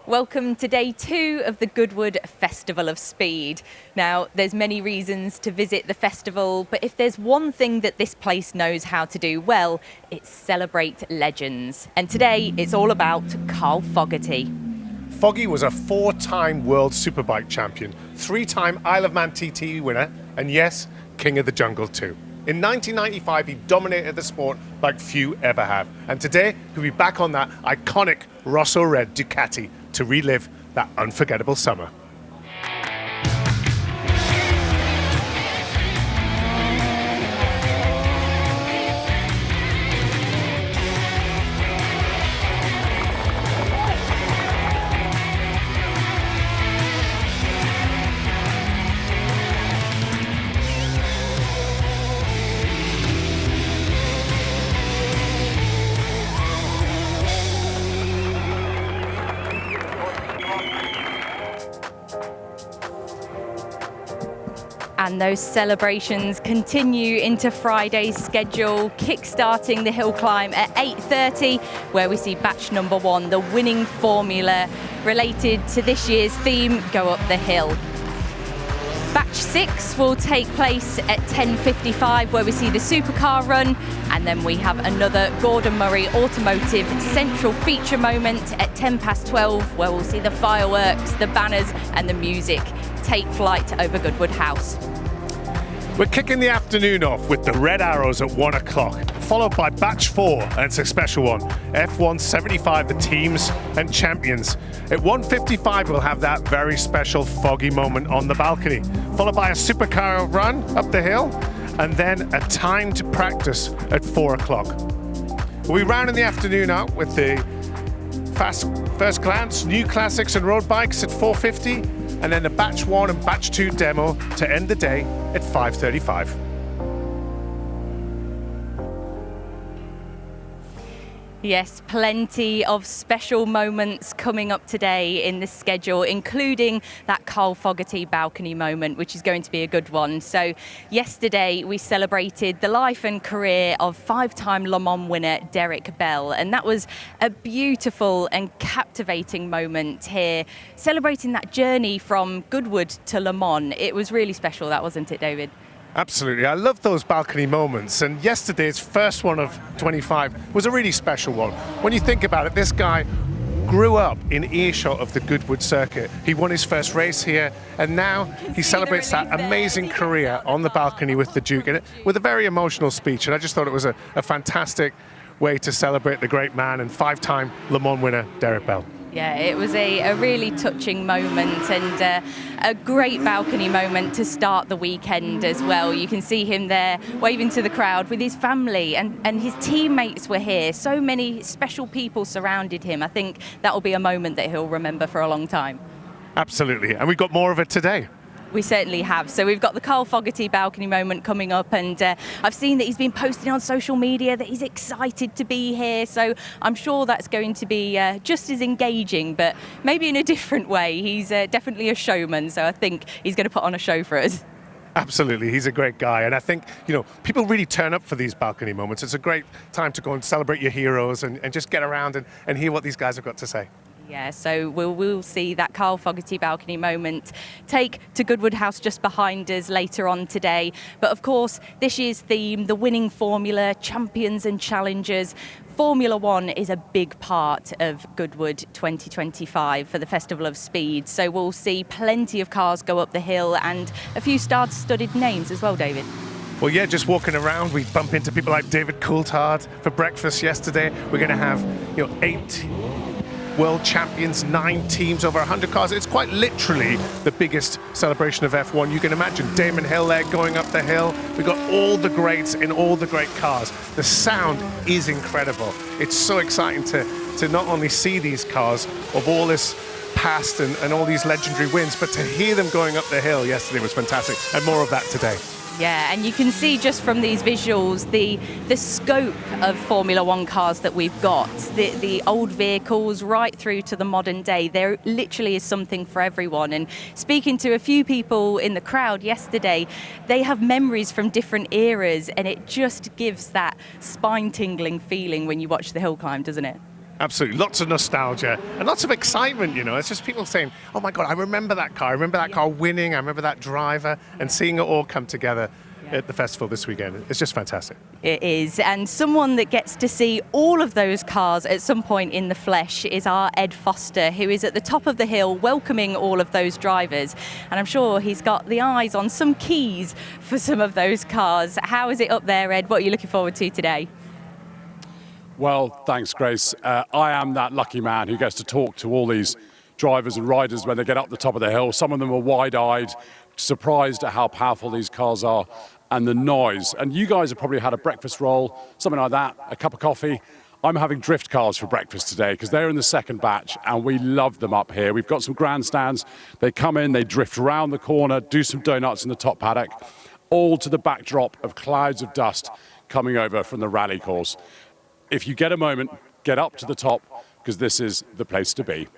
Welcome to day 2 of the Goodwood Festival of Speed. Now, there's many reasons to visit the festival, but if there's one thing that this place knows how to do well, it's celebrate legends. And today, it's all about Carl Fogerty. Foggy was a 4-time World Superbike champion, 3-time Isle of Man TT winner, and yes, King of the Jungle too. In 1995, he dominated the sport like few ever have. And today, he'll be back on that iconic Rosso Red Ducati to relive that unforgettable summer. And those celebrations continue into Friday's schedule, kick-starting the hill climb at 8:30, where we see batch number 1, the winning formula related to this year's theme, go up the hill. Batch 6 will take place at 10:55, where we see the supercar run, and then we have another Gordon Murray Automotive central feature moment at 12:10, where we'll see the fireworks, the banners and the music take flight over Goodwood House. We're kicking the afternoon off with the Red Arrows at 1 o'clock, followed by Batch 4, and it's a special one, F1 75, the teams and champions. At 1:55, we'll have that very special Foggy moment on the balcony, followed by a supercar run up the hill, and then a timed practice at 4 o'clock. We'll be rounding the afternoon out with the fast first glance, new classics and road bikes at 4:50, and then the Batch 1 and Batch 2 demo to end the day at 5:35. Yes, plenty of special moments coming up today in the schedule, including that Carl Fogerty balcony moment, which is going to be a good one. So yesterday we celebrated the life and career of 5-time Le Mans winner Derek Bell, and that was a beautiful and captivating moment here, celebrating that journey from Goodwood to Le Mans. It was really special, that wasn't it, David? Absolutely. I love those balcony moments, and yesterday's first one of 25 was a really special one. When you think about it, this guy grew up in earshot of the Goodwood circuit. He won his first race here, and now he celebrates that amazing career on the balcony with the Duke, and with a very emotional speech. And I just thought it was a fantastic way to celebrate the great man and 5-time Le Mans winner Derek Bell. Yeah, it was a really touching moment, and a great balcony moment to start the weekend as well. You can see him there waving to the crowd with his family, and his teammates were here. So many special people surrounded him. I think that will be a moment that he'll remember for a long time. Absolutely, and we've got more of it today. We certainly have. So we've got the Carl Fogerty balcony moment coming up, and I've seen that he's been posting on social media that he's excited to be here. So I'm sure that's going to be just as engaging, but maybe in a different way. He's definitely a showman, so I think he's going to put on a show for us. Absolutely, he's a great guy, and I think, people really turn up for these balcony moments. It's a great time to go and celebrate your heroes and just get around and hear what these guys have got to say. Yeah, so we'll see that Carl Fogerty balcony moment take to Goodwood House just behind us later on today. But of course, this year's theme, the winning formula, champions and challengers. Formula One is a big part of Goodwood 2025 for the Festival of Speed. So we'll see plenty of cars go up the hill and a few star-studded names as well, David. Well, yeah, just walking around, we bump into people like David Coulthard for breakfast yesterday. We're going to have, 8 world champions, 9 teams, over 100 cars. It's quite literally the biggest celebration of F1 you can imagine. Damon Hill there going up the hill. We've got all the greats in all the great cars. The sound is incredible. It's so exciting to not only see these cars of all this past and all these legendary wins, but to hear them going up the hill yesterday was fantastic, and more of that today. Yeah, and you can see just from these visuals the scope of Formula One cars that we've got. The old vehicles right through to the modern day. There literally is something for everyone. And speaking to a few people in the crowd yesterday, they have memories from different eras, and it just gives that spine-tingling feeling when you watch the hill climb, doesn't it? Absolutely, lots of nostalgia and lots of excitement, you know. It's just people saying, oh my God, I remember that car. I remember that car winning. I remember that driver, and seeing it all come together at the festival this weekend. It's just fantastic. It is, and someone that gets to see all of those cars at some point in the flesh is our Ed Foster, who is at the top of the hill welcoming all of those drivers. And I'm sure he's got the eyes on some keys for some of those cars. How is it up there, Ed? What are you looking forward to today? Well, thanks, Grace. I am that lucky man who gets to talk to all these drivers and riders when they get up the top of the hill. Some of them are wide-eyed, surprised at how powerful these cars are and the noise. And you guys have probably had a breakfast roll, something like that, a cup of coffee. I'm having drift cars for breakfast today because they're in the second batch and we love them up here. We've got some grandstands. They come in, they drift around the corner, do some donuts in the top paddock, all to the backdrop of clouds of dust coming over from the rally course. If you get a moment, get up to the top because this is the place to be.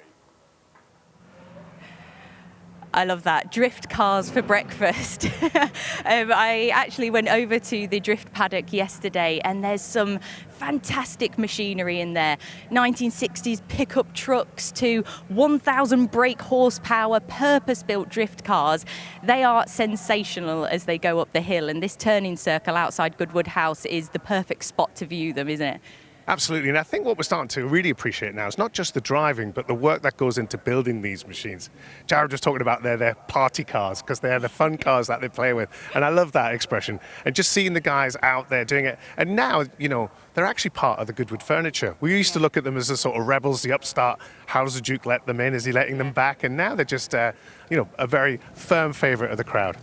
I love that. Drift cars for breakfast. I actually went over to the drift paddock yesterday and there's some fantastic machinery in there. 1960s pickup trucks to 1,000 brake horsepower purpose-built drift cars. They are sensational as they go up the hill, and this turning circle outside Goodwood House is the perfect spot to view them, isn't it? Absolutely, and I think what we're starting to really appreciate now is not just the driving, but the work that goes into building these machines. Jared was talking about their party cars, because they're the fun cars that they play with, and I love that expression. And just seeing the guys out there doing it, and now, you know, they're actually part of the Goodwood furniture. We used to look at them as the sort of rebels, the upstart. How does the Duke let them in? Is he letting them back? And now they're just, you know, a very firm favourite of the crowd.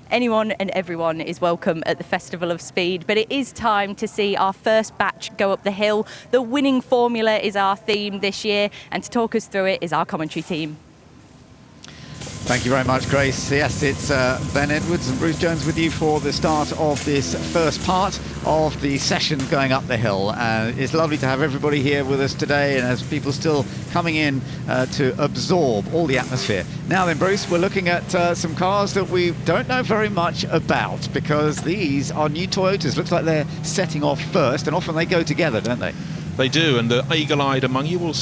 Anyone and everyone is welcome at the Festival of Speed, but it is time to see our first batch go up the hill. The winning formula is our theme this year, and to talk us through it is our commentary team. Thank you very much, Grace. Yes, it's Ben Edwards and Bruce Jones with you for the start of this first part of the session going up the hill. It's lovely to have everybody here with us today, and as people still coming in to absorb all the atmosphere. Now then, Bruce, we're looking at some cars that we don't know very much about, because these are new Toyotas. Looks like they're setting off first, and often they go together, don't they? They do, and the eagle-eyed among you will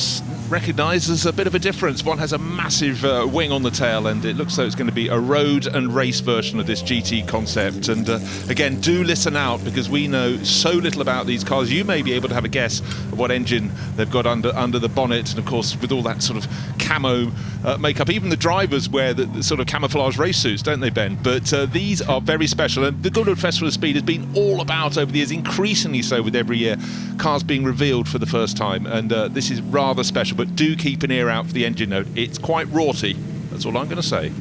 recognise there's a bit of a difference. One has a massive wing on the tail, and it looks like it's going to be a road and race version of this GT concept. And again, do listen out, because we know so little about these cars. You may be able to have a guess of what engine they've got under the bonnet, and of course with all that sort of camo makeup. Even the drivers wear the sort of camouflage race suits, don't they, Ben? But these are very special, and the Goodwood Festival of Speed has been all about, over the years, increasingly so with every year, cars being revealed for the first time, and this is rather special. But do keep an ear out for the engine note. It's quite raughty, that's all I'm going to say.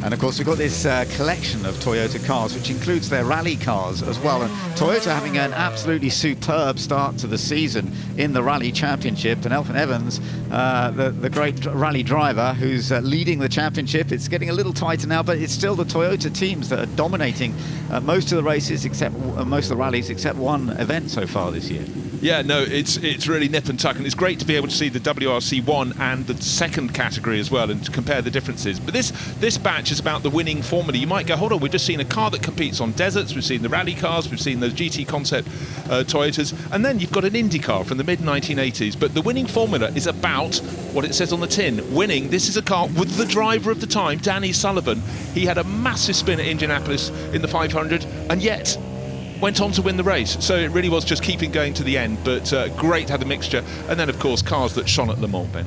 And of course we've got this collection of Toyota cars, which includes their rally cars as well. And Toyota having an absolutely superb start to the season in the Rally Championship. And Elfyn Evans, the great rally driver who's leading the championship. It's getting a little tighter now, but it's still the Toyota teams that are dominating most of the races, except most of the rallies, except one event so far this year. Yeah, no, it's really nip and tuck, and it's great to be able to see the WRC1 and the second category as well, and to compare the differences. But this batch is about the winning formula. You might go, hold on, we've just seen a car that competes on deserts, we've seen the rally cars, we've seen those GT concept Toyotas, and then you've got an IndyCar from the mid-1980s. But the winning formula is about what it says on the tin, winning. This is a car with the driver of the time, Danny Sullivan. He had a massive spin at Indianapolis in the 500, and yet went on to win the race. So it really was just keeping going to the end, but great to have the mixture. And then, of course, cars that shone at Le Mans, Ben.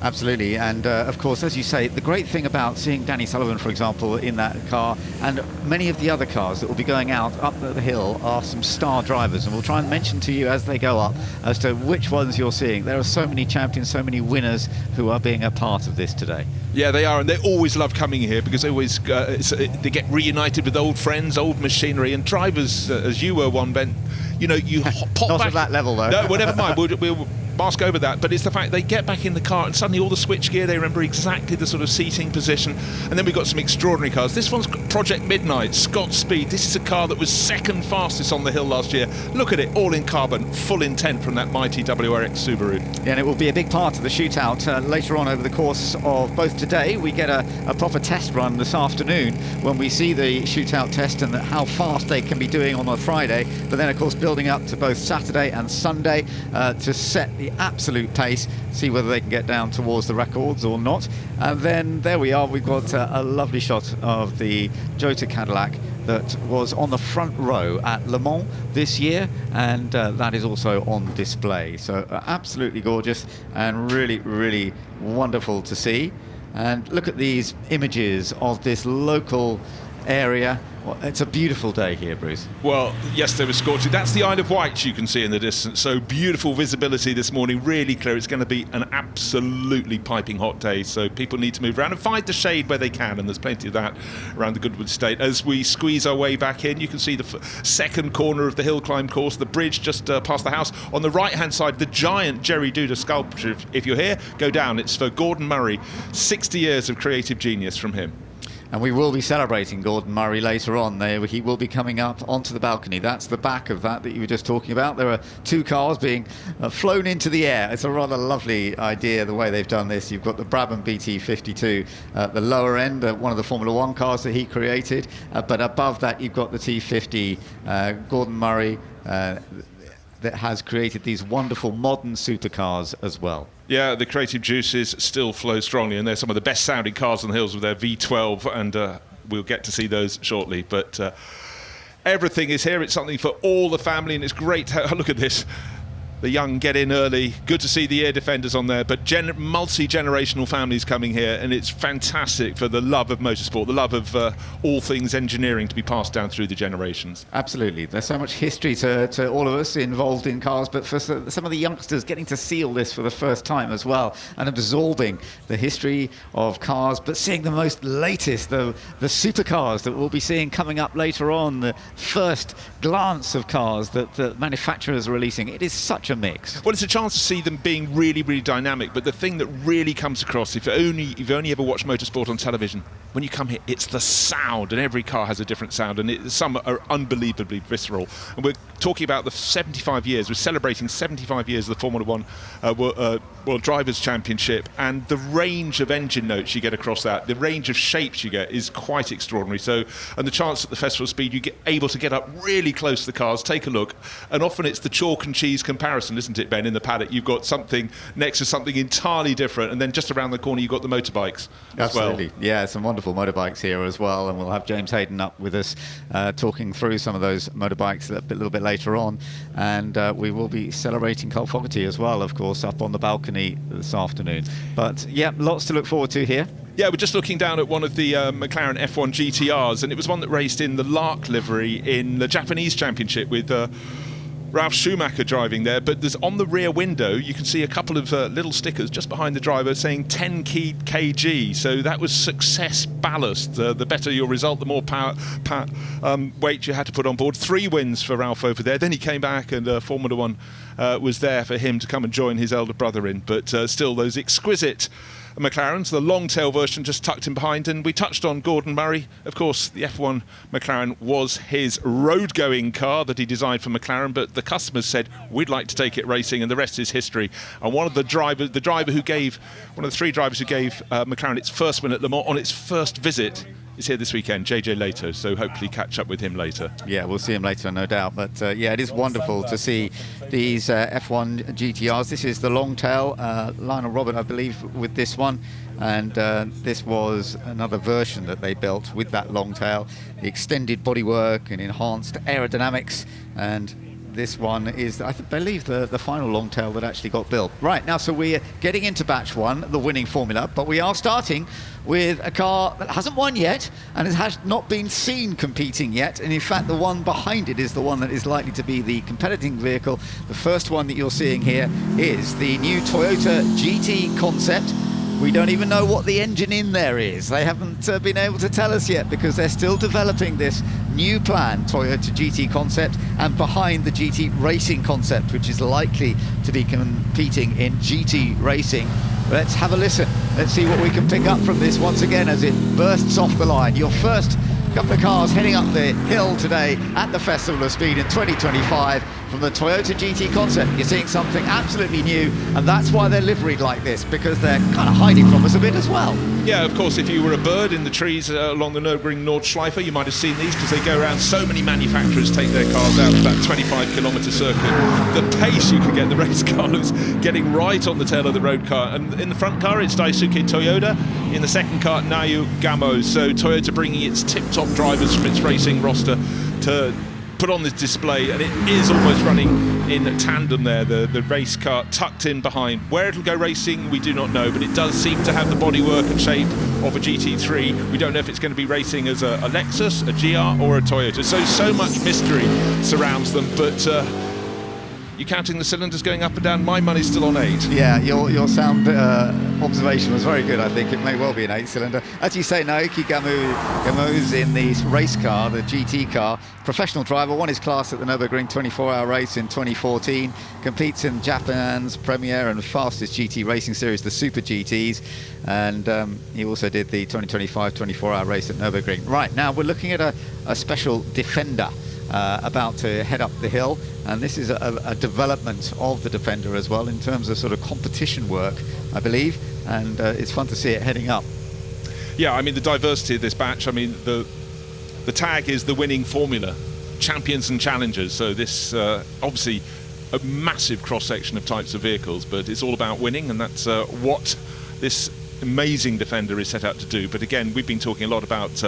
Absolutely, and of course, as you say, the great thing about seeing Danny Sullivan, for example, in that car, and many of the other cars that will be going out up the hill, are some star drivers, and we'll try and mention to you as they go up as to which ones you're seeing. There are so many champions, so many winners who are being a part of this today. Yeah, they are, and they always love coming here, because they always they get reunited with old friends, old machinery, and drivers, as you were one, Ben. You know, you pop Not back. at that level, though. No, well, never mind. We'll mask over that, but it's the fact they get back in the car and suddenly all the switch gear, they remember exactly the sort of seating position. And then we've got some extraordinary cars. This one's Project Midnight, Scott Speed. This is a car that was second fastest on the hill last year. Look at it, all in carbon, full intent from that mighty WRX Subaru. Yeah, and it will be a big part of the shootout later on over the course of both today. We get a proper test run this afternoon when we see the shootout test and how fast they can be doing on a Friday. But then, of course, building up to both Saturday and Sunday to set the absolute pace, see whether they can get down towards the records or not. And then there we are. We've got a lovely shot of the Jota Cadillac that was on the front row at Le Mans this year, and that is also on display. So absolutely gorgeous and really, really wonderful to see. And look at these images of this local area. Well, it's a beautiful day here, Bruce. Well, yes, they were scorching. That's the Isle of Wight you can see in the distance. So beautiful visibility this morning, really clear. It's going to be an absolutely piping hot day. So people need to move around and find the shade where they can. And there's plenty of that around the Goodwood estate. As we squeeze our way back in, you can see the second corner of the hill climb course, the bridge just past the house. On the right-hand side, the giant Jerry Duda sculpture. If you're here, go down. It's for Gordon Murray. 60 years of creative genius from him. And we will be celebrating Gordon Murray later on. He will be coming up onto the balcony. That's the back of that you were just talking about. There are two cars being flown into the air. It's a rather lovely idea, the way they've done this. You've got the Brabham BT52 at the lower end, one of the Formula One cars that he created. But above that, you've got the T50, Gordon Murray, that has created these wonderful modern supercars as well. Yeah, the creative juices still flow strongly, and they're some of the best sounding cars on the hills with their V12, and we'll get to see those shortly. But everything is here. It's something for all the family, and it's great to look at this. The young get in early. Good to see the air defenders on there, but multi-generational families coming here, and it's fantastic for the love of motorsport, the love of all things engineering to be passed down through the generations. Absolutely. There's so much history to all of us involved in cars, but for some of the youngsters getting to see all this for the first time as well, and absorbing the history of cars, but seeing the most latest, the supercars that we'll be seeing coming up later on, the first glance of cars that the manufacturers are releasing. It is such a mix. Well, it's a chance to see them being really, really dynamic, but the thing that really comes across, if you've only ever watched motorsport on television, when you come here, it's the sound, and every car has a different sound, and some are unbelievably visceral. And we're talking about the 75 years, we're celebrating 75 years of the Formula One World Drivers' Championship, and the range of engine notes you get across that, the range of shapes you get is quite extraordinary. So, and the chance at the Festival of Speed, you get able to get up really close to the cars, take a look, and often it's the chalk and cheese comparison, isn't it, Ben? In the paddock, you've got something next to something entirely different, and then just around the corner, you've got the motorbikes as well. Absolutely. Yeah, some wonderful motorbikes here as well, and we'll have James Hayden up with us talking through some of those motorbikes a little bit later on, and we will be celebrating Cole Fogerty as well, of course, up on the balcony this afternoon. But yeah, lots to look forward to here. Yeah, we're just looking down at one of the McLaren F1 GTRs, and it was one that raced in the Lark livery in the Japanese Championship with Ralf Schumacher driving there. But there's on the rear window, you can see a couple of little stickers just behind the driver saying 10 kg. So that was success ballast. The better your result, the more power weight you had to put on board. 3 wins for Ralf over there. Then he came back, and Formula One was there for him to come and join his elder brother in. But still, those exquisite McLarens, the long tail version just tucked in behind. And we touched on Gordon Murray. Of course, the F1 McLaren was his road-going car that he designed for McLaren, but the customers said, we'd like to take it racing, and the rest is history. And one of the drivers one of the 3 drivers who gave McLaren its first win at Le Mans on its first visit is here this weekend, JJ Lato, so hopefully catch up with him later. Yeah, we'll see him later, no doubt. But yeah, it is wonderful to see these F1 GTRs. This is the long tail, Lionel Robert, I believe, with this one. And this was another version that they built with that long tail, the extended bodywork and enhanced aerodynamics. And this one is, I believe, the final long tail that actually got built. Right, now, so we're getting into batch 1, the winning formula, but we are starting with a car that hasn't won yet and has not been seen competing yet. And in fact, the one behind it is the one that is likely to be the competing vehicle. The first one that you're seeing here is the new Toyota GT concept. We don't even know what the engine in there is. They haven't been able to tell us yet because they're still developing this new plan, Toyota GT concept, and behind the GT racing concept, which is likely to be competing in GT racing. Let's have a listen. Let's see what we can pick up from this once again as it bursts off the line. Your first A couple of cars heading up the hill today at the Festival of Speed in 2025 from the Toyota GT concept. You're seeing something absolutely new, and that's why they're liveried like this, because they're kind of hiding from us a bit as well. Yeah, of course, if you were a bird in the trees along the Nürburgring Nordschleife, you might have seen these, because they go around. So many manufacturers take their cars out of that 25-kilometre circuit. The pace you could get the race car is getting right on the tail of the road car. And in the front car, it's Daisuke Toyoda. In the second car, Nayu Gamo. So Toyota bringing its tip-top drivers from its racing roster to put on this display, and it is almost running in tandem there, the race car tucked in behind. Where it'll go racing, we do not know, but it does seem to have the bodywork and shape of a GT3. We don't know if it's going to be racing as a Lexus, a GR or a Toyota. So much mystery surrounds them, but you counting the cylinders going up and down? My money's still on 8. Yeah, your sound observation was very good. I think it may well be an 8-cylinder. As you say, Naoki Gamu's in the race car, the GT car. Professional driver, won his class at the Nürburgring 24-hour race in 2014. Competes in Japan's premier and fastest GT racing series, the Super GTs. And he also did the 2025 24-hour race at Nürburgring. Right, now we're looking at a special Defender about to head up the hill, and this is a development of the Defender as well in terms of sort of competition work, I believe, and it's fun to see it heading up. Yeah, I mean, the diversity of this batch, I mean, the tag is the winning formula, champions and challengers, so this obviously a massive cross-section of types of vehicles, but it's all about winning, and that's what this amazing Defender is set out to do. But again, we've been talking a lot about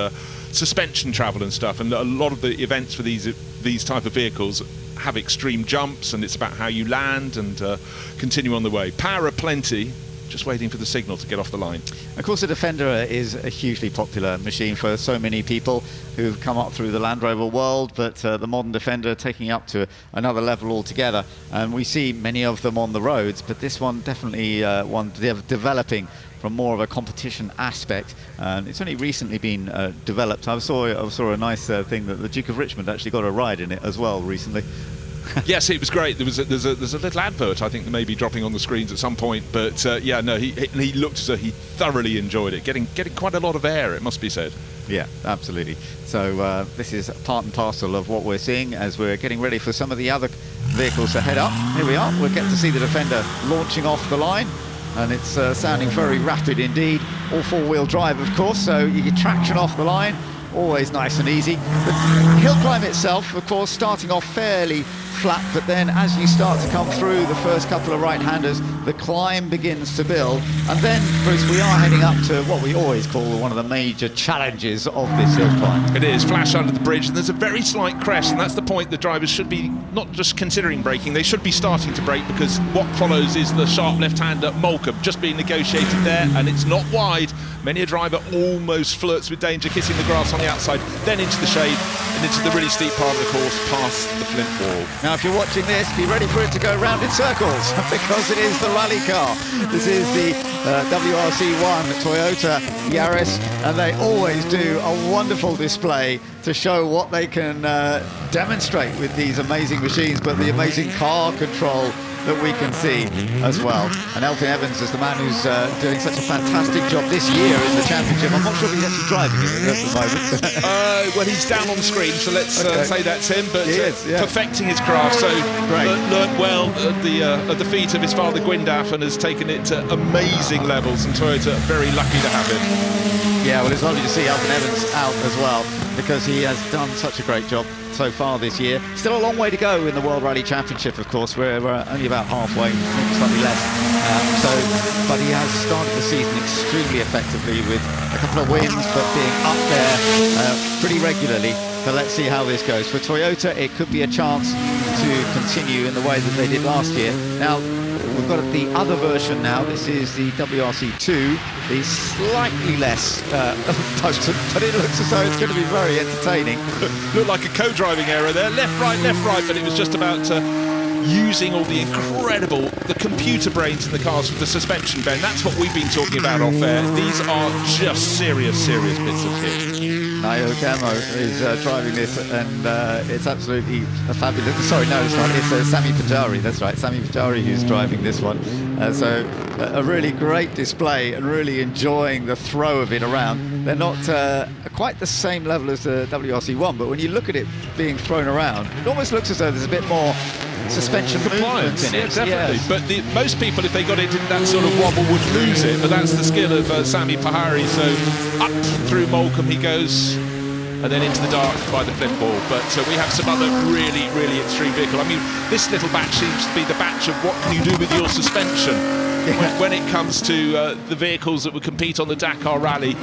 suspension travel and stuff, and a lot of the events for these type of vehicles have extreme jumps, and it's about how you land and continue on the way. Power aplenty, just waiting for the signal to get off the line. Of course, the Defender is a hugely popular machine for so many people who've come up through the Land Rover world, but the modern Defender taking up to another level altogether, and we see many of them on the roads, but this one definitely one developing from more of a competition aspect, and it's only recently been developed. I saw a nice thing that the Duke of Richmond actually got a ride in it as well recently. Yes, it was great. There's a little advert, I think, that may be dropping on the screens at some point, but yeah, no, he looked as though he thoroughly enjoyed it, getting quite a lot of air, it must be said. Yeah, absolutely. So this is part and parcel of what we're seeing as we're getting ready for some of the other vehicles to head up. Here we are. We'll get to see the Defender launching off the line, and it's sounding very rapid indeed. All four-wheel drive, of course, so you get traction off the line, always nice and easy. The hill climb itself, of course, starting off fairly flat, but then as you start to come through the first couple of right-handers, the climb begins to build, and then, Bruce, we are heading up to what we always call one of the major challenges of this hill climb. It is, flash under the bridge, and there's a very slight crest, and that's the point the drivers should be not just considering braking, they should be starting to brake, because what follows is the sharp left-hander Malcolm just being negotiated there, and it's not wide. Many a driver almost flirts with danger, kissing the grass on the outside, then into the shade, and into the really steep part of the course, past the flint wall. Now, if you're watching this, be ready for it to go round in circles, because it is the rally car. This is the WRC1 Toyota Yaris, and they always do a wonderful display to show what they can demonstrate with these amazing machines, but the amazing car control that we can see as well. And Elfyn Evans is the man who's doing such a fantastic job this year in the championship. I'm not sure if he's actually driving it at the moment. Well, he's down on screen, so let's say that's him, but he is, yeah. Perfecting his craft, so learned well at the feet of his father Gwyndaf, and has taken it to amazing levels, and Toyota very lucky to have him. Yeah, well, it's lovely to see Elfyn Evans out as well, because he has done such a great job so far this year. Still a long way to go in the World Rally Championship, of course. We're only about halfway, maybe slightly less. But he has started the season extremely effectively with a couple of wins, but being up there pretty regularly. So let's see how this goes. For Toyota, it could be a chance to continue in the way that they did last year. Now, we've got the other version now. This is the WRC2, the slightly less potent, but it looks as though it's going to be very entertaining. Looked like a co-driving error there. Left, right, but it was just about using all the the computer brains in the cars with the suspension bend. That's what we've been talking about off air. These are just serious bits of kit. Nairo Camo is driving this, and it's absolutely fabulous. Sorry, no, it's not. It's Sami Pajari. That's right, Sami Pajari who's driving this one. So a really great display, and really enjoying the throw of it around. They're not quite the same level as the WRC1, but when you look at it being thrown around, it almost looks as though there's a bit more suspension movement in it. Yeah, definitely. Yes. But most people, if they got into that sort of wobble, would lose it. But that's the skill of Sami Pajari. So up through Moulcom he goes, and then into the dark by the flip ball. But we have some other really, really extreme vehicle. I mean, this little batch seems to be the batch of what can you do with your suspension. When it comes to the vehicles that would compete on the Dakar Rally,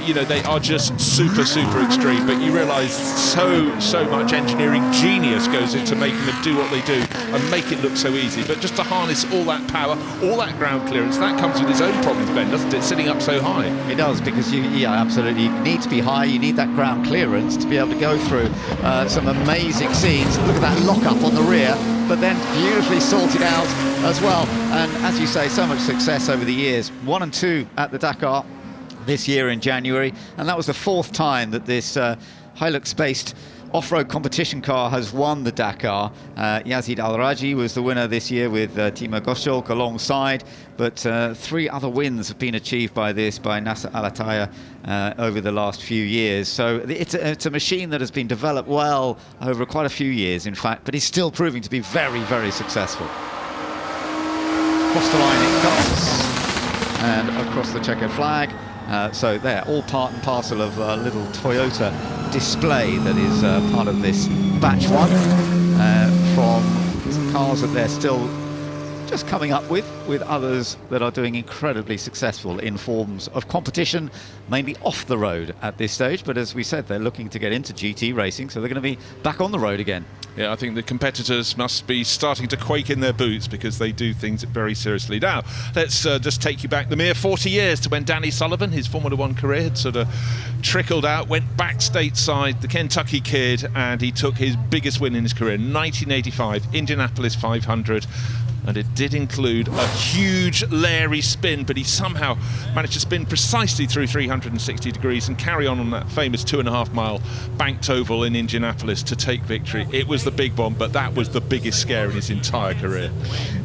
you know, they are just super, super extreme. But you realise so much engineering genius goes into making them do what they do and make it look so easy. But just to harness all that power, all that ground clearance, that comes with its own problems, Ben, doesn't it? Sitting up so high. It does, because absolutely, you need to be high. You need that ground clearance to be able to go through some amazing scenes. Look at that lock-up on the rear, but then beautifully sorted out as well. And as you say, so much success over the years. 1 and 2 at the Dakar this year in January, and that was the 4th time that this Hilux-based off-road competition car has won the Dakar. Yazid Al-Raji was the winner this year with Timo Gottschalk alongside, but 3 other wins have been achieved by Nasser Al-Attiyah over the last few years. So it's a machine that has been developed well over quite a few years, in fact, but is still proving to be very, very successful. Across the line it comes, and across the checkered flag. So there, all part and parcel of a little Toyota display that is part of this batch 1 from some cars that they're still just coming up with others that are doing incredibly successful in forms of competition, mainly off the road at this stage. But as we said, they're looking to get into GT racing, so they're going to be back on the road again. Yeah, I think the competitors must be starting to quake in their boots, because they do things very seriously. Now, let's just take you back the mere 40 years to when Danny Sullivan, his Formula 1 career, had sort of trickled out, went back stateside, the Kentucky kid, and he took his biggest win in his career, 1985, Indianapolis 500. And it did include a huge Larry spin, but he somehow managed to spin precisely through 360 degrees and carry on that famous 2.5 mile banked oval in Indianapolis to take victory. It was the big bomb, but that was the biggest scare in his entire career.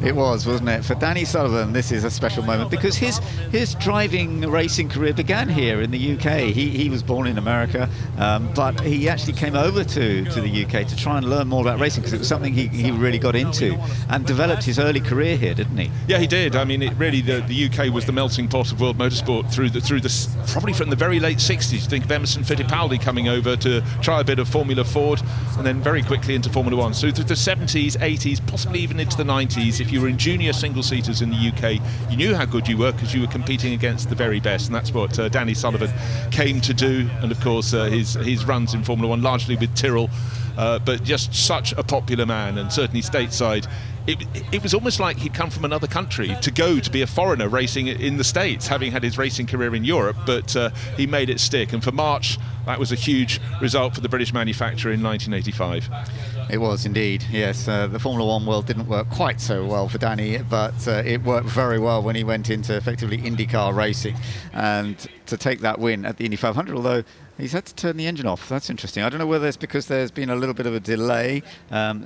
It was, wasn't it? For Danny Sullivan, this is a special moment, because his driving racing career began here in the UK. He was born in America, but he actually came over to the UK to try and learn more about racing, because it was something he really got into, and developed his early career here, didn't he? Yeah, he did. I mean, it really, the UK was the melting pot of world motorsport through the probably from the very late 60s. Think of Emerson Fittipaldi coming over to try a bit of Formula Ford, and then very quickly into Formula 1. So through the 70s, 80s, possibly even into the 90s, if you were in junior single-seaters in the UK, you knew how good you were, because you were competing against the very best, and that's what Danny Sullivan came to do. And of course, his runs in Formula 1, largely with Tyrrell, but just such a popular man, and certainly stateside. It was almost like he'd come from another country to go to be a foreigner racing in the States, having had his racing career in Europe, but he made it stick. And for March, that was a huge result for the British manufacturer in 1985. It was indeed, yes. The Formula 1 world didn't work quite so well for Danny, but it worked very well when he went into effectively IndyCar racing. And to take that win at the Indy 500, although he's had to turn the engine off. That's interesting. I don't know whether it's because there's been a little bit of a delay,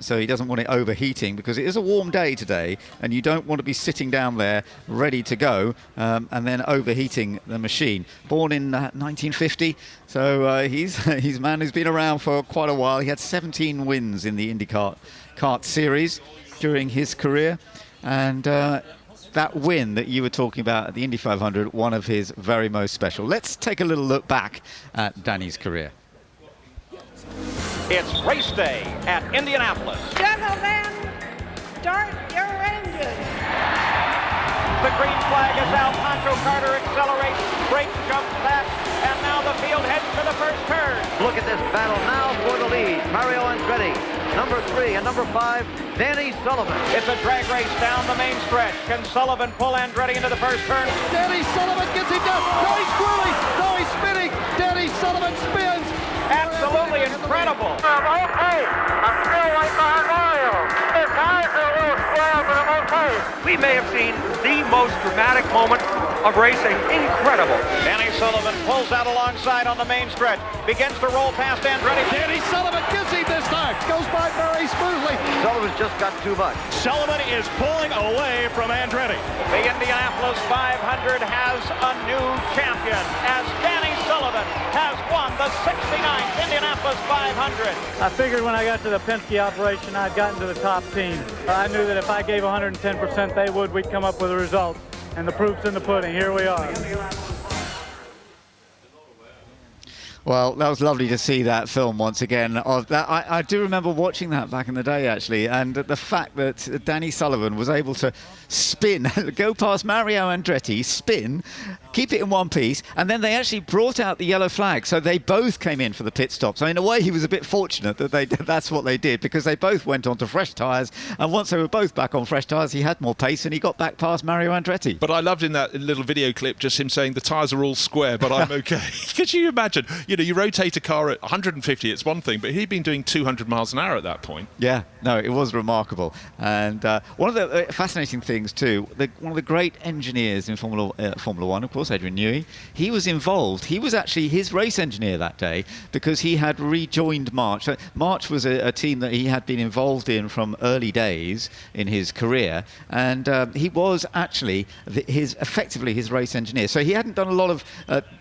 so he doesn't want it overheating, because it is a warm day today, and you don't want to be sitting down there ready to go and then overheating the machine. Born in 1950, so he's a man who's been around for quite a while. He had 17 wins in the IndyCar kart series during his career, and that win that you were talking about at the Indy 500, one of his very most special. Let's take a little look back at Danny's career. It's race day at Indianapolis. Gentlemen, start your engine. The green flag is out. Pancho Carter accelerates, brakes, jumps back, and now the field heads for the first turn. Look at this battle now for the lead. Mario Andretti, number 3, and number 5, Danny Sullivan. It's a drag race down the main stretch. Can Sullivan pull Andretti into the first turn? Danny Sullivan gets it done. No, he's whirling. No, he's spinning. Danny Sullivan spins. Absolutely incredible. Okay, I'm still right behind Mario. The tires are a little square, but I'm okay. We may have seen the most dramatic moment of racing. Incredible. Danny Sullivan pulls out alongside on the main stretch. Begins to roll past Andretti. Danny Sullivan gets him this time. Goes by very smoothly. Sullivan's just got too much. Sullivan is pulling away from Andretti. The Indianapolis 500 has a new champion as Danny Sullivan has won the 69th Indianapolis 500. I figured when I got to the Penske operation, I'd gotten to the top team. I knew that if I gave 110%, we'd come up with a result. And the proof's in the pudding. Here we are. Well, that was lovely to see that film once again. Of that, I do remember watching that back in the day, actually, and the fact that Danny Sullivan was able to spin, go past Mario Andretti, spin, keep it in one piece, and then they actually brought out the yellow flag, so they both came in for the pit stops. So in a way, he was a bit fortunate that that's what they did, because they both went onto fresh tyres, and once they were both back on fresh tyres, he had more pace, and he got back past Mario Andretti. But I loved in that little video clip just him saying the tyres are all square, but I'm okay. Could you imagine? You know, you rotate a car at 150, it's one thing, but he'd been doing 200 miles an hour at that point. Yeah, no, it was remarkable. And one of the fascinating things too, one of the great engineers in Formula 1, of course, Adrian Newey, he was involved. He was actually his race engineer that day because he had rejoined March. So March was a team that he had been involved in from early days in his career, and he was actually effectively his race engineer. So he hadn't done a lot of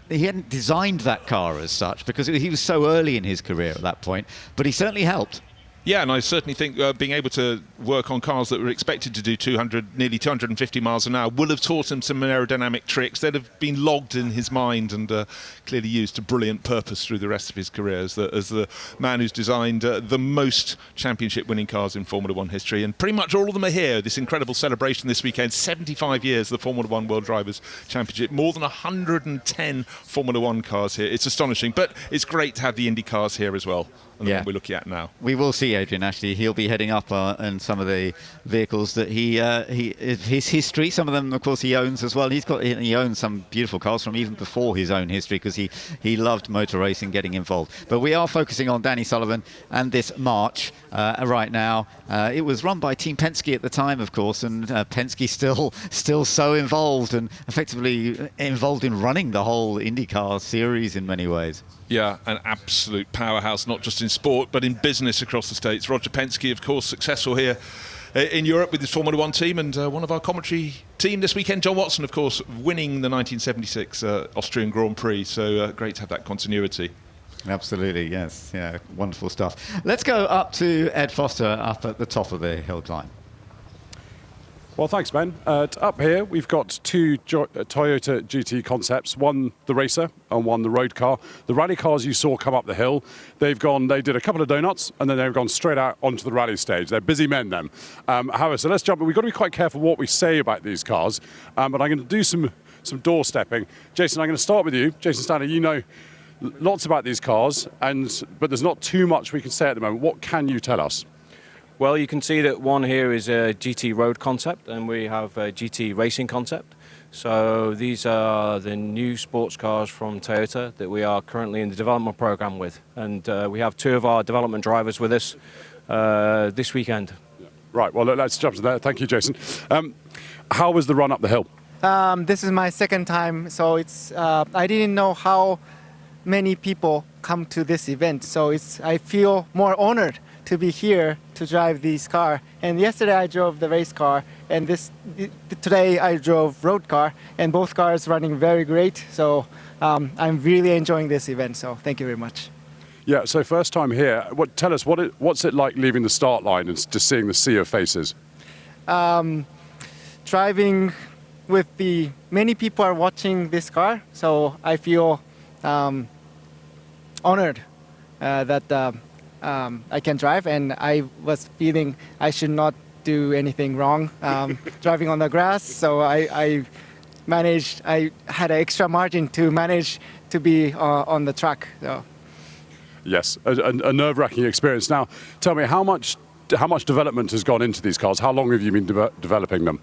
he hadn't designed that car as such because he was so early in his career at that point, but he certainly helped. Yeah, and I certainly think being able to work on cars that were expected to do nearly 250 miles an hour will have taught him some aerodynamic tricks that have been logged in his mind and clearly used to brilliant purpose through the rest of his career as the man who's designed the most championship-winning cars in Formula 1 history. And pretty much all of them are here. This incredible celebration this weekend, 75 years of the Formula 1 World Drivers' Championship, more than 110 Formula 1 cars here. It's astonishing, but it's great to have the Indy cars here as well. And the one we're looking at now. We will see Adrian, actually. He'll be heading up in some of the vehicles that his history. Some of them, of course, he owns as well. He owns some beautiful cars from even before his own history because he loved motor racing, getting involved. But we are focusing on Danny Sullivan and this March right now. It was run by Team Penske at the time, of course, and Penske still so involved and effectively involved in running the whole IndyCar series in many ways. Yeah, an absolute powerhouse, not just in sport, but in business across the States. Roger Penske, of course, successful here in Europe with his Formula 1 team, and one of our commentary team this weekend, John Watson, of course, winning the 1976 Austrian Grand Prix. So great to have that continuity. Absolutely, yes. Yeah, wonderful stuff. Let's go up to Ed Foster up at the top of the hill climb. Well, thanks, Ben. Up here, we've got two Toyota GT concepts, one the racer and one the road car. The rally cars you saw come up the hill, they did a couple of donuts, and then they've gone straight out onto the rally stage. They're busy men, them. However, so let's jump in. We've got to be quite careful what we say about these cars, but I'm going to do some doorstepping. Jason, I'm going to start with you. Jason Stanley, you know lots about these cars, but there's not too much we can say at the moment. What can you tell us? Well, you can see that one here is a GT road concept, and we have a GT racing concept. So these are the new sports cars from Toyota that we are currently in the development program with. And we have two of our development drivers with us this weekend. Right, well, let's jump to that. Thank you, Jason. How was the run up the hill? This is my second time, so I didn't know how many people come to this event. So I feel more honored to be here to drive this car. And yesterday I drove the race car, and today I drove road car, and both cars running very great. So I'm really enjoying this event. So thank you very much. Yeah. So first time here. Tell us what's it like leaving the start line and just seeing the sea of faces? Driving with many people are watching this car, so I feel honored that. I can drive, and I was feeling I should not do anything wrong driving on the grass, so I managed. I had an extra margin to manage to be on the track. So. Yes, a nerve-wracking experience. Now, tell me, how much development has gone into these cars? How long have you been developing them?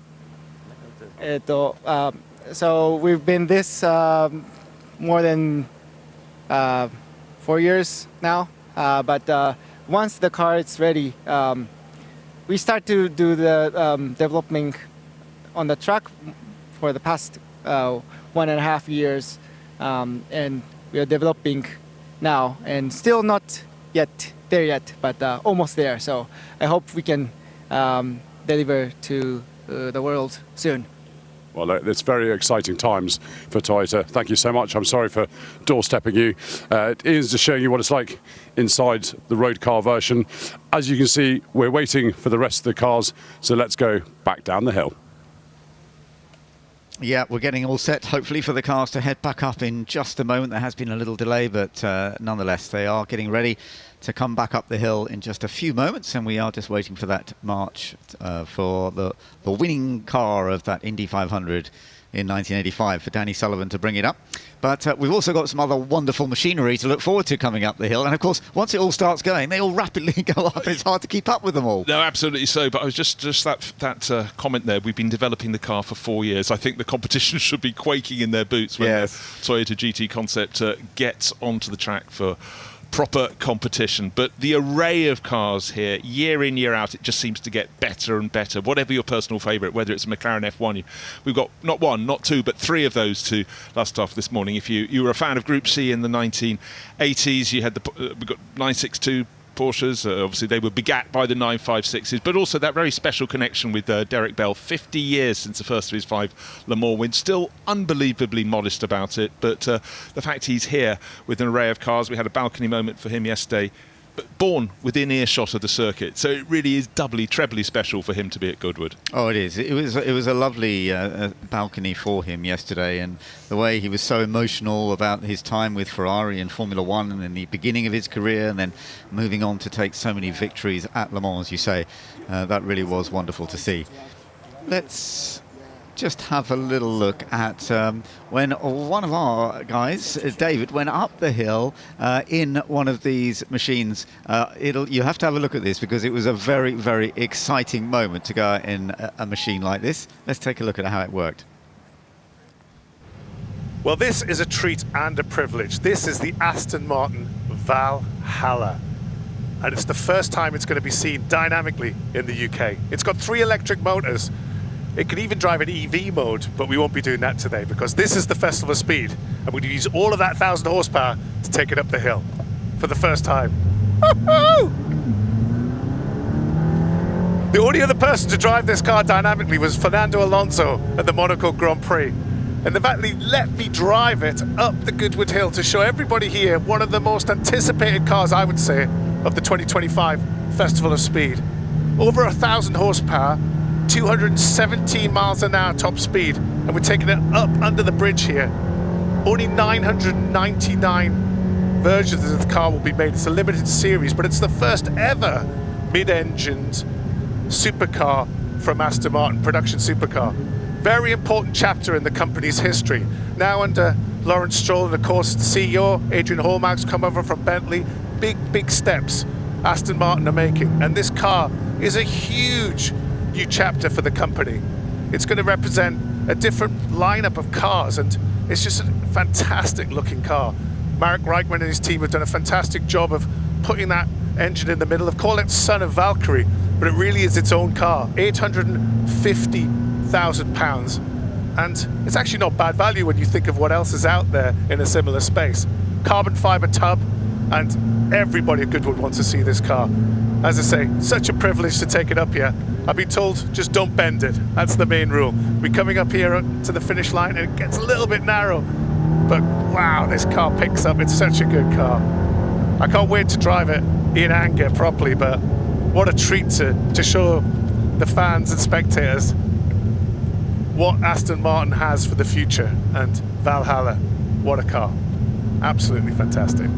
So we've been this more than 4 years now. But once the car is ready, we start to do the development on the track for the past 1.5 years, and we are developing now, and still not yet there yet, but almost there. So I hope we can deliver to the world soon. Well, it's very exciting times for Toyota. Thank you so much. I'm sorry for doorstepping you. Ian's just showing you what it's like inside the road car version. As you can see, we're waiting for the rest of the cars, so let's go back down the hill. Yeah, we're getting all set, hopefully, for the cars to head back up in just a moment. There has been a little delay, but nonetheless, they are getting ready to come back up the hill in just a few moments, and we are just waiting for that march for the winning car of that Indy 500 in 1985 for Danny Sullivan to bring it up. But we've also got some other wonderful machinery to look forward to coming up the hill. And of course, once it all starts going, they all rapidly go up. It's hard to keep up with them all. No, absolutely so. But I was just that comment there. We've been developing the car for 4 years. I think the competition should be quaking in their boots when the Toyota GT concept gets onto the track for proper competition. But the array of cars here, year in, year out, it just seems to get better and better. Whatever your personal favourite, whether it's a McLaren F1, we've got not one, not two, but three of those to last off this morning. If you were a fan of Group C in the 1980s, you had we got 962 Porsches. Obviously, they were begat by the 956s, but also that very special connection with Derek Bell. 50 years since the first of his 5 Le Mans wins. Still unbelievably modest about it, but the fact he's here with an array of cars. We had a balcony moment for him yesterday, but born within earshot of the circuit. So it really is doubly, trebly special for him to be at Goodwood. Oh, it is. It was a lovely balcony for him yesterday, and the way he was so emotional about his time with Ferrari in Formula One and in the beginning of his career, and then moving on to take so many victories at Le Mans, as you say, that really was wonderful to see. Let's just have a little look at when one of our guys, David, went up the hill in one of these machines. You have to have a look at this because it was a very, very exciting moment to go out in a machine like this. Let's take a look at how it worked. Well, this is a treat and a privilege. This is the Aston Martin Valhalla. And it's the first time it's going to be seen dynamically in the UK. It's got 3 electric motors. It can even drive in EV mode, but we won't be doing that today because this is the Festival of Speed, and we're going to use all of that 1,000 horsepower to take it up the hill for the first time. The only other person to drive this car dynamically was Fernando Alonso at the Monaco Grand Prix, and they've actually let me drive it up the Goodwood Hill to show everybody here one of the most anticipated cars, I would say, of the 2025 Festival of Speed. Over 1,000 horsepower, 217 miles an hour top speed, and we're taking it up under the bridge here. Only 999 versions of the car will be made. It's a limited series, but it's the first ever mid-engined supercar from Aston Martin, production supercar. Very important chapter in the company's history. Now under Lawrence Stroll and of course the CEO, Adrian Hallmark's come over from Bentley. Big steps Aston Martin are making, and this car is a huge new chapter for the company. It's going to represent a different lineup of cars, and it's just a fantastic looking car. Marek Reichman and his team have done a fantastic job of putting that engine in the middle of, call it son of Valkyrie, but it really is its own car. 850,000 pounds, and it's actually not bad value when you think of what else is out there in a similar space. Carbon fiber tub, and everybody at Goodwood wants to see this car. As I say, such a privilege to take it up here. I've been told, just don't bend it. That's the main rule. We're coming up here to the finish line and it gets a little bit narrow. But wow, this car picks up. It's such a good car. I can't wait to drive it in anger properly, but what a treat to show the fans and spectators what Aston Martin has for the future. And Valhalla, what a car. Absolutely fantastic.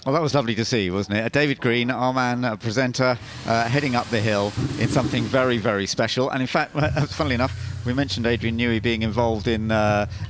Well, that was lovely to see, wasn't it? David Green, our man, presenter, heading up the hill in something very, very special. And in fact, funnily enough, we mentioned Adrian Newey being involved in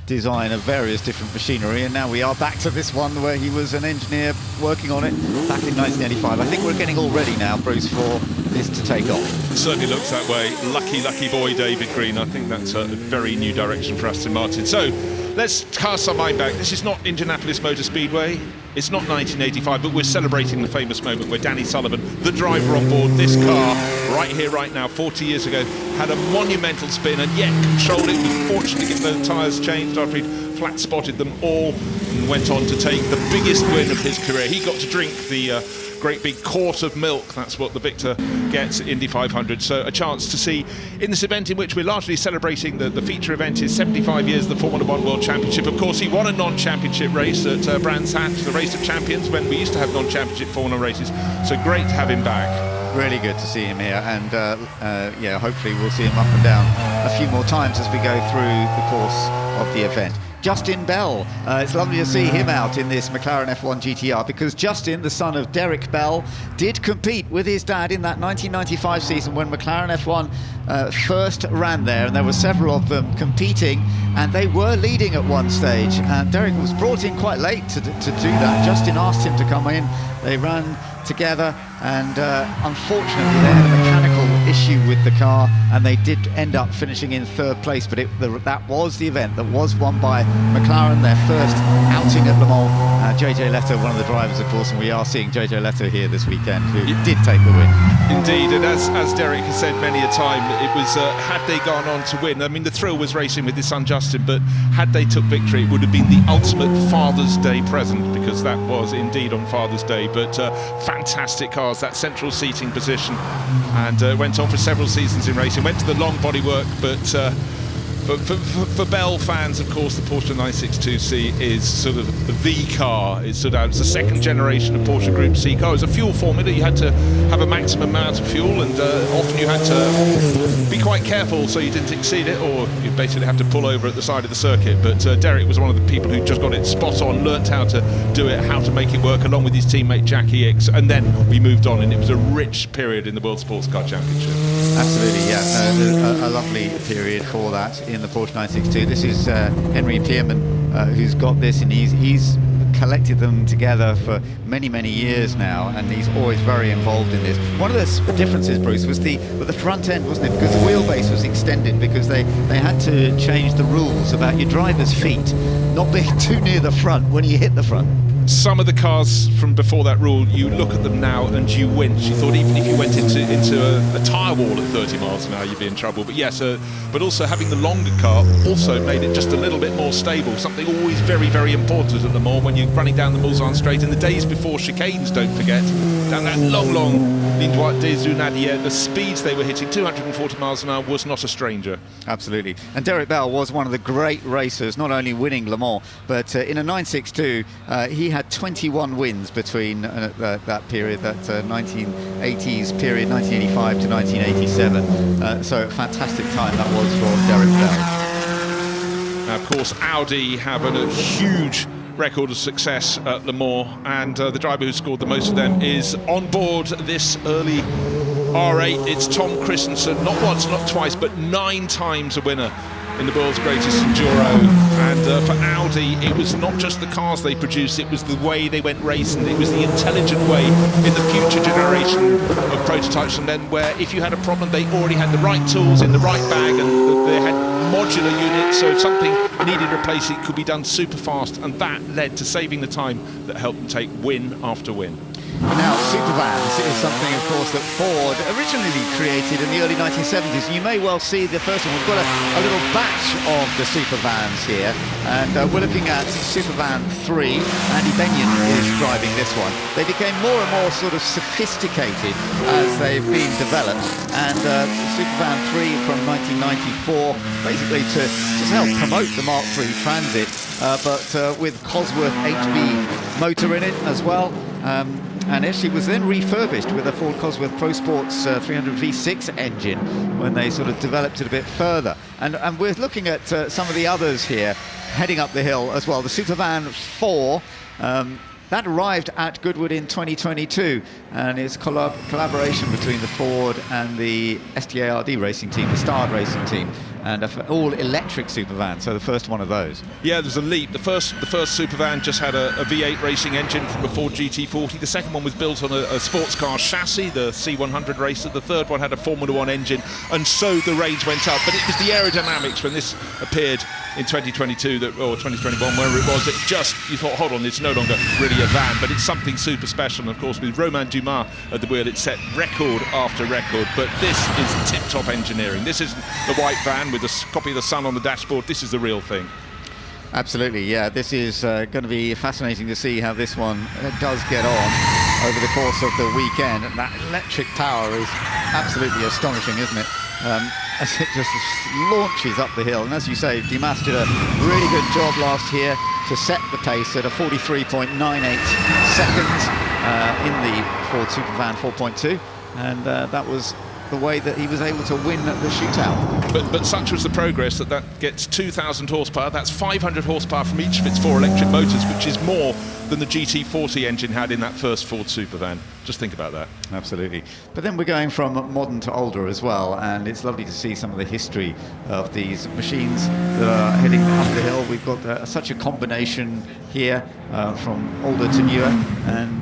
design of various different machinery, and now we are back to this one where he was an engineer working on it back in 1985. I think we're getting all ready now, Bruce, for this to take off. It certainly looks that way. Lucky boy, David Green. I think that's a very new direction for Aston Martin. So let's cast our mind back. This is not Indianapolis Motor Speedway. It's not 1985, but we're celebrating the famous moment where Danny Sullivan, the driver on board this car, right here, right now, 40 years ago, had a monumental spin and yet controlled it. Was fortunate to get the tyres changed after he'd flat spotted them all and went on to take the biggest win of his career. He got to drink the great big quart of milk. That's what the victor gets at Indy 500. So a chance to see in this event in which we're largely celebrating the feature event is 75 years of the Formula One World Championship. Of course, he won a non-championship race at Brands Hatch, the Race of Champions, when we used to have non-championship Formula races. So great to have him back. Really good to see him here, and yeah, hopefully we'll see him up and down a few more times as we go through the course of the event. Justin Bell, it's lovely to see him out in this McLaren F1 GTR, because Justin, the son of Derek Bell, did compete with his dad in that 1995 season when McLaren F1 first ran there, and there were several of them competing, and they were leading at one stage, and Derek was brought in quite late to do that. Justin asked him to come in, they ran together, and unfortunately they had a mechanical issue with the car, and they did end up finishing in third place, but that was the event that was won by McLaren, their first outing at Le Mans. JJ Leto, one of the drivers, of course, and we are seeing JJ Leto here this weekend, who did take the win. Indeed, and as Derek has said many a time, it was had they gone on to win, I mean, the thrill was racing with his son Justin, but had they took victory, it would have been the ultimate Father's Day present, because that was indeed on Father's Day. But fantastic cars, that central seating position, and went on for several seasons in racing, went to the long bodywork, but for Bell fans, of course, the Porsche 962C is sort of the car. It's sort of, it's the second generation of Porsche Group C car. It was a fuel formula. You had to have a maximum amount of fuel, and often you had to be quite careful so you didn't exceed it, or you basically have to pull over at the side of the circuit. But Derek was one of the people who just got it spot on, learnt how to do it, how to make it work, along with his teammate Jackie Ickx, and then we moved on, and it was a rich period in the World Sports Car Championship. Absolutely, yeah, a lovely period for that in the Porsche 962. This is Henry Pearman who's got this, and he's collected them together for many years now, and he's always very involved in this. One of the differences, Bruce, was the front end, wasn't it? Because the wheelbase was extended, because they had to change the rules about your driver's feet not being too near the front when you hit the front. Some of the cars from before that rule, you look at them now and you wince. You thought even if you went into a tyre wall at 30 miles an hour, you'd be in trouble. But yes, but also having the longer car also made it just a little bit more stable. Something always very important at Le Mans when you're running down the Mulsanne straight. In the days before chicanes, don't forget, down that long Ligne Droite des Unadières, the speeds they were hitting, 240 miles an hour, was not a stranger. Absolutely. And Derek Bell was one of the great racers, not only winning Le Mans, but in a 962, he had 21 wins between that period, that 1980s period, 1985 to 1987. So a fantastic time that was for Derek Bell. Now, of course, Audi have a huge record of success at Le Mans, and the driver who scored the most of them is on board this early R8. It's Tom Christensen, not once, not twice, but 9 times a winner in the world's greatest enduro. And for Audi, it was not just the cars they produced, it was the way they went racing. It was the intelligent way in the future generation of prototypes from then, where if you had a problem, they already had the right tools in the right bag, and they had modular units, so if something needed replacing, it could be done super fast, and that led to saving the time that helped them take win after win. Now, Supervans is something, of course, that Ford originally created in the early 1970s. You may well see the first one. We've got a little batch of the Supervans here, and we're looking at Supervan 3. Andy Benyon is driving this one. They became more and more sort of sophisticated as they've been developed, and Supervan 3 from 1994, basically to just help promote the Mark III Transit, but with Cosworth HB motor in it as well. And actually was then refurbished with a Ford Cosworth Pro Sports 300 V6 engine when they sort of developed it a bit further. And we're looking at some of the others here heading up the hill as well. The Supervan 4, that arrived at Goodwood in 2022, and it's collaboration between the Ford and the STARD racing team, the Stard racing team. and an all-electric supervan, so the first one of those. Yeah, there's a leap. The first supervan just had a V8 racing engine from a Ford GT40. The second one was built on a sports car chassis, the C100 Racer. The third one had a Formula 1 engine, and so the range went up. But it was the aerodynamics when this appeared in 2022 or 2021, wherever it was, you thought, hold on, it's no longer really a van, but it's something super special. And of course, with Romain Dumas at the wheel, it set record after record. But this is tip-top engineering. This isn't the white van with a copy of the sun on the dashboard. This is the real thing. Absolutely, yeah. This is going to be fascinating to see how this one does get on over the course of the weekend. And that electric power is absolutely astonishing, isn't it? As it just launches up the hill. And as you say, Dumas did a really good job last year to set the pace at a 43.98 seconds in the Ford Supervan 4.2. And that was the way that he was able to win the shootout. But such was the progress that gets 2,000 horsepower. That's 500 horsepower from each of its 4 electric motors, which is more than the GT40 engine had in that first Ford Supervan. Just think about that. Absolutely. But then we're going from modern to older as well, and it's lovely to see some of the history of these machines that are heading up the hill. We've got such a combination here from older to newer, and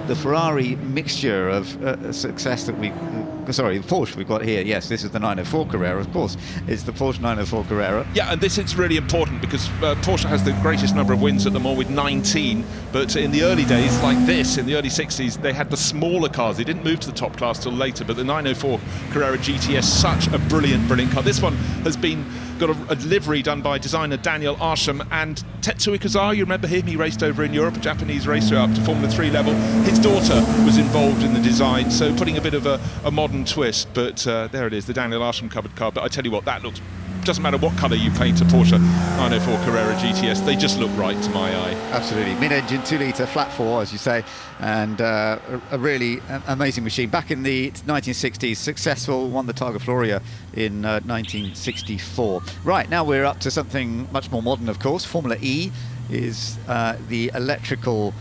the Ferrari mixture of success that the Porsche we've got here. Yes, this is the 904 Carrera, of course. It's the Porsche 904 Carrera. Yeah, and this is really important because Porsche has the greatest number of wins at Le Mans with 19, but in the early days, like this, in the early 60s, they had the smaller cars. They didn't move to the top class till later, but the 904 Carrera GTS, such a brilliant car. This one has got a livery done by designer Daniel Arsham and Tetsuya Kazawa. You remember him? He raced over in Europe, a Japanese racer up to Formula 3 level. His daughter was involved in the design, so putting a bit of a modern twist. But there it is, the Daniel Arsham covered car. But I tell you what, that looks... Doesn't matter what colour you paint a Porsche 904 Carrera GTS, they just look right to my eye. Absolutely. Mid-engine 2-litre flat 4, as you say, and a really amazing machine. Back in the 1960s, successful, won the Targa Florio in 1964. Right, now we're up to something much more modern, of course. Formula E is the electrical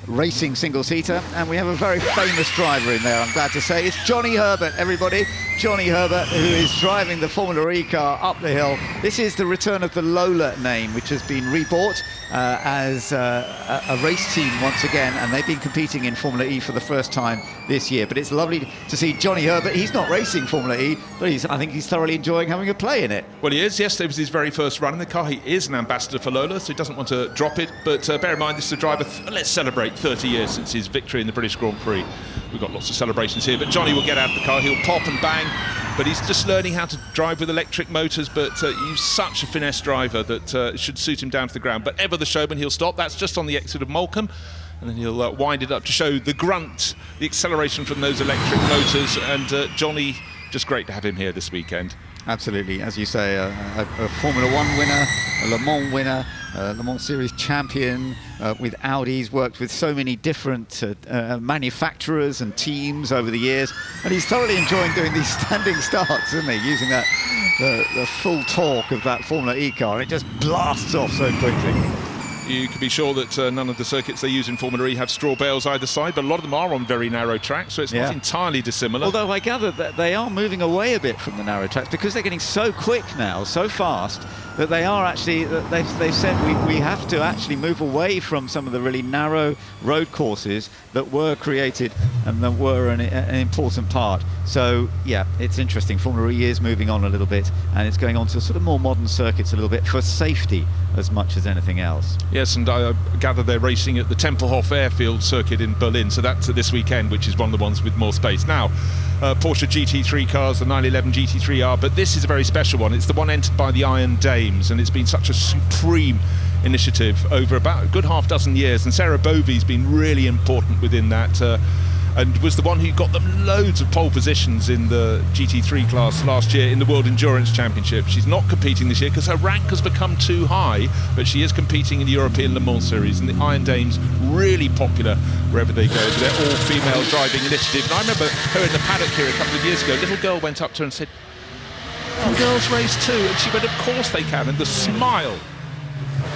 racing single-seater, and we have a very famous driver in there, I'm glad to say. It's Johnny Herbert, everybody. Johnny Herbert, who is driving the Formula E car up the hill. This is the return of the Lola name, which has been rebought as a race team once again, and they've been competing in Formula E for the first time this year. But it's lovely to see Johnny Herbert. He's not racing Formula E, but I think he's thoroughly enjoying having a play in it. Well, he is. Yes, it was his very first run in the car. He is an ambassador for Lola, so he doesn't want to drop it. But bear in mind, this is a driver. Let's celebrate 30 years since his victory in the British Grand Prix. We've got lots of celebrations here, but Johnny will get out of the car. He'll pop and bang, but he's just learning how to drive with electric motors. But he's such a finesse driver that should suit him down to the ground. But ever the showman, he'll stop. That's just on the exit of Moulcombe, and then he'll wind it up to show the grunt, the acceleration from those electric motors. And Johnny, just great to have him here this weekend. Absolutely, as you say, a Formula 1 winner, a Le Mans winner, Le Mans Series champion with Audi's, worked with so many different manufacturers and teams over the years, and he's thoroughly enjoying doing these standing starts, isn't he? Using that the full torque of that Formula E car, and it just blasts off so quickly. You can be sure that none of the circuits they use in Formula E have straw bales either side, but a lot of them are on very narrow tracks, so it's not entirely dissimilar. Although I gather that they are moving away a bit from the narrow tracks because they're getting so quick now, so fast, that they are actually, they've said we have to actually move away from some of the really narrow road courses that were created and that were an important part. So yeah, it's interesting. Formula E is moving on a little bit, and it's going on to sort of more modern circuits a little bit for safety as much as anything else. Yes, and I gather they're racing at the Tempelhof Airfield circuit in Berlin, so that's this weekend, which is one of the ones with more space. Now, Porsche GT3 cars, the 911 GT3R, but this is a very special one. It's the one entered by the Iron Dames, and it's been such a supreme initiative over about a good half dozen years, and Sarah Bovey's been really important within that, and was the one who got them loads of pole positions in the GT3 class last year in the World Endurance Championship. She's not competing this year because her rank has become too high, but she is competing in the European Le Mans Series, and the Iron Dames really popular wherever they go. They're all-female driving initiative, and I remember her in the paddock here a couple of years ago. A little girl went up to her and said, "Can girls race too?" And she went, "Of course they can," and the smile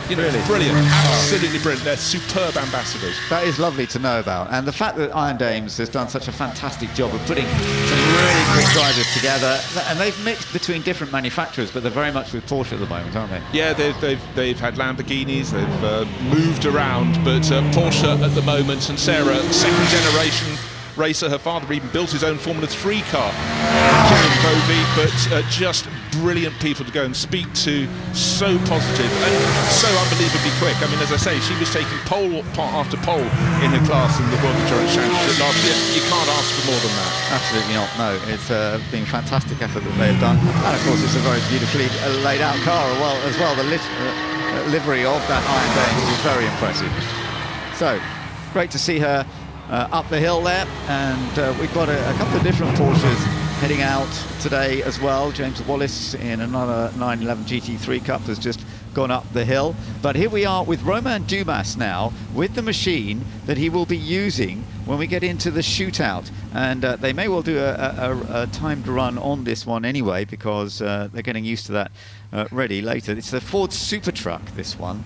You know, Really? brilliant, absolutely brilliant. They're superb ambassadors. That is lovely to know about. And the fact that Iron Dames has done such a fantastic job of putting some really good drivers together, and they've mixed between different manufacturers, but they're very much with Porsche at the moment, aren't they? Yeah, they've had Lamborghinis, they've moved around, but Porsche at the moment, and Sarah, second generation racer. Her father even built his own Formula 3 car, but just brilliant people to go and speak to, so positive and so unbelievably quick. I mean, as I say, she was taking pole after pole in her class in the World Endurance Championship last year. You can't ask for more than that. Absolutely not, no. It's been a fantastic effort that they've done. And of course, it's a very beautifully laid out car as well. The livery of that Iron Dames is very impressive. So, great to see her up the hill there, and we've got a couple of different Porsches heading out today as well. James Wallace in another 911 GT3 Cup has just gone up the hill. But here we are with Romain Dumas now, with the machine that he will be using when we get into the shootout. And they may well do a timed run on this one anyway, because they're getting used to that ready later. It's the Ford Super Truck, this one.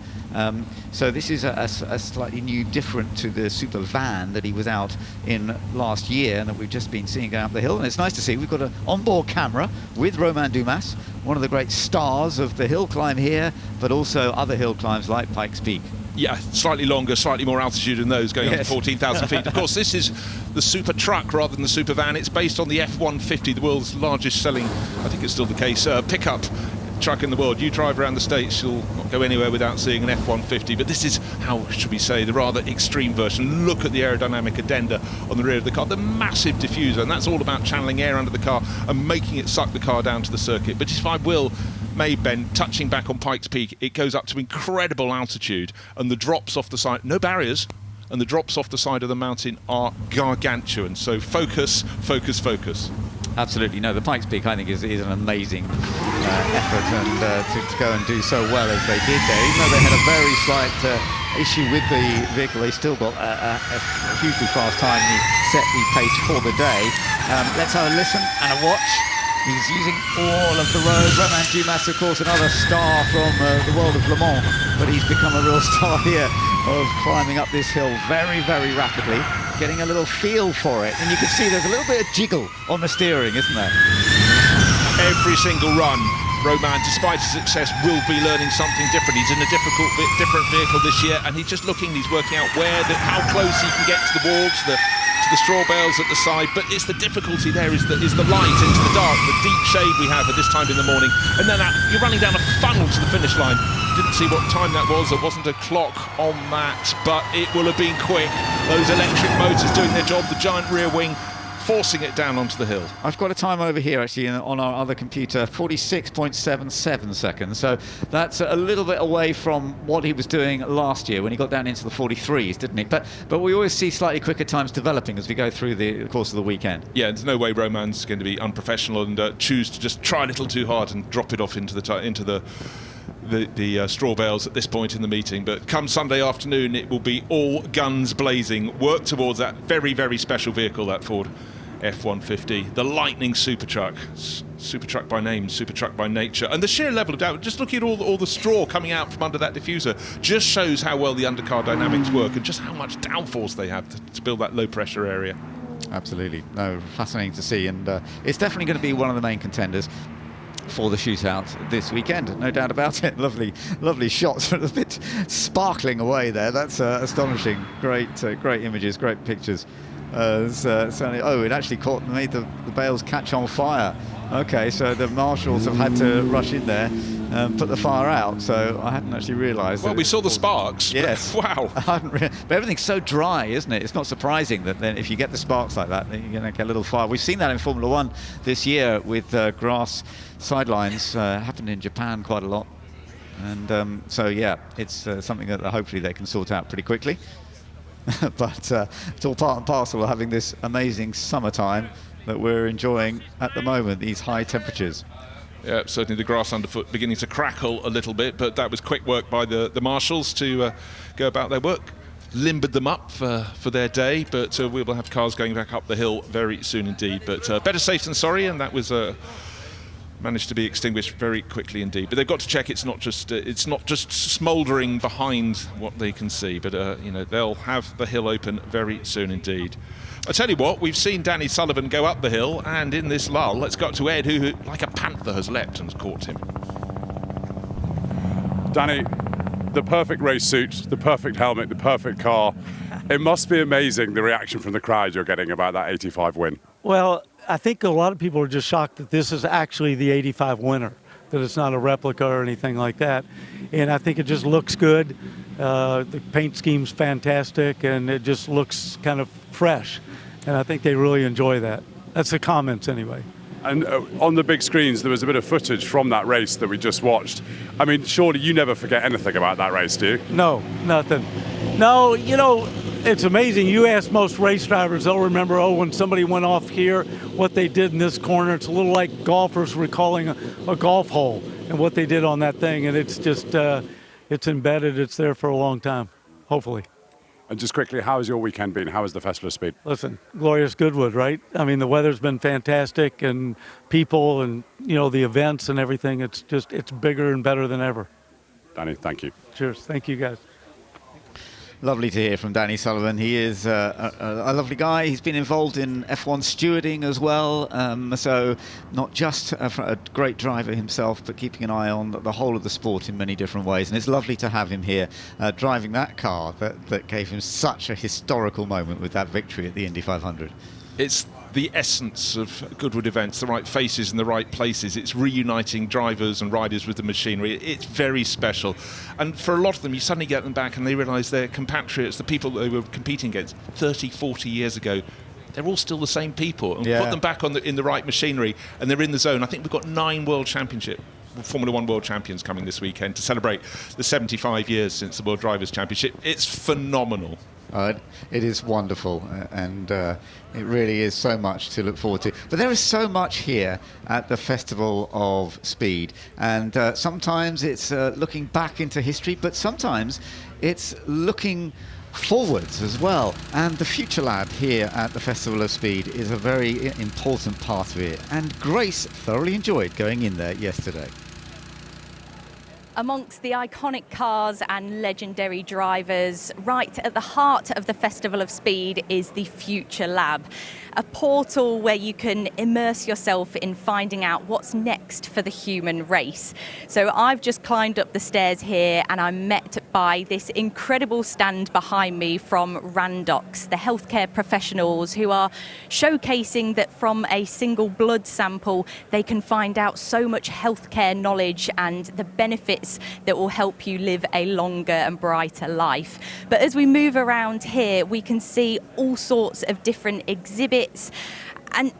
So this is a slightly new, different to the Super Van that he was out in last year and that we've just been seeing going up the hill. And it's nice to see we've got an onboard camera with Romain Dumas, one of the great stars of the hill climb here, but also other hill climbs like Pikes Peak. Yeah, slightly longer, slightly more altitude than those, going up to 14,000 feet. Of course, this is the Super Truck rather than the Super Van. It's based on the F150, the world's largest selling, I think it's still the case, pickup truck in the world. You drive around the States, you'll not go anywhere without seeing an F150, but this is, how should we say, the rather extreme version. Look at the aerodynamic addenda on the rear of the car, the massive diffuser, and that's all about channeling air under the car and making it suck the car down to the circuit. But if I may, Ben, touching back on Pikes Peak, it goes up to incredible altitude, and the drops off the side, no barriers, and the drops off the side of the mountain are gargantuan. So focus, focus, focus. Absolutely, no, the Pikes Peak I think is an amazing effort, and to go and do so well as they did there. Even though they had a very slight issue with the vehicle, they still got a hugely fast time. He set the pace for the day. Let's have a listen and a watch. He's using all of the road. Romain Dumas, of course, another star from the world of Le Mans, but he's become a real star here of climbing up this hill very, very rapidly, getting a little feel for it. And you can see there's a little bit of jiggle on the steering, isn't there? Every single run, Romain, despite his success, will be learning something different. He's in a different vehicle this year, and he's just looking, he's working out how close he can get to the wall, to the straw bales at the side. But it's the difficulty there is the light into the dark, the deep shade we have at this time in the morning, and then you're running down a funnel to the finish line. Didn't see what time that was. There wasn't a clock on that, but it will have been quick. Those electric motors doing their job, the giant rear wing forcing it down onto the hill. I've got a time over here actually on our other computer, 46.77 seconds. So that's a little bit away from what he was doing last year when he got down into the 43s, didn't he? But we always see slightly quicker times developing as we go through the course of the weekend. Yeah, there's no way Romain's going to be unprofessional and choose to just try a little too hard and drop it off into the straw bales at this point in the meeting. But come Sunday afternoon, it will be all guns blazing, work towards that very, very special vehicle, that Ford F150, the Lightning Super Truck. Super Truck by name, Super Truck by nature. And the sheer level of doubt, just looking at all the straw coming out from under that diffuser, just shows how well the undercar dynamics work and just how much downforce they have to build that low pressure area. Absolutely. No, fascinating to see, and it's definitely going to be one of the main contenders for the shootout this weekend, no doubt about it. Lovely shots, a bit sparkling away there. That's astonishing. Great images, great pictures. Certainly, it actually made the bales catch on fire. Okay, so the marshals have had to rush in there and put the fire out. So I hadn't actually realised. Well, we saw the sparks. Yes. Wow. But everything's so dry, isn't it? It's not surprising that then if you get the sparks like that, then you're going to get a little fire. We've seen that in Formula 1 this year with grass sidelines. Happened in Japan quite a lot. And so, yeah, it's something that hopefully they can sort out pretty quickly. But it's all part and parcel of having this amazing summertime that we're enjoying at the moment, these high temperatures. Yeah, certainly the grass underfoot beginning to crackle a little bit, but that was quick work by the marshals to go about their work. Limbered them up for their day, but we will have cars going back up the hill very soon indeed. But better safe than sorry, and that was managed to be extinguished very quickly indeed. But they've got to check it's not just smouldering behind what they can see. But they'll have the hill open very soon indeed. I tell you what, we've seen Danny Sullivan go up the hill, and in this lull, let's go up to Ed, who like a panther has leapt and has caught him. Danny, the perfect race suit, the perfect helmet, the perfect car. It must be amazing, the reaction from the crowd you're getting about that 85 win. Well, I think a lot of people are just shocked that this is actually the 85 winner, that it's not a replica or anything like that. And I think it just looks good. The paint scheme's fantastic, and it just looks kind of fresh. And I think they really enjoy that. That's the comments anyway. And on the big screens, there was a bit of footage from that race that we just watched. I mean, surely you never forget anything about that race, do you? No, nothing. No, it's amazing. You ask most race drivers, they'll remember, when somebody went off here, what they did in this corner. It's a little like golfers recalling a golf hole and what they did on that thing. And it's just, it's embedded. It's there for a long time, hopefully. And just quickly, how has your weekend been? How was the Festival of Speed? Listen, glorious Goodwood, right? I mean, the weather's been fantastic, and people and, the events and everything. It's bigger and better than ever. Danny, thank you. Cheers. Thank you, guys. Lovely to hear from Danny Sullivan. He is a lovely guy. He's been involved in F1 stewarding as well. So not just a great driver himself, but keeping an eye on the whole of the sport in many different ways. And it's lovely to have him here driving that car that gave him such a historical moment with that victory at the Indy 500. It's the essence of Goodwood events, the right faces in the right places. It's reuniting drivers and riders with the machinery. It's very special. And for a lot of them, you suddenly get them back and they realise their compatriots, the people they were competing against 30, 40 years ago, they're all still the same people. And put them back in the right machinery and they're in the zone. I think we've got 9 World Championship Formula One World Champions coming this weekend to celebrate the 75 years since the World Drivers' Championship. It's phenomenal. It is wonderful, and it really is so much to look forward to. But there is so much here at the Festival of Speed, and sometimes it's looking back into history, but sometimes it's looking forwards as well. And the Future Lab here at the Festival of Speed is a very important part of it, and Grace thoroughly enjoyed going in there yesterday. Amongst the iconic cars and legendary drivers, right at the heart of the Festival of Speed is the Future Lab, a portal where you can immerse yourself in finding out what's next for the human race. So I've just climbed up the stairs here and I'm met by this incredible stand behind me from Randox, the healthcare professionals who are showcasing that from a single blood sample they can find out so much healthcare knowledge and the benefits that will help you live a longer and brighter life. But as we move around here, we can see all sorts of different exhibits and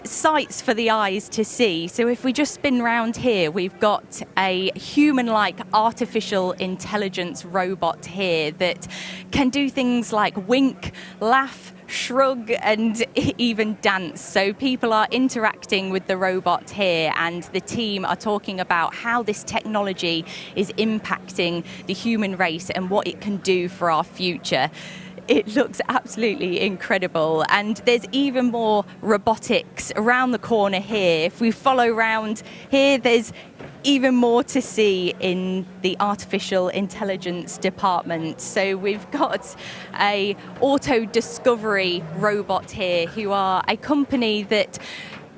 sights for the eyes to see. So if we just spin round here, we've got a human-like artificial intelligence robot here that can do things like wink, laugh, shrug and even dance. So people are interacting with the robot here and the team are talking about how this technology is impacting the human race and what it can do for our future. It looks absolutely incredible, and there's even more robotics around the corner here. If we follow around here, there's even more to see in the artificial intelligence department. So we've got a auto discovery robot here who are a company that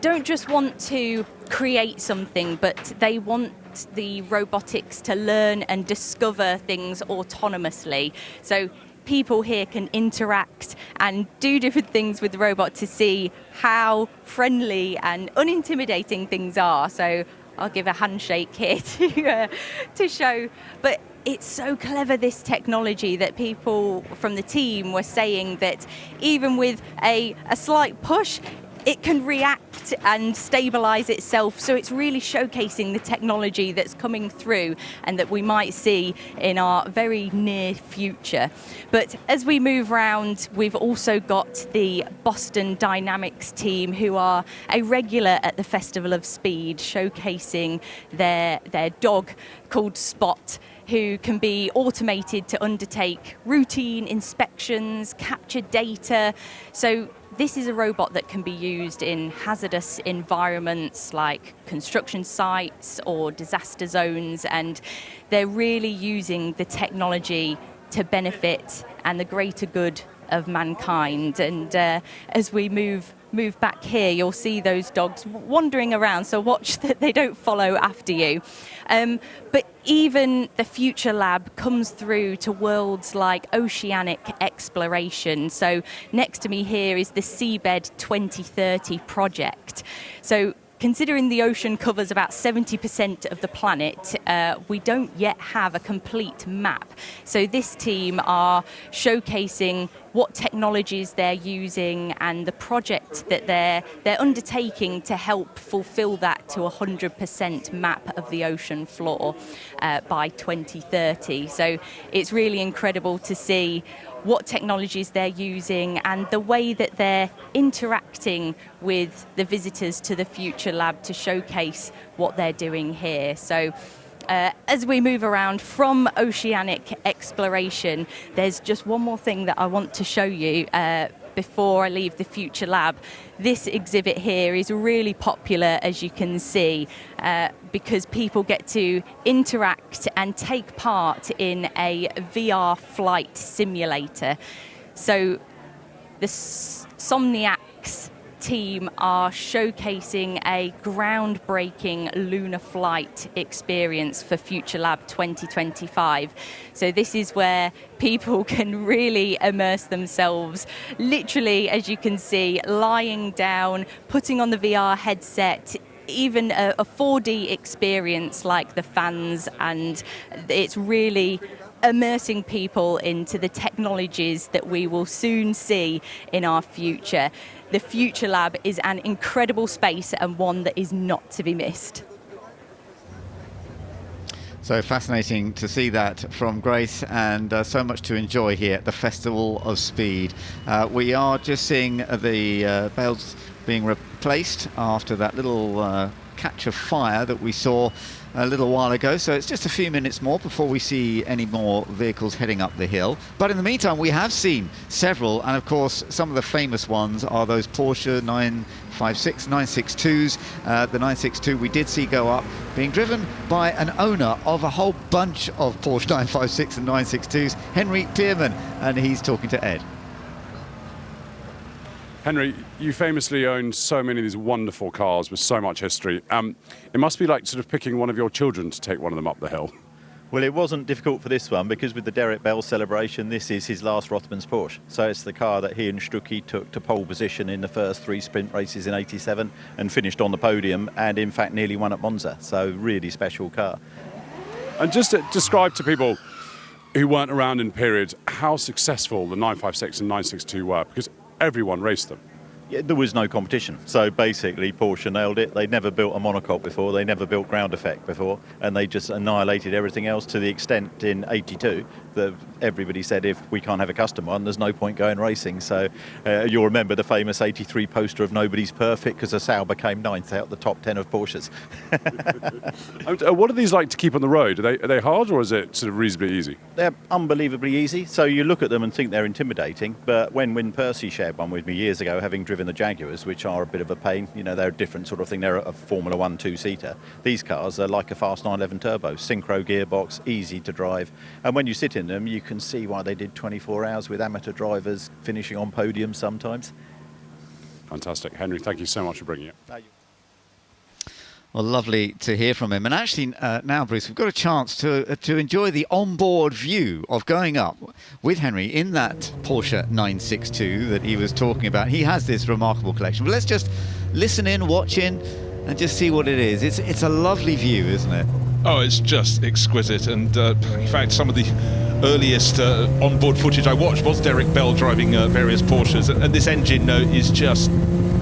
don't just want to create something, but they want the robotics to learn and discover things autonomously. So people here can interact and do different things with the robot to see how friendly and unintimidating things are. So I'll give a handshake here to show. But it's so clever, this technology, that people from the team were saying that even with a slight push, it can react and stabilize itself. So it's really showcasing the technology that's coming through and that we might see in our very near future. But as we move around, we've also got the Boston Dynamics team, who are a regular at the Festival of Speed, showcasing their dog called Spot, who can be automated to undertake routine inspections, capture data. So this is a robot that can be used in hazardous environments like construction sites or disaster zones, and they're really using the technology to benefit and the greater good of mankind. And as we move back here, you'll see those dogs wandering around, so watch that they don't follow after you. But even the Future Lab comes through to worlds like oceanic exploration. So next to me here is the Seabed 2030 project. So considering the ocean covers about 70% of the planet, we don't yet have a complete map. So this team are showcasing what technologies they're using and the project that they're undertaking to help fulfill that to 100% map of the ocean floor by 2030. So it's really incredible to see what technologies they're using and the way that they're interacting with the visitors to the Future Lab to showcase what they're doing here. So as we move around from oceanic exploration, there's just one more thing that I want to show you before I leave the Future Lab. This exhibit here is really popular, as you can see, because people get to interact and take part in a VR flight simulator. So the Somniacs team are showcasing a groundbreaking lunar flight experience for Future Lab 2025. So this is where people can really immerse themselves, literally, as you can see, lying down, putting on the VR headset, even a 4D experience like the fans, and it's really immersing people into the technologies that we will soon see in our future. The Future Lab is an incredible space and one that is not to be missed. So fascinating to see that from Grace, and so much to enjoy here at the Festival of Speed. We are just seeing the bales being replaced after that little catch of fire that we saw a little while ago, so it's just a few minutes more before we see any more vehicles heading up the hill. But in the meantime, we have seen several, and of course some of the famous ones are those Porsche 956, 962s. The 962 we did see go up, being driven by an owner of a whole bunch of Porsche 956 and 962s, Henry Pearman, and he's talking to Ed. Henry, you famously own so many of these wonderful cars with so much history. It must be like sort of picking one of your children to take one of them up the hill. Well, it wasn't difficult for this one, because with the Derek Bell celebration, this is his last Rothmans Porsche. So it's the car that he and Stuckey took to pole position in the first 3 sprint races in '87 and finished on the podium, and in fact nearly won at Monza. So really special car. And just to describe to people who weren't around in period how successful the 956 and 962 were, because everyone raced them. Yeah, there was no competition. So basically Porsche nailed it. They'd never built a monocoque before, they never built ground effect before, and they just annihilated everything else, to the extent in '82 that everybody said, if we can't have a custom one, there's no point going racing. So you'll remember the famous '83 poster of Nobody's Perfect, because a Sauber came 9th out the top 10 of Porsches. What are these like to keep on the road? Are they hard, or is it sort of reasonably easy? They're unbelievably easy. So you look at them and think they're intimidating, but when Wyn Percy shared one with me years ago, having driven the Jaguars, which are a bit of a pain, you know, they're a different sort of thing, they're a Formula 1 2-seater. These cars are like a fast 911 turbo, synchro gearbox, easy to drive, and when you sit in them you can see why they did 24 hours with amateur drivers finishing on podiums sometimes. Fantastic. Henry, thank you so much for bringing it. Well, lovely to hear from him. And actually, now, Bruce, we've got a chance to enjoy the onboard view of going up with Henry in that Porsche 962 that he was talking about. He has this remarkable collection. But let's just listen in, watch in, and just see what it is. It's a lovely view, isn't it? Oh, it's just exquisite. And in fact, some of the earliest onboard footage I watched was Derek Bell driving various Porsches. And this engine note is just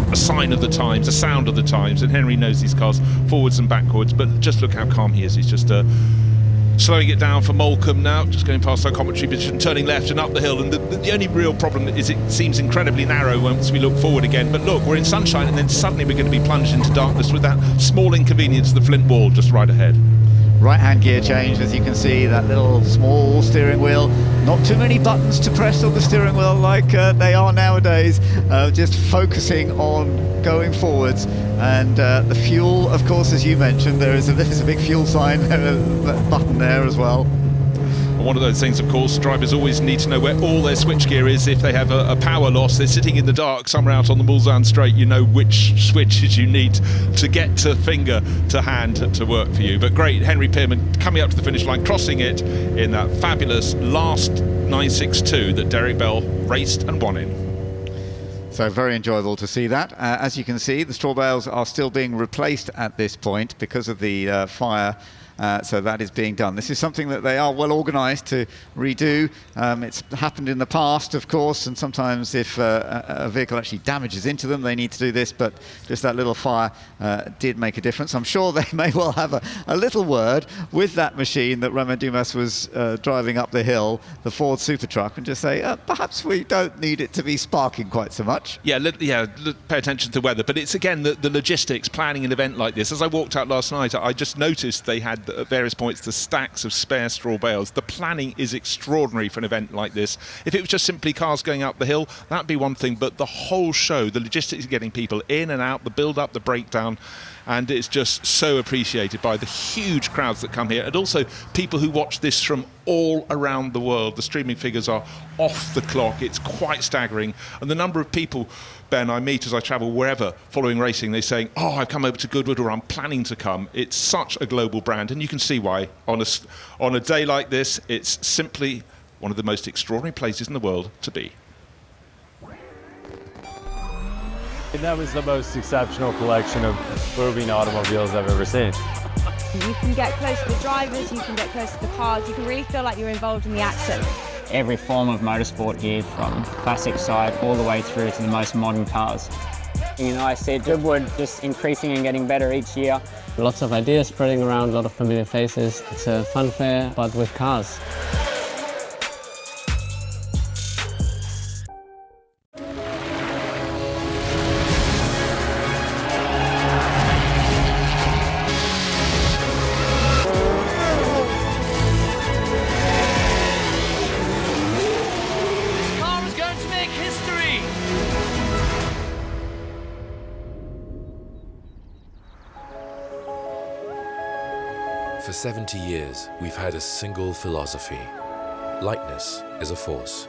a sign of the times, a sound of the times, and Henry knows these cars forwards and backwards, but just look how calm he is. He's just slowing it down for Molecombe now, just going past our commentary position, turning left and up the hill, and the only real problem is it seems incredibly narrow once we look forward again, but look, we're in sunshine, and then suddenly we're going to be plunged into darkness with that small inconvenience of the flint wall just right ahead. right-hand gear change, as you can see, that little small steering wheel. Not too many buttons to press on the steering wheel like they are nowadays, just focusing on going forwards. And the fuel, of course, as you mentioned, there's a big fuel sign button there as well. One of those things, of course, drivers always need to know where all their switchgear is. If they have a power loss, they're sitting in the dark somewhere out on the Mulsanne Straight, you know which switches you need to get to finger to hand to work for you. But great, Henry Pearman coming up to the finish line, crossing it in that fabulous last 962 that Derek Bell raced and won in. So very enjoyable to see that. As you can see, the straw bales are still being replaced at this point because of the fire. So that is being done. This is something that they are well organised to redo. It's happened in the past, of course, and sometimes if a vehicle actually damages into them, they need to do this, but just that little fire did make a difference. I'm sure they may well have a little word with that machine that Romain Dumas was driving up the hill, the Ford Super Truck, and just say, perhaps we don't need it to be sparking quite so much. Yeah, pay attention to the weather. But it's, again, the logistics, planning an event like this. As I walked out last night, I just noticed they had at various points the stacks of spare straw bales. The planning is extraordinary for an event like this. If it was just simply cars going up the hill, that'd be one thing, but the whole show, the logistics of getting people in and out, the build-up, the breakdown, and it's just so appreciated by the huge crowds that come here, and also people who watch this from all around the world. The streaming figures are off the clock. It's quite staggering. And the number of people, Ben, I meet as I travel wherever following racing, they're saying, oh, I've come over to Goodwood, or I'm planning to come. It's such a global brand, and you can see why. On a day like this, it's simply one of the most extraordinary places in the world to be. That was the most exceptional collection of moving automobiles I've ever seen. You can get close to the drivers, you can get close to the cars, you can really feel like you're involved in the action. Every form of motorsport here, from classic side all the way through to the most modern cars. You know, I see Goodwood just increasing and getting better each year. Lots of ideas spreading around, a lot of familiar faces. It's a fun fair, but with cars. For 70 years, we've had a single philosophy. Lightness is a force.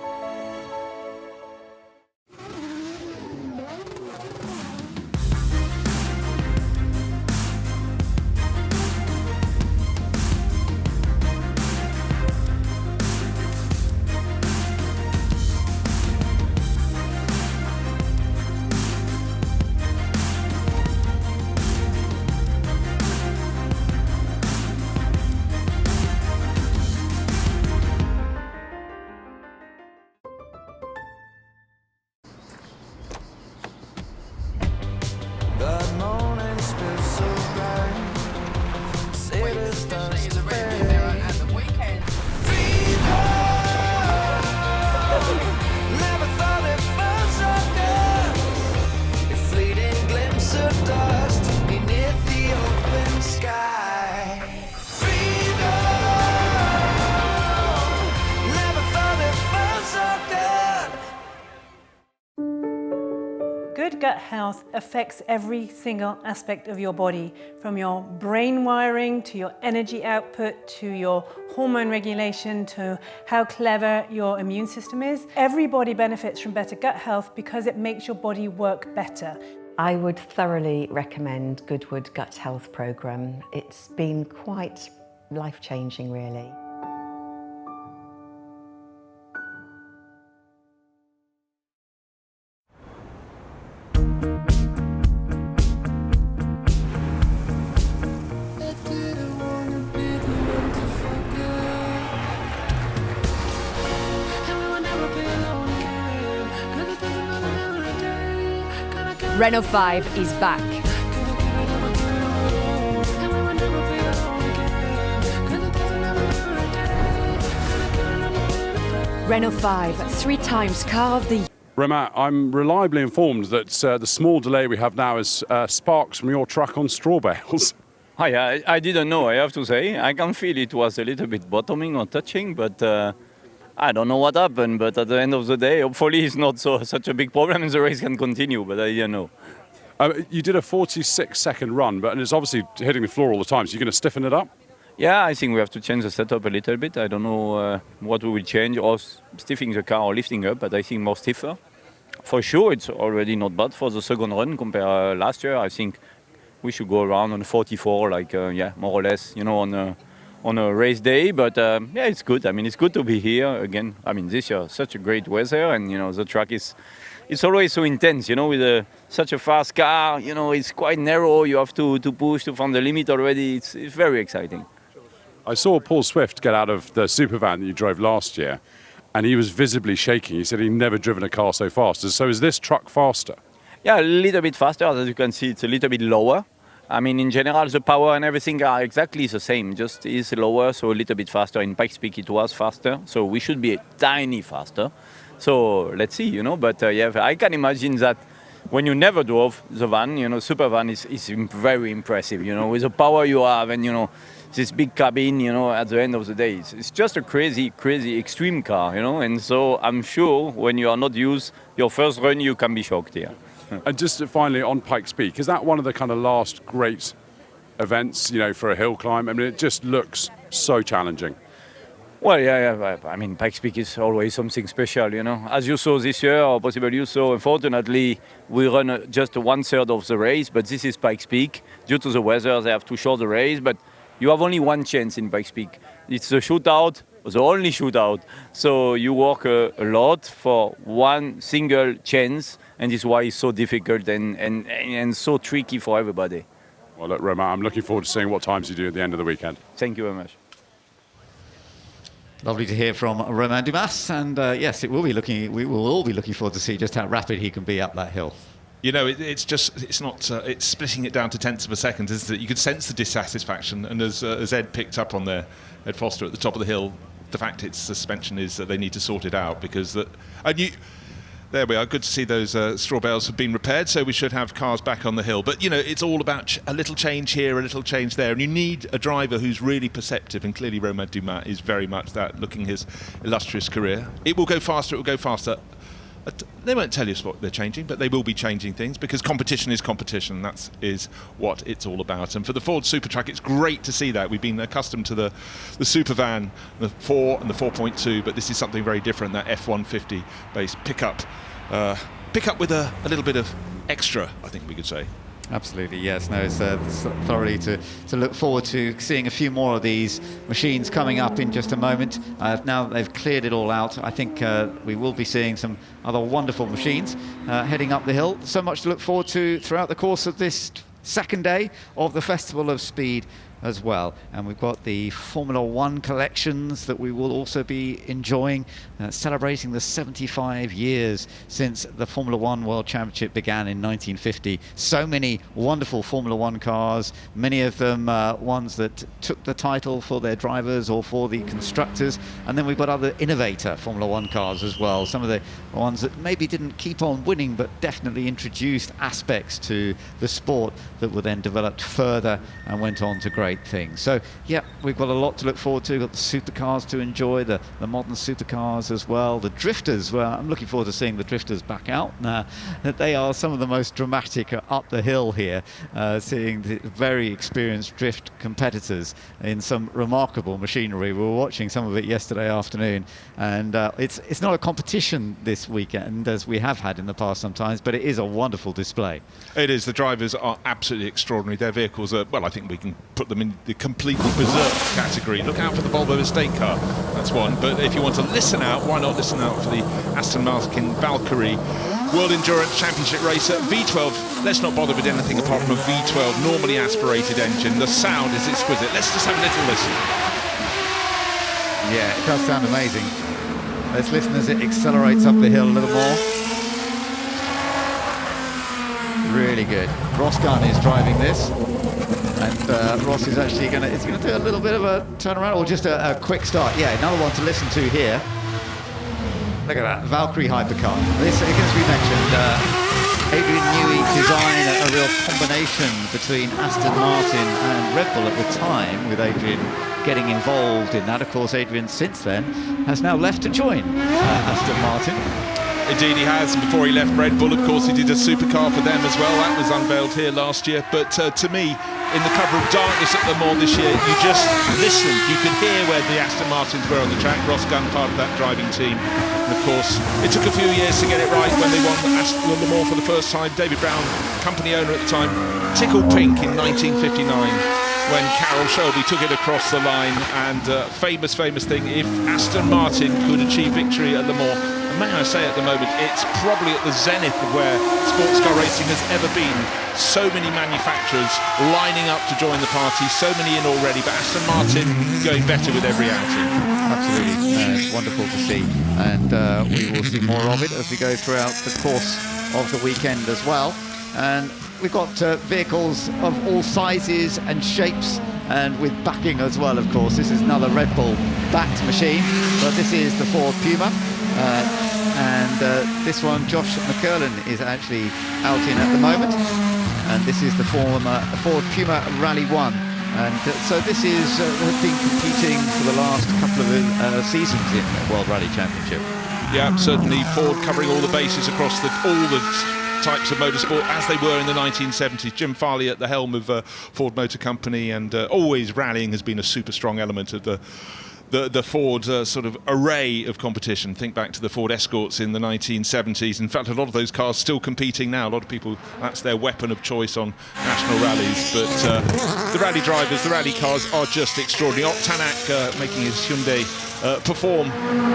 Good gut health affects every single aspect of your body, from your brain wiring to your energy output to your hormone regulation to how clever your immune system is. Everybody benefits from better gut health because it makes your body work better. I would thoroughly recommend Goodwood Gut Health Programme. It's been quite life-changing, really. Renault 5 is back. Renault 5, 3 times car of the year. Romain, I'm reliably informed that the small delay we have now is sparks from your truck on straw bales. I didn't know, I have to say. I can feel it was a little bit bottoming or touching, but I don't know what happened. But at the end of the day, hopefully it's not such a big problem and the race can continue, but I didn't know. You did a 46-second run, and it's obviously hitting the floor all the time, so you're going to stiffen it up? Yeah, I think we have to change the setup a little bit. I don't know what we will change, or stiffing the car or lifting up, but I think more stiffer. For sure, it's already not bad for the second run compared last year. I think we should go around on 44, like, more or less, on a race day. But, yeah, it's good. I mean, it's good to be here again. I mean, this year, such a great weather, and, the track is... It's always so intense, with such a fast car, it's quite narrow. You have to push to find the limit already. It's very exciting. I saw Paul Swift get out of the Supervan that you drove last year, and he was visibly shaking. He said he'd never driven a car so fast. So is this truck faster? Yeah, a little bit faster. As you can see, it's a little bit lower. I mean, in general, the power and everything are exactly the same, just is lower, so a little bit faster. In Pikes Peak, it was faster, so we should be a tiny faster. So let's see, but yeah, I can imagine that when you never drove the van, Supervan is very impressive, with the power you have and, this big cabin, at the end of the day. It's just a crazy, crazy extreme car, and so I'm sure when you are not used, your first run, you can be shocked here. And just finally, on Pikes Peak, is that one of the kind of last great events, for a hill climb? I mean, it just looks so challenging. Well, yeah. I mean, Pikes Peak is always something special, As you saw this year, or possibly you saw, unfortunately, we run just 1/3 of the race, but this is Pikes Peak. Due to the weather, they have to short the race, but you have only one chance in Pikes Peak. It's the shootout, the only shootout. So you work a lot for one single chance, and this is why it's so difficult and so tricky for everybody. Well, look, Romain, I'm looking forward to seeing what times you do at the end of the weekend. Thank you very much. Lovely to hear from Romain Dumas, and yes, we will all be looking forward to see just how rapid he can be up that hill. It's splitting it down to tenths of a second, isn't it? You could sense the dissatisfaction, and as Ed picked up on there, Ed Foster at the top of the hill, the fact its suspension is that they need to sort it out because there we are. Good to see those straw bales have been repaired, so we should have cars back on the hill. But, it's all about a little change here, a little change there, and you need a driver who's really perceptive, and clearly Romain Dumas is very much that, looking his illustrious career. It will go faster, They won't tell us what they're changing, but they will be changing things because competition is competition. That is what it's all about. And for the Ford Super Truck, it's great to see that. We've been accustomed to the Supervan, the 4 and the 4.2, but this is something very different, that F150 based pickup with a little bit of extra, I think we could say. Absolutely, yes. No, it's thoroughly to look forward to seeing a few more of these machines coming up in just a moment. Now that they've cleared it all out, I think we will be seeing some other wonderful machines heading up the hill. So much to look forward to throughout the course of this second day of the Festival of Speed as well. And we've got the Formula One collections that we will also be enjoying, celebrating the 75 years since the Formula One World Championship began in 1950. So many wonderful Formula One cars, many of them ones that took the title for their drivers or for the constructors. And then we've got other innovator Formula One cars as well, some of the ones that maybe didn't keep on winning but definitely introduced aspects to the sport that were then developed further and went on to great things. So yeah, we've got a lot to look forward to. We've got the supercars to enjoy, the modern supercars as well. The drifters, well, I'm looking forward to seeing the drifters back out. They are some of the most dramatic up the hill here, seeing the very experienced drift competitors in some remarkable machinery. We were watching some of it yesterday afternoon, and it's not a competition this weekend as we have had in the past sometimes, but it is a wonderful display. It is. The drivers are absolutely extraordinary. Their vehicles are, well, I think we can put them in the completely berserk category. Look out for the Volvo estate car, that's one. But if you want to listen out, why not listen out for the Aston Martin Valkyrie World Endurance Championship Racer V12. Let's not bother with anything apart from a V12 normally aspirated engine. The sound is exquisite. Let's just have a little listen. Yeah, it does sound amazing. Let's listen as it accelerates up the hill a little more. Really good. Ross Gunn is driving this, and Ross is actually going to do a little bit of a turnaround or just a quick start. Yeah, another one to listen to here. Look at that, Valkyrie Hypercar. This, as we mentioned, Adrian Newey design a real combination between Aston Martin and Red Bull at the time, with Adrian getting involved in that. Of course, Adrian since then has now left to join Aston Martin. Indeed he has, and before he left Red Bull, of course, he did a supercar for them as well. That was unveiled here last year. But to me, in the cover of darkness at Le Mans this year, you just listened. You could hear where the Aston Martins were on the track. Ross Gunn, part of that driving team. And of course, it took a few years to get it right when they won Le Mans for the first time. David Brown, company owner at the time, tickled pink in 1959 when Carroll Shelby took it across the line. And famous thing, if Aston Martin could achieve victory at Le Mans, may I say at the moment, it's probably at the zenith of where sports car racing has ever been. So many manufacturers lining up to join the party, so many in already, but Aston Martin going better with every outing. Absolutely, it's wonderful to see, and we will see more of it as we go throughout the course of the weekend as well. And we've got vehicles of all sizes and shapes, and with backing as well, of course. This is another Red Bull backed machine, but this is the Ford Puma. This one, Josh McCurlin is actually out in at the moment, and this is the former Ford Puma Rally 1. And so this is has been competing for the last couple of seasons in the World Rally Championship. Yeah, certainly Ford covering all the bases across all the types of motorsport as they were in the 1970s. Jim Farley at the helm of Ford Motor Company, and always rallying has been a super strong element of the Ford sort of array of competition. Think back to the Ford Escorts in the 1970s. In fact, a lot of those cars still competing now. A lot of people, that's their weapon of choice on national rallies. But the rally drivers, the rally cars are just extraordinary. Ott Tanak making his Hyundai perform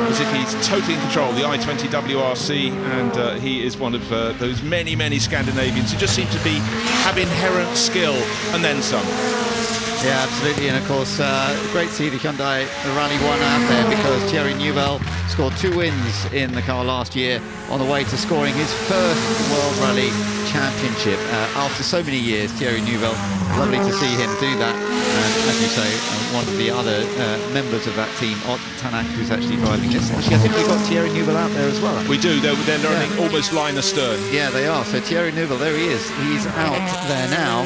as if he's totally in control. The i20 WRC, and he is one of those many Scandinavians who just seem to have inherent skill and then some. Yeah, absolutely, and of course, great to see the Hyundai Rally 1 out there, because Thierry Neuville scored 2 wins in the car last year on the way to scoring his first World Rally Championship. After so many years, Thierry Neuville, lovely to see him do that. And as you say, one of the other members of that team, Ott Tanak, who's actually driving this. Actually, I think we've got Thierry Neuville out there as well. We do, they're learning almost line astern. Yeah, they are. So Thierry Neuville, there he is. He's out there now.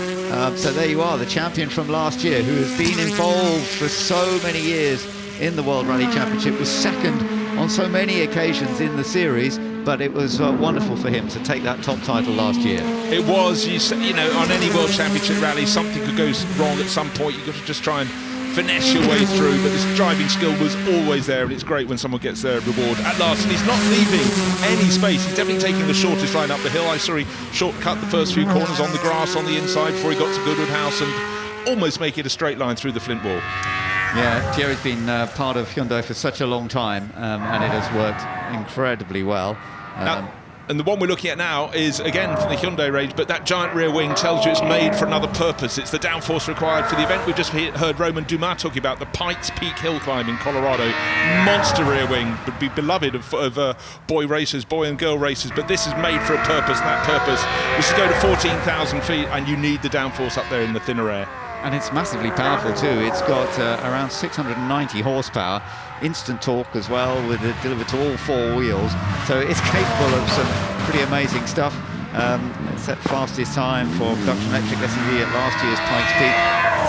So there you are, the champion from last year, who has been involved for so many years in the World Rally Championship, was second on so many occasions in the series, but it was wonderful for him to take that top title last year. It was, you know, on any World Championship rally, something could go wrong at some point. You've got to just try and finesse your way through, but this driving skill was always there, and it's great when someone gets their reward at last. And he's not leaving any space. He's definitely taking the shortest line up the hill. I saw he shortcut the first few corners on the grass on the inside before he got to Goodwood House, and almost make it a straight line through the flint wall. Yeah, Thierry's been part of Hyundai for such a long time, and it has worked incredibly well. And the one we're looking at now is, again, from the Hyundai range, but that giant rear wing tells you it's made for another purpose. It's the downforce required for the event. We've just heard Roman Dumas talking about the Pikes Peak Hill Climb in Colorado. Monster rear wing, would be beloved of boy racers, boy and girl racers, but this is made for a purpose, and that purpose was to go to 14,000 feet, and you need the downforce up there in the thinner air. And it's massively powerful too. It's got around 690 horsepower, instant torque as well, with it delivered to all 4 wheels. So it's capable of some pretty amazing stuff. Set fastest time for production electric SUV at last year's Pikes Peak.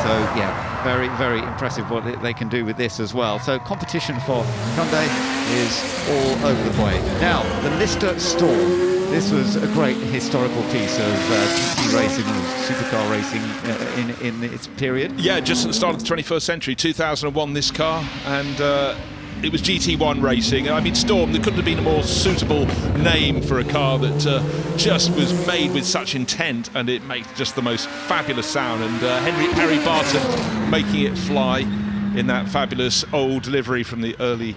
So yeah, very impressive what they can do with this as well. So competition for Hyundai is all over the way. Now, the Lister Storm. This was a great historical piece of GT racing and supercar racing in its period. Yeah, just at the start of the 21st century, 2001, this car, and it was GT1 racing. I mean, Storm, there couldn't have been a more suitable name for a car that just was made with such intent, and it makes just the most fabulous sound. And Harry Barton making it fly in that fabulous old livery from the early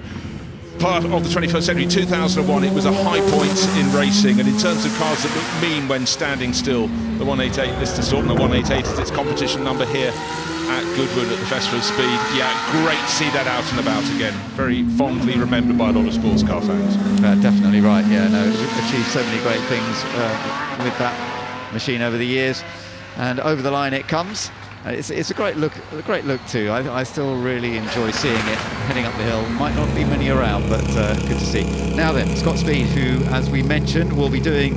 part of the 21st century. 2001, it was a high point in racing, and in terms of cars that look mean when standing still, the 188 Lister Storm, the 188 is its competition number here at Goodwood at the Festival of Speed. Yeah, great to see that out and about again. Very fondly remembered by a lot of sports car fans. Definitely right, yeah, no, achieved so many great things with that machine over the years, and over the line it comes. It's a great look too. I still really enjoy seeing it heading up the hill. Might not be many around, but good to see. Now then, Scott Speed, who, as we mentioned, will be doing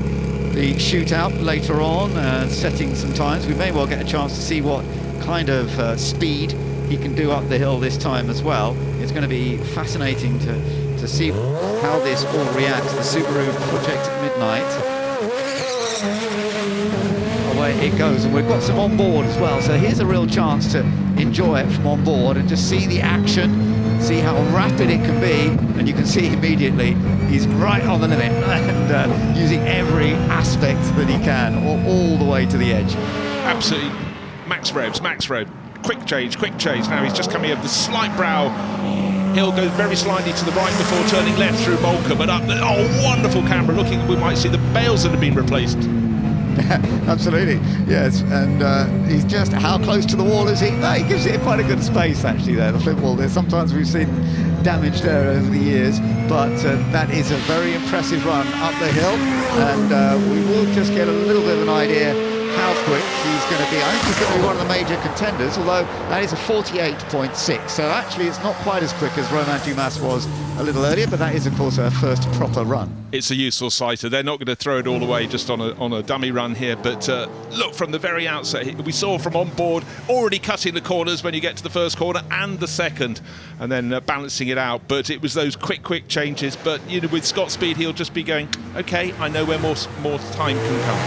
the shootout later on, setting some times. We may well get a chance to see what kind of speed he can do up the hill this time as well. It's going to be fascinating to see how this all reacts. The Subaru Project Midnight. Away it goes, and we've got some on board as well. So here's a real chance to enjoy it from on board and just see the action, see how rapid it can be. And you can see immediately he's right on the limit and using every aspect that he can, all the way to the edge. Absolutely. Max revs. Quick change. Now he's just coming over the slight brow. Hill goes very slightly to the right before turning left through Molka, but up the, wonderful camera, looking, we might see the bales that have been replaced. Absolutely, yes, and he's just, how close to the wall is he? No, he gives it quite a good space actually there, the flip wall there. Sometimes we've seen damage there over the years, but that is a very impressive run up the hill, and we will just get a little bit of an idea how quick he's going to be. I think he's going to be one of the major contenders, although that is a 48.6, so actually it's not quite as quick as Romain Dumas was a little earlier, but that is of course our first proper run. It's a useful sighter. They're not going to throw it all away just on a dummy run here, but look, from the very outset, we saw from on board already cutting the corners when you get to the first corner and the second, and then balancing it out. But it was those quick changes. But you know, with Scott Speed, he'll just be going, okay, I know where more time can come.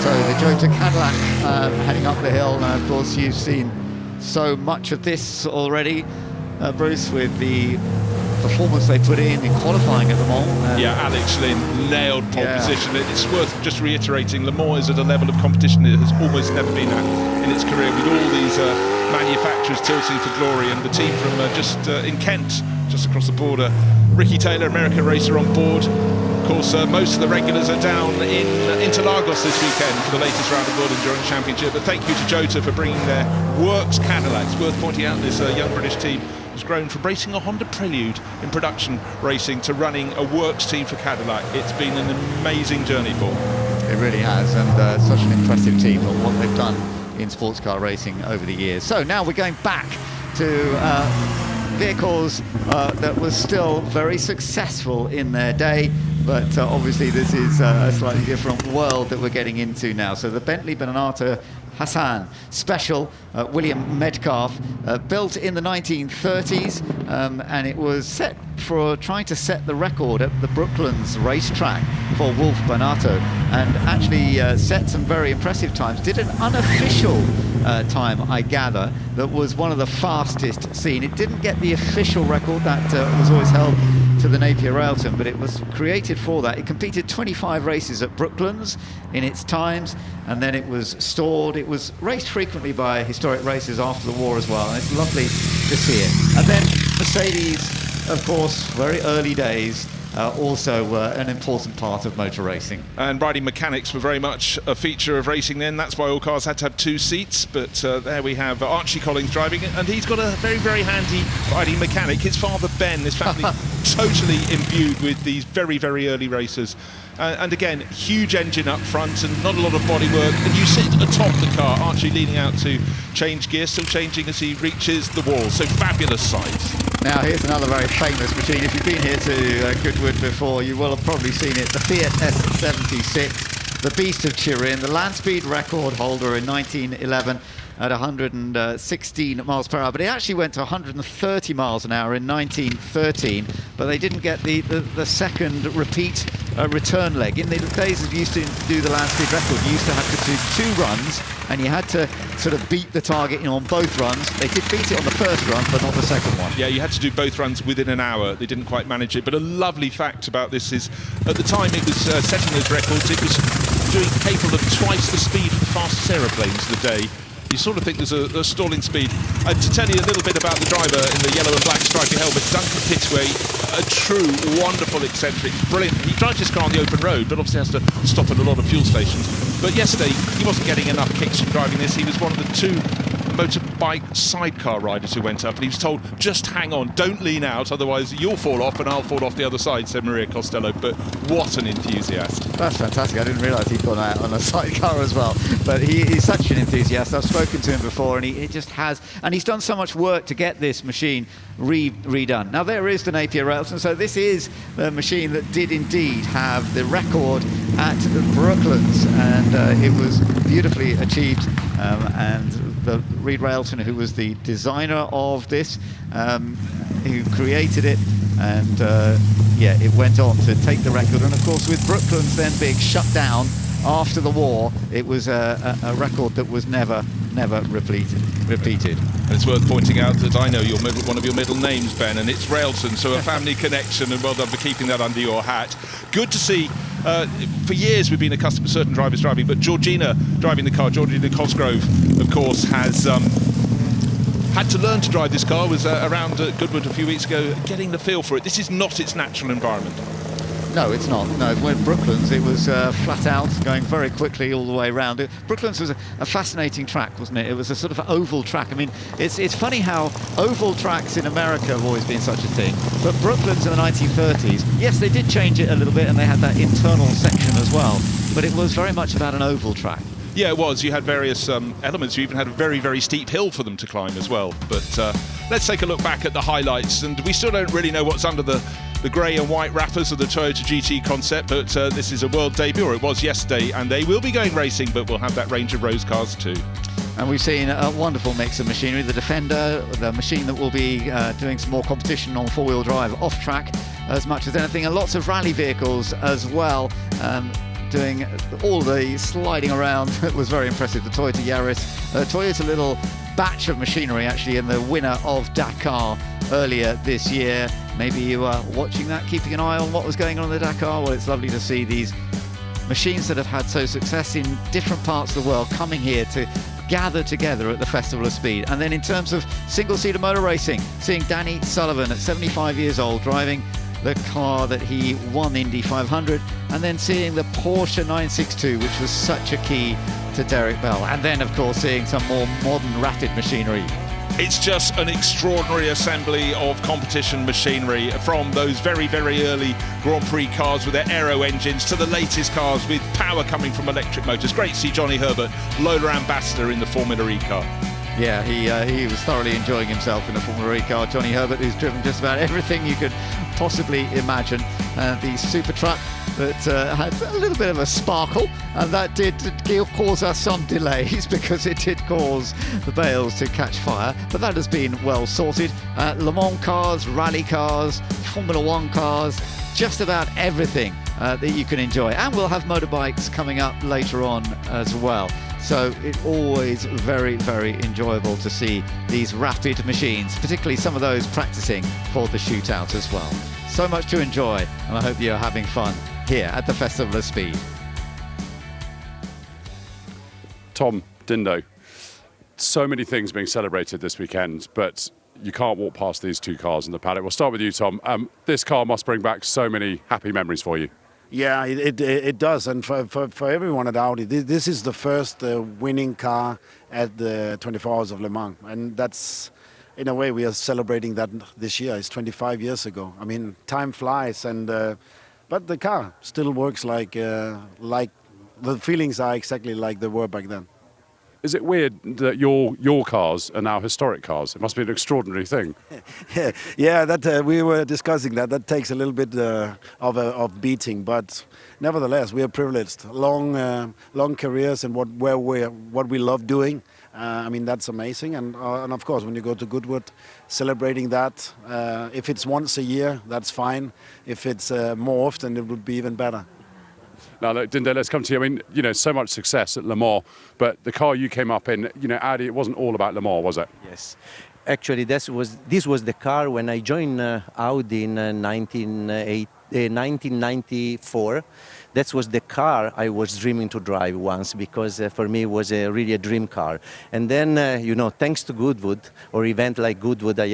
So the Toyota Cadillac heading up the hill. Now, of course, you've seen so much of this already, Bruce, with the performance they put in qualifying at Le Mans. Yeah, Alex Lynn nailed pole position. It's worth just reiterating, Le Mans is at a level of competition it has almost never been at in its career, with all these manufacturers tilting for glory, and the team from just in Kent, just across the border. Ricky Taylor, American racer, on board. Of course, most of the regulars are down in Interlagos this weekend for the latest round of World Endurance Championship. But thank you to Jota for bringing their works Cadillacs. Worth pointing out, this young British team has grown from racing a Honda Prelude in production racing to running a works team for Cadillac. It's been an amazing journey for them. It really has, and such an impressive team on what they've done in sports car racing over the years. So now we're going back to vehicles that were still very successful in their day, but obviously this is a slightly different world that we're getting into now. So the Bentley Beninato Hassan Special, William Metcalf, built in the 1930s, and it was set for trying to set the record at the Brooklands racetrack for Wolf Benato, and actually set some very impressive times. Did an unofficial time, I gather, that was one of the fastest seen. It didn't get the official record that was always held to the Napier Railton, but it was created for that. It competed 25 races at Brooklands in its times, and then it was stored. It was raced frequently by historic racers after the war as well, and it's lovely to see it. And then Mercedes, of course, very early days, also an important part of motor racing. And riding mechanics were very much a feature of racing then. That's why all cars had to have two seats. But there we have Archie Collins driving, and he's got a very, very handy riding mechanic. His father, Ben, his family totally imbued with these very, very early racers. And again, huge engine up front and not a lot of bodywork. And you sit atop the car, Archie leaning out to change gear, still changing as he reaches the wall. So fabulous sight. Now here's another very famous machine. If you've been here to Goodwood before, you will have probably seen it. The Fiat S76, the Beast of Turin, the land speed record holder in 1911 at 116 miles per hour. But it actually went to 130 miles an hour in 1913, but they didn't get the second repeat return leg. In the days that you used to do the land speed record, you used to have to do 2 runs, and you had to sort of beat the target on both runs. They did beat it on the first run, but not the second one. Yeah, you had to do both runs within an hour. They didn't quite manage it. But a lovely fact about this is, at the time it was setting those records, it was capable of twice the speed of the fastest aeroplanes of the day. You sort of think there's a stalling speed. And to tell you a little bit about the driver in the yellow and black stripy helmet, Duncan Pitway, a true wonderful eccentric, brilliant. He drives his car on the open road, but obviously has to stop at a lot of fuel stations. But yesterday, he wasn't getting enough kicks from driving this. He was one of the 2 motorbike sidecar riders who went up, and he was told, just hang on, don't lean out, otherwise you'll fall off and I'll fall off the other side, said Maria Costello. But what an enthusiast. That's fantastic. I didn't realise he'd gone out on a sidecar as well. But he's such an enthusiast. I've spoken to him before, and he just has, and he's done so much work to get this machine redone. Now, there is the Napier Railton, so this is the machine that did indeed have the record at Brooklands, and it was beautifully achieved. And the Reed Railton, who was the designer of this, who created it, and yeah, it went on to take the record. And of course, with Brooklands then being shut down after the war, it was a record that was never repeated. And it's worth pointing out that I know one of your middle names, Ben, and it's Railton, so a family connection, and well done for keeping that under your hat. Good to see. For years we've been accustomed to certain drivers driving, but Georgina driving the car, Georgina Cosgrove, of course, has had to learn to drive this car, was around Goodwood a few weeks ago, getting the feel for it. This is not its natural environment. No, it's not. No, when Brooklands, it was flat out, going very quickly all the way around. Brooklands was a fascinating track, wasn't it? It was a sort of oval track. I mean, it's funny how oval tracks in America have always been such a thing. But Brooklands in the 1930s, yes, they did change it a little bit, and they had that internal section as well. But it was very much about an oval track. Yeah, it was. You had various elements. You even had a very, very steep hill for them to climb as well. But let's take a look back at the highlights. And we still don't really know what's under the grey and white wrappers of the Toyota GT concept, but this is a world debut, or it was yesterday, and they will be going racing, but we'll have that range of rose cars too. And we've seen a wonderful mix of machinery. The Defender, the machine that will be doing some more competition on four-wheel drive off-track as much as anything, and lots of rally vehicles as well. Doing all the sliding around. It was very impressive. The Toyota Yaris, Toyota's little batch of machinery actually, and the winner of Dakar earlier this year. Maybe you were watching that, keeping an eye on what was going on in the Dakar. Well, it's lovely to see these machines that have had so success in different parts of the world coming here to gather together at the Festival of Speed. And then in terms of single-seater motor racing, seeing Danny Sullivan at 75 years old driving the car that he won Indy 500, and then seeing the Porsche 962, which was such a key to Derek Bell, and then of course seeing some more modern rapid machinery. It's just an extraordinary assembly of competition machinery, from those very, very early Grand Prix cars with their aero engines to the latest cars with power coming from electric motors. Great to see Johnny Herbert, Lola ambassador in the Formula E car. Yeah, he was thoroughly enjoying himself in the Formula E car. Johnny Herbert, who's driven just about everything you could possibly imagine. The super truck that had a little bit of a sparkle, and that did cause us some delays because it did cause the bales to catch fire. But that has been well sorted. Le Mans cars, rally cars, Formula One cars, just about everything that you can enjoy. And we'll have motorbikes coming up later on as well. So it's always very, very enjoyable to see these rapid machines, particularly some of those practicing for the shootout as well. So much to enjoy, and I hope you're having fun here at the Festival of Speed. Tom, Dindo, so many things being celebrated this weekend, but you can't walk past these two cars in the paddock. We'll start with you, Tom. This car must bring back so many happy memories for you. Yeah, it does, and for everyone at Audi, this is the first winning car at the 24 Hours of Le Mans, and that's, in a way, we are celebrating that this year. It's 25 years ago. I mean, time flies, and but the car still works like the feelings are exactly like they were back then. Is it weird that your cars are now historic cars? It must be an extraordinary thing. Yeah, that we were discussing that. That takes a little bit of beating, but nevertheless, we are privileged. Long careers and what we love doing. I mean, that's amazing. And of course, when you go to Goodwood, celebrating that. If it's once a year, that's fine. If it's more often, it would be even better. Now, look, Dindo, let's come to you. I mean, so much success at Le Mans, but the car you came up in, Audi, it wasn't all about Le Mans, was it? Yes. Actually, this was the car when I joined Audi in 1988. 1994. That was the car I was dreaming to drive once, because for me it was really a dream car. And then, you know, thanks to Goodwood, or event like Goodwood, we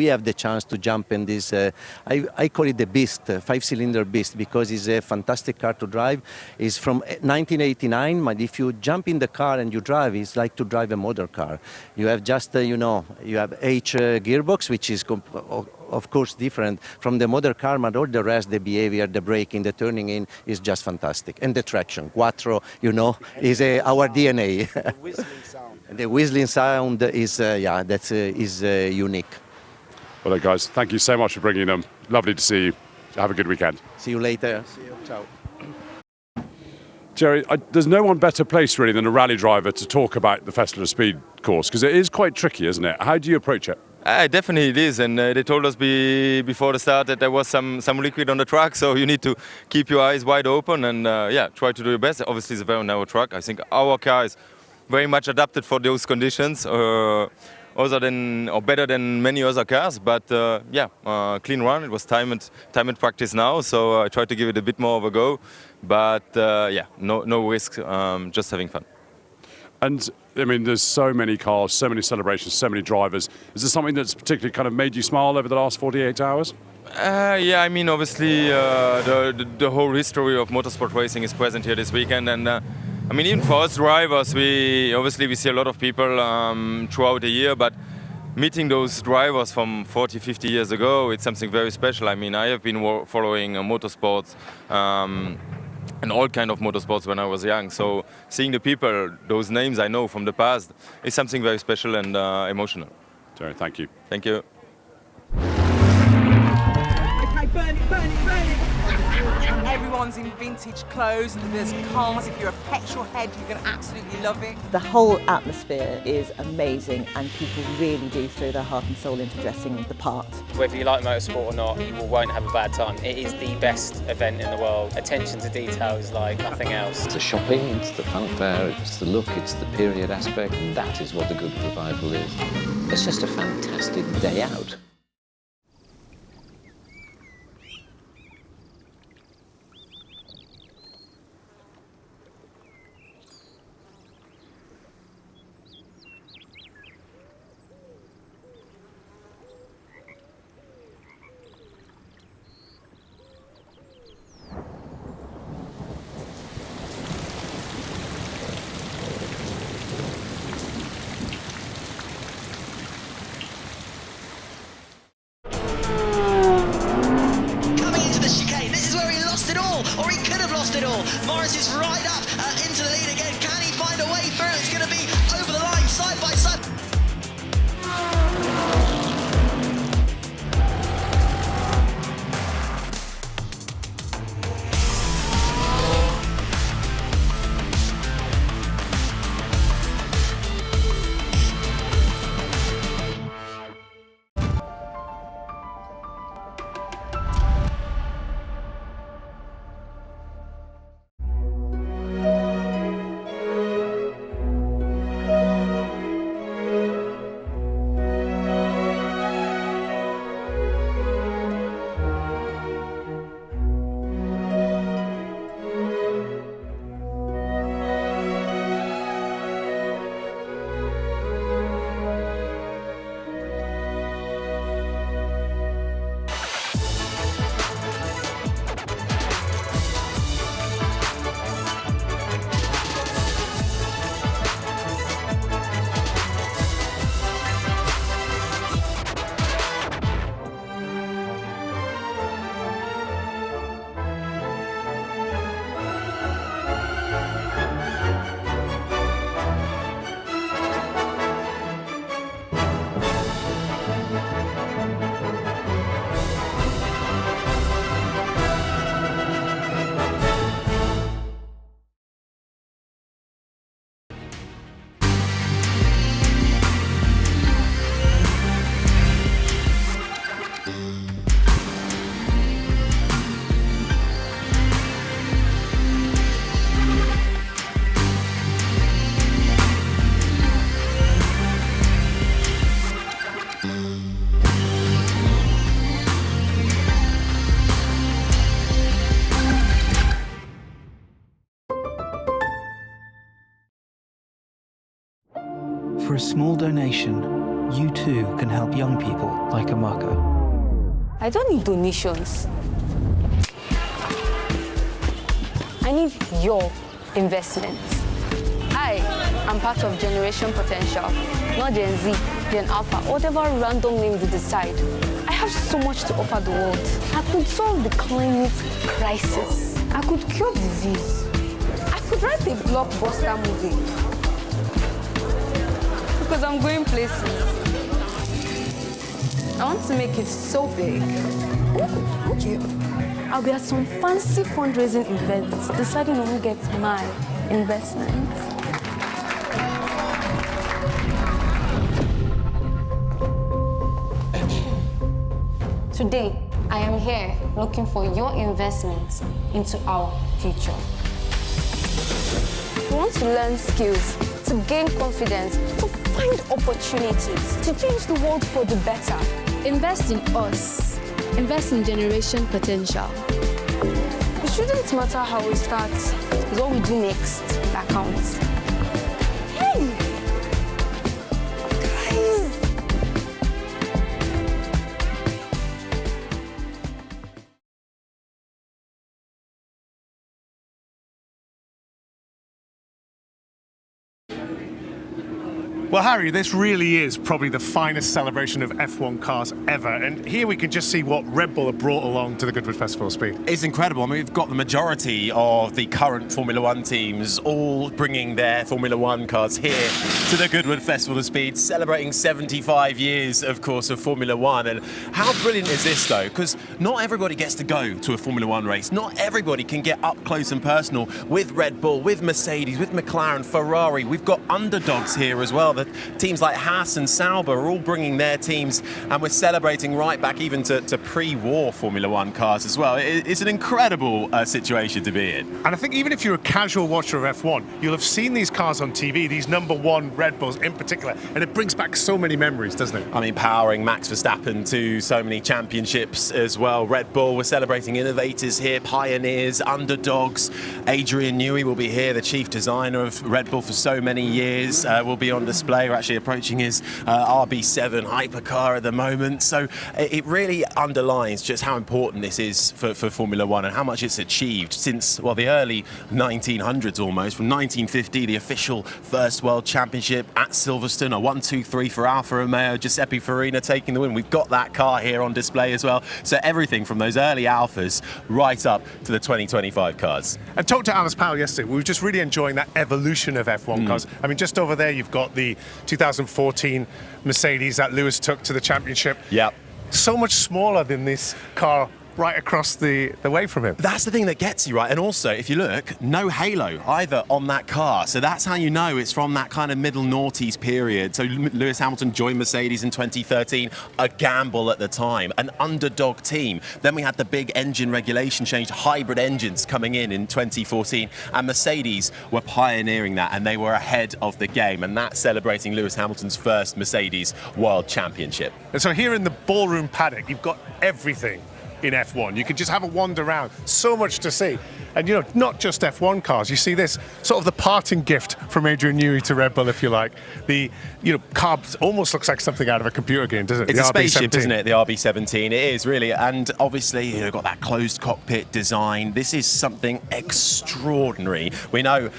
have the chance to jump in this, I call it the Beast, 5-cylinder Beast, because it's a fantastic car to drive. It's from 1989, but if you jump in the car and you drive, it's like to drive a motor car. You have just, you know, you have H gearbox, which is of course different from the motor car, but all the rest, the behavior, the braking, the turning in, is just fantastic. And the traction, quattro, you know, is our DNA. The whistling sound. The whistling sound is, is unique. Well, guys, thank you so much for bringing them. Lovely to see you. Have a good weekend. See you later. See you. Ciao. Jerry, there's no one better placed really than a rally driver to talk about the Festival of Speed course, because it is quite tricky, isn't it? How do you approach it? Definitely it is, and they told us before the start that there was some liquid on the track, so you need to keep your eyes wide open and try to do your best. Obviously it's a very narrow track. I think our car is very much adapted for those conditions, better than many other cars, but clean run. It was time and practice now, so I tried to give it a bit more of a go, but no risk, just having fun. And I mean, there's so many cars, so many celebrations, so many drivers. Is there something that's particularly kind of made you smile over the last 48 hours? I mean, obviously the whole history of motorsport racing is present here this weekend, and I mean, even for us drivers, we see a lot of people throughout the year, but meeting those drivers from 40, 50 years ago, it's something very special. I mean, I have been following motorsports and all kind of motorsports when I was young. So seeing the people, those names I know from the past, is something very special and emotional. Jerry, thank you. Thank you. Okay, burn it, burn it, burn it! Everyone's in vintage clothes, there's cars. If you're a petrol head, you're going to absolutely love it. The whole atmosphere is amazing, and people really do throw their heart and soul into dressing the part. Whether you like motorsport or not, you won't have a bad time. It is the best event in the world. Attention to detail is like nothing else. It's the shopping, it's the fanfare, it's the look, it's the period aspect. That is what the good revival is. It's just a fantastic day out. Morris is right up into the lead again. Can he find a way through? It's going to be over the line, side by side. small donation, you too can help young people like Amaka. I don't need donations. I need your investments. I am part of Generation Potential, not Gen Z, Gen Alpha, whatever random name they decide. I have so much to offer the world. I could solve the climate crisis. I could cure disease. I could write a blockbuster movie. Because I'm going places. I want to make it so big. Ooh, okay. I'll be at some fancy fundraising events, deciding on who gets my investment. Today, I am here looking for your investment into our future. We want to learn skills, to gain confidence, to find opportunities, to change the world for the better. Invest in us. Invest in Generation Potential. It shouldn't matter how we start, it's what we do next that counts. Hey! Guys! Well, Harry, this really is probably the finest celebration of F1 cars ever, and here we can just see what Red Bull have brought along to the Goodwood Festival of Speed. It's incredible. I mean, we've got the majority of the current Formula One teams all bringing their Formula One cars here to the Goodwood Festival of Speed, celebrating 75 years, of course, of Formula One. And how brilliant is this, though? Because not everybody gets to go to a Formula One race. Not everybody can get up close and personal with Red Bull, with Mercedes, with McLaren, Ferrari. We've got underdogs here as well. Teams like Haas and Sauber are all bringing their teams, and we're celebrating right back even to pre-war Formula One cars as well. It's an incredible situation to be in. And I think even if you're a casual watcher of F1, you'll have seen these cars on TV, these #1 Red Bulls in particular, and it brings back so many memories, doesn't it? I mean, powering Max Verstappen to so many championships as well. Red Bull, we're celebrating innovators here, pioneers, underdogs. Adrian Newey will be here, the chief designer of Red Bull for so many years, will be on display. We're actually approaching his RB7 Hypercar at the moment. So it really underlines just how important this is for Formula One and how much it's achieved since, well, the early 1900s almost. From 1950, the official first World Championship at Silverstone, a 1-2-3 for Alfa Romeo, Giuseppe Farina taking the win. We've got that car here on display as well. So everything from those early Alfas right up to the 2025 cars. And talked to Alice Powell yesterday. We were just really enjoying that evolution of F1 cars. I mean, just over there, you've got the 2014 Mercedes that Lewis took to the championship. Yep. So much smaller than this car right across the way from him. That's the thing that gets you, right? And also, if you look, no halo either on that car. So that's how you know it's from that kind of middle noughties period. So Lewis Hamilton joined Mercedes in 2013, a gamble at the time, an underdog team. Then we had the big engine regulation change, hybrid engines coming in 2014, and Mercedes were pioneering that, and they were ahead of the game, and that's celebrating Lewis Hamilton's first Mercedes World Championship. And so here in the ballroom paddock, you've got everything in F1. You can just have a wander around. So much to see. And, you know, not just F1 cars. You see this, sort of the parting gift from Adrian Newey to Red Bull, if you like. The, you know, car almost looks like something out of a computer game, doesn't it? It's a spaceship, isn't it? The RB17. It is, really. And obviously, you know, got that closed cockpit design. This is something extraordinary. We know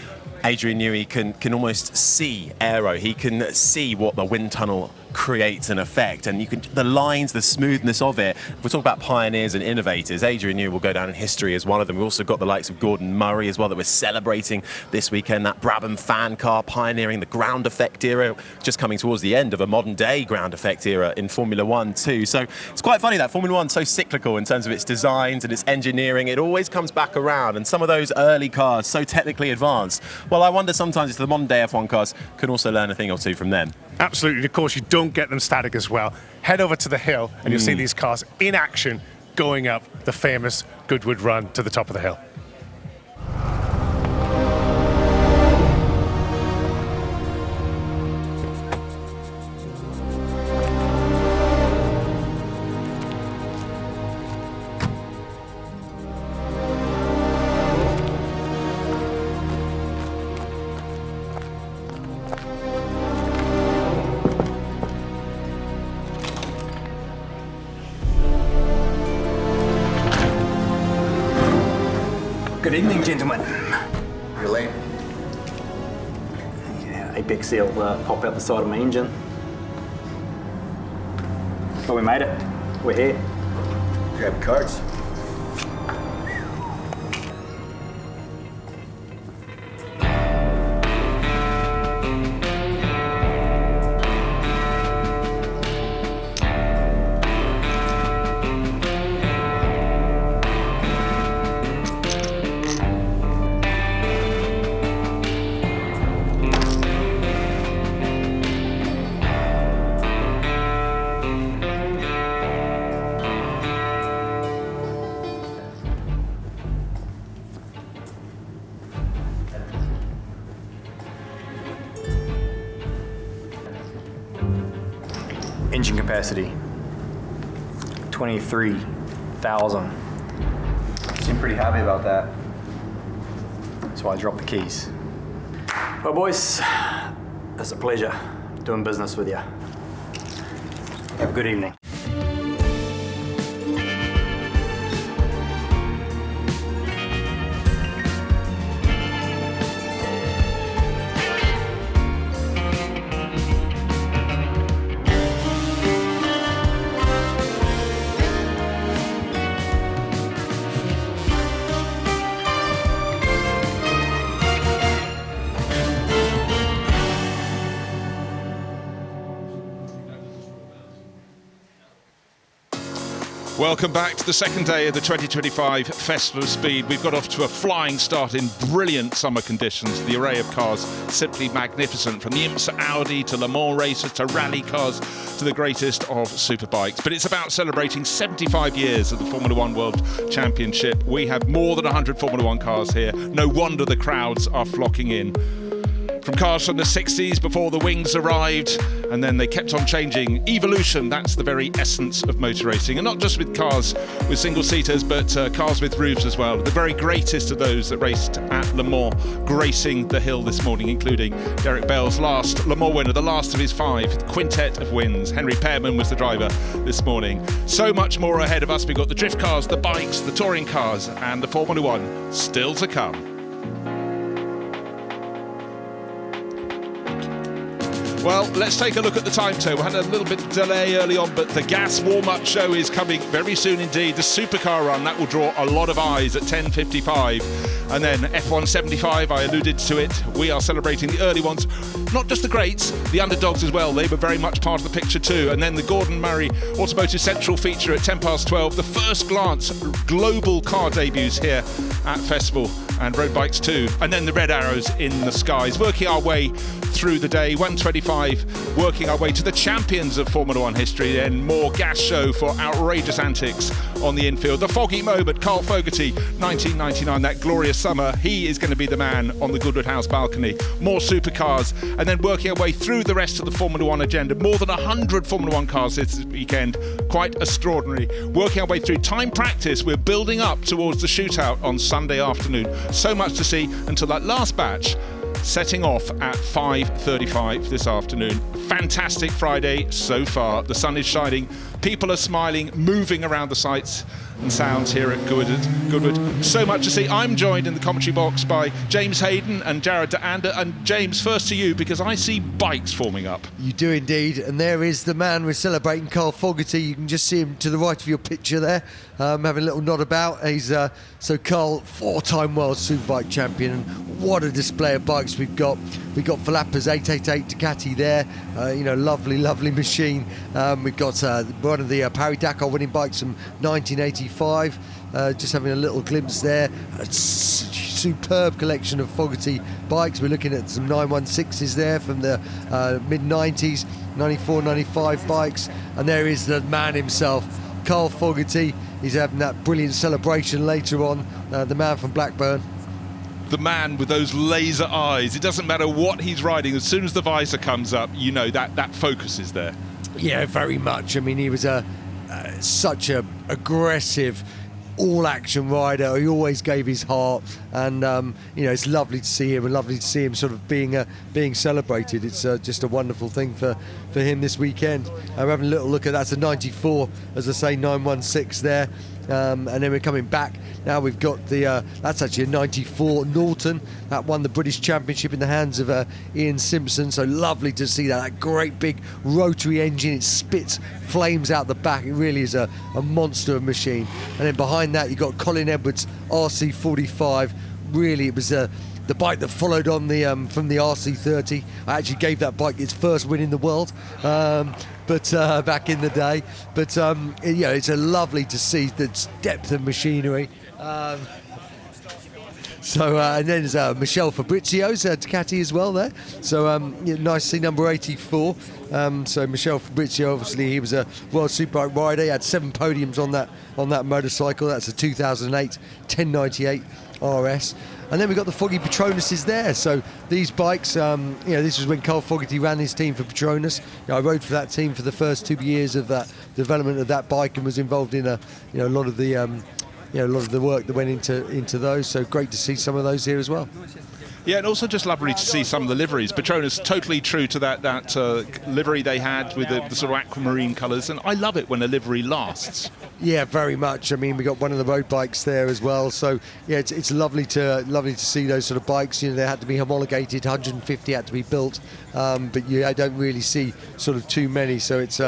Adrian Newey can almost see aero. He can see what the wind tunnel creates an effect, and you can, the lines, the smoothness of it. If we talk about pioneers and innovators, Adrian Newey will go down in history as one of them. We've also got the likes of Gordon Murray as well that we're celebrating this weekend. That Brabham fan car pioneering the ground effect era, just coming towards the end of a modern day ground effect era in Formula One too. So it's quite funny that Formula One's so cyclical in terms of its designs and its engineering. It always comes back around, and some of those early cars so technically advanced. Well, I wonder sometimes if the modern day F1 cars can also learn a thing or two from them. Absolutely. Of course, you don't get them static as well. Head over to the hill and you'll see these cars in action going up the famous Goodwood Run to the top of the hill. Good evening, gentlemen. You're late. Yeah, Apex seal pop out the side of my engine. But we made it. We're here. Grab cards. Engine capacity, 23,000. Seem pretty happy about that. So I dropped the keys. Well, boys, it's a pleasure doing business with you. Have a good evening. Welcome back to the second day of the 2025 Festival of Speed. We've got off to a flying start in brilliant summer conditions. The array of cars simply magnificent, from the IMSA Audi to Le Mans races to rally cars to the greatest of superbikes. But it's about celebrating 75 years of the Formula One World Championship. We have more than 100 Formula One cars here. No wonder the crowds are flocking in. From cars from the 60s before the wings arrived, and then they kept on changing. Evolution, that's the very essence of motor racing. And not just with cars with single-seaters, but cars with roofs as well. The very greatest of those that raced at Le Mans, gracing the hill this morning, including Derek Bell's last Le Mans winner, the last of his 5 quintet of wins. Henry Pearman was the driver this morning. So much more ahead of us. We've got the drift cars, the bikes, the touring cars, and the Formula One still to come. Well, let's take a look at the timetable. We had a little bit of delay early on, but the gas warm-up show is coming very soon indeed. The Supercar Run, that will draw a lot of eyes at 10:55. And then F1 75, I alluded to it. We are celebrating the early ones. Not just the greats, the underdogs as well. They were very much part of the picture too. And then the Gordon Murray Automotive Central feature at 12:10. The first glance global car debuts here at Festival, and road bikes too. And then the red arrows in the skies. Working our way through the day, 1:25, working our way to the champions of Formula One history. Then more gas show for outrageous antics on the infield. The Foggy moment, Carl Fogerty, 1999, that glorious summer. He is going to be the man on the Goodwood House balcony. More supercars, and then working our way through the rest of the Formula One agenda. More than 100 Formula One cars this weekend. Quite extraordinary. Working our way through time practice. We're building up towards the shootout on Sunday afternoon. So much to see until that last batch, setting off at 5:35 this afternoon. Fantastic Friday so far. The sun is shining, people are smiling, moving around the sights and sounds here at Goodwood. So much to see. I'm joined in the commentary box by James Hayden and Jared DeAnder. And James, first to you, because I see bikes forming up. You do indeed, and there is the man we're celebrating, Carl Fogerty. You can just see him to the right of your picture there, having a little nod about. He's so Carl, 4-time world superbike champion, and what a display of bikes we've got. We've got Falapa's 888 Ducati there, lovely machine. We've got one of the Paris-Dakar winning bikes from 1985. Just having a little glimpse there. A superb collection of Fogerty bikes. We're looking at some 916s there from the mid-90s, 94, 95 bikes. And there is the man himself, Carl Fogerty. He's having that brilliant celebration later on, the man from Blackburn. The man with those laser eyes. It doesn't matter what he's riding. As soon as the visor comes up, you know that focus is there. Yeah, very much. I mean, he was such a aggressive, all-action rider. He always gave his heart, and it's lovely to see him, and lovely to see him sort of being celebrated. It's just a wonderful thing for for him this weekend. We're having a little look at that's a 94, as I say, 916 there. And then we're coming back. Now we've got the, that's actually a 94 Norton. That won the British Championship in the hands of Ian Simpson. So lovely to see that great big rotary engine. It spits flames out the back. It really is a monster of a machine. And then behind that, you've got Colin Edwards' RC45. Really, it was the bike that followed on the from the RC30. I actually gave that bike its first win in the world. But back in the day, but it's a lovely to see the depth of machinery. And then there's Michel Fabrizio's Ducati as well there. So nice to see number 84. So Michel Fabrizio, obviously he was a World Superbike rider. He had 7 podiums on that motorcycle. That's a 2008 1098 RS. And then we've got the Foggy Petronas there. So these bikes, this was when Carl Fogerty ran his team for Petronas. I rode for that team for the first 2 years of that development of that bike and was involved in a lot of the work that went into those. So great to see some of those here as well. Yeah, and also just lovely to see some of the liveries. Petronas totally true to that livery they had with the sort of aquamarine colours, and I love it when a livery lasts. Yeah, very much. I mean, we got one of the road bikes there as well, so yeah, it's lovely to see those sort of bikes. They had to be homologated, 150 had to be built, but I don't really see sort of too many. So it's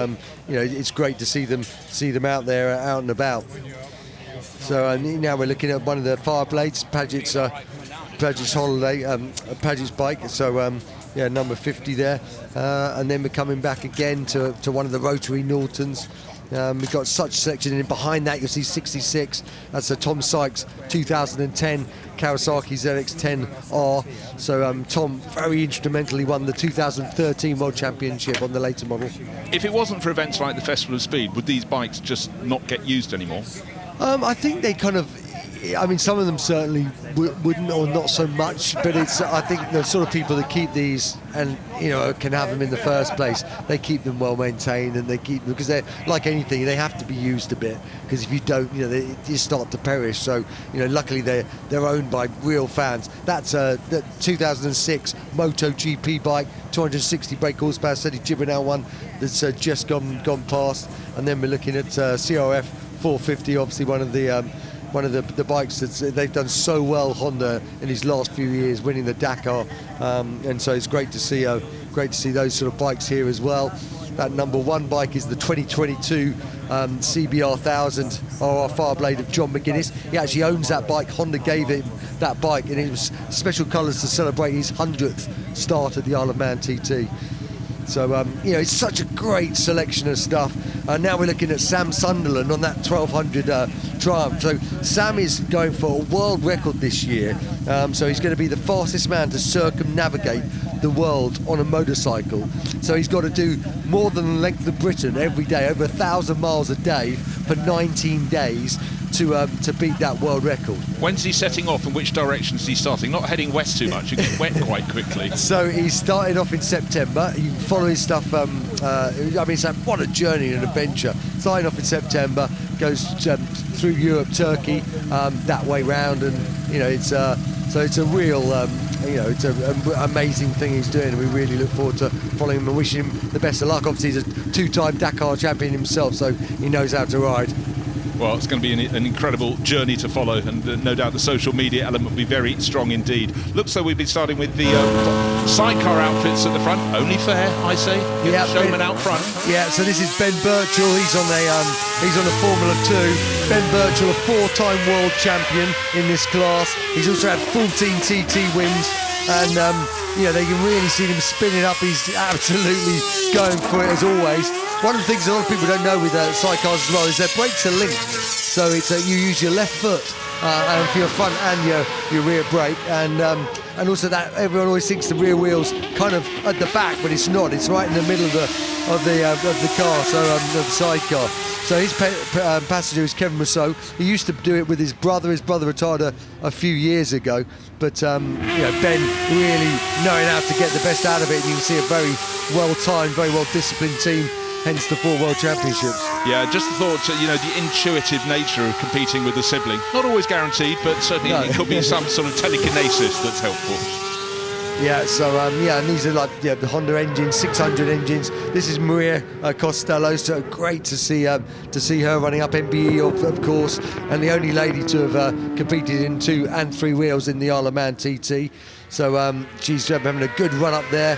it's great to see them out there, out and about. So now we're looking at one of the Fireblades, Paget's Holiday, Paget's bike, so number 50 there, and then we're coming back again to one of the rotary Nortons. We've got such selection, and behind that you'll see 66, that's a Tom Sykes 2010 Kawasaki ZX-10R. So Tom very instrumentally won the 2013 World Championship on the later model. If it wasn't for events like the Festival of Speed, would these bikes just not get used anymore? I think they kind of, some of them certainly wouldn't, or not so much, but I think the sort of people that keep these and can have them in the first place, they keep them well maintained, and they keep them because they're like anything, they have to be used a bit, because if you don't, they just start to perish. So luckily they're owned by real fans. That's the 2006 MotoGP bike, 260 brake horsepower, Seti Gibernal one that's just gone past, and then we're looking at CRF 450, obviously one of the bikes that they've done so well, Honda, in these last few years, winning the Dakar, and so it's great to see those sort of bikes here as well. That number 1 bike is the 2022 CBR 1000 RR Fireblade of John McGuinness. He actually owns that bike. Honda gave him that bike, and it was special colours to celebrate his 100th start at the Isle of Man TT. So, it's such a great selection of stuff. Now we're looking at Sam Sunderland on that 1200 Triumph. So Sam is going for a world record this year. So he's going to be the fastest man to circumnavigate the world on a motorcycle. So he's got to do more than the length of Britain every day, over 1,000 miles a day for 19 days to beat that world record. When's he setting off, and which direction is he starting? Not heading west too much, you get wet quite quickly. So he's starting off in September. You can follow his stuff, what a journey and adventure. Starting off in September, goes through Europe, Turkey, that way round, and it's a real it's an amazing thing he's doing, and we really look forward to following him and wishing him the best of luck. Obviously he's a 2-time Dakar champion himself, so he knows how to ride. Well, it's going to be an incredible journey to follow, and no doubt the social media element will be very strong indeed. Looks like we'll be starting with the sidecar outfits at the front. Only fair, I say. Yeah, showman out front. Yeah, so this is Ben Birchall. He's on a Formula 2. Ben Birchall, a 4-time world champion in this class. He's also had 14 TT wins, and they can really see him spinning up. He's absolutely going for it as always. One of the things a lot of people don't know with sidecars as well is their brakes are linked. So it's you use your left foot for your front and your rear brake, and also that everyone always thinks the rear wheel's kind of at the back, but it's not. It's right in the middle of the car, so the sidecar. So his passenger is Kevin Rousseau. He used to do it with his brother. His brother retired a few years ago, but Ben really knowing how to get the best out of it. And you can see a very well-timed, very well-disciplined team. Hence the 4 World Championships. Yeah, just the thought, the intuitive nature of competing with a sibling. Not always guaranteed, but certainly it could be some sort of telekinesis that's helpful. Yeah, so yeah, and these are like the Honda engines, 600 engines. This is Maria Costello, so great to see her running up MBE, of course, and the only lady to have competed in 2 and 3 wheels in the Isle of Man TT. So she's having a good run up there.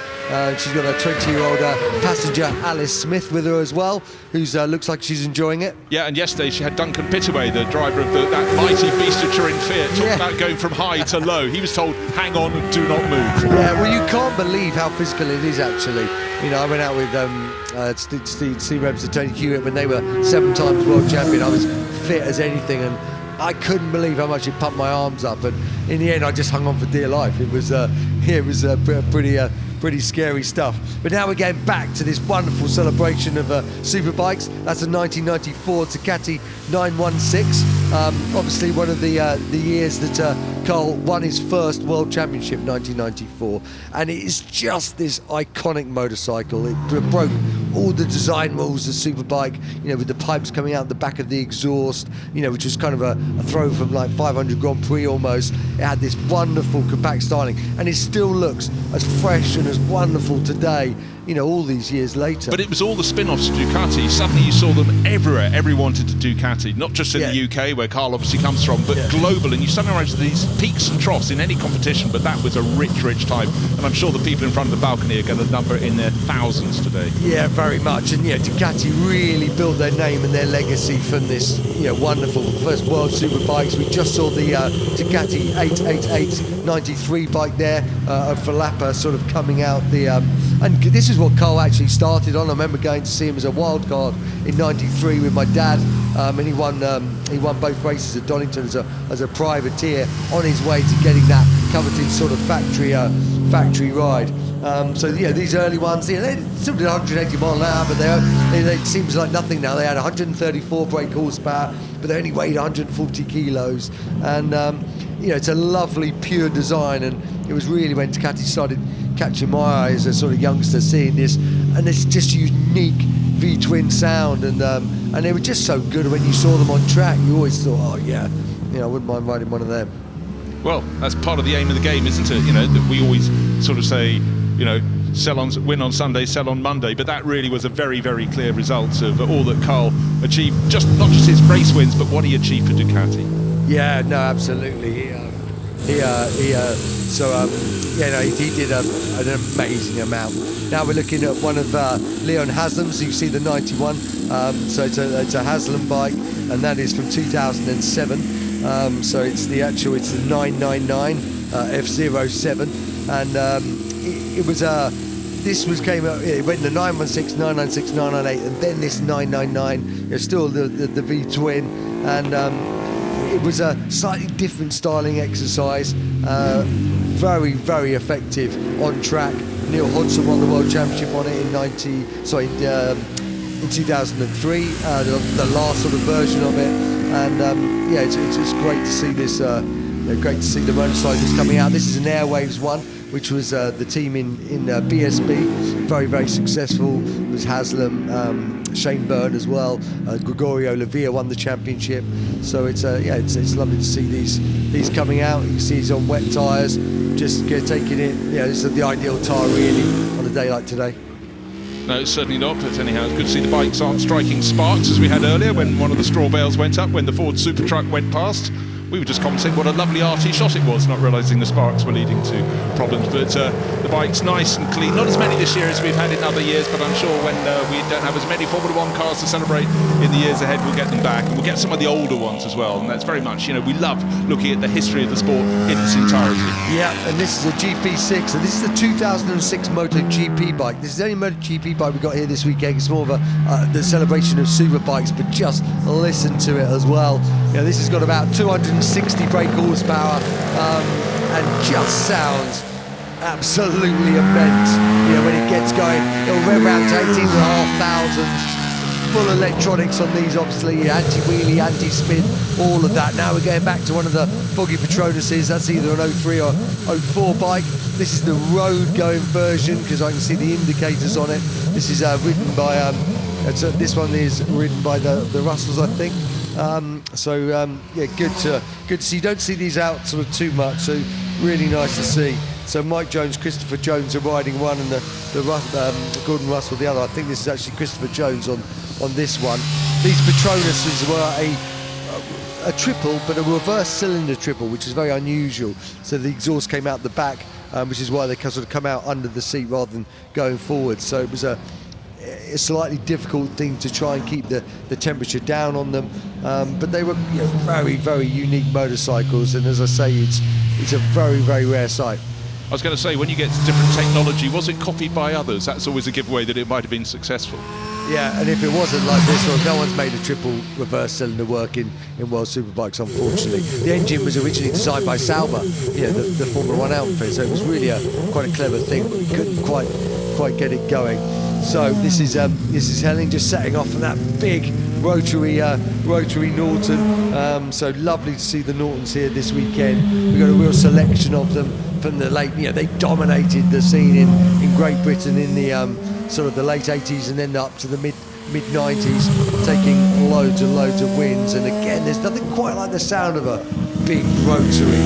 She's got a 20-year-old passenger, Alice Smith, with her as well, who looks like she's enjoying it. Yeah, and yesterday she had Duncan Pittaway, the driver of that mighty beast of Turin Fiat, talking about going from high to low. He was told, hang on and do not move. Yeah, well, you can't believe how physical it is, actually. You know, I went out with Steve Rebs and Tony Hewitt when they were 7 times world champion. I was fit as anything, and I couldn't believe how much it pumped my arms up, and in the end I just hung on for dear life. It was pretty scary stuff. But now we're getting back to this wonderful celebration of superbikes. That's a 1994 Ducati 916. Obviously one of the years that Carl won his first world championship, 1994, and it is just this iconic motorcycle. It broke all the design rules of superbike, you know, with the pipes coming out the back of the exhaust, you know, which was kind of a throw from like 500 Grand Prix almost. It had this wonderful compact styling, and it still looks as fresh and as wonderful today, you know, all these years later. But it was all the spin-offs to Ducati. Suddenly you saw them everywhere. Everyone wanted to Ducati, not just in the UK, where Carl obviously comes from, but global. And you suddenly realize these peaks and troughs in any competition, but that was a rich, rich time. And I'm sure the people in front of the balcony are going to number in their thousands today. Yeah, very much. And yeah, Ducati really built their name and their legacy from this, you know, wonderful first world superbikes. We just saw the Ducati 888 93 bike there of Verlappa sort of coming out. And this is what Carl actually started on. I remember going to see him as a wild card in '93 with my dad, and he won both races at Donington as a privateer on his way to getting that coveted sort of factory ride. So yeah, these early ones, you know, they still did 180 mile an hour, but it seems like nothing now. They had 134 brake horsepower, but they only weighed 140 kilos, and you know, it's a lovely pure design. And it was really when Ducati started catching my eye as a sort of youngster, seeing this, and it's just unique V-twin sound, and they were just so good. When you saw them on track, you always thought, oh yeah, you know, I wouldn't mind riding one of them. Well, that's part of the aim of the game, isn't it? You know, that we always sort of say, you know, win on Sunday, sell on Monday, but that really was a very, very clear result of all that Carl achieved, not just his race wins, but what he achieved for Ducati. Yeah, no, absolutely. He did an amazing amount. Now we're looking at one of Leon Haslam's. You see the 91. So it's a Haslam bike, and that is from 2007. So it's the 999 F07, and came out. It went the 916, 996, 998, and then this 999. It's still the V twin, and it was a slightly different styling exercise. Very, very effective on track. Neil Hodgson won the World Championship on it in 2003, the last sort of version of it. And yeah, it's great to see this. Great to see the motorcycles coming out. This is an Airwaves one, which was the team in BSB. Very, very successful. It was Haslam, Shane Byrne as well. Gregorio Lavia won the championship. So it's lovely to see these coming out. You can see he's on wet tyres, just taking it. Yeah, this is the ideal tyre really on a day like today. No, certainly not, but anyhow, it's good to see the bikes aren't striking sparks as we had earlier when one of the straw bales went up, when the Ford Super Truck went past. We were just commenting what a lovely RT shot it was, not realising the sparks were leading to problems. But the bike's nice and clean. Not as many this year as we've had in other years, but I'm sure when we don't have as many Formula One cars to celebrate in the years ahead, we'll get them back. And we'll get some of the older ones as well. And that's very much, you know, we love looking at the history of the sport in its entirety. Yeah, and this is a GP6, and this is the 2006 MotoGP bike. This is the only MotoGP bike we got here this weekend. It's more of the celebration of super bikes, but just listen to it as well. You know, this has got about 260 brake horsepower, and just sounds absolutely immense. You know, when it gets going, it'll rev around to 18,500. Full electronics on these, obviously, anti-wheelie, anti-spin, all of that. Now we're going back to one of the Foggy Petronuses. That's either an 03 or 04 bike. This is the road-going version, because I can see the indicators on it. This is ridden by, this one is ridden by the Russells, I think. Yeah, good to see. You don't see these out sort of too much, so really nice to see. So Mike Jones, Christopher Jones are riding one, and the Gordon Russell the other. I think this is actually Christopher Jones on this one. These Petronases were a triple, but a reverse cylinder triple, which is very unusual. So the exhaust came out the back, which is why they sort of come out under the seat rather than going forward. So it was a slightly difficult thing to try and keep the temperature down on them, but they were very, very unique motorcycles, and as I say, it's a very, very rare sight. I was going to say, when you get different technology, was it copied by others? That's always a giveaway that it might have been successful. Yeah, and if it wasn't like this, well, no one's made a triple reverse cylinder work in World Superbikes, unfortunately. The engine was originally designed by Sauber, the Formula 1 outfit, so it was really quite a clever thing, but we couldn't quite get it going. So this is Helen just setting off from that big rotary Norton. So lovely to see the Nortons here this weekend. We've got a real selection of them from the late, they dominated the scene in Great Britain in the sort of the late 80s and then up to the mid 90s, taking loads and loads of wins. And again, there's nothing quite like the sound of a big rotary.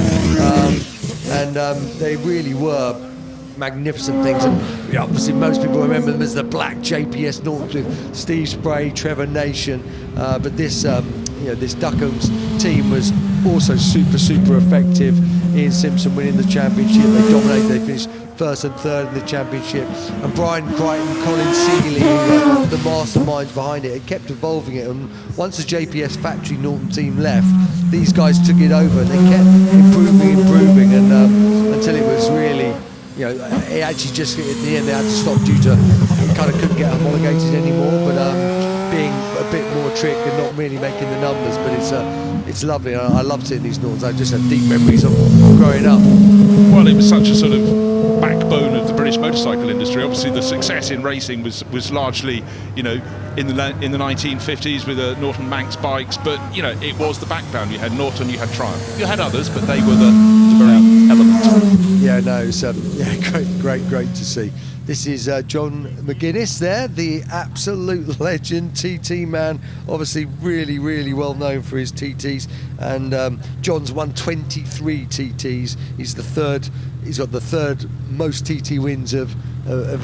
They really were magnificent things, and obviously most people remember them as the black JPS Nortons with Steve Spray, Trevor Nation, but this Duckham's team was also super effective. Ian Simpson winning the championship, they dominated, they finished first and third in the championship, and Brian Crichton, Colin Seeley, who were the masterminds behind it, and kept evolving it. And once the JPS factory Norton team left, these guys took it over, and they kept improving, and until it was really, it actually just at the end they had to stop due to kind of couldn't get homologated anymore, but being a bit more trick and not really making the numbers. But it's lovely. I love seeing these Nortons. I just have deep memories of growing up. Well, it was such a sort of backbone of the British motorcycle industry. Obviously, the success in racing was largely, in the 1950s with the Norton Manx bikes, but it was the backbone. You had Norton, you had Triumph, you had others, but they were the very element. Yeah, no, it's great to see. This is John McGuinness there, the absolute legend, TT man, obviously really well known for his TTs, and John's won 23 TTs. He's got the third most TT wins of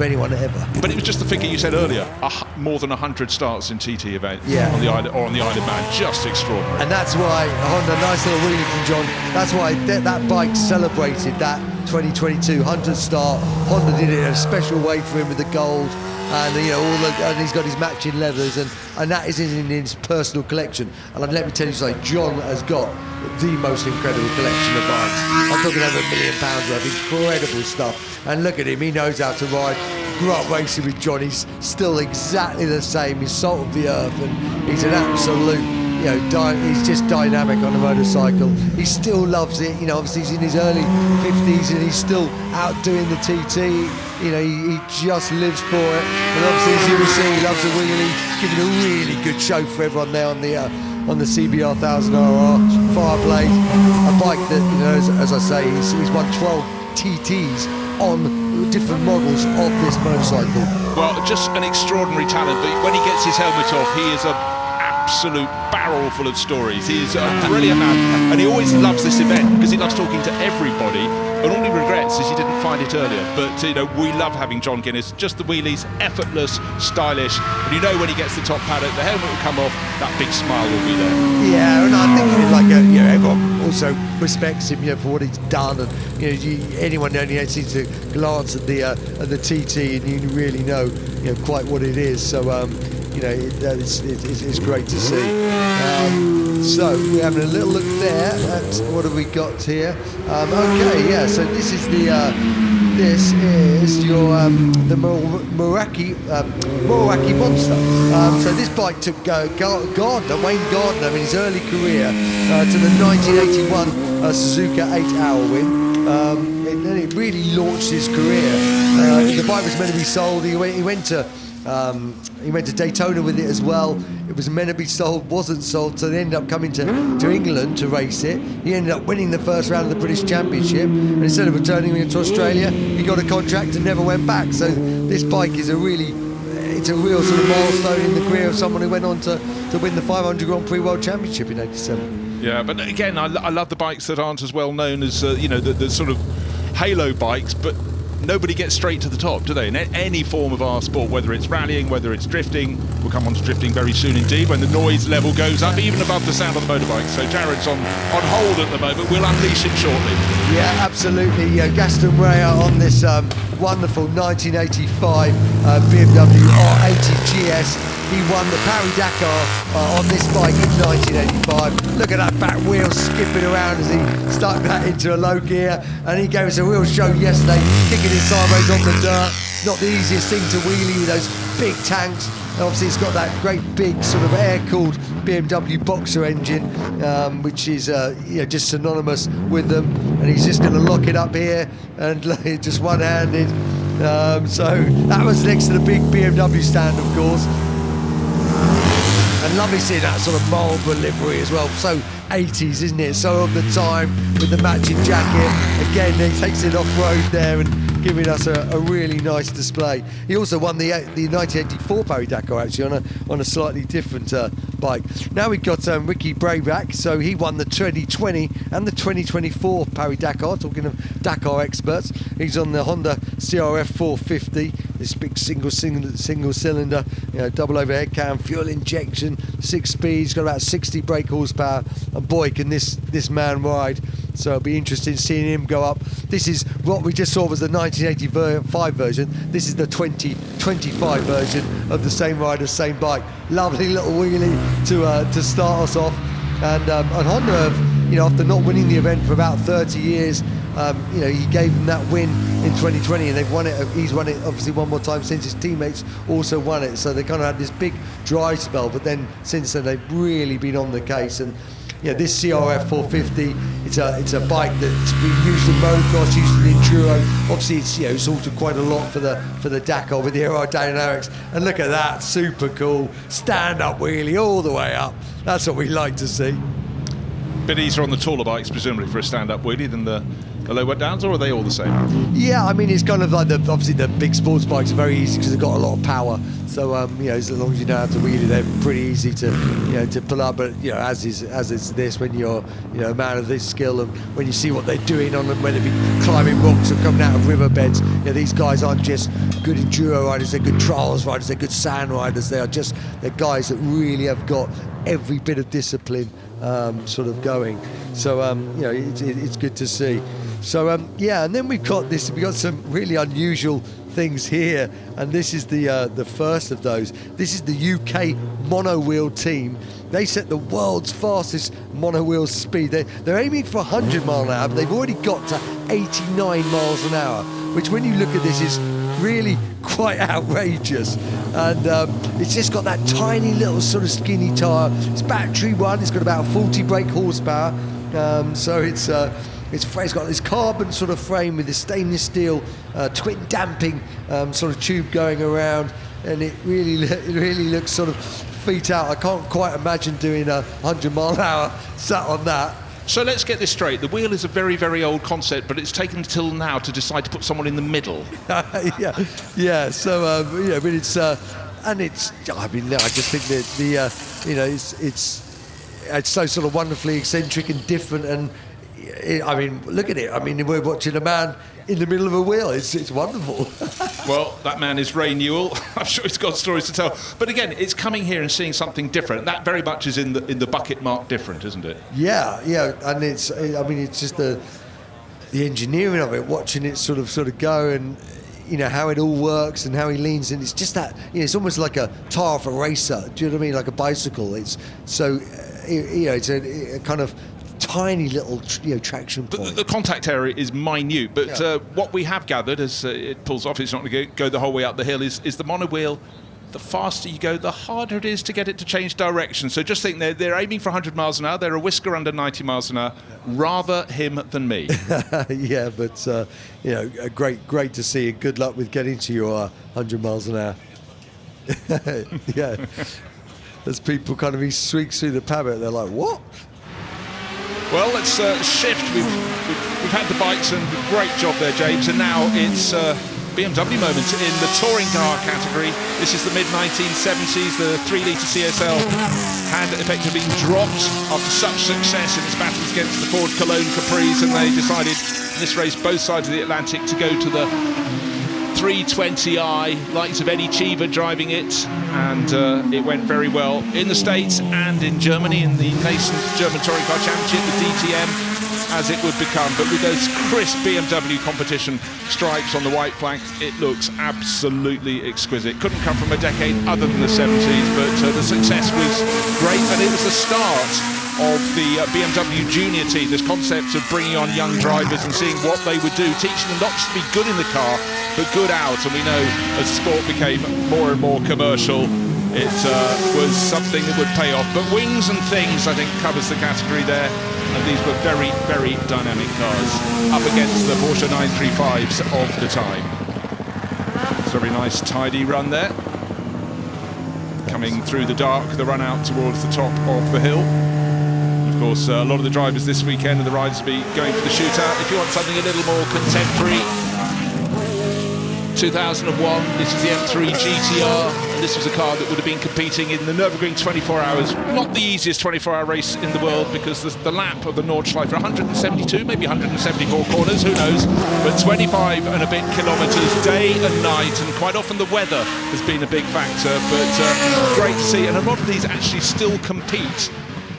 anyone ever. But it was just the figure you said earlier, more than 100 starts in TT events on the Isle of Man, just extraordinary. And that's why, Honda, nice little wheelie from John, that's why that bike celebrated that 2022 100 start. Honda did it in a special way for him with the gold, and and he's got his matching leathers, and that is in his personal collection. And let me tell you something, John has got the most incredible collection of bikes. I'm talking over £1 million worth, incredible stuff. And look at him, he knows how to ride. Grew up racing with John, he's still exactly the same, he's salt of the earth, and he's an absolute, he's just dynamic on a motorcycle. He still loves it, obviously he's in his early 50s and he's still out doing the TT, he just lives for it. And obviously, as you will see, he loves a wheelie, giving a really good show for everyone there on the CBR 1000RR Fireblade, a bike that, as I say, he's won 12 TTs on different models of this motorcycle. Well, just an extraordinary talent, but when he gets his helmet off, he is an absolute barrel full of stories. He is a brilliant man, and he always loves this event because he loves talking to everybody, and all he regrets is he didn't find it earlier. But we love having John Guinness, just the wheelies, effortless, stylish, and when he gets the top paddock, the helmet will come off, that big smile will be there. Yeah, and I think everyone also respects him for what he's done, and anyone only needs to glance at the TT and you really know quite what it is. So it's great to see. So we're having a little look there at what have we got here. So this is your the Meraki Monster. So this bike took Wayne Gardner in his early career to the 1981 Suzuka 8-hour win. And then it really launched his career. The bike was meant to be sold. He went to Daytona with it as well. It was meant to be sold, wasn't sold, so they ended up coming to England to race it. He ended up winning the first round of the British Championship, and instead of returning it to Australia, he got a contract and never went back. So this bike is a real sort of milestone in the career of someone who went on to win the 500 Grand Prix World Championship in '87. Yeah, but again, I love the bikes that aren't as well known as the sort of halo bikes, but nobody gets straight to the top, do they? In any form of our sport, whether it's rallying, whether it's drifting. We'll come on to drifting very soon indeed, when the noise level goes up, even above the sound of the motorbike. So Jared's on hold at the moment. We'll unleash him shortly. Yeah, absolutely. Gaston Rea on this wonderful 1985 BMW R80 GS. He won the Paris-Dakar on this bike in 1985. Look at that back wheel skipping around as he stuck that into a low gear, and he gave us a real show yesterday, kicking it sideways on the dirt. Not the easiest thing to wheelie with those big tanks. And obviously, it's got that great big sort of air-cooled BMW Boxer engine, which is just synonymous with them. And he's just going to lock it up here and just one-handed. So that was next to the big BMW stand, of course. And lovely seeing that sort of Marlboro livery as well. So 80s, isn't it? So of the time with the matching jacket. Again, he takes it off-road there and giving us a really nice display. He also won the 1984 Paris-Dakar actually on a slightly different bike. Now we've got Ricky Brayback, so he won the 2020 and the 2024 Paris-Dakar, talking of Dakar experts. He's on the Honda CRF 450, this big single cylinder, double overhead cam, fuel injection, 6 speeds, got about 60 brake horsepower, and boy can this man ride. So it'll be interesting seeing him go up. This is what we just saw was the 1985 version. This is the 2025 version of the same rider, same bike. Lovely little wheelie to start us off. And Honda have, after not winning the event for about 30 years, he gave them that win in 2020, and they've won it. He's won it obviously one more time since his teammates also won it. So they kind of had this big dry spell, but then since then they've really been on the case. And this CRF 450, it's a bike that's been used in motocross, used in enduro. Obviously, it's altered quite a lot for the Dakar with the aerodynamics. And look at that, super cool stand-up wheelie all the way up. That's what we like to see. Bit easier on the taller bikes, presumably, for a stand-up wheelie than the low wet downs, or are they all the same? Yeah, I mean, it's kind of like obviously the big sports bikes are very easy because they've got a lot of power. So as long as you know how to wheelie, they're pretty easy to pull up. But as is this, when you're a man of this skill, and when you see what they're doing on them, whether it be climbing rocks or coming out of riverbeds, these guys aren't just good enduro riders; they're good trials riders, they're good sand riders. They're guys that really have got every bit of discipline sort of going. So it's good to see. So and then we've got some really unusual things here, and this is the first of those. This is the UK monowheel team. They set the world's fastest monowheel speed. They're aiming for 100 miles an hour, but they've already got to 89 miles an hour, which when you look at this is really quite outrageous. And it's just got that tiny little sort of skinny tyre. It's battery one, it's got about 40 brake horsepower. So it's got this carbon sort of frame with this stainless steel twin damping sort of tube going around, and it really looks sort of feet out. I can't quite imagine doing 100 mile an hour sat on that. So let's get this straight. The wheel is a very, very old concept, but it's taken until now to decide to put someone in the middle. yeah. So but it's and it's. I mean, I just think that it's so sort of wonderfully eccentric and different, and look at it. I mean, we're watching a man in the middle of a wheel. It's wonderful. Well, that man is Ray Newell. I'm sure he's got stories to tell. But again, it's coming here and seeing something different. That very much is in the bucket mark different, isn't it? Yeah, and it's just the engineering of it, watching it sort of go, and how it all works and how he leans in. It's just that it's almost like a tire for a racer. Do you know what I mean? Like a bicycle. It's so it's a kind of tiny little traction point. The contact area is minute, but what we have gathered as it pulls off, it's not going to go the whole way up the hill, is the monowheel. The faster you go, the harder it is to get it to change direction. So just think they're aiming for 100 miles an hour. They're a whisker under 90 miles an hour. Rather him than me. Yeah, but great to see, and good luck with getting to your 100 miles an hour. Yeah. As people kind of squeaks through the paddock, they're like, what? Well, let's shift. We've had the bikes, and great job there, James. And now it's BMW moment in the touring car category. This is the mid-1970s. The 3-litre CSL had effectively dropped after such success in its battles against the Ford Cologne Capris, and they decided in this race, both sides of the Atlantic, to go to the 320i, likes of Eddie Cheever driving it, and it went very well in the States and in Germany in the nascent German Touring Car Championship, the DTM, as it would become. But with those crisp BMW competition stripes on the white flanks, it looks absolutely exquisite. Couldn't come from a decade other than the 70s, but the success was great, and it was the start of the BMW Junior team, this concept of bringing on young drivers and seeing what they would do, teaching them not just to be good in the car, but good out. And we know as the sport became more and more commercial, it was something that would pay off. But Wings and Things, I think, covers the category there. And these were very, very dynamic cars up against the Porsche 935s of the time. It's a very nice, tidy run there. Coming through the dark, the run out towards the top of the hill. Of course, a lot of the drivers this weekend and the riders will be going for the shootout. If you want something a little more contemporary, 2001, this is the M3 GTR, and this was a car that would have been competing in the Nürburgring 24 hours. Not the easiest 24-hour race in the world, because the lap of the Nordschleife, 172, maybe 174 corners, who knows, but 25 and a bit kilometres day and night, and quite often the weather has been a big factor, but great to see. And a lot of these actually still compete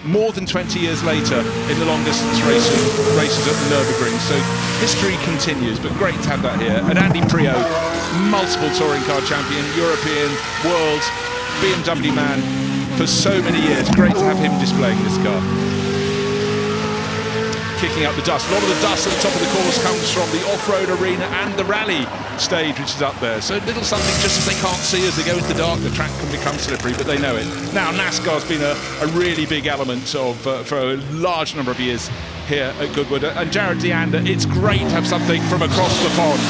more than 20 years later in the long-distance races at the Nürburgring. So history continues, but great to have that here. And Andy Prio, multiple touring car champion, European, world, BMW man for so many years. Great to have him displaying this car. Kicking up the dust. A lot of the dust at the top of the course comes from the off-road arena and the rally stage, which is up there. So little something just as they can't see as they go into the dark. The track can become slippery, but they know it. Now, NASCAR's been a really big element of for a large number of years here at Goodwood. And Jared Deander, it's great to have something from across the pond.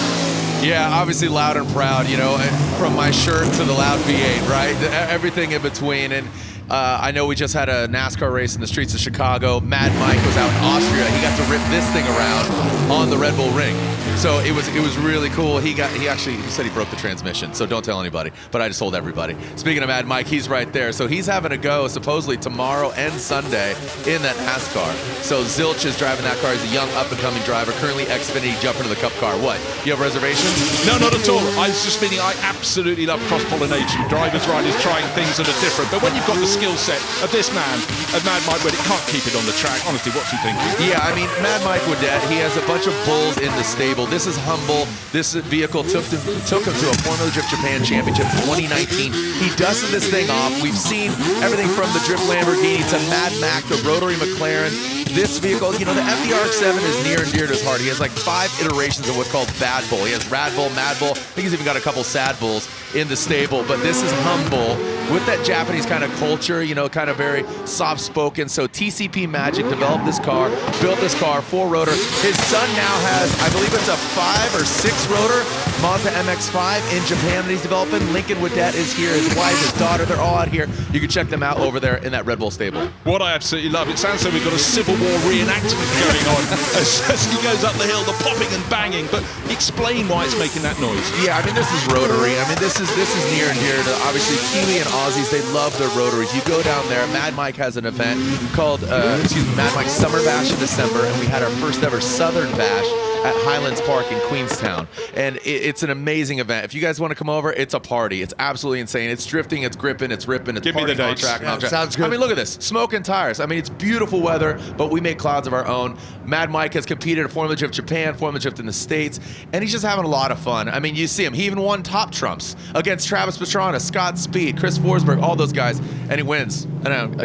Yeah, obviously loud and proud, you know, from my shirt to the loud V8, right? Everything in between. And I know we just had a NASCAR race in the streets of Chicago. Mad Mike was out in Austria. He got to rip this thing around on the Red Bull Ring. So it was really cool. He said he broke the transmission, so don't tell anybody. But I just told everybody. Speaking of Mad Mike, he's right there. So he's having a go supposedly tomorrow and Sunday in that NASCAR. So Zilch is driving that car. He's a young up-and-coming driver, currently Xfinity, jumping to the Cup car. What? You have reservations? No, not at all. I was just meaning I absolutely love cross-pollination. Drivers, riders trying things that are different. But when you've got the skill set of this man, of Mad Mike Woodett, can't keep it on the track. Honestly, what's he thinking? Yeah, I mean, Mad Mike Woodett, he has a bunch of bulls in the stable. This is humble. This vehicle took him to a Formula Drift Japan Championship 2019. He dusted this thing off. We've seen everything from the Drift Lamborghini to Mad Mac, the rotary McLaren. This vehicle, you know, the FDRX7 is near and dear to his heart. He has like 5 iterations of what's called Bad Bull. He has Rad Bull, Mad Bull. I think he's even got a couple Sad Bulls in the stable. But this is humble with that Japanese kind of culture, you know, kind of very soft-spoken. So TCP Magic developed this car, built this car, 4-rotor. His son now has, I believe it's a 5 or 6-rotor Mazda MX-5 in Japan that he's developing. Lincoln Woodett is here, his wife, his daughter, they're all out here. You can check them out over there in that Red Bull stable. What I absolutely love, it sounds like we've got a Civil War reenactment going on as he goes up the hill, the popping and banging, but explain why it's making that noise. Yeah, I mean, this is rotary. I mean, this is near and dear to, obviously, Kiwi and Aussies. They love their rotaries. You go down there, Mad Mike has an event called, Mad Mike's Summer Bash in December, and we had our first ever Southern Bash at Highlands Park in Queenstown. And it's an amazing event. If you guys want to come over, it's a party. It's absolutely insane. It's drifting, it's gripping, it's ripping, it's partying on track. Sounds good. I mean, look at this. Smoking tires. I mean, it's beautiful weather, but we make clouds of our own. Mad Mike has competed at Formula Drift Japan, Formula Drift in the States, and he's just having a lot of fun. I mean, you see him. He even won Top Trumps against Travis Pastrana, Scott Speed, Chris Forsberg, all those guys, and he wins.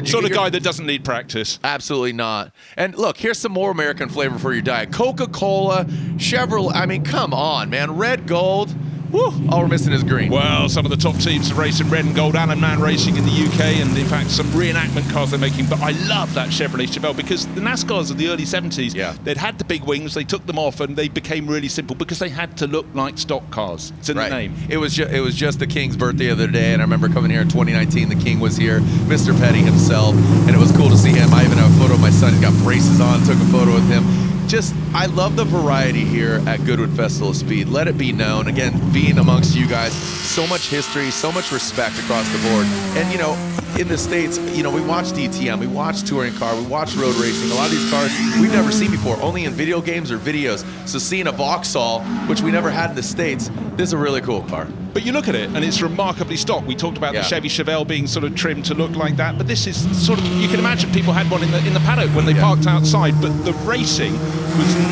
Sort of guy that doesn't need practice. Absolutely not. And look, here's some more American flavor for your diet. Coca-Cola, Chevrolet, I mean, come on, man. Red Gold. Woo, all we're missing is green. Well, some of the top teams are racing red and gold. Alan Mann Racing in the UK, and in fact some reenactment cars they're making. But I love that Chevrolet Chevelle because the NASCARs of the early 70s, they'd had the big wings, they took them off, and they became really simple because they had to look like stock cars. It's in the name. It was just the King's birthday the other day, and I remember coming here in 2019. The King was here, Mr. Petty himself, and it was cool to see him. I even have a photo of my son. He's got braces on. Took a photo with him. I love the variety here at Goodwood Festival of Speed. Let it be known, again, being amongst you guys, so much history, so much respect across the board. And, you know, in the States, you know, we watch DTM, we watch touring car, we watch road racing. A lot of these cars we've never seen before, only in video games or videos. So seeing a Vauxhall, which we never had in the States, this is a really cool car. But you look at it, and it's remarkably stock. We talked about the Chevy Chevelle being sort of trimmed to look like that, but this is sort of, you can imagine people had one in the paddock when they parked outside, but the racing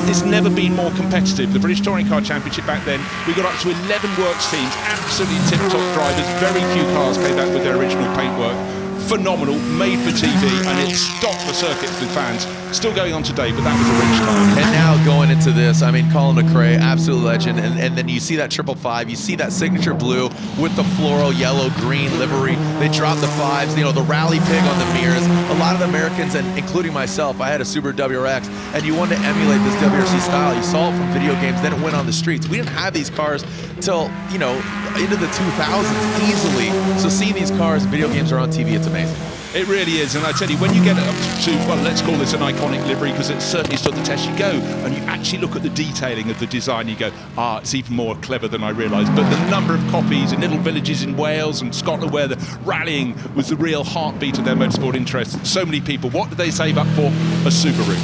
it's never been more competitive. The British Touring Car Championship back then, we got up to 11 works teams, absolutely tip-top drivers. Very few cars came back with their original paintwork. Phenomenal, made for TV, and it stocked the circuits with fans. Still going on today, but that was a rich time. And now going into this, I mean, Colin McRae, absolute legend, and then you see that 555, you see that signature blue with the floral yellow-green livery. They dropped the fives, you know, the rally pig on the mirrors. A lot of the Americans, and including myself, I had a Subaru WRX, and you wanted to emulate this WRC style. You saw it from video games, then it went on the streets. We didn't have these cars till, you know, into the 2000s easily. So seeing these cars, video games are on TV, it's amazing. It really is, and I tell you, when you get up to, well, let's call this an iconic livery because it certainly stood the test, you go and you actually look at the detailing of the design, you go, it's even more clever than I realised. But the number of copies in little villages in Wales and Scotland where the rallying was the real heartbeat of their motorsport interest. So many people, what did they save up for? A Subaru.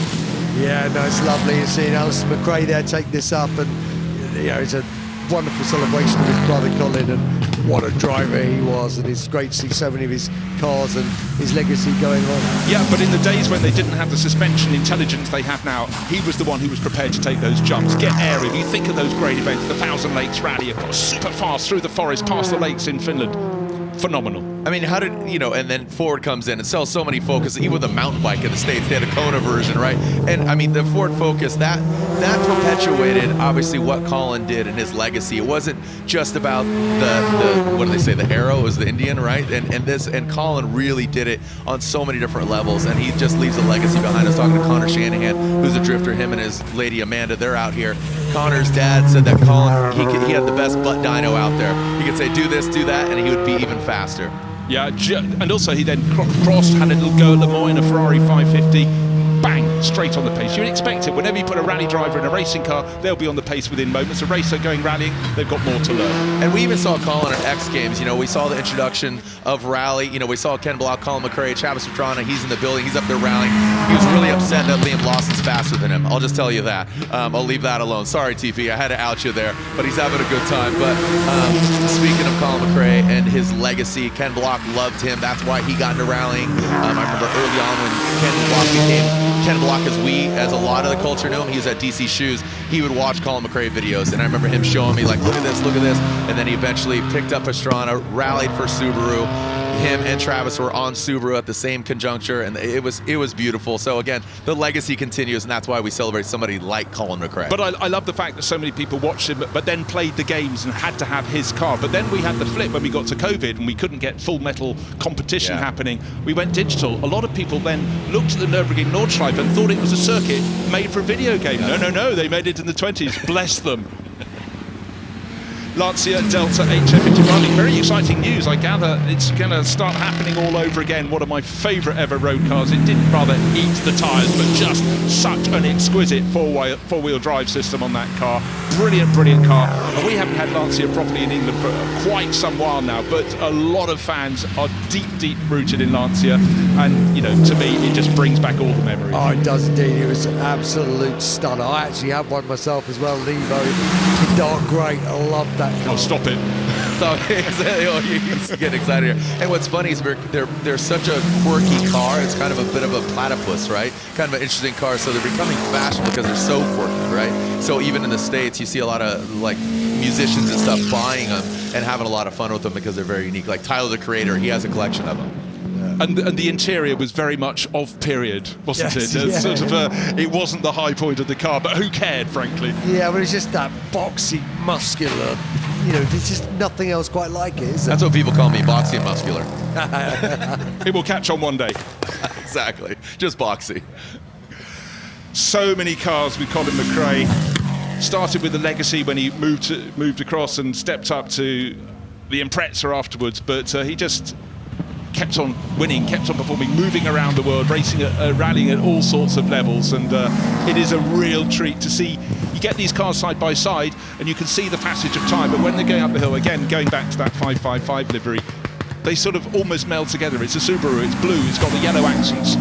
Yeah, no, it's lovely seeing Alistair McRae there take this up, and you know, it's a wonderful celebration of his brother Colin, and what a driver he was, and it's great to see so many of his cars and his legacy going on. Yeah, but in the days when they didn't have the suspension intelligence they have now, he was the one who was prepared to take those jumps, get airy. If you think of those great events, the Thousand Lakes Rally across super fast through the forest past the lakes in Finland. Phenomenal. I mean, how did, you know, and then Ford comes in and sells so many Focus, even with the mountain bike in the States, they had a Kona version, right? And I mean, the Ford Focus, that perpetuated, obviously, what Colin did and his legacy. It wasn't just about the what do they say, the arrow, it was the Indian, right? And Colin really did it on so many different levels, and he just leaves a legacy behind us. Talking to Connor Shanahan, who's a drifter, him and his lady Amanda, they're out here. Connor's dad said that Colin, he had the best butt dyno out there. He could say, do this, do that, and he would be even faster. Yeah, and also he then crossed, had a little go at Le Mans in a Ferrari 550, bang, straight on the pace. You would expect it. Whenever you put a rally driver in a racing car, they'll be on the pace within moments. A racer going rallying, they've got more to learn. And we even saw Colin at X Games. You know, we saw the introduction of rally. You know, we saw Ken Block, Colin McRae, Travis Pastrana. He's in the building. He's up there rallying. He was really upset that Liam Lawson's faster than him. I'll just tell you that. I'll leave that alone. Sorry, TP. I had to out you there, but he's having a good time. But speaking of Colin McRae and his legacy, Ken Block loved him. That's why he got into rallying. I remember early on when Ken Block became Ken Block, as a lot of the culture knew him. He was at DC Shoes. He would watch Colin McRae videos, and I remember him showing me, like, look at this, and then he eventually picked up Pastrana, rallied for Subaru. Him and Travis were on Subaru at the same conjuncture, and it was beautiful. So again, the legacy continues, and that's why we celebrate somebody like Colin McRae. But I love the fact that so many people watched him, but then played the games and had to have his car. But then we had the flip when we got to COVID, and we couldn't get full metal competition happening. We went digital. A lot of people then looked at the Nürburgring Nordschleife and thought it was a circuit made for a video game. No, they made it in the 20s. Bless them. Lancia Delta HF running. Very exciting news. I gather it's going to start happening all over again. One of my favourite ever road cars. It didn't rather eat the tyres, but just such an exquisite four-wheel drive system on that car. Brilliant, brilliant car. And we haven't had Lancia properly in England for quite some while now, but a lot of fans are deep, deep rooted in Lancia. And, you know, to me, it just brings back all the memories. Oh, it does indeed. It was an absolute stunner. I actually had one myself as well, Levo. Dark grey. I love that. Oh, stop it. You get excited here. And what's funny is they're such a quirky car. It's kind of a bit of a platypus, right? Kind of an interesting car. So they're becoming fashionable because they're so quirky, right? So even in the States, you see a lot of like musicians and stuff buying them and having a lot of fun with them because they're very unique. Like Tyler, the Creator, he has a collection of them. And the interior was very much of period, wasn't it? Yeah. Sort of it wasn't the high point of the car, but who cared, frankly? Yeah, but it's just that boxy, muscular. You know, there's just nothing else quite like it, is there? That's what people call me, boxy and muscular. It will catch on one day. Exactly, just boxy. So many cars with Colin McRae. Started with the legacy when he moved across and stepped up to the Impreza afterwards, but he just kept on winning, kept on performing, moving around the world, racing, rallying at all sorts of levels, and it is a real treat to see. You get these cars side by side, and you can see the passage of time, but when they're going up the hill, again, going back to that 555 livery, they sort of almost meld together. It's a Subaru, it's blue, it's got the yellow accents.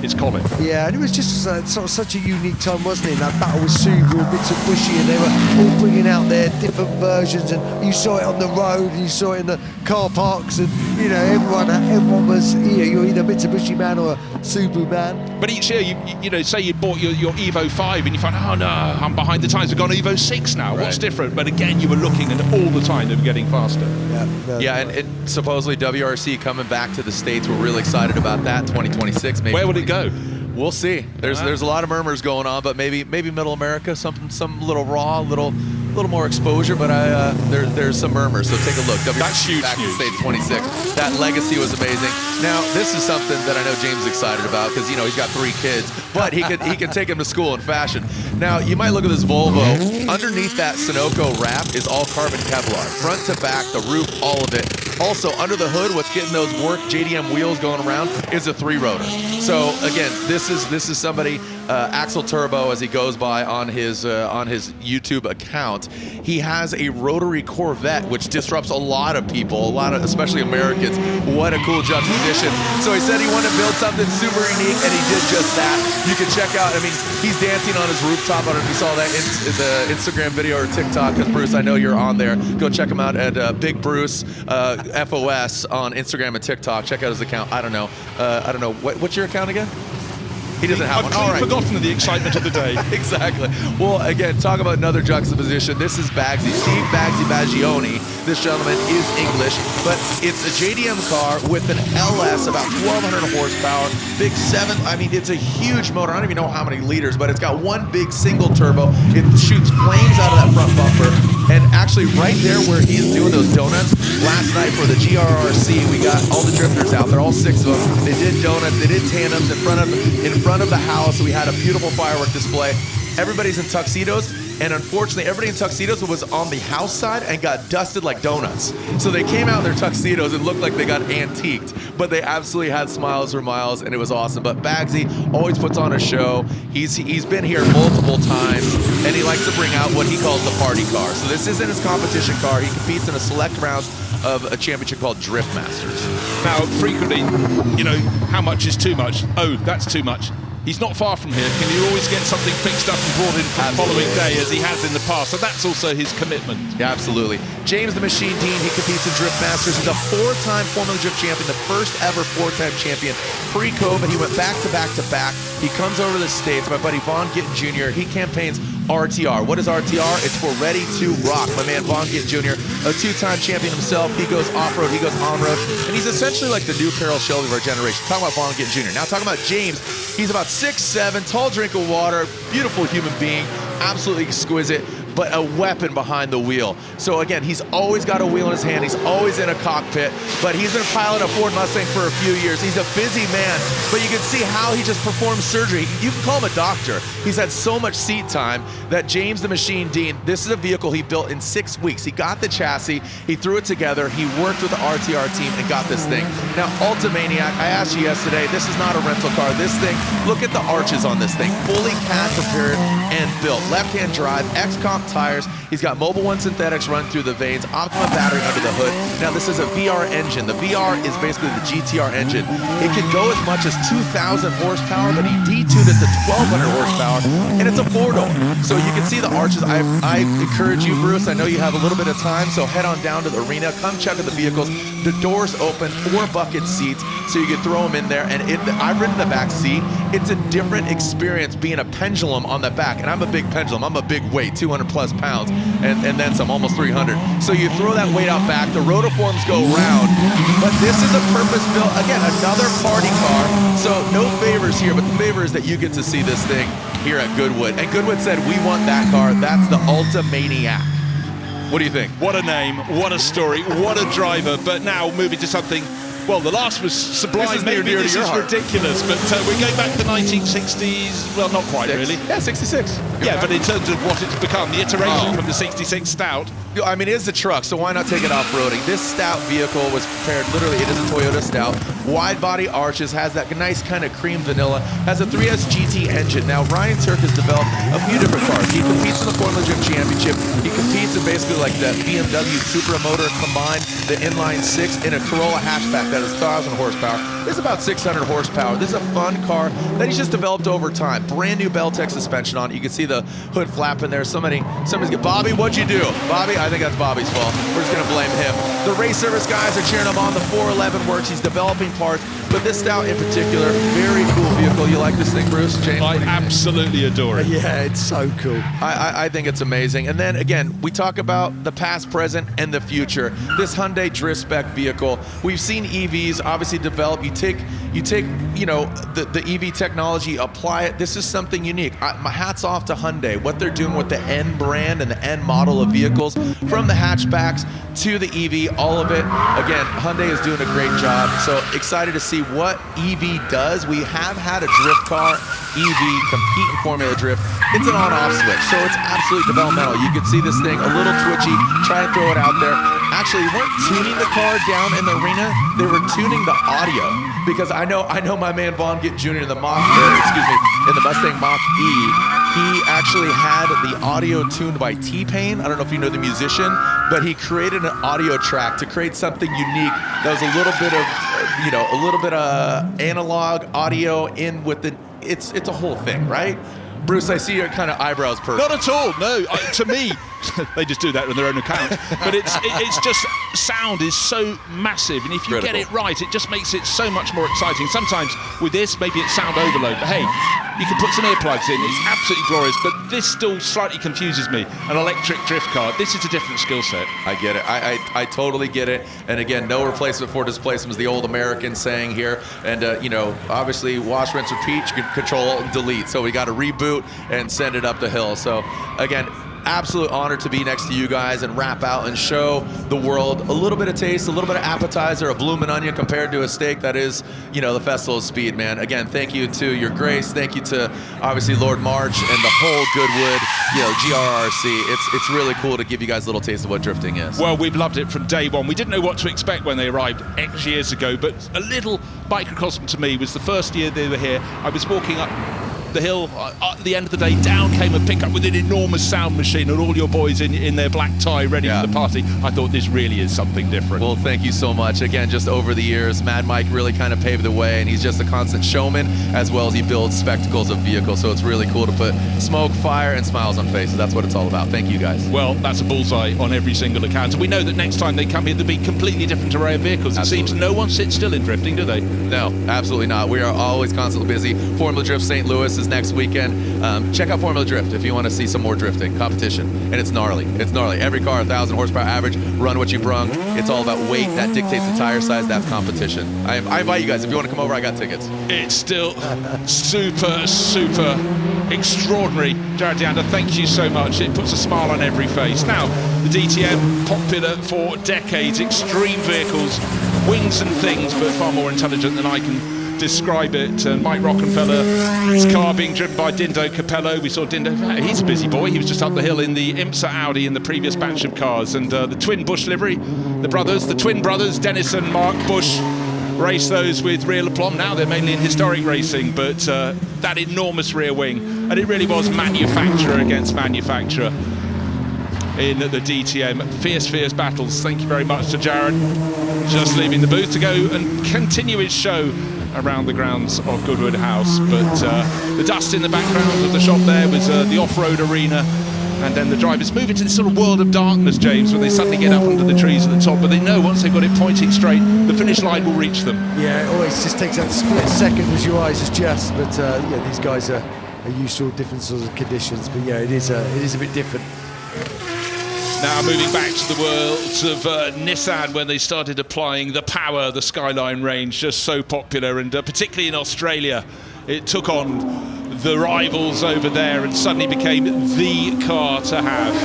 It's Colin. Yeah, and it was just sort of such a unique time, wasn't it? In that battle with Subaru, Mitsubishi, and they were all bringing out their different versions, and you saw it on the road, and you saw it in the car parks, and you know, everyone was, you're either a Mitsubishi man or a Subaru man. But each year, you know, say you bought your Evo 5 and you find, oh no, I'm behind the times, we've got Evo 6 now, what's different? But again, you were looking, and all the time they were getting faster. Yeah, and supposedly WRC coming back to the States. We're really excited about that. 2026, maybe. Where would it go? We'll see. There's a lot of murmurs going on, but maybe Middle America, some little raw, little more exposure. But there's some murmurs. So take a look. That's huge back to news. State 26. That legacy was amazing. Now this is something that I know James is excited about because he's got 3 kids, but he can take them to school in fashion. Now you might look at this Volvo. Underneath that Sunoco wrap is all carbon Kevlar, front to back, the roof, all of it. Also under the hood, what's getting those work JDM wheels going around is a 3-rotor. So again, this is somebody, Axel Turbo, as he goes by on his YouTube account. He has a rotary Corvette, which disrupts a lot of people, especially Americans. What a cool juxtaposition. So he said he wanted to build something super unique, and he did just that. You can check out, I mean, he's dancing on his rooftop. I don't know if you saw that in the Instagram video or TikTok, because Bruce, I know you're on there. Go check him out at Big Bruce FOS on Instagram and TikTok. Check out his account. I don't know. What's your account again? He doesn't have one. I've forgotten the excitement of the day. Exactly. Well, again, talk about another juxtaposition. This is Bagsy, Steve Bagsy Baggioni. This gentleman is English, but it's a JDM car with an LS, about 1,200 horsepower, big 7. I mean, it's a huge motor. I don't even know how many liters, but it's got one big single turbo. It shoots flames out of that front bumper. And actually, right there where he is doing those donuts, last night for the GRRC, we got all the drifters out there, all 6 of them. They did donuts, they did tandems in front of the house. We had a beautiful firework display. Everybody's in tuxedos, and unfortunately, everybody in tuxedos was on the house side and got dusted like donuts. So they came out in their tuxedos and looked like they got antiqued, but they absolutely had smiles for miles, and it was awesome. But Bagsy always puts on a show. He's been here multiple times, and he likes to bring out what he calls the party car. So this isn't his competition car. He competes in a select round of a championship called Drift Masters. Now, frequently, how much is too much? Oh, that's too much. He's not far from here. Can you always get something fixed up and brought in for the following day, as he has in the past? So that's also his commitment. Yeah, absolutely. James the Machine Dean, he competes in Drift Masters. He's a 4-time Formula Drift champion, the first ever 4-time champion. Pre-COVID, he went back to back to back. He comes over to the States. My buddy Vaughn Gittin Jr., he campaigns RTR. What is RTR? It's for Ready to Rock. My man Vaughn Gittin Jr., a 2-time champion himself. He goes off-road, he goes on-road, and he's essentially like the new Carroll Shelby of our generation. Talking about Vaughn Gittin Jr. Now talking about James, he's about 6'7", tall drink of water, beautiful human being, absolutely exquisite, but a weapon behind the wheel. So again, he's always got a wheel in his hand, he's always in a cockpit, but he's been piloting a Ford Mustang for a few years. He's a busy man, but you can see how he just performs surgery. You can call him a doctor. He's had so much seat time that James the Machine Dean, this is a vehicle he built in 6 weeks. He got the chassis, he threw it together, he worked with the RTR team and got this thing. Now, Ultimaniac, I asked you yesterday, this is not a rental car. This thing, look at the arches on this thing, fully CAD prepared and built. Left-hand drive, X-Comp tires. He's got Mobil 1 synthetics run through the veins, Optima battery under the hood. Now, this is a VR engine. The VR is basically the GTR engine. It can go as much as 2,000 horsepower, but he detuned it to 1,200 horsepower, and it's a 4-door. So you can see the arches. I encourage you, Bruce, I know you have a little bit of time, so head on down to the arena, come check out the vehicles. The doors open, 4 bucket seats, so you can throw them in there. And I've ridden the back seat. It's a different experience being a pendulum on the back, and I'm a big pendulum. I'm a big weight, 200 plus pounds, and then some, almost 300. So you throw that weight out back, the rotiforms go round, but this is a purpose-built, again, another party car. So no favors here, but the favor is that you get to see this thing here at Goodwood. And Goodwood said, we want that car. That's the Ultimaniac. What do you think? What a name, what a story, what a driver. But now moving to something Well, the last was sublime. This is near Maybe this to your is heart. ridiculous, but we're going back to the 1960s. Well, not quite really. Yeah, 66. Yeah, but in terms of what it's become, the iteration from the 66 Stout. I mean, it is a truck, so why not take it off-roading? This Stout vehicle was prepared, literally, it is a Toyota Stout. Wide body arches, has that nice kind of cream vanilla, has a 3S GT engine. Now, Ryan Turk has developed a few different cars. He competes in the Formula Drift Championship. He competes in basically like the BMW Supra motor combined, the inline 6, in a Corolla hatchback that is 1,000 horsepower. This is about 600 horsepower. This is a fun car that he's just developed over time. Brand new Beltec suspension on it. You can see the hood flap in there. Somebody's get, Bobby, what'd you do? Bobby, I think that's Bobby's fault. We're just gonna blame him. The race service guys are cheering him on. The 411 works. He's developing parts, but this Stout in particular, very cool vehicle. You like this thing, Bruce? James? I absolutely adore it. Yeah, it's so cool. I think it's amazing. And then again, we talk about the past, present, and the future. This Hyundai Drift Spec vehicle. We've seen EVs obviously develop. You take the EV technology, apply it. This is something unique. My hat's off to Hyundai. What they're doing with the N brand and the N model of vehicles, from the hatchbacks to the EV, all of it. Again, Hyundai is doing a great job. So excited to see what EV does. We have had a drift car EV compete in Formula Drift. It's an on-off switch, so it's absolutely developmental. You can see this thing a little twitchy, try to throw it out there. Actually, they weren't tuning the car down in the arena, they were tuning the audio. Because I know my man Vaughn Gitt Jr. in the in the Mustang Mach-E, he actually had the audio tuned by T-Pain. I don't know if you know the musician, but he created an audio track to create something unique that was a little bit of analog audio in with the. It's a whole thing, right? Bruce, I see your kind of eyebrows perk. Not at all, no. To me, they just do that on their own account. But it's just, sound is so massive, and if you get it right, it just makes it so much more exciting. Sometimes with this, maybe it's sound overload, but hey, you can put some earplugs in. It's absolutely glorious, but this still slightly confuses me. An electric drift car, this is a different skill set. I get it. I totally get it. And again, no replacement for displacement is the old American saying here. And, obviously, wash, rinse, repeat, you can control, alt, and delete. So we got to reboot and send it up the hill. So, again, absolute honor to be next to you guys and wrap out and show the world a little bit of taste, a little bit of appetizer, a bloomin' onion compared to a steak that is, the Festival of Speed, man. Again, thank you to Your Grace. Thank you to, obviously, Lord March and the whole Goodwood, GRRC. It's really cool to give you guys a little taste of what drifting is. Well, we've loved it from day one. We didn't know what to expect when they arrived X years ago, but a little microcosm to me was the first year they were here. I was walking up the hill at the end of the day, down came a pickup with an enormous sound machine and all your boys in their black tie ready for the party. I thought this really is something different. Well, thank you so much. Again, just over the years, Mad Mike really kind of paved the way, and he's just a constant showman as well as he builds spectacles of vehicles. So it's really cool to put smoke, fire, and smiles on faces. That's what it's all about. Thank you, guys. Well, that's a bullseye on every single account. And we know that next time they come here, there'll be completely different array of vehicles. It seems no one sits still in drifting, do they? No, absolutely not. We are always constantly busy. Formula Drift St. Louis is next weekend. Check out Formula Drift if you want to see some more drifting competition, and it's gnarly. It's gnarly. Every car 1,000 horsepower average, run what you brung. It's all about weight that dictates the tire size. That's competition. I invite you guys, if you want to come over, I got tickets. It's still super extraordinary. Jared Deander, thank you so much. It puts a smile on every face. Now, the DTM, popular for decades, extreme vehicles, wings and things, but far more intelligent than I can describe it. And Mike Rockenfeller, his car being driven by Dindo Capello. We saw Dindo, he's a busy boy. He was just up the hill in the IMSA Audi in the previous batch of cars. And the twin Bush livery, the twin brothers, Dennis and Mark Bush, race those with real aplomb. Now they're mainly in historic racing, but that enormous rear wing. And it really was manufacturer against manufacturer in the DTM. Fierce battles. Thank you very much to Jared. Just leaving the booth to go and continue his show around the grounds of Goodwood House, but the dust in the background of the shop there was the off-road arena, and then the drivers move into this sort of world of darkness, James, when they suddenly get up under the trees at the top, but they know once they've got it pointing straight, the finish line will reach them. Yeah, it always just takes that split second as your eyes adjust, but these guys are used to all different sorts of conditions, but yeah, it is a bit different. Now moving back to the worlds of Nissan, when they started applying the power, the Skyline range, just so popular, and particularly in Australia, it took on the rivals over there and suddenly became the car to have.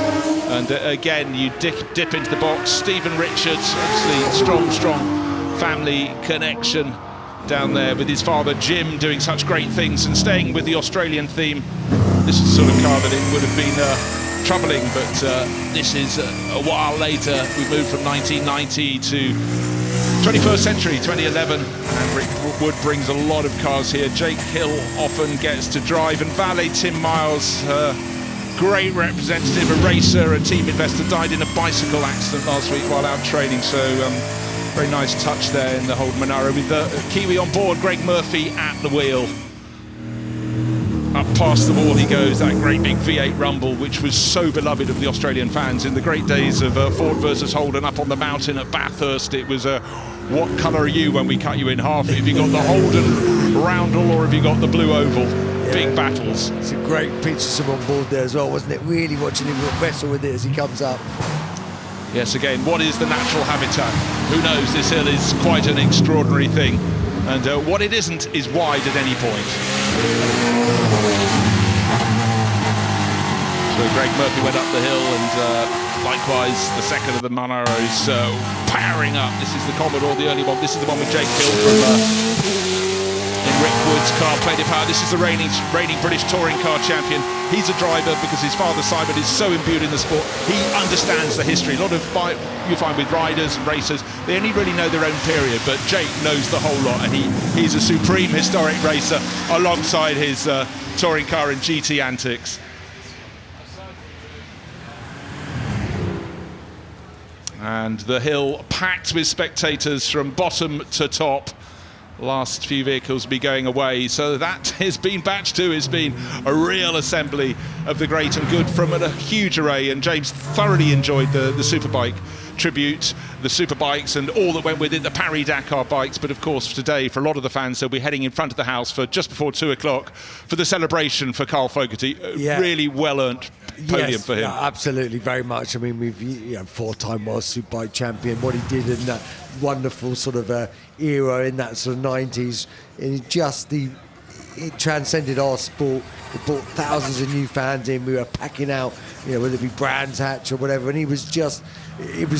And again, you dip into the box. Stephen Richards, obviously strong family connection down there with his father Jim doing such great things and staying with the Australian theme. This is the sort of car that it would have been troubling, but this is a while later. We moved from 1990 to 21st century, 2011, and Rick Wood brings a lot of cars here. Jake Hill often gets to drive, and valet Tim Miles, great representative, a racer, a team investor, died in a bicycle accident last week while out training, so very nice touch there in the whole Monaro with the Kiwi on board, Greg Murphy at the wheel. Up past the wall he goes, that great big V8 rumble, which was so beloved of the Australian fans in the great days of Ford versus Holden up on the mountain at Bathurst. It was what colour are you when we cut you in half? Have you got the Holden roundel or have you got the blue oval? Yeah. Big battles. It's a great picture of him on board there as well, wasn't it? Really watching him wrestle with it as he comes up. Yes, again, what is the natural habitat? Who knows? This hill is quite an extraordinary thing. And what it isn't is wide at any point. So Greg Murphy went up the hill, and likewise the second of the Monaros powering up. This is the Commodore, the early one. This is the one with Jake Hill from in Rick Wood's car, Plate of Power. This is the reigning British touring car champion. He's a driver because his father Simon is so imbued in the sport. He understands the history. A lot of you find with riders and racers, they only really know their own period, but Jake knows the whole lot, and he's a supreme historic racer alongside his touring car and GT antics. And the hill packed with spectators from bottom to top. Last few vehicles be going away, so that has been batch 2 has been a real assembly of the great and good from a huge array, and James thoroughly enjoyed the Superbike tribute, the Superbikes and all that went with it, the Paris-Dakar bikes, but of course today for a lot of the fans they'll be heading in front of the house for just before 2 o'clock for the celebration for Carl Fogerty. Yeah. Really well-earned podium for him. Yeah, absolutely, very much. I mean, we've 4-time world Superbike champion, what he did in that wonderful sort of era in that sort of 90s, it transcended our sport. It brought thousands of new fans in. We were packing out, whether it be Brands Hatch or whatever, and it was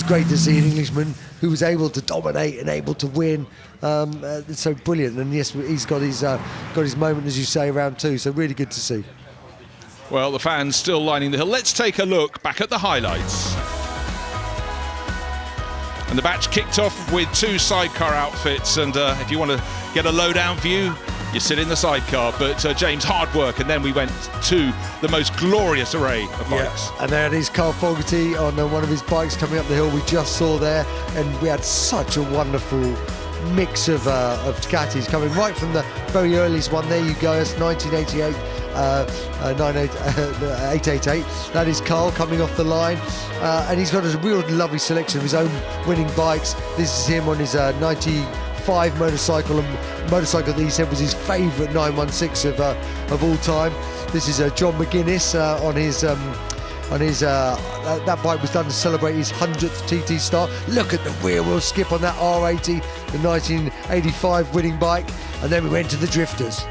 great to see an Englishman who was able to dominate and able to win. It's so brilliant, and yes, he's got his moment, as you say, around 2, so really good to see. Well, the fans still lining the hill. Let's take a look back at the highlights. And the batch kicked off with 2 sidecar outfits, and if you want to get a low-down view, you sit in the sidecar, but James, hard work, and then we went to the most glorious array of bikes. And there it is, Carl Fogerty on one of his bikes coming up the hill we just saw there, and we had such a wonderful mix of Ducatis coming right from the very earliest one. There you go, it's 1988. 888. That is Carl coming off the line, and he's got a real lovely selection of his own winning bikes. This is him on his 95 motorcycle that he said was his favourite 916 of all time. This is John McGuinness on his that bike was done to celebrate his 100th TT start. Look at the rear wheel skip on that R80, the 1985 winning bike, and then we went to the drifters.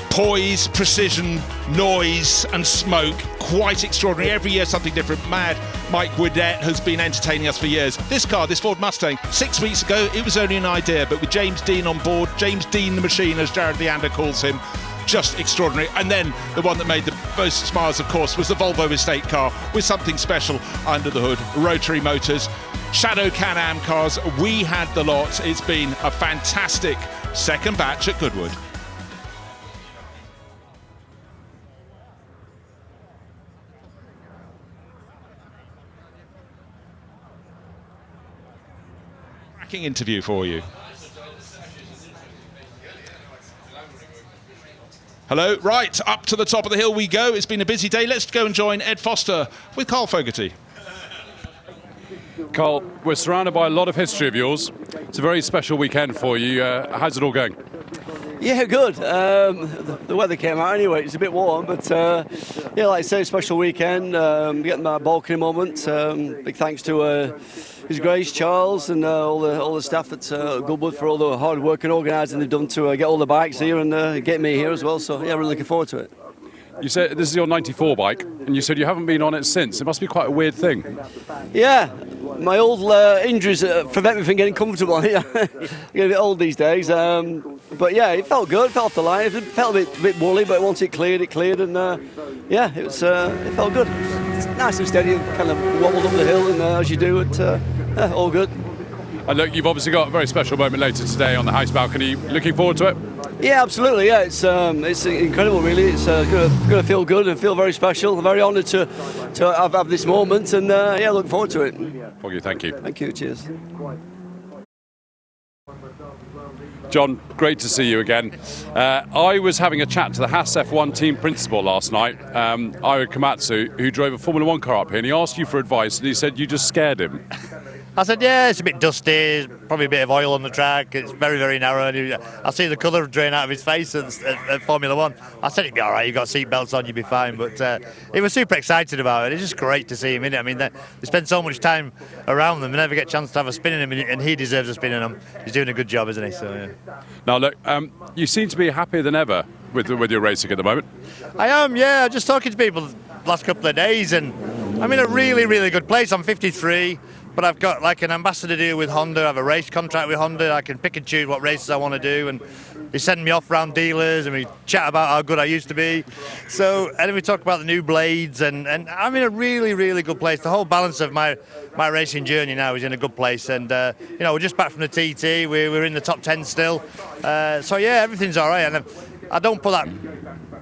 Poise, precision, noise and smoke, quite extraordinary. Every year something different. Mad Mike Woodette has been entertaining us for years. This car, this Ford Mustang, 6 weeks ago it was only an idea, but with James Dean on board, James Dean the machine as Jared Leander calls him, just extraordinary. And then the one that made the most smiles, of course, was the Volvo estate car with something special under the hood, rotary motors, Shadow Can-Am cars. We had the lot. It's been a fantastic second batch at Goodwood. Interview for you. Hello, right, up to the top of the hill we go. It's been a busy day. Let's go and join Ed Foster with Carl Fogerty. Carl, we're surrounded by a lot of history of yours. It's a very special weekend for you. How's it all going? Yeah, good. The weather came out anyway. It's a bit warm, but yeah, like I say, special weekend. Getting my balcony moment. Big thanks to His Grace Charles and all the staff at Goodwood for all the hard work and organising they've done to get all the bikes here and get me here as well. So yeah, really looking forward to it. You said this is your 94 bike, and you said you haven't been on it since. It must be quite a weird thing. Yeah, my old injuries prevent me from getting comfortable. I'm getting a bit old these days. But yeah, it felt good. It felt off the line. It felt a bit woolly, but once it cleared, and yeah, it felt good. It's nice and steady, and kind of wobbled up the hill, and as you do it, all good. And look, you've obviously got a very special moment later today on the house balcony. Looking forward to it? Yeah, absolutely. Yeah, it's incredible, really. It's going to feel good and feel very special. I'm very honoured to have this moment, and yeah, look forward to it. Foggy, thank you. Thank you. Cheers. John, great to see you again. I was having a chat to the Haas F1 team principal last night, Ira Komatsu, who drove a Formula 1 car up here, and he asked you for advice, and he said you just scared him. I said, yeah, it's a bit dusty, probably a bit of oil on the track, it's very, very narrow, and I see the colour drain out of his face at Formula 1. I said it'd be all right, you've got seat belts on, you'll be fine, but he was super excited about it. It's just great to see him in it. I mean, they spend so much time around them, they never get a chance to have a spin in him, and he deserves a spin in them. He's doing a good job, isn't he? So, yeah. Now, look, you seem to be happier than ever with your racing at the moment. I am, yeah, just talking to people the last couple of days, and I'm in a really, really good place. I'm 53. But I've got like an ambassador deal with Honda. I have a race contract with Honda. I can pick and choose what races I want to do, and they send me off around dealers, and we chat about how good I used to be. So, and then we talk about the new blades, and I'm in a really, really good place. The whole balance of my racing journey now is in a good place, and you know, we're just back from the TT. We're in the top 10 still. So yeah, everything's all right, and I don't put that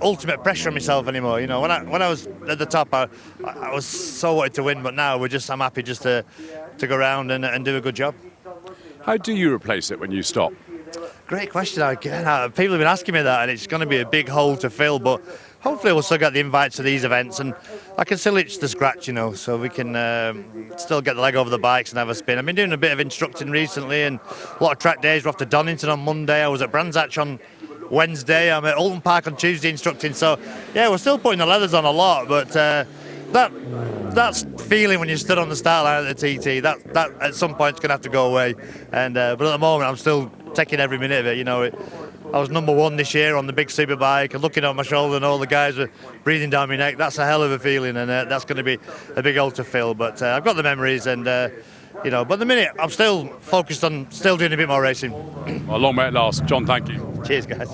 ultimate pressure on myself anymore. You know, when I was at the top, I was so wanted to win, but now I'm happy just to go around and do a good job. How do you replace it when you stop? Great question. People have been asking me that, and it's going to be a big hole to fill, but hopefully we'll still get the invites to these events, and I can still itch the scratch, you know, so we can still get the leg over the bikes and have a spin. I've been doing a bit of instructing recently, and a lot of track days. We're off to Donington on Monday. I was at Brands Hatch on Wednesday. I'm at Alton Park on Tuesday instructing. So yeah, we're still putting the leathers on a lot, but that's feeling when you stood on the start line at the TT, that at some point is going to have to go away. And but at the moment I'm still taking every minute of it. You know, I was number one this year on the big Superbike, and looking on my shoulder and all the guys were breathing down my neck. That's a hell of a feeling, and that's going to be a big hole to fill. But I've got the memories, and you know, but at the minute I'm still focused on still doing a bit more racing. Well, long may it last. John, thank you. Cheers, guys.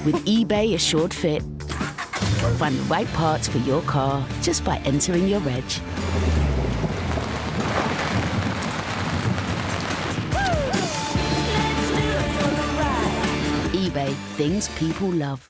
With eBay Assured Fit. Find the right parts for your car just by entering your reg. eBay, things people love.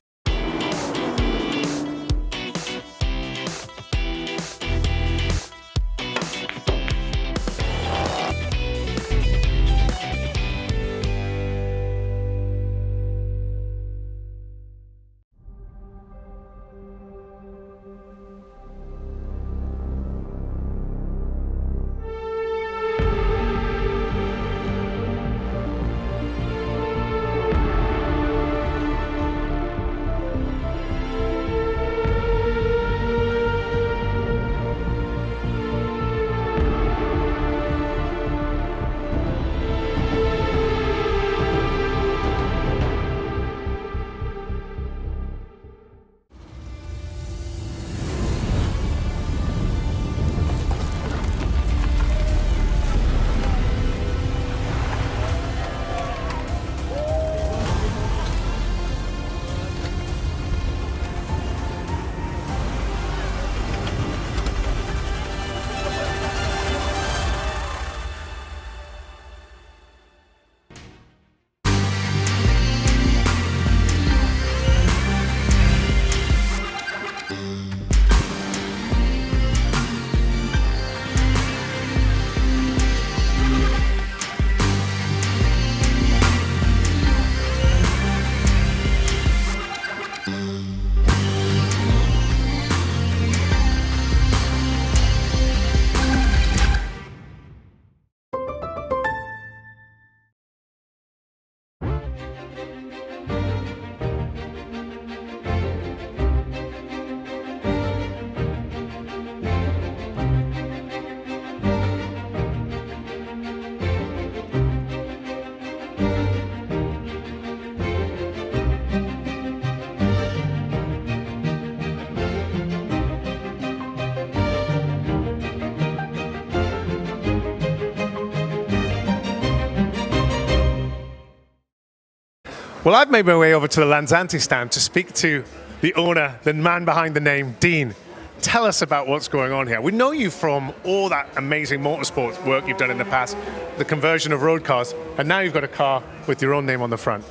Well, I've made my way over to the Lanzanti stand to speak to the owner, the man behind the name, Dean. Tell us about what's going on here. We know you from all that amazing motorsport work you've done in the past, the conversion of road cars, and now you've got a car with your own name on the front.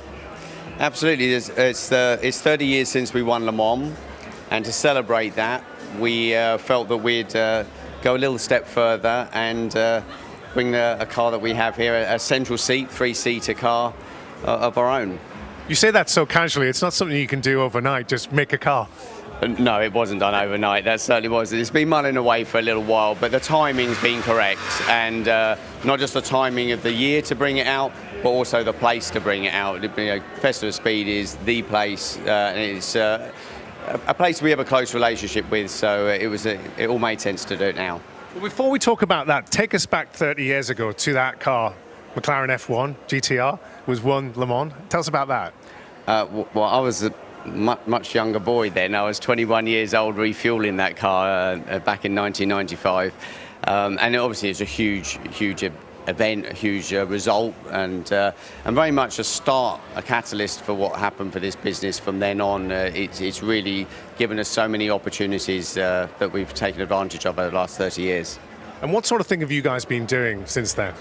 Absolutely. It's 30 years since we won Le Mans, and to celebrate that, we felt that we'd go a little step further and bring a car that we have here, a central seat, 3-seater car of our own. You say that so casually. It's not something you can do overnight, just make a car. No, it wasn't done overnight. That certainly wasn't. It's been mulling away for a little while, but the timing's been correct, and not just the timing of the year to bring it out, but also the place to bring it out. Festival of Speed is the place, and it's a place we have a close relationship with, so it all made sense to do it now. Well, before we talk about that, take us back 30 years ago to that car, McLaren F1 GTR, was won Le Mans. Tell us about that. Well, I was a much younger boy then. I was 21 years old refueling that car back in 1995. And obviously it's a huge event, a huge result, and very much a catalyst for what happened for this business from then on. It's really given us so many opportunities that we've taken advantage of over the last 30 years. And what sort of thing have you guys been doing since then?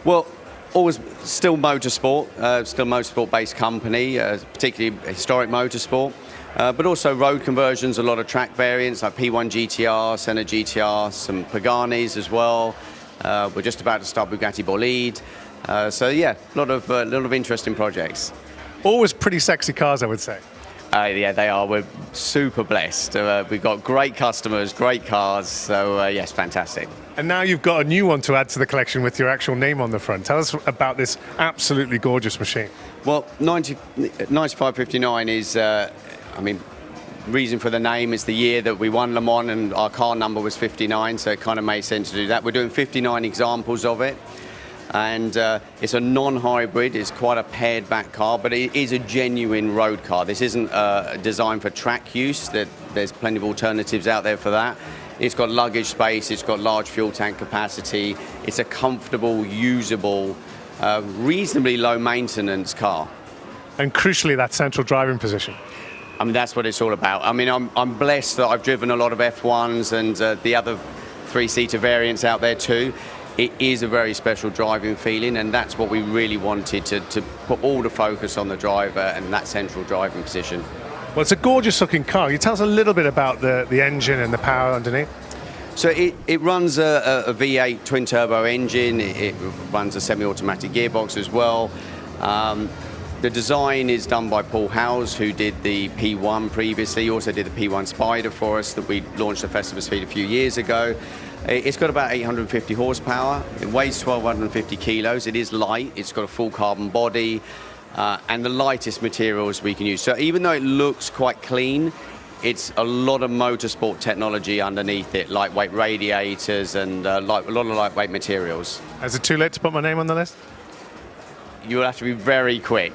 Well, always still motorsport-based company, particularly historic motorsport, but also road conversions, a lot of track variants like P1 GTR, Senna GTR, some Paganis as well. We're just about to start Bugatti Bolide. So yeah, a lot of interesting projects. Always pretty sexy cars, I would say. Yeah, they are. We're super blessed. We've got great customers, great cars. So yes, fantastic. And now you've got a new one to add to the collection with your actual name on the front. Tell us about this absolutely gorgeous machine. Well, 9559 is, reason for the name is the year that we won Le Mans, and our car number was 59, so it kind of made sense to do that. We're doing 59 examples of it, and it's a non-hybrid. It's quite a pared-back car, but it is a genuine road car. This isn't designed for track use. There's plenty of alternatives out there for that. It's got luggage space, it's got large fuel tank capacity, it's a comfortable, usable, reasonably low maintenance car. And crucially, that central driving position. I mean, that's what it's all about. I mean, I'm blessed that I've driven a lot of F1s and the other 3-seater variants out there too. It is a very special driving feeling, and that's what we really wanted, to put all the focus on the driver and that central driving position. Well, it's a gorgeous looking car. Can you tell us a little bit about the engine and the power underneath? So it runs a V8 twin turbo engine. It runs a semi-automatic gearbox as well. The design is done by Paul Howes, who did the P1 previously. He also did the P1 Spider for us that we launched at Festival of Speed a few years ago. It's got about 850 horsepower. It weighs 1,250 kilos. It is light. It's got a full carbon body. And the lightest materials we can use. So even though it looks quite clean, it's a lot of motorsport technology underneath it, lightweight radiators and a lot of lightweight materials. Is it too late to put my name on the list? You'll have to be very quick.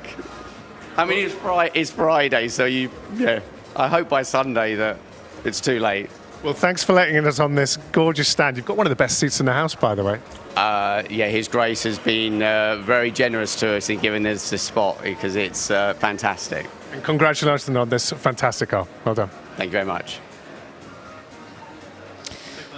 I mean, it's Friday, so I hope by Sunday that it's too late. Well, thanks for letting us on this gorgeous stand. You've got one of the best seats in the house, by the way. Yeah, His Grace has been very generous to us in giving us this spot because it's fantastic. And congratulations on this fantastic car. Well done. Thank you very much.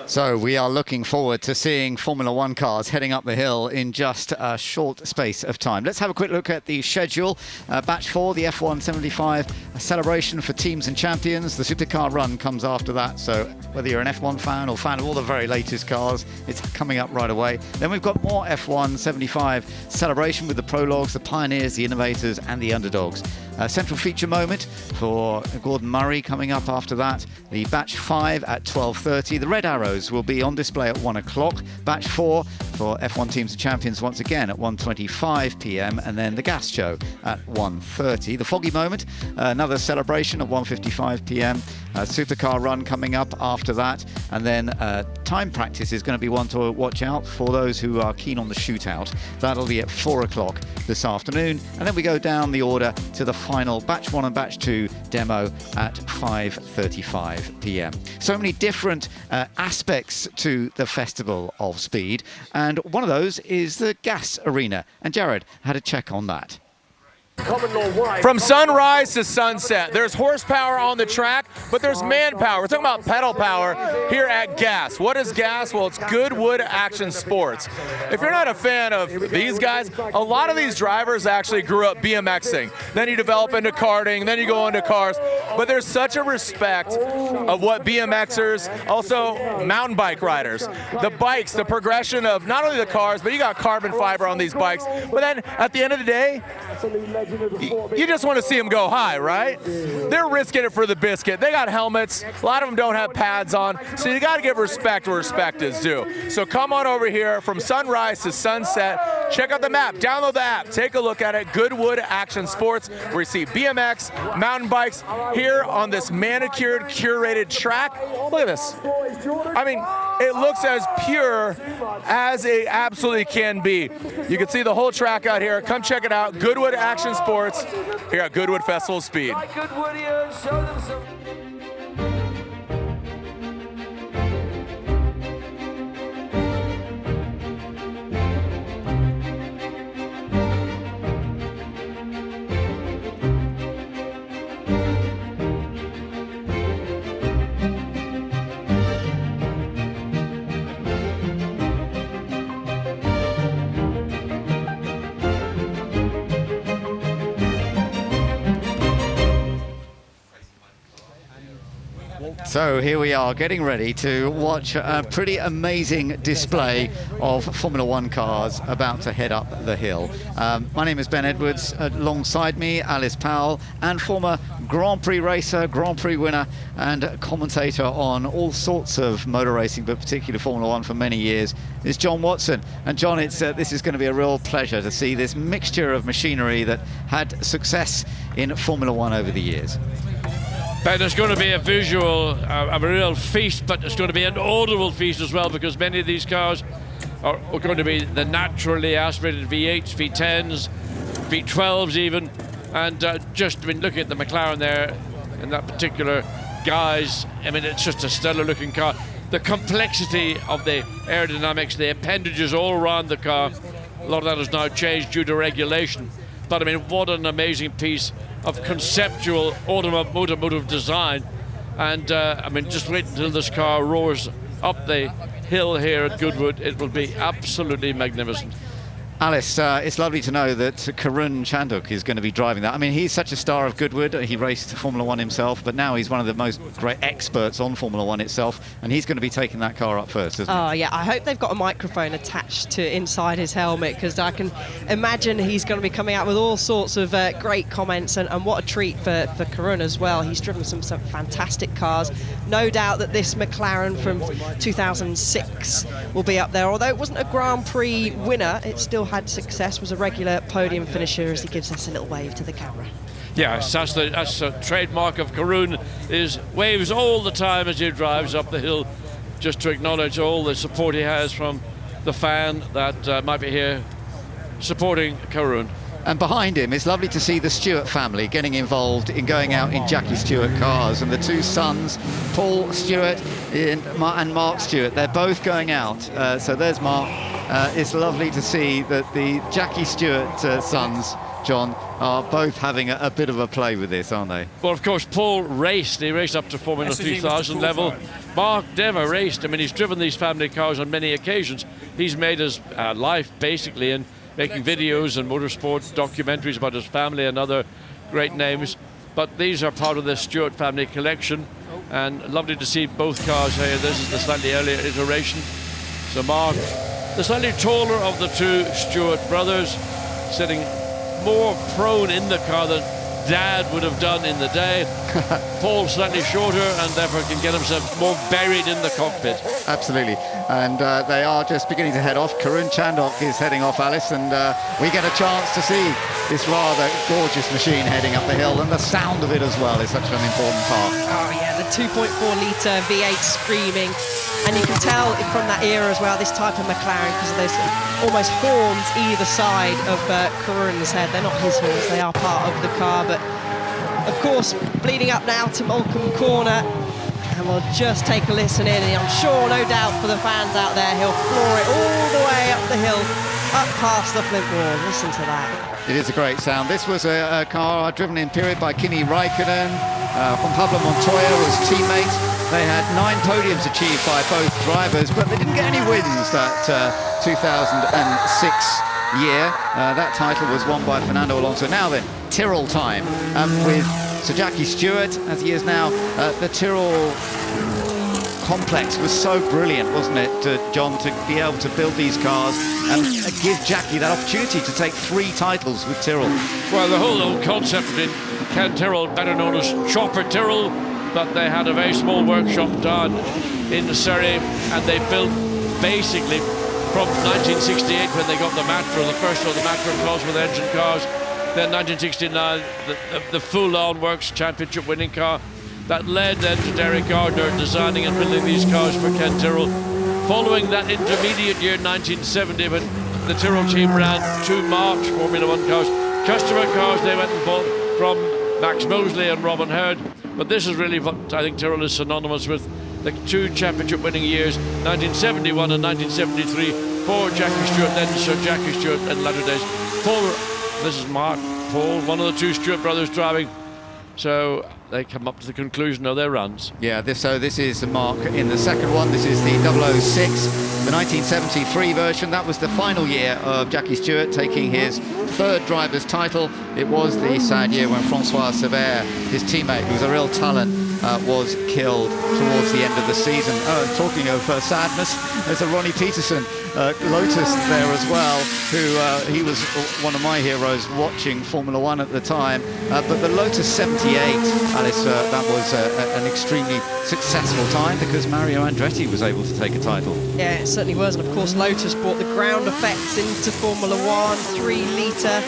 So we are looking forward to seeing Formula One cars heading up the hill in just a short space of time. Let's have a quick look at the schedule. Batch 4, the F1 75, a celebration for teams and champions. The Supercar Run comes after that, so whether you're an F1 fan or fan of all the very latest cars, it's coming up right away. Then we've got more F1 75 celebration with the prologues, the pioneers, the innovators and the underdogs. A central feature moment for Gordon Murray coming up after that. The Batch 5 at 12:30. The red arrows will be on display at 1 o'clock. Batch 4 for F1 Teams and Champions once again at 1:25 p.m. and then the gas show at 1:30. The Foggy moment, another celebration at 1:55 p.m. Supercar Run coming up after that, and then time practice is going to be one to watch out for those who are keen on the shootout. That'll be at 4 o'clock this afternoon, and then we go down the order to the final Batch 1 and Batch 2 demo at 5:35 p.m. So many different aspects to the Festival of Speed, and one of those is the gas arena. And Jared had a check on that. From sunrise to sunset, there's horsepower on the track, but there's manpower. We're talking about pedal power here at GAS. What is GAS? Well, it's Goodwood Action Sports. If you're not a fan of these guys, a lot of these drivers actually grew up BMXing. Then you develop into karting, then you go into cars. But there's such a respect of what BMXers, also mountain bike riders, the bikes, the progression of not only the cars, but you got carbon fiber on these bikes. But then at the end of the day, you just want to see them go high, right? They're risking it for the biscuit. They got helmets. A lot of them don't have pads on. So you got to give respect where respect is due. So come on over here from sunrise to sunset. Check out the map. Download the app. Take a look at it. Goodwood Action Sports, where you see BMX, mountain bikes here on this manicured, curated track. Look at this. I mean, it looks as pure as it absolutely can be. You can see the whole track out here. Come check it out. Goodwood Action Sports here at Goodwood Festival of Speed. So here we are getting ready to watch a pretty amazing display of Formula One cars about to head up the hill. My name is Ben Edwards. Alongside me, Alice Powell, and former Grand Prix racer, Grand Prix winner, and commentator on all sorts of motor racing, but particularly Formula One for many years, is John Watson. And John, this is going to be a real pleasure to see this mixture of machinery that had success in Formula One over the years. Ben, it's going to be a visual, a real feast, but it's going to be an audible feast as well, because many of these cars are going to be the naturally aspirated V8s, V10s, V12s even, and looking at the McLaren there, and that particular guise, I mean, it's just a stellar looking car. The complexity of the aerodynamics, the appendages all around the car, a lot of that has now changed due to regulation, but I mean, what an amazing piece of conceptual automotive design. And I mean, just wait until this car roars up the hill here at Goodwood. It will be absolutely magnificent. Alice, it's lovely to know that Karun Chanduk is going to be driving that. I mean, he's such a star of Goodwood. He raced Formula One himself, but now he's one of the most great experts on Formula One itself, and he's going to be taking that car up first, isn't he? Oh, yeah. I hope they've got a microphone attached to inside his helmet, because I can imagine he's going to be coming out with all sorts of great comments, and what a treat for Karun as well. He's driven some fantastic cars. No doubt that this McLaren from 2006 will be up there. Although it wasn't a Grand Prix winner, it still had success, was a regular podium finisher, as he gives us a little wave to the camera. Yes, that's the trademark of Karun, is waves all the time as he drives up the hill, just to acknowledge all the support he has from the fan that might be here supporting Karun. And behind him, it's lovely to see the Stewart family getting involved in going out in Jackie Stewart cars, and the two sons, Paul Stewart and Mark Stewart, they're both going out. So there's Mark. It's lovely to see that the Jackie Stewart sons, John, are both having a bit of a play with this, aren't they? Well, of course, Paul raced. He raced up to Formula 3000 level. Mark never raced. I mean, he's driven these family cars on many occasions. He's made his life, basically, in making videos and motorsport documentaries about his family and other great names. But these are part of the Stewart family collection, and lovely to see both cars here. This is the slightly earlier iteration. So Mark, the slightly taller of the two Stewart brothers, sitting more prone in the car than Dad would have done in the day. Paul slightly shorter and therefore can get himself more buried in the cockpit. Absolutely. And they are just beginning to head off. Karun Chandok is heading off, Alice, and we get a chance to see this rather gorgeous machine heading up the hill, and the sound of it as well is such an important part. Oh yeah, the 2.4-litre V8 screaming. And you can tell from that era as well, this type of McLaren, because of those almost horns either side of Karun's head. They're not his horns, they are part of the car. But of course, bleeding up now to Malcolm Corner. And we'll just take a listen in. And I'm sure, no doubt, for the fans out there, he'll floor it all the way up the hill up past the flint wall. Listen to that. It is a great sound. This was a car driven in period by Kimi Raikkonen. Juan Pablo Montoya was teammate. They had 9 podiums achieved by both drivers, but they didn't get any wins that 2006 year. That title was won by Fernando Alonso. Now then, Tyrrell time with Sir Jackie Stewart, as he is now. The Tyrrell complex was so brilliant, wasn't it, John, to be able to build these cars and give Jackie that opportunity to take 3 titles with Tyrrell. Well, the whole old concept in Ken Tyrrell, better known as Chopper Tyrrell, that they had a very small workshop down in Surrey, and they built basically from 1968 when they got the Matra, the first of the Matra cars with engine cars, then 1969 the full-on works championship winning car. That led then to Derek Gardner designing and building these cars for Ken Tyrrell. Following that intermediate year, 1970, when the Tyrrell team ran 2 March Formula 1 cars, customer cars they went and bought from Max Mosley and Robin Herd. But this is really what I think Tyrrell is synonymous with. The 2 championship winning years, 1971 and 1973, for Jackie Stewart, then Sir Jackie Stewart in latter days. This is Mark, Paul, one of the 2 Stewart brothers driving. So they come up to the conclusion of their runs. Yeah, this is Mark in the second one. This is the 006, the 1973 version. That was the final year of Jackie Stewart taking his 3rd driver's title. It was the sad year when Francois Sever, his teammate, who was a real talent, was killed towards the end of the season. Talking of sadness, there's a Ronnie Peterson, Lotus there as well, who he was one of my heroes watching Formula 1 at the time. But the Lotus 78, Alice, that was an extremely successful time because Mario Andretti was able to take a title. Yeah, it certainly was. And of course, Lotus brought the ground effects into Formula 1, 3-litre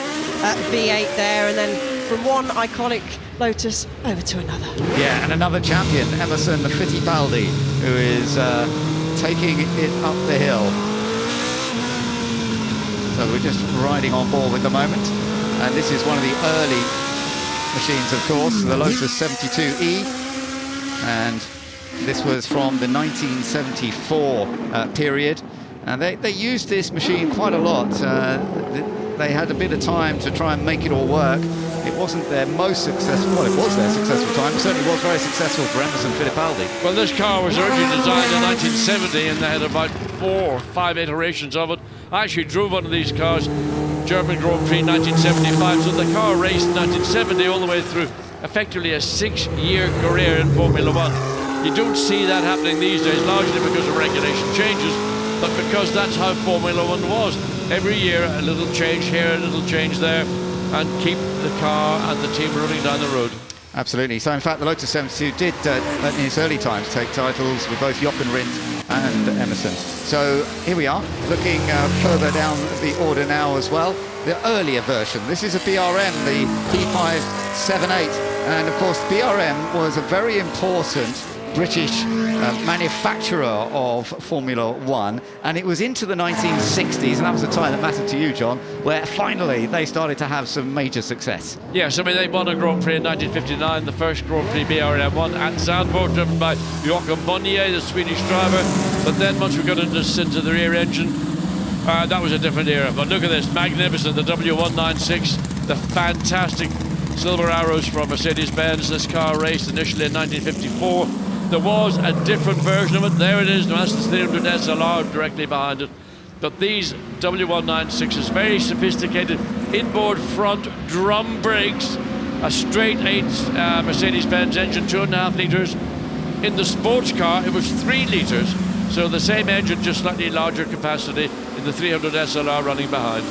V8 there, and then from one iconic Lotus over to another. Yeah, and another champion, Emerson Fittipaldi, who is taking it up the hill. So we're just riding on board at the moment. And this is one of the early machines, of course, the Lotus 72E. And this was from the 1974 period. And they used this machine quite a lot. They had a bit of time to try and make it all work. It wasn't their most successful, well, it was their successful time. It certainly was very successful for Emerson Fittipaldi. Well, this car was originally designed in 1970, and they had about 4 or 5 iterations of it. I actually drove one of these cars, German Grand Prix 1975, so the car raced in 1970 all the way through effectively a 6-year career in Formula 1. You don't see that happening these days, largely because of regulation changes, but because that's how Formula 1 was. Every year, a little change here, a little change there, and keep the car and the team running down the road. Absolutely. So, in fact, the Lotus 72 did, in its early times, take titles with both Jochen Rindt and Emerson. So, here we are, looking further down the order now as well. The earlier version. This is a BRM, the P578. And, of course, BRM was a very important British manufacturer of Formula 1, and it was into the 1960s, and that was the time that mattered to you, John, where finally they started to have some major success. Yes, I mean, they won a Grand Prix in 1959, the first Grand Prix BRM1 at Zandvoort, driven by Joachim Bonnier, the Swedish driver. But then once we got into the rear engine, that was a different era. But look at this, magnificent, the W196, the fantastic silver arrows from Mercedes-Benz. This car raced initially in 1954. There was a different version of it. There it is. That's the 300 SLR directly behind it. But these W196s, very sophisticated inboard front drum brakes, a straight 8 Mercedes-Benz engine, 2.5 litres. In the sports car, it was 3 litres. So the same engine, just slightly larger capacity in the 300 SLR running behind.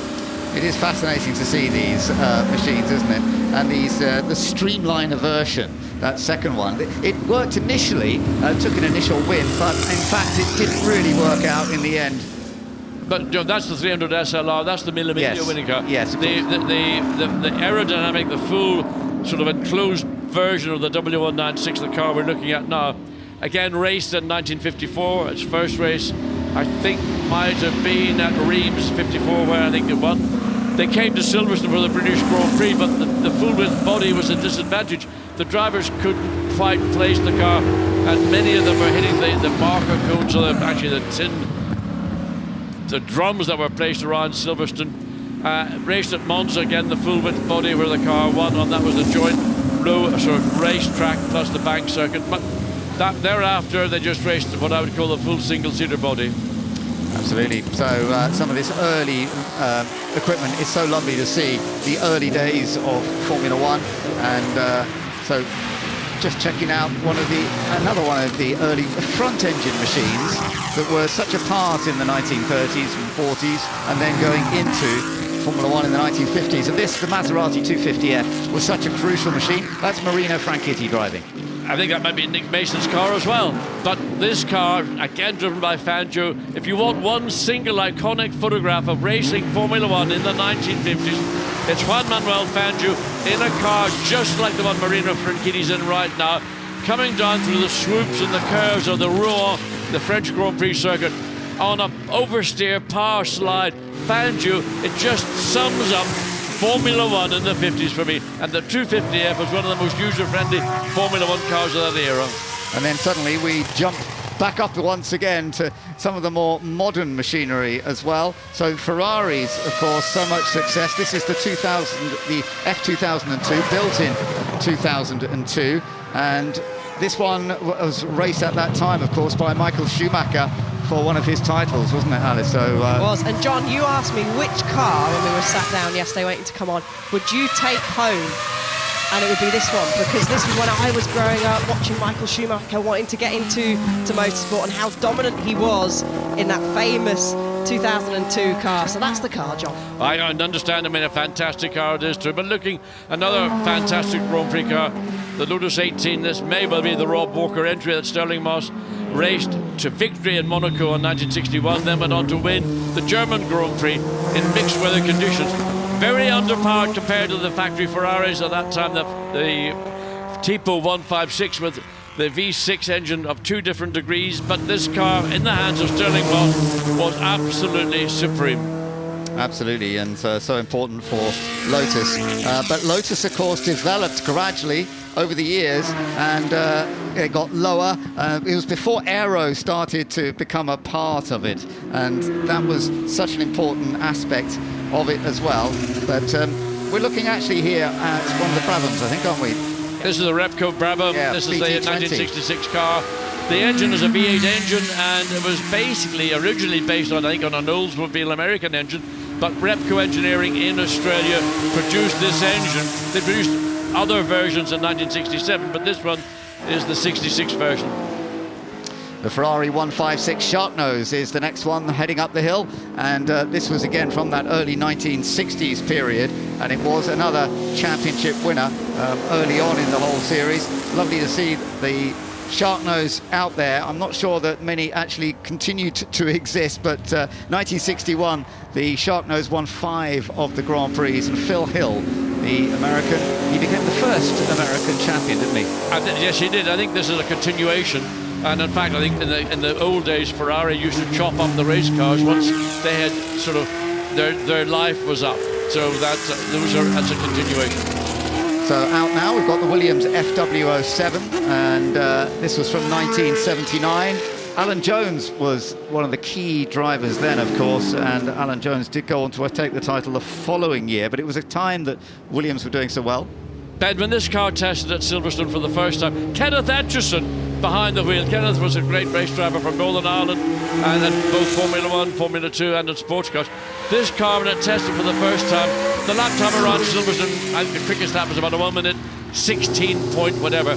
It is fascinating to see these machines, isn't it? And these the Streamliner version, that second one. It worked initially, took an initial win, but in fact it didn't really work out in the end. But John, that's the 300 SLR, that's the Mania winning car. Yes, the aerodynamic, the full sort of enclosed version of the W196, the car we're looking at now, again raced in 1954, its first race, I think might have been at Reims 54, where I think it won. They came to Silverstone for the British Grand Prix, but the full-width body was a disadvantage. The drivers couldn't quite place the car, and many of them were hitting the marker cones, or actually the tin the drums that were placed around Silverstone. Raced at Monza again, the full width body where the car won on. That was the joint blue sort of race track plus the bank circuit. But thereafter they just raced what I would call the full single-seater body. Absolutely. So some of this early equipment is so lovely to see, the early days of Formula One, and so just checking out another one of the early front engine machines that were such a part in the 1930s and 40s, and then going into Formula One in the 1950s. And this, the Maserati 250F, was such a crucial machine. That's Marino Franchitti driving. I think that might be Nick Mason's car as well. But this car, again driven by Fangio, if you want one single iconic photograph of racing Formula One in the 1950s, it's Juan Manuel Fangio in a car just like the one Marino Franchitti's in right now, coming down through the swoops and the curves of the Rouen, the French Grand Prix circuit, on a oversteer power slide. Fangio, it just sums up Formula One in the 50s for me, and the 250F was one of the most user-friendly Formula One cars of that era. And then suddenly we jump back up once again to some of the more modern machinery as well. So Ferraris, of course, so much success. This is the F2002, built in 2002, and this one was raced at that time, of course, by Michael Schumacher for one of his titles, wasn't it, Alice? So, it was. And John, you asked me which car, when we were sat down yesterday waiting to come on, would you take home? And it would be this one, because this was when I was growing up, watching Michael Schumacher, wanting to get into motorsport, and how dominant he was in that famous 2002 car. So that's the car, John. I understand. I mean, a fantastic car it is too. But looking, another fantastic Grand Prix car, the Lotus 18. This may well be the Rob Walker entry that Sterling Moss raced to victory in Monaco in 1961, then went on to win the German Grand Prix in mixed weather conditions. Very underpowered compared to the factory Ferraris at that time, the Tipo 156 with the V6 engine of 2 different degrees, but this car in the hands of Sterling Moss was absolutely supreme. Absolutely, and so important for Lotus. But Lotus, of course, developed gradually over the years, and it got lower. It was before aero started to become a part of it, and that was such an important aspect of it as well. But we're looking actually here at one of the Brabhams, I think, aren't we? This is the Repco Brabham. Yeah, this is the BT20. 1966 car. The engine is a V8 engine, and it was basically originally based on, I think, on an Oldsmobile American engine, but Repco Engineering in Australia produced this engine. They produced other versions in 1967, but this one is the 66 version. The Ferrari 156 Sharknose is the next one heading up the hill, and this was again from that early 1960s period, and it was another championship winner early on in the whole series. Lovely to see the Sharknose out there. I'm not sure that many actually continue to exist, but 1961 the Sharknose won 5 of the Grand Prix, and Phil Hill, the American, he became the first American champion, didn't he? Yes, he did. I think this is a continuation. And in fact, I think in the old days, Ferrari used to chop up the race cars once they had sort of their life was up. So that's a continuation. So out now, we've got the Williams FW07, and this was from 1979. Alan Jones was one of the key drivers then, of course, and Alan Jones did go on to take the title the following year, but it was a time that Williams were doing so well. Ben, when this car tested at Silverstone for the first time, Kenneth Atchison behind the wheel. Kenneth was a great race driver from Northern Ireland, and in both Formula 1, Formula 2 and in sports cars. This car, when it tested for the first time, the lap time around Silverstone, I think the quickest lap was about a 1 minute 16 point whatever.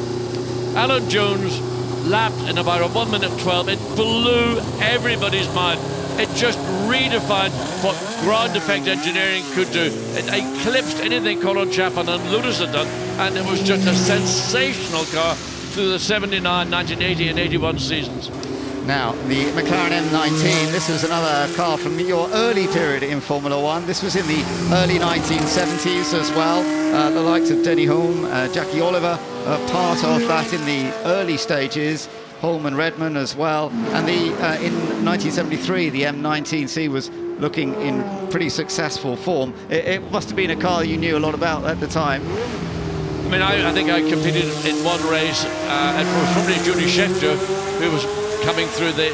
Alan Jones lapped in about a 1 minute 12. It blew everybody's mind. It just redefined what ground effect engineering could do. It eclipsed anything Colin Chapman and Lotus had done, and it was just a sensational car through the 79, 1980 and 81 seasons. Now, the McLaren M19, this was another car from your early period in Formula One. This was in the early 1970s as well. The likes of Denny Hulme, Jackie Oliver, part of that in the early stages. Hulme and Redman as well. And in 1973, the M19C was looking in pretty successul form. It must have been a car you knew a lot about at the time. I mean, I think I competed in one race, and it was probably Judy Scheckter, who was coming through the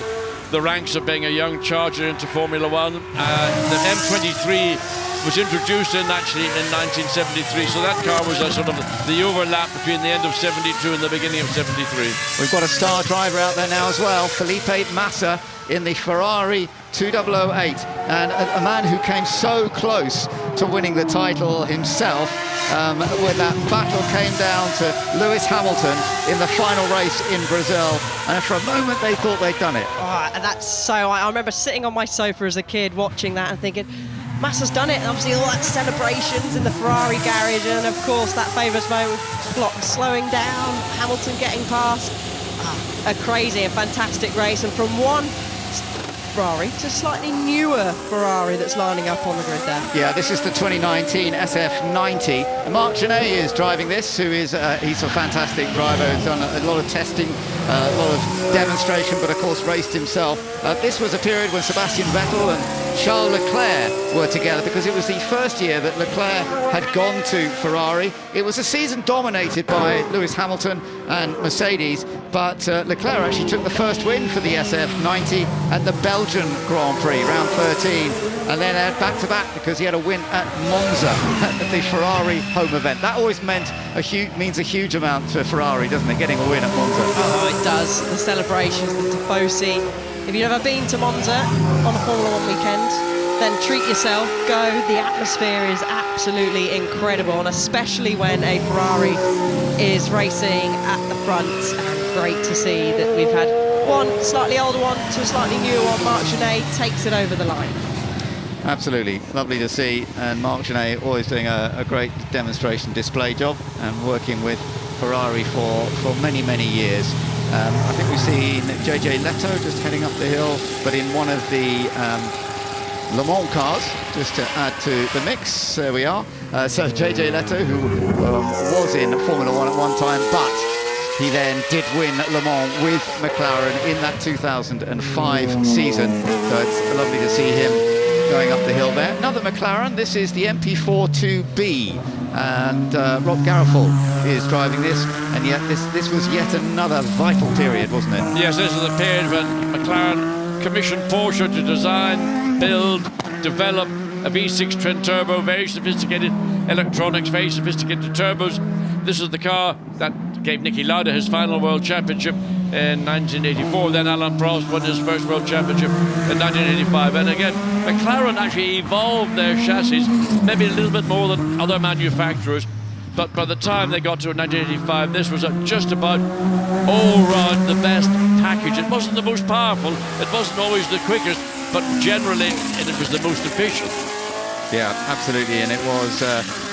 the ranks of being a young charger into Formula One. The M23 was introduced actually in 1973, so that car was a sort of the overlap between the end of 72 and the beginning of 73. We've got a star driver out there now as well, Felipe Massa in the Ferrari 2008, and a man who came so close to winning the title himself when that battle came down to Lewis Hamilton in the final race in Brazil, and for a moment they thought they'd done it. Oh, and that's so, I remember sitting on my sofa as a kid watching that and thinking, Massa's done it, and obviously all that celebrations in the Ferrari garage, and of course that famous moment, clock slowing down, Hamilton getting past. A crazy and fantastic race, and from one Ferrari to slightly newer Ferrari that's lining up on the grid there. Yeah, this is the 2019 SF90. And Marc Genet is driving this, who is he's a fantastic driver. He's done a lot of testing, a lot of demonstration, but of course raced himself. This was a period when Sebastian Vettel and Charles Leclerc were together, because it was the first year that Leclerc had gone to Ferrari. It was a season dominated by Lewis Hamilton and Mercedes, but Leclerc actually took the first win for the SF90 at the Belgian Grand Prix, round 13, and then had back-to-back because he had a win at Monza at the Ferrari home event. That always means a huge amount to Ferrari, doesn't it, getting a win at Monza? Oh, it does. The celebrations, the Tifosi. If you've ever been to Monza on a Formula One weekend, then treat yourself, go. The atmosphere is absolutely incredible, and especially when a Ferrari is racing at the front. And great to see that we've had one slightly older one to a slightly newer one. Marc Genet takes it over the line. Absolutely, lovely to see, and Marc Genet always doing a great demonstration display job and working with Ferrari for many, many years. I think we've seen JJ Leto just heading up the hill, but in one of the Le Mans cars, just to add to the mix. There we are. So JJ Leto, who was in Formula One at one time, but he then did win Le Mans with McLaren in that 2005 season. So it's lovely to see him going up the hill there. Another McLaren, this is the MP42B, and Rob Garofal is driving this, and yet this was yet another vital period, wasn't it? Yes, this is the period when McLaren commissioned Porsche to design, build, develop a V6 twin turbo, very sophisticated electronics, very sophisticated turbos. This is the car that gave Niki Lauda his final world championship in 1984. Then Alain Prost won his first world championship in 1985. And again, McLaren actually evolved their chassis maybe a little bit more than other manufacturers. But by the time they got to 1985, this was just about all round the best package. It wasn't the most powerful, it wasn't always the quickest, but generally it was the most efficient. Yeah, absolutely, and it was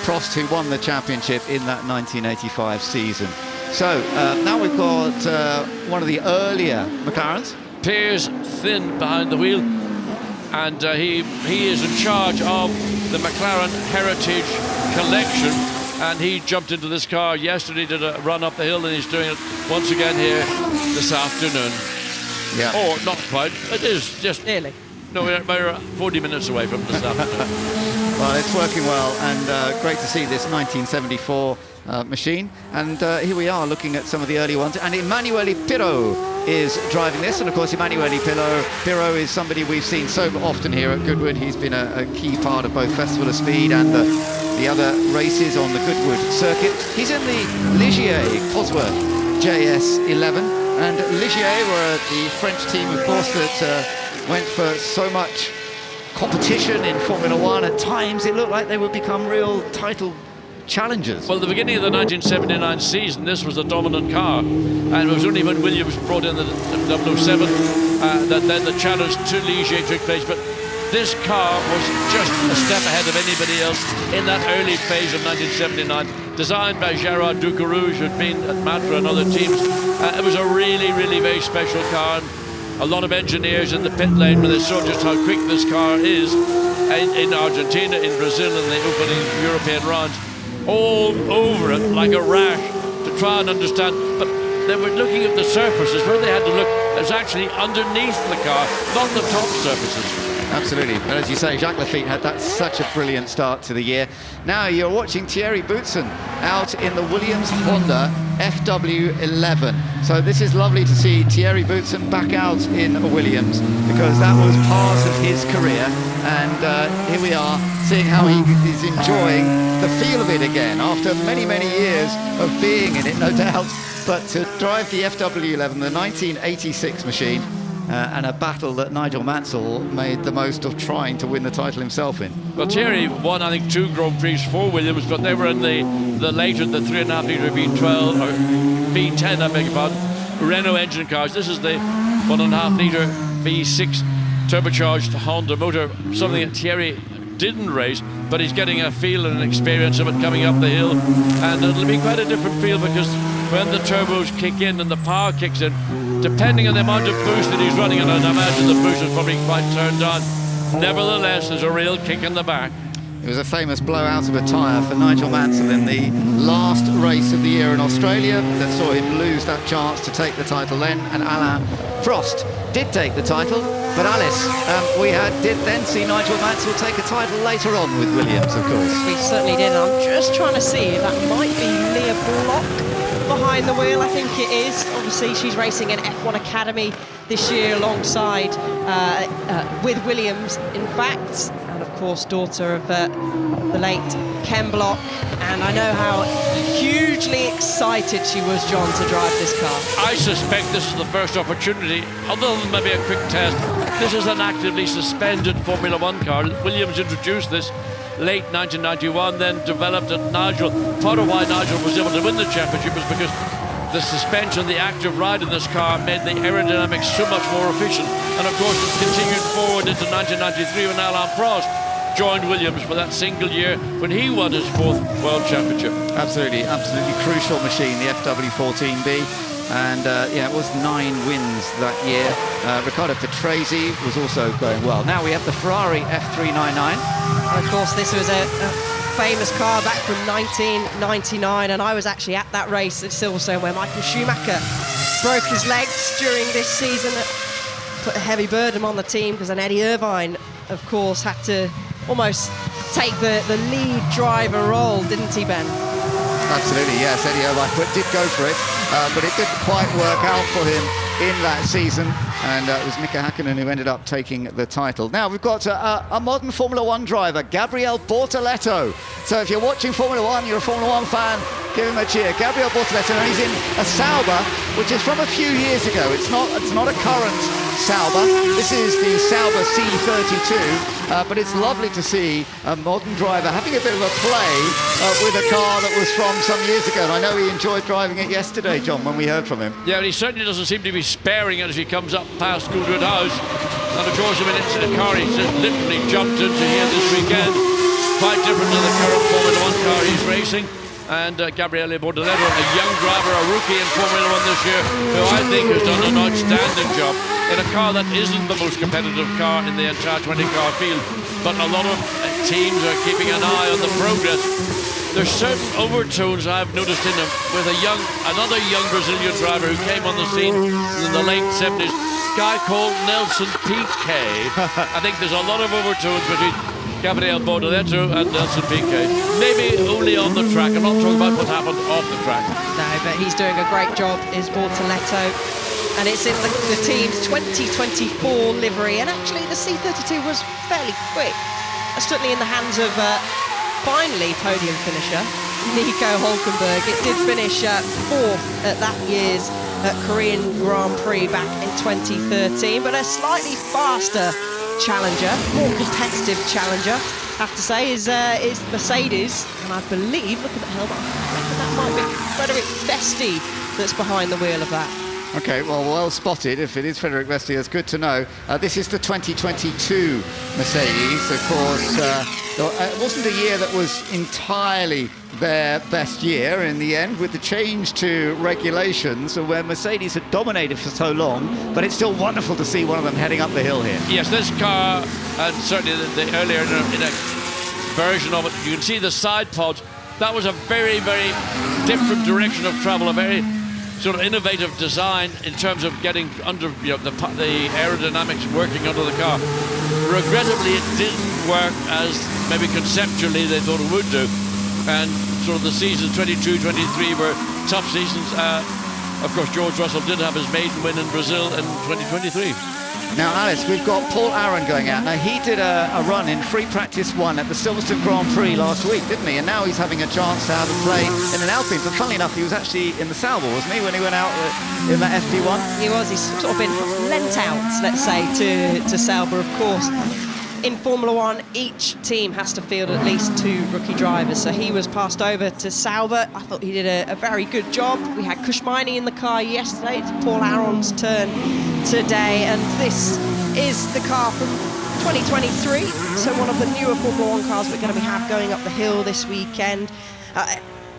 Prost who won the championship in that 1985 season. So now we've got one of the earlier McLarens. Piers Thin behind the wheel, and he is in charge of the McLaren Heritage Collection, and he jumped into this car yesterday, did a run up the hill, and he's doing it once again here this afternoon. Yeah. Or not quite, it is just... Nearly. No, we're 40 minutes away from this afternoon. Well, it's working well, and great to see this 1974 machine. And here we are looking at some of the early ones. And Emanuele Pirro is driving this. And of course, Emanuele Pirro is somebody we've seen so often here at Goodwood. He's been a key part of both Festival of Speed and the other races on the Goodwood circuit. He's in the Ligier Cosworth JS11. And Ligier were the French team, of course, that went for so much competition in Formula One. At times it looked like they would become real title challengers. Well, at the beginning of the 1979 season, this was the dominant car, and it was only when Williams brought in the 007 that then the challenge to Ligier took place. But this car was just a step ahead of anybody else in that early phase of 1979, designed by Gérard Ducarouge, who'd been at Matra and other teams. It was a really, really very special car. And a lot of engineers in the pit lane when they saw just how quick this car is in Argentina, in Brazil, in the opening European rounds, all over it like a rash to try and understand. But they were looking at the surfaces where they had to look. It was actually underneath the car, not the top surfaces. Absolutely. But as you say, Jacques Lafitte had such a brilliant start to the year. Now you're watching Thierry Boutsen out in the Williams Honda FW11. So this is lovely to see Thierry Boutsen back out in a Williams, because that was part of his career. And here we are seeing how he is enjoying the feel of it again after many, many years of being in it, no doubt. But to drive the FW11, the 1986 machine, and a battle that Nigel Mansell made the most of trying to win the title himself in. Well, Thierry won, I think, 2 Grand Prix for Williams, but they were in the later, the 3.5 litre V12, or V10, I beg your pardon, Renault engine cars. This is the 1.5 litre V6 turbocharged Honda motor, something that Thierry didn't race, but he's getting a feel and an experience of it coming up the hill, and it'll be quite a different feel, because when the turbos kick in and the power kicks in, depending on the amount of boost that he's running, and I imagine the boost is probably quite turned on, nevertheless there's a real kick in the back. It was a famous blowout of a tyre for Nigel Mansell in the last race of the year in Australia that saw him lose that chance to take the title then, and Alain Prost did take the title. But Alice, we did then see Nigel Mansell take a title later on with Williams, of course. We certainly did. I'm just trying to see if that might be Leah Block behind the wheel. I think it is. Obviously, she's racing in F1 Academy this year alongside with Williams, in fact, and of course daughter of the late Ken Block. And I know how hugely excited she was, John, to drive this car. I suspect this is the first opportunity, other than maybe a quick test. This is an actively suspended Formula One car. Williams introduced this late 1991, then developed it. Part of why Nigel was able to win the championship was because the suspension, the active ride in this car made the aerodynamics so much more efficient. And of course it continued forward into 1993 when Alain Prost joined Williams for that single year when he won his 4th World Championship. Absolutely crucial machine, the FW14B. And yeah, it was 9 wins that year. Riccardo Patrese was also going well. Now we have the Ferrari F399. Of course, this was a famous car back from 1999, and I was actually at that race at Silverstone where Michael Schumacher broke his legs during this season. It put a heavy burden on the team, because then Eddie Irvine, of course, had to almost take the lead driver role, didn't he, Ben? Absolutely, yes. Eddie Irvine did go for it, but it didn't quite work out for him in that season, and it was Mika Häkkinen who ended up taking the title. Now we've got a modern Formula One driver, Gabriele Bortoleto. So if you're watching Formula One, you're a Formula One fan, give him a cheer. Gabriele Bortoleto, and he's in a Sauber, which is from a few years ago. It's not a current Sauber. This is the Sauber C32, but it's lovely to see a modern driver having a bit of a play with a car that was from some years ago. And I know he enjoyed driving it yesterday, John, when we heard from him. Yeah, but he certainly doesn't seem to be sparing it as he comes up past Goodwood House. And of course, I mean, it's a car he's just literally jumped into here this weekend. Quite different to the current Formula One car he's racing. And Gabriele Bortoleto, a young driver, a rookie in Formula One this year, who I think has done an outstanding job in a car that isn't the most competitive car in the entire 20-car field. But a lot of teams are keeping an eye on the progress. There's certain overtones I've noticed in him with another young Brazilian driver who came on the scene in the late 70s, a guy called Nelson Piquet. I think there's a lot of overtones between Gabriele Bortoleto and Nelson Piquet. Maybe only on the track. I'm not talking about what happened off the track. No, but he's doing a great job, is Bortoleto. And it's in the team's 2024 livery. And actually, the C32 was fairly quick. Certainly in the hands of, finally, podium finisher, Nico Hülkenberg. It did finish 4th at that year's Korean Grand Prix back in 2013. But a slightly faster challenger, more competitive challenger, I have to say, is Mercedes, and I believe, look at the helmet, I reckon that might be Frederic Vesti that's behind the wheel of that. Okay, well spotted. If it is Frederic Vesti, that's good to know. This is the 2022 Mercedes. Of course, it wasn't a year that was entirely their best year in the end, with the change to regulations where Mercedes had dominated for so long, but it's still wonderful to see one of them heading up the hill here. Yes, this car, and certainly the earlier in a version of it, you can see the side pods. That was a very, very different direction of travel, a very sort of innovative design in terms of getting under, you know, the aerodynamics working under the car. Regrettably, it didn't work as maybe conceptually they thought it would do, and sort of the seasons 22-23 were tough seasons. Of course, George Russell did have his maiden win in Brazil in 2023. Now, Alice, we've got Paul Aaron going out. Now, he did a run in free practice 1 at the Silverstone Grand Prix last week, didn't he? And now he's having a chance to have a play in an Alpine. But funnily enough, he was actually in the Sauber, wasn't he, when he went out in that FP1? He was. He's sort of been lent out, let's say, to Sauber, of course. In Formula One, each team has to field at least 2 rookie drivers. So he was passed over to Sauber. I thought he did a very good job. We had Kushmini in the car yesterday. It's Paul Aaron's turn today. And this is the car from 2023. So one of the newer Formula One cars we're going to have going up the hill this weekend.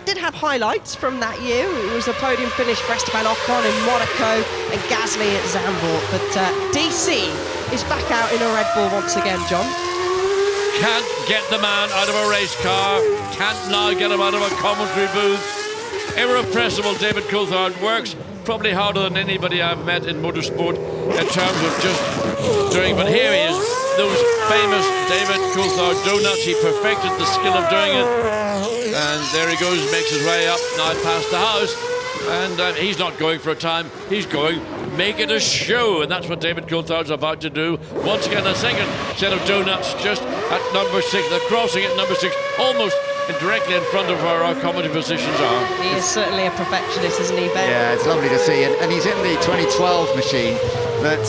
Did have highlights from that year. It was a podium finish for Esteban Ocon in Monaco and Gasly at Zandvoort. But DC is back out in a Red Bull once again, John. Can't get the man out of a race car. Can't now get him out of a commentary booth. Irrepressible David Coulthard works probably harder than anybody I've met in motorsport in terms of just doing. But here he is, those famous David Coulthard donuts. He perfected the skill of doing it. And there he goes, makes his way up now past the house. And he's not going for a time, he's going, make it a show. And that's what David Coulthard's about to do. Once again, a second set of donuts just at number 6. They're crossing at number 6, almost directly in front of where our comedy positions are. He is certainly a perfectionist, isn't he, Ben? Yeah, it's lovely to see. And he's in the 2012 machine that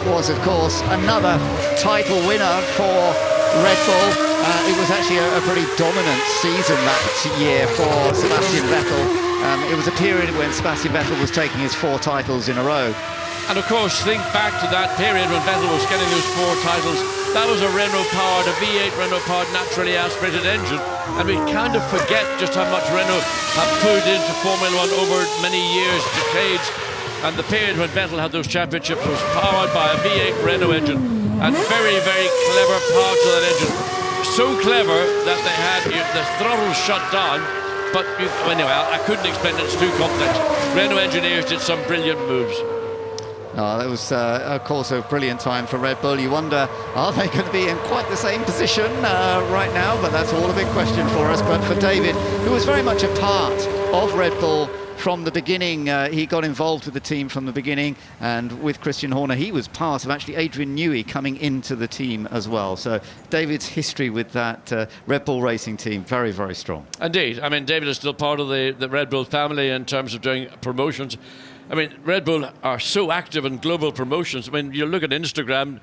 was, of course, another title winner for Red Bull. It was actually a pretty dominant season that year for Sebastian Vettel. It was a period when Sebastian Vettel was taking his 4 titles in a row. And of course, think back to that period when Vettel was getting those 4 titles. That was a Renault-powered, a V8 Renault-powered naturally aspirated engine. And we kind of forget just how much Renault have put into Formula One over many years, decades. And the period when Vettel had those championships was powered by a V8 Renault engine. And very, very clever parts of that engine. So clever that they had the throttle shut down. But anyway, I couldn't explain it, it's too complex. Renault engineers did some brilliant moves. Oh, that was, of course, a brilliant time for Red Bull. You wonder, are they going to be in quite the same position right now? But that's all a big question for us. But for David, who was very much a part of Red Bull from the beginning, he got involved with the team from the beginning, and with Christian Horner, he was part of actually Adrian Newey coming into the team as well. So David's history with that Red Bull racing team, very, very strong. Indeed. I mean, David is still part of the Red Bull family in terms of doing promotions. I mean, Red Bull are so active in global promotions. I mean, you look at Instagram,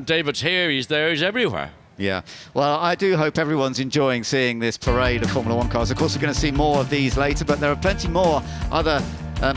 David's here, he's there, he's everywhere. Yeah, well, I do hope everyone's enjoying seeing this parade of Formula One cars. Of course, we're going to see more of these later, but there are plenty more other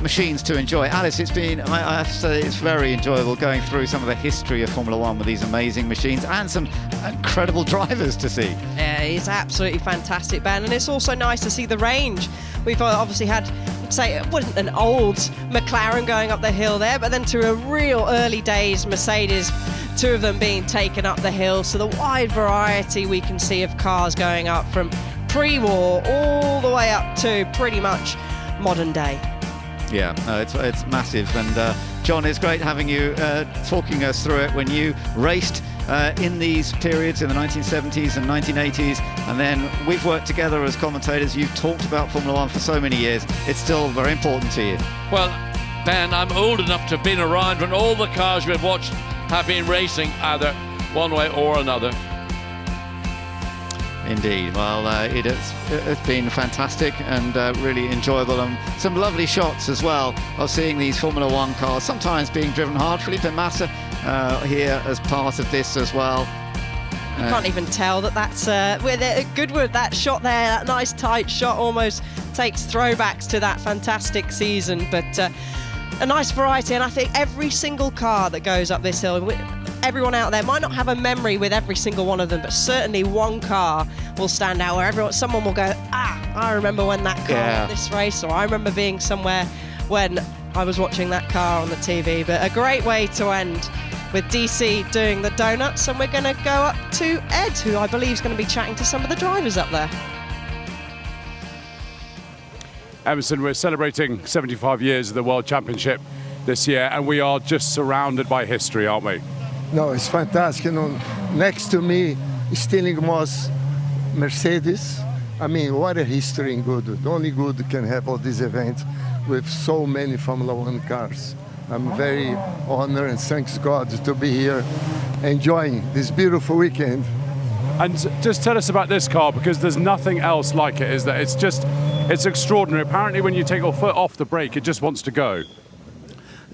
machines to enjoy. Alice, it's been, I have to say, it's very enjoyable going through some of the history of Formula One with these amazing machines and some incredible drivers to see. Yeah, it's absolutely fantastic, Ben, and it's also nice to see the range. We've obviously had, say, it wasn't an old McLaren going up the hill there, but then to a real early days Mercedes, 2 of them being taken up the hill. So the wide variety we can see of cars going up from pre-war all the way up to pretty much modern day. Yeah, it's massive. And John, it's great having you talking us through it when you raced in these periods in the 1970s and 1980s, and then we've worked together as commentators. You've talked about Formula One for so many years. It's still very important to you. Well, Ben, I'm old enough to have been around when all the cars we've watched have been racing either one way or another. Indeed. Well, it's been fantastic and really enjoyable, and some lovely shots as well of seeing these Formula One cars sometimes being driven hard. Felipe Massa here as part of this as well. You can't even tell that's with it at Goodwood. That shot there, that nice tight shot, almost takes throwbacks to that fantastic season. But a nice variety, and I think every single car that goes up this hill, everyone out there might not have a memory with every single one of them, but certainly one car will stand out where someone will go, I remember when that car won this race, or I remember being somewhere when I was watching that car on the TV. But a great way to end with DC doing the donuts, and we're going to go up to Ed, who I believe is going to be chatting to some of the drivers up there. Emerson, we're celebrating 75 years of the World Championship this year, and we are just surrounded by history, aren't we? No, it's fantastic. You know, next to me, stealing was Mercedes. I mean, what a history in Goodwood. Only Goodwood can have all these events with so many Formula One cars. I'm very honored and thanks God to be here enjoying this beautiful weekend. And just tell us about this car, because there's nothing else like it, is there? It's extraordinary. Apparently when you take your foot off the brake, it just wants to go.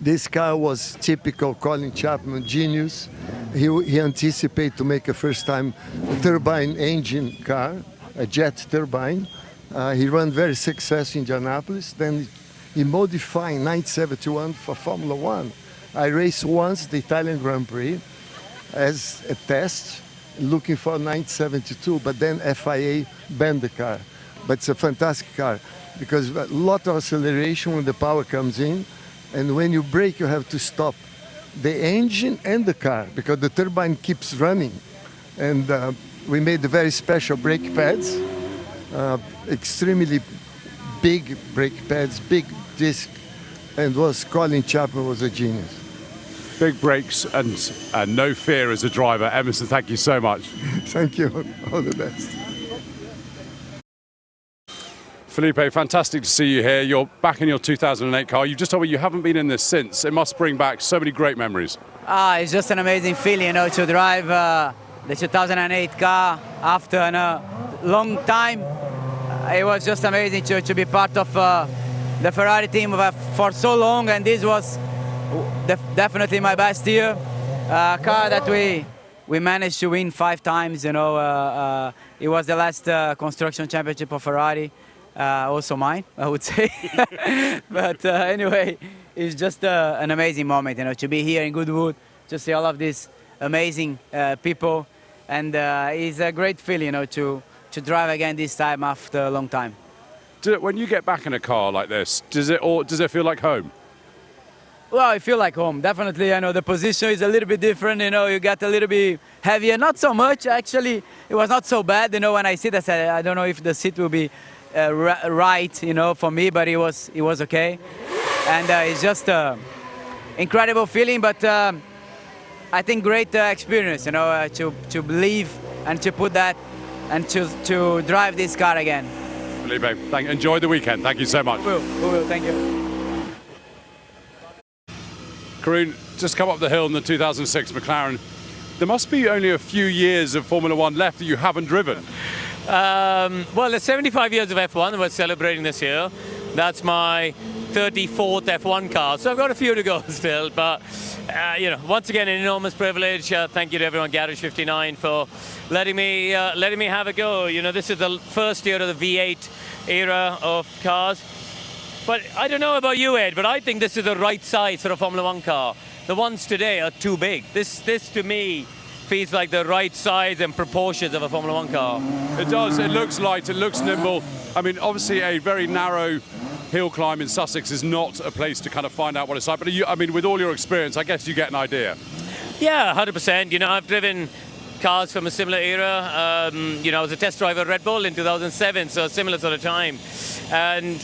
This car was typical Colin Chapman genius. He anticipated to make a first-time turbine engine car, a jet turbine. He ran very successful in Indianapolis. Then he modified in 1971 for Formula One. I raced once the Italian Grand Prix as a test, looking for 1972, but then FIA banned the car. But it's a fantastic car because a lot of acceleration when the power comes in, and when you brake, you have to stop the engine and the car because the turbine keeps running. And we made very special brake pads, extremely big brake pads, big disc, and Colin Chapman was a genius. Big brakes and no fear as a driver. Emerson, thank you so much. Thank you. All the best. Felipe, fantastic to see you here. You're back in your 2008 car. You just told me you haven't been in this since. It must bring back so many great memories. It's just an amazing feeling, you know, to drive the 2008 car after a long time. It was just amazing to be part of the Ferrari team for so long, and this was definitely my best year. Car that we managed to win 5 times, you know. It was the last construction championship for Ferrari. Also mine, I would say. But anyway, it's just an amazing moment, you know, to be here in Goodwood, to see all of these amazing people, and it's a great feeling, you know, to drive again this time after a long time. When you get back in a car like this, does it feel like home? Well, I feel like home. Definitely, I know the position is a little bit different. You know, you get a little bit heavier. Not so much, actually. It was not so bad. You know, when I sit, I said, I don't know if the seat will be right, you know, for me, but it was okay. And it's just an incredible feeling, but I think great experience, you know, to believe and to put that and to drive this car again. Felipe, enjoy the weekend. Thank you so much. We will. Thank you. Karun, just come up the hill in the 2006 McLaren. There must be only a few years of Formula One left that you haven't driven. Well, there's 75 years of F1 that we're celebrating this year. That's my 34th F1 car, so I've got a few to go still. But you know, once again, an enormous privilege. Thank you to everyone, Garage 59, for letting me have a go. You know, this is the first year of the V8 era of cars. But I don't know about you, Ed, but I think this is the right size for a Formula One car. The ones today are too big. This to me feels like the right size and proportions of a Formula One car. It does. It looks light. It looks nimble. I mean, obviously, a very narrow hill climb in Sussex is not a place to kind of find out what it's like. But I mean, with all your experience, I guess you get an idea. Yeah, 100%. You know, I've driven cars from a similar era. You know, I was a test driver at Red Bull in 2007, so a similar sort of time. And,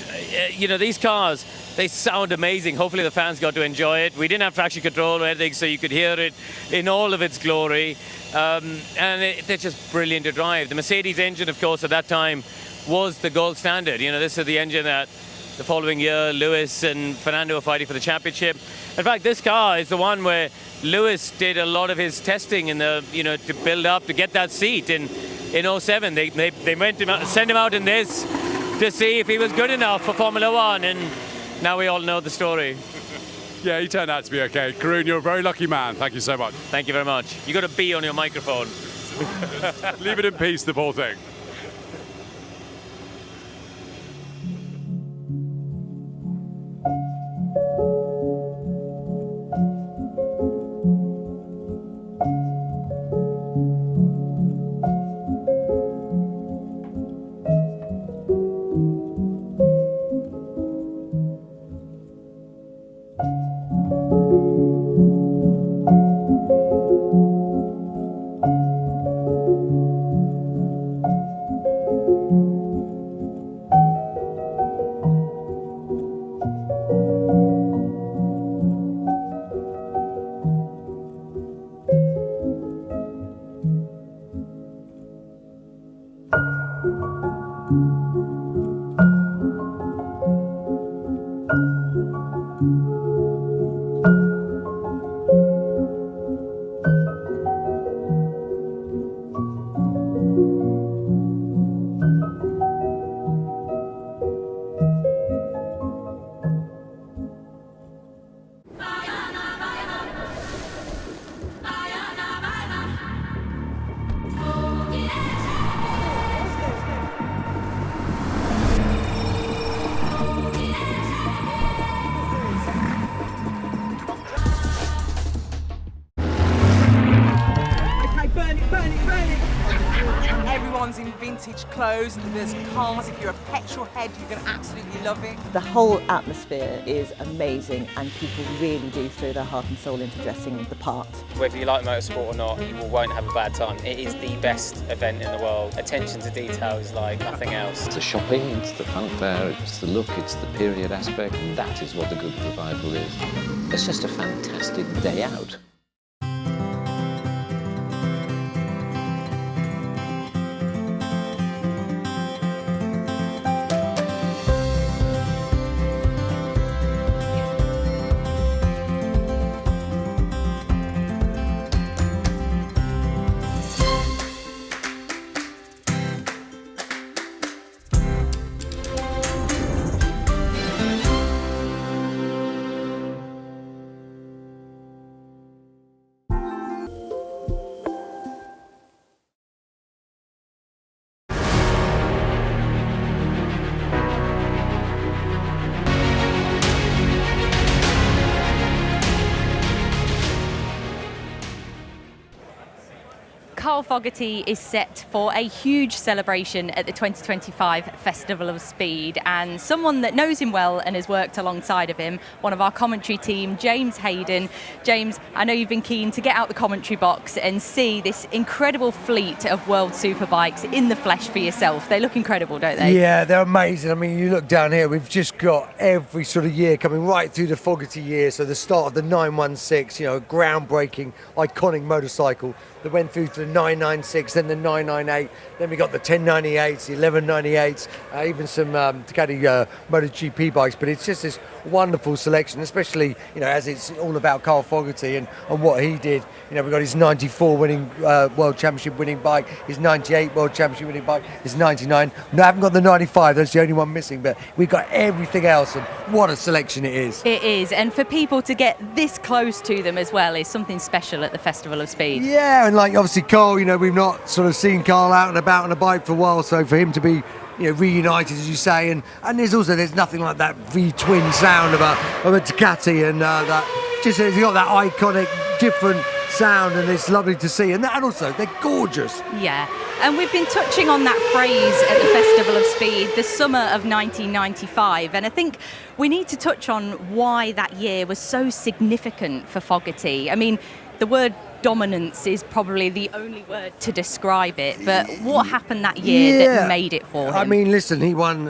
you know, these cars, they sound amazing. Hopefully the fans got to enjoy it. We didn't have traction control or anything, so you could hear it in all of its glory. And they're just brilliant to drive. The Mercedes engine, of course, at that time was the gold standard. You know, this is the engine that the following year Lewis and Fernando were fighting for the championship. In fact, this car is the one where Lewis did a lot of his testing in the, you know, to build up, to get that seat in 07. They went to send him out in this to see if he was good enough for Formula One, and now we all know the story. Yeah, he turned out to be okay. Karun, you're a very lucky man. Thank you so much. Thank you very much. You got a B on your microphone. Leave it in peace, the poor thing. closed, there's cars. If you're a petrol head, you're going to absolutely love it. The whole atmosphere is amazing, and people really do throw their heart and soul into dressing the part. Whether you like motorsport or not, you won't have a bad time. It is the best event in the world. Attention to detail is like nothing else. It's the shopping, it's the fanfare, it's the look, it's the period aspect, and that is what the Goodwood Revival is. It's just a fantastic day out. Carl Fogerty is set for a huge celebration at the 2025 Festival of Speed, and someone that knows him well and has worked alongside of him, one of our commentary team, James Hayden. James, I know you've been keen to get out the commentary box and see this incredible fleet of World Superbikes in the flesh for yourself. They look incredible, don't they? Yeah, they're amazing. I mean, you look down here, we've just got every sort of year coming right through the Fogerty year. So the start of the 916, you know, a groundbreaking, iconic motorcycle that went through to the 996, then the 998, then we got the 1098s, the 1198s, even some Ducati MotoGP bikes. But it's just this wonderful selection, especially, you know, as it's all about Carl Fogerty and what he did. You know, we got his 94 winning World Championship winning bike, his 98 World Championship winning bike, his 99. No, I haven't got the 95, that's the only one missing, but we've got everything else, and what a selection it is. It is, and for people to get this close to them as well is something special at the Festival of Speed. Yeah, and like obviously Carl, you know, we've not sort of seen Carl out and about on a bike for a while, so for him to be, you know, reunited, as you say, and there's nothing like that V-twin sound of a Ducati, and that just he's got that iconic different sound, and it's lovely to see, and also they're gorgeous. Yeah, and we've been touching on that phrase at the Festival of Speed, the summer of 1995, and I think we need to touch on why that year was so significant for Fogerty. I mean, the word dominance is probably the only word to describe it, but what happened that year that made it for him? I mean, listen, he won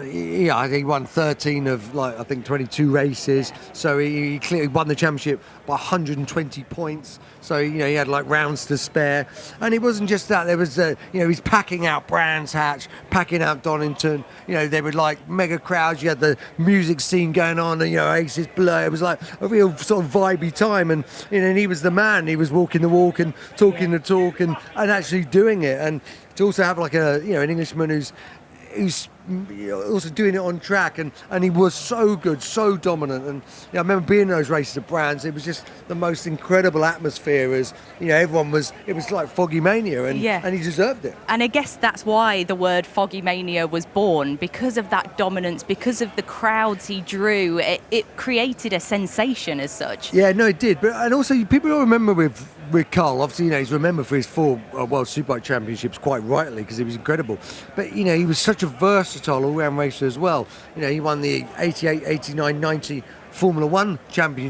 13 of, like, I think 22 races, so he clearly won the championship by 120 points. So, you know, he had like rounds to spare, and it wasn't just that. There was, you know, he's packing out Brands Hatch, packing out Donington. You know, they were like mega crowds. You had the music scene going on, and, you know, Aces Blur. It was like a real sort of vibey time, and, you know, and he was the man. He was walking the walk and talking the talk, and actually doing it. And to also have like a, you know, an Englishman who's also doing it on track, and he was so good, so dominant. And, you know, I remember being in those races at Brands. It was just the most incredible atmosphere, as, you know, it was like Foggy Mania, and he deserved it. And I guess that's why the word Foggy Mania was born, because of that dominance, because of the crowds he drew. It created a sensation as such. Yeah, no, it did. But and also people don't remember with Carl, obviously, you know, he's remembered for his 4 World Superbike Championships, quite rightly, because he was incredible. But, you know, he was such a versatile all-round racer as well. You know, he won the 88, 89, 90 Formula One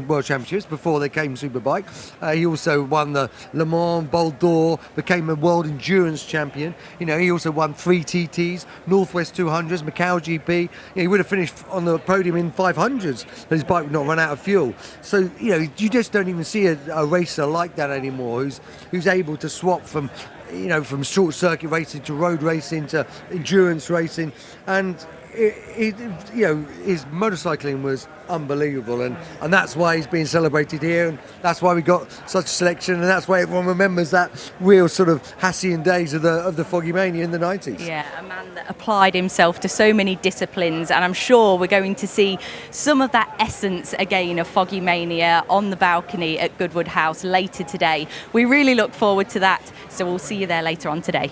World Championships before they came Superbike. He also won the Le Mans, Bol d'Or, became a World Endurance Champion. You know, he also won 3 TTs, Northwest 200s, Macau GP. You know, he would have finished on the podium in 500s, but his bike would not run out of fuel. So, you know, you just don't even see a racer like that anymore, who's able to swap from, you know, from short circuit racing to road racing to endurance racing. And you know, his motorcycling was unbelievable, and that's why he's being celebrated here, and that's why we got such a selection, and that's why everyone remembers that real sort of halcyon days of the Foggy Mania in the 90s. Yeah, a man that applied himself to so many disciplines, and I'm sure we're going to see some of that essence again of Foggy Mania on the balcony at Goodwood House later today. We really look forward to that, so we'll see you there later on today.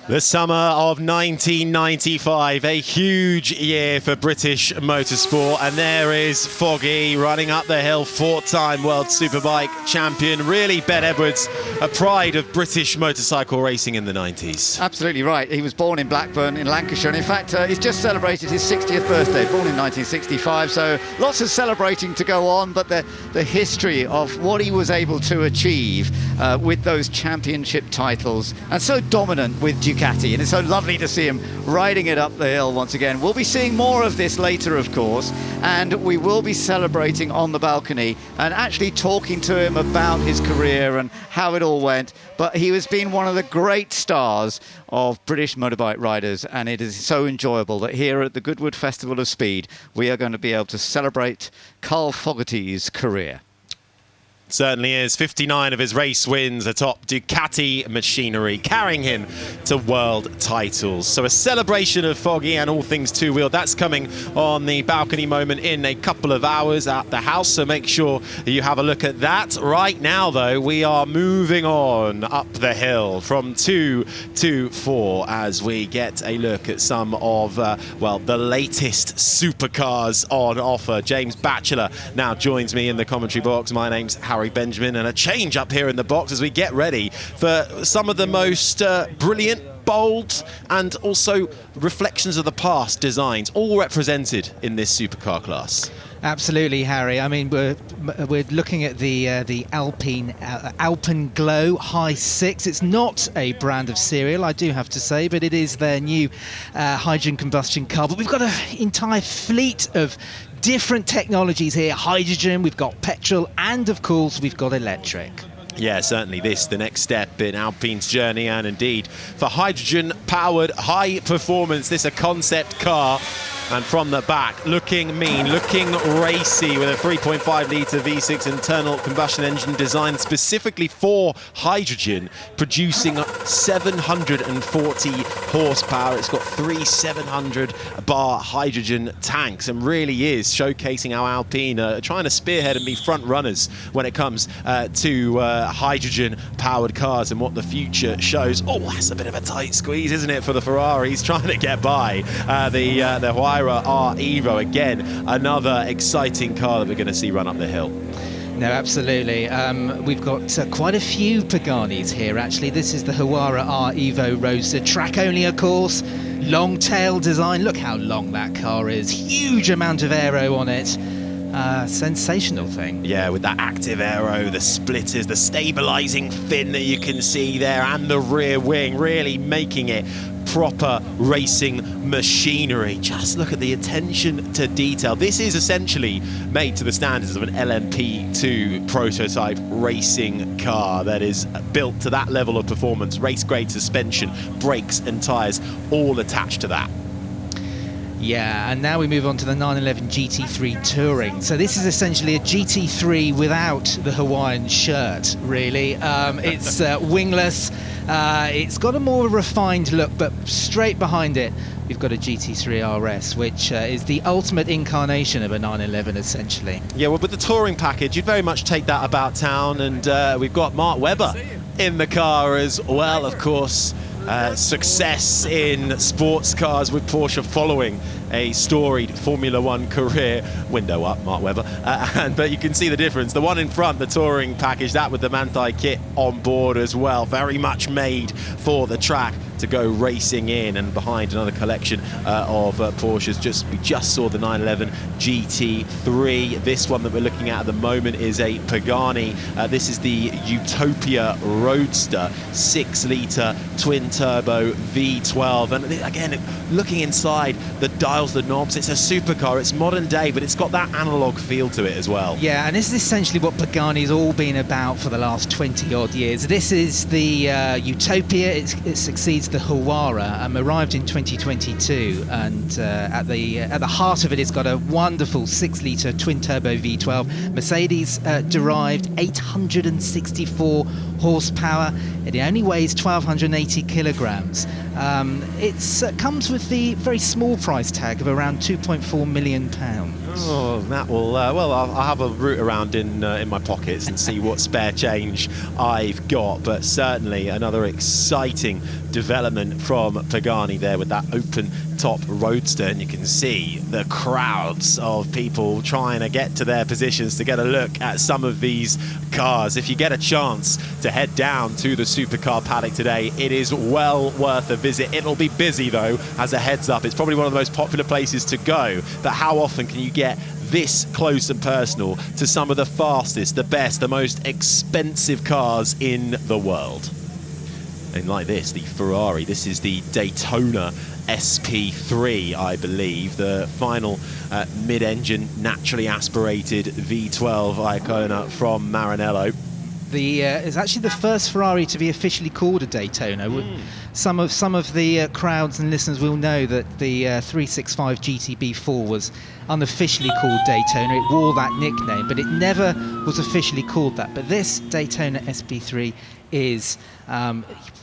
The summer of 1995, a huge year for British motorsport, and there is Foggy running up the hill, four-time World Superbike champion. Really, Ben Edwards, a pride of British motorcycle racing in the 90s. Absolutely right. He was born in Blackburn in Lancashire, and in fact he's just celebrated his 60th birthday, born in 1965, so lots of celebrating to go on, but the history of what he was able to achieve with those championship titles, and so dominant with Ducati, and it's so lovely to see him riding it up the hill once again. We'll be seeing more of this later, of course, and we will be celebrating on the balcony and actually talking to him about his career and how it all went. But he has been one of the great stars of British motorbike riders, and it is so enjoyable that here at the Goodwood Festival of Speed we are going to be able to celebrate Carl Fogerty's career. Certainly is. 59 of his race wins atop Ducati machinery, carrying him to world titles. So a celebration of Foggy and all things two-wheel. That's coming on the balcony moment in a couple of hours at the house, so make sure you have a look at that. Right now, though, we are moving on up the hill from 2 to 4 as we get a look at some of, well, the latest supercars on offer. James Batchelor now joins me in the commentary box. My name's Harry Benjamin, and a change up here in the box as we get ready for some of the most brilliant, bold, and also reflections of the past designs, all represented in this supercar class. Absolutely, Harry. I mean, we're looking at the Alpine Glow High 6. It's not a brand of cereal, I do have to say, but it is their new hydrogen combustion car. But we've got an entire fleet of different technologies here. Hydrogen, we've got petrol, and of course we've got electric. Yeah, certainly this, the next step in Alpine's journey, and indeed for hydrogen-powered high performance, this is a concept car. And from the back, looking mean, looking racy, with a 3.5-litre V6 internal combustion engine designed specifically for hydrogen, producing 740 horsepower. It's got 3 700-bar hydrogen tanks, and really is showcasing how Alpine are trying to spearhead and be front runners when it comes to hydrogen-powered cars and what the future shows. Oh, that's a bit of a tight squeeze, isn't it, for the Ferraris trying to get by the Huayra R Evo. Again, another exciting car that we're going to see run up the hill. No, absolutely. We've got quite a few Paganis here, actually. This is the Huayra R Evo Roadster. Track only, of course. Long tail design. Look how long that car is. Huge amount of aero on it. Sensational thing. Yeah, with that active aero, the splitters, the stabilising fin that you can see there, and the rear wing, really making it proper racing machinery. Just look at the attention to detail. This is essentially made to the standards of an LMP2 prototype racing car that is built to that level of performance. Race grade suspension, brakes and tyres, all attached to that. Yeah, and now we move on to the 911 GT3 Touring. So this is essentially a GT3 without the Hawaiian shirt, really. It's wingless. It's got a more refined look, but straight behind it, we've got a GT3 RS, which is the ultimate incarnation of a 911, essentially. Yeah, well, with the touring package, you'd very much take that about town, and we've got Mark Webber in the car as well, of course. Success in sports cars with Porsche following a storied Formula One career. Window up, Mark Webber. But you can see the difference. The one in front, the touring package, that with the Manthai kit on board as well. Very much made for the track to go racing in, and behind another collection of Porsches. We just saw the 911 GT3. This one that we're looking at the moment is a Pagani. This is the Utopia Roadster, 6-litre twin-turbo V12. And again, looking inside, the dials, the knobs, it's a supercar. It's modern day, but it's got that analog feel to it as well. Yeah, and this is essentially what Pagani's all been about for the last 20-odd years. This is the Utopia. It succeeds the Huayra, arrived in 2022, and at the heart of it, it's got a wonderful 6-litre twin-turbo V12, Mercedes-derived 864 horsepower. It only weighs 1,280 kilograms. It comes with the very small price tag of around £2.4 million. Oh, that will, well, I'll have a root around in my pockets and see what spare change I've got. But certainly another exciting development from Pagani there with that open top roadster, and you can see the crowds of people trying to get to their positions to get a look at some of these cars. If you get a chance to head down to the supercar paddock today, it is well worth a visit. It'll be busy though, as a heads up. It's probably one of the most popular places to go, but how often can you get this close and personal to some of the fastest, the best, the most expensive cars in the world? And like this, the Ferrari, this is the Daytona SP3, I believe, the final mid-engine, naturally aspirated V12 Icona from Maranello. It's actually the first Ferrari to be officially called a Daytona. Some of the crowds and listeners will know that the 365 GTB4 was unofficially called Daytona. It wore that nickname, but it never was officially called that. But this Daytona SP3 is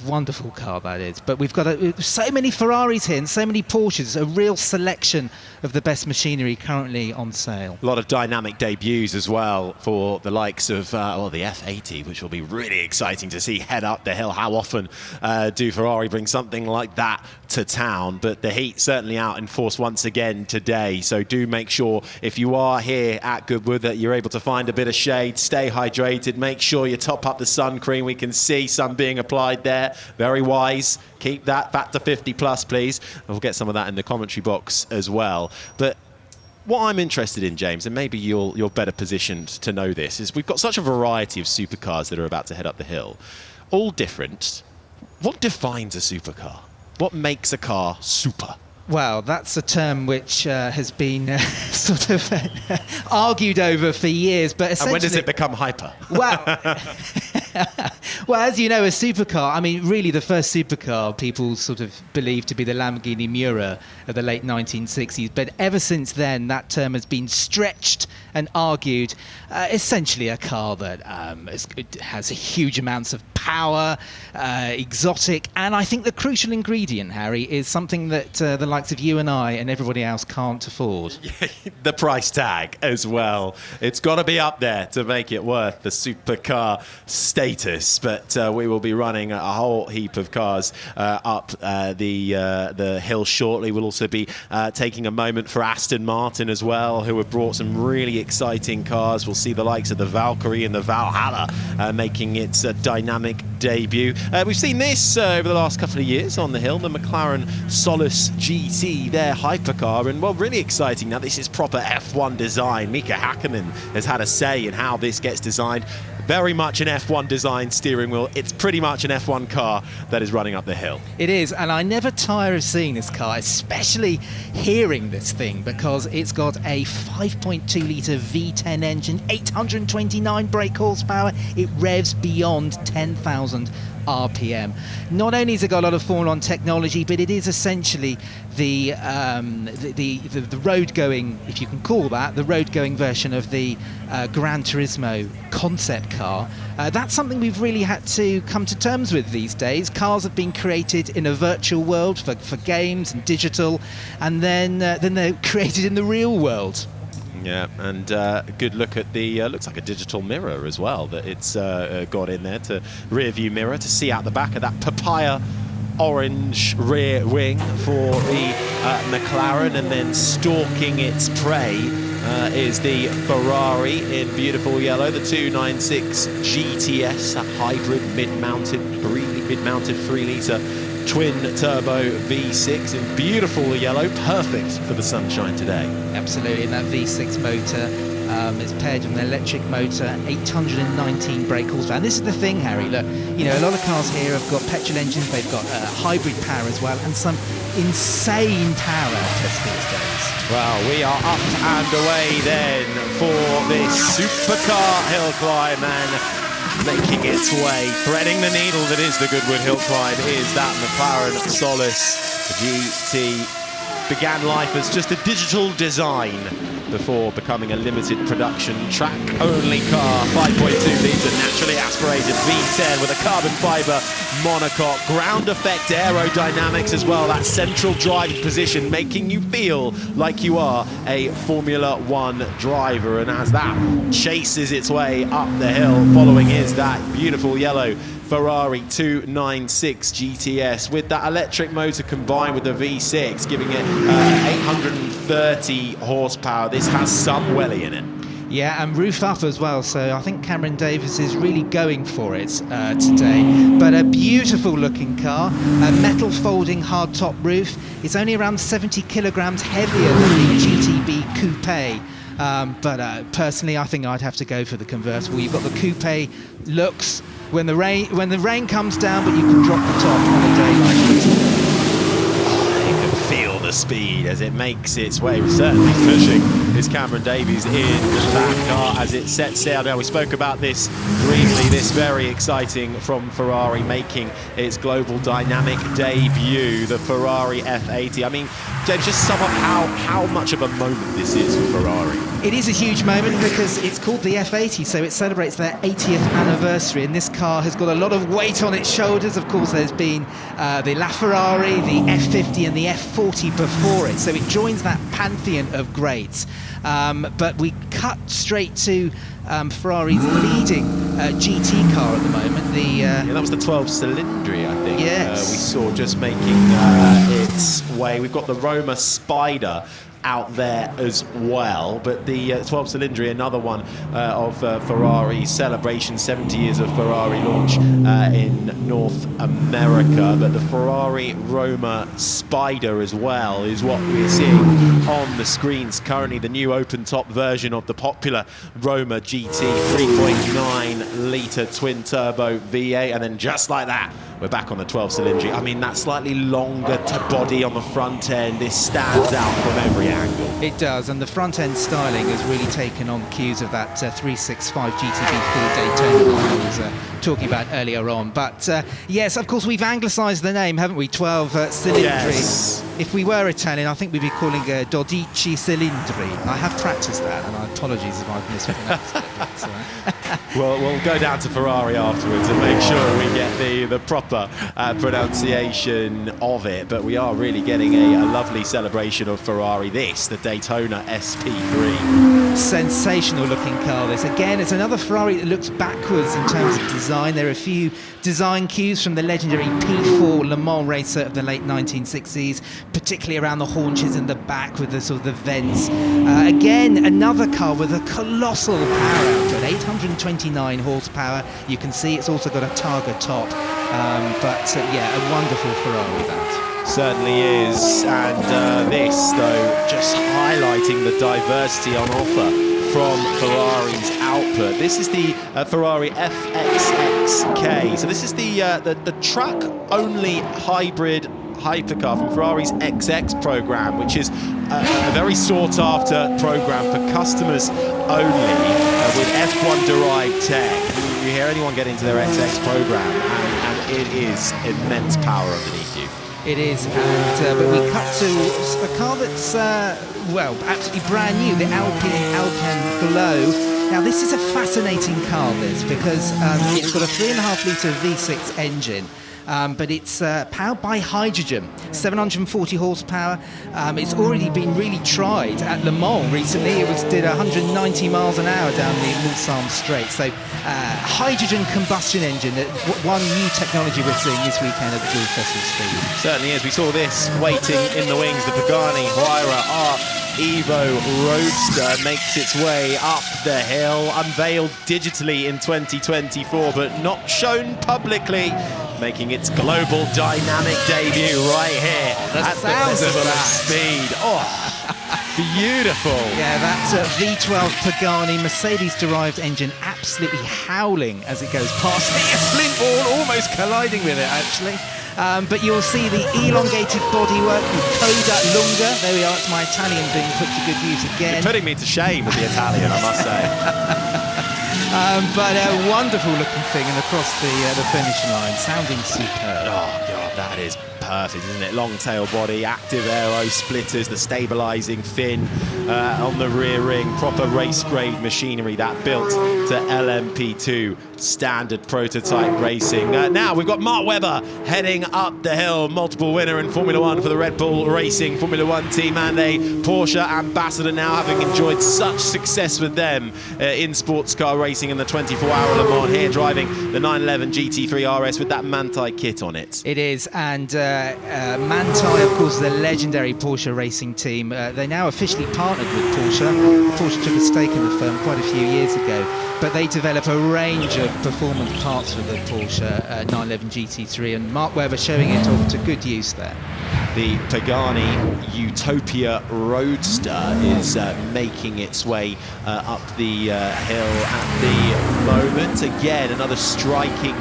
wonderful car, that is. But we've got so many Ferraris here and so many Porsches, a real selection of the best machinery currently on sale. A lot of dynamic debuts as well for the likes of the F80, which will be really exciting to see head up the hill. How often do Ferrari bring something like that to town? But the heat certainly out in force once again today, so do make sure if you are here at Goodwood that you're able to find a bit of shade, stay hydrated, make sure you top up the sun cream. We can see some being applied there. Very wise. Keep that factor 50 plus, please. We'll get some of that in the commentary box as well. But what I'm interested in, James, and maybe you're better positioned to know this, is we've got such a variety of supercars that are about to head up the hill, all different. What defines a supercar? What makes a car super? Well, that's a term which has been sort of argued over for years, but essentially... And when does it become hyper? Well, as you know, a supercar, I mean, really the first supercar people sort of believed to be the Lamborghini Miura of the late 1960s. But ever since then, that term has been stretched and argued. Essentially a car that has huge amounts of power, exotic, and I think the crucial ingredient, Harry, is something that the likes of you and I and everybody else can't afford. The price tag as well. It's got to be up there to make it worth the supercar status. But we will be running a whole heap of cars up the hill shortly. We'll also be taking a moment for Aston Martin as well, who have brought some really exciting cars. We'll see the likes of the Valkyrie and the Valhalla making its dynamic debut. We've seen this over the last couple of years on the hill, the McLaren Solus GT, their hypercar, and well, really exciting. Now this is proper F1 design. Mika Hakkinen has had a say in how this gets designed. Very much an F1 design steering wheel. It's pretty much an F1 car that is running up the hill. It is, and I never tire of seeing this car, especially hearing this thing, because it's got a 5.2 litre V10 engine, 829 brake horsepower. It revs beyond 10,000 RPM. Not only has it got a lot of Formula 1 technology, but it is essentially the road-going, if you can call that, the road-going version of the Gran Turismo concept car. That's something we've really had to come to terms with these days. Cars have been created in a virtual world for games and digital, and then they're created in the real world. Yeah, and a good look at the, looks like a digital mirror as well that it's got in there, to rear view mirror to see out the back of that papaya orange rear wing for the McLaren, and then stalking its prey is the Ferrari in beautiful yellow, the 296 GTS, a hybrid mid-mounted 3-litre twin turbo V6 in beautiful yellow, perfect for the sunshine today. Absolutely, and that V6 motor is paired with an electric motor, 819 brake horsepower. And this is the thing, Harry, look, you know, a lot of cars here have got petrol engines, they've got hybrid power as well, and some insane power outputs these days. Well, we are up and away then for this supercar hill climb, and making its way, threading the needle that is the Goodwood Hill Climb, is that McLaren Solus GT began life as just a digital design before becoming a limited production track-only car. 5.2-litre naturally aspirated V10 with a carbon fibre monocoque, ground effect aerodynamics as well, that central driving position making you feel like you are a Formula One driver. And as that chases its way up the hill, following is that beautiful yellow Ferrari 296 GTS with that electric motor combined with the V6, giving it 830 horsepower. This has some welly in it. Yeah, and roof up as well, so I think Cameron Davis is really going for it today. But a beautiful looking car, a metal folding hardtop roof. It's only around 70 kilograms heavier than the GTB Coupe. But personally, I think I'd have to go for the convertible. You've got the coupe looks when the rain comes down, but you can drop the top on a day like this. You can feel the speed as it makes its way. Certainly pushing this Cameron Davies in that car as it sets sail. Now, we spoke about this briefly. This very exciting from Ferrari making its global dynamic debut, the Ferrari F80. I mean, James, just sum up how much of a moment this is for Ferrari. It is a huge moment because it's called the F80, so it celebrates their 80th anniversary, and this car has got a lot of weight on its shoulders. Of course, there's been the LaFerrari, the F50 and the F40 before it, so it joins that pantheon of greats. But we cut straight to Ferrari's leading GT car at the moment. Yeah, that was the 12 Cylindri, I think. Yes. We saw just making its way. We've got the Roma Spider out there as well, but the 12 Cylindri, another one of Ferrari's celebration, 70 years of Ferrari launch in North America. But the Ferrari Roma Spider as well is what we're seeing on the screens currently, the new open top version of the popular Roma GT, 3.9-litre twin turbo V8, and then just like that we're back on the 12 Cylindri. I mean, that slightly longer body on the front end, this stands out from every angle. It does, and the front end styling has really taken on cues of that 365 GTB full Daytona I was talking about earlier on. But yes, of course, we've anglicised the name, haven't we? 12 Cylindri. Yes. If we were Italian, I think we'd be calling it Dodici Cylindri. I have practiced that, and apologies if I've mispronounced it. Well, we'll go down to Ferrari afterwards and make sure we get the proper pronunciation of it. But we are really getting a lovely celebration of Ferrari. This, the Daytona SP3. Sensational looking car, this. Again, it's another Ferrari that looks backwards in terms of design. There are a few design cues from the legendary P4 Le Mans racer of the late 1960s, particularly around the haunches and the back with the sort of the vents. Again, another car with a colossal power output, 829 horsepower. You can see it's also got a Targa top. Yeah, a wonderful Ferrari, that. Certainly is, and this, though, just highlighting the diversity on offer from Ferrari's output. This is the Ferrari FXXK. So this is the track-only hybrid hypercar from Ferrari's XX program, which is a very sought-after program for customers only with F1 derived tech. You hear anyone get into their XX program, and it is immense power underneath you. It is, and but we cut to a car that's, well, absolutely brand new, the Alpine Glow. Now, this is a fascinating car, this, because it's got a 3.5-litre V6 engine. But it's powered by hydrogen, 740 horsepower. It's already been really tried at Le Mans recently. It did 190 miles an hour down the Mulsanne Straight. So hydrogen combustion engine, one new technology we're seeing this weekend at the Goodwood Festival Speed. Certainly is. We saw this waiting in the wings. The Pagani Huayra R Evo Roadster makes its way up the hill, unveiled digitally in 2024, but not shown publicly, making its global dynamic debut right here at the Festival of Speed. Oh, beautiful. Yeah, that V12 Pagani Mercedes-derived engine absolutely howling as it goes past the flint wall, almost colliding with it, actually. But you'll see the elongated bodywork with Coda Lunga. There we are, it's my Italian being put to good use again. You're putting me to shame with the Italian, I must say. But a wonderful looking thing, and across the finish line, sounding superb. Oh God, that is perfect, isn't it? Long tail body, active aero splitters, the stabilising fin on the rear ring, proper race grade machinery that built to LMP2 standard prototype racing. Now we've got Mark Webber heading up the hill, multiple winner in Formula One for the Red Bull Racing Formula One team, and a Porsche ambassador now, having enjoyed such success with them in sports car racing in the 24-hour Le Mans, here driving the 911 GT3 RS with that Manthey kit on it. It is, and Manthey, of course, the legendary Porsche racing team. They now officially partnered with Porsche. Porsche took a stake in the firm quite a few years ago, but they develop a range of performance parts for the Porsche 911 GT3, and Mark Webber showing it off to good use there. The Pagani Utopia Roadster is making its way up the hill at the moment. Again, another striking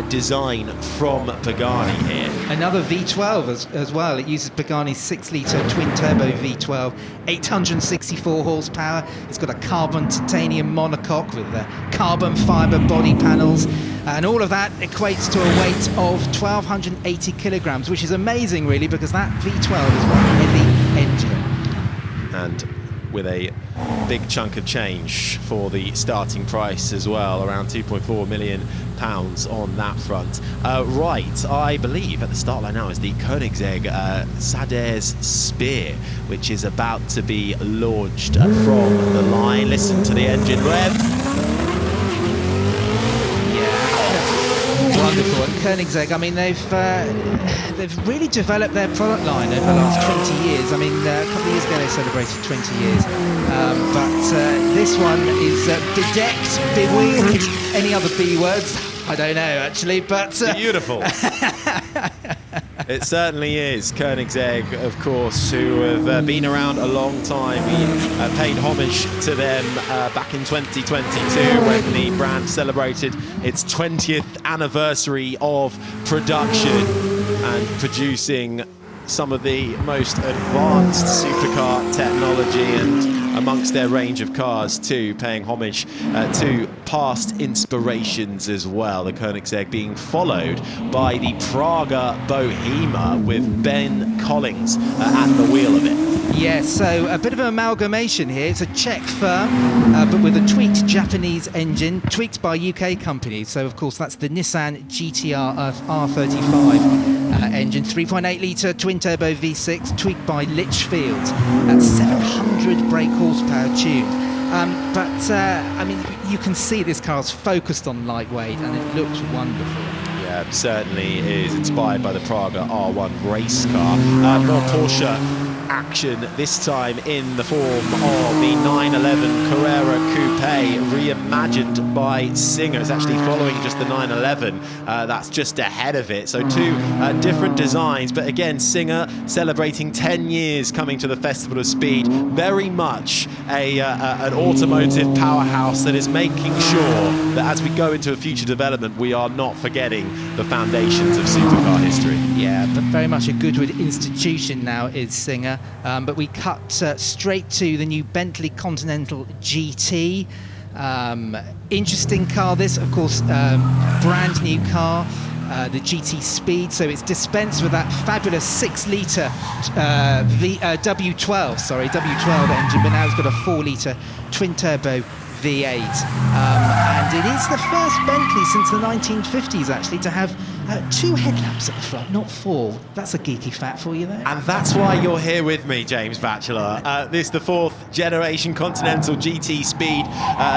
design from Pagani here. Another V12 as well. It uses Pagani's 6-litre twin-turbo V12, 864 horsepower. It's got a carbon titanium monocoque with carbon fibre body panels. And all of that equates to a weight of 1,280 kilograms, which is amazing, really, because that V12 is one heavy engine. And with a big chunk of change for the starting price as well, around £2.4 million on that front. Right, I believe at the start line now is the Koenigsegg Saders Spear, which is about to be launched from the line. Listen to the engine rev. Wonderful. And Koenigsegg, I mean, they've really developed their product line over the last 20 years. I mean, a couple of years ago they celebrated 20 years. But this one is bedecked, bewinged, any other B words? I don't know, actually, but... Beautiful. It certainly is. Koenigsegg, of course, who have been around a long time. We paid homage to them back in 2022 when the brand celebrated its 20th anniversary of production and producing some of the most advanced supercar technology, and amongst their range of cars too, paying homage to past inspirations as well. The Koenigsegg being followed by the Praga Bohema with Ben Collings at the wheel of it. Yeah, so a bit of an amalgamation here. It's a Czech firm, but with a tweaked Japanese engine, tweaked by UK companies. So, of course, that's the Nissan GT-R R35 engine, 3.8-litre twin-turbo V6, tweaked by Litchfield at 700 brake horsepower tuned. I mean, you can see this car's focused on lightweight, and it looks wonderful. Yeah, certainly is inspired by the Praga R1 race car. More Porsche action, this time in the form of the 911 Carrera Coupe, reimagined by Singer. It's actually following just the 911 that's just ahead of it. So two different designs, but again, Singer celebrating 10 years coming to the Festival of Speed. Very much an automotive powerhouse that is making sure that as we go into a future development, we are not forgetting the foundations of supercar history. Yeah, but very much a Goodwood institution now is Singer. But we cut straight to the new Bentley Continental GT. Interesting car this, of course, brand new car, the GT Speed, so it's dispensed with that fabulous 6-litre W12 engine, but now it's got a 4-litre twin-turbo V8, and it is the first Bentley since the 1950s actually to have 2 headlamps at the front, not 4. That's a geeky fact for you there. And that's why you're here with me, James Batchelor. This, the 4th generation Continental GT Speed,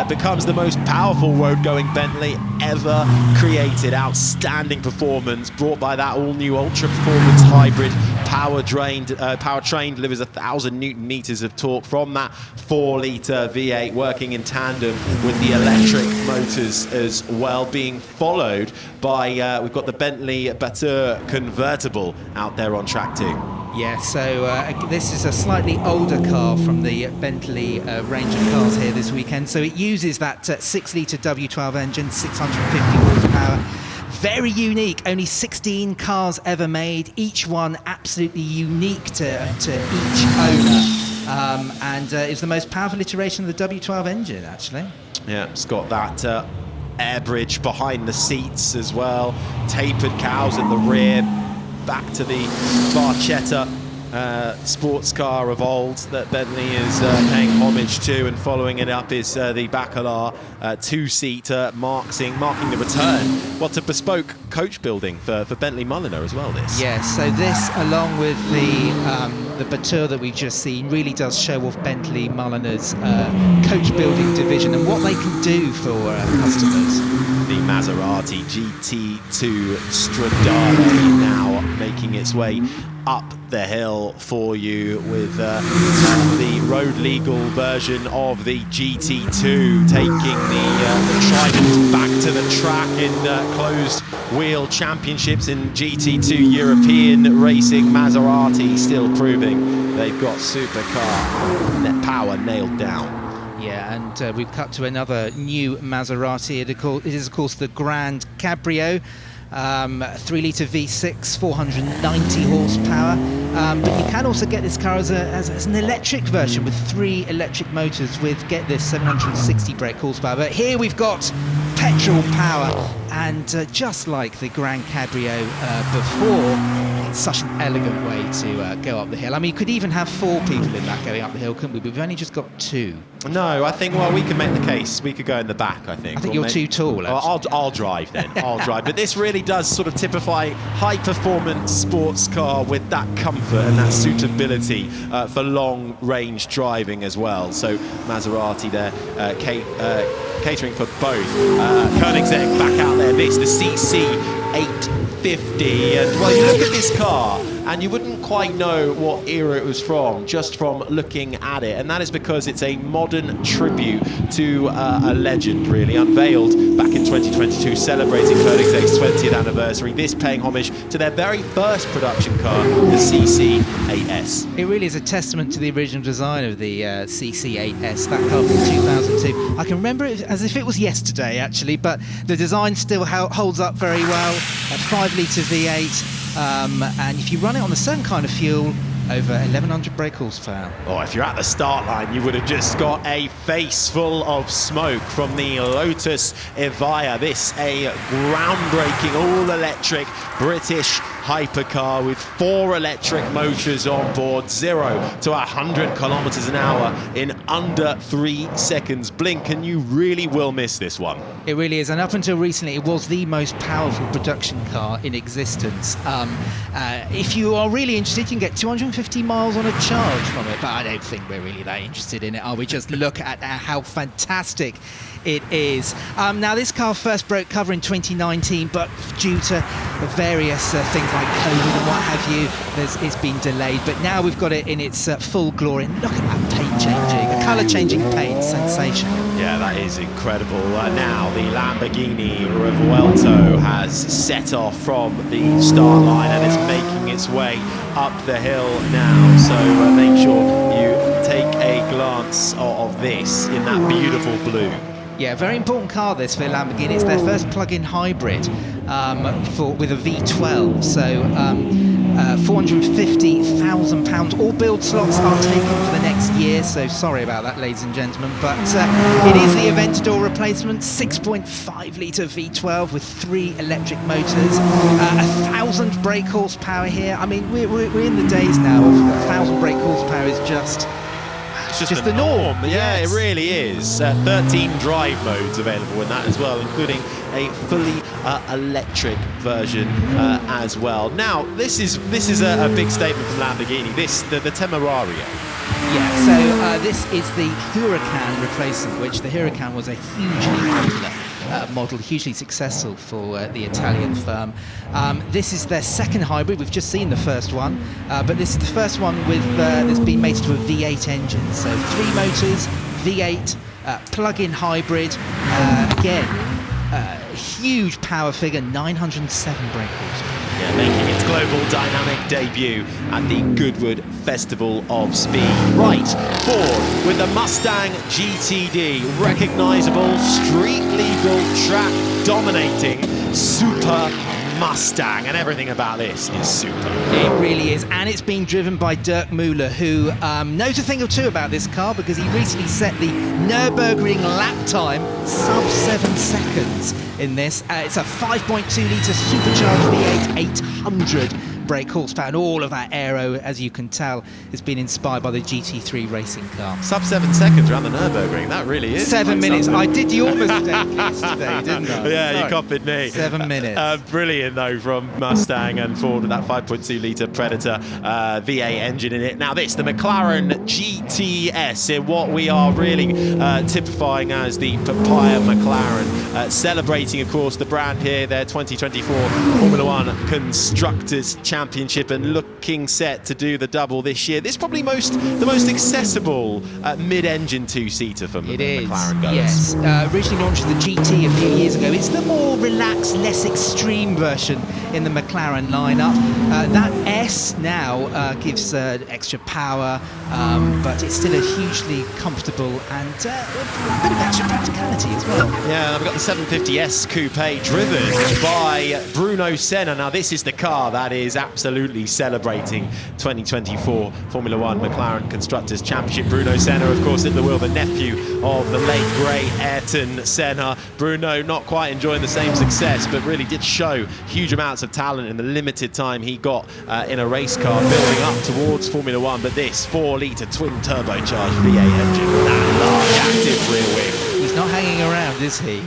becomes the most powerful road-going Bentley ever created. Outstanding performance brought by that all-new ultra-performance hybrid powertrain, delivers 1,000 Newton meters of torque from that 4-litre V8, working in tandem with the electric motors as well, being followed by we've got the Bentley Batur convertible out there on track too. Yeah, so this is a slightly older car from the Bentley range of cars here this weekend. So it uses that 6-litre W12 engine, 650 horsepower. Very unique, only 16 cars ever made, each one absolutely unique to each owner. and it's the most powerful iteration of the W12 engine, actually. Yeah, it's got that air bridge behind the seats as well, tapered cows at the rear, back to the Barchetta sports car of old that Bentley is paying homage to, and following it up is the Baccarat two-seater marking the return. Well, to bespoke coach building for Bentley Mulliner as well, this. Yes, so this, along with the Batur that we've just seen, really does show off Bentley Mulliner's coach building division and what they can do for customers. The Maserati GT2 Stradale now making its way up the hill for you with the road legal version of the GT2 taking the Trident back to the track in closed wheel championships in GT2 European racing. Maserati still proving they've got supercar net power nailed down. Yeah, and we've cut to another new Maserati. It is, of course, the Grand Cabrio. 3-litre V6, 490 horsepower. But you can also get this car as an electric version with 3 electric motors with, get this, 760 brake horsepower. But here we've got petrol power, and just like the Grand Cabrio before, it's such an elegant way to go up the hill. I mean, you could even have 4 people in that going up the hill, couldn't we? But we've only just got 2. No, I think, well, we can make the case. We could go in the back, I think. I think you're too tall, actually. I'll drive then. I'll drive. But this really does sort of typify high-performance sports car with that comfort and that suitability for long-range driving as well. So Maserati there, catering for both. Koenigsegg back out there. This, the CC 850. And, well, you look at this car, and you wouldn't quite know what era it was from just from looking at it, and that is because it's a modern tribute to a legend, really, unveiled back in 2022, celebrating Koenigsegg's 20th anniversary. This paying homage to their very first production car, the CC8S. It really is a testament to the original design of the CC8S, that car from 2002. I can remember it as if it was yesterday, actually, but the design still holds up very well. A 5-litre V8. And if you run it on a certain kind of fuel, over 1100 brake horsepower. Oh, if you're at the start line, you would have just got a face full of smoke from the Lotus Evija. This, a groundbreaking all-electric British hypercar with 4 electric motors on board, 0 to 100 kilometers an hour in under 3 seconds. Blink, and you really will miss this one. It really is, and up until recently, it was the most powerful production car in existence. If you are really interested, you can get 250 miles on a charge from it, but I don't think we're really that interested in it, are we? Just look at how fantastic it is. Now, this car first broke cover in 2019, but due to various things like COVID and what have you, it's been delayed. But now we've got it in its full glory. And look at that paint changing, the colour changing paint, sensational. Yeah, that is incredible. Now the Lamborghini Revuelto has set off from the start line and is making its way up the hill now. So make sure you take a glance of this in that beautiful blue. Yeah, very important car this for Lamborghini. It's their first plug-in hybrid with a V12. So £450,000. All build slots are taken for the next year. So sorry about that, ladies and gentlemen. But it is the Aventador replacement. 6.5-litre V12 with 3 electric motors. 1,000 brake horsepower here. I mean, we're in the days now of 1,000 brake horsepower is just the norm. Yeah, it really is. 13 drive modes available in that as well, including a fully electric version as well. Now, this is a big statement from Lamborghini. The Temerario. Yeah, so this is the Huracan replacement, which the Huracan was a hugely popular model, hugely successful for the Italian firm. This is their second hybrid. We've just seen the first one, but this is the first one that's been mated to a V8 engine. So 3 motors, V8, plug-in hybrid. Again, huge power figure, 907 brake horsepower. Yeah, making its global dynamic debut at the Goodwood Festival of Speed. Right forward with the Mustang GTD, recognisable, street legal, track dominating, super Mustang, and everything about this is super. It really is, and it's being driven by Dirk Müller, who knows a thing or two about this car because he recently set the Nürburgring lap time sub 7 seconds in this. It's a 5.2-litre supercharged V8, 800 brake horsepower, and all of that aero, as you can tell, has been inspired by the GT3 racing car. Sub 7 seconds around the Nürburgring, that really is 7 minutes. I did your mistake yesterday, didn't I? Yeah, Sorry. you copied me. 7 minutes. Brilliant though from Mustang and Ford with that 5.2-litre Predator V8 engine in it. Now this, the McLaren GTS, in what we are really typifying as the papaya McLaren, celebrating, of course, the brand here, their 2024 Formula One Constructors Championship, and looking set to do the double this year. This is probably the most accessible mid-engine two-seater for McLaren goes. Yes, originally launched the GT a few years ago. It's the more relaxed, less extreme version in the McLaren lineup. That S now gives extra power, but it's still a hugely comfortable and a bit of extra practicality as well. Yeah, we've got the 750S Coupe driven by Bruno Senna. Now this is the car that is absolutely celebrating 2024 Formula One McLaren Constructors Championship. Bruno Senna, of course, at the wheel, the nephew of the late great Ayrton Senna. Bruno not quite enjoying the same success, but really did show huge amounts of talent in the limited time he got in a race car building up towards Formula One. But this 4-litre twin turbocharged V8 engine with that large active rear wing. He's not hanging around, is he?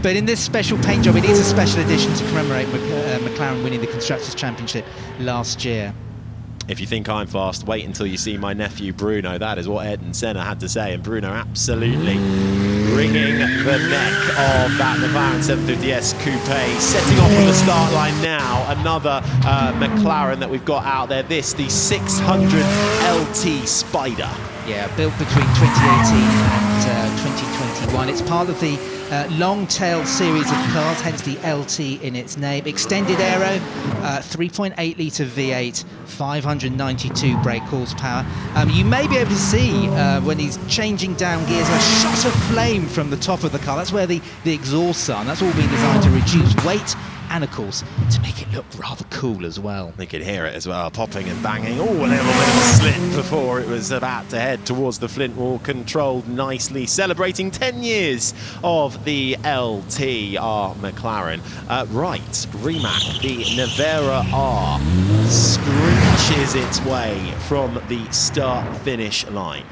But in this special paint job, it is a special edition to commemorate McLaren winning the Constructors' Championship last year. If you think I'm fast, wait until you see my nephew Bruno. That is what Ayrton Senna had to say, and Bruno absolutely wringing the neck of that McLaren 750S Coupe. Setting off from the start line now, another McLaren that we've got out there. This, the 600 LT Spider. Yeah, built between 2018 and 2021. It's part of the long-tailed series of cars, hence the LT in its name. Extended aero, 3.8-litre V8, 592 brake horsepower. You may be able to see when he's changing down gears a shot of flame from the top of the car. That's where the exhausts are, and that's all been designed to reduce weight and, of course, to make it look rather cool as well. You could hear it as well, popping and banging. Oh, a little bit of a slip before it was about to head towards the flint wall, controlled nicely, celebrating 10 years of the LTR McLaren. Right, Rimac, the Nevera R, screeches its way from the start-finish line.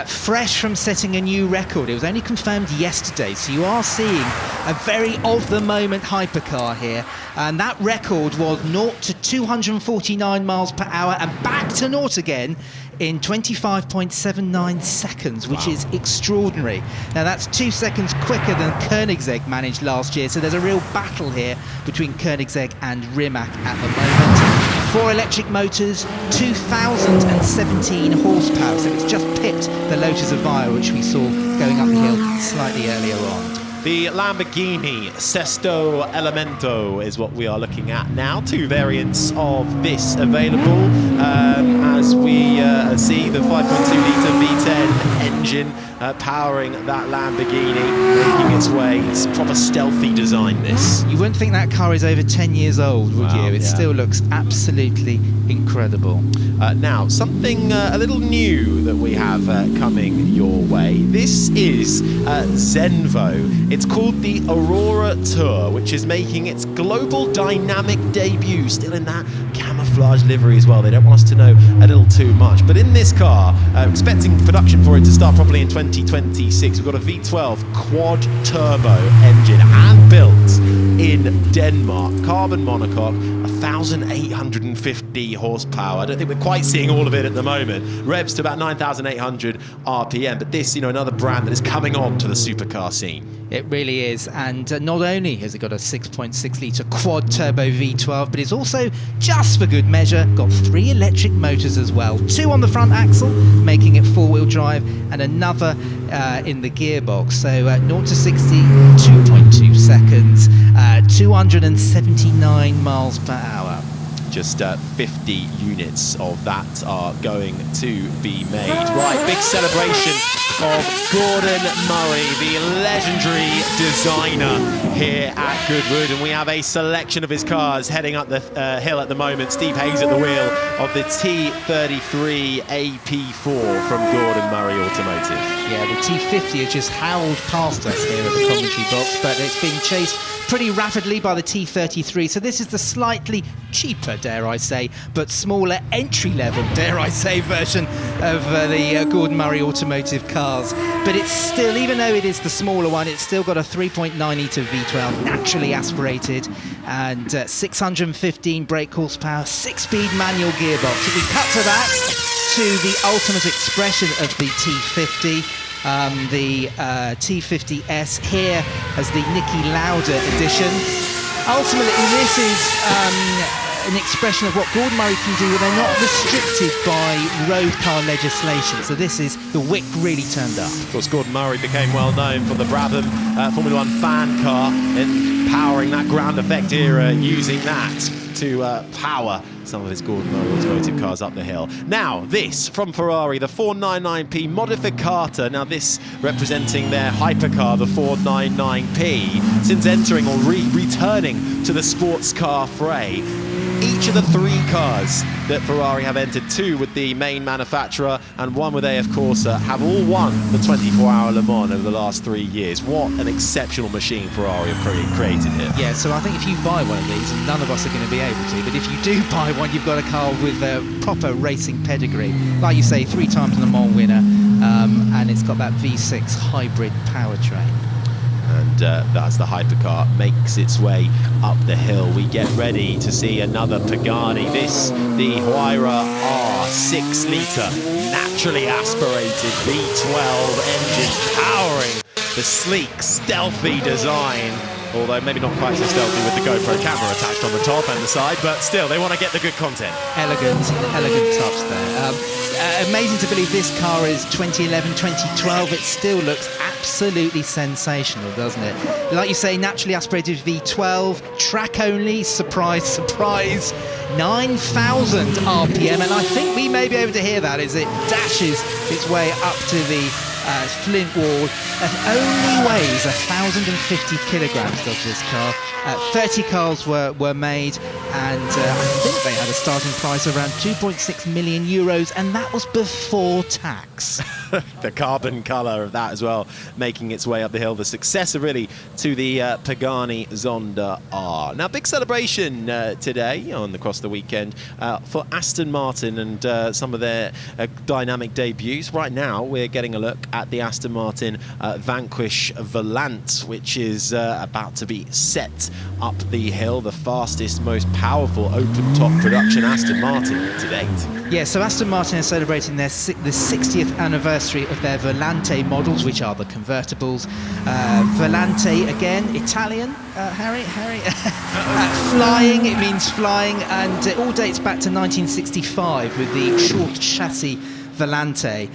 Fresh from setting a new record. It was only confirmed yesterday, so you are seeing a very of-the-moment hypercar here. And that record was 0 to 249 miles per hour and back to 0 again in 25.79 seconds, which is extraordinary. Now that's 2 seconds quicker than Koenigsegg managed last year, so there's a real battle here between Koenigsegg and Rimac at the moment. 4 electric motors, 2,017 horsepower, so it's just pipped the Lotus Avaya, which we saw going up the hill slightly earlier on. The Lamborghini Sesto Elemento is what we are looking at now. 2 variants of this available as we see the 5.2-litre V10 engine powering that Lamborghini, making its way. It's proper stealthy design, this. You wouldn't think that car is over 10 years old, would you? It still looks absolutely incredible. Now, something a little new that we have coming your way. This is Zenvo. It's called the Aurora Tour, which is making its global dynamic debut, still in that camouflage livery as well. They don't want us to know a little too much. But in this car, expecting production for it to start properly in 2026, we've got a V12 quad turbo engine, hand built in Denmark, carbon monocoque, 1,850 horsepower. I don't think we're quite seeing all of it at the moment. Revs to about 9,800 RPM, but this, another brand that is coming on to the supercar scene. It really is, and not only has it got a 6.6-litre quad turbo V12, but it's also, just for good measure, got 3 electric motors as well. 2 on the front axle, making it 4-wheel drive, and another in the gearbox. So 0 to 60, 2.2 seconds, 279 miles per hour. Just 50 units of that are going to be made. Right, big celebration of Gordon Murray, the legendary designer here at Goodwood, and we have a selection of his cars heading up the hill at the moment. Steve Hayes at the wheel of the T33 AP4 from Gordon Murray Automotive. Yeah, the T50 has just howled past us here at the commentary box, but it's being chased pretty rapidly by the T33. So this is the slightly cheaper, dare I say, but smaller entry-level, dare I say, version of the Gordon Murray Automotive cars. But it's still, even though it is the smaller one, it's still got a 3.9-litre V12, naturally aspirated, and 615 brake horsepower, 6-speed manual gearbox. If we cut to that, to the ultimate expression of the T50, the T50S here as the Niki Lauda edition. Ultimately, this is an expression of what Gordon Murray can do when they're not restricted by road car legislation. So this is the wick really turned up. Of course, Gordon Murray became well known for the Brabham Formula 1 fan car, and powering that ground effect era, using that to power some of his Gordon Murray Automotive cars up the hill. Now, this from Ferrari, the 499P Modificata. Now, this representing their hypercar, the 499P, since entering or returning to the sports car fray. Each of the 3 cars that Ferrari have entered, 2 with the main manufacturer and 1 with AF Corse, have all won the 24-hour Le Mans over the last 3 years. What an exceptional machine Ferrari have created here. Yeah, so I think if you buy one of these, and none of us are going to be able to, but if you do buy one, you've got a car with a proper racing pedigree. Like you say, 3 times Le Mans winner, and it's got that V6 hybrid powertrain. And as the hypercar makes its way up the hill, we get ready to see another Pagani. This, the Huayra R 6-litre naturally aspirated V12 engine, powering the sleek, stealthy design. Although maybe not quite so stealthy with the GoPro camera attached on the top and the side, but still, they want to get the good content. Elegant touch there. Amazing to believe this car is 2011, 2012. It still looks absolutely sensational, doesn't it? Like you say, naturally aspirated V12, track only, surprise, surprise, 9,000 RPM, and I think we may be able to hear that as it dashes its way up to the flint wall. That only weighs 1,050 kilograms, does this car. 30 cars were made, and I think they had a starting price around 2.6 million euros, and that was before tax. The carbon colour of that as well, making its way up the hill. The successor really to the Pagani Zonda R. Now, big celebration today across the weekend for Aston Martin and some of their dynamic debuts. Right now, we're getting a look at the Aston Martin Vanquish Volante, which is about to be set up the hill, the fastest, most powerful open-top production Aston Martin to date. Yeah, so Aston Martin is celebrating the 60th anniversary of their Volante models, which are the convertibles. Volante, again, Italian, Harry? Flying, it means flying, and it all dates back to 1965 with the short chassis Volante,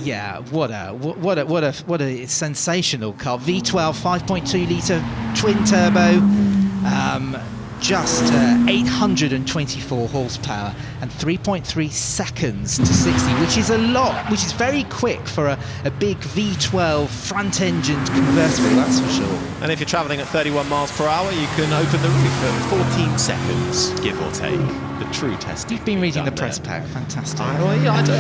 yeah, what a sensational car. V12 5.2 litre twin turbo, just 824 horsepower and 3.3 seconds to 60, which is a lot, which is very quick for a big V12 front-engined convertible, that's for sure. And if you're travelling at 31 miles per hour, you can open the roof at 14 seconds, give or take. The true test. You've been reading the press pack, fantastic. I do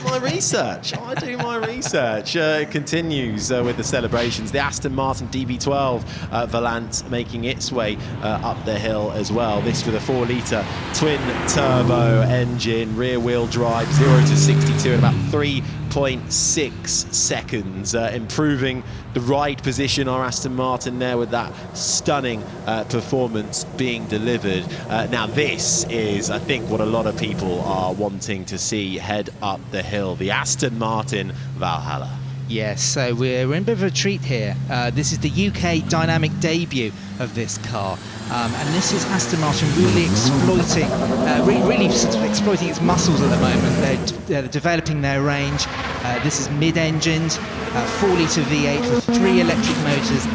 my research. I do my research. It continues with the celebrations. The Aston Martin DB12 Volante making its way up the hill as well. This with a 4-litre twin turbo engine, rear-wheel drive, 0 to 62 in about 3.6 seconds, improving the ride position. Our Aston Martin there with that stunning performance being delivered. Now this is, I think, what a lot of people are wanting to see head up the hill, the Aston Martin Valhalla. Yes, so we're in a bit of a treat here. This is the UK dynamic debut of this car, and this is Aston Martin really exploiting, really sort of exploiting its muscles at the moment. They're developing their range. This is mid-engined, 4-litre V8 with 3 electric motors,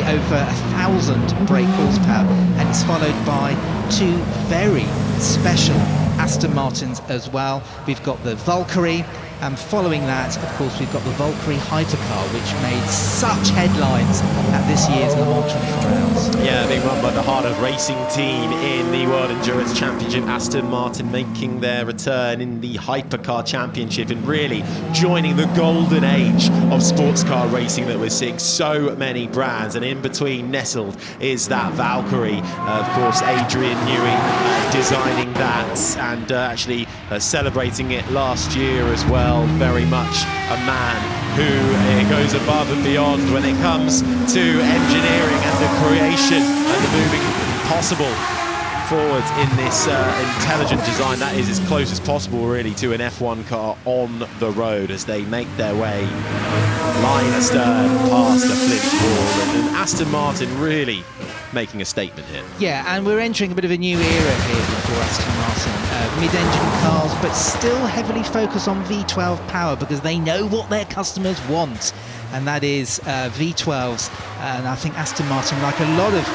over 1,000 brake horsepower, and it's followed by 2 very special Aston Martins as well. We've got the Valkyrie, and following that, of course, we've got the Valkyrie Hypercar, which made such headlines at this year's Le Mans 24 Hours. Yeah, being run by the harder racing team in the World Endurance Championship. Aston Martin making their return in the Hypercar Championship and really joining the golden age of sports car racing that we're seeing. So many brands, and in between nestled is that Valkyrie. Of course, Adrian Newey designing that and actually celebrating it last year as well. Very much a man who goes above and beyond when it comes to engineering and the creation and the moving possible forward in this intelligent design that is as close as possible really to an F1 car on the road as they make their way line astern past the Flint wall, and Aston Martin really making a statement here. Yeah, and we're entering a bit of a new era here for Aston Martin. Mid-engine cars, but still heavily focused on V12 power because they know what their customers want, and that is V12s. And I think Aston Martin, like a lot of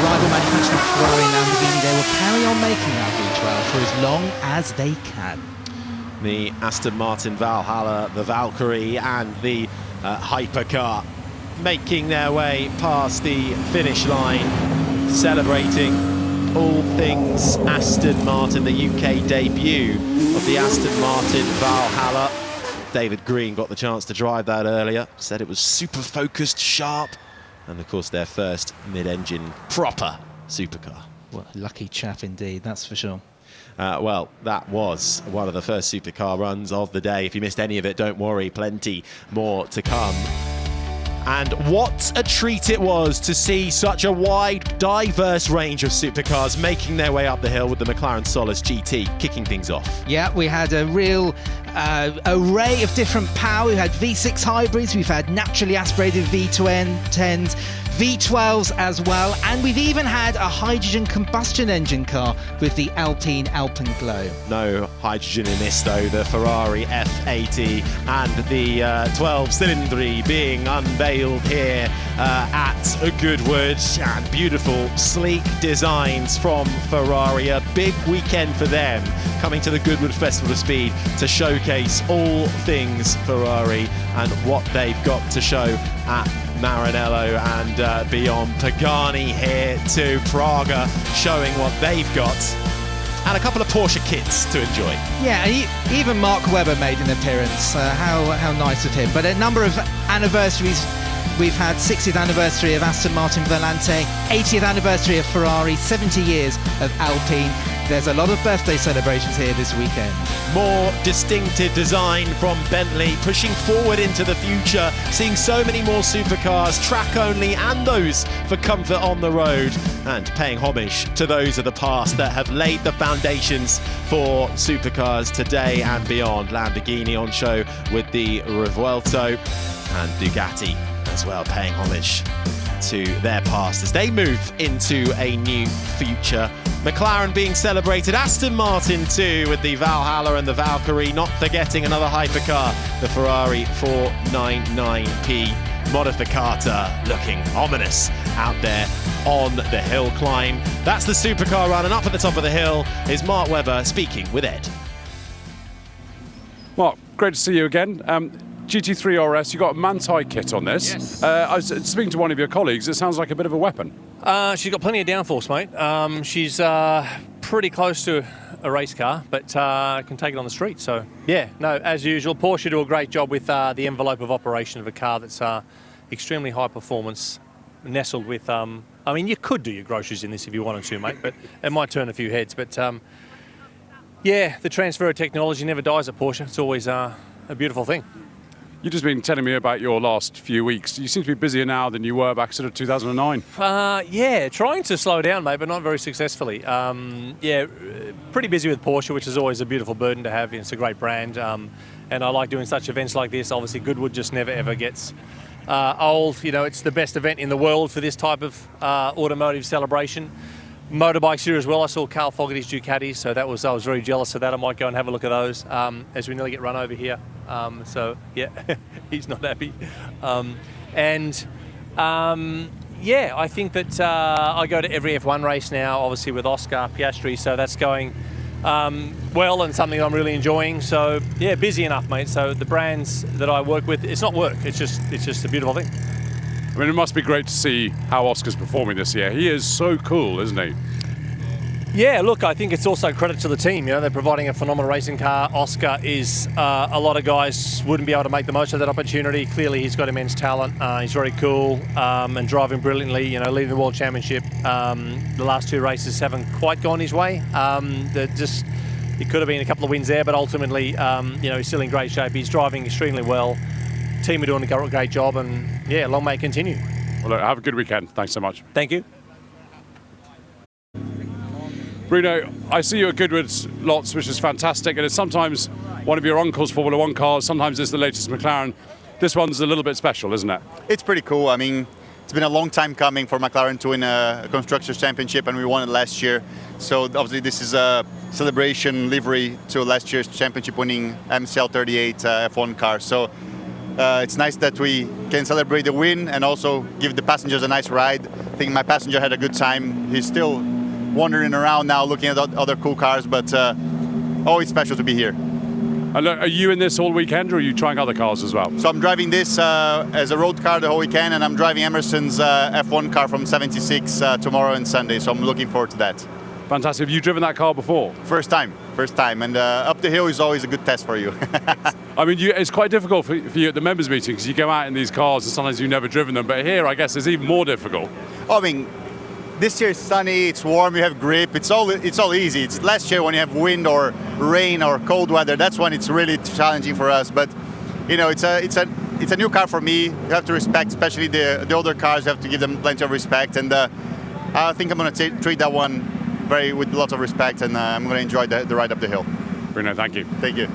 rival manufacturers, Ferrari and Lamborghini, they will carry on making that V12 for as long as they can. The Aston Martin Valhalla, the Valkyrie and the Hypercar making their way past the finish line, celebrating all things Aston Martin, the UK debut of the Aston Martin Valhalla. David Green got the chance to drive that earlier, said it was super focused, sharp, and of course their first mid-engine proper supercar. What a lucky chap indeed, that's for sure. Well, that was one of the first supercar runs of the day. If you missed any of it, don't worry, plenty more to come. And what a treat it was to see such a wide, diverse range of supercars making their way up the hill with the McLaren Solus GT kicking things off. Yeah, we had a real array of different power. We had V6 hybrids, we've had naturally aspirated V10s, V12s as well, and we've even had a hydrogen combustion engine car with the Alpine Alpenglow. No hydrogen in this though, the Ferrari F80 and the 12-cylinder being unveiled here at Goodwood, and beautiful sleek designs from Ferrari. A big weekend for them, coming to the Goodwood Festival of Speed to showcase all things Ferrari and what they've got to show at Maranello and beyond. Pagani here to Praga, showing what they've got, and a couple of Porsche kits to enjoy. Yeah, and even Mark Webber made an appearance. How nice of him. But a number of anniversaries. We've had 60th anniversary of Aston Martin Volante, 80th anniversary of Ferrari, 70 years of Alpine. There's a lot of birthday celebrations here this weekend. More distinctive design from Bentley, pushing forward into the future, seeing so many more supercars, track only and those for comfort on the road, and paying homage to those of the past that have laid the foundations for supercars today and beyond. Lamborghini on show with the Revuelto, and Bugatti as well, paying homage to their past as they move into a new future. McLaren being celebrated, Aston Martin too with the Valhalla and the Valkyrie, not forgetting another hypercar, the Ferrari 499P Modificata, looking ominous out there on the hill climb. That's the supercar run, and up at the top of the hill is Mark Webber speaking with Ed. Mark, great to see you again. GT3 RS, you got a Manti kit on this. Yes. I was speaking to one of your colleagues, it sounds like a bit of a weapon. She's got plenty of downforce, mate. She's pretty close to a race car, but can take it on the street. So, yeah, no, as usual, Porsche do a great job with the envelope of operation of a car that's extremely high performance, nestled with... I mean, you could do your groceries in this if you wanted to, mate, but it might turn a few heads. But, yeah, the transfer of technology never dies at Porsche. It's always a beautiful thing. You've just been telling me about your last few weeks. You seem to be busier now than you were back sort of 2009. Yeah, trying to slow down, mate, but not very successfully. Yeah, pretty busy with Porsche, which is always a beautiful burden to have. It's a great brand. and I like doing such events like this. Obviously, Goodwood just never ever gets old. You know, it's the best event in the world for this type of automotive celebration. Motorbikes here as well. I saw Carl Fogerty's Ducatis, so I was very jealous of that. I might go and have a look at those as we nearly get run over here. So yeah, he's not happy. Yeah, I think that I go to every F1 race now, obviously with Oscar Piastri, so that's going well and something I'm really enjoying. So yeah, busy enough, mate. So the brands that I work with, it's not work, it's just a beautiful thing. I mean, it must be great to see how Oscar's performing this year. He is so cool, isn't he? Yeah, look, I think it's also credit to the team. You know, they're providing a phenomenal racing car. Oscar is, a lot of guys wouldn't be able to make the most of that opportunity. Clearly, he's got immense talent. He's very cool and driving brilliantly, you know, leading the World Championship. The last 2 races haven't quite gone his way. It could have been a couple of wins there, but ultimately, you know, he's still in great shape. He's driving extremely well. Team are doing a great job, and yeah, long may it continue. Well, look, have a good weekend. Thanks so much. Thank you. Bruno, I see you at Goodwood's lots, which is fantastic, and it's sometimes one of your uncle's Formula 1 cars, sometimes it's the latest McLaren. This one's a little bit special, isn't it? It's pretty cool. I mean, it's been a long time coming for McLaren to win a Constructors' Championship, and we won it last year. So obviously this is a celebration livery to last year's championship-winning MCL38 F1 car. So it's nice that we can celebrate the win and also give the passengers a nice ride. I think my passenger had a good time. He's still wandering around now looking at other cool cars, but always special to be here. And look, are you in this all weekend, or are you trying other cars as well? So I'm driving this as a road car the whole weekend, and I'm driving Emerson's F1 car from 76 tomorrow and Sunday, so I'm looking forward to that. Fantastic. Have you driven that car before? First time, and up the hill is always a good test for you. I mean, it's quite difficult for you at the members' meeting, because you go out in these cars and sometimes you've never driven them, but here I guess it's even more difficult. I mean, this year it's sunny, it's warm, you have grip, it's all easy. It's last year when you have wind or rain or cold weather, that's when it's really challenging for us. But you know, it's a new car for me. You have to respect, especially the older cars. You have to give them plenty of respect, and I think I'm going to treat that one with lots of respect, and I'm going to enjoy the ride up the hill. Bruno, thank you. Thank you.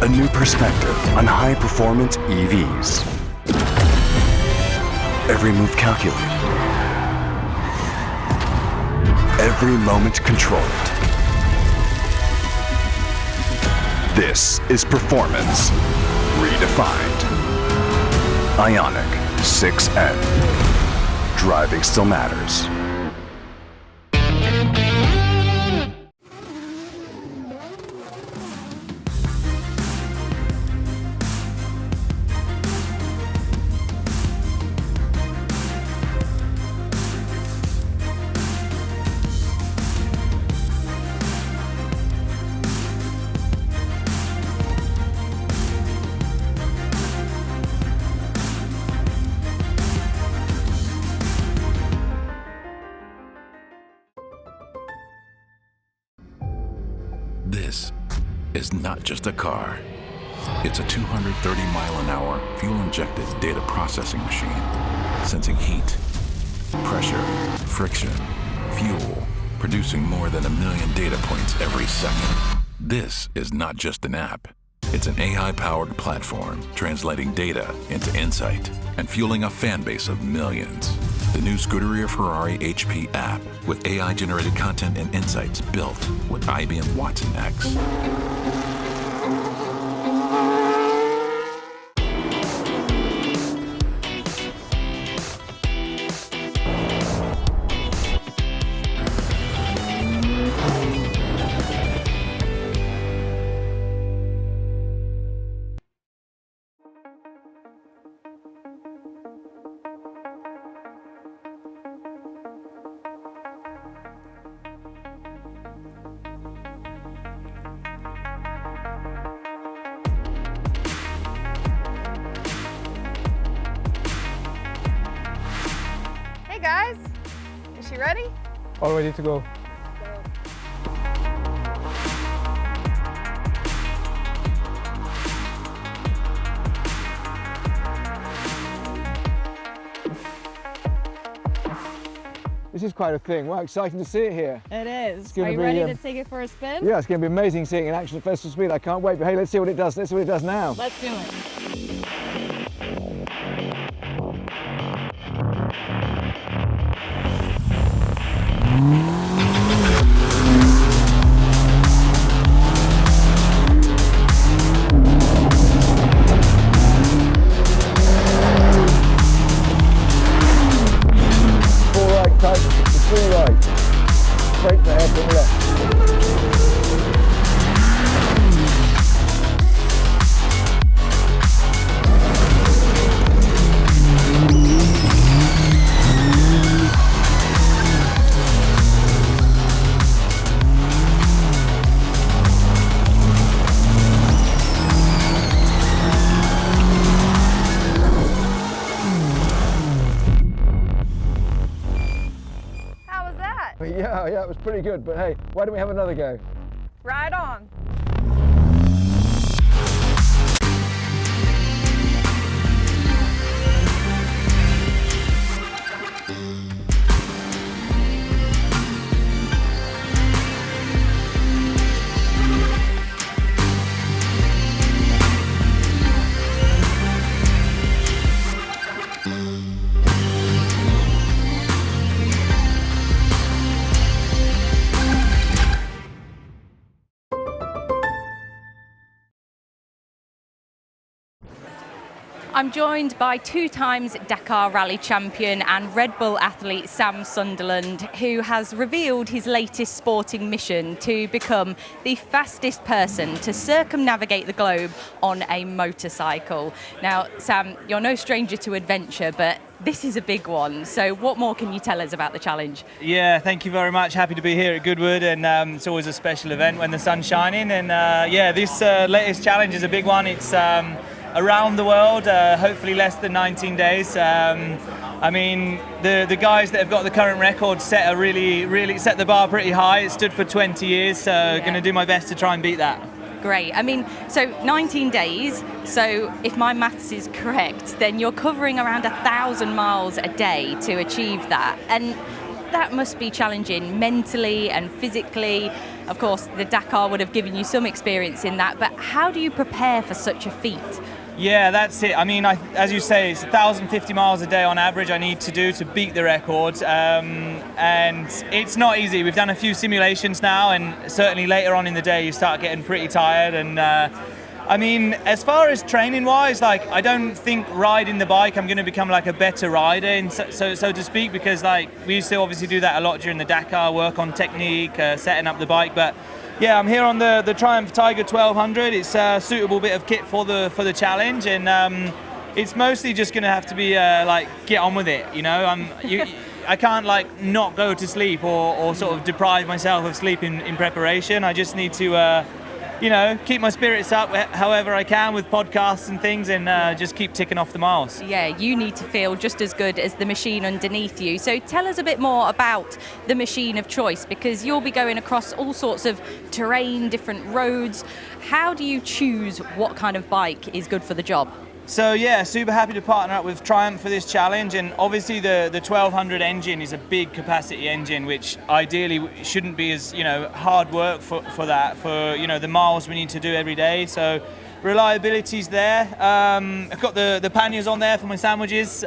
A new perspective on high-performance EVs. Every move calculated. Every moment controlled. This is performance redefined. Ioniq 6N. Driving still matters. This is not just a car. It's a 230-mile-an-hour fuel-injected data processing machine, sensing heat, pressure, friction, fuel, producing more than 1 million data points every second. This is not just an app. It's an AI-powered platform translating data into insight and fueling a fan base of millions. The new Scuderia Ferrari HP app with AI-generated content and insights built with IBM Watson X. Hey guys, is she ready? All ready to go. This is quite a thing. Wow, exciting to see it here. It is. Are you ready to take it for a spin? Yeah, it's going to be amazing seeing it in action at Festival Speed. I can't wait. But hey, let's see what it does. Let's see what it does now. Let's do it. Straight for hairpin left. Yeah, it was pretty good, but hey, why don't we have another go? Right on. I'm joined by 2 times Dakar Rally champion and Red Bull athlete Sam Sunderland, who has revealed his latest sporting mission to become the fastest person to circumnavigate the globe on a motorcycle. Now, Sam, you're no stranger to adventure, but this is a big one. So what more can you tell us about the challenge? Yeah, thank you very much. Happy to be here at Goodwood, and it's always a special event when the sun's shining. And yeah, this latest challenge is a big one. It's around the world, hopefully less than 19 days. I mean, the guys that have got the current record set set the bar pretty high. It stood for 20 years, so going to do my best to try and beat that. Great. I mean, so 19 days, so if my maths is correct, then you're covering around 1,000 miles a day to achieve that. And that must be challenging mentally and physically. Of course, the Dakar would have given you some experience in that, but how do you prepare for such a feat? Yeah, that's it. I mean, as you say, it's 1,050 miles a day on average I need to do to beat the record. And it's not easy. We've done a few simulations now, and certainly later on in the day you start getting pretty tired. And I mean, as far as training-wise, like, I don't think riding the bike I'm going to become like a better rider, so to speak, because like we used to obviously do that a lot during the Dakar, work on technique, setting up the bike. But yeah, I'm here on the Triumph Tiger 1200. It's a suitable bit of kit for the challenge, and it's mostly just going to have to be like get on with it. You know, I can't like not go to sleep or sort of deprive myself of sleep in preparation. I just need to you know, keep my spirits up however I can with podcasts and things, and just keep ticking off the miles. Yeah, you need to feel just as good as the machine underneath you. So tell us a bit more about the machine of choice, because you'll be going across all sorts of terrain, different roads. How do you choose what kind of bike is good for the job? So yeah, super happy to partner up with Triumph for this challenge, and obviously the 1200 engine is a big capacity engine, which ideally shouldn't be as hard work for that, for the miles we need to do every day. So reliability's there. I've got the panniers on there for my sandwiches.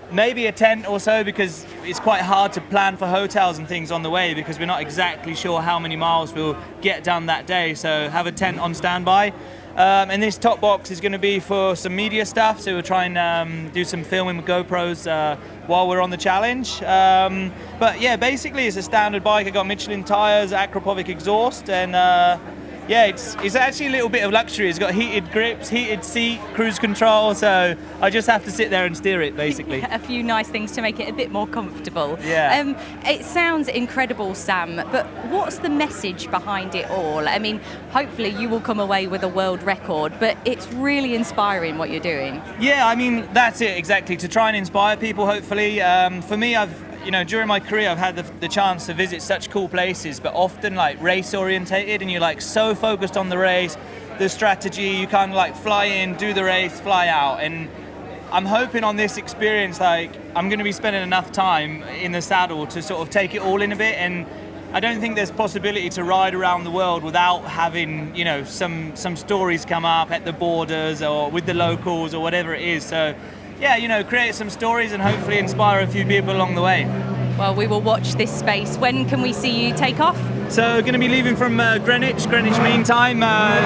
Maybe a tent or so, because it's quite hard to plan for hotels and things on the way, because we're not exactly sure how many miles we'll get done that day. So have a tent on standby. And this top box is going to be for some media stuff, so we'll try and do some filming with GoPros while we're on the challenge. But yeah, basically it's a standard bike. I got Michelin tyres, Acropovic exhaust, and yeah, it's actually a little bit of luxury. It's got heated grips, heated seat, cruise control, so I just have to sit there and steer it, basically. A few nice things to make it a bit more comfortable. Yeah. It sounds incredible, Sam, but what's the message behind it all? I mean, hopefully you will come away with a world record, but it's really inspiring what you're doing. Yeah, I mean, that's it, exactly, to try and inspire people, hopefully. For me, during my career, I've had the chance to visit such cool places, but often like race orientated, and you're like so focused on the race, the strategy, you kind of like fly in, do the race, fly out. And I'm hoping on this experience, like I'm going to be spending enough time in the saddle to sort of take it all in a bit. And I don't think there's possibility to ride around the world without having, some stories come up at the borders or with the locals or whatever it is. So yeah, create some stories and hopefully inspire a few people along the way. Well, we will watch this space. When can we see you take off? So we're going to be leaving from Greenwich Mean Time,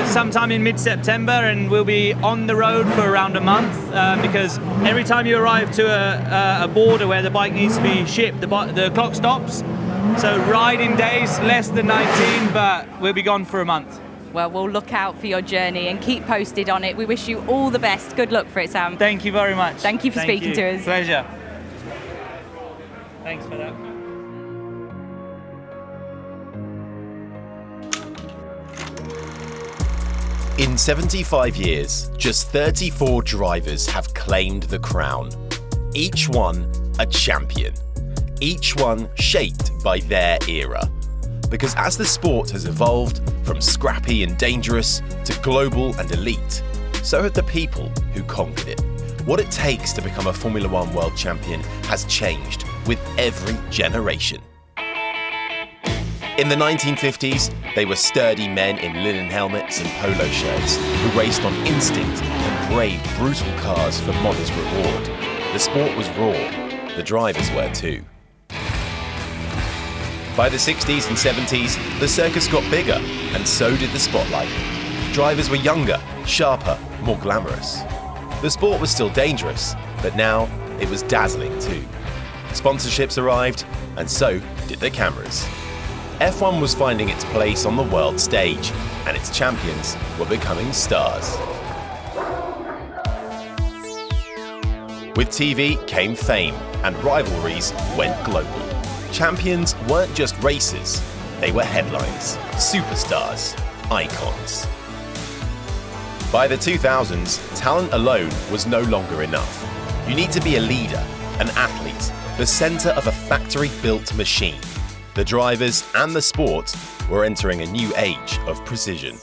sometime in mid-September, and we'll be on the road for around a month, because every time you arrive to a border where the bike needs to be shipped, the clock stops. So riding days, less than 19, but we'll be gone for a month. Well, we'll look out for your journey and keep posted on it. We wish you all the best. Good luck for it, Sam. Thank you very much. Thank you for speaking to us. Pleasure. Thanks for that. In 75 years, just 34 drivers have claimed the crown. Each one a champion. Each one shaped by their era. Because as the sport has evolved from scrappy and dangerous to global and elite, so have the people who conquered it. What it takes to become a Formula One world champion has changed with every generation. In the 1950s, they were sturdy men in linen helmets and polo shirts who raced on instinct and braved brutal cars for modest reward. The sport was raw, the drivers were too. By the 60s and 70s, the circus got bigger, and so did the spotlight. Drivers were younger, sharper, more glamorous. The sport was still dangerous, but now it was dazzling too. Sponsorships arrived, and so did the cameras. F1 was finding its place on the world stage, and its champions were becoming stars. With TV came fame, and rivalries went global. Champions weren't just racers, they were headlines, superstars, icons. By the 2000s, talent alone was no longer enough. You need to be a leader, an athlete, the center of a factory-built machine. The drivers and the sport were entering a new age of precision.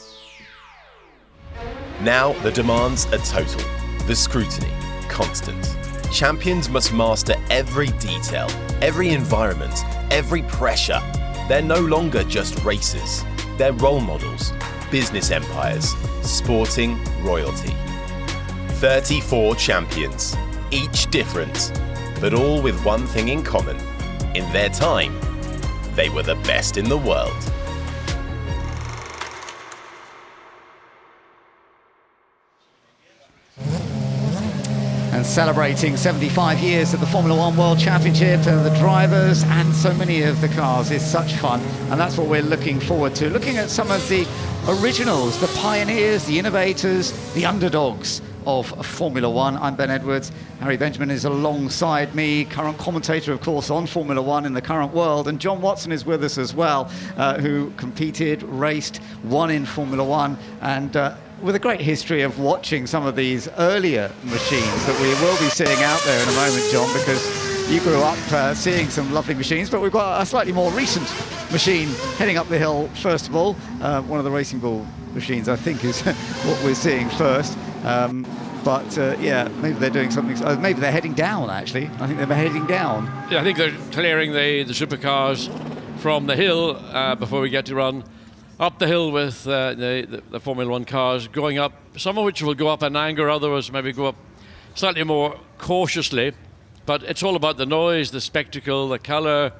Now the demands are total, the scrutiny constant. Champions must master every detail, every environment, every pressure. They're no longer just racers. They're role models, business empires, sporting royalty. 34 champions, each different, but all with one thing in common. In their time, they were the best in the world. And celebrating 75 years of the Formula One World Championship and the drivers and so many of the cars is such fun, and that's what we're looking forward to. Looking at some of the originals, the pioneers, the innovators, the underdogs of Formula One. I'm Ben Edwards. Harry Benjamin is alongside me, current commentator, of course, on Formula One in the current world. And John Watson is with us as well, who competed, raced, won in Formula One, and with a great history of watching some of these earlier machines that we will be seeing out there in a moment, John, because you grew up seeing some lovely machines, but we've got a slightly more recent machine heading up the hill, first of all. One of the Racing Bull machines, I think, is what we're seeing first. But yeah, maybe they're doing something. Maybe they're heading down, actually. I think they're heading down. Yeah, I think they're clearing the supercars from the hill before we get to run up the hill with the Formula One cars going up, some of which will go up in anger, others maybe go up slightly more cautiously. But it's all about the noise, the spectacle, the colour,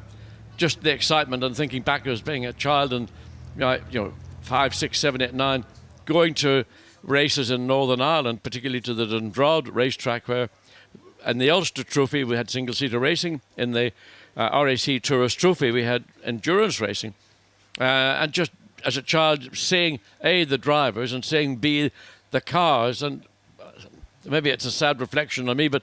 just the excitement. And thinking back as being a child and 5, 6, 7, 8, 9, going to races in Northern Ireland, particularly to the Dundrod racetrack, where in the Ulster Trophy we had single-seater racing, in the RAC Tourist Trophy we had endurance racing, and just as a child seeing A, the drivers, and seeing B, the cars, and maybe it's a sad reflection on me, but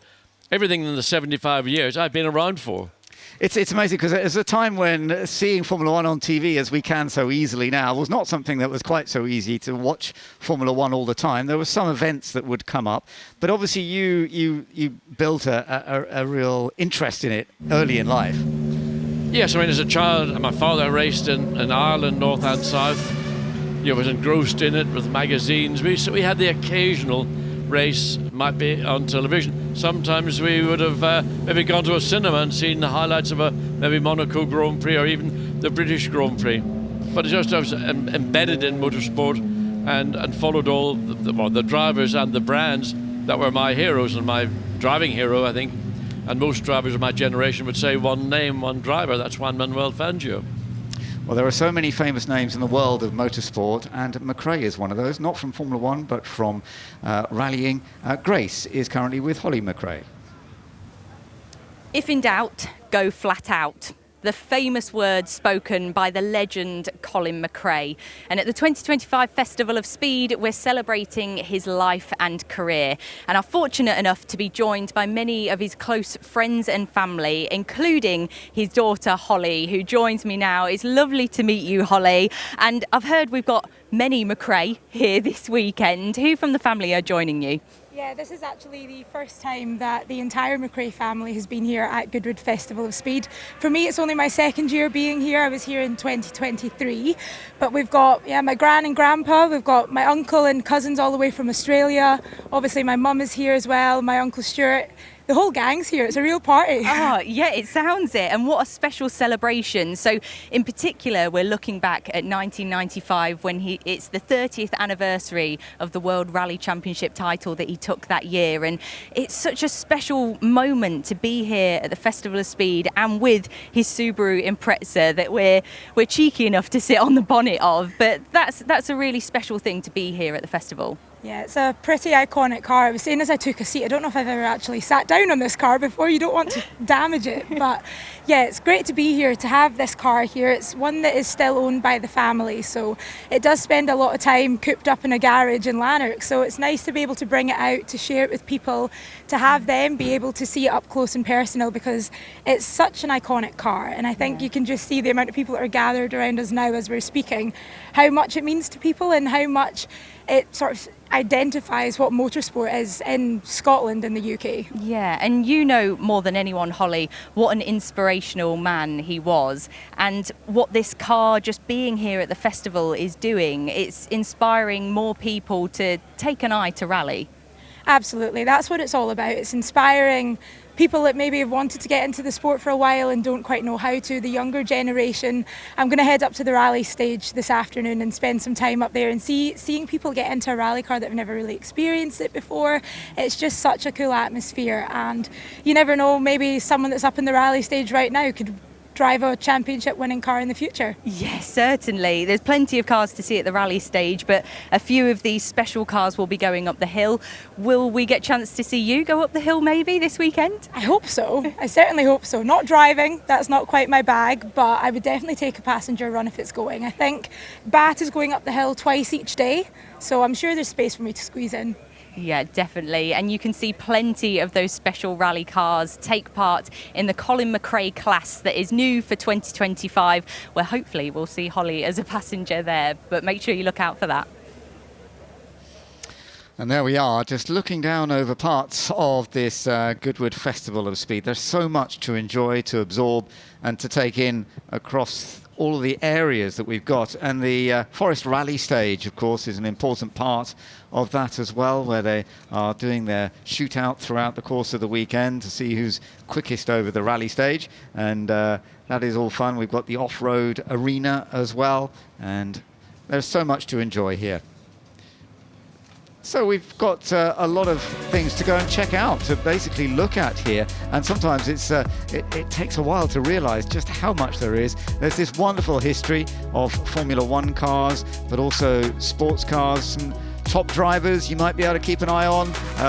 everything in the 75 years I've been around for. It's amazing because there's a time when seeing Formula One on TV, as we can so easily now, was not something that was quite so easy to watch Formula One all the time. There were some events that would come up, but obviously you built a real interest in it early in life. Yes, I mean, as a child, my father raced in Ireland, north and south. Was engrossed in it with magazines. We had the occasional race, might be on television. Sometimes we would have maybe gone to a cinema and seen the highlights of a maybe Monaco Grand Prix or even the British Grand Prix. But I was embedded in motorsport and followed all the drivers and the brands that were my heroes. And my driving hero, I think, and most drivers of my generation would say one name, one driver, that's Juan Manuel Fangio. Well, there are so many famous names in the world of motorsport, and McRae is one of those, not from Formula One, but from rallying. Grace is currently with Holly McRae. If in doubt, go flat out. The famous words spoken by the legend Colin McRae. And at the 2025 Festival of Speed, we're celebrating his life and career, and are fortunate enough to be joined by many of his close friends and family, including his daughter Holly, who joins me now. It's lovely to meet you, Holly. And I've heard we've got many McRae here this weekend. Who from the family are joining you? Yeah, this is actually the first time that the entire McRae family has been here at Goodwood Festival of Speed. For me, it's only my second year being here. I was here in 2023. But we've got my gran and grandpa, we've got my uncle and cousins all the way from Australia. Obviously, my mum is here as well, my uncle Stuart. The whole gang's here. It's a real party. Oh, yeah, it sounds it. And what a special celebration. So, in particular, we're looking back at 1995 when it's the 30th anniversary of the World Rally Championship title that he took that year. And it's such a special moment to be here at the Festival of Speed and with his Subaru Impreza that we're cheeky enough to sit on the bonnet of. But that's a really special thing to be here at the festival. Yeah, it's a pretty iconic car. I was saying as I took a seat, I don't know if I've ever actually sat down on this car before. You don't want to damage it. But yeah, it's great to be here, to have this car here. It's one that is still owned by the family, so it does spend a lot of time cooped up in a garage in Lanark. So it's nice to be able to bring it out, to share it with people, to have them be able to see it up close and personal, because it's such an iconic car. And I think you can just see the amount of people that are gathered around us now as we're speaking, how much it means to people and how much it sort of identifies what motorsport is in Scotland and the UK. Yeah, and you know more than anyone, Holly, what an inspirational man he was, and what this car just being here at the festival is doing. It's inspiring more people to take an eye to rally. Absolutely, that's what it's all about. It's inspiring people that maybe have wanted to get into the sport for a while and don't quite know how to, the younger generation. I'm going to head up to the rally stage this afternoon and spend some time up there and seeing people get into a rally car that have never really experienced it before. It's just such a cool atmosphere, and you never know, maybe someone that's up in the rally stage right now could drive a championship winning car in the future. Yes, certainly. There's plenty of cars to see at the rally stage, but a few of these special cars will be going up the hill. Will we get a chance to see you go up the hill maybe this weekend? I hope so. I certainly hope so. Not driving, that's not quite my bag, but I would definitely take a passenger run if it's going. I think Bat is going up the hill twice each day, so I'm sure there's space for me to squeeze in. Yeah, definitely. And you can see plenty of those special rally cars take part in the Colin McRae class that is new for 2025, where hopefully we'll see Holly as a passenger there. But make sure you look out for that. And there we are, just looking down over parts of this Goodwood Festival of Speed. There's so much to enjoy, to absorb, and to take in across all of the areas that we've got. And the Forest Rally stage, of course, is an important part of that as well, where they are doing their shootout throughout the course of the weekend to see who's quickest over the rally stage. And that is all fun. We've got the off-road arena as well, and there's so much to enjoy here. So we've got a lot of things to go and check out, to basically look at here. And sometimes it takes a while to realize just how much there is. There's this wonderful history of Formula One cars, but also sports cars, some top drivers you might be able to keep an eye on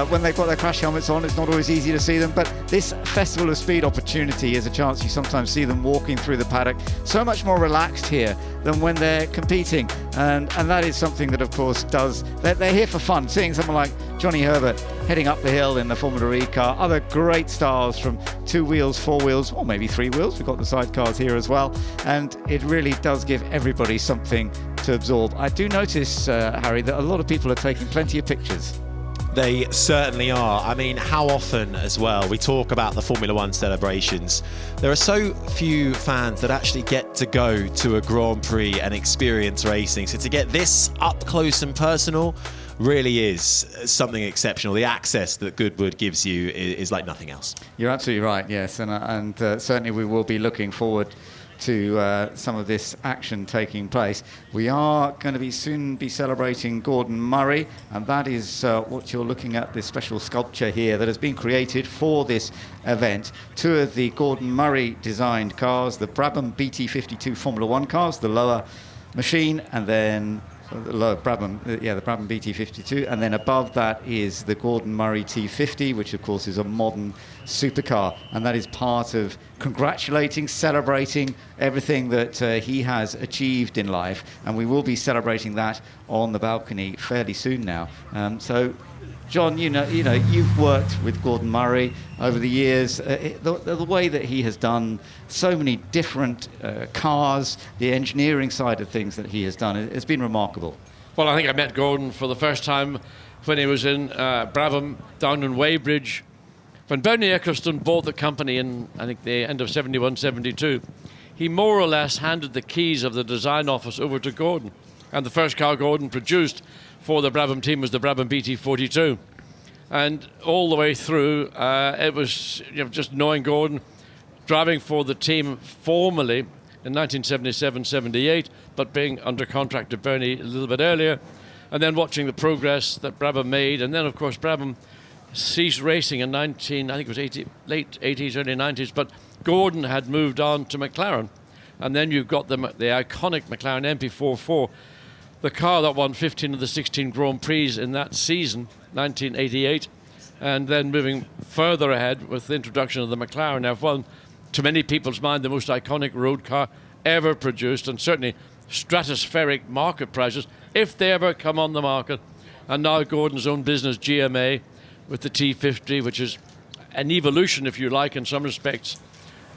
when they've got their crash helmets on. It's not always easy to see them, but this Festival of Speed opportunity is a chance you sometimes see them walking through the paddock so much more relaxed here than when they're competing, and that is something that, of course, they're here for fun. Seeing someone like Johnny Herbert heading up the hill in the Formula E car, other great stars from 2 wheels, 4 wheels, or maybe 3 wheels. We've got the sidecars here as well, and it really does give everybody something to absorb. I do notice, Harry, that a lot of people are taking plenty of pictures. They certainly are. I mean, how often as well, we talk about the Formula One celebrations. There are so few fans that actually get to go to a Grand Prix and experience racing. So to get this up close and personal really is something exceptional. The access that Goodwood gives you is like nothing else. You're absolutely right, yes. And certainly we will be looking forward to some of this action taking place. We are going to soon be celebrating Gordon Murray, and that is what you're looking at, this special sculpture here that has been created for this event. 2 of the Gordon Murray designed cars, the Brabham BT52 Formula One cars, the lower machine, and then the Brabham BT52, and then above that is the Gordon Murray T50, which of course is a modern supercar, and that is part of congratulating, celebrating everything that he has achieved in life, and we will be celebrating that on the balcony fairly soon now. So John, you know, you've worked with Gordon Murray over the years. The way that he has done so many different cars, the engineering side of things that he has done, it's been remarkable. Well, I think I met Gordon for the first time when he was in Brabham down in Weybridge. When Bernie Ecclestone bought the company in, I think, the end of 71, 72, he more or less handed the keys of the design office over to Gordon. And the first car Gordon produced for the Brabham team was the Brabham BT42. And all the way through, it was just knowing Gordon, driving for the team formally in 1977-78, but being under contract to Bernie a little bit earlier, and then watching the progress that Brabham made. And then, of course, Brabham ceased racing in late 80s, early 90s, but Gordon had moved on to McLaren. And then you've got the iconic McLaren MP44, the car that won 15 of the 16 Grand Prix in that season, 1988, and then moving further ahead with the introduction of the McLaren F1, to many people's mind the most iconic road car ever produced, and certainly stratospheric market prices if they ever come on the market. And now Gordon's own business, GMA, with the T50, which is an evolution, if you like, in some respects,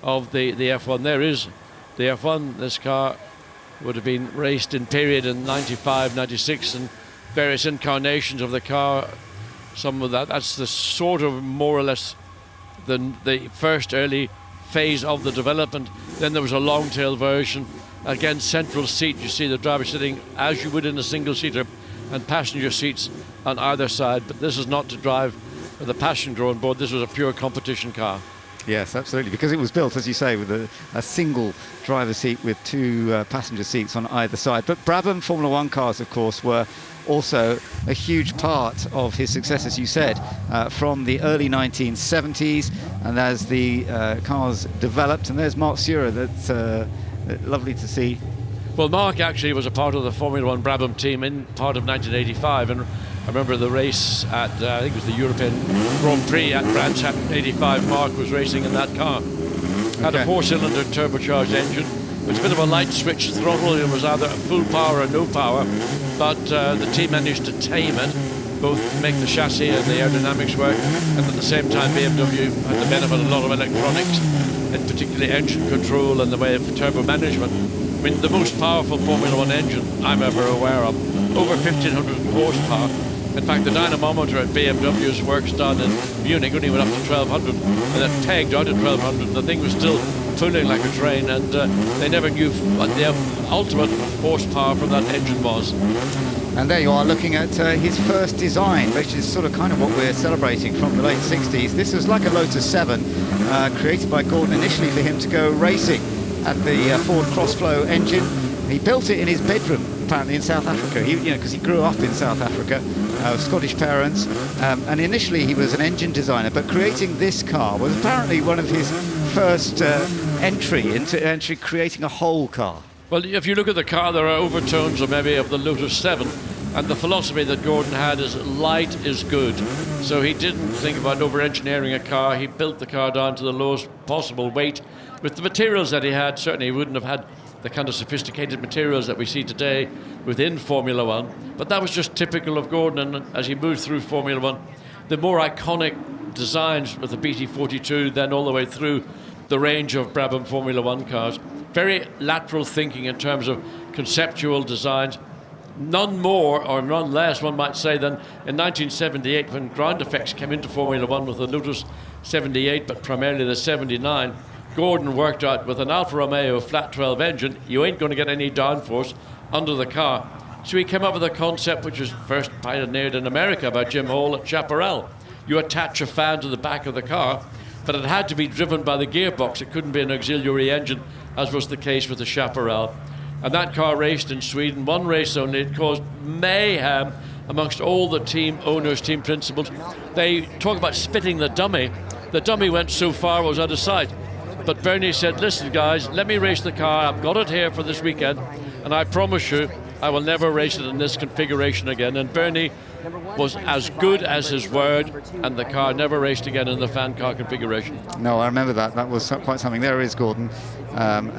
of the F1. There is the F1. This car would have been raced in period in 95, 96, and various incarnations of the car. Some of that's the sort of more or less the first early phase of the development. Then there was a long tail version. Again, central seat, you see the driver sitting as you would in a single seater, and passenger seats on either side. But this is not to drive with a passenger on board. This was a pure competition car. Yes, absolutely, because it was built, as you say, with a single driver seat with 2 passenger seats on either side. But Brabham Formula One cars, of course, were also a huge part of his success, as you said, from the early 1970s. And as the cars developed, and there's Mark Sura, that's lovely to see. Well, Mark actually was a part of the Formula One Brabham team in part of 1985, and I remember the race at, I think it was the European Grand Prix at Brandshaft in 85. Mark was racing in that car. Had a 4-cylinder turbocharged engine. It was a bit of a light switch throttle. It was either full power or no power, but the team managed to tame it, both make the chassis and the aerodynamics work, and at the same time BMW had the benefit of a lot of electronics, and particularly engine control and the way of turbo management. I mean, the most powerful Formula One engine I'm ever aware of, over 1,500 horsepower, In fact, the dynamometer at BMW's works done in Munich only went up to 1200, and it tagged out at 1200. The thing was still pulling like a train, and they never knew what the ultimate horsepower from that engine was. And there you are looking at his first design, which is sort of kind of what we're celebrating from the late 60s. This was like a Lotus 7, created by Gordon initially for him to go racing at the Ford Crossflow engine. He built it in his bedroom, apparently in South Africa, because he grew up in South Africa, Scottish parents, and initially he was an engine designer, but creating this car was apparently one of his first entry into creating a whole car. Well, if you look at the car, there are overtones of maybe of the Lotus 7, and the philosophy that Gordon had is light is good. So he didn't think about over-engineering a car. He built the car down to the lowest possible weight. With the materials that he had, certainly he wouldn't have had the kind of sophisticated materials that we see today within Formula One. But that was just typical of Gordon, and as he moved through Formula One, the more iconic designs with the BT42, then all the way through the range of Brabham Formula One cars. Very lateral thinking in terms of conceptual designs. None more or none less, one might say, than in 1978 when ground effects came into Formula One with the Lotus 78, but primarily the 79. Gordon worked out with an Alfa Romeo flat 12 engine, you ain't going to get any downforce under the car. So he came up with a concept which was first pioneered in America by Jim Hall at Chaparral. You attach a fan to the back of the car, but it had to be driven by the gearbox. It couldn't be an auxiliary engine, as was the case with the Chaparral. And that car raced in Sweden, one race only. It caused mayhem amongst all the team owners, team principals. They talk about spitting the dummy. The dummy went so far it was out of sight. But Bernie said, listen guys, let me race the car. I've got it here for this weekend, and I promise you I will never race it in this configuration again. And Bernie was as good as his word, and the car never raced again in the fan car configuration. No, I remember that. That was quite something. There is Gordon,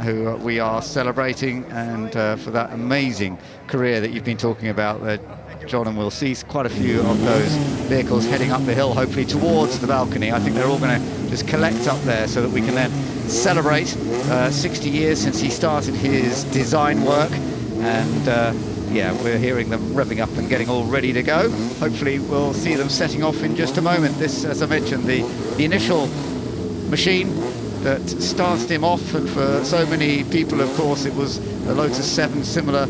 who we are celebrating, and for that amazing career that you've been talking about there, John, and we'll see quite a few of those vehicles heading up the hill, hopefully towards the balcony. I think they're all going to just collect up there so that we can then celebrate 60 years since he started his design work. And yeah, we're hearing them revving up and getting all ready to go. Hopefully we'll see them setting off in just a moment. This, as I mentioned, the initial machine that started him off, and for so many people, of course, it was the Lotus 7, similar,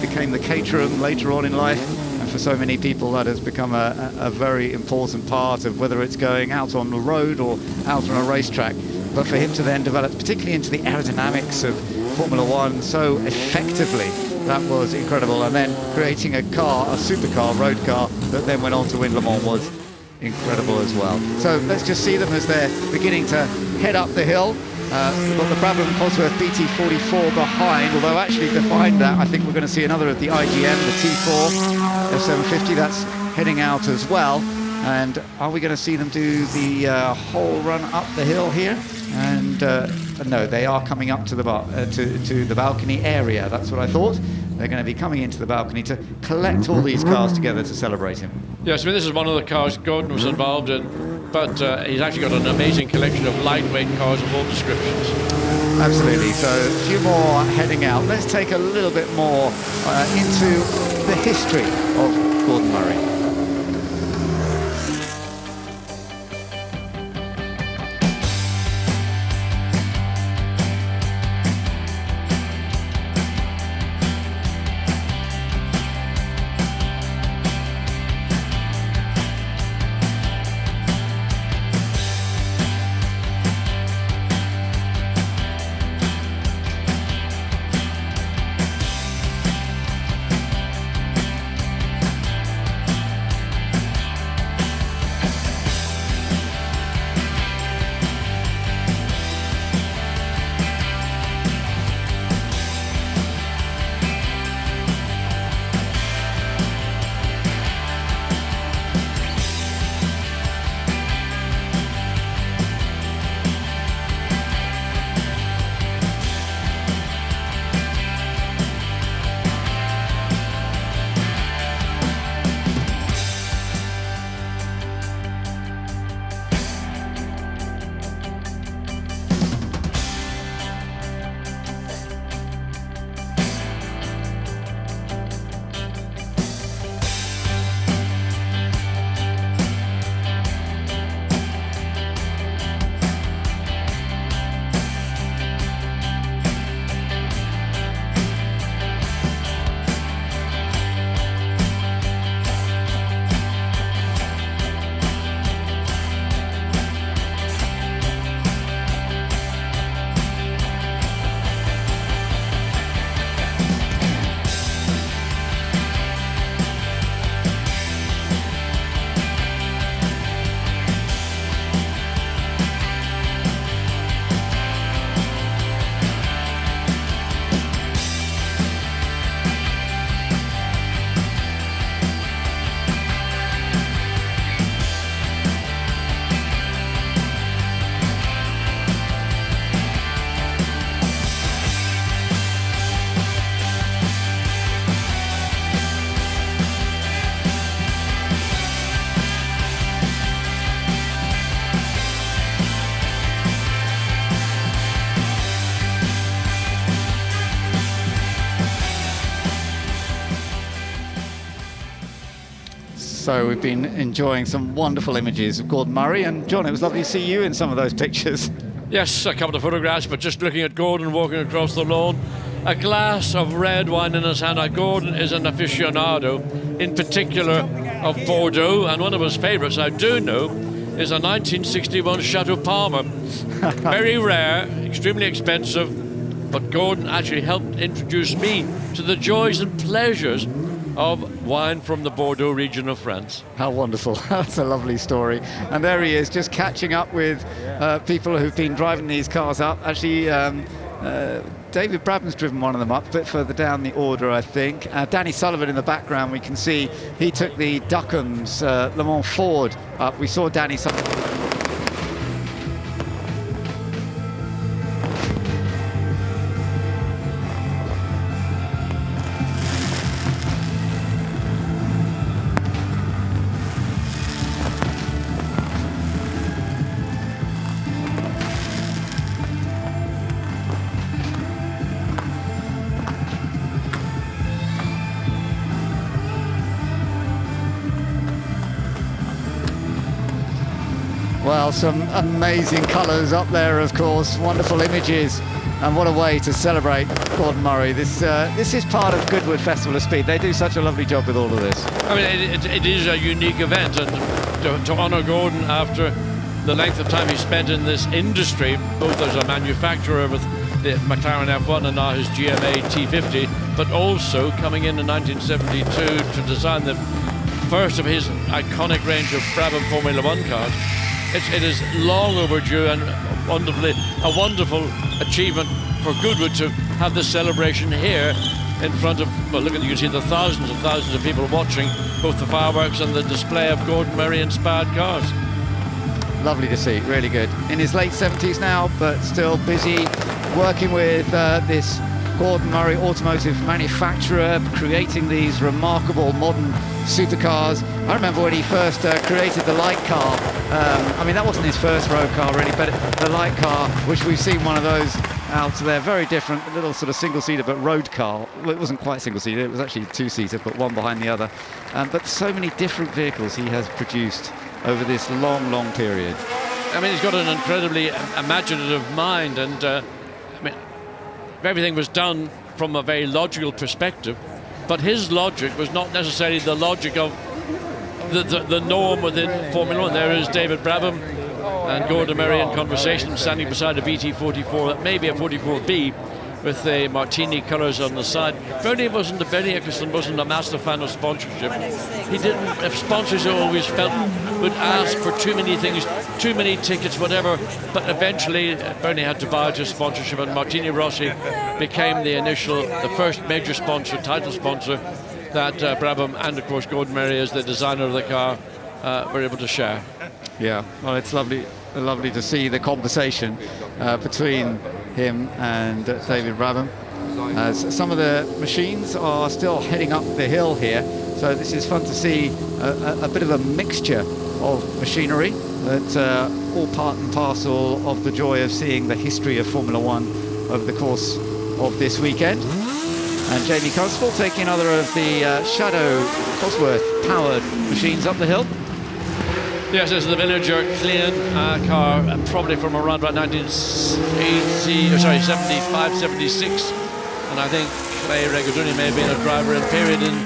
became the Caterham later on in life, and for so many people that has become a very important part of whether it's going out on the road or out on a racetrack. But for him to then develop particularly into the aerodynamics of Formula One so effectively, that was incredible. And then creating a car, a supercar, road car, that then went on to win Le Mans was incredible as well. So let's just see them as they're beginning to head up the hill. We've got the Brabham Cosworth BT44 behind, although actually behind that I think we're going to see another of the IGM, the T4 F750, that's heading out as well. And are we going to see them do the whole run up the hill here? And no, they are coming up to the to the balcony area. That's what I thought. They're going to be coming into the balcony to collect all these cars together to celebrate him. Yes, I mean, this is one of the cars Gordon was involved in, but he's actually got an amazing collection of lightweight cars of all descriptions. Absolutely. So a few more heading out. Let's take a little bit more into the history of Gordon Murray. so we've been enjoying some wonderful images of Gordon Murray. And John, it was lovely to see you in some of those pictures. Yes, a couple of photographs, but just looking at Gordon walking across the lawn, a glass of red wine in his hand. Now, Gordon is an aficionado, in particular of Bordeaux, and one of his favourites, I do know, is a 1961 Chateau Palmer. Very rare, extremely expensive, but Gordon actually helped introduce me to the joys and pleasures of wine from the Bordeaux region of France. How wonderful. That's a lovely story. And there he is, just catching up with people who've been driving these cars up. Actually, David Brabham's driven one of them up a bit further down the order, I think. Danny Sullivan in the background, we can see he took the Duckham's Le Mans Ford up. We saw Danny Sullivan. Well, some amazing colours up there, of course, wonderful images, and what a way to celebrate Gordon Murray. This is part of Goodwood Festival of Speed. They do such a lovely job with all of this. I mean, it is a unique event, and to honour Gordon after the length of time he spent in this industry, both as a manufacturer with the McLaren F1 and now his GMA T50, but also coming in 1972 to design the first of his iconic range of Brabham Formula One cars. It is long overdue and a wonderful achievement for Goodwood to have this celebration here in front of, well, look at, you can see the thousands and thousands of people watching both the fireworks and the display of Gordon Murray inspired cars. Lovely to see, really good. In his late 70s now, but still busy working with this Gordon Murray automotive manufacturer, creating these remarkable modern supercars. I remember when he first created the light car. I mean, that wasn't his first road car really, but the light car, which we've seen one of those out there, very different, a little sort of single-seater but road car. Well, it wasn't quite single-seater, it was actually two-seater, but one behind the other. But so many different vehicles he has produced over this long period. I mean, he's got an incredibly imaginative mind, and I mean, everything was done from a very logical perspective, but his logic was not necessarily the logic of the norm within Formula One. There is David Brabham and Gordon Murray in conversation, standing beside a BT44 that may be a 44B with the martini colours on the side. Bernie Eccleston wasn't a master fan of sponsorship. He didn't, if sponsors always felt would ask for too many things, too many tickets, whatever, but eventually Bernie had to bow to sponsorship, and Martini Rossi became the first major sponsor, title sponsor, that Brabham and of course Gordon Murray, as the designer of the car, were able to share. Yeah, well, it's lovely to see the conversation between him and David Brabham, as some of the machines are still heading up the hill here. So this is fun to see a bit of a mixture of machinery, but all part and parcel of the joy of seeing the history of Formula One over the course of this weekend. And Jamie Constable taking another of the Shadow Cosworth powered machines up the hill. Yes, this is the Villager clean car, probably from around about 75, 76. And I think Clay Regazzoni may have been a driver in period in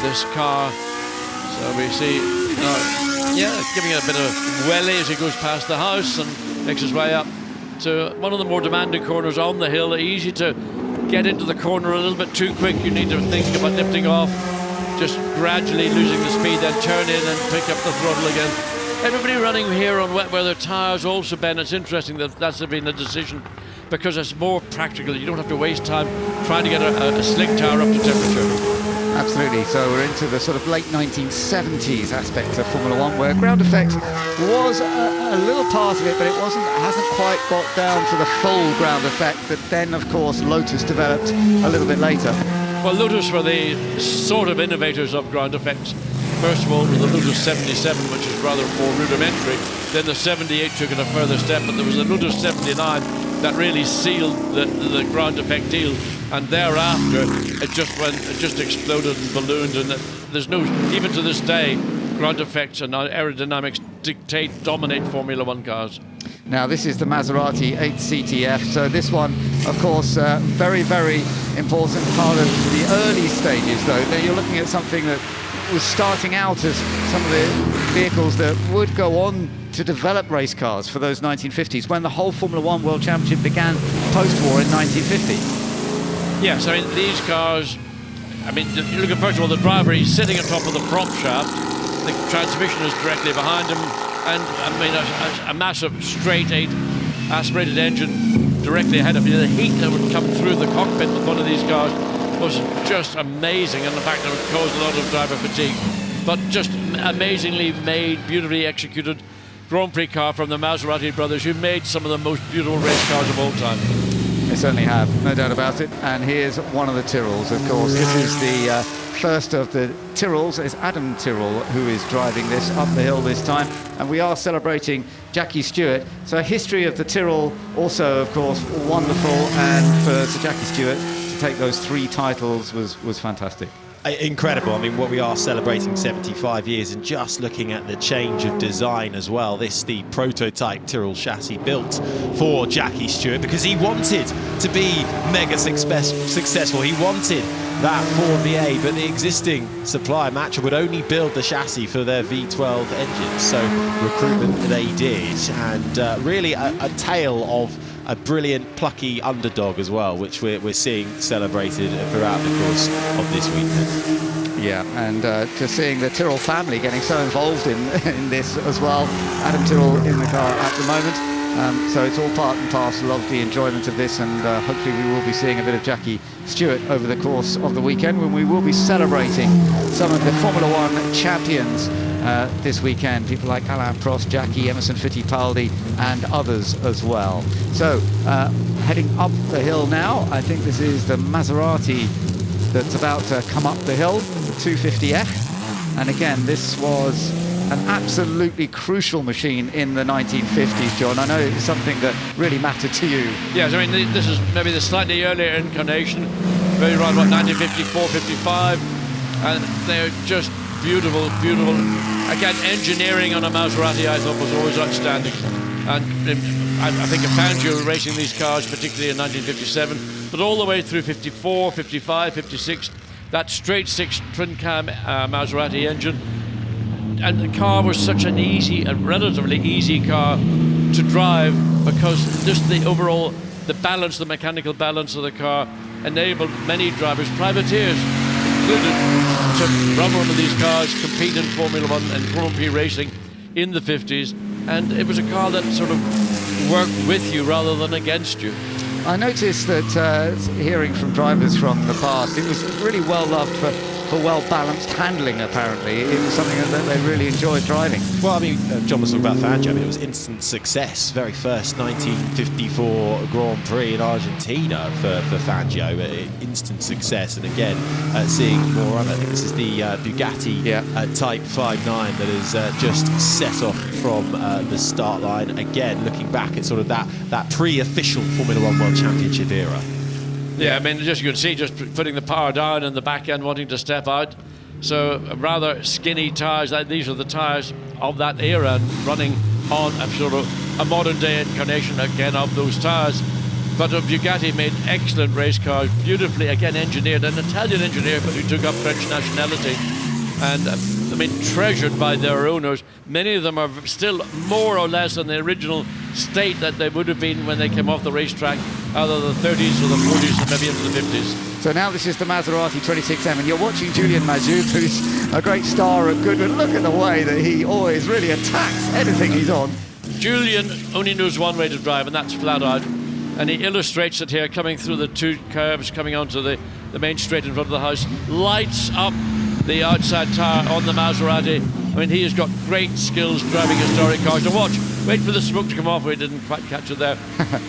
this car. So we see, giving it a bit of welly as he goes past the house and makes his way up to one of the more demanding corners on the hill. Easy to get into the corner a little bit too quick. You need to think about lifting off, just gradually losing the speed, then turn in and pick up the throttle again. Everybody running here on wet weather tyres also, Ben. It's interesting that that's been a decision because it's more practical. You don't have to waste time trying to get a slick tyre up to temperature. Absolutely. So we're into the sort of late 1970s aspect of Formula One, where ground effect was a little part of it, but it hasn't quite got down to the full ground effect that then, of course, Lotus developed a little bit later. Well, Lotus were the sort of innovators of ground effects. First of all, with the Lotus 77, which is rather more rudimentary. Then the 78 took it a further step, but there was a Lotus 79 that really sealed the ground effect deal. And thereafter, it just exploded and ballooned, and there's no, even to this day, ground effects and aerodynamics dominate Formula One cars. Now this is the Maserati 8CTF, so this one, of course, very, very important part of the early stages, though. Now you're looking at something that was starting out as some of the vehicles that would go on to develop race cars for those 1950s, when the whole Formula One World Championship began post-war in 1950. Yes, I mean, these cars, I mean, you look at, first of all, the driver, he's sitting on top of the prop shaft, the transmission is directly behind him, and I mean, a massive straight 8 aspirated engine directly ahead of you. The heat that would come through the cockpit with one of these cars was just amazing, and the fact that it would cause a lot of driver fatigue. But just amazingly made, beautifully executed Grand Prix car from the Maserati brothers, who made some of the most beautiful race cars of all time. They certainly have, no doubt about it. And here's one of the Tyrrells, of course. This is the first of the Tyrrells. It's Adam Tyrrell who is driving this up the hill this time. And we are celebrating Jackie Stewart. So a history of the Tyrrell also, of course, wonderful. And for Sir Jackie Stewart to take those 3 titles was fantastic. Incredible. I mean, what we are celebrating 75 years, and just looking at the change of design as well. This, the prototype Tyrrell chassis built for Jackie Stewart because he wanted to be mega successful. He wanted that Ford V8, but the existing supplier Matra would only build the chassis for their V12 engines. So recruitment they did, and really a tale of a brilliant, plucky underdog as well, which we're seeing celebrated throughout the course of this weekend. Yeah, and just seeing the Tyrrell family getting so involved in this as well. Adam Tyrrell in the car at the moment. So it's all part and parcel of the enjoyment of this, and hopefully we will be seeing a bit of Jackie Stewart over the course of the weekend, when we will be celebrating some of the Formula One champions this weekend. People like Alain Prost, Jackie, Emerson Fittipaldi, and others as well. So heading up the hill now, I think this is the Maserati that's about to come up the hill, the 250F. And again, this was an absolutely crucial machine in the 1950s, John. I know it's something that really mattered to you. Yes, I mean, this is maybe the slightly earlier incarnation, maybe around about 1954, 55, and they're just beautiful, beautiful. Again, engineering on a Maserati, I thought, was always outstanding. And I think of Fangio racing these cars, particularly in 1957, but all the way through 54, 55, 56, that straight 6 twin-cam Maserati engine. And the car was such an easy, a relatively easy car to drive, because just the overall, the balance, the mechanical balance of the car enabled many drivers, privateers included, to run one of these cars, compete in Formula One and Grand Prix racing in the 50s. And it was a car that sort of worked with you rather than against you. I noticed that hearing from drivers from the past, it was really well loved for well-balanced handling, apparently. It was something that they really enjoyed driving. Well, I mean, John was talking about Fangio. I mean, it was instant success. Very first 1954 Grand Prix in Argentina for Fangio. Instant success. And again, seeing more on it. I think this is the Bugatti Type 59 that is just set off from the start line. Again, looking back at sort of that pre-official Formula One World Championship era. Yeah, I mean, just you can see, just putting the power down and the back end wanting to step out. So rather skinny tyres. These are the tyres of that era, and running on a sort of a modern day incarnation again of those tyres. But Bugatti made excellent race cars, beautifully again engineered, an Italian engineer, but who took up French nationality, and I mean, treasured by their owners. Many of them are still more or less in the original state that they would have been when they came off the racetrack, either the 30s or the 40s and maybe into the 50s. So now this is the Maserati 26M, and you're watching Julian Majoub, who's a great star at Goodwood. Look at the way that he always really attacks anything he's on. Julian only knows one way to drive, and that's flat out. And he illustrates it here, coming through the 2 curves, coming onto the main straight in front of the house, lights up the outside tyre on the Maserati. I mean, he has got great skills driving historic cars. To watch, wait for the smoke to come off. We didn't quite catch it there.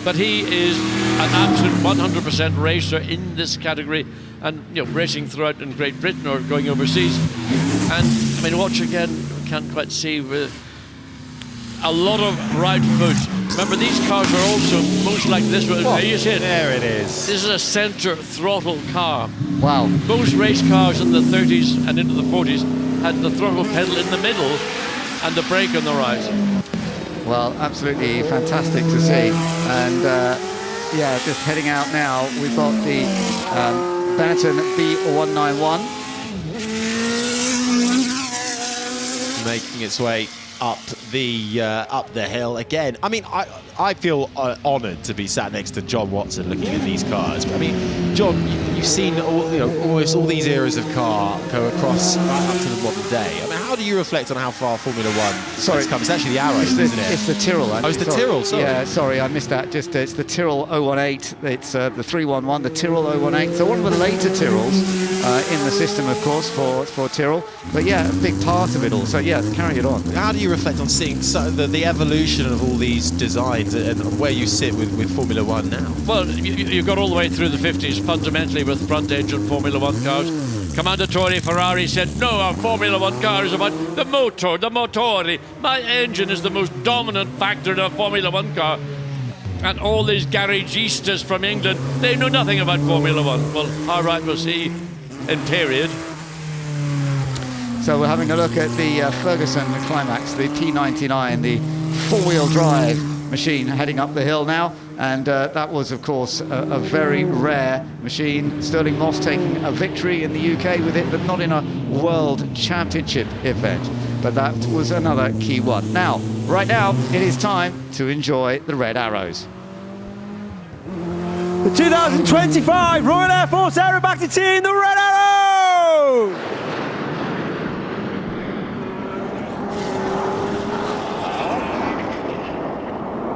But he is an absolute 100% racer in this category, and you know, racing throughout in Great Britain or going overseas. And I mean, watch again, we can't quite see, with a lot of right foot. Remember, these cars are also most like this one. There you see it. There it is. This is a center throttle car. Wow. Most race cars in the 30s and into the 40s had the throttle pedal in the middle and the brake on the right. Well, absolutely fantastic to see. And yeah, just heading out now, we've got the Benetton B191 making its way up the hill again. I mean, I feel honoured to be sat next to John Watson looking at these cars. I mean, John, you've seen almost all these eras of car go across right up to the modern day. I mean, how do you reflect on how far Formula One has come? It's actually the Arrows, isn't it? It's the Tyrrell. Oh, it's the Tyrrell, sorry. Yeah, sorry, I missed that. Just it's the Tyrrell 018. It's the 311, the Tyrrell 018. So one of the later Tyrrells in the system, of course, for Tyrrell. But yeah, a big part of it all. So yeah, carry it on. How do you reflect on seeing the evolution of all these designs and where you sit with Formula One now? Well, you got all the way through the 50s, fundamentally with front-engine Formula One cars. Commandatore Ferrari said, no, our Formula One car is about the motor, the motore. My engine is the most dominant factor in a Formula One car. And all these garagistas from England, they know nothing about Formula One. Well, how right was he in period? So we're having a look at the Ferguson Climax, the P99, the four-wheel drive machine heading up the hill now. And that was, of course, a very rare machine. Sterling Moss taking a victory in the UK with it, but not in a World Championship event. But that was another key one. Now, right now, it is time to enjoy the Red Arrows. The 2025 Royal Air Force Aerobacter team, the Red Arrows!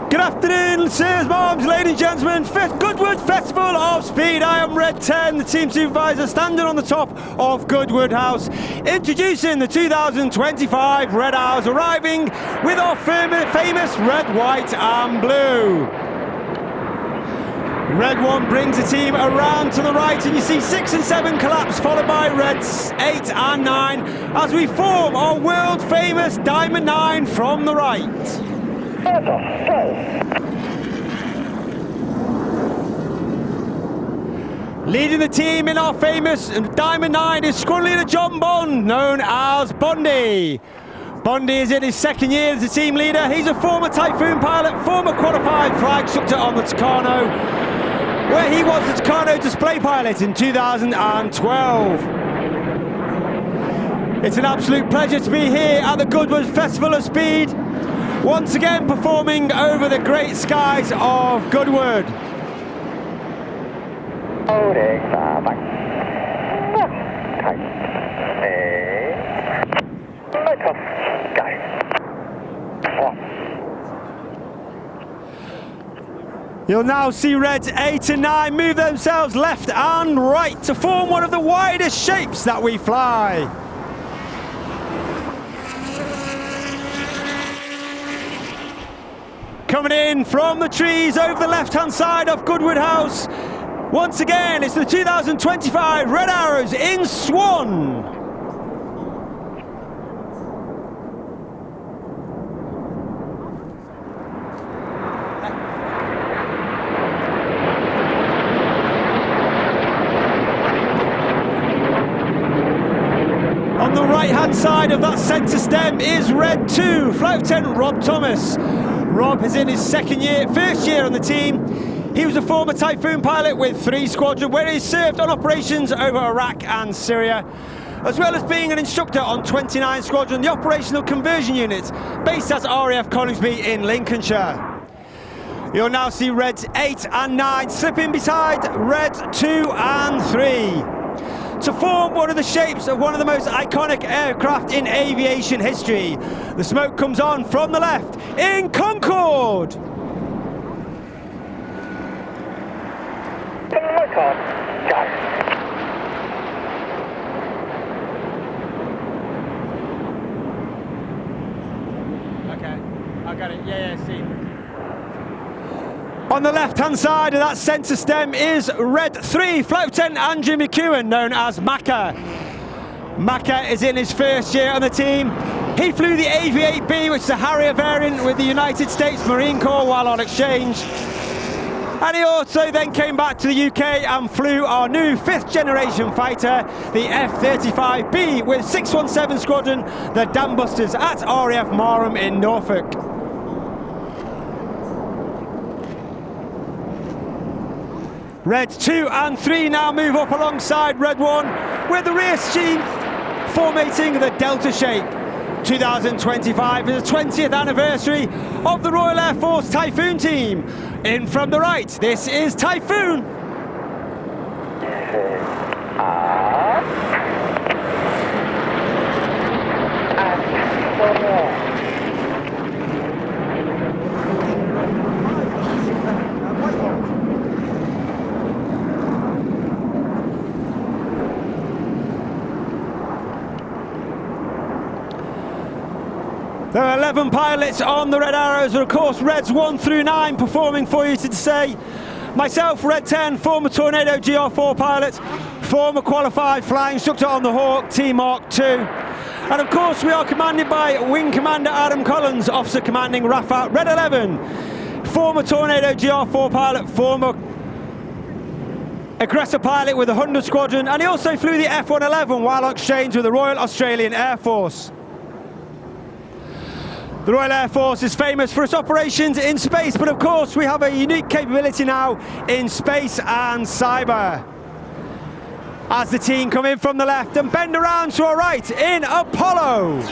Good afternoon, sirs, moms, ladies and gentlemen. 5th Goodwood Festival of Speed. I am Red 10, the team supervisor, standing on the top of Goodwood House. Introducing the 2025 Red Arrows, arriving with our famous red, white and blue. Red 1 brings the team around to the right, and you see 6 and 7 collapse, followed by Reds 8 and 9, as we form our world famous Diamond 9 from the right. Leading the team in our famous Diamond 9 is squad leader John Bond, known as Bondy. Bondy is in his second year as a team leader. He's a former Typhoon pilot, former qualified flag instructor on the Tucano, where he was the Tucano display pilot in 2012. It's an absolute pleasure to be here at the Goodwood Festival of Speed, once again performing over the great skies of Goodwood. You'll now see Reds 8 and 9 move themselves left and right to form one of the widest shapes that we fly. Coming in from the trees over the left-hand side of Goodwood House. Once again, it's the 2025 Red Arrows in Swan. On the right-hand side of that centre stem is Red 2, Flight Lieutenant Rob Thomas. Rob is in his first year on the team. He was a former Typhoon pilot with 3 Squadron, where he served on operations over Iraq and Syria, as well as being an instructor on 29 Squadron, the operational conversion unit, based at RAF Coningsby in Lincolnshire. You'll now see Reds 8 and 9 slipping beside Red 2 and 3. To form one of the shapes of one of the most iconic aircraft in aviation history. The smoke comes on from the left in Concorde. Okay, I got it. Yeah, see. On the left-hand side of that centre stem is Red 3, Flight Lieutenant Andrew McEwen, known as Macca. Macca is in his first year on the team. He flew the AV-8B, which is a Harrier variant with the United States Marine Corps while on exchange. And he also then came back to the UK and flew our new 5th generation fighter, the F-35B, with 617 Squadron, the Dam Busters at RAF Marham in Norfolk. Reds 2 and 3 now move up alongside Red 1, with the rear team formating the Delta shape. 2025 is the 20th anniversary of the Royal Air Force Typhoon team. In from the right, this is Typhoon. There are 11 pilots on the Red Arrows, and of course Reds 1 through 9 performing for you today. Myself, Red 10, former Tornado GR4 pilot, former qualified flying instructor on the Hawk T-Mark II. And of course we are commanded by Wing Commander Adam Collins, Officer Commanding RAF Red 11, former Tornado GR4 pilot, former aggressor pilot with the 100 Squadron, and he also flew the F111 while on exchange with the Royal Australian Air Force. The Royal Air Force is famous for its operations in space, but of course we have a unique capability now in space and cyber. As the team come in from the left and bend around to our right in Apollo.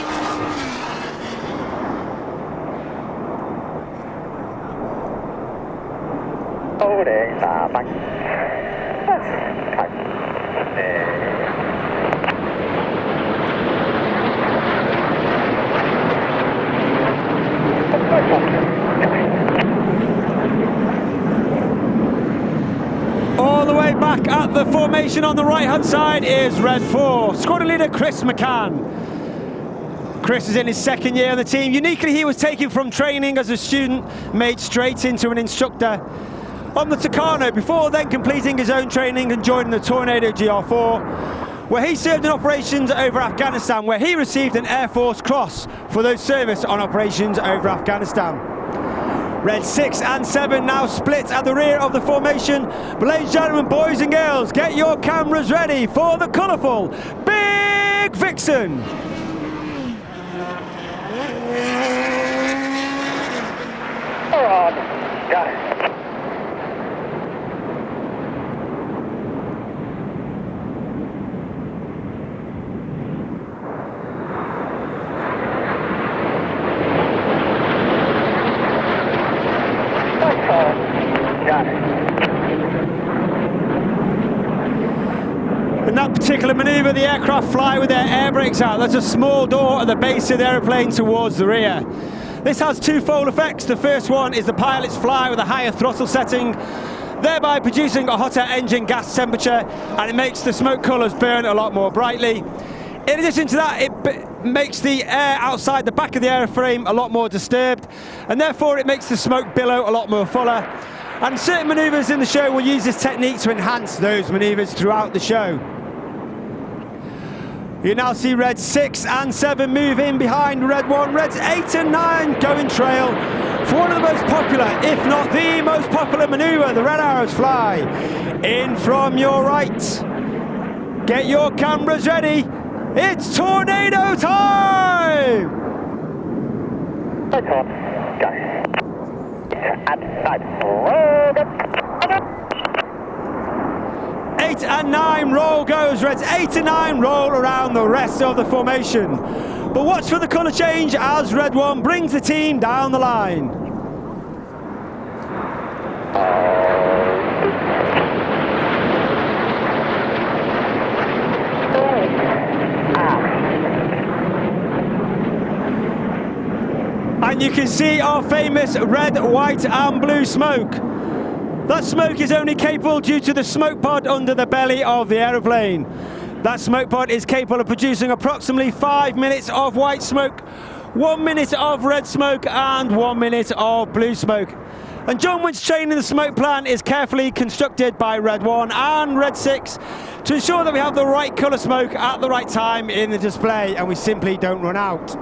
All the way back at the formation on the right-hand side is Red 4, squadron leader Chris McCann. Chris is in his 2nd year on the team. Uniquely, he was taken from training as a student, made straight into an instructor on the Tucano, before then completing his own training and joining the Tornado GR4, where he served in operations over Afghanistan, where he received an Air Force Cross for those service on operations over Afghanistan. Red 6 and 7 now split at the rear of the formation. But ladies and gentlemen, boys and girls, get your cameras ready for the colourful Big Vixen. Got it. In that particular manoeuvre, the aircraft fly with their air brakes out. There's a small door at the base of the aeroplane towards the rear. This has twofold effects. The first one is the pilots fly with a higher throttle setting, thereby producing a hotter engine gas temperature, and it makes the smoke colours burn a lot more brightly. In addition to that, it makes the air outside the back of the airframe a lot more disturbed, and therefore it makes the smoke billow a lot more fuller. And certain manoeuvres in the show will use this technique to enhance those manoeuvres throughout the show. You now see Red 6 and 7 move in behind Red 1. Reds 8 and 9 go in trail for one of the most popular, if not the most popular manoeuvre the Red Arrows fly. In from your right. Get your cameras ready. It's tornado time! 8 and 9 roll goes. Reds 8 and 9 roll around the rest of the formation. But watch for the colour change as Red 1 brings the team down the line. And you can see our famous red, white and blue smoke. That smoke is only capable due to the smoke pod under the belly of the aeroplane. That smoke pod is capable of producing approximately 5 minutes of white smoke, 1 minute of red smoke and 1 minute of blue smoke. And John Wynch's training the smoke plan is carefully constructed by Red 1 and Red 6 to ensure that we have the right colour smoke at the right time in the display and we simply don't run out.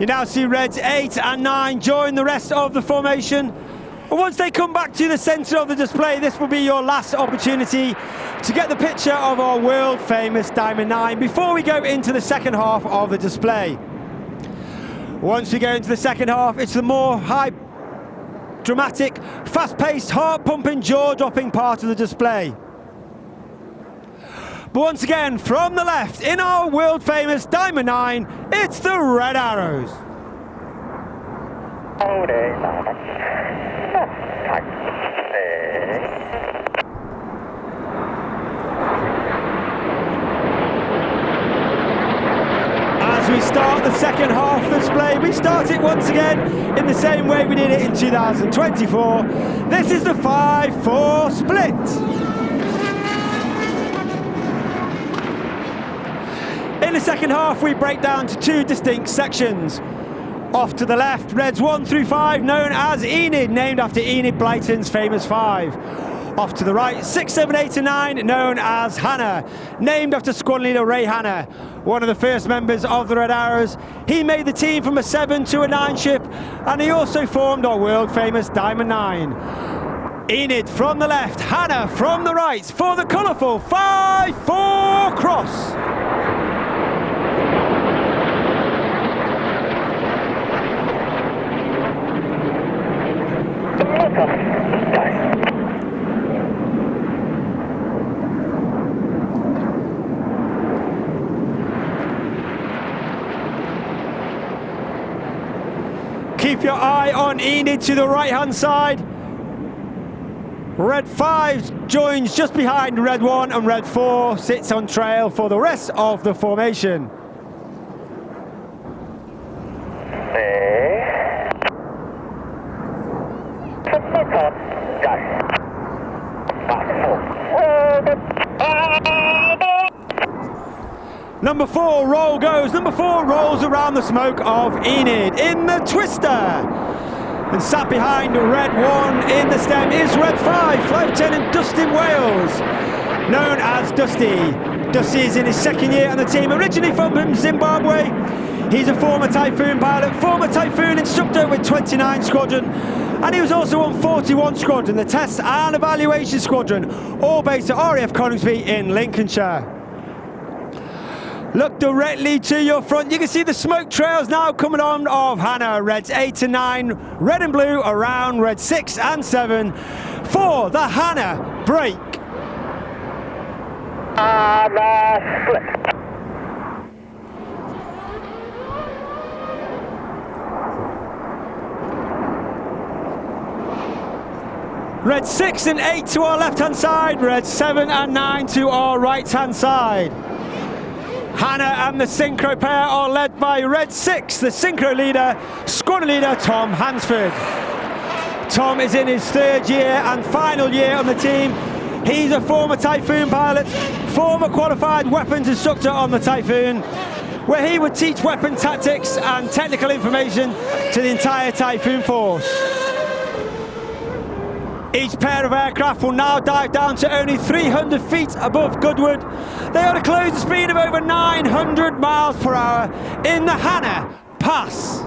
You now see Reds 8 and 9 join the rest of the formation. But once they come back to the centre of the display, this will be your last opportunity to get the picture of our world famous Diamond 9 before we go into the second half of the display. Once we go into the second half, it's the more high, dramatic, fast-paced, heart-pumping, jaw-dropping part of the display. But once again, from the left, in our world-famous Diamond 9, it's the Red Arrows. As we start the second half display, we start it once again in the same way we did it in 2024. This is the 5-4 split. In the second half, we break down to two distinct sections. Off to the left, Reds 1 through 5, known as Enid, named after Enid Blyton's famous 5. Off to the right, 6, 7, 8 and 9, known as Hannah, named after squadron leader Ray Hannah, one of the first members of the Red Arrows. He made the team from a 7 to a 9 ship, and he also formed our world famous Diamond 9. Enid from the left, Hannah from the right, for the colourful 5-4 cross. Keep your eye on Enid to the right-hand side. Red 5 joins just behind Red 1, and Red 4 sits on trail for the rest of the formation. Number 4, roll goes. Number 4 rolls around the smoke of Enid in the twister. And sat behind Red 1 in the stem is Red 5, Flight Lieutenant Dustin Wales, known as Dusty. Dusty is in his second year on the team, originally from Zimbabwe. He's a former Typhoon pilot, former Typhoon instructor with 29 Squadron, and he was also on 41 Squadron, the Test and Evaluation Squadron, all based at RAF Coningsby in Lincolnshire. Look directly to your front. You can see the smoke trails now coming on of Hannah. Reds 8 and 9, red and blue around Red 6 and 7 for the Hannah break. Red 6 and 8 to our left-hand side, Red 7 and 9 to our right-hand side. Hannah and the synchro pair are led by Red 6, the synchro leader, squadron leader Tom Hansford. Tom is in his third year and final year on the team. He's a former Typhoon pilot, former qualified weapons instructor on the Typhoon, where he would teach weapon tactics and technical information to the entire Typhoon force. Each pair of aircraft will now dive down to only 300 feet above Goodwood. They are at a closing speed of over 900 miles per hour in the Hannah Pass.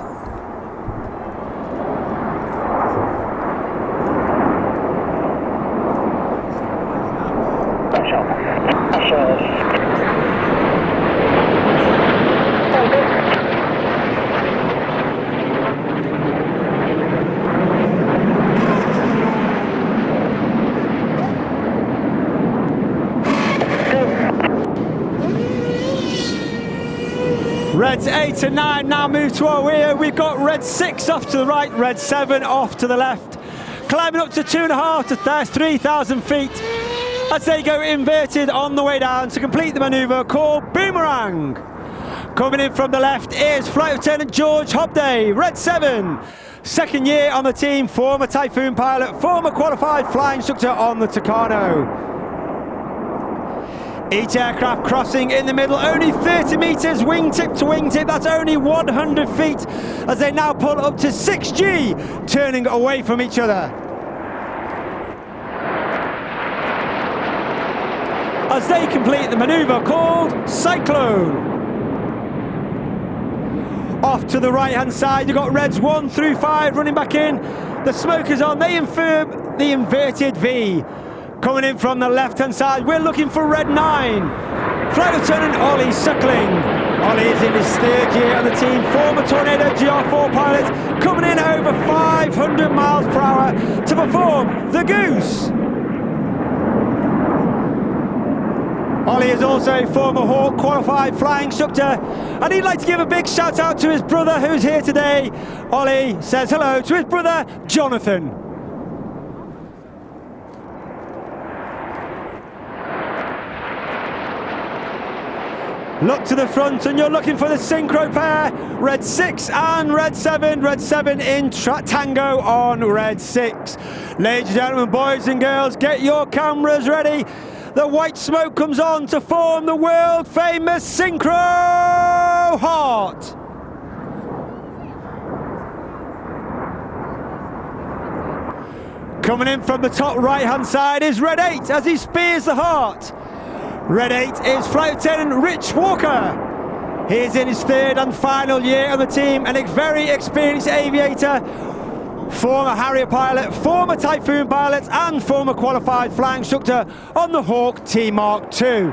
Reds 8 and 9 now move to our rear. We've got Red 6 off to the right, Red 7 off to the left. Climbing up to 2.5 to 3,000 feet as they go inverted on the way down to complete the manoeuvre called Boomerang. Coming in from the left is Flight Lieutenant George Hobday, Red 7. Second year on the team, former Typhoon pilot, former qualified flying instructor on the Tucano. Each aircraft crossing in the middle, only 30 metres wingtip to wingtip, that's only 100 feet as they now pull up to 6G, turning away from each other. As they complete the manoeuvre called Cyclone. Off to the right hand side, you've got Reds 1 through 5 running back in. The smoke is on. They infirm the inverted V. Coming in from the left-hand side, we're looking for red 9. Flight Lieutenant Ollie Suckling. Ollie is in his 3rd year on the team. Former Tornado GR4 pilot, coming in at over 500 miles per hour to perform the Goose. Ollie is also a former Hawk qualified flying instructor, and he'd like to give a big shout out to his brother who's here today. Ollie says hello to his brother Jonathan. Look to the front and you're looking for the synchro pair, red 6 and red 7 in tango on red 6. Ladies and gentlemen, boys and girls, get your cameras ready. The white smoke comes on to form the world famous synchro heart. Coming in from the top right hand side is red 8 as he spears the heart. Red 8 is Flight Lieutenant Rich Walker. He is in his 3rd and final year on the team and a very experienced aviator, former Harrier pilot, former Typhoon pilot and former qualified flying instructor on the Hawk T Mark II.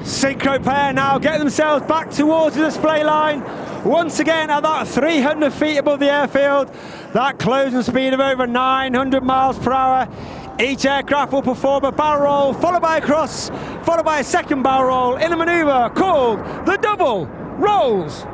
Synchro pair now get themselves back towards the display line. Once again at that 300 feet above the airfield, that closing speed of over 900 miles per hour. Each aircraft will perform a barrel roll, followed by a cross, followed by a second barrel roll in a maneuver called the double rolls.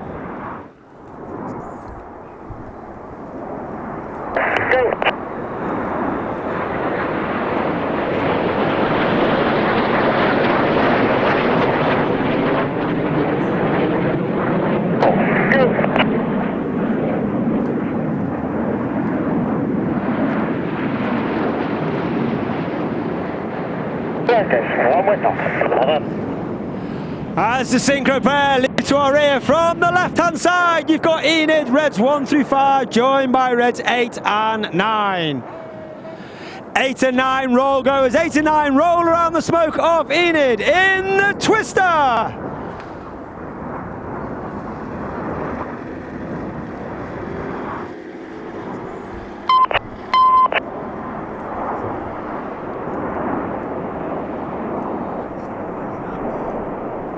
As the synchro pair lead to our rear from the left-hand side, you've got Enid, reds 1 through 5, joined by reds 8 and 9. 8 and 9 roll goers, 8 and 9 roll around the smoke of Enid in the twister.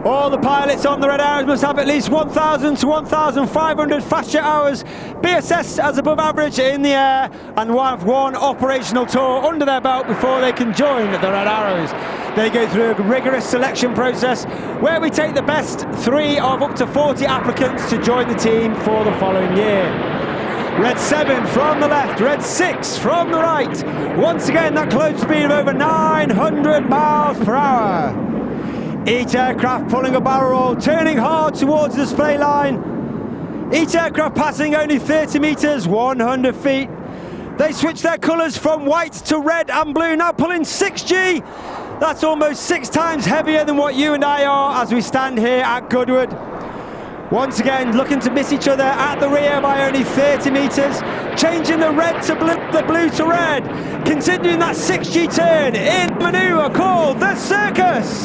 All the pilots on the red arrows must have at least 1,000 to 1,500 fast jet hours, be assessed as above average in the air, and have one operational tour under their belt before they can join the red arrows. They go through a rigorous selection process where we take the best 3 of up to 40 applicants to join the team for the following year. Red 7 from the left, red 6 from the right. Once again, that closing speed of over 900 miles per hour. Each aircraft pulling a barrel roll, turning hard towards the display line. Each aircraft passing only 30 metres, 100 feet. They switch their colours from white to red and blue, now pulling 6G. That's almost 6 times heavier than what you and I are as we stand here at Goodwood. Once again, looking to miss each other at the rear by only 30 metres, changing the red to blue, the blue to red, continuing that 6G turn in manoeuvre called the Circus.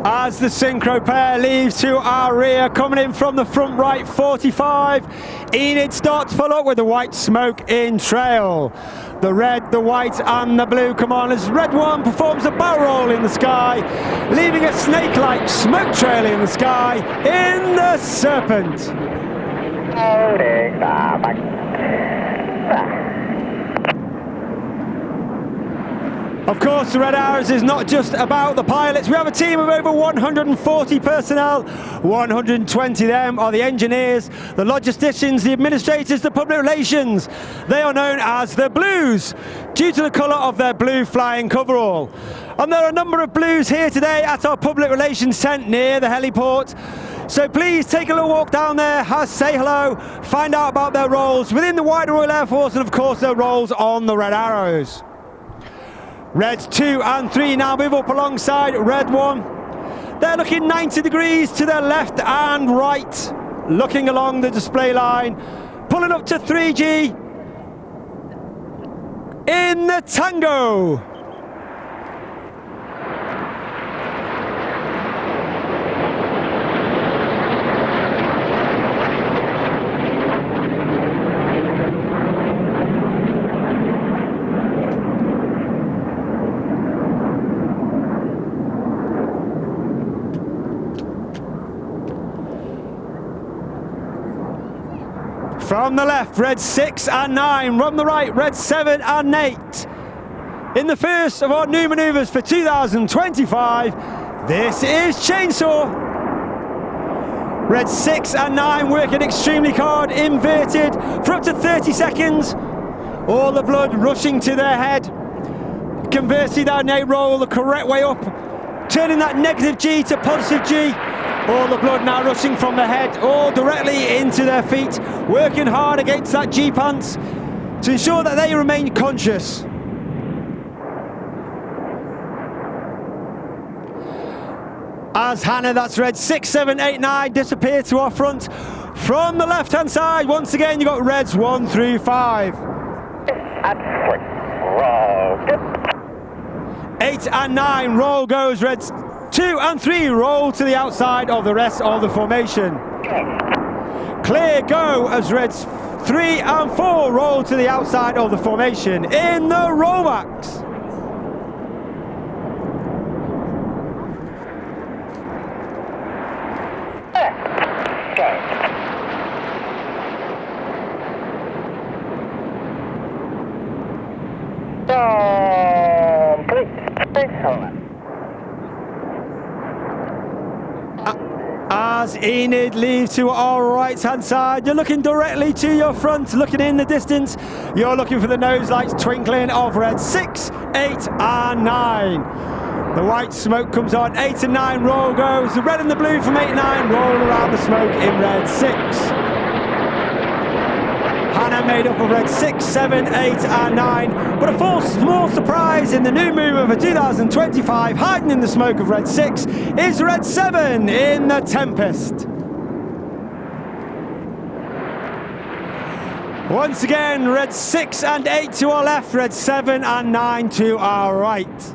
As the synchro pair leaves to our rear, coming in from the front right 45, Enid starts to pull up with the white smoke in trail. The red, the white and the blue come on as red 1 performs a barrel roll in the sky, leaving a snake-like smoke trail in the sky in the Serpent. Of course, the Red Arrows is not just about the pilots. We have a team of over 140 personnel. 120 of them are the engineers, the logisticians, the administrators, the public relations. They are known as the Blues, due to the colour of their blue flying coverall. And there are a number of Blues here today at our public relations tent near the heliport. So please take a little walk down there, say hello, find out about their roles within the wider Royal Air Force and of course their roles on the Red Arrows. Reds 2 and 3 now move up alongside Red 1. They're looking 90 degrees to their left and right, looking along the display line, pulling up to 3G in the Tango. From the left, Red 6 and 9. From the right, Red 7 and 8. In the first of our new manoeuvres for 2025, this is Chainsaw. Red 6 and 9 working extremely hard, inverted for up to 30 seconds. All the blood rushing to their head. Conversely, that they roll the correct way up, turning that negative G to positive G. All the blood now rushing from the head, all directly into their feet, working hard against that G-pants to ensure that they remain conscious. As Hannah, that's Red 6, 7, 8, 9, disappear to our front. From the left-hand side, once again, you've got Reds 1 through 5. 8 and 9, roll goes Reds 2 and 3, roll to the outside of the rest of the formation. Clear go as Reds 3 and 4 roll to the outside of the formation in the rollbacks. As Enid leaves to our right hand side, you're looking directly to your front, looking in the distance. You're looking for the nose lights twinkling of Red 6, 8 and 9. The white smoke comes on, 8 and 9 roll goes. The red and the blue from 8 and 9 roll around the smoke in Red 6. Hannah made up of Red 6, 7, 8 and 9. But a small surprise in the new mover for 2025, hiding in the smoke of Red 6, is Red 7 in the Tempest. Once again, Red 6 and 8 to our left, Red 7 and 9 to our right.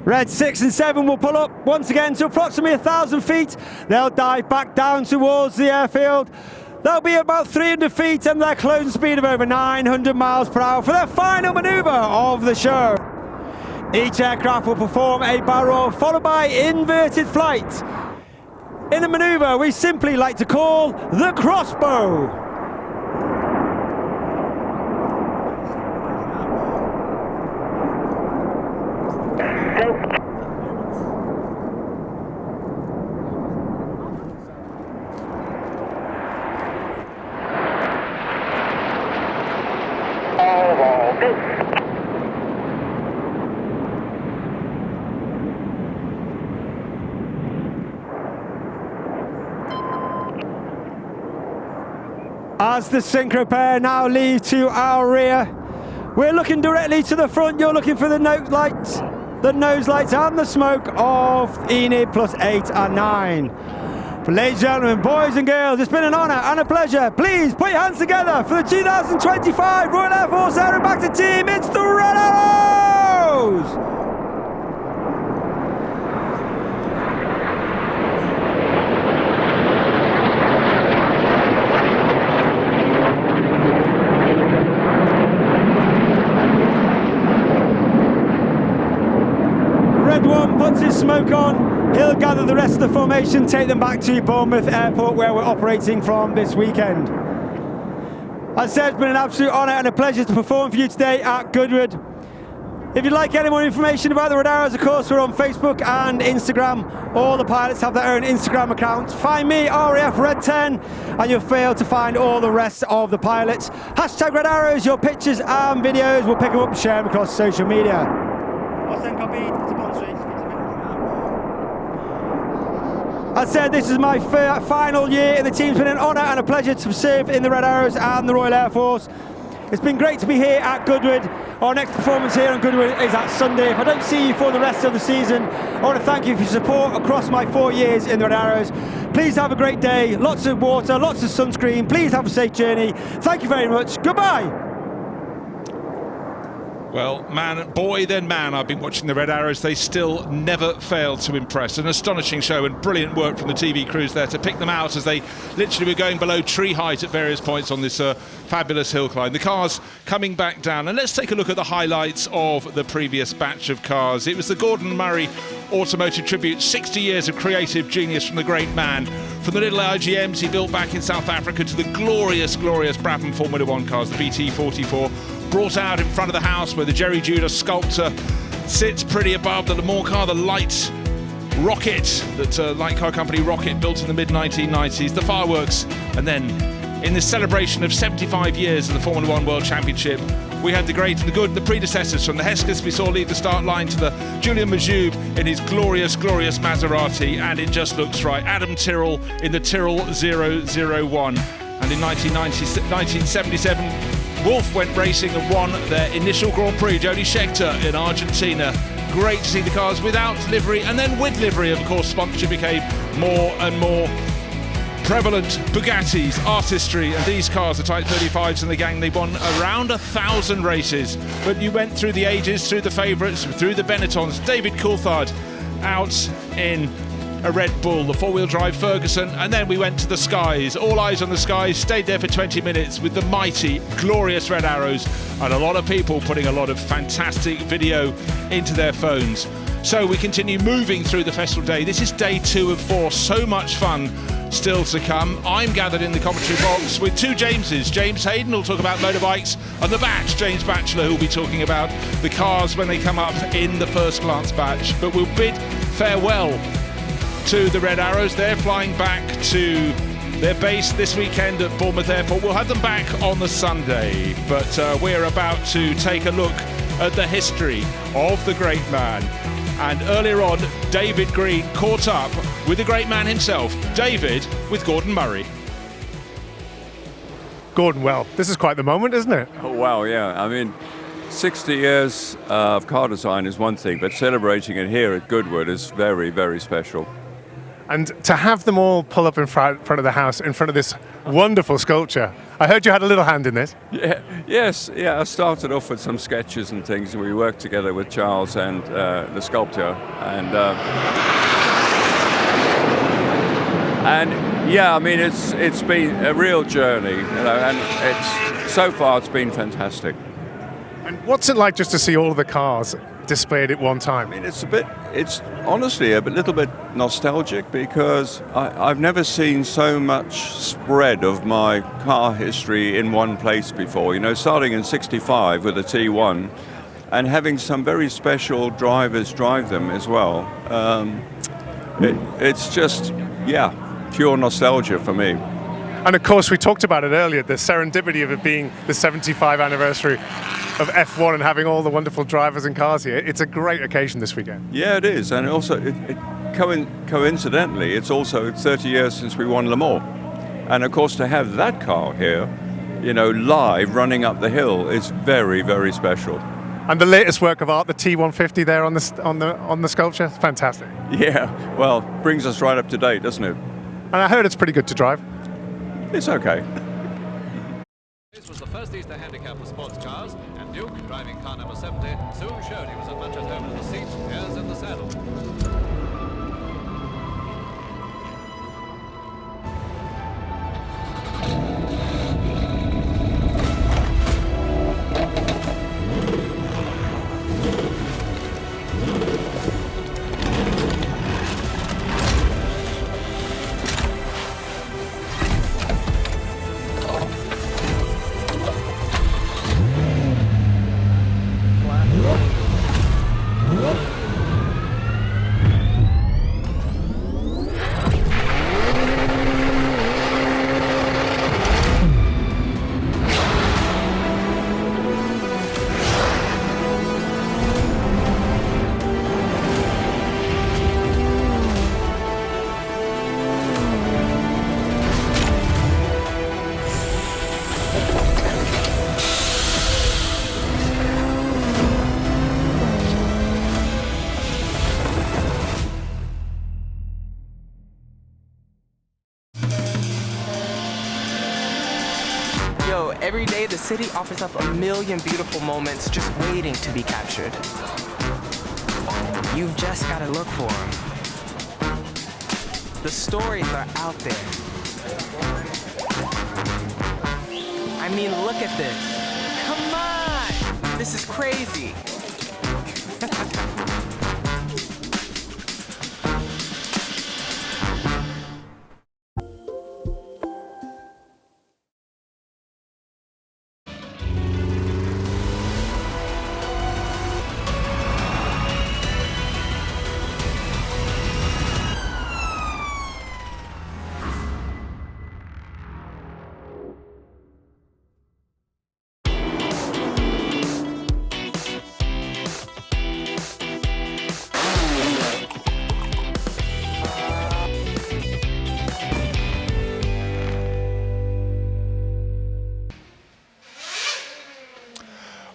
Red 6 and 7 will pull up once again to approximately 1,000 feet. They'll dive back down towards the airfield. They'll be about 300 feet and their closing speed of over 900 miles per hour for their final manoeuvre of the show. Each aircraft will perform a barrel roll followed by inverted flight in a manoeuvre we simply like to call the crossbow. As the synchro pair now leave to our rear, we're looking directly to the front. You're looking for the nose lights and the smoke of Enid plus 8 and 9. But ladies and gentlemen, boys and girls, it's been an honour and a pleasure. Please put your hands together for the 2025 Royal Air Force Aerobacter team. It's the Red Arrows! Red 1 puts his smoke on. He'll gather the rest of the formation, take them back to Bournemouth Airport where we're operating from this weekend. As I said, it's been an absolute honour and a pleasure to perform for you today at Goodwood. If you'd like any more information about the Red Arrows, of course, we're on Facebook and Instagram. All the pilots have their own Instagram accounts. Find me, RAF Red 10, and you'll fail to find all the rest of the pilots. Hashtag Red Arrows, your pictures and videos. We'll pick them up and share them across social media. I said this is my final year in the team. It's been an honour and a pleasure to serve in the Red Arrows and the Royal Air Force. It's been great to be here at Goodwood. Our next performance here on Goodwood is at Sunday. If I don't see you for the rest of the season, I want to thank you for your support across my 4 years in the Red Arrows. Please have a great day, lots of water, lots of sunscreen. Please have a safe journey. Thank you very much. Goodbye. Well, boy then man, I've been watching the Red Arrows. They still never fail to impress. An astonishing show and brilliant work from the TV crews there to pick them out as they literally were going below tree height at various points on this fabulous hill climb. The cars coming back down. And let's take a look at the highlights of the previous batch of cars. It was the Gordon Murray Automotive Tribute, 60 years of creative genius from the great man. From the little IGMs he built back in South Africa to the glorious, glorious Brabham Formula One cars, the BT44, brought out in front of the house where the Jerry Judah sculptor sits pretty above the Le Mans car, the light rocket that light car company Rocket built in the mid-1990s, the fireworks, and then in this celebration of 75 years of the Formula One World Championship, we had the great and the good, the predecessors from the Hesketh we saw lead the start line to the Julian Majoub in his glorious, glorious Maserati, and it just looks right. Adam Tyrrell in the Tyrrell 001. And in 1977, Wolf went racing and won their initial Grand Prix, Jody Scheckter in Argentina. Great to see the cars without livery, and then with livery, of course, sponsorship became more and more prevalent. Bugattis, artistry, and these cars, the Type 35s and the gang, they won around 1,000 races. But you went through the ages, through the favourites, through the Benettons. David Coulthard out in a Red Bull, the four-wheel drive Ferguson, and then we went to the Skies. All eyes on the Skies, stayed there for 20 minutes with the mighty, glorious Red Arrows, and a lot of people putting a lot of fantastic video into their phones. So we continue moving through the festival day. This is day 2 of 4, so much fun still to come. I'm gathered in the commentary box with two Jameses. James Hayden will talk about motorbikes, and the batch, James Batchelor, who will be talking about the cars when they come up in the first glance batch. But we'll bid farewell to the Red Arrows. They're flying back to their base this weekend at Bournemouth Airport. We'll have them back on the Sunday, but we're about to take a look at the history of the great man. And earlier on, David Green caught up with the great man himself, David, with Gordon Murray. Gordon, well, this is quite the moment, isn't it? Oh, wow, yeah. I mean, 60 years of car design is one thing, but celebrating it here at Goodwood is very, very special. And to have them all pull up in front of the house, in front of this wonderful sculpture. I heard you had a little hand in this. Yes, I started off with some sketches and things. We worked together with Charles and the sculptor. And yeah, I mean, it's been a real journey, you know, and so far it's been fantastic. And what's it like just to see all of the cars displayed at one time? I mean, it's honestly a little bit nostalgic, because I've never seen so much spread of my car history in one place before. You know, starting in '65 with the T1 and having some very special drivers drive them as well. It's just, yeah, pure nostalgia for me. And of course, we talked about it earlier, the serendipity of it being the 75th anniversary of F1 and having all the wonderful drivers and cars here. It's a great occasion this weekend. Yeah, it is. And also, coincidentally, it's also 30 years since we won Le Mans. And of course, to have that car here, you know, live running up the hill is very, very special. And the latest work of art, the T150 there on the sculpture, fantastic. Yeah, well, brings us right up to date, doesn't it? And I heard it's pretty good to drive. It's okay. This was the first Easter handicap for sports cars, and Duke, driving car number 70, soon showed he was as much at home in the seat as in the saddle. Every day, the city offers up a million beautiful moments just waiting to be captured. You've just got to look for them. The stories are out there. I mean, look at this. Come on! This is crazy.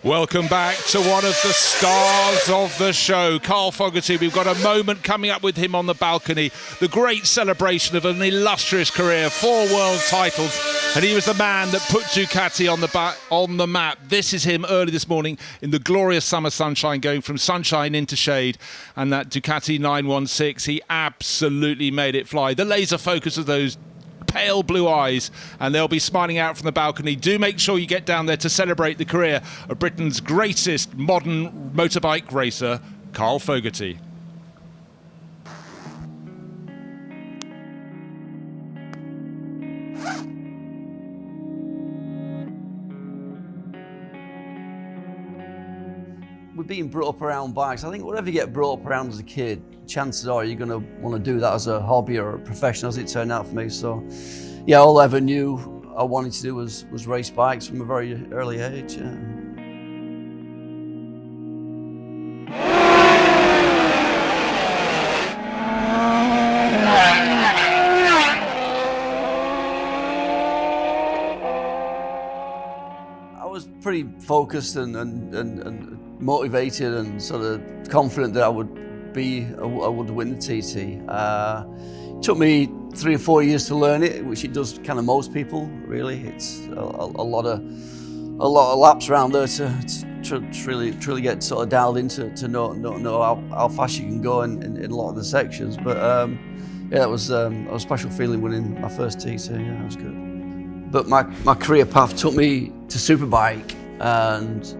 Welcome back to one of the stars of the show, Carl Fogerty. We've got a moment coming up with him on the balcony. The great celebration of an illustrious career, 4 world titles, and he was the man that put Ducati on the map. This is him early this morning in the glorious summer sunshine, going from sunshine into shade, and that Ducati 916, he absolutely made it fly. The laser focus of those pale blue eyes, and they'll be smiling out from the balcony. Do make sure you get down there to celebrate the career of Britain's greatest modern motorbike racer, Carl Fogerty. We're being brought up around bikes. I think whatever you get brought up around as a kid, chances are you're going to want to do that as a hobby or a profession, as it turned out for me. So, yeah, all I ever knew I wanted to do was race bikes from a very early age. Yeah. I was pretty focused and motivated and sort of confident that I would win the TT. It took me 3 or 4 years to learn it, which it does kind of most people, really. It's a lot of laps around there to truly get sort of dialed into to know how fast you can go in a lot of the sections. But yeah, that was a special feeling winning my first TT. Yeah, that was good. But my career path took me to Superbike, and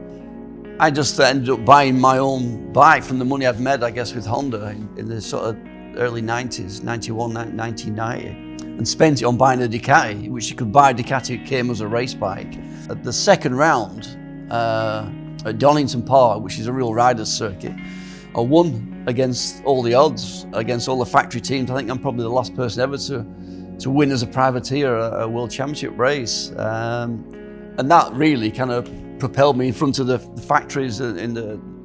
I just ended up buying my own bike from the money I'd made, I guess, with Honda in the sort of early 90s, 91, 1990, and spent it on buying a Ducati, which you could buy. Ducati came as a race bike. At the second round at Donington Park, which is a real rider's circuit, I won against all the odds, against all the factory teams. I think I'm probably the last person ever to win as a privateer a world championship race. And that really kind of propelled me in front of the factories and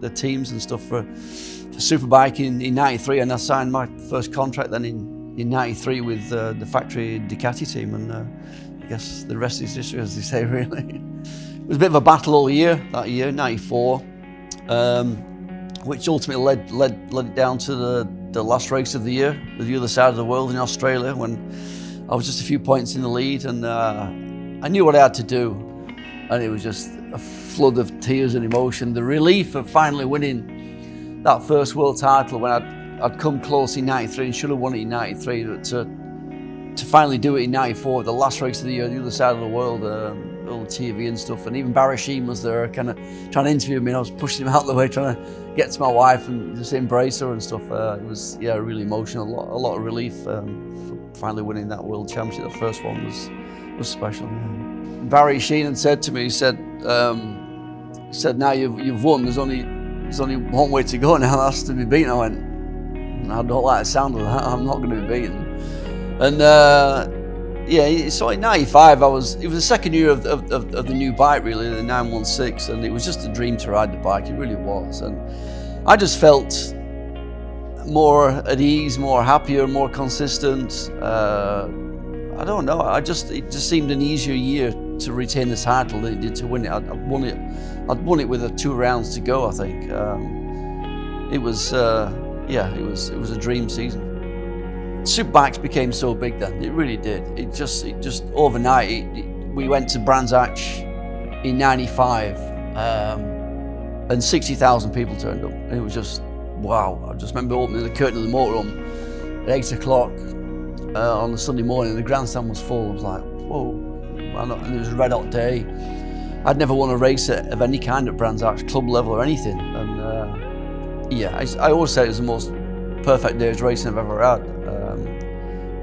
the teams and stuff for Superbike in 93, and I signed my first contract then in 93 with the factory Ducati team, and I guess the rest is history, as they say, really. It was a bit of a battle all year, that year, 94, which ultimately led it down to the last race of the year, the other side of the world in Australia, when I was just a few points in the lead, and I knew what I had to do, and it was just a flood of tears and emotion. The relief of finally winning that first world title when I'd come close in 93 and should have won it in 93, but to finally do it in 94, the last race of the year, the other side of the world, all TV and stuff, and even Barry Sheen was there kind of trying to interview me, and I was pushing him out of the way trying to get to my wife and just embrace her and stuff. It was, yeah, really emotional, a lot of relief for finally winning that world championship. The first one was special. Yeah. Barry Sheen had said to me, he said, now you've won, there's only one way to go now, that's to be beaten. I went, I don't like the sound of that, I'm not going to be beaten. And yeah, so in 95, it was the second year of the new bike, really, the 916, and it was just a dream to ride the bike, it really was. And I just felt more at ease, more happier, more consistent. I don't know, it just seemed an easier year to retain the title than it did to win it. I'd won it with 2 rounds to go, I think. It was a dream season. Superbikes became so big then, it really did. It just overnight, we went to Brands Hatch in '95, and 60,000 people turned up. And it was just, wow. I just remember opening the curtain of the motorhome at 8 o'clock on a Sunday morning, and the grandstand was full. I was like, whoa. And it was a red hot day. I'd never won a race of any kind at Brands Hatch, club level or anything. And yeah, I always say it was the most perfect day's racing I've ever had.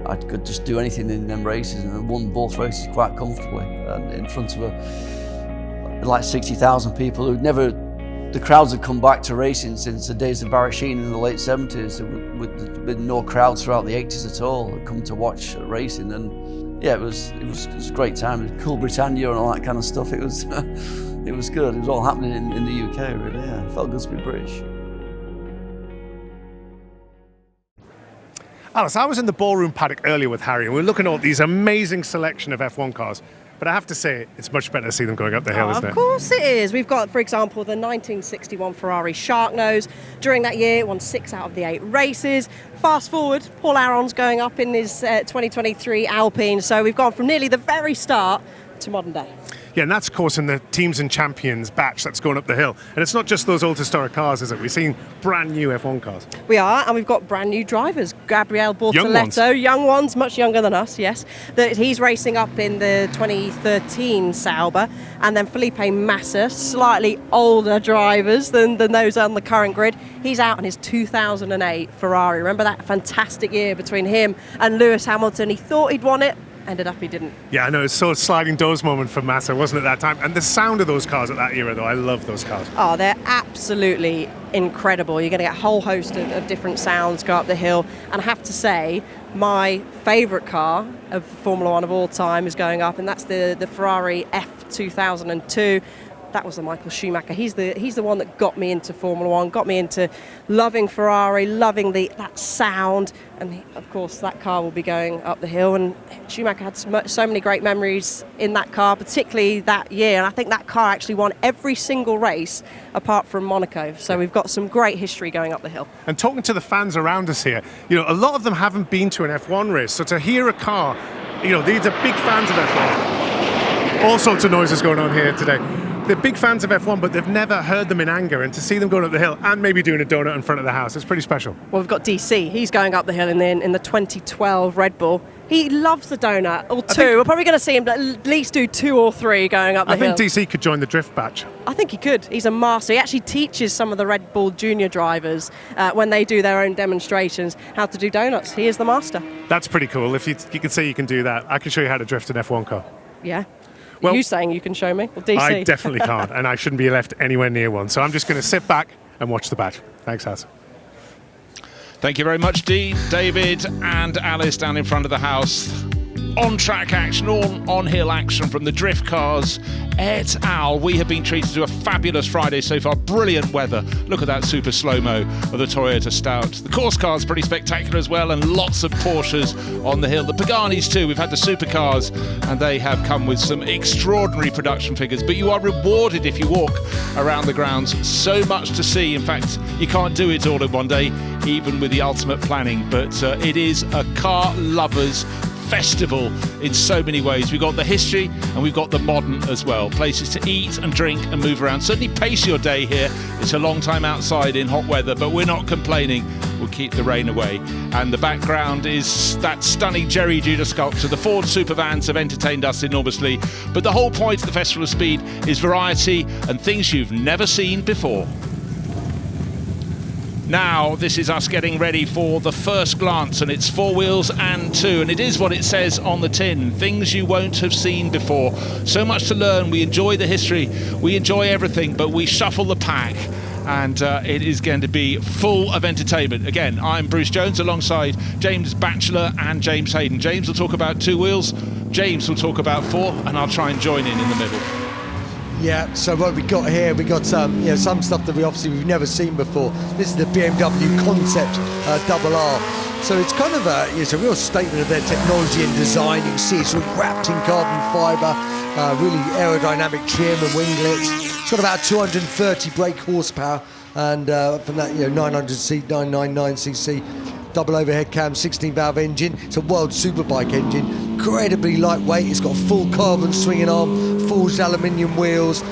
I could just do anything in them races, and I won both races quite comfortably, and in front of like 60,000 people who'd never. The crowds had come back to racing since the days of Barry Sheen in the late 70s. With been no crowds throughout the 80s at all. They'd come to watch racing, and yeah, it was a great time. Cool Britannia and all that kind of stuff. It was it was good. It was all happening in the UK, really. Yeah, it felt good to be British. Alice, I was in the ballroom paddock earlier with Harry, and we were looking at these amazing selection of F1 cars. But I have to say, it's much better to see them going up the hill, isn't it? Of course it is. We've got, for example, the 1961 Ferrari Sharknose. During that year, it won 6 out of the 8 races. Fast forward, Paul Aron's going up in his 2023 Alpine. So we've gone from nearly the very start to modern day. Yeah, and that's, of course, in the Teams and Champions batch that's going up the hill. And it's not just those old historic cars, is it? We've seen brand new F1 cars. We are, and we've got brand new drivers. Gabriele Bortoletto, young ones, much younger than us, yes. He's racing up in the 2013 Sauber. And then Felipe Massa, slightly older drivers than those on the current grid. He's out in his 2008 Ferrari. Remember that fantastic year between him and Lewis Hamilton? He thought he'd won it. Ended up he didn't. Yeah, I know, it's sort of sliding doors moment for Massa, wasn't it, that time? And the sound of those cars at that era, though, I love those cars. Oh, they're absolutely incredible. You're going to get a whole host of different sounds go up the hill. And I have to say, my favourite car of Formula One of all time is going up, and that's the Ferrari F2002. That was the Michael Schumacher. He's the one that got me into Formula One, got me into loving Ferrari, loving that sound. And of course, that car will be going up the hill. And Schumacher had so many great memories in that car, particularly that year. And I think that car actually won every single race apart from Monaco. So we've got some great history going up the hill. And talking to the fans around us here, a lot of them haven't been to an F1 race. So to hear a car, these are big fans of F1. All sorts of noises going on here today. They're big fans of F1, but they've never heard them in anger, and to see them going up the hill and maybe doing a donut in front of the house, it's pretty special. Well, we've got DC. He's going up the hill in the 2012 Red Bull. He loves the donut, or two. We're probably going to see him at least do 2 or 3 going up the hill. I think DC could join the drift batch. I think he could. He's a master. He actually teaches some of the Red Bull junior drivers when they do their own demonstrations how to do donuts. He is the master. That's pretty cool. If you can say you can do that, I can show you how to drift an F1 car. Yeah. Well, you saying you can show me? Well, DC. I definitely can't, and I shouldn't be left anywhere near one. So I'm just going to sit back and watch the batch. Thanks, Haz. Thank you very much, Dean, David and Alice down in front of the house. On-track action, on-hill action from the drift cars et al. We have been treated to a fabulous Friday so far. Brilliant weather. Look at that super slow-mo of the Toyota Stout. The course car's pretty spectacular as well, and lots of Porsches on the hill. The Paganis too. We've had the supercars, and they have come with some extraordinary production figures. But you are rewarded if you walk around the grounds. So much to see. In fact, you can't do it all in one day, even with the ultimate planning. But it is a car lovers festival in so many ways. We've got the history and we've got the modern as well. Places to eat and drink and move around. Certainly pace your day here. It's a long time outside in hot weather, but we're not complaining. We'll keep the rain away. And the background is that stunning Jerry Judah sculpture. The Ford Supervans have entertained us enormously, but the whole point of the Festival of Speed is variety and things you've never seen before. Now, this is us getting ready for the first glance, and it's 4 wheels and 2, and it is what it says on the tin, things you won't have seen before. So much to learn. We enjoy the history, we enjoy everything, but we shuffle the pack, and it is going to be full of entertainment. Again, I'm Bruce Jones alongside James Batchelor and James Hayden. James will talk about 2 wheels, James will talk about 4, and I'll try and join in the middle. Yeah, so what we got here, we got some stuff that we've never seen before. This is the BMW Concept RR. So it's kind of it's a real statement of their technology and design. You can see it's sort of wrapped in carbon fibre, really aerodynamic trim and winglets. It's got about 230 brake horsepower, and from that 999cc double overhead cam 16-valve engine. It's a World Superbike engine, incredibly lightweight. It's got a full carbon swinging arm forged aluminium wheels,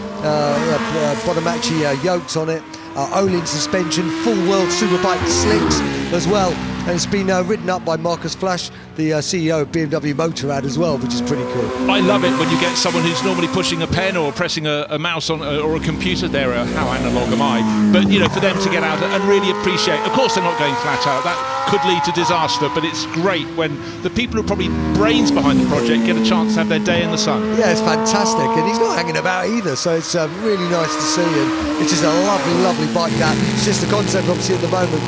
Bonamacci yokes on it, Olin suspension, full world Superbike slicks as well. And it's been written up by Marcus Flash, the CEO of BMW Motorrad as well, which is pretty cool. I love it when you get someone who's normally pushing a pen or pressing a mouse on or a computer. There, how analog am I? But you know, for them to get out and really appreciate. Of course, they're not going flat out. That could lead to disaster. But it's great when the people who are probably brains behind the project get a chance to have their day in the sun. Yeah, it's fantastic, and he's not hanging about either. So it's really nice to see, and it's just a lovely, lovely bike. That it's just the concept, obviously, at the moment,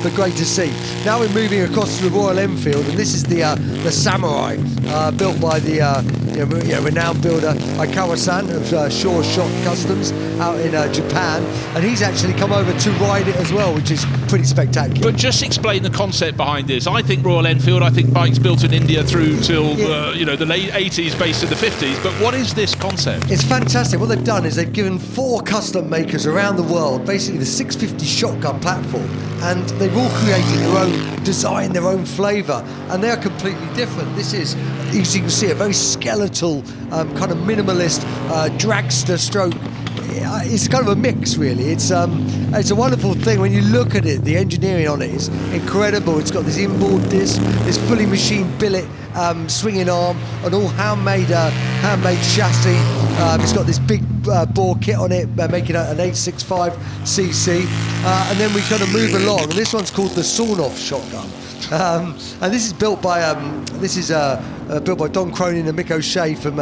but great to see. Now we're moving across to the Royal Enfield, and this is the Samurai, built by the renowned builder Aikawa-san of Sure Shot Customs out in Japan, and he's actually come over to ride it as well, which is pretty spectacular. But just explain the concept behind this. I think Royal Enfield, I think bikes built in India through till the late 80s, based in the 50s. But what is this concept? It's fantastic. What they've done is they've given 4 custom makers around the world basically the 650 shotgun platform, and they've all created their own design, their own flavour, and they're completely different. This is, as you can see, a very skeletal, kind of minimalist dragster stroke. It's kind of a mix, really. It's a wonderful thing when you look at it. The engineering on it is incredible. It's got this inboard disc, this fully machined billet swinging arm, an all handmade chassis. It's got this big bore kit on it, making it an 865cc. And then we kind of move along. And this one's called the sawn-off shotgun. And this is built by Don Cronin and Mick O'Shea from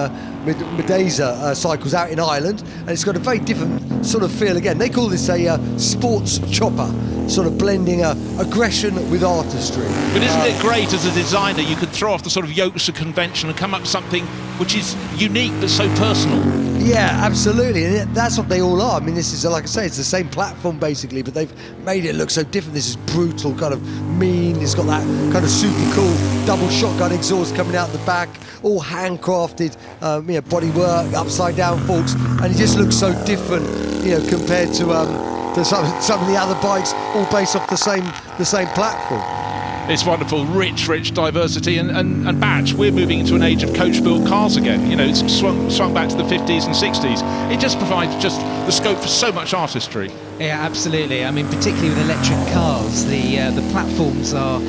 Medeza Cycles out in Ireland, and it's got a very different sort of feel. Again, they call this a sports chopper, sort of blending aggression with artistry. But isn't it great as a designer, you could throw off the sort of yokes of convention and come up with something which is unique but so personal? Yeah, absolutely, and that's what they all are. I mean, this is, like I say, it's the same platform basically, but they've made it look so different. This is brutal, kind of mean. It's got that kind of super cool double shotgun exhaust coming out the back, all handcrafted, bodywork, upside down forks, and it just looks so different, compared to some of the other bikes, all based off the same platform. It's wonderful, rich diversity, and Batch, we're moving into an age of coach-built cars again. It's swung back to the 50s and 60s. It just provides just the scope for so much artistry. Yeah, absolutely. I mean, particularly with electric cars, the platforms are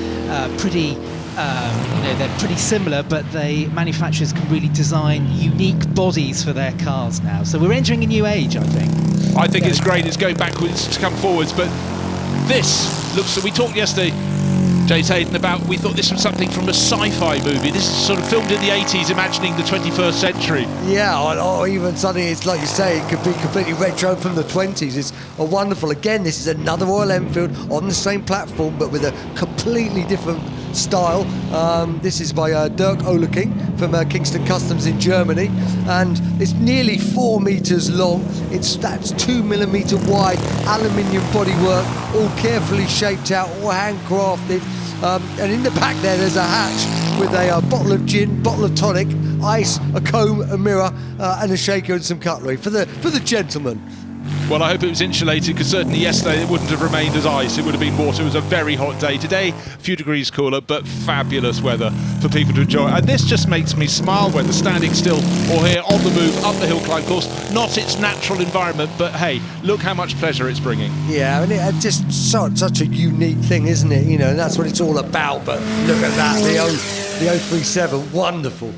pretty. They're pretty similar, but the manufacturers can really design unique bodies for their cars now. So we're entering a new age, I think. I think it's great. It's going backwards to come forwards, but this looks. We talked yesterday, James Hayden, about we thought this was something from a sci-fi movie. This is sort of filmed in the 80s, imagining the 21st century. Yeah, or even something, it's like you say, it could be completely retro from the 20s. It's a wonderful. Again, this is another Royal Enfield on the same platform, but with a completely different style. This is by Dirk Oehleking from Kingston Customs in Germany, and it's nearly 4 meters long. That's 2mm wide aluminium bodywork, all carefully shaped out, all handcrafted. And in the back there's a hatch with a bottle of gin, bottle of tonic, ice, a comb, a mirror, and a shaker and some cutlery for the gentleman. Well, I hope it was insulated, because certainly yesterday it wouldn't have remained as ice. It would have been water. It was a very hot day. Today, a few degrees cooler, but fabulous weather for people to enjoy. And this just makes me smile, whether standing still or here on the move up the hill climb course. Not its natural environment, but hey, look how much pleasure it's bringing. Yeah, I mean, it's just such a unique thing, isn't it? And that's what it's all about. But look at that, the 037, wonderful.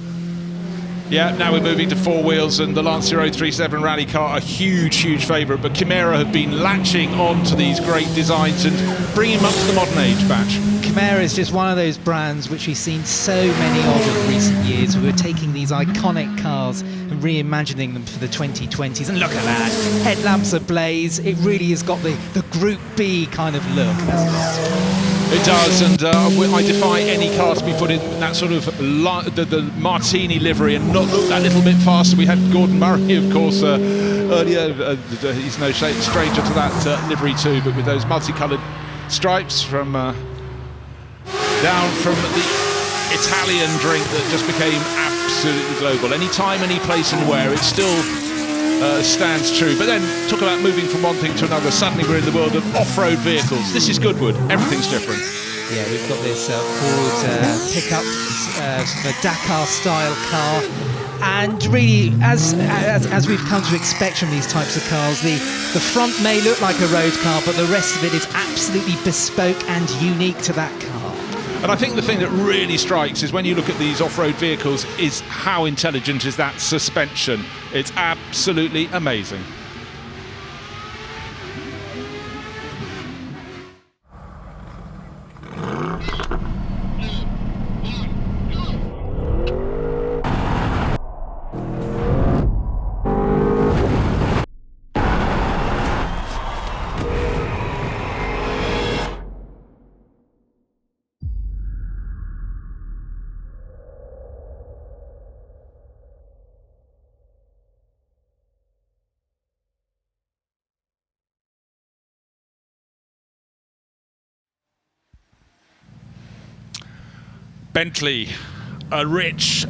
Yeah, now we're moving to 4 wheels, and the Lancia 037 rally car, a huge favourite, but Chimera have been latching on to these great designs and bringing them up to the modern age, Batch. Chimera is just one of those brands which we've seen so many of in recent years, who are taking these iconic cars and reimagining them for the 2020s. And look at that, headlamps ablaze. It really has got the Group B kind of look, hasn't it? It does, and I defy any car to be put in that sort of the Martini livery and not look that little bit faster. We had Gordon Murray, of course, earlier. He's no stranger to that livery too, but with those multicoloured stripes from down from the Italian drink that just became absolutely global. Any time, any place and where, it still stands true. But then talk about moving from one thing to another. Suddenly we're in the world of off-road vehicles. This is Goodwood. Everything's different. Yeah, we've got this Ford pickup, the Dakar style car. And really, as we've come to expect from these types of cars, the front may look like a road car, but the rest of it is absolutely bespoke and unique to that car. And I think the thing that really strikes is when you look at these off-road vehicles is how intelligent is that suspension. It's absolutely amazing. Bentley, a rich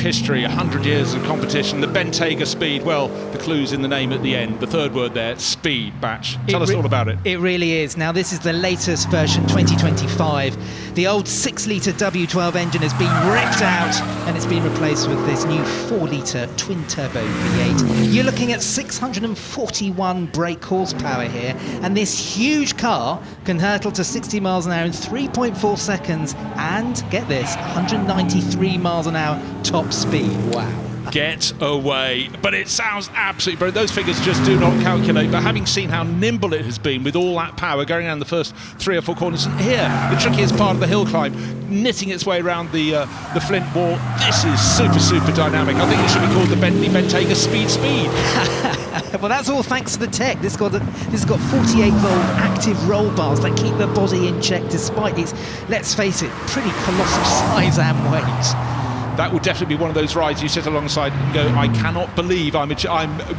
history, 100 years of competition. The Bentayga Speed, well, the clue's in the name at the end. The third word there, speed, Batch. Tell us all about it. It really is. Now, this is the latest version, 2025. The old 6-litre W12 engine has been ripped out and it's been replaced with this new 4-litre twin-turbo V8. You're looking at 641 brake horsepower here, and this huge car can hurtle to 60 miles an hour in 3.4 seconds and, get this, 193 miles an hour top speed. Wow. Get away. But it sounds absolutely brilliant. Those figures just do not calculate. But having seen how nimble it has been with all that power going around the first 3 or 4 corners, and here, the trickiest part of the hill climb, knitting its way around the flint wall, this is super dynamic. I think it should be called the Bentley Bentayga Speed. Well, that's all thanks to the tech. This has got 48-volt active roll bars that keep the body in check despite its, let's face it, pretty colossal size and weight. That would definitely be one of those rides you sit alongside and go, I cannot believe I'm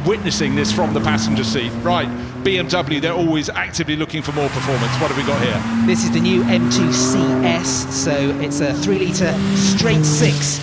witnessing this from the passenger seat. Right, BMW, they're always actively looking for more performance. What have we got here? This is the new M2 CS, so it's a 3-litre straight 6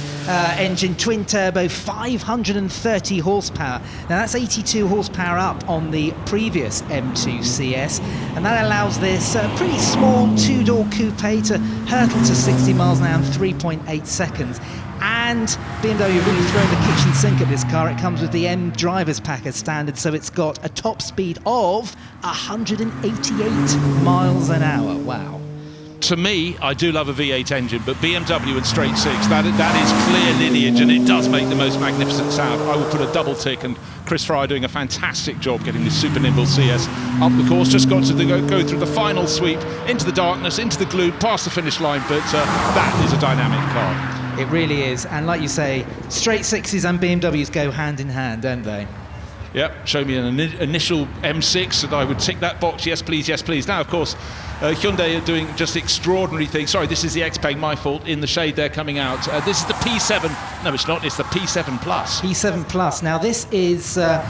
engine, twin turbo, 530 horsepower. Now that's 82 horsepower up on the previous M2 CS, and that allows this pretty small 2-door coupe to hurtle to 60 miles an hour in 3.8 seconds. And BMW really throwing the kitchen sink at this car. It comes with the M driver's pack as standard, so it's got a top speed of 188 miles an hour. Wow. To me, I do love a V8 engine, but BMW and straight 6, that is clear lineage, and it does make the most magnificent sound. I will put a double tick, and Chris Fry doing a fantastic job getting this super nimble CS up the course. Just got to go through the final sweep, into the darkness, into the gloom, past the finish line, but that is a dynamic car. It really is, and like you say, straight 6s and BMWs go hand in hand, don't they? Yep, show me an initial M6 and I would tick that box, yes please, yes please. Now, of course, Hyundai are doing just extraordinary things. Sorry, this is the Xpeng, my fault, in the shade there coming out. This is the P7, no it's not, it's the P7 Plus. P7 Plus, now this is an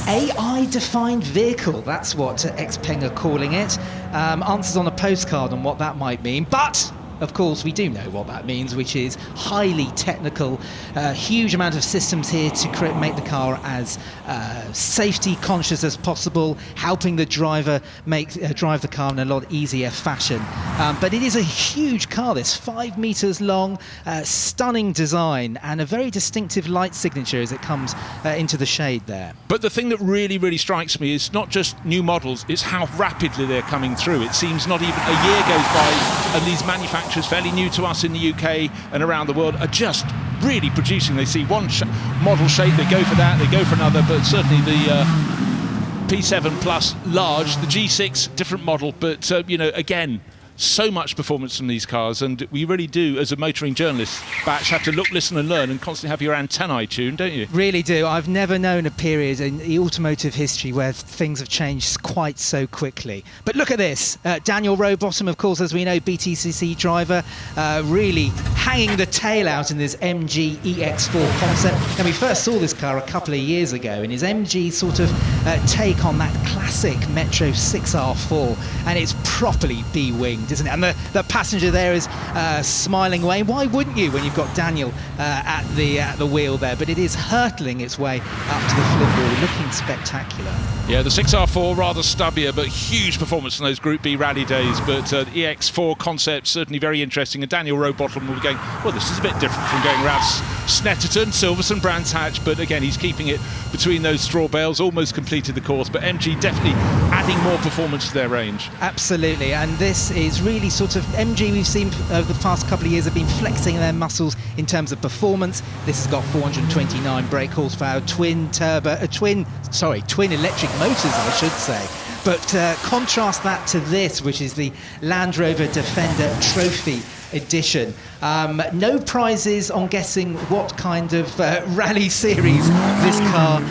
AI-defined vehicle, that's what Xpeng are calling it. Answers on a postcard on what that might mean, but of course, we do know what that means, which is highly technical, huge amount of systems here to make the car as safety conscious as possible, helping the driver drive the car in a lot easier fashion. But it is a huge car, this 5 meters long, stunning design, and a very distinctive light signature as it comes into the shade there. But the thing that really strikes me is not just new models, it's how rapidly they're coming through. It seems not even a year goes by and these manufacturers fairly new to us in the UK and around the world are just really producing. They see one model shape, they go for that, they go for another, but certainly the P7 Plus large, the G6 different model, but you know, again, so much performance from these cars, and we really do, as a motoring journalist, Batch, have to look, listen and learn and constantly have your antennae tuned, don't you? Really do. I've never known a period in the automotive history where things have changed quite so quickly. But look at this. Daniel Rowbottom, of course, as we know, BTCC driver, really hanging the tail out in this MG EX4 concept. And we first saw this car a couple of years ago in his MG sort of take on that classic Metro 6R4, and it's properly B-winged, isn't it? And the passenger there is smiling away. Why wouldn't you when you've got Daniel at the wheel there? But it is hurtling its way up to the flipboard, looking spectacular. Yeah, the 6R4 rather stubbier, but huge performance in those Group B rally days. But the EX4 concept certainly very interesting. And Daniel Rowbottom will be going, well, this is a bit different from going around Snetterton, Silverstone, Brands Hatch. But again, he's keeping it between those straw bales, almost completed the course. But MG definitely adding more performance to their range. Absolutely, and this is really sort of MG we've seen over the past couple of years have been flexing their muscles in terms of performance. This has got 429 brake horsepower, twin electric motors, I should say. But contrast that to this, which is the Land Rover Defender Trophy Edition. No prizes on guessing what kind of rally series this car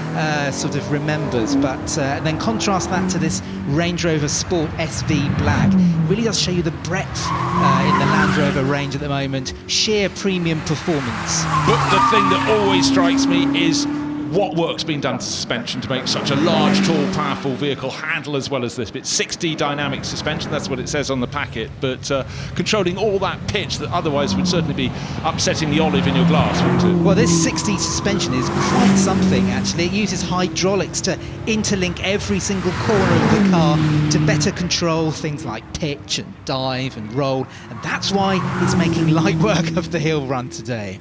sort of remembers, but then contrast that to this Range Rover Sport SV Black. It really does show you the breadth in the Land Rover range at the moment. Sheer premium performance. But the thing that always strikes me is what work's been done to suspension to make such a large, tall, powerful vehicle handle as well as this bit. 6D dynamic suspension, that's what it says on the packet, but controlling all that pitch that otherwise would certainly be upsetting the olive in your glass, wouldn't it? Well, this 6D suspension is quite something, actually. It uses hydraulics to interlink every single corner of the car to better control things like pitch and dive and roll, and that's why it's making light work of the hill run today.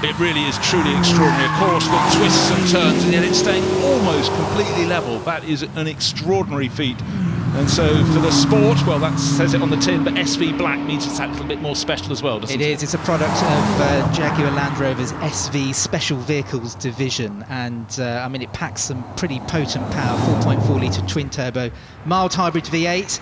It really is truly extraordinary. A course that twists and turns, and yet it's staying almost completely level. That is an extraordinary feat. And so for the sport, well, that says it on the tin, but SV Black means it's that little bit more special as well, doesn't it? It is. It's a product of Jaguar Land Rover's SV Special Vehicles division. And, I mean, it packs some pretty potent power, 4.4 litre twin-turbo mild hybrid V8.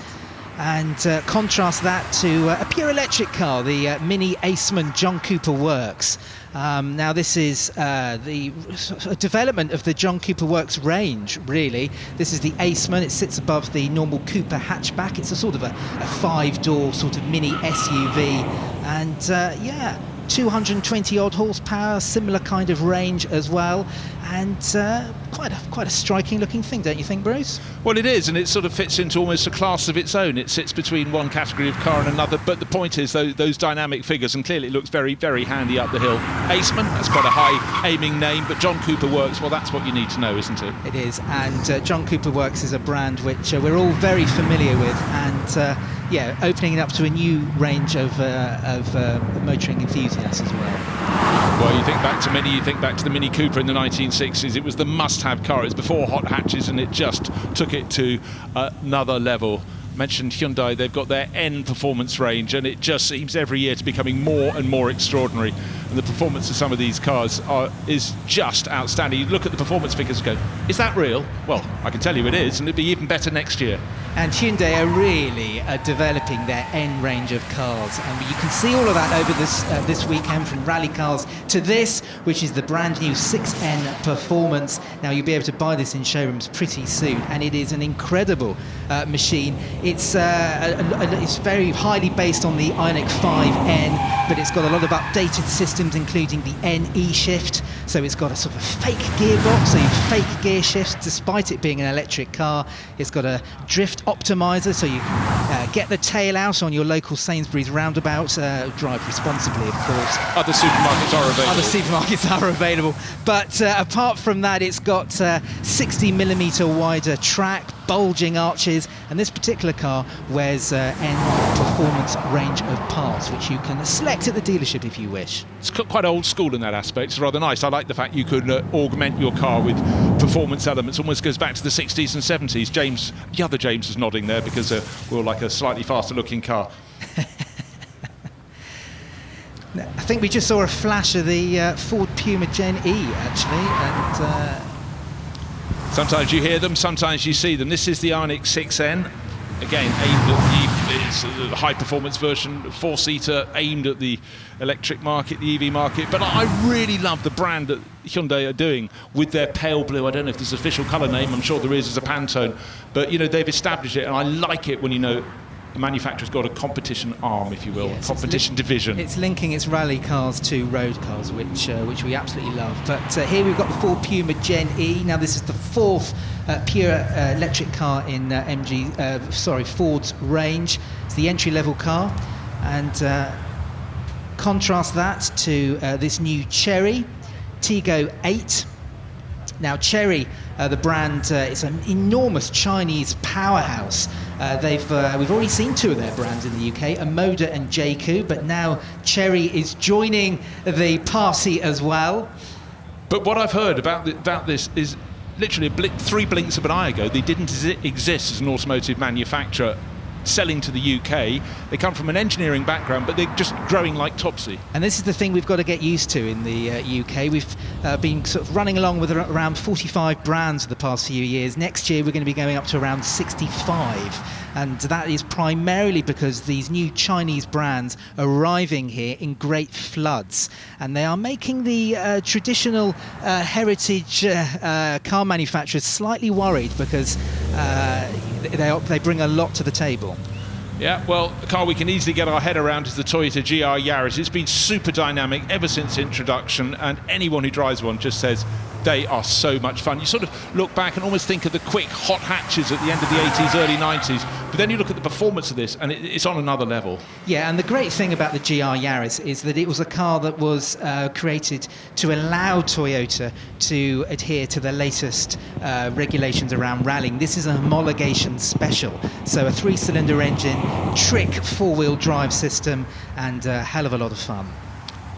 And contrast that to a pure electric car, the Mini Aceman John Cooper Works. Now this is the development of the John Cooper Works range, really. This is the Aceman. It sits above the normal Cooper hatchback. It's a sort of a five-door sort of mini SUV. And yeah, 220 odd horsepower, similar kind of range as well, and quite a striking looking thing, don't you think, Bruce? Well, it is, and it sort of fits into almost a class of its own. It sits between one category of car and another, but the point is those dynamic figures, and clearly it looks very, very handy up the hill. Aceman, that's quite a high aiming name, but John Cooper Works, well, that's what you need to know, isn't it? It is, and John Cooper Works is a brand which we're all very familiar with, and yeah, opening it up to a new range of motoring enthusiasts as well. Well, you think back to Mini, you think back to the Mini Cooper in the 1960s. It was the must-have car. It was before hot hatches, and it just took it to another level. Mentioned Hyundai, they've got their N performance range, and it just seems every year to be becoming more and more extraordinary. And the performance of some of these cars is just outstanding. You look at the performance figures and go, is that real? Well, I can tell you it is, and it'll be even better next year. And Hyundai are really developing their N range of cars, and you can see all of that over this weekend, from rally cars to this, which is the brand new 6N Performance. Now you'll be able to buy this in showrooms pretty soon, and it is an incredible machine. It's very highly based on the Ioniq 5N, but it's got a lot of updated systems, including the NE shift. So it's got a sort of fake gearbox, so you fake gear shifts despite it being an electric car. It's got a drift optimizer, so you can get the tail out on your local Sainsbury's roundabout. Drive responsibly, of course. Other supermarkets are available. Other supermarkets are available. But apart from that, it's got 60mm wider track, bulging arches, and this particular car wears N performance range of parts, which you can select at the dealership if you wish. It's quite old school in that aspect. It's rather nice. I like the fact you could augment your car with performance elements. Almost goes back to the 60s and 70s. James, the other James, is nodding there because we're like a slightly faster looking car. I think we just saw a flash of the Ford Puma Gen E, actually, and sometimes you hear them, sometimes you see them. This is the Ioniq 6N, again aimed at it's a high performance version, four-seater, aimed at the electric market, the EV market. But I really love the brand that Hyundai are doing with their pale blue. I don't know if there's an official colour name, I'm sure there is as a Pantone, but you know, they've established it, and I like it when, you know, manufacturer's got a competition arm, if you will, Yes, competition division. It's linking its rally cars to road cars, which we absolutely love. But here we've got the Ford Puma Gen E. Now this is the fourth pure electric car in Ford's range. It's the entry-level car, and contrast that to this new Chery Tiggo 8. Now Chery, the brand, is an enormous Chinese powerhouse. We've already seen two of their brands in the UK, Amoda and JQ, but now Chery is joining the party as well. But what I've heard about this is literally three blinks of an eye ago, they didn't exist as an automotive manufacturer selling to the UK. They come from an engineering background, but they're just growing like Topsy. And this is the thing we've got to get used to in the UK. We've been sort of running along with around 45 brands for the past few years. Next year we're going to be going up to around 65, and that is primarily because these new Chinese brands are arriving here in great floods, and they are making the traditional heritage car manufacturers slightly worried because they bring a lot to the table. Yeah, well, a car we can easily get our head around is the Toyota GR Yaris. It's been super dynamic ever since introduction, and anyone who drives one just says they are so much fun. You sort of look back and almost think of the quick hot hatches at the end of the 80s, early 90s, but then you look at the performance of this and it's on another level. Yeah, and the great thing about the GR Yaris is that it was a car that was created to allow Toyota to adhere to the latest regulations around rallying. This is a homologation special, so a 3-cylinder engine, trick 4-wheel drive system, and a hell of a lot of fun.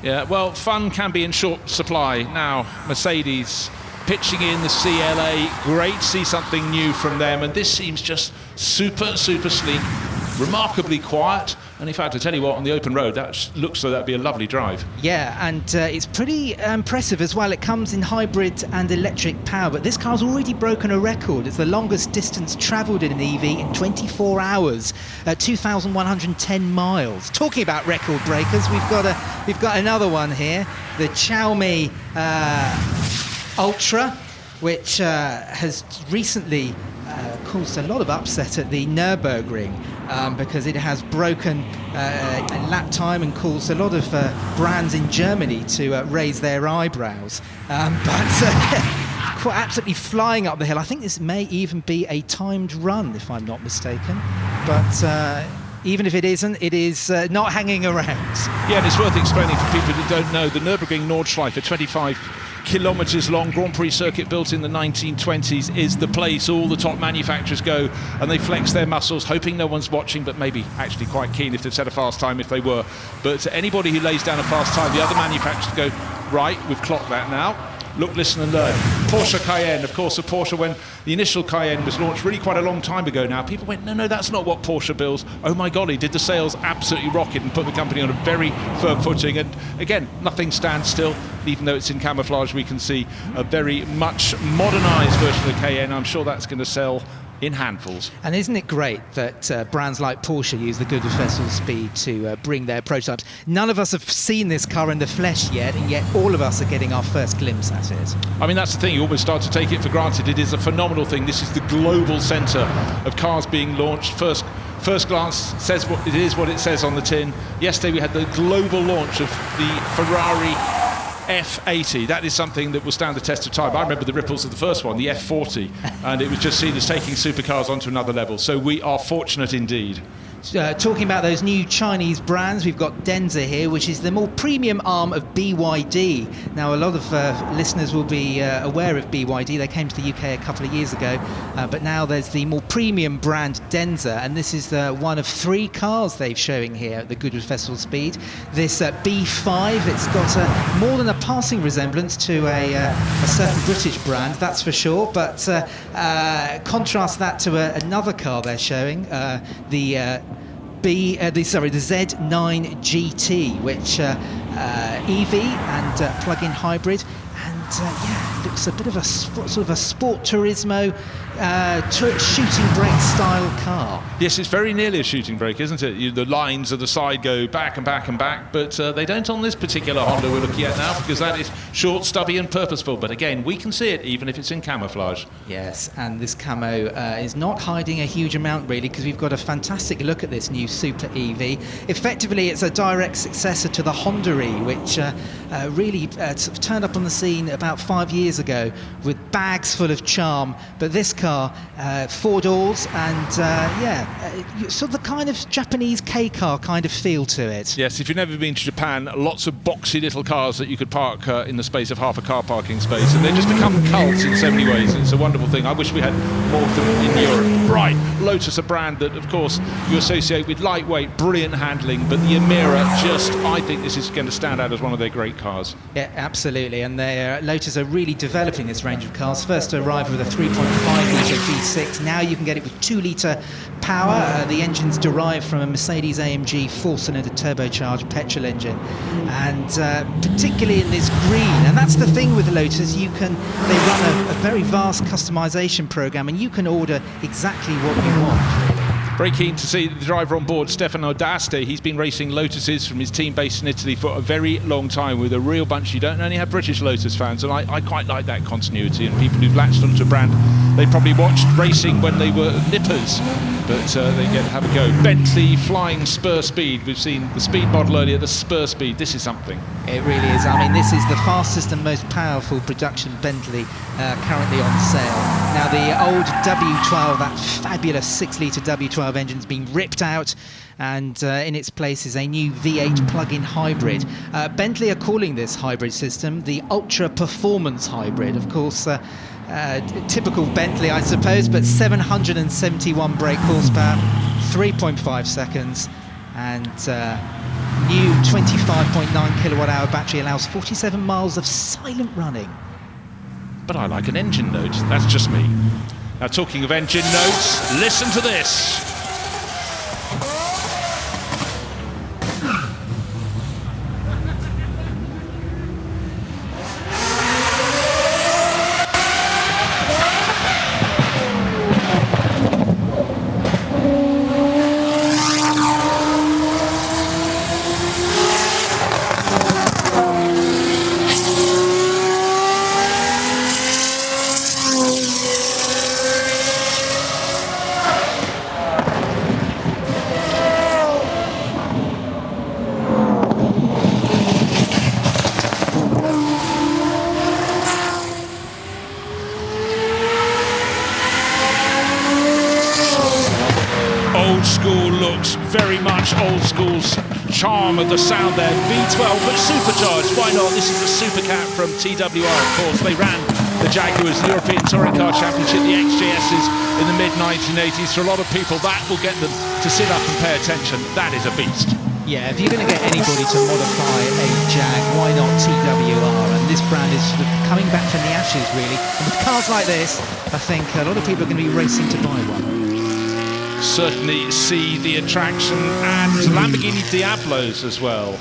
Yeah, well, fun can be in short supply. Now, Mercedes pitching in the CLA. Great to see something new from them. And this seems just super, super sleek, remarkably quiet. And in fact, I tell you what, on the open road, that looks like that'd be a lovely drive. Yeah, and it's pretty impressive as well. It comes in hybrid and electric power, but this car's already broken a record. It's the longest distance travelled in an EV in 24 hours, 2,110 miles. Talking about record breakers, we've got another one here, the Xiaomi Ultra, which has recently caused a lot of upset at the Nürburgring because it has broken lap time and caused a lot of brands in Germany to raise their eyebrows. Quite absolutely flying up the hill. I think this may even be a timed run, if I'm not mistaken. But even if it isn't, it is not hanging around. Yeah, and it's worth explaining for people who don't know, the Nürburgring Nordschleife, 25 kilometres long Grand Prix circuit built in the 1920s, is the place all the top manufacturers go, and they flex their muscles, hoping no one's watching, but maybe actually quite keen if they've set a fast time if they were. But anybody who lays down a fast time, the other manufacturers go, right, we've clocked that now. Look, listen and learn. Porsche Cayenne, of course, a Porsche, when the initial Cayenne was launched really quite a long time ago now, people went, no, that's not what Porsche builds. Oh my golly, did the sales absolutely rocket and put the company on a very firm footing. And again, nothing stands still. Even though it's in camouflage, we can see a very much modernised version of the Cayenne. I'm sure that's going to sell in handfuls. And isn't it great that brands like Porsche use the Goodwood Festival Speed to bring their prototypes? None of us have seen this car in the flesh yet, and yet all of us are getting our first glimpse at it. I mean, that's the thing, you almost start to take it for granted. It is a phenomenal thing. This is the global centre of cars being launched. First glance says what it says on the tin. Yesterday we had the global launch of the Ferrari F80. That is something that will stand the test of time. I remember the ripples of the first one, the F40, and it was just seen as taking supercars onto another level. So we are fortunate indeed. Talking about those new Chinese brands, we've got Denza here, which is the more premium arm of BYD. Now, a lot of listeners will be aware of BYD. They came to the UK a couple of years ago, but now there's the more premium brand Denza, and this is one of 3 cars they're showing here at the Goodwood Festival Speed. This B5, it's got more than a passing resemblance to a certain British brand, that's for sure, but contrast that to another car they're showing, the Z9 GT, which EV and plug-in hybrid, and yeah, it looks a bit of a sort of a sport turismo, shooting brake style car. Yes, it's very nearly a shooting brake, isn't it? The lines of the side go back and back and back, but they don't on this particular Honda we're looking at now, because that is short, stubby and purposeful. But again, we can see it even if it's in camouflage. Yes, and this camo is not hiding a huge amount really, because we've got a fantastic look at this new Super EV. Effectively, it's a direct successor to the Honda E, which really sort of turned up on the scene about 5 years ago with bags full of charm. But this car, 4 doors, and sort of the kind of Japanese K car kind of feel to it. Yes, if you've never been to Japan, lots of boxy little cars that you could park in the space of half a car parking space, and they just become cults in so many ways. It's a wonderful thing. I wish we had more of them in Europe. Right, Lotus, a brand that, of course, you associate with lightweight, brilliant handling, but the Emira I think this is going to stand out as one of their great cars. Yeah, absolutely, and Lotus are really developing this range of cars. First to arrive with a 3.5 litre V6, now you can get it with 2 litre power. The engine's derived from a Mercedes AMG 4-cylinder turbocharged petrol engine, and particularly in this green, and that's the thing with Lotus, they run a very vast customization program, and you can order exactly what you want. Very keen to see the driver on board, Stefano D'Aste. He's been racing Lotuses from his team based in Italy for a very long time with a real bunch. You don't only have British Lotus fans, and I quite like that continuity, and people who've latched onto a brand. They probably watched racing when they were nippers, but they get to have a go. Bentley flying spur speed. We've seen the speed model earlier, the spur speed. This is something. It really is. I mean, this is the fastest and most powerful production Bentley currently on sale. Now, the old W12, that fabulous 6-litre W12 engine's been ripped out, and in its place is a new V8 plug-in hybrid. Bentley are calling this hybrid system the Ultra Performance Hybrid. Of course, typical Bentley, I suppose, but 771 brake horsepower, 3.5 seconds, and new 25.9 kilowatt-hour battery allows 47 miles of silent running. But I like an engine note. That's just me. Now, talking of engine notes, listen to this. Very much old school's charm of the sound there. V12 but supercharged, why not? This is the Supercat from TWR, of course. They ran the Jaguars, the European Touring Car Championship, the XJSs in the mid-1980s. For a lot of people, that will get them to sit up and pay attention. That is a beast. Yeah, if you're going to get anybody to modify a Jag, why not TWR? And this brand is sort of coming back from the ashes, really. And with cars like this, I think a lot of people are going to be racing to buy one. Certainly see the attraction, and Lamborghini Diablos as well.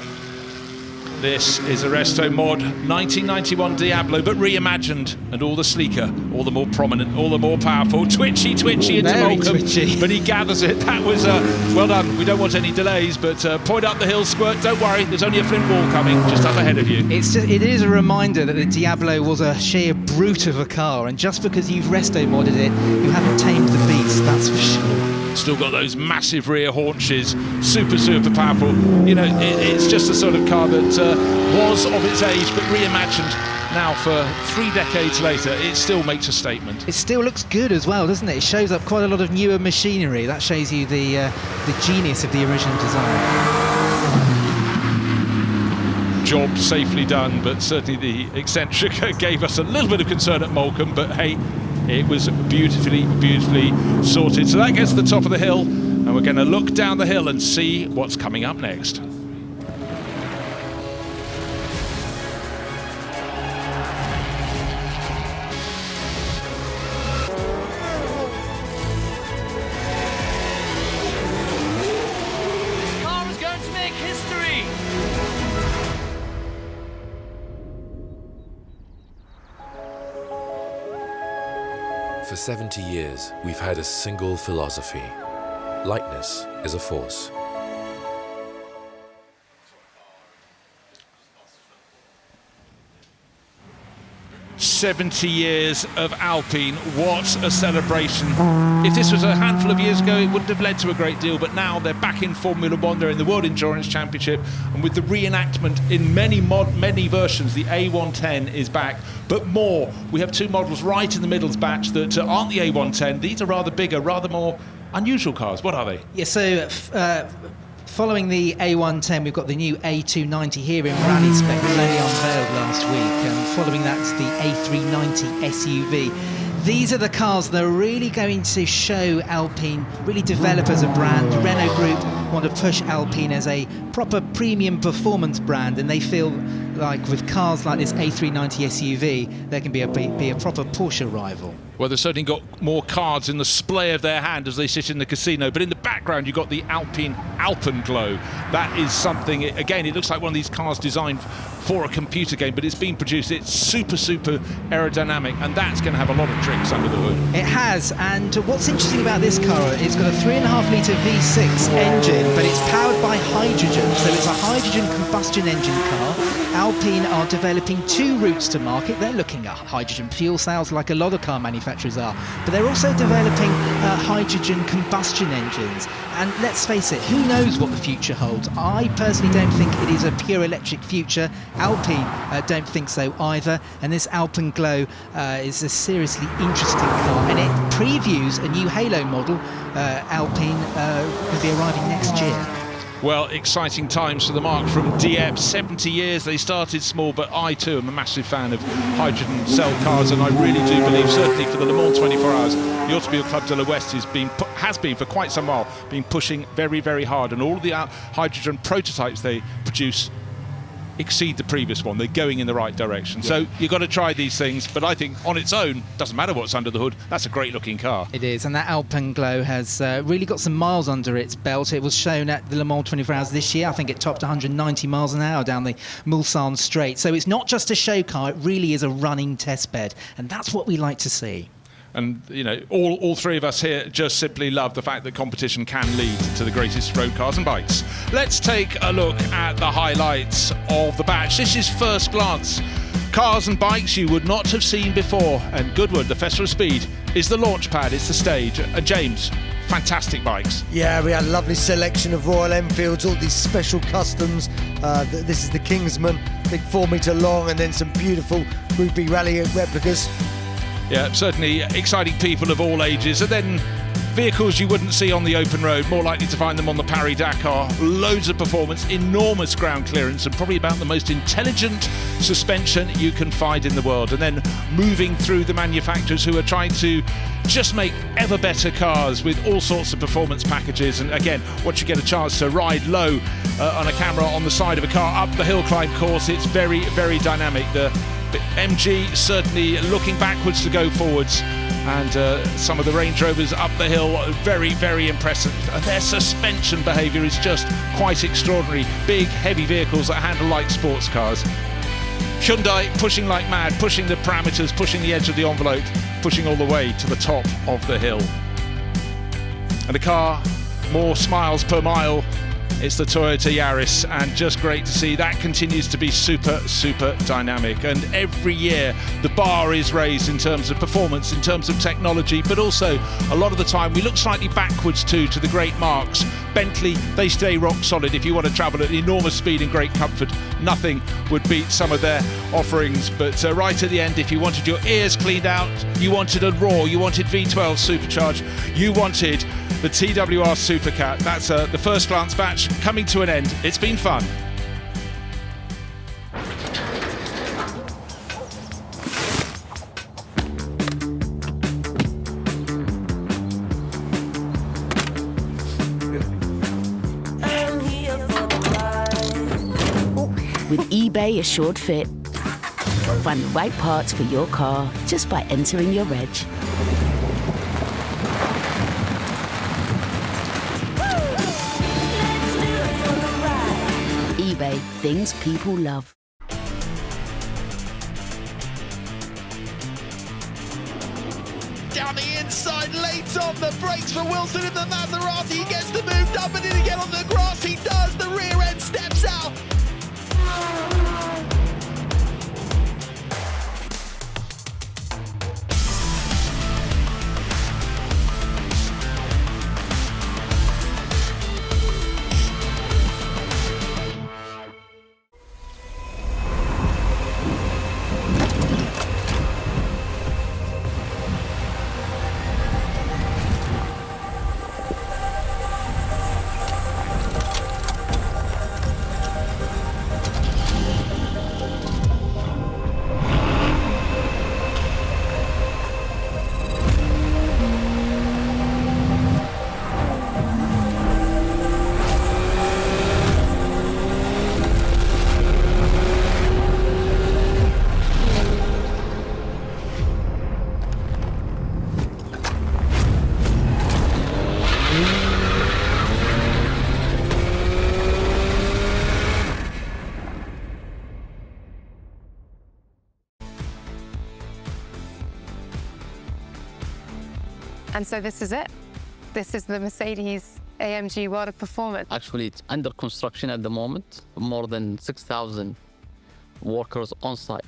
This is a Resto Mod 1991 Diablo, but reimagined, and all the sleeker, all the more prominent, all the more powerful. Twitchy into Very Malcolm, twitchy. But he gathers it. That was well done. We don't want any delays, but point up the hill, Squirt. Don't worry, there's only a flint wall coming just up ahead of you. It is a reminder that the Diablo was a sheer brute of a car, and just because you've Resto modded it, you haven't tamed the beast, that's for sure. Still got those massive rear haunches, super powerful. You know, it's just the sort of car that was of its age, but reimagined now for 3 decades later. It still makes a statement. It still looks good as well, doesn't it? It shows up quite a lot of newer machinery. That shows you the genius of the original design. Job safely done, but certainly the eccentric gave us a little bit of concern at Moulcombe, but hey, it was beautifully sorted. So that gets to the top of the hill, and we're going to look down the hill and see what's coming up next. This car is going to make history. 70 years, we've had a single philosophy. Lightness is a force. "70 years of Alpine, what a celebration." If this was a handful of years ago, it wouldn't have led to a great deal, but now they're back in Formula One, they're in the World Endurance Championship, and with the reenactment in many versions, the A110 is back, but more. We have two models right in the middle batch that aren't the A110. These are rather bigger, rather more unusual cars. What are they? Yeah, so following the A110, we've got the new A290 here in rally spec, was only unveiled last week, and following that's the A390 SUV. These are the cars that are really going to show Alpine really develop as a brand. The Renault Group want to push Alpine as a proper premium performance brand, and they feel like with cars like this A390 SUV, they can be a proper Porsche rival. Well, they've certainly got more cards in the splay of their hand as they sit in the casino, but in the background you've got the Alpenglow. That is something, again, it looks like one of these cars designed for a computer game, but it's been produced, it's super aerodynamic, and that's going to have a lot of tricks under the hood. It has, and what's interesting about this car, it's got a 3.5 litre V6 engine, but it's powered by hydrogen, so it's a hydrogen combustion engine car. Alpine are developing two routes to market. They're looking at hydrogen fuel cells like a lot of car manufacturers are, but they're also developing hydrogen combustion engines. And let's face it, who knows what the future holds? I personally don't think it is a pure electric future. Alpine don't think so either, and this Alpenglow is a seriously interesting car, and it previews a new Halo model. Alpine will be arriving next year. Well, exciting times for the marque from Dieppe. 70 years, they started small, but I too am a massive fan of hydrogen cell cars, and I really do believe, certainly for the Le Mans 24 Hours, the Automobile Club de l'Ouest has been for quite some while, been pushing very hard, and all of the hydrogen prototypes they produce exceed the previous one. They're going in the right direction. Yeah. So you've got to try these things, but I think on its own, doesn't matter what's under the hood, that's a great looking car. It is, and that Alpenglow has really got some miles under its belt. It was shown at the Le Mans 24 Hours this year. I think it topped 190 miles an hour down the Mulsanne Straight. So it's not just a show car, it really is a running test bed, and that's what we like to see. And, you know, all three of us here just simply love the fact that competition can lead to the greatest road cars and bikes. Let's take a look at the highlights of the batch. This is first glance. Cars and bikes you would not have seen before. And Goodwood, the Festival of Speed, is the launch pad, it's the stage. And James, fantastic bikes. Yeah, we had a lovely selection of Royal Enfields, all these special customs. This is the Kingsman, big 4 metre long, and then some beautiful Group B rally replicas. Yeah, certainly exciting people of all ages. And then vehicles you wouldn't see on the open road, more likely to find them on the Paris-Dakar. Loads of performance, enormous ground clearance, and probably about the most intelligent suspension you can find in the world. And then moving through the manufacturers who are trying to just make ever better cars with all sorts of performance packages. And again, once you get a chance to ride low on a camera on the side of a car up the hill climb course, it's very dynamic. The MG certainly looking backwards to go forwards, and some of the Range Rovers up the hill, very impressive. Their suspension behaviour is just quite extraordinary. Big, heavy vehicles that handle like sports cars. Hyundai pushing like mad, pushing the parameters, pushing the edge of the envelope, pushing all the way to the top of the hill. And the car, more smiles per mile. It's the Toyota Yaris, and just great to see that continues to be super dynamic. And every year the bar is raised in terms of performance, in terms of technology, but also a lot of the time we look slightly backwards to the great marques. Bentley, they stay rock solid. If you want to travel at enormous speed and great comfort, nothing would beat some of their offerings. But right at the end, if you wanted your ears cleaned out, you wanted a raw, you wanted V12 supercharged, you wanted the TWR Supercat. That's the first glance batch coming to an end. It's been fun. With eBay Assured Fit, find the right parts for your car just by entering your reg. eBay, things people love. Down the inside, late on the brakes for Wilson in the Maserati. He gets the move done, but did he get on the grass? He does. The rear end steps out. And so this is it. This is the Mercedes AMG World of Performance. Actually, it's under construction at the moment. More than 6,000 workers on site.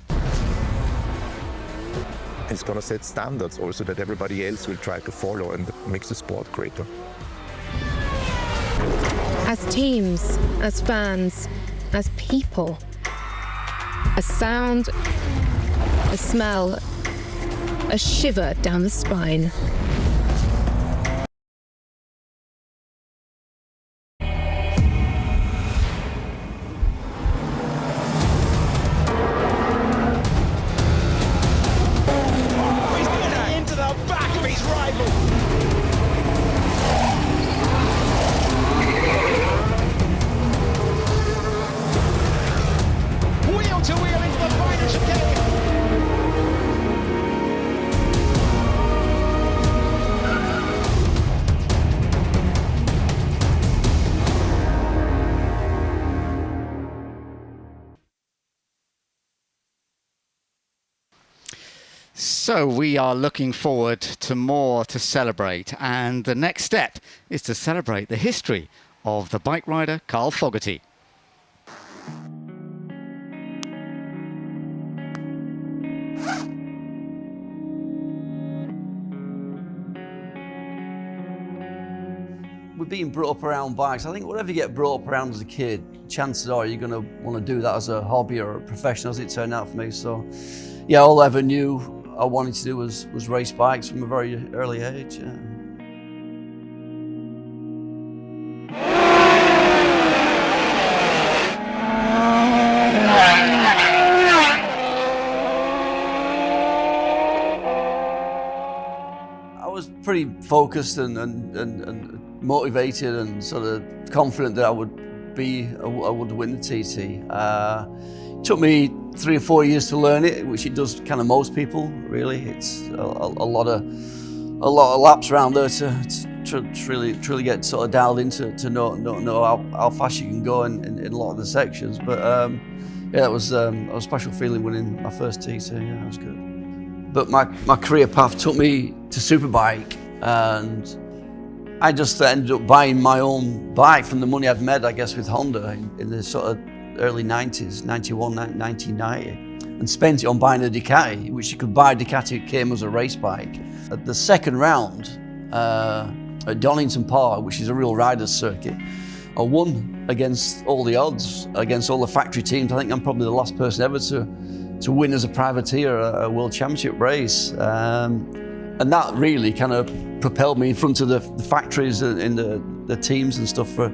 It's going to set standards also that everybody else will try to follow and makes the sport greater. As teams, as fans, as people, a sound, a smell, a shiver down the spine. So we are looking forward to more to celebrate, and the next step is to celebrate the history of the bike rider Carl Fogerty. We're being brought up around bikes. I think whatever you get brought up around as a kid, chances are you're going to want to do that as a hobby or a profession, as it turned out for me. So yeah, all I ever knew I wanted to do was race bikes from a very early age. Yeah. I was pretty focused and motivated and sort of confident that I would win the TT. It took me 3 or 4 years to learn it, which it does kind of most people, really. It's a lot of laps around there to truly get sort of dialed into to know how fast you can go in a lot of the sections. But yeah, it was a special feeling winning my first TT. Yeah, it was good. But my career path took me to Superbike, and I just ended up buying my own bike from the money I'd made, I guess, with Honda in the sort of early 90s, 91, 1990, and spent it on buying a Ducati, which you could buy. Ducati came as a race bike. At the second round at Donington Park, which is a real rider's circuit, I won against all the odds, against all the factory teams. I think I'm probably the last person ever to win as a privateer a world championship race. And that really kind of propelled me in front of the factories and the teams and stuff for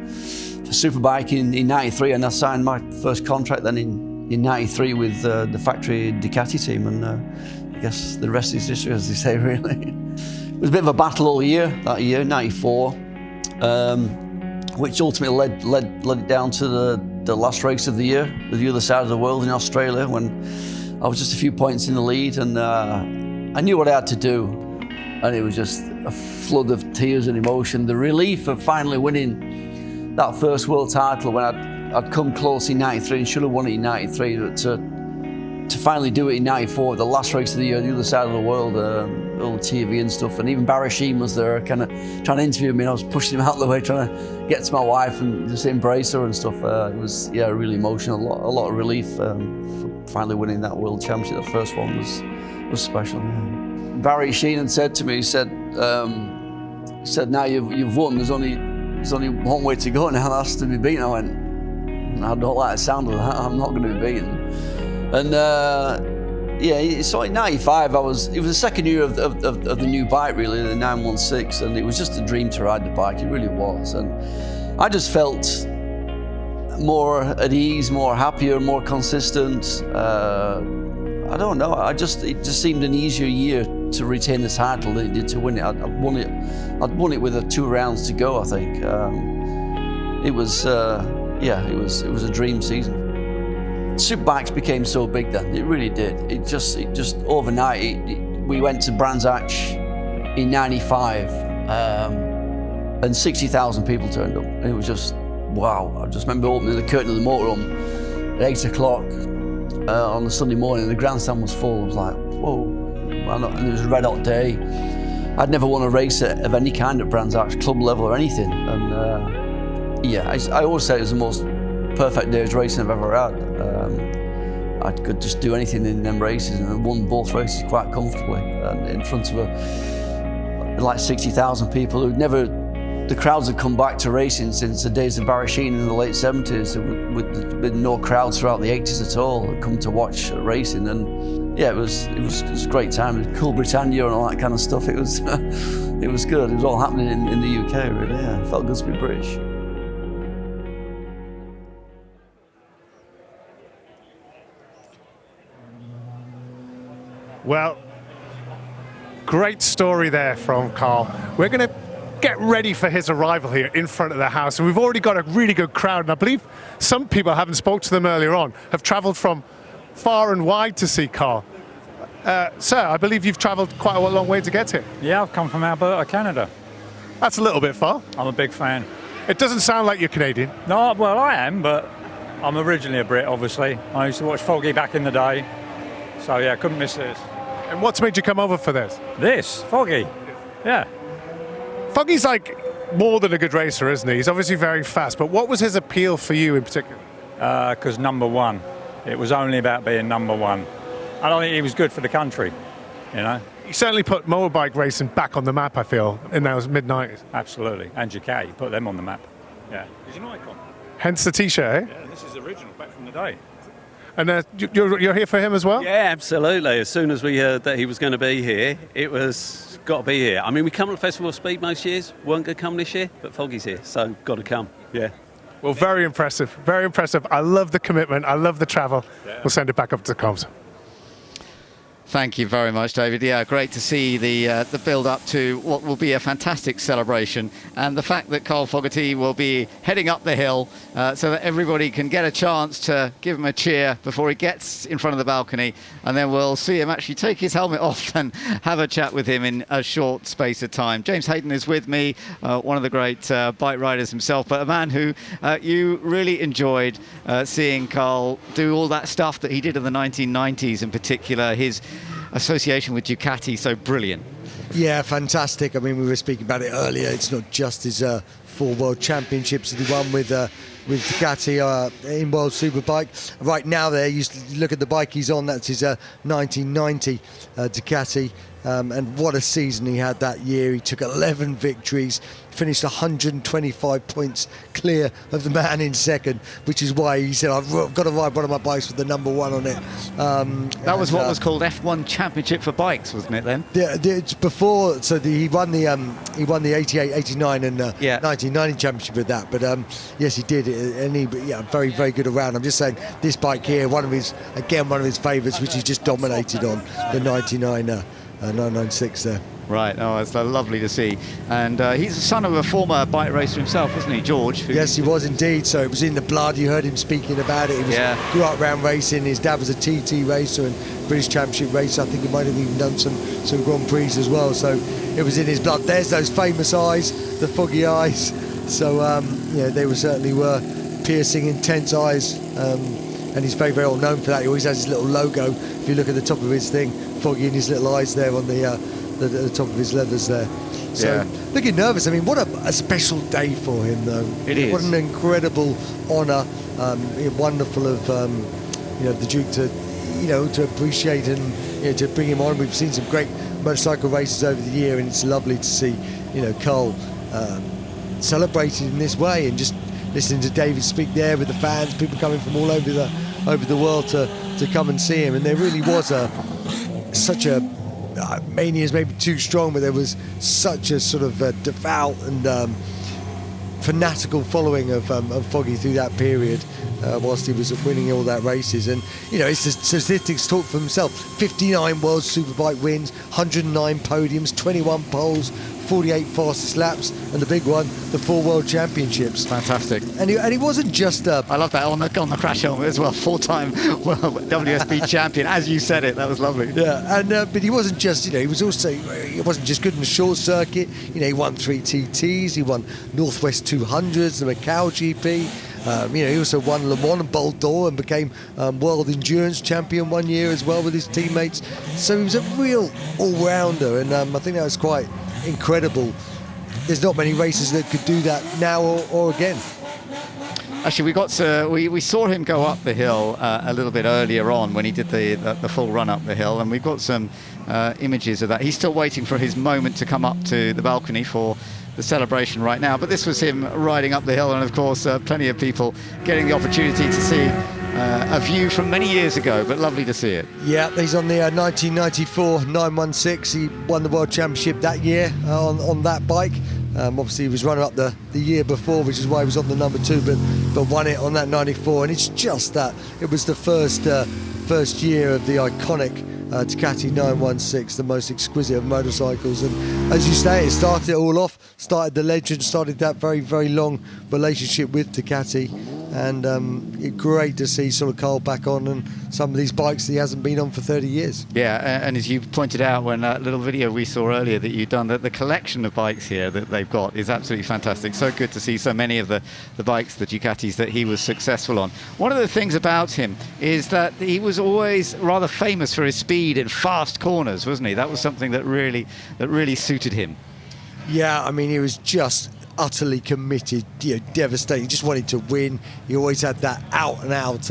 Superbike in 93, and I signed my first contract then in 93 with the factory Ducati team, and I guess the rest is history, as they say, really. It was a bit of a battle all year, that year, 94, which ultimately led it down to the last race of the year, with the other side of the world in Australia, when I was just a few points in the lead, and I knew what I had to do, and it was just a flood of tears and emotion. The relief of finally winning that first world title, when I'd come close in 93 and should have won it in 93, but to finally do it in 94, the last race of the year, the other side of the world, all the TV and stuff. And even Barry Sheen was there, kind of trying to interview me. And I was pushing him out of the way, trying to get to my wife and just embrace her and stuff. It was really emotional. A lot of relief for finally winning that World Championship. The first one was special. Yeah. Barry Sheen had said to me, he said, "Now you've won. There's only one way to go now. That's to be beaten." I went, "I don't like the sound of that. I'm not going to be beaten." And so in '95, it was the second year of the new bike, really, the 916, and it was just a dream to ride the bike. It really was, and I just felt more at ease, more happier, more consistent. I don't know. It just seemed an easier year to retain the title than it did to win it. I'd won it with 2 rounds to go. I think it was a dream season. Superbikes became so big then. It really did. It just overnight. We went to Brands Hatch in '95, and 60,000 people turned up. And it was just wow. I just remember opening the curtain of the motorhome at 8 o'clock on a Sunday morning, and the grandstand was full. I was like, whoa. And it was a red hot day. I'd never won a race of any kind at Brands Hatch, club level or anything. And I always say it was the most perfect day's racing I've ever had. I could just do anything in them races, and I won both races quite comfortably, and in front of like 60,000 people who'd never. The crowds had come back to racing since the days of Barry Sheen in the late 70s, with no crowds throughout the 80s at all, had come to watch racing, and it was a great time. It was Cool Britannia and all that kind of stuff. It was it was good. It was all happening in the UK, really. Yeah, it felt good to be British. Well, great story there from Carl. We're going to get ready for his arrival here in front of the house, and we've already got a really good crowd, and I believe some people, I haven't spoke to them earlier on, have travelled from far and wide to see Carl. Sir, I believe you've travelled quite a long way to get here. Yeah, I've come from Alberta, Canada. That's a little bit far. I'm a big fan. It doesn't sound like you're Canadian. No, well, I am, but I'm originally a Brit, obviously. I used to watch Foggy back in the day, so yeah, couldn't miss this. And what's made you come over for this? This? Foggy? Yeah. Foggy's like more than a good racer, isn't he? He's obviously very fast, but what was his appeal for you in particular? Because number one. It was only about being number one. I don't think he was good for the country, you know. He certainly put motorbike racing back on the map, I feel, in those mid-90s. Absolutely. And Ducati, put them on the map. Yeah. He's an icon. Hence the T-shirt, eh? Yeah, this is original, back from the day. And you're here for him as well? Yeah, absolutely. As soon as we heard that he was going to be here, it was got to be here. I mean, we come to the Festival of Speed most years, weren't going to come this year, but Foggy's here, so got to come, yeah. Well, very impressive, very impressive. I love the commitment, I love the travel. Yeah. We'll send it back up to the comms. Thank you very much, David. Yeah, great to see the build-up to what will be a fantastic celebration, and the fact that Carl Fogerty will be heading up the hill so that everybody can get a chance to give him a cheer before he gets in front of the balcony, and then we'll see him actually take his helmet off and have a chat with him in a short space of time. James Hayden is with me, one of the great bike riders himself, but a man who you really enjoyed seeing Carl do all that stuff that he did in the 1990s, in particular his association with Ducati, so brilliant. Yeah, fantastic. I mean, we were speaking about it earlier. It's not just his 4 World Championships that he won with Ducati in World Superbike. Right now there, you look at the bike he's on, that's his 1990 Ducati. And what a season he had that year. He took 11 victories, finished 125 points clear of the man in second, which is why he said, I've got to ride one of my bikes with the number 1 on it. That was what was called F1 Championship for bikes, wasn't it then? Yeah, it's before, so he won the 88, 89 and 1990 championship with that, but yes, he did, and he very, very good around. I'm just saying, this bike here, one of his favourites, which he just dominated on, the 996 there. Right, oh, it's lovely to see. And he's the son of a former bike racer himself, wasn't he, George? Yes, he was indeed. So it was in the blood. You heard him speaking about it. He grew up around racing. His dad was a TT racer and British Championship racer. I think he might have even done some Grand Prix as well. So it was in his blood. There's those famous eyes, the foggy eyes. So, they certainly were piercing, intense eyes. And he's very, very well known for that. He always has his little logo. If you look at the top of his thing, Foggy and his little eyes there on the the top of his leathers there. So looking nervous. I mean, what a special day for him, though. It is. What an incredible honour. Wonderful of the Duke to appreciate and to bring him on. We've seen some great motorcycle races over the year, and it's lovely to see Cole celebrated in this way, and just listening to David speak there with the fans, people coming from all over the world to come and see him. And there really was such a Mania is maybe too strong, but there was such a sort of devout and fanatical following of Foggy through that period whilst he was winning all that races. And his statistics talk for himself. 59 World Superbike wins, 109 podiums, 21 poles, 48 fastest laps, and the big one, the 4 World Championships. Fantastic. And he wasn't just I love that on the crash helmet as well, 4-time WSB champion. As you said it, that was lovely. Yeah, and but he wasn't just he wasn't just good in the short circuit. He won 3 TTs, he won Northwest 200s, the Macau GP. He also won Le Mans and Bol d'Or and became World Endurance Champion one year as well with his teammates. So he was a real all-rounder, and I think that was quite incredible. There's not many races that could do that now or again. Actually, we saw him go up the hill a little bit earlier on when he did the full run up the hill, and we've got some images of that. He's still waiting for his moment to come up to the balcony for the celebration right now, but this was him riding up the hill, and of course plenty of people getting the opportunity to see a view from many years ago, but lovely to see it. Yeah, he's on the 1994 916. He won the World Championship that year on that bike. Obviously he was running up the year before, which is why he was on the number 2, but won it on that 94. And it's just that it was the first year of the iconic Ducati 916, the most exquisite of motorcycles. And as you say, it started it all off, started the legend, started that very, very long relationship with Ducati. And great to see sort of Cole back on and some of these bikes that he hasn't been on for 30 years. Yeah, and as you pointed out when that little video we saw earlier that you've done, that the collection of bikes here that they've got is absolutely fantastic. So good to see so many of the bikes, the Ducatis that he was successful on. One of the things about him is that he was always rather famous for his speed in fast corners, wasn't he? That was something that really suited him. Yeah, I mean, he was just utterly committed, devastating. He just wanted to win. He always had that out-and-out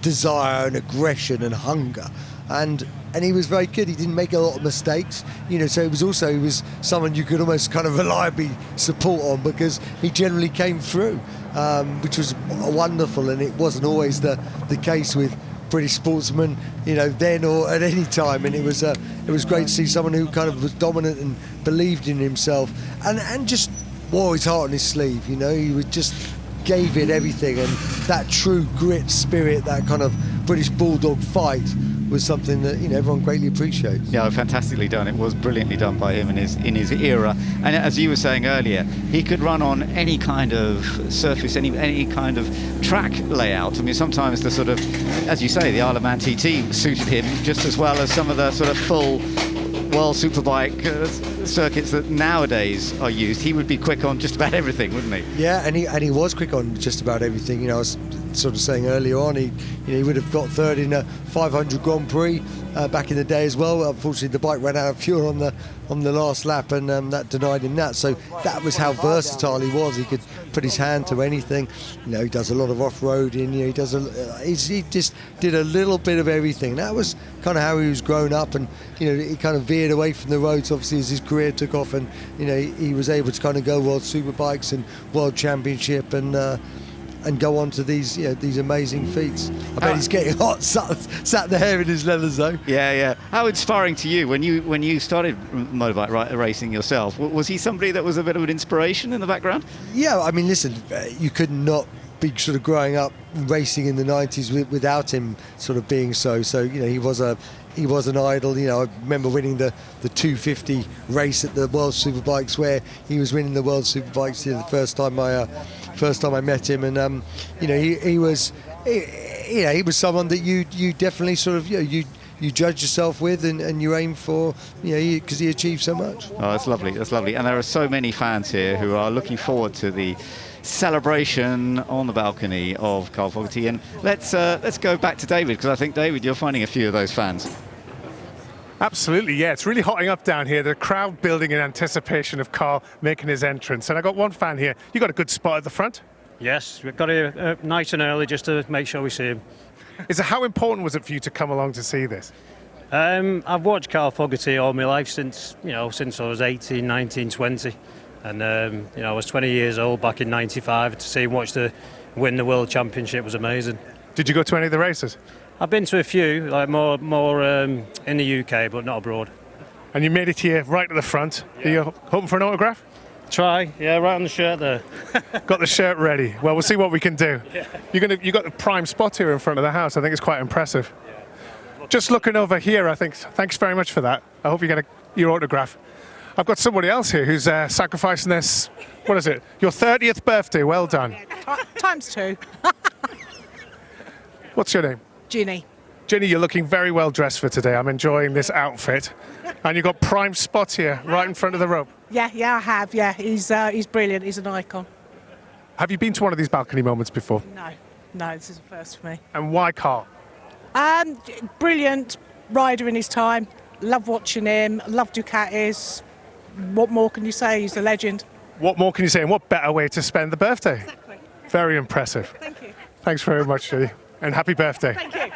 desire and aggression and hunger, and he was very good. He didn't make a lot of mistakes, so he was someone you could almost kind of reliably support on, because he generally came through, which was wonderful. And it wasn't always the case with British sportsmen, then or at any time. And it was great to see someone who kind of was dominant and believed in himself and just wore his heart on his sleeve. He would just gave it everything, and that true grit spirit, that kind of British bulldog fight, was something that everyone greatly appreciates. Yeah, fantastically done. It was brilliantly done by him in his era. And as you were saying earlier, he could run on any kind of surface, any kind of track layout. I mean, sometimes the sort of, as you say, the Isle of Man TT suited him just as well as some of the sort of full World Superbike circuits that nowadays are used. He would be quick on just about everything, wouldn't he? Yeah, and he was quick on just about everything. I was sort of saying earlier on, he would have got third in a 500 Grand Prix back in the day as well. Unfortunately, the bike ran out of fuel on the last lap, and that denied him that. So that was how versatile he was. He could put his hand to anything. He does a lot of off-roading. He just did a little bit of everything. That was kind of how he was grown up, and he kind of veered away from the roads obviously as his career took off, and he was able to kind of go World Superbikes and World Championship and go on to these amazing feats. I bet he's getting hot sat there in his leathers though. Yeah. How inspiring to you when you started motorbike racing yourself? Was he somebody that was a bit of an inspiration in the background? Yeah, I mean, listen, you could not be sort of growing up racing in the 90s without him sort of being so. So he was an idol. I remember winning the 250 race at the World Superbikes, where he was winning the World Superbikes the first time I met him, and he was someone that you definitely sort of you judge yourself with and you aim for, because he achieved so much. Oh, that's lovely. And there are so many fans here who are looking forward to the celebration on the balcony of Carl Fogerty. And let's go back to David, because I think, David, you're finding a few of those fans. Absolutely, yeah. It's really hotting up down here. The crowd building in anticipation of Carl making his entrance. And I got one fan here. You got a good spot at the front? Yes, we've got here nice and early just to make sure we see him. How important was it for you to come along to see this? I've watched Carl Fogerty all my life since I was 18, 19, 20. And I was 20 years old back in '95. To see him win the World Championship was amazing. Did you go to any of the races? I've been to a few, like more in the UK, but not abroad. And you made it here right at the front. Yeah. Are you hoping for an autograph? Try, yeah, right on the shirt there. Got the shirt ready. Well, we'll see what we can do. Yeah. You got the prime spot here in front of the house. I think it's quite impressive. Yeah. Just looking over here, I think. Thanks very much for that. I hope you get your autograph. I've got somebody else here who's sacrificing this. What is it? Your 30th birthday. Well done. Times 2. What's your name? Ginny. Ginny, you're looking very well dressed for today. I'm enjoying this outfit. And you've got prime spot here, right in front of the rope. Yeah, I have, yeah. He's brilliant. He's an icon. Have you been to one of these balcony moments before? No, this is the first for me. And why Carl? Brilliant rider in his time. Love watching him. Love Ducatis. What more can you say? He's a legend. What more can you say? And what better way to spend the birthday? Exactly. Very impressive. Thank you. Thanks very much, Ginny. And happy birthday. Thank you.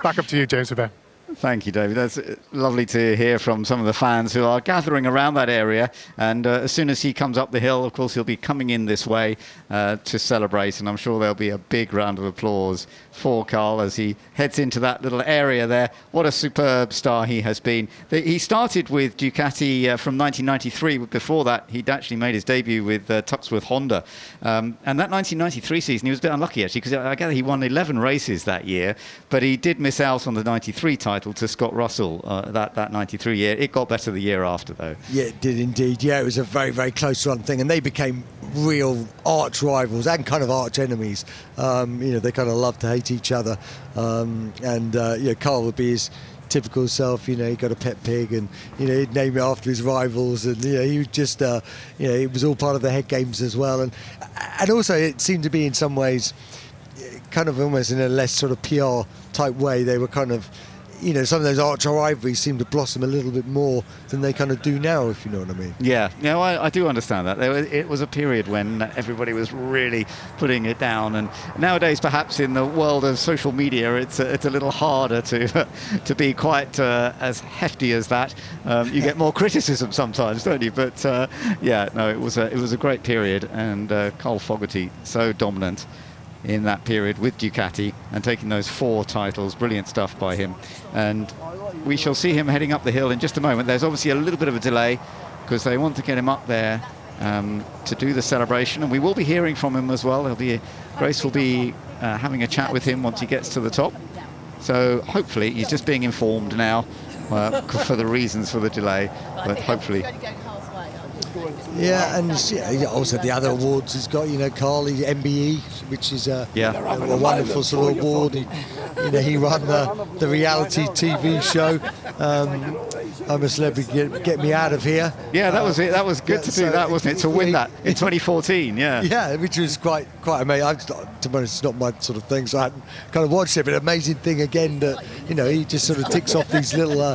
Back up to you, James Webber. Thank you, David. That's lovely to hear from some of the fans who are gathering around that area. And as soon as he comes up the hill, of course, he'll be coming in this way to celebrate. And I'm sure there'll be a big round of applause for Carl as he heads into that little area there. What a superb star he has been. He started with Ducati from 1993. Before that, he'd actually made his debut with Tuxworth Honda. And that 1993 season, he was a bit unlucky, actually, because I gather he won 11 races that year. But he did miss out on the 93 title to Scott Russell that 93 year. It got better the year after, though. Yeah, it did indeed. Yeah, it was a very, very close run thing, and they became real arch rivals and kind of arch enemies. They kind of love to hate each other. Carl would be his typical self. He got a pet pig, and he'd name it after his rivals, and he would just it was all part of the head games as well, and also it seemed to be in some ways kind of almost in a less sort of PR type way. They were kind of some of those arch rivalries seem to blossom a little bit more than they kind of do now, if you know what I mean. Yeah, I do understand that. It was a period when everybody was really putting it down, and nowadays perhaps in the world of social media it's a little harder to be quite as hefty as that. You get more criticism sometimes, don't you? But it was a great period, and Carl Fogerty so dominant in that period with Ducati and taking those 4 titles. Brilliant stuff by him. And we shall see him heading up the hill in just a moment. There's obviously a little bit of a delay because they want to get him up there to do the celebration, and we will be hearing from him as well. Grace will be having a chat with him once he gets to the top. So hopefully he's just being informed now for the reasons for the delay, but hopefully. Yeah, and also the other awards he's got, Carl, the MBE, which is a wonderful sort of award. He ran the reality TV show, I'm a Celebrity, Get Me Out of Here. Yeah, that was it. That was good to do that, wasn't it? To win that in 2014, yeah. Yeah, which was quite amazing. To be honest, it's not my sort of thing, so I hadn't kind of watched it, but amazing thing again that, he just sort of ticks off these little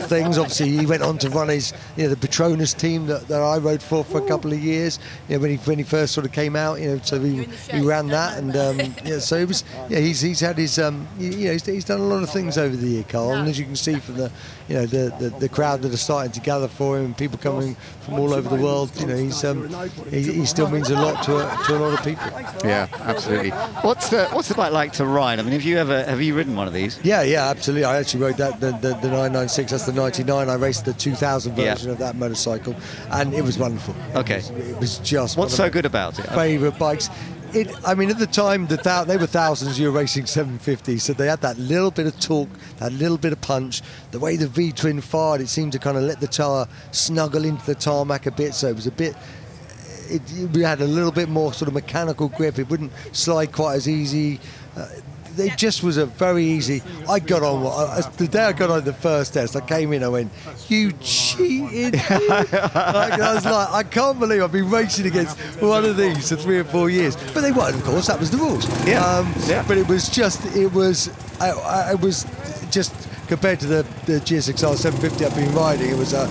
things. Obviously, he went on to run his, the Petronas team that I rode for a couple of years, when he first sort of came out, so he ran that, and so it was, he's had his, he's done a lot of things over the year, Carl, and as you can see from the crowd that are starting to gather for him, and people coming from all over the world, he still means a lot to a lot of people. Yeah, absolutely. What's the bike like to ride? I mean, have you ridden one of these? Yeah, absolutely. I actually rode that the 996. That's the 99. I raced the 2000 version of that motorcycle, and it was wonderful. Okay. It was just. What's so good about it? Favourite bikes. At the time, they were thousands. You were racing 750, so they had that little bit of torque, that little bit of punch. The way the V-twin fired, it seemed to kind of let the tyre snuggle into the tarmac a bit, so it was a bit. We had a little bit more sort of mechanical grip. It wouldn't slide quite as easy. It just was a very easy. I got on the day I got on the first test. I came in. I went, "You cheated!" I was like, "I can't believe I've been racing against one of these for 3 or 4 years." But they weren't, of course. That was the rules. Yeah. But it was just. I was just compared to the GSXR 750 I've been riding, it was a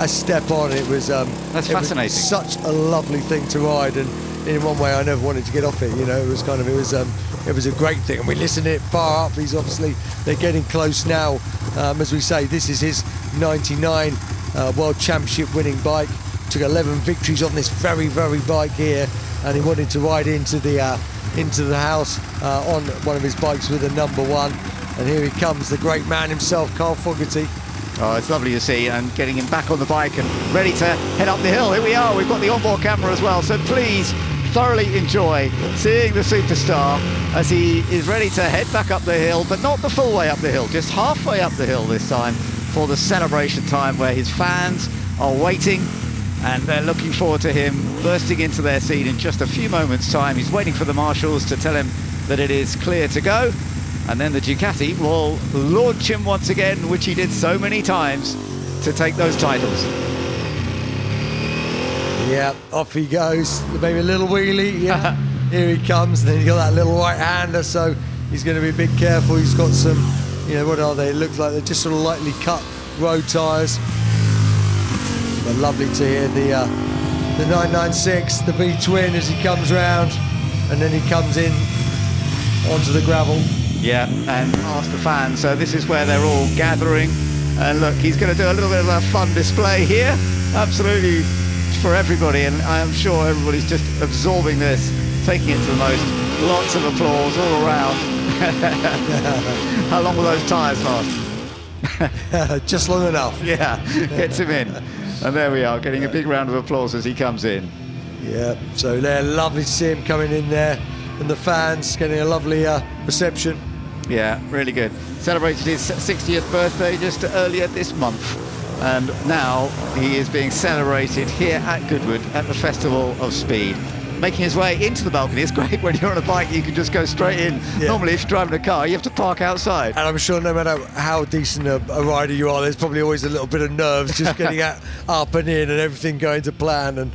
step on. It was that's fascinating. Was such a lovely thing to ride, and in one way I never wanted to get off it. You know, it was a great thing, and we listened to it far up. They're getting close now. As we say, this is his 99 World Championship winning bike. Took 11 victories on this very bike here, and he wanted to ride into the house on one of his bikes with a #1. And here he comes, the great man himself, Carl Fogerty. Oh, it's lovely to see, and getting him back on the bike and ready to head up the hill. Here we are, we've got the onboard camera as well, so please thoroughly enjoy seeing the superstar as he is ready to head back up the hill, but not the full way up the hill, just halfway up the hill this time for the celebration time where his fans are waiting and they're looking forward to him bursting into their scene in just a few moments' time. He's waiting for the marshals to tell him that it is clear to go, and then the Ducati will launch him once again, which he did so many times, to take those titles. Yeah, off he goes. Maybe a little wheelie. Yeah, here he comes. And then he's got that little right-hander, so he's going to be a bit careful. He's got some, you know, what are they? It looks like they're just sort of lightly cut road tyres. But lovely to hear the 996, the V-twin as he comes round, and then he comes in onto the gravel. Yeah, and past the fans. So this is where they're all gathering. And look, he's going to do a little bit of a fun display here. Absolutely for everybody, and I'm sure everybody's just absorbing this, taking it to the most. Lots of applause all around. How long will those tyres last? Just long enough. Yeah, gets him in. And there we are, getting a big round of applause as he comes in. Yeah, so they're lovely to see him coming in there, and the fans getting a lovely reception. Yeah, really good. Celebrated his 60th birthday just earlier this month, and now he is being celebrated here at Goodwood at the Festival of Speed. Making his way into the balcony. It's great when you're on a bike, you can just go straight in. Yeah. Normally, if you're driving a car, you have to park outside. And I'm sure no matter how decent a rider you are, there's probably always a little bit of nerves just getting up and in and everything going to plan and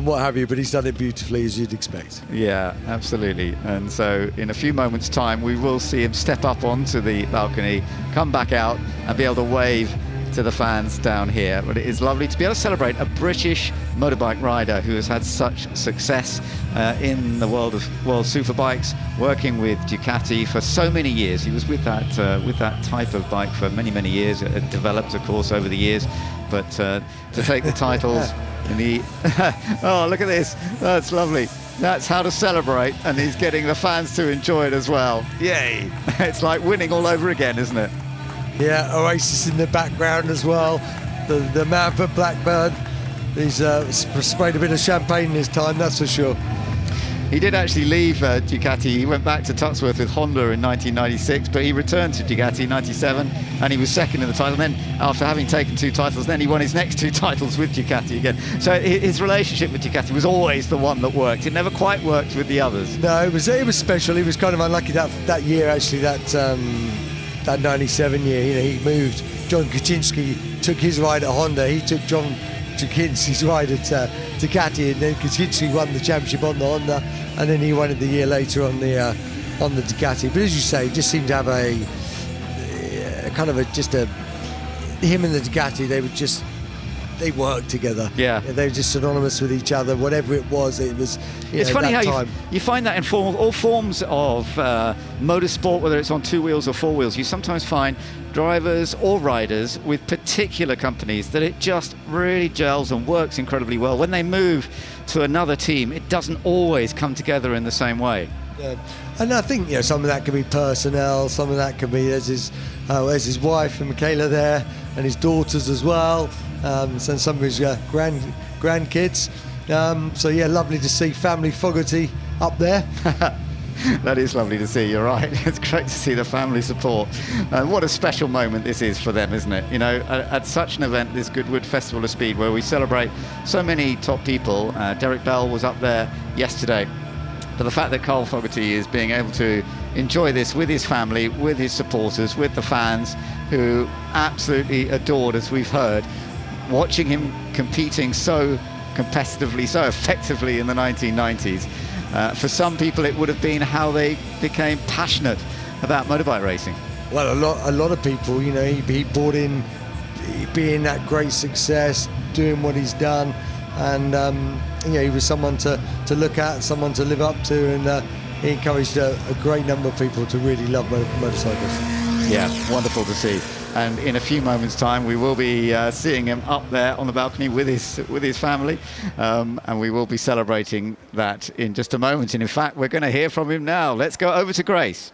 what have you. But he's done it beautifully, as you'd expect. Yeah, absolutely. And so in a few moments' time, we will see him step up onto the balcony, come back out and be able to wave to the fans down here. But it is lovely to be able to celebrate a British motorbike rider who has had such success in the world of superbikes, working with Ducati for so many years. He was with that type of bike for many years. It developed, of course, over the years. But to take the titles in the oh, look at this, that's lovely. That's how to celebrate, and he's getting the fans to enjoy it as well. Yay. It's like winning all over again, isn't it? Yeah, Oasis in the background as well. The man for Blackburn. He's sprayed a bit of champagne this time, that's for sure. He did actually leave Ducati. He went back to Tuxworth with Honda in 1996, but he returned to Ducati in 97, and he was second in the title. And then, after having taken 2 titles, then he won his next 2 titles with Ducati again. So his relationship with Ducati was always the one that worked. It never quite worked with the others. No, it was special. He was kind of unlucky that year, actually, that 97 year. You know, he moved. John Kaczynski took his ride at Honda. He took John Kaczynski's ride at Ducati, and then Kaczynski won the championship on the Honda, and then he won it the year later on the Ducati. But as you say, just seemed to have him and the Ducati. They worked together. Yeah, they were just synonymous with each other. Whatever it was. It's funny how you find that in all forms of motorsport, whether it's on 2 wheels or 4 wheels. You sometimes find drivers or riders with particular companies that it just really gels and works incredibly well. When they move to another team, it doesn't always come together in the same way. Yeah. And I think some of that could be personnel, some of that could be there's his wife and Michaela there, and his daughters as well, and some of his grandkids. So yeah, lovely to see family Fogerty up there. That is lovely to see, you're right. It's great to see the family support. What a special moment this is for them, isn't it? You know, at such an event, this Goodwood Festival of Speed, where we celebrate so many top people. Derek Bell was up there yesterday. But the fact that Carl Fogerty is being able to enjoy this with his family, with his supporters, with the fans who absolutely adored, as we've heard, watching him competing so competitively, so effectively in the 1990s. For some people, it would have been how they became passionate about motorbike racing. Well, a lot of people, you know, he bought in being that great success, doing what he's done, and you know, he was someone to look at, someone to live up to, and he encouraged a great number of people to really love motorcycles. Yeah, wonderful to see. And in a few moments' time, we will be seeing him up there on the balcony with his family, and we will be celebrating that in just a moment. And in fact, we're going to hear from him now. Let's go over to Grace.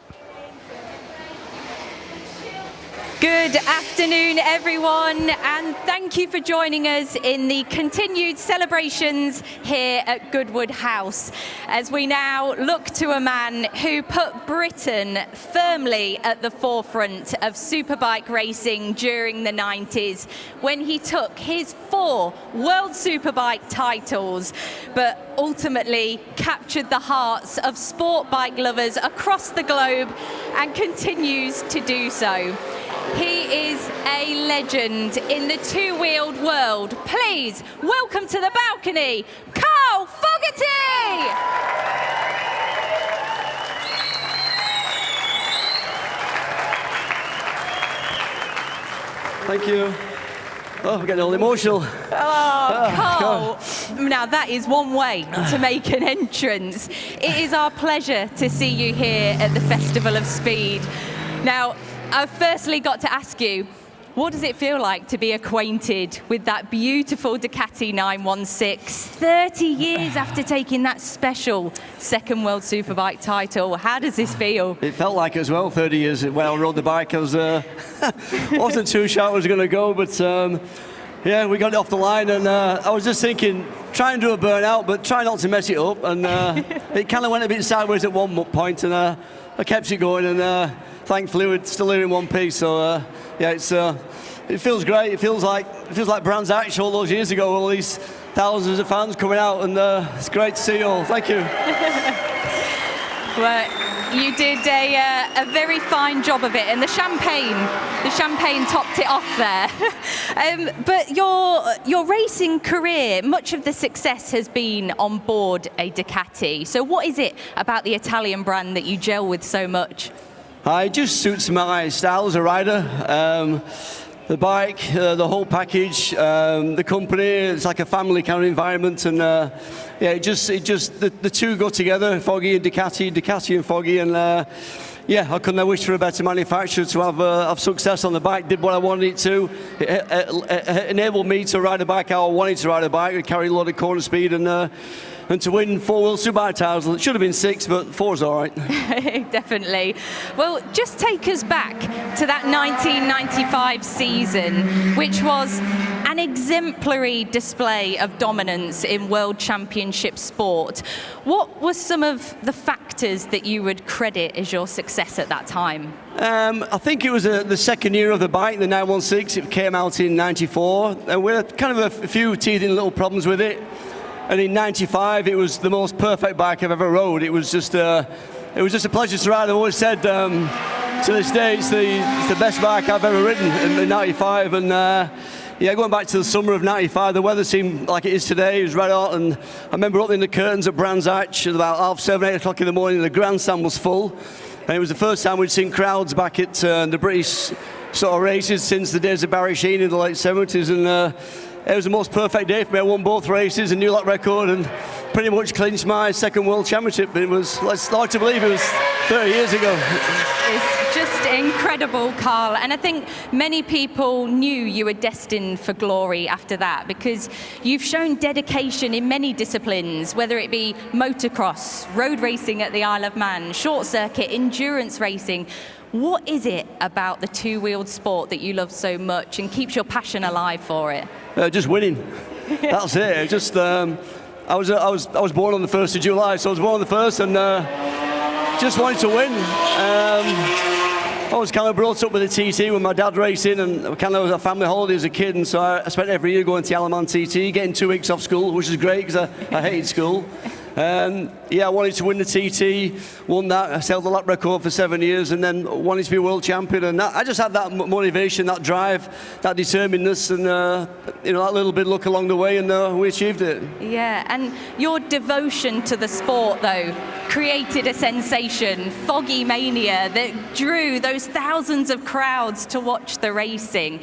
Good afternoon, everyone, and thank you for joining us in the continued celebrations here at Goodwood House, as we now look to a man who put Britain firmly at the forefront of superbike racing during the 90s, when he took his 4 World Superbike titles, but ultimately captured the hearts of sport bike lovers across the globe and continues to do so. He is a legend in the two-wheeled world. Please welcome to the balcony, Carl Fogerty! Thank you. Oh, I'm getting all emotional. Oh, Carl. Now, that is one way to make an entrance. It is our pleasure to see you here at the Festival of Speed. Now, I've firstly got to ask you, what does it feel like to be acquainted with that beautiful Ducati 916, 30 years after taking that special second World Superbike title? How does this feel? It felt like it as well, 30 years when I rode the bike. I wasn't too sure I was going to go, but yeah, we got it off the line, and I was just thinking, try and do a burnout, but try not to mess it up, and it kind of went a bit sideways at one point, and I kept it going, and thankfully we're still here in one piece. So yeah, it feels great. It feels like Brands Hatch all those years ago. All these thousands of fans coming out, and it's great to see you all. Thank you. Well, you did a very fine job of it, and the champagne topped it off there. But your racing career, much of the success has been on board a Ducati. So what is it about the Italian brand that you gel with so much? It just suits my style as a rider. The bike, the whole package, the company, it's like a family kind of environment, and yeah, it just the two go together, Foggy and Ducati and Foggy, and yeah, I couldn't have wished for a better manufacturer to have success on the bike. Did what I wanted it to. It enabled me to ride a bike how I wanted to ride a bike, and carry a lot of corner speed, and to win 4 World Superbike titles. It should have been 6, but 4's all right. Definitely. Well, just take us back to that 1995 season, which was an exemplary display of dominance in World Championship sport. What were some of the factors that you would credit as your success at that time? I think it was the second year of the bike, the 916. It came out in 94, and we had kind of a few teething little problems with it. And in 95, it was the most perfect bike I've ever rode. It was just a pleasure to ride. I've always said to this day, it's the best bike I've ever ridden in 95. And yeah, going back to the summer of 95, the weather seemed like it is today. It was red hot, and I remember opening the curtains at Brands Hatch at about 7:30, 8 o'clock in the morning. The grandstand was full, and it was the first time we'd seen crowds back at the British sort of races since the days of Barry Sheen in the late 70s. And it was the most perfect day for me. I won both races, a new lap record, and pretty much clinched my second World Championship. It was, hard to believe, it was 30 years ago. It's just incredible, Carl. And I think many people knew you were destined for glory after that, because you've shown dedication in many disciplines, whether it be motocross, road racing at the Isle of Man, short circuit, endurance racing. What is it about the two-wheeled sport that you love so much and keeps your passion alive for it? Just winning. That's it. Just I was born on the 1st of July, so I was born on the 1st, and just wanted to win. I was kind of brought up with a TT with my dad racing, and kind of was a family holiday as a kid, and so I spent every year going to the Isle of Man TT, getting 2 weeks off school, which is great because I hated school. Yeah, I wanted to win the TT, won that, I held the lap record for 7 years, and then wanted to be a world champion. And I just had that motivation, that drive, that determinedness, and you know, that little bit of luck along the way, and we achieved it. Yeah, and your devotion to the sport, though, created a sensation, Foggy Mania, that drew those thousands of crowds to watch the racing.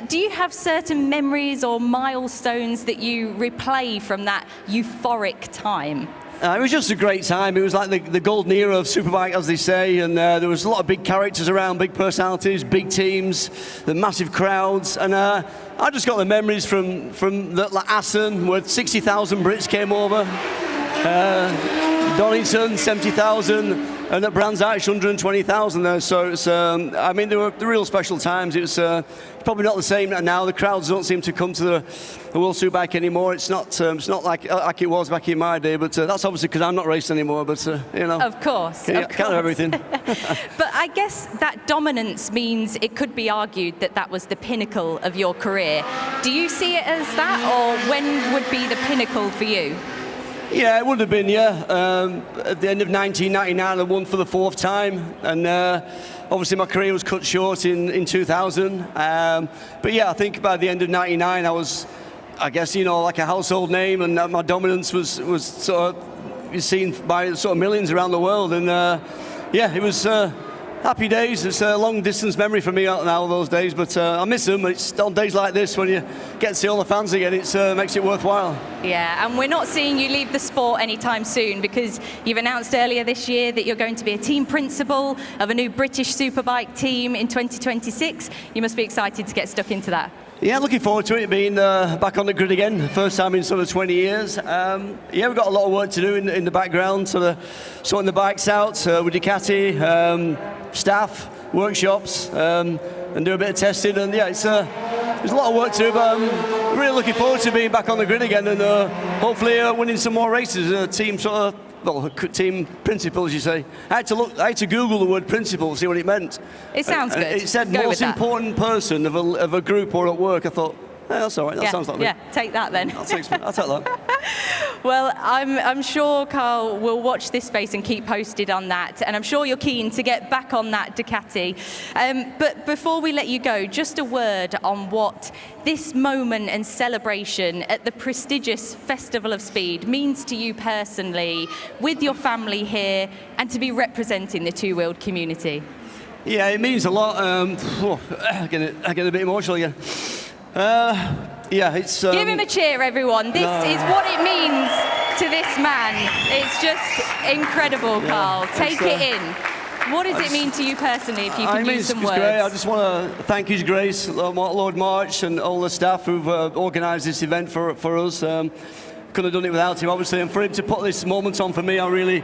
Do you have certain memories or milestones that you replay from that euphoric time? It was just a great time. It was like the golden era of Superbike, as they say, and there was a lot of big characters around, big personalities, big teams, the massive crowds, and I just got the memories from like Aston, where 60,000 Brits came over, Donington, 70,000, and at Brands Hatch, 120,000 there. So it's, I mean, they were the real special times. It was probably not the same now. The crowds don't seem to come to the World Superbike anymore. It's not like it was back in my day. But that's obviously because I'm not racing anymore. But you know, of course, can't have everything. But I guess that dominance means it could be argued that that was the pinnacle of your career. Do you see it as that, or when would be the pinnacle for you? Yeah, it would have been, yeah. At the end of 1999, I won for the 4th time, and obviously my career was cut short in 2000. But yeah, I think by the end of 99, I was, I guess, you know, like a household name, and my dominance was sort of seen by sort of millions around the world. And yeah, it was happy days. It's a long distance memory for me now, those days, but I miss them. It's on days like this when you get to see all the fans again, it makes it worthwhile. Yeah, and we're not seeing you leave the sport anytime soon, because you've announced earlier this year that you're going to be a team principal of a new British Superbike team in 2026. You must be excited to get stuck into that. Yeah, looking forward to it, being back on the grid again, first time in sort of 20 years. Yeah, we've got a lot of work to do in the background, sort of sorting the bikes out with Ducati, staff, workshops, and do a bit of testing. And yeah, there's a lot of work to do, but I'm really looking forward to being back on the grid again and hopefully winning some more races. Team sort of, well, team principal, as you say. I had to Google the word principal to see what it meant. It sounds good. It said most important person of a group or at work. I thought, hey, that's all right. That sounds like me. Yeah, take that then. I'll take that. Well, I'm sure Carl will watch this space and keep posted on that, and I'm sure you're keen to get back on that Ducati. But before we let you go, just a word on what this moment and celebration at the prestigious Festival of Speed means to you personally, with your family here, and to be representing the two-wheeled community. Yeah, it means a lot. I get a bit emotional again. Yeah, it's... Give him a cheer, everyone. This is what it means to this man. It's just incredible, Carl. Take it in. What does it mean to you personally, if you can use some words? Great. I just want to thank His Grace, Lord March, and all the staff who've organised this event for us. Couldn't have done it without him, obviously, and for him to put this moment on for me, I really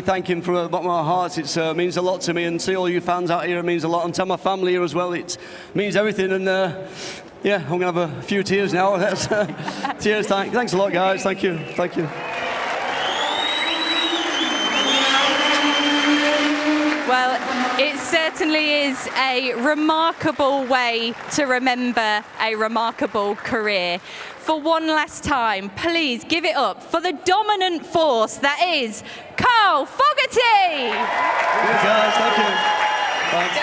thank him from the bottom of my heart. It means a lot to me, and see all you fans out here, it means a lot, and to my family here as well, it means everything. And yeah, I'm going to have a few tears now. Cheers, thanks a lot, guys. Thank you. Well, it certainly is a remarkable way to remember a remarkable career. For one last time, please give it up for the dominant force that is Carl Fogerty! Yes, guys, thank you. Thanks.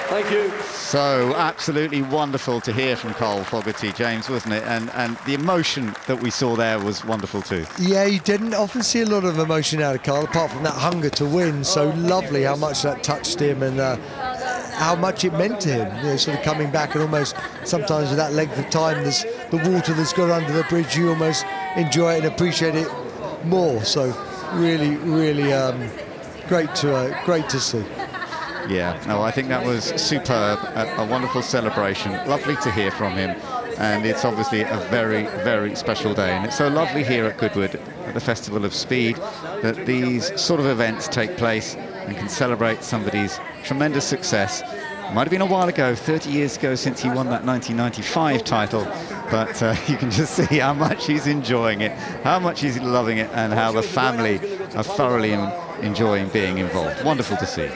Thank you. So absolutely wonderful to hear from Carl Fogerty, James, wasn't it? And the emotion that we saw there was wonderful too. Yeah, you didn't often see a lot of emotion out of Carl, apart from that hunger to win. So lovely how much that touched him and how much it meant to him. You know, sort of coming back, and almost sometimes with that length of time, there's the water that's got under the bridge, you almost enjoy it and appreciate it more. So really, really great to see. Yeah, no, I think that was superb, a wonderful celebration. Lovely to hear from him, and it's obviously a very, very special day. And it's so lovely here at Goodwood, at the Festival of Speed, that these sort of events take place and can celebrate somebody's tremendous success. It might have been a while ago, 30 years ago, since he won that 1995 title, but you can just see how much he's enjoying it, how much he's loving it, and how the family are thoroughly enjoying being involved. Wonderful to see.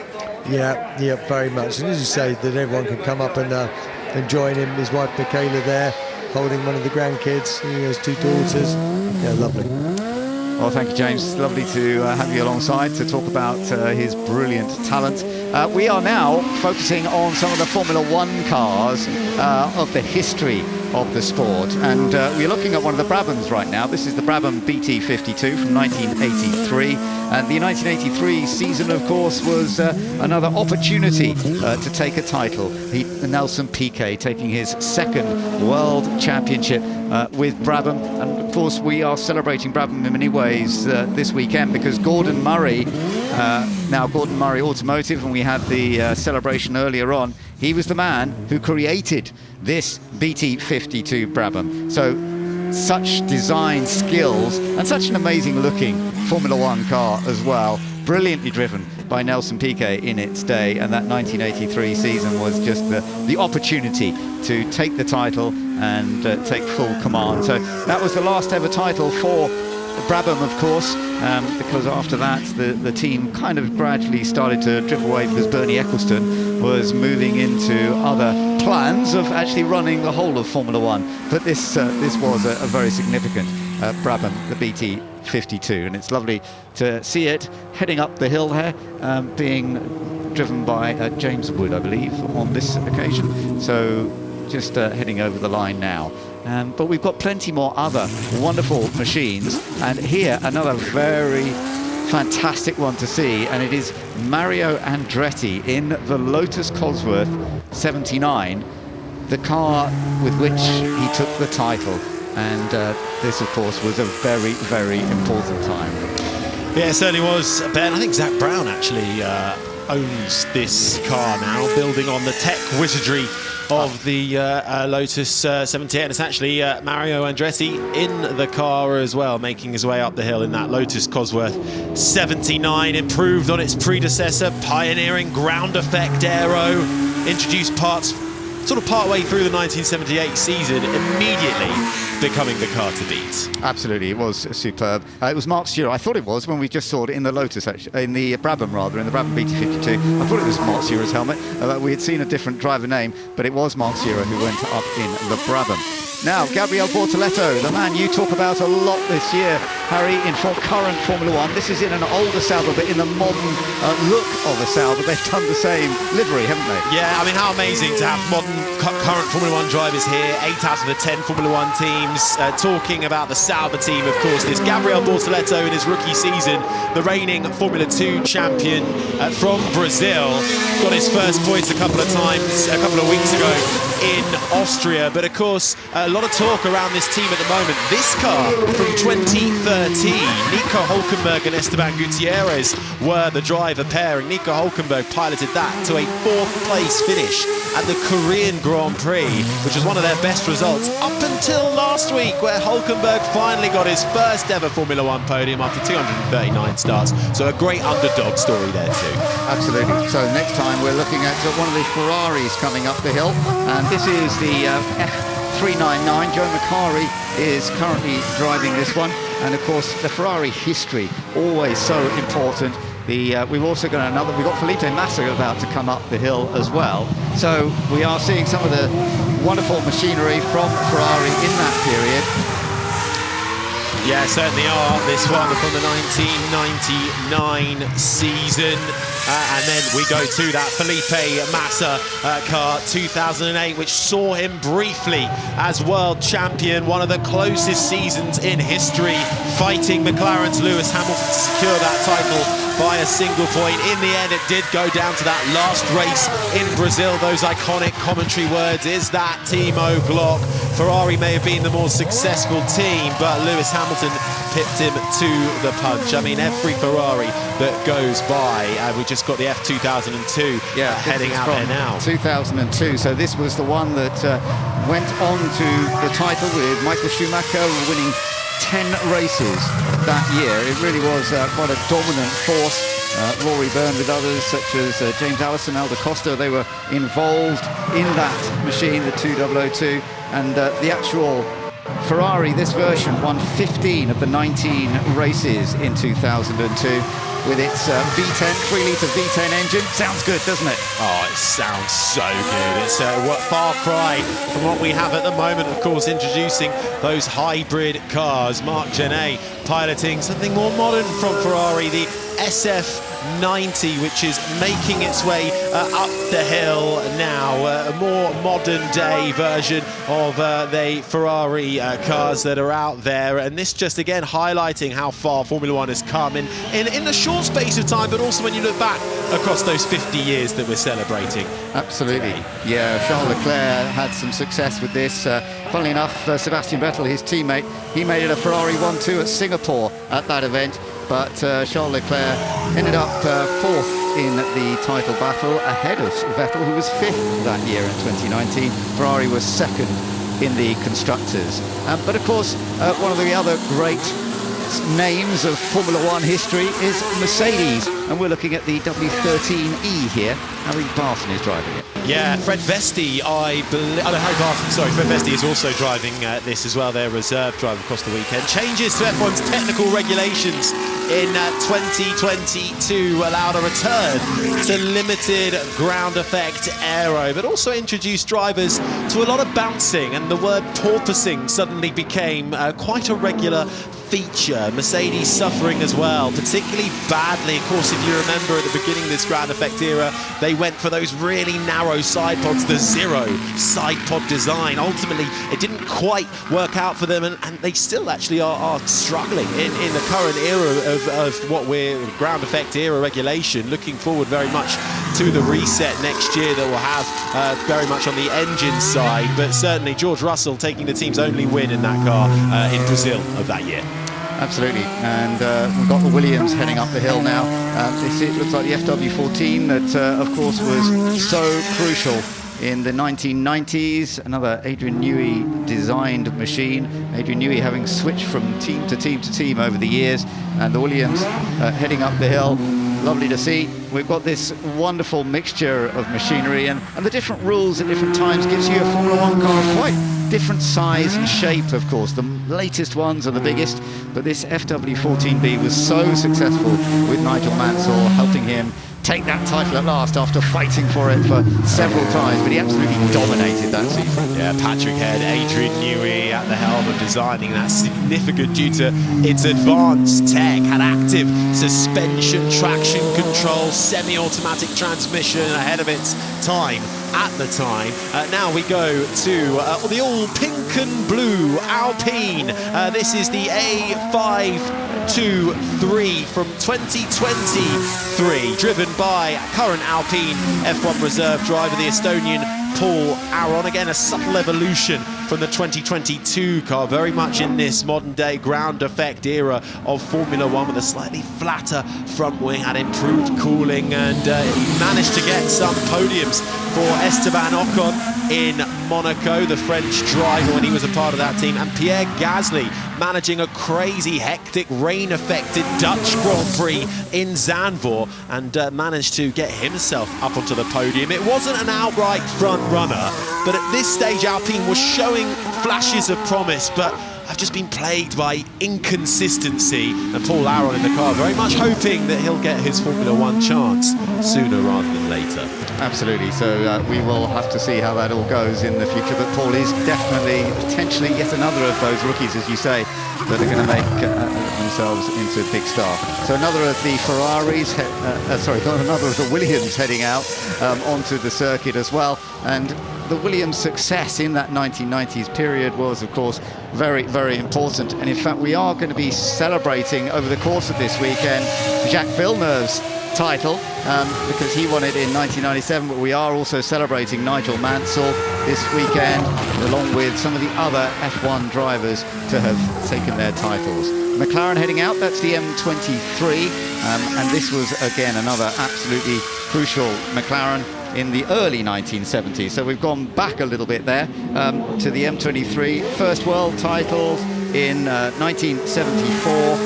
Yeah, very much. And as you say, that everyone can come up and join him. His wife Michaela there, holding one of the grandkids. He has 2 daughters. Yeah, lovely. Well, thank you, James. Lovely to have you alongside to talk about his brilliant talent. We are now focusing on some of the Formula One cars of the history of the sport. And we're looking at one of the Brabhams right now. This is the Brabham BT52 from 1983. And the 1983 season, of course, was another opportunity to take a title. Nelson Piquet taking his second World Championship with Brabham. And of course, we are celebrating Brabham in many ways this weekend, because Gordon Murray, now Gordon Murray Automotive, and we had the celebration earlier on, he was the man who created this BT52 Brabham. So such design skills and such an amazing looking Formula One car as well, brilliantly driven by Nelson Piquet in its day. And that 1983 season was just the opportunity to take the title and take full command. So that was the last ever title for Brabham, of course, because after that the team kind of gradually started to drift away, because Bernie Eccleston was moving into other plans of actually running the whole of Formula One. But this was a very significant Brabham, the BT52, and it's lovely to see it heading up the hill there, being driven by James Wood, I believe, on this occasion. So just heading over the line now. But we've got plenty more other wonderful machines, and here another very fantastic one to see, and it is Mario Andretti in the Lotus Cosworth 79, the car with which he took the title. And this, of course, was a very, very important time. Yeah, it certainly was, Ben. I think Zach Brown actually owns this car now, building on the tech wizardry of the Lotus 78. And it's actually Mario Andretti in the car as well, making his way up the hill in that Lotus Cosworth 79, improved on its predecessor, pioneering ground effect aero, introduced parts sort of partway through the 1978 season, immediately becoming the car to beat. Absolutely, it was superb. It was Mark Stewart. I thought it was when we just saw it in the Lotus, actually, in the Brabham rather, in the Brabham BT52. I thought it was Mark Stewart's helmet. We had seen a different driver name, but it was Mark Stewart who went up in the Brabham. Now, Gabriele Bortoletto, the man you talk about a lot this year, Harry, in current Formula One. This is in an older Sauber, but in the modern look of a Sauber. They've done the same livery, haven't they? Yeah, I mean, how amazing to have modern current Formula One drivers here. 8 out of the 10 Formula One teams. Talking about the Sauber team, of course, there's Gabriele Bortoletto in his rookie season, the reigning Formula 2 champion from Brazil. Got his first points a couple of weeks ago in Austria. But of course, a lot of talk around this team at the moment. This car from 2013, Nico Hülkenberg and Esteban Gutierrez were the driver pairing. Nico Hülkenberg piloted that to a 4th place finish at the Korean Grand Prix, which was one of their best results up until last week, where Hülkenberg finally got his first ever Formula One podium after 239 starts. So a great underdog story there too. Absolutely. So next time we're looking at one of the Ferraris coming up the hill, and this is the F399. Joe Macari is currently driving this one, and of course the Ferrari history, always so important. We've also got we've got Felipe Massa about to come up the hill as well. So we are seeing some of the wonderful machinery from Ferrari in that period. Yeah, certainly are. This one from the 1999 season. And then we go to that Felipe Massa car 2008, which saw him briefly as world champion. One of the closest seasons in history, fighting McLaren's Lewis Hamilton to secure that title by a single point. In the end, it did go down to that last race in Brazil. Those iconic commentary words, is that Timo Glock? Ferrari may have been the more successful team, but Lewis Hamilton pipped him to the punch. I mean, every Ferrari that goes by, we just got the F2002 heading out there now. 2002, so this was the one that went on to the title with Michael Schumacher winning 10 races that year. It really was quite a dominant force. Rory Byrne with others such as James Allison, Aldo Costa, they were involved in that machine, the 2002, and the actual Ferrari, this version, won 15 of the 19 races in 2002 with its V10, 3-litre V10 engine. Sounds good, doesn't it? Oh, it sounds so good. It's a far cry from what we have at the moment, of course, introducing those hybrid cars. Marc Genet piloting something more modern from Ferrari, the SF90, which is making its way up the hill now. A more modern-day version of the Ferrari cars that are out there. And this just, again, highlighting how far Formula One has come in a short space of time, but also when you look back across those 50 years that we're celebrating. Absolutely. Yeah, Charles Leclerc had some success with this. Funnily enough, Sebastian Vettel, his teammate, he made it a Ferrari 1-2 at Singapore at that event, but Charles Leclerc ended up fourth in the title battle, ahead of Vettel, who was fifth that year in 2019. Ferrari was second in the constructors. But of course, one of the other great names of Formula One history is Mercedes, and we're looking at the W13E here. Harry Barton is driving it. Yeah, Fred Vesti, I believe. Oh, no, Harry Barton, sorry. Fred Vesti is also driving this as well, their reserve driver across the weekend. Changes to F1's technical regulations in 2022 allowed a return to limited ground effect aero, but also introduced drivers to a lot of bouncing, and the word porpoising suddenly became quite a regular feature. Mercedes suffering as well, particularly badly. Of course, if you remember at the beginning of this ground effect era, they went for those really narrow side pods, the zero side pod design. Ultimately, it didn't quite work out for them, and they still actually are struggling in the current era of what we're ground effect era regulation. Looking forward very much to the reset next year that we'll have very much on the engine side, but certainly George Russell taking the team's only win in that car in Brazil of that year. Absolutely, and we've got the Williams heading up the hill now. It looks like the FW14 that, of course, was so crucial in the 1990s. Another Adrian Newey designed machine. Adrian Newey having switched from team to team to team over the years, and the Williams heading up the hill. Lovely to see. We've got this wonderful mixture of machinery, and the different rules at different times gives you a Formula One car of quite different size and shape, of course. The latest ones are the biggest, but this FW14B was so successful with Nigel Mansell helping him take that title at last after fighting for it for several times, but he absolutely dominated that season. Yeah, Patrick Head, Adrian Newey at the helm of designing that, significant due to its advanced tech, had active suspension, traction control, semi-automatic transmission ahead of its time at the time. Now we go to the all pink and blue Alpine. This is the A523 from 2023, driven by current Alpine F1 reserve driver, the Estonian Paul Aron. Again, a subtle evolution from the 2022 car, very much in this modern day ground effect era of Formula One, with a slightly flatter front wing, had improved cooling, and he managed to get some podiums for Esteban Ocon in Monaco, the French driver, when he was a part of that team, and Pierre Gasly managing a crazy, hectic, rain-affected Dutch Grand Prix in Zandvoort, and managed to get himself up onto the podium. It wasn't an outright front runner, but at this stage Alpine was showing flashes of promise, but I've just been plagued by inconsistency, and Paul Aron in the car very much hoping that he'll get his Formula One chance sooner rather than later. Absolutely, so we will have to see how that all goes in the future, but Paul is definitely, potentially yet another of those rookies, as you say, that are going to make themselves into a big star. So another of the Ferraris, another of the Williams heading out onto the circuit as well, and the Williams' success in that 1990s period was, of course, very, very important. And in fact, we are going to be celebrating over the course of this weekend Jacques Villeneuve's title, because he won it in 1997, but we are also celebrating Nigel Mansell this weekend, along with some of the other F1 drivers to have taken their titles. McLaren heading out, that's the M23, and this was, again, another absolutely crucial McLaren in the early 1970s. So we've gone back a little bit there to the M23. First world titles in 1974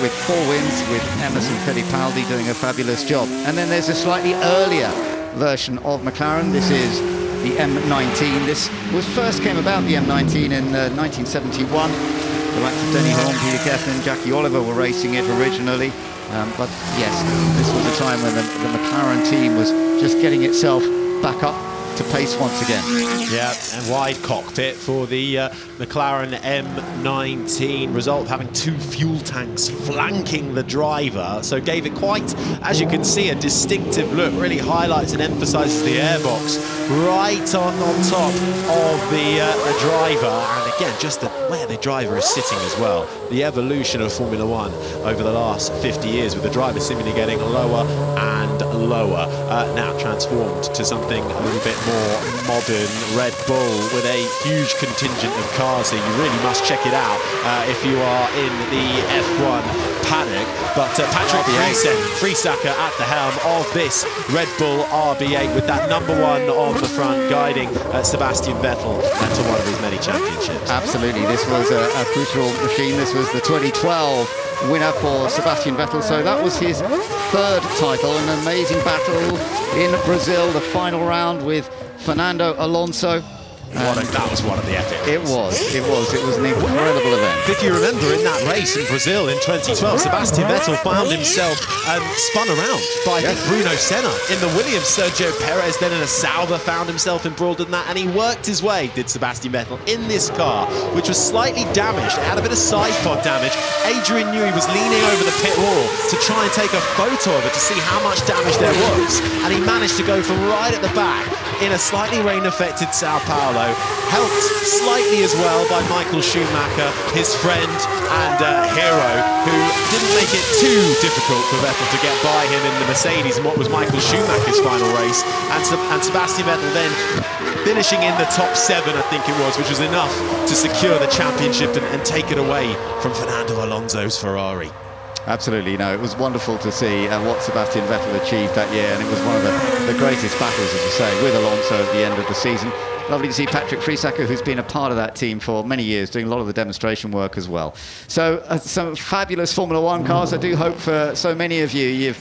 with 4 wins, with Emerson Fittipaldi doing a fabulous job. And then there's a slightly earlier version of McLaren. This is the M19. This first came about, the M19, in 1971. The likes of Denny Holm, Peter Kessler, Jackie Oliver were racing it originally. But yes, this was a time when the McLaren team was just getting itself back up to pace once again. Yeah, and wide cockpit for the McLaren M19. Result of having 2 fuel tanks flanking the driver, so gave it quite, as you can see, a distinctive look. Really highlights and emphasises the airbox right on top of the driver, and again, just where the driver is sitting as well. The evolution of Formula One over the last 50 years, with the driver seemingly getting lower and lower. Now transformed to something a little bit more modern. Red Bull with a huge contingent of cars here. You really must check it out if you are in the F1 paddock. But Patrick Friesacker at the helm of this Red Bull RB8 with that #1 on the front, guiding Sebastian Vettel to one of his many championships. Absolutely, this was a crucial machine. This was the 2012 winner for Sebastian Vettel, so that was his 3rd title. An amazing battle in Brazil, the final round with Fernando Alonso. That was one of the epic It was an incredible event. If you remember, in that race in Brazil in 2012, Sebastian Vettel found himself spun around by Bruno Senna in the Williams. Sergio Perez then in a Sauber found himself embroiled in that, and he worked his way, did Sebastian Vettel, in this car, which was slightly damaged. It had a bit of side pod damage. Adrian Newey was leaning over the pit wall to try and take a photo of it to see how much damage there was, and he managed to go from right at the back in a slightly rain-affected Sao Paulo, helped slightly as well by Michael Schumacher, his friend and hero, who didn't make it too difficult for Vettel to get by him in the Mercedes in what was Michael Schumacher's final race, and Sebastian Vettel then finishing in the top 7, I think it was, which was enough to secure the championship and take it away from Fernando Alonso's Ferrari. Absolutely, it was wonderful to see what Sebastian Vettel achieved that year, and it was one of the greatest battles, as you say, with Alonso at the end of the season. Lovely to see Patrick Friesacker, who's been a part of that team for many years, doing a lot of the demonstration work as well. So some fabulous Formula One cars. I do hope for so many of you, you've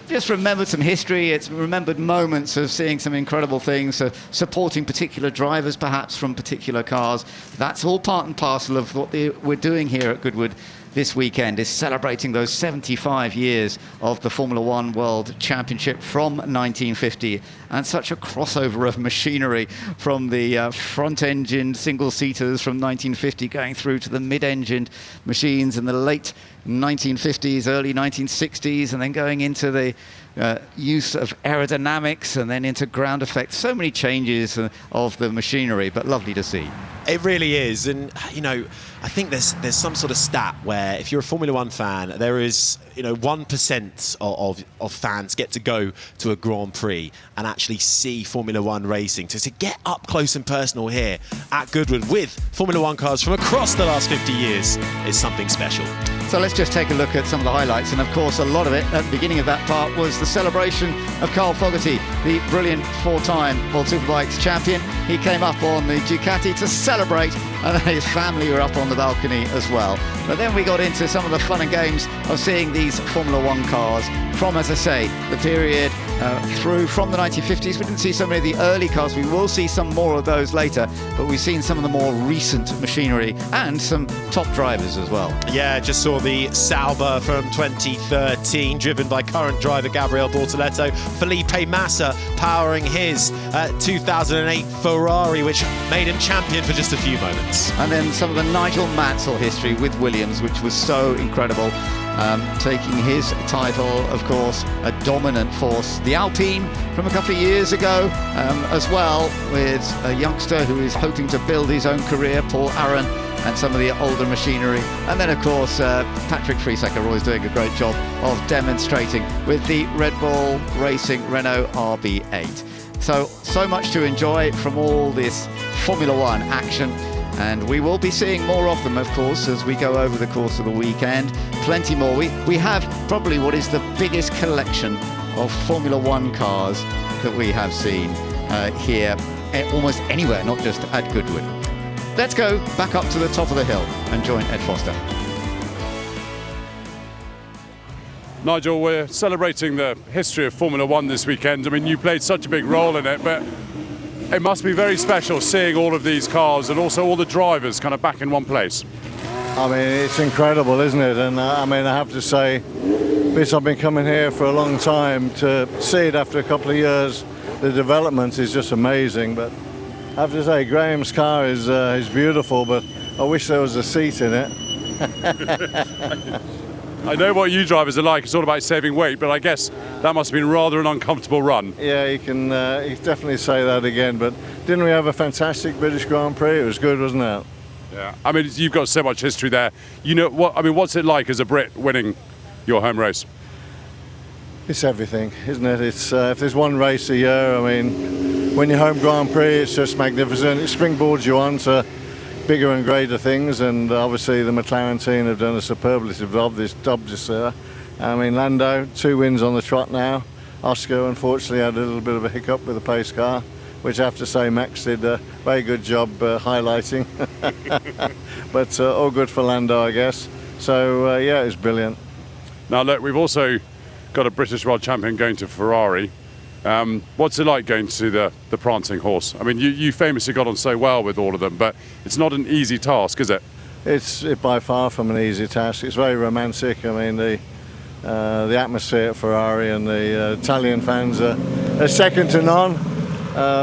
just remembered some history. It's remembered moments of seeing some incredible things, supporting particular drivers perhaps from particular cars. That's all part and parcel of what we're doing here at Goodwood this weekend, is celebrating those 75 years of the Formula One World Championship from 1950, and such a crossover of machinery from the front-engined single-seaters from 1950 going through to the mid-engined machines in the late 1950s, early 1960s, and then going into the use of aerodynamics and then into ground effects. So many changes of the machinery, but lovely to see. It really is, and I think there's some sort of stat where if you're a Formula One fan, there is 1% of fans get to go to a Grand Prix and actually see Formula One racing. So to get up close and personal here at Goodwood with Formula One cars from across the last 50 years is something special. So let's just take a look at some of the highlights, and of course a lot of it at the beginning of that part was the celebration of Carl Fogerty, the brilliant 4-time World Superbikes champion. He came up on the Ducati to celebrate, and his family were up on the balcony as well. But then we got into some of the fun and games of seeing these Formula One cars from, as I say, the period through from the 1950s. We didn't see so many of the early cars. We will see some more of those later, but we've seen some of the more recent machinery and some top drivers as well. Yeah, just saw the Sauber from 2013, driven by current driver Gabriel Bortoleto. Felipe Massa powering his 2008 Ferrari, which made him champion for just a few moments. And then some of the Nigel Mansell history with Williams, which was so incredible. Taking his title, of course, a dominant force. The Alpine from a couple of years ago as well, with a youngster who is hoping to build his own career, Paul Aron, and some of the older machinery. And then, of course, Patrick Friesacker always doing a great job of demonstrating with the Red Bull Racing Renault RB8. So much to enjoy from all this Formula One action. And we will be seeing more of them, of course, as we go over the course of the weekend. Plenty more. We have probably what is the biggest collection of Formula One cars that we have seen here almost anywhere, not just at Goodwood. Let's go back up to the top of the hill and join Ed Foster. Nigel, we're celebrating the history of Formula One this weekend. I mean, you played such a big role in it, but it must be very special seeing all of these cars and also all the drivers kind of back in one place. I mean, it's incredible, isn't it? And I mean, I have to say, because I've been coming here for a long time, to see it after a couple of years the development is just amazing. But I have to say, Graham's car is beautiful, but I wish there was a seat in it. I know what you drivers are like. It's all about saving weight, but I guess that must have been rather an uncomfortable run. Yeah, you can definitely say that again. But didn't we have a fantastic British Grand Prix? It was good, wasn't it? Yeah. I mean, you've got so much history there. You know what? I mean, what's it like as a Brit winning your home race? It's everything, isn't it? It's if there's one race a year, I mean, when your home Grand Prix, it's just magnificent. It springboards you on to bigger and greater things, and obviously the McLaren team have done a superlative job this year. I mean, Lando, 2 wins on the trot now. Oscar, unfortunately, had a little bit of a hiccup with the pace car, which I have to say Max did a very good job highlighting. But all good for Lando, I guess. So, yeah, it was brilliant. Now, look, we've also got a British world champion going to Ferrari. What's it like going to the prancing horse? I mean, you famously got on so well with all of them, but it's not an easy task, is it? It's by far from an easy task. It's very romantic. I mean, the atmosphere at Ferrari and the Italian fans are second to none.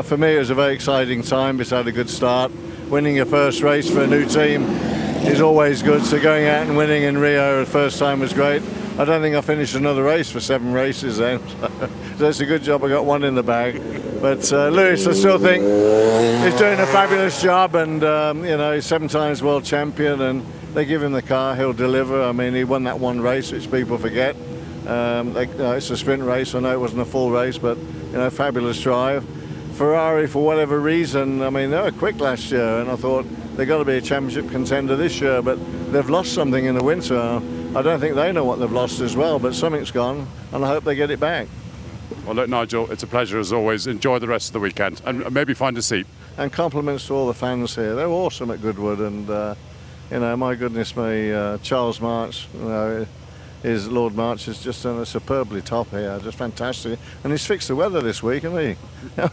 For me, it was a very exciting time. It's had a good start. Winning your first race for a new team is always good. So going out and winning in Rio the first time was great. I don't think I finished another race for 7 races then. So it's a good job I got 1 in the bag. But Lewis, I still think he's doing a fabulous job, and you know, he's 7 times world champion, and they give him the car, he'll deliver. I mean, he won that 1 race, which people forget. It's a sprint race. I know it wasn't a full race, but you know, fabulous drive. Ferrari, for whatever reason, I mean, they were quick last year, and I thought they've got to be a championship contender this year, but they've lost something in the winter. I don't think they know what they've lost as well, but something's gone, and I hope they get it back. Well, look, Nigel, it's a pleasure as always. Enjoy the rest of the weekend, and maybe find a seat. And compliments to all the fans here. They're awesome at Goodwood, and you know, my goodness me, Charles March, you know, his Lord March has just done a superbly top here, just fantastic. And he's fixed the weather this week, hasn't he?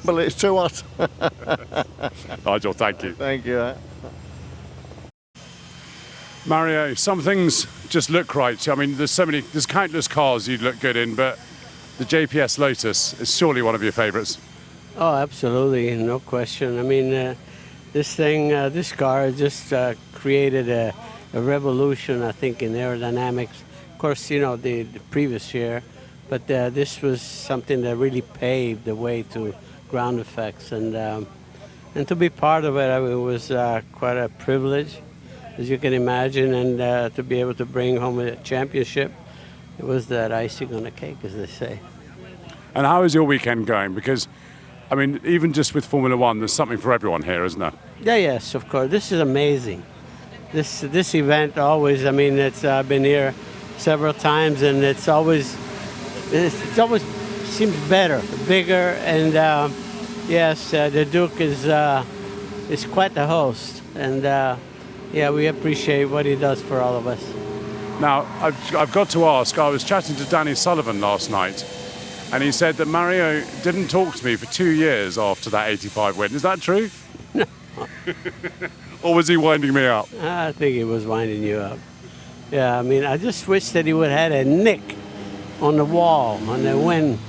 But it's too hot. Nigel, thank you. Thank you. Mario, some things just look right. I mean, there's countless cars you'd look good in, but the JPS Lotus is surely one of your favourites. Oh, absolutely, no question. I mean, this car just created a revolution, I think, in aerodynamics. Of course, you know, the previous year, but this was something that really paved the way to ground effects, and to be part of it, I mean, it was quite a privilege, as you can imagine, and to be able to bring home a championship. It was that icing on the cake, as they say. And how is your weekend going? Because, I mean, even just with Formula One, there's something for everyone here, isn't there? Yeah, yes, of course. This is amazing. This event always, I mean, I've been here several times, and it always seems better, bigger, and yes, the Duke is quite the host, and yeah, we appreciate what he does for all of us. Now, I've got to ask, I was chatting to Danny Sullivan last night, and he said that Mario didn't talk to me for 2 years after that 85 win. Is that true? No. Or was he winding me up? I think he was winding you up. Yeah, I mean, I just wish that he would have had a nick on the wall, on the wing,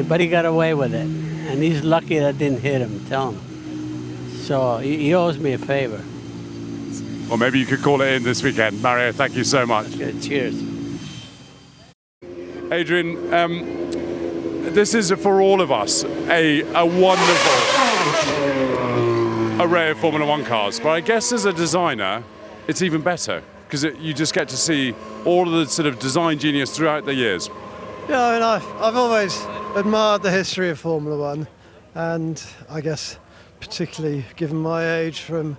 but he got away with it. And he's lucky that didn't hit him, tell him. So he owes me a favor. Well, maybe you could call it in this weekend. Mario, thank you so much. Okay, cheers. Adrian, this is for all of us a wonderful array of Formula One cars, but I guess as a designer it's even better because you just get to see all of the sort of design genius throughout the years. Yeah, I mean, I've always admired the history of Formula One, and I guess particularly given my age from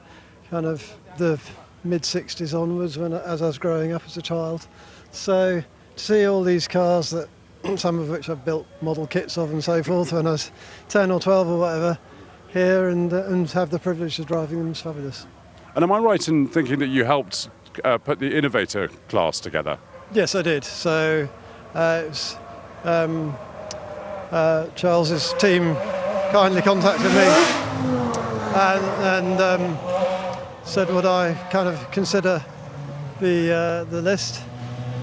kind of the mid-60s onwards as I was growing up as a child. So to see all these cars, that some of which I've built model kits of and so forth when I was 10 or 12 or whatever, here and have the privilege of driving them is fabulous. And am I right in thinking that you helped put the Innovator class together? Yes, I did. So it was, Charles's team kindly contacted me and said would I kind of consider the list.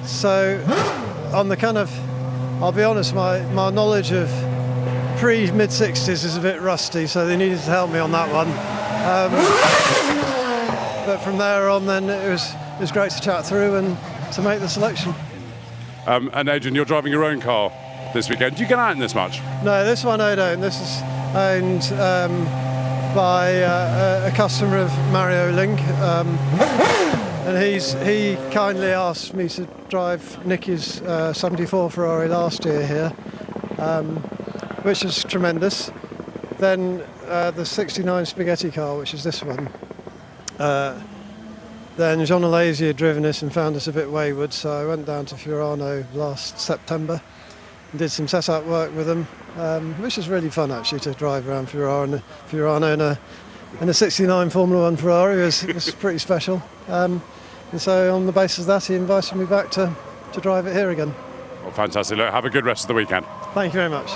So on the kind of, I'll be honest, my knowledge of Prix mid-60s is a bit rusty, so they needed to help me on that one. But from there on, then it was great to chat through and to make the selection. And Adrian, you're driving your own car this weekend. Do you get out in this much? No, this one I don't. This is owned by a customer of Mario Link, and he kindly asked me to drive Nicky's 74 Ferrari last year here, which is tremendous. Then the 69 Spaghetti car, which is this one. Then Jean Alesi had driven this and found us a bit wayward, so I went down to Furano last September and did some setup work with them, which was really fun actually, to drive around Furano in a 69 Formula 1 Ferrari. It was pretty special. And so on the basis of that, he invited me back to drive it here again. Well, fantastic. Look, have a good rest of the weekend. Thank you very much.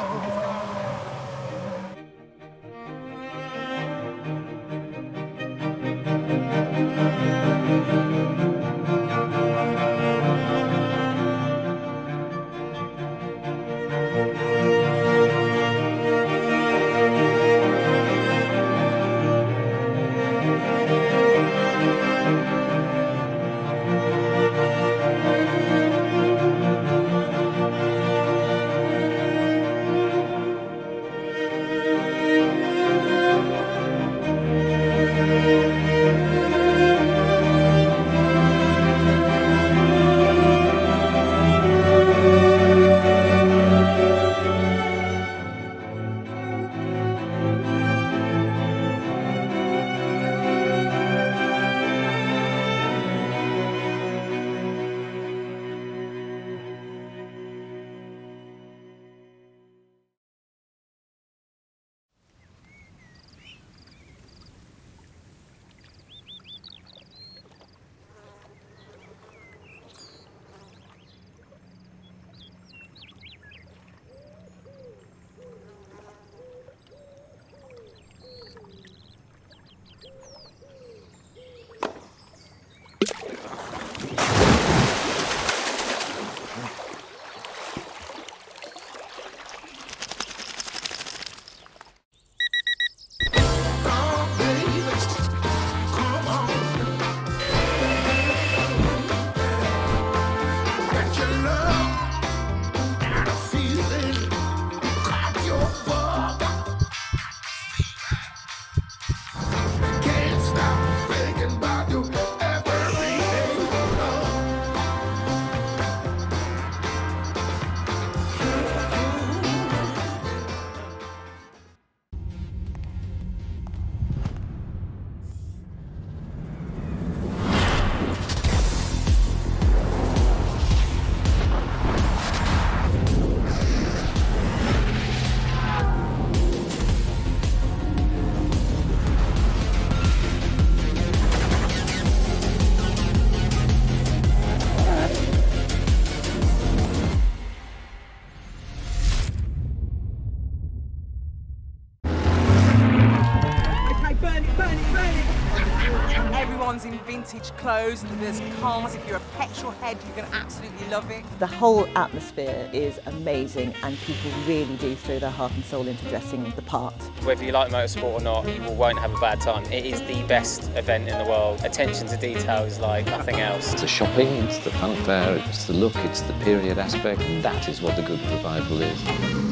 In vintage clothes, there's cars. If you're a petrol head, you're going to absolutely love it. The whole atmosphere is amazing, and people really do throw their heart and soul into dressing the part. Whether you like motorsport or not, you won't have a bad time. It is the best event in the world. Attention to detail is like nothing else. It's the shopping, it's the fanfare, it's the look, it's the period aspect, and that is what the Goodwood Revival is.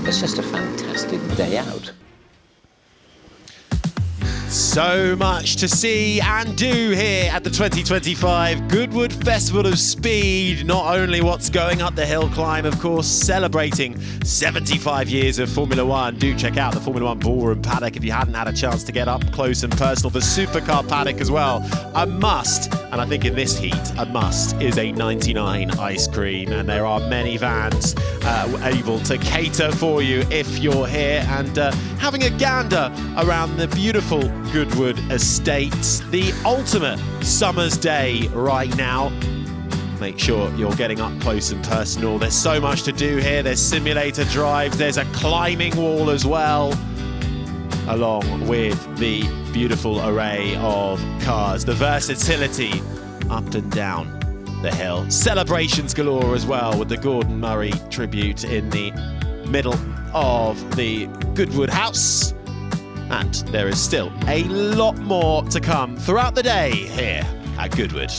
It's just a fantastic day out. So much to see and do here at the 2025 Goodwood Festival of Speed. Not only what's going up the hill climb, of course, celebrating 75 years of Formula One. Do check out the Formula One ballroom paddock if you hadn't had a chance to get up close and personal. The supercar paddock as well. A must, and I think in this heat, a must is a 99 ice cream. And there are many vans able to cater for you if you're here, and having a gander around the beautiful Goodwood Estates, the ultimate summer's day right now. Make sure you're getting up close and personal. There's so much to do here. There's simulator drives, there's a climbing wall as well, along with the beautiful array of cars, the versatility up and down the hill. Celebrations galore as well, with the Gordon Murray tribute in the middle of the Goodwood house. And there is still a lot more to come throughout the day here at Goodwood.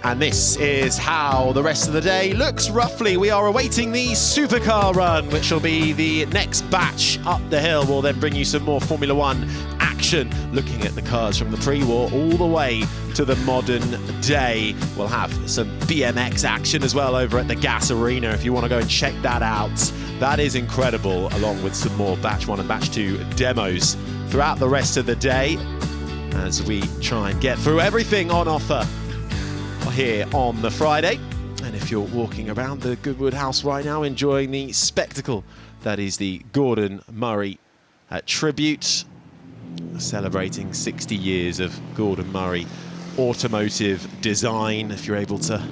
And this is how the rest of the day looks roughly. We are awaiting the Supercar run, which will be the next batch up the hill. We'll then bring you some more Formula One action, looking at the cars from the pre-war all the way to the modern day. We'll have some BMX action as well over at the Gas Arena if you want to go and check that out. That is incredible, along with some more Batch 1 and Batch 2 demos throughout the rest of the day as we try and get through everything on offer here on the Friday. And if you're walking around the Goodwood house right now enjoying the spectacle that is the Gordon Murray tribute, celebrating 60 years of Gordon Murray automotive design. If you're able to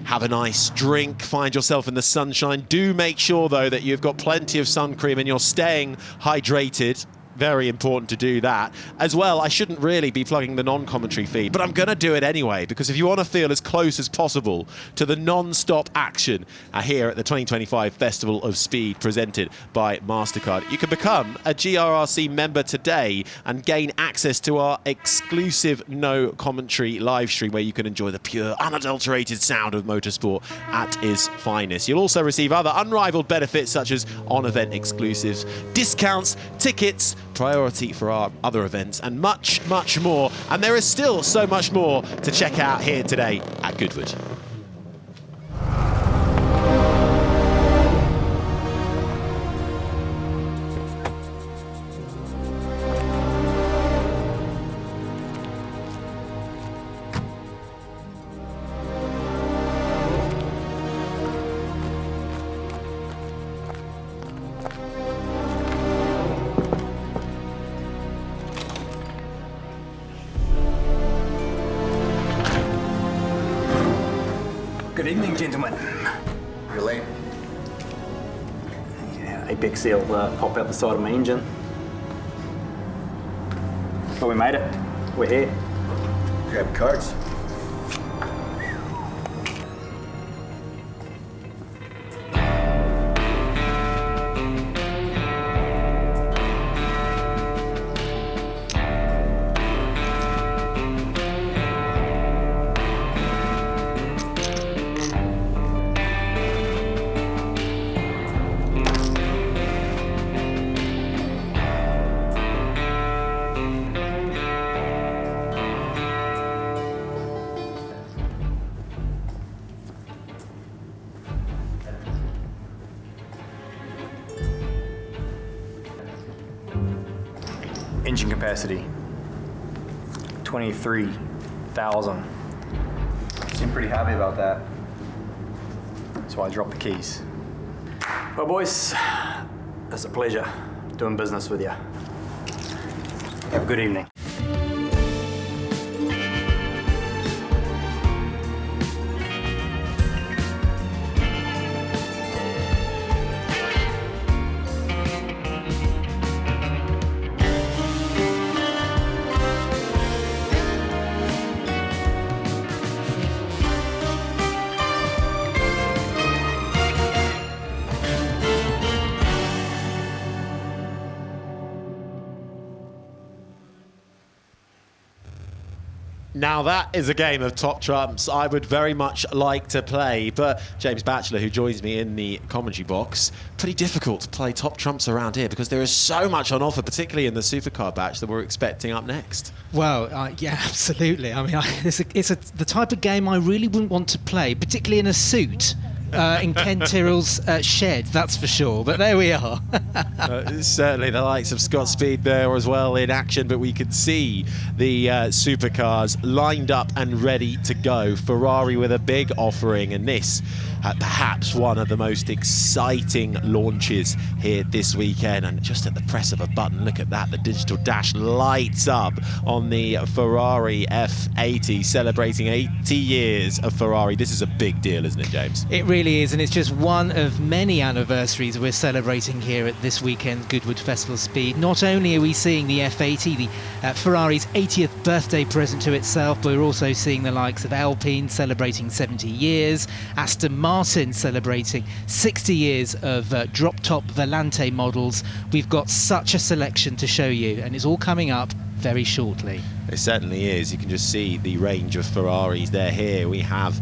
have a nice drink, find yourself in the sunshine, do make sure though that you've got plenty of sun cream and you're staying hydrated. Very important to do that. As well, I shouldn't really be plugging the non-commentary feed, but I'm going to do it anyway, because if you want to feel as close as possible to the non-stop action here at the 2025 Festival of Speed presented by MasterCard, you can become a GRRC member today and gain access to our exclusive no commentary live stream where you can enjoy the pure, unadulterated sound of motorsport at its finest. You'll also receive other unrivaled benefits such as on-event exclusives, discounts, tickets, priority for our other events, and much, much more. And there is still so much more to check out here today at Goodwood. Good evening, gentlemen. You're late. Yeah, apex seal pop out the side of my engine. But we made it. We're here. Grab cards. Engine capacity, 23,000. Seem pretty happy about that. That's why I dropped the keys. Well, boys, it's a pleasure doing business with you. Have a good evening. Now that is a game of top trumps I would very much like to play, but James Batchelor, who joins me in the commentary box, pretty difficult to play top trumps around here because there is so much on offer, particularly in the supercar batch that we're expecting up next. Well, yeah, absolutely. I mean, it's the type of game I really wouldn't want to play, particularly in a suit. In Ken Tyrrell's shed, that's for sure. But there we are. Certainly the likes of Scott Speed there as well in action, but we can see the supercars lined up and ready to go. Ferrari with a big offering, and this perhaps one of the most exciting launches here this weekend. And just at the press of a button, look at that, the digital dash lights up on the Ferrari F80, celebrating 80 years of Ferrari. This is a big deal, isn't it, James? It really really is, and it's just one of many anniversaries we're celebrating here at this weekend's Goodwood Festival Speed. Not only are we seeing the F80, the Ferrari's 80th birthday present to itself, but we're also seeing the likes of Alpine celebrating 70 years, Aston Martin celebrating 60 years of drop-top Volante models. We've got such a selection to show you, and it's all coming up very shortly. It certainly is. You can just see the range of Ferraris. They're here. We have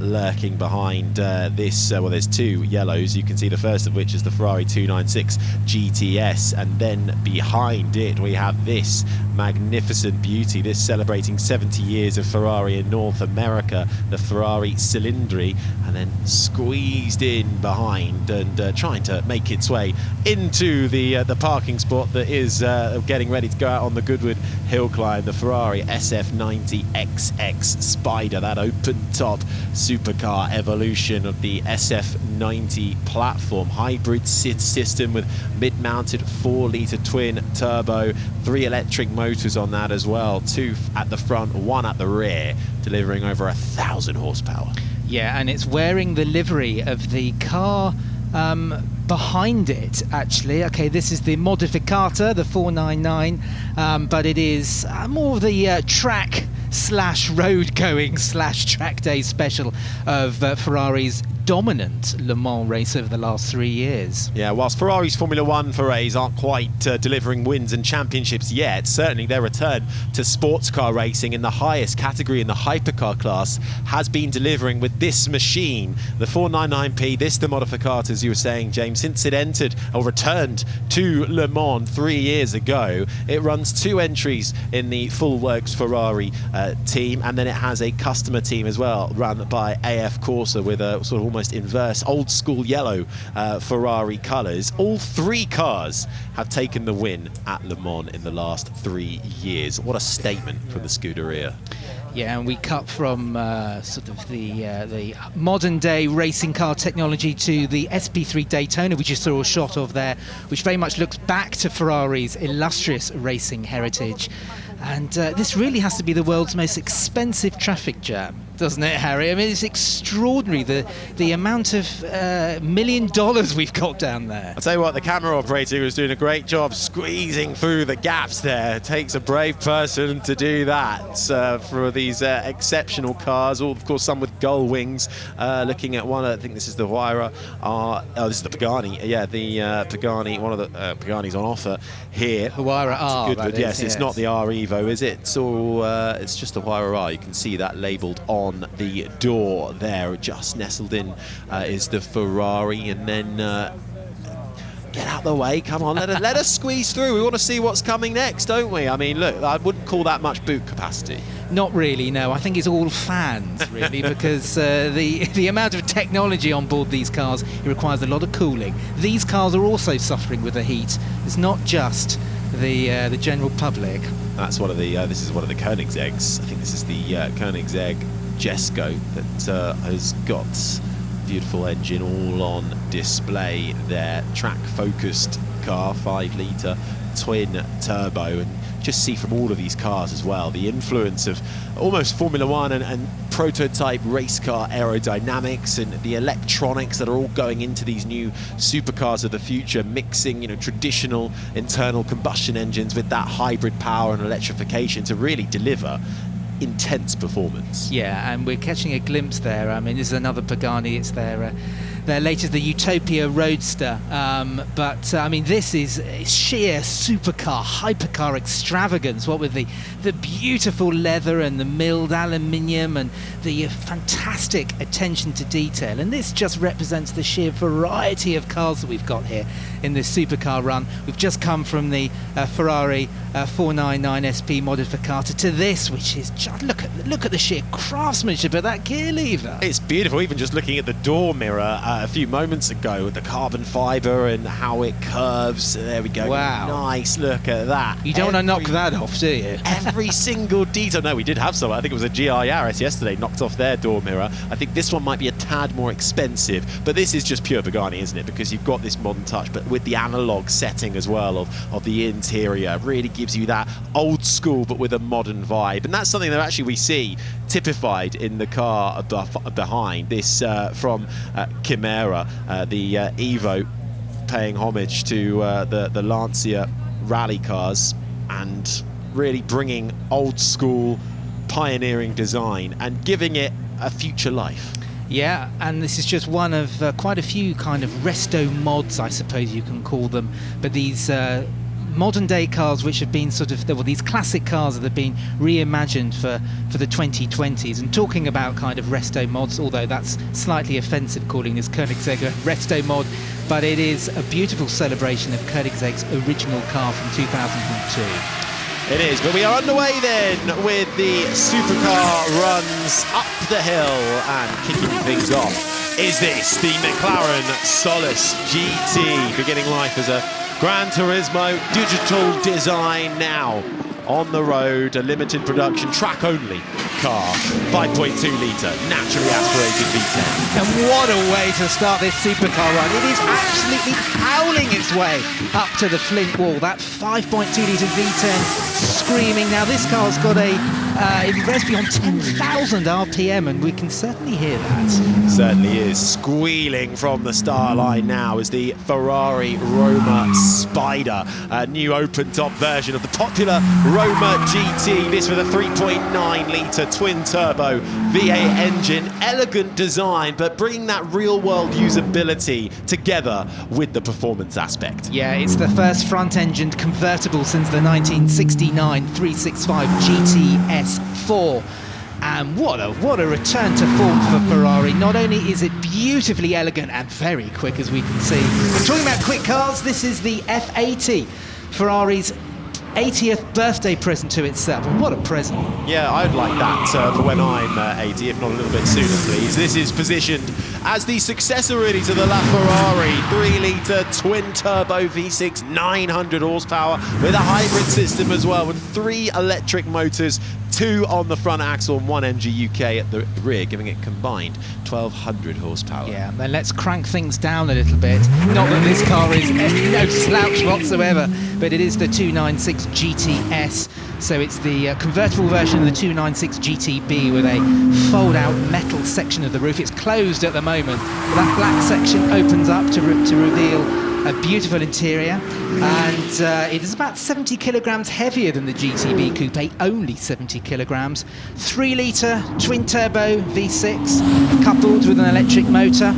lurking behind this, well, there's two yellows. You can see the first of which is the Ferrari 296 GTS, and then behind it we have this magnificent beauty, this celebrating 70 years of Ferrari in North America, the Ferrari Cylindri, and then squeezed in behind and trying to make its way into the parking spot that is getting ready to go out on the Goodwood Hill Climb, the Ferrari SF90 XX Spider, that open-top supercar evolution of the SF90 platform. Hybrid system with mid-mounted 4-litre twin turbo, 3 electric motors on that as well, 2 at the front, 1 at the rear, delivering over 1,000 horsepower. Yeah, and it's wearing the livery of the car behind it, actually. Okay, this is the Modificata, the 499, but it is more of the track / road going / track day special of Ferrari's dominant Le Mans race over the last 3 years. Yeah, whilst Ferrari's Formula One forays aren't quite delivering wins and championships yet, certainly their return to sports car racing in the highest category in the hypercar class has been delivering with this machine, the 499P, the Modificata, as you were saying, James, since it entered or returned to Le Mans 3 years ago. It runs 2 entries in the full works Ferrari team, and then it has a customer team as well, run by AF Corsa with a sort of almost inverse old school yellow Ferrari colours. All 3 cars have taken the win at Le Mans in the last 3 years. What a statement from the Scuderia. Yeah, and we cut from sort of the modern day racing car technology to the SP3 Daytona, which you saw a shot of there, which very much looks back to Ferrari's illustrious racing heritage. And this really has to be the world's most expensive traffic jam, doesn't it, Harry? I mean, it's extraordinary, the amount of $1 million we've got down there. I'll tell you what, the camera operator was doing a great job squeezing through the gaps there. It takes a brave person to do that for these exceptional cars, all, of course, some with gull wings. Looking at one, I think this is the Huayra. This is the Pagani. Yeah, the Pagani, one of the Pagani's on offer here. Huayra R, Goodwood, yes, it's not the R Evo, is it? So it's just the Huayra R. You can see that labelled on the door there. Just nestled in is the Ferrari, and then get out of the way, come on, let us squeeze through. We want to see what's coming next, don't we? I mean, look, I wouldn't call that much boot capacity. Not really, no. I think it's all fans, really, because the amount of technology on board these cars, it requires a lot of cooling. These cars are also suffering with the heat. It's not just the general public. That's one of the. This is one of the Koenigsegg's. I think this is the Koenigsegg Jesko that has got beautiful engine all on display there. Track-focused car, 5-litre twin turbo, and just see from all of these cars as well the influence of almost Formula One and prototype race car aerodynamics and the electronics that are all going into these new supercars of the future, mixing, you know, traditional internal combustion engines with that hybrid power and electrification to really deliver intense performance. Yeah, and we're catching a glimpse there. I mean, this is another Pagani. It's their latest, the Utopia Roadster. But I mean, this is sheer supercar, hypercar extravagance. What with the beautiful leather and the milled aluminium and the fantastic attention to detail. And this just represents the sheer variety of cars that we've got here in this supercar run. We've just come from the Ferrari 499 SP Modificata to this, which is just look at the sheer craftsmanship of that gear lever. It's beautiful. Even just looking at the door mirror a few moments ago with the carbon fibre and how it curves. There we go. Wow. Nice look at that. You don't want to knock that off, do you? Every single detail. No, we did have some. I think it was a GR Yaris yesterday knocked off their door mirror. I think this one might be a tad more expensive, but this is just pure Pagani, isn't it? Because you've got this modern touch, but with the analog setting as well of the interior, it really gives you that old school but with a modern vibe. And that's something that actually we see typified in the car behind this from Chimera, the Evo, paying homage to the Lancia rally cars and really bringing old school pioneering design and giving it a future life. Yeah, and this is just one of quite a few kind of resto mods, I suppose you can call them, but these modern day cars which have been sort of, well, these classic cars that have been reimagined for the 2020s. And talking about kind of resto mods, although that's slightly offensive calling this Koenigsegg a resto mod, but it is a beautiful celebration of Koenigsegg's original car from 2002. It is, but we are underway then with the supercar runs up the hill, and kicking things off is this, the McLaren Solus GT, beginning life as a Gran Turismo digital design now on the road, a limited production, track-only car, 5.2 litre, naturally aspirated V10. And what a way to start this supercar run. It is absolutely howling its way up to the Flint wall. That 5.2 litre V10 screaming. Now this car's got it rests beyond 10,000 RPM, and we can certainly hear that. Certainly is. Squealing from the star line now is the Ferrari Roma Spider, a new open-top version of the popular Roma GT. This with a 3.9 litre twin-turbo V8 engine. Elegant design, but bringing that real-world usability together with the performance aspect. Yeah, it's the first front-engined convertible since the 1969 365 GTS4. And what a return to form for Ferrari. Not only is it beautifully elegant and very quick, as we can see. Talking about quick cars, this is the F80, Ferrari's 80th birthday present to itself. And what a present. Yeah, I'd like that for when I'm 80, if not a little bit sooner, please. This is positioned as the successor, really, to the LaFerrari 3-litre twin-turbo V6, 900 horsepower, with a hybrid system as well, with 3 electric motors, 2 on the front axle and 1 MG UK at the rear, giving it combined 1,200 horsepower. Yeah, then let's crank things down a little bit. Not that this car is no slouch whatsoever, but it is the 296 GTS. So it's the convertible version of the 296 GTB with a fold-out metal section of the roof. It's closed at the moment. That black section opens up to reveal a beautiful interior, and it is about 70 kilograms heavier than the GTB Coupe, only 70 kilograms. 3-litre twin-turbo V6 coupled with an electric motor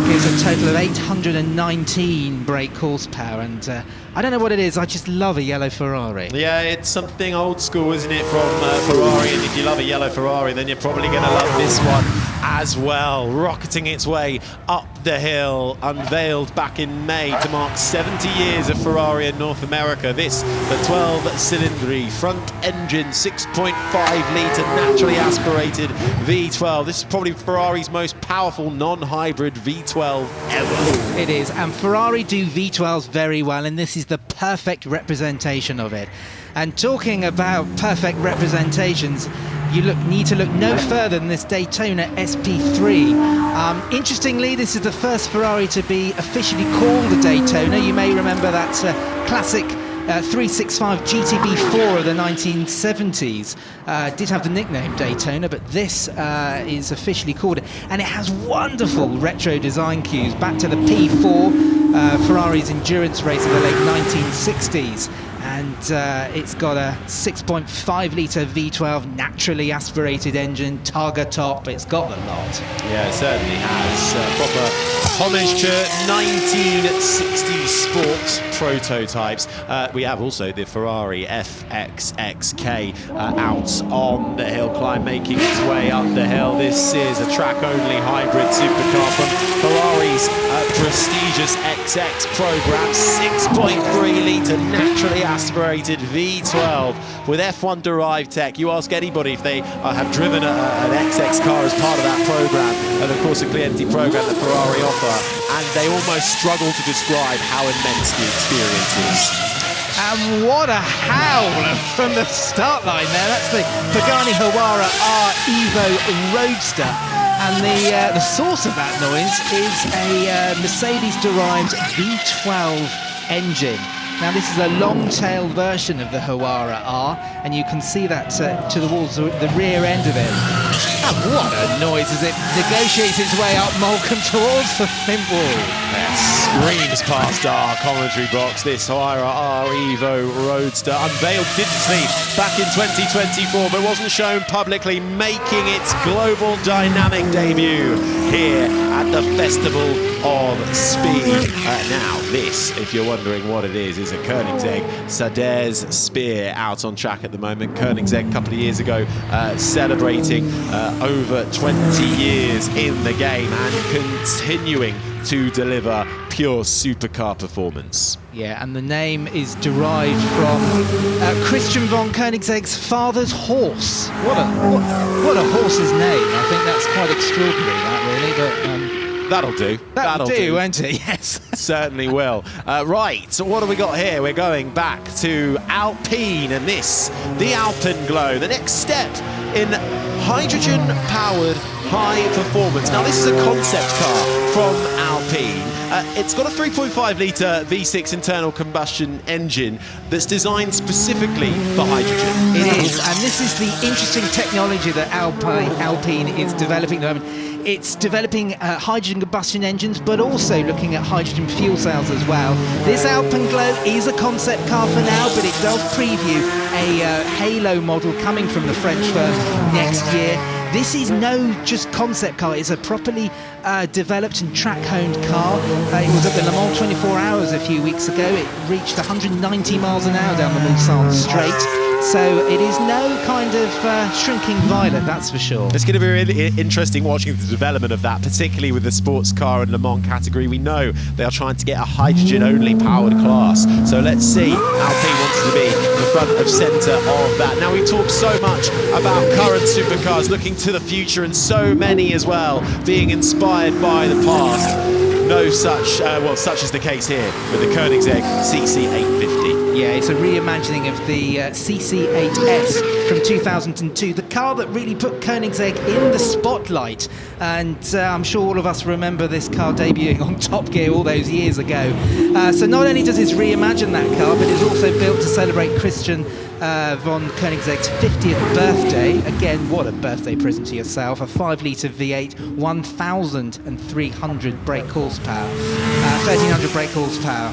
gives a total of 819 brake horsepower, and I don't know what it is, I just love a yellow Ferrari. Yeah, it's something old school, isn't it, from Ferrari, and if you love a yellow Ferrari, then you're probably going to love this one as well. Rocketing its way up the hill, unveiled back in May to mark 70 years of Ferrari in North America. This, the 12-cylinder front-engine 6.5-litre naturally aspirated V12. This is probably Ferrari's most powerful non-hybrid V12 ever. It is, and Ferrari do V12s very well, and this is the perfect representation of it. And talking about perfect representations, you need to look no further than this Daytona SP3. Interestingly, this is the first Ferrari to be officially called a Daytona. You may remember that classic 365 GTB4 of the 1970s. Did have the nickname Daytona, but this is officially called it. And it has wonderful retro design cues back to the P4, Ferrari's endurance race of the late 1960s. And it's got a 6.5-litre V12 naturally aspirated engine, Targa top. It's got the lot. Yeah, it certainly has. Proper homage to 1960s sports prototypes. We have also the Ferrari FXXK out on the hill climb, making its way up the hill. This is a track-only hybrid supercar from Ferrari's prestigious XX program, 6.3-litre naturally aspirated V12 with F1 derived tech. You ask anybody if they have driven an XX car as part of that program, and of course a Clienti program that Ferrari offer, and they almost struggle to describe how immense the experience is. And what a howl from the start line there. That's the Pagani Huayra R Evo Roadster. And the source of that noise is a Mercedes-derived V12 engine. Now this is a long-tailed version of the Huayra R, and you can see that to the walls, the rear end of it. And what a noise as it negotiates its way up Moulcombe towards the flint wall. That screams past our commentary box. This Huayra R Evo Roadster, unveiled digitally back in 2024, but wasn't shown publicly, making its global dynamic debut here at the Festival of Speed. Now this, if you're wondering what it is a Koenigsegg Sadez Spear out on track at the moment. Koenigsegg a couple of years ago celebrating over 20 years in the game and continuing to deliver pure supercar performance. Yeah, and the name is derived from Christian von Koenigsegg's father's horse. What a horse's name. I think that's quite extraordinary, that really, but... That'll do. That'll do, won't it? Yes. Certainly will. Right, so what have we got here? We're going back to Alpine, and this, the Alpenglow, the next step in hydrogen-powered high performance. Now, this is a concept car from Alpine. It's got a 3.5-litre V6 internal combustion engine that's designed specifically for hydrogen. It is, and this is the interesting technology that Alpine is developing at the moment. It's developing hydrogen combustion engines, but also looking at hydrogen fuel cells as well. This Alpenglow is a concept car for now, but it does preview a Halo model coming from the French firm next year. This is no just concept car, it's a properly developed and track-honed car. It was at the Le Mans 24 Hours a few weeks ago. It reached 190 miles an hour down the Mulsanne Straight. So it is no kind of shrinking violet, that's for sure. It's going to be really interesting watching the development of that, particularly with the sports car and Le Mans category. We know they are trying to get a hydrogen-only powered class. So let's see. Alpine wants to be the front of centre of that. Now, we've talked so much about current supercars looking to the future, and so many as well being inspired by the past. No such, well, such is the case here with the Koenigsegg CC850. Yeah, it's a reimagining of the CC8S from 2002, the car that really put Koenigsegg in the spotlight. And I'm sure all of us remember this car debuting on Top Gear all those years ago. So not only does it reimagine that car, but it's also built to celebrate Christian von Koenigsegg's 50th birthday. Again, what a birthday present to yourself. A 5-litre V8, 1,300 brake horsepower, 1,300 brake horsepower.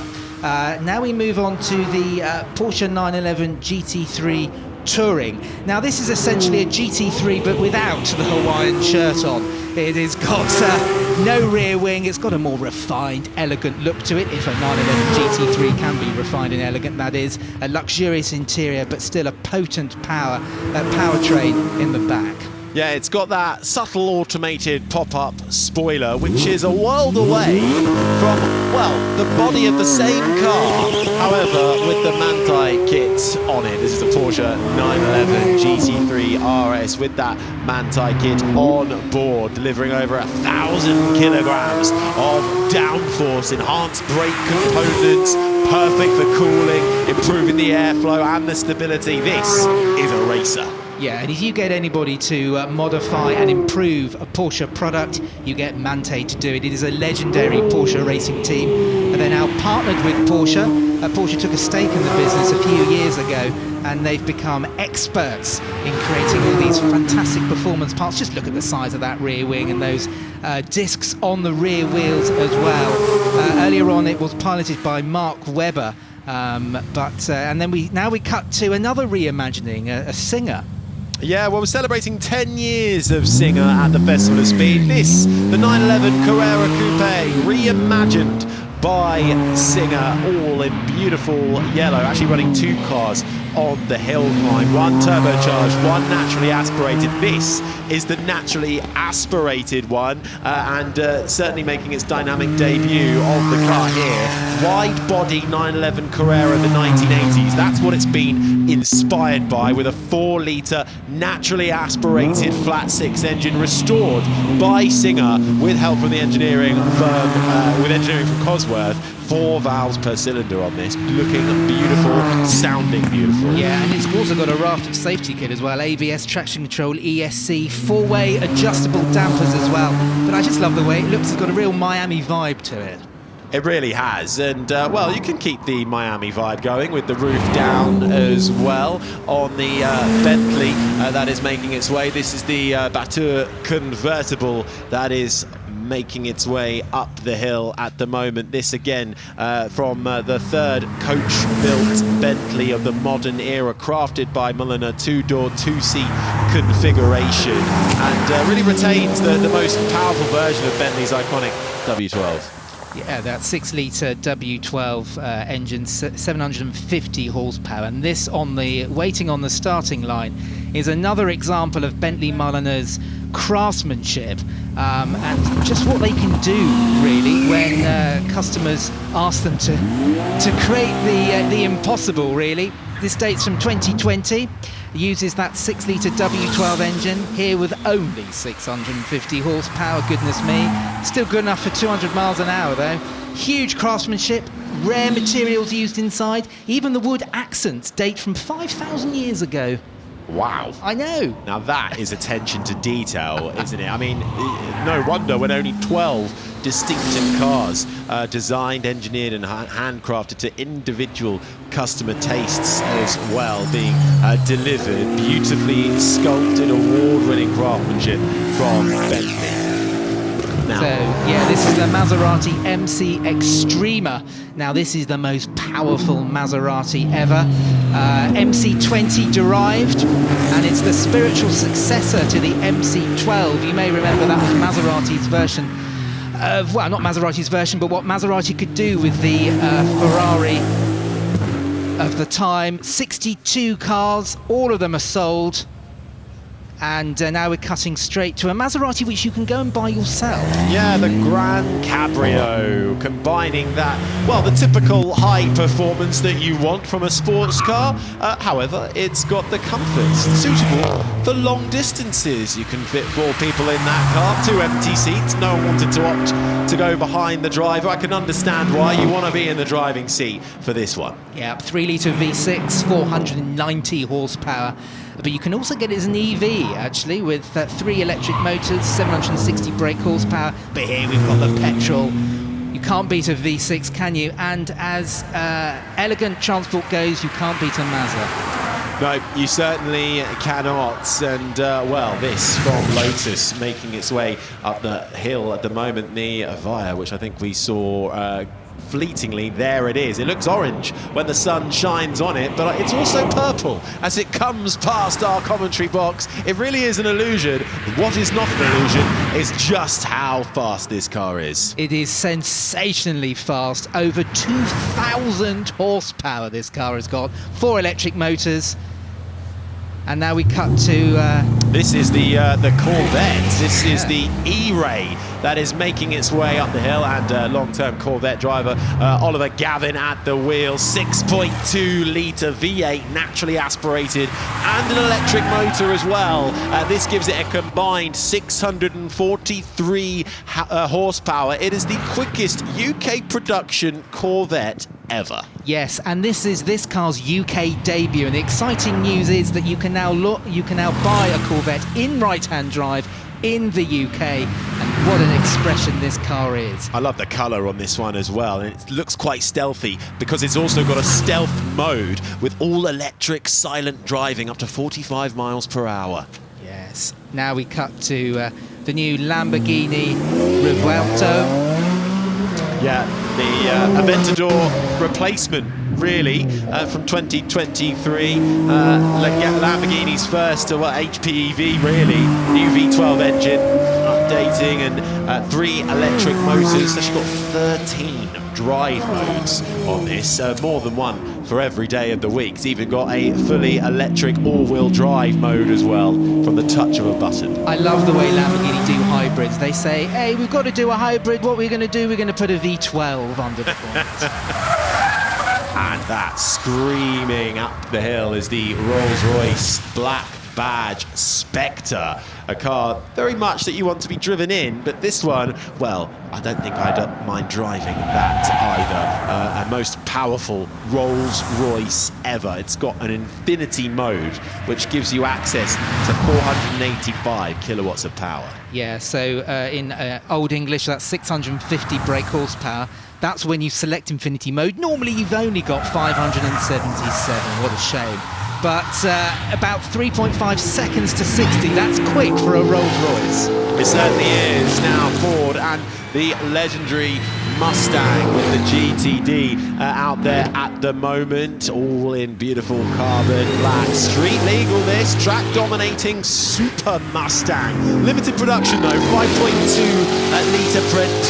Now we move on to the Porsche 911 GT3 Touring. Now this is essentially a GT3 but without the Hawaiian shirt on. It has got no rear wing, it's got a more refined, elegant look to it, if a 911 GT3 can be refined and elegant, that is. A luxurious interior but still a potent powertrain in the back. Yeah, it's got that subtle automated pop-up spoiler, which is a world away from, well, the body of the same car, however, with the Manthey kit on it. This is a Porsche 911 GT3 RS with that Manthey kit on board, delivering over 1,000 kilograms of downforce, enhanced brake components, perfect for cooling, improving the airflow and the stability. This is a racer. Yeah, and if you get anybody to modify and improve a Porsche product, you get Manthey to do it. It is a legendary Porsche racing team, and they're now partnered with Porsche. Porsche took a stake in the business a few years ago, and they've become experts in creating all these fantastic performance parts. Just look at the size of that rear wing and those discs on the rear wheels as well. Earlier on, it was piloted by Mark Webber, and then we cut to another reimagining, a Singer. Yeah, well, we're celebrating 10 years of Singer at the Festival of Speed. This, the 911 Carrera Coupe, reimagined by Singer, all in beautiful yellow, actually running two cars on the hill climb. One turbocharged, one naturally aspirated. This is the naturally aspirated one, and certainly making its dynamic debut of the car here. Wide body 911 Carrera of the 1980s. That's what it's been inspired by, with a 4-litre naturally aspirated flat 6 engine restored by Singer with help from the engineering firm, with engineering from Cosworth. 4 valves per cylinder on this, looking beautiful, sounding beautiful. Yeah, and it's also got a raft of safety kit as well. ABS, traction control, ESC, 4-way adjustable dampers as well. But I just love the way it looks. It's got a real Miami vibe to it. It really has, and well, you can keep the Miami vibe going with the roof down as well on the Bentley that is making its way. This is the Batur convertible that is making its way up the hill at the moment. This again from the third coach-built Bentley of the modern era, crafted by Mulliner, 2-door, 2-seat configuration, and really retains the most powerful version of Bentley's iconic W12. Yeah, that 6-litre W12 engine, 750 horsepower, and this waiting on the starting line is another example of Bentley Mulliner's craftsmanship and just what they can do really when customers ask them to create the impossible. Really, this dates from 2020. Uses that 6-litre W12 engine here with only 650 horsepower. Goodness me, still good enough for 200 miles an hour though. Huge craftsmanship, rare materials used inside. Even the wood accents date from 5,000 years ago. Wow. I know. Now that is attention to detail, isn't it? I mean, no wonder when only 12 distinctive cars designed, engineered and handcrafted to individual customer tastes as well, being delivered, beautifully sculpted, award-winning craftsmanship from Bentley. Now. So, yeah, this is the Maserati MC Extrema. Now, this is the most powerful Maserati ever. MC20 derived, and it's the spiritual successor to the MC12. You may remember that was Maserati's version of, well, not Maserati's version, but what Maserati could do with the Ferrari of the time. 62 cars, all of them are sold. And now we're cutting straight to a Maserati which you can go and buy yourself. Yeah, the Grand Cabrio, combining that, well, the typical high performance that you want from a sports car. However, it's got the comfort suitable for long distances. You can fit 4 people in that car, 2 empty seats. No one wanted to opt to go behind the driver. I can understand why you want to be in the driving seat for this one. Yeah, 3-litre V6, 490 horsepower. But you can also get it as an EV, actually, with 3 electric motors, 760 brake horsepower. But here we've got the petrol. You can't beat a V6, can you? And as elegant transport goes, you can't beat a Mazda. No, you certainly cannot. And, well, this from Lotus making its way up the hill at the moment, the Avaya, which I think we saw fleetingly. There it is. It looks orange when the sun shines on it, but it's also purple as it comes past our commentary box. It really is an illusion. What is not an illusion is just how fast this car is. It is sensationally fast. Over 2,000 horsepower this car has got. 4 electric motors. And now we cut to... This is the Corvette. This is the E-Ray that is making its way up the hill, and long-term Corvette driver Oliver Gavin at the wheel. 6.2-litre V8, naturally aspirated, and an electric motor as well. This gives it a combined 643 horsepower. It is the quickest UK production Corvette ever. Yes, and this is this car's UK debut, and the exciting news is that you can now buy a Corvette in right-hand drive in the UK, and what an expression this car is. I love the colour on this one as well, and it looks quite stealthy because it's also got a stealth mode with all electric silent driving up to 45 miles per hour. Yes, now we cut to the new Lamborghini Revuelto. Yeah, the Aventador replacement, really, from 2023. Lamborghini's first HPEV, really. New V12 engine, updating, and 3 electric motors. They've got 13 drive modes on this, more than one for every day of the week. It's even got a fully electric all-wheel drive mode as well, from the touch of a button. I love the way Lamborghini do hybrids. They say, hey, we've got to do a hybrid. What we're going to do, we're going to put a V12 under the bonnet. And that screaming up the hill is the Rolls-Royce Black Badge Spectre, a car very much that you want to be driven in, but this one, well, I don't think I'd mind driving that either. A most powerful Rolls-Royce ever. It's got an infinity mode, which gives you access to 485 kilowatts of power. Yeah, so in Old English, that's 650 brake horsepower. That's when you select infinity mode. Normally, you've only got 577. What a shame. But about 3.5 seconds to 60, that's quick for a Rolls-Royce. It certainly is. Now Ford and the legendary Mustang with the GTD out there at the moment, all in beautiful carbon black. Street legal this, track dominating Super Mustang. Limited production though, 5.2 litre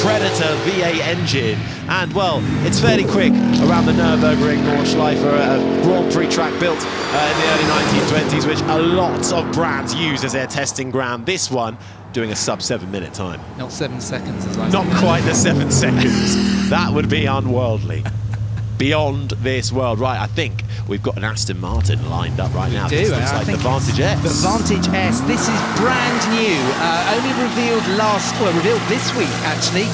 Predator V8 engine. And well, it's fairly quick around the Nürburgring Nordschleife, a Grand Prix track built in the early 1920s, which a lot of brands use as their testing ground. This one doing a sub 7-minute time. Not 7 seconds, as I Not quite the 7 seconds. That would be unworldly. Beyond this world. Right, I think we've got an Aston Martin lined up right now. This looks like the Vantage S. The Vantage S. This is brand new. Only revealed this week, actually.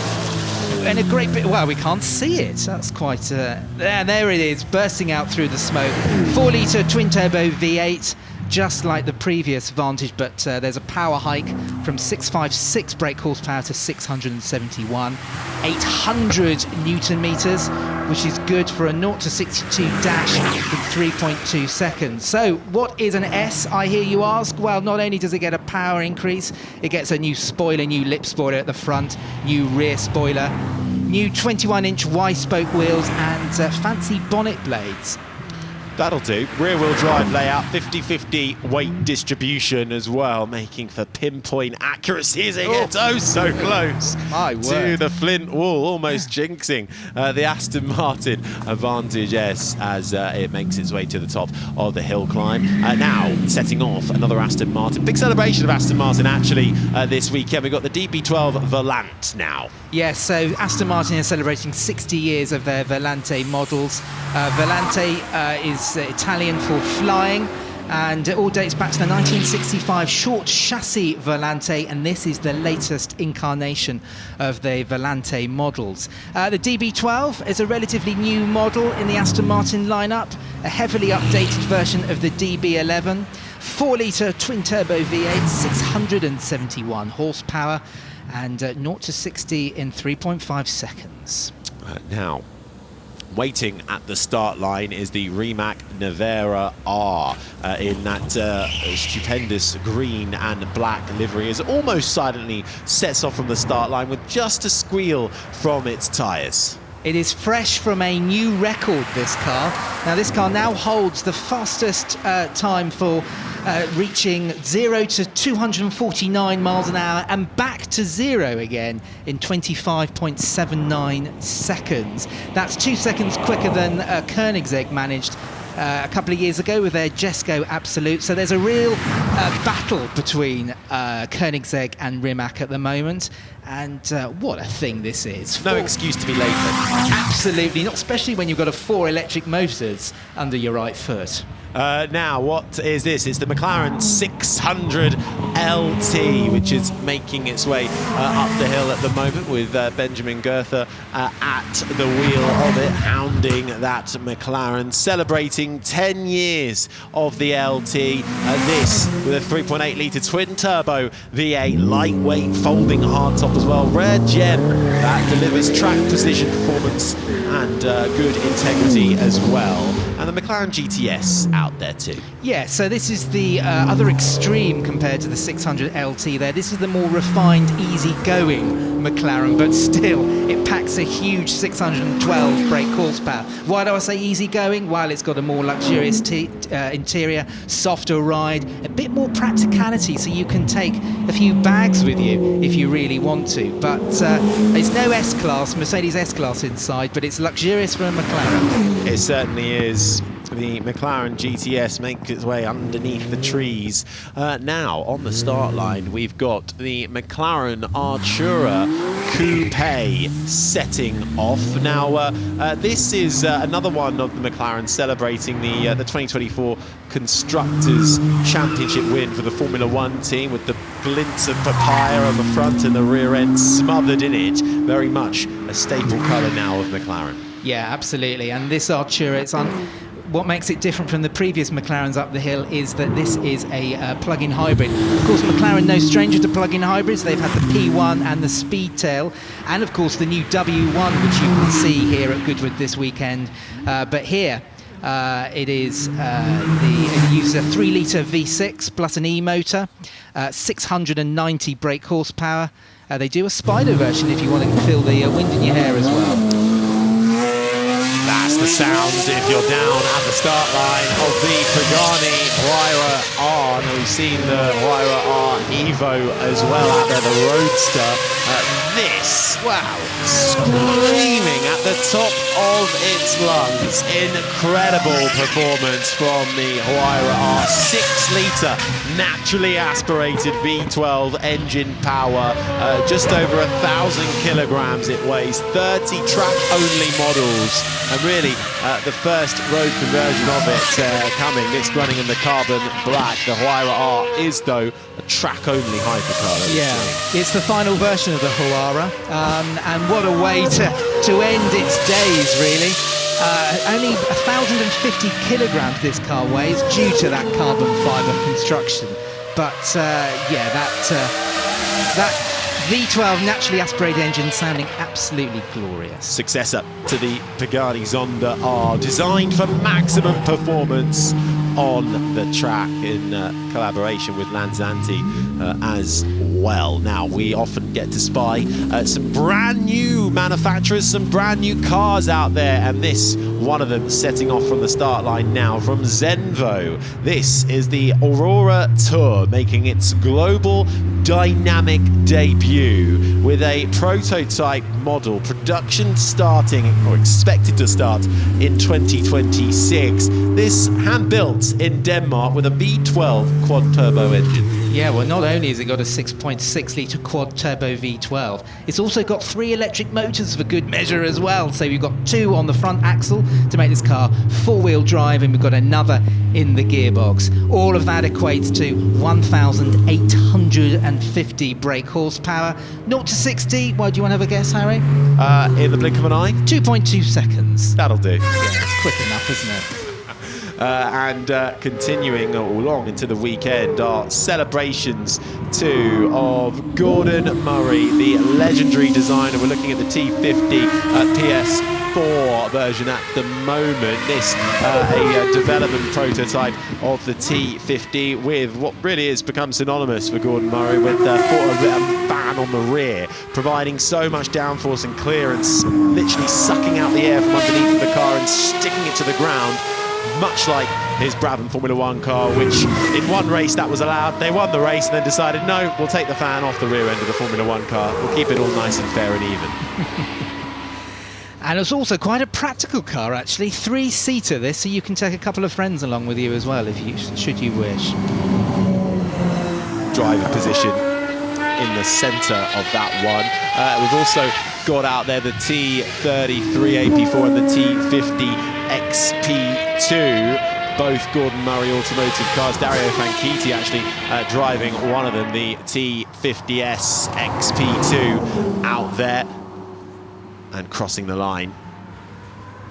And a great bit, well, we can't see it. That's quite, there it is, bursting out through the smoke. 4-litre twin-turbo V8, just like the previous Vantage, but there's a power hike from 656 brake horsepower to 671. 800 Newton meters, which is good for a 0 to 62 dash in 3.2 seconds. So what is an S, I hear you ask? Well, not only does it get a power increase, it gets a new spoiler, new lip spoiler at the front, new rear spoiler, new 21-inch Y-spoke wheels, and fancy bonnet blades. That'll do. Rear-wheel drive layout, 50-50 weight distribution as well, making for pinpoint accuracy as it gets so close to the flint wall, almost jinxing the Aston Martin Vantage S as it makes its way to the top of the hill climb. Now, setting off another Aston Martin. Big celebration of Aston Martin, actually, this weekend. We've got the DB12 Volante now. Yes, so Aston Martin is celebrating 60 years of their Volante models. Volante is Italian for flying, and it all dates back to the 1965 short chassis Volante, and this is the latest incarnation of the Volante models. The DB12 is a relatively new model in the Aston Martin lineup, a heavily updated version of the DB11, 4-litre twin-turbo V8, 671 horsepower, and 0 to 60 in 3.5 seconds. Now, waiting at the start line is the Rimac Nevera R in that stupendous green and black livery, as it almost silently sets off from the start line with just a squeal from its tyres. It is fresh from a new record, this car. Now, this car now holds the fastest time for reaching 0 to 249 miles an hour and back to 0 again in 25.79 seconds. That's 2 seconds quicker than Koenigsegg managed a couple of years ago with their Jesko Absolute. So there's a real battle between Koenigsegg and Rimac at the moment. And what a thing this is. No excuse to be late then. Absolutely not, especially when you've got 4 electric motors under your right foot. Now, what is this? It's the McLaren 600 LT, which is making its way up the hill at the moment with Benjamin Goethe at the wheel of it, hounding that McLaren, celebrating 10 years of the LT. This with a 3.8-litre twin-turbo V8, lightweight, folding hardtop as well. Rare gem that delivers track precision performance and good integrity as well. And the McLaren GTS out there too. Yeah, so this is the other extreme compared to the 600 LT there. This is the more refined, easy-going McLaren, but still, it packs a huge 612 brake horsepower. Why do I say easy-going? Well, it's got a more luxurious interior, softer ride, a bit more practicality, so you can take a few bags with you if you really want to. But it's no S-Class, Mercedes S-Class inside, but it's luxurious for a McLaren. It certainly is. The McLaren GTS makes its way underneath the trees. Now, on the start line, we've got the McLaren Artura Coupe setting off. Now, this is another one of the McLaren celebrating the 2024 Constructors' Championship win for the Formula One team, with the glints of papaya on the front and the rear end smothered in it. Very much a staple colour now of McLaren. Yeah, absolutely. And this Artura, it's on. What makes it different from the previous McLarens up the hill is that this is a plug-in hybrid. Of course, McLaren no stranger to plug-in hybrids. They've had the P1 and the Speedtail, and of course the new W1, which you can see here at Goodwood this weekend. But here, it is it uses a 3-litre V6 plus an E-motor, 690 brake horsepower. They do a Spider version if you want to feel the wind in your hair as well. That's the sound if you're down at the start line of the Pagani Huayra R. Now, we've seen the Huayra R Evo as well out there, the Roadster. This, wow, screaming at the top of its lungs. Incredible performance from the Huayra R. 6-litre naturally aspirated V12 engine power, just over 1,000 kilograms it weighs, 30 track-only models, and really the first road conversion of it coming. It's running in the carbon black. The Huayra R is, though, a track-only hypercar. Yeah, it's the final version of the Huayra, and what a way to end its days, really. Only 1,050 kilograms this car weighs due to that carbon fibre construction. But yeah, that V12 naturally aspirated engine sounding absolutely glorious. Successor to the Pagani Zonda R, designed for maximum performance on the track in collaboration with Lanzanti as well. Now, we often get to spy some brand new manufacturers, some brand new cars out there, and this, one of them setting off from the start line now from Zenvo. This is the Aurora Tour, making its global dynamic debut with a prototype model, production starting or expected to start in 2026. This hand-built in Denmark with a V12 quad-turbo engine. Yeah, well, not only has it got a 6.6-litre quad-turbo V12, it's also got 3 electric motors for good measure as well. So we've got 2 on the front axle to make this car 4-wheel drive, and we've got another in the gearbox. All of that equates to 1,850 brake horsepower. 0 to 60, well, do you want to have a guess, Harry? In the blink of an eye? 2.2 seconds. That'll do. Yeah, it's quick enough, isn't it? And continuing along into the weekend are celebrations too of Gordon Murray, the legendary designer. We're looking at the T50 PS4 version at the moment. This a development prototype of the T50 with what really has become synonymous for Gordon Murray, with a fan on the rear, providing so much downforce and clearance, literally sucking out the air from underneath the car and sticking it to the ground. Much like his Brabham Formula One car, which in one race that was allowed. They won the race and then decided, no, we'll take the fan off the rear end of the Formula One car. We'll keep it all nice and fair and even. And it's also quite a practical car, actually. 3-seater this, so you can take a couple of friends along with you as well, if you should you wish. Driver position in the centre of that one. We've also got out there the T33 AP4 and the T50 XP2, both Gordon Murray automotive cars. Dario Franchitti actually driving one of them, the T50S XP2 out there and crossing the line.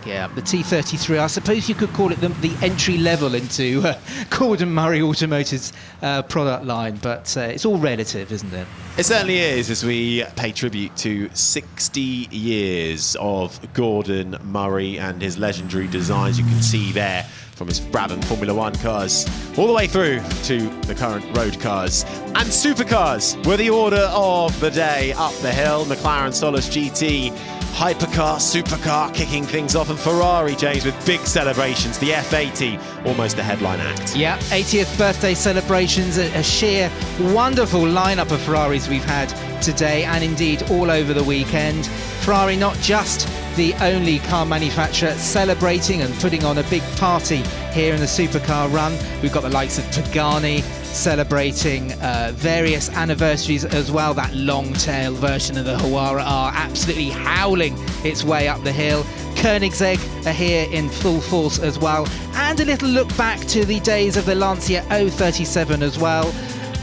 Yeah, the T33, I suppose you could call it the entry level into Gordon Murray Automotive's product line, but it's all relative, isn't it? It certainly is, as we pay tribute to 60 years of Gordon Murray and his legendary designs. You can see there from his Brabham Formula One cars all the way through to the current road cars. And supercars were the order of the day up the hill. McLaren Solus GT, Hypercar, Supercar kicking things off, and Ferrari, James, with big celebrations. The F80, almost a headline act. Yeah, 80th birthday celebrations, a sheer wonderful lineup of Ferraris we've had today and indeed all over the weekend. Ferrari not just the only car manufacturer celebrating and putting on a big party here in the Supercar run. We've got the likes of Pagani celebrating various anniversaries as well. That long-tail version of the Huara R absolutely howling its way up the hill. Koenigsegg are here in full force as well. And a little look back to the days of the Lancia 037 as well.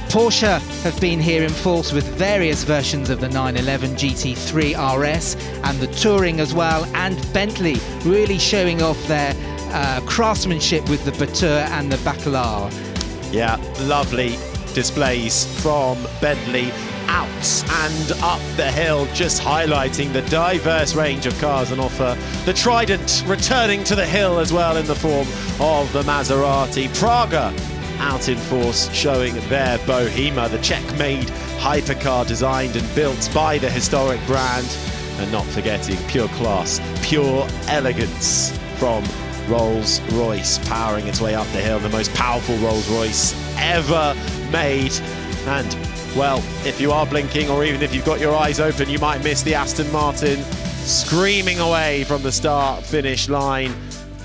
Porsche have been here in force with various versions of the 911 GT3 RS and the Touring as well, and Bentley really showing off their craftsmanship with the Batur and the Bacalar. Yeah, lovely displays from Bentley out and up the hill, just highlighting the diverse range of cars on offer. The Trident returning to the hill as well in the form of the Maserati. Praga out in force, showing their Bohema, the Czech-made hypercar designed and built by the historic brand. And not forgetting pure class, pure elegance from Rolls-Royce, powering its way up the hill, the most powerful Rolls-Royce ever made. And, well, if you are blinking, or even if you've got your eyes open, you might miss the Aston Martin screaming away from the start-finish line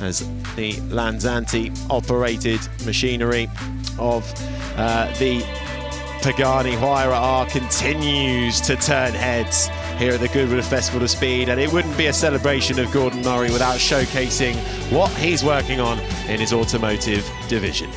as the Lanzanti operated machinery of the Pagani Huayra R continues to turn heads here at the Goodwood Festival of Speed, and it wouldn't be a celebration of Gordon Murray without showcasing what he's working on in his automotive division.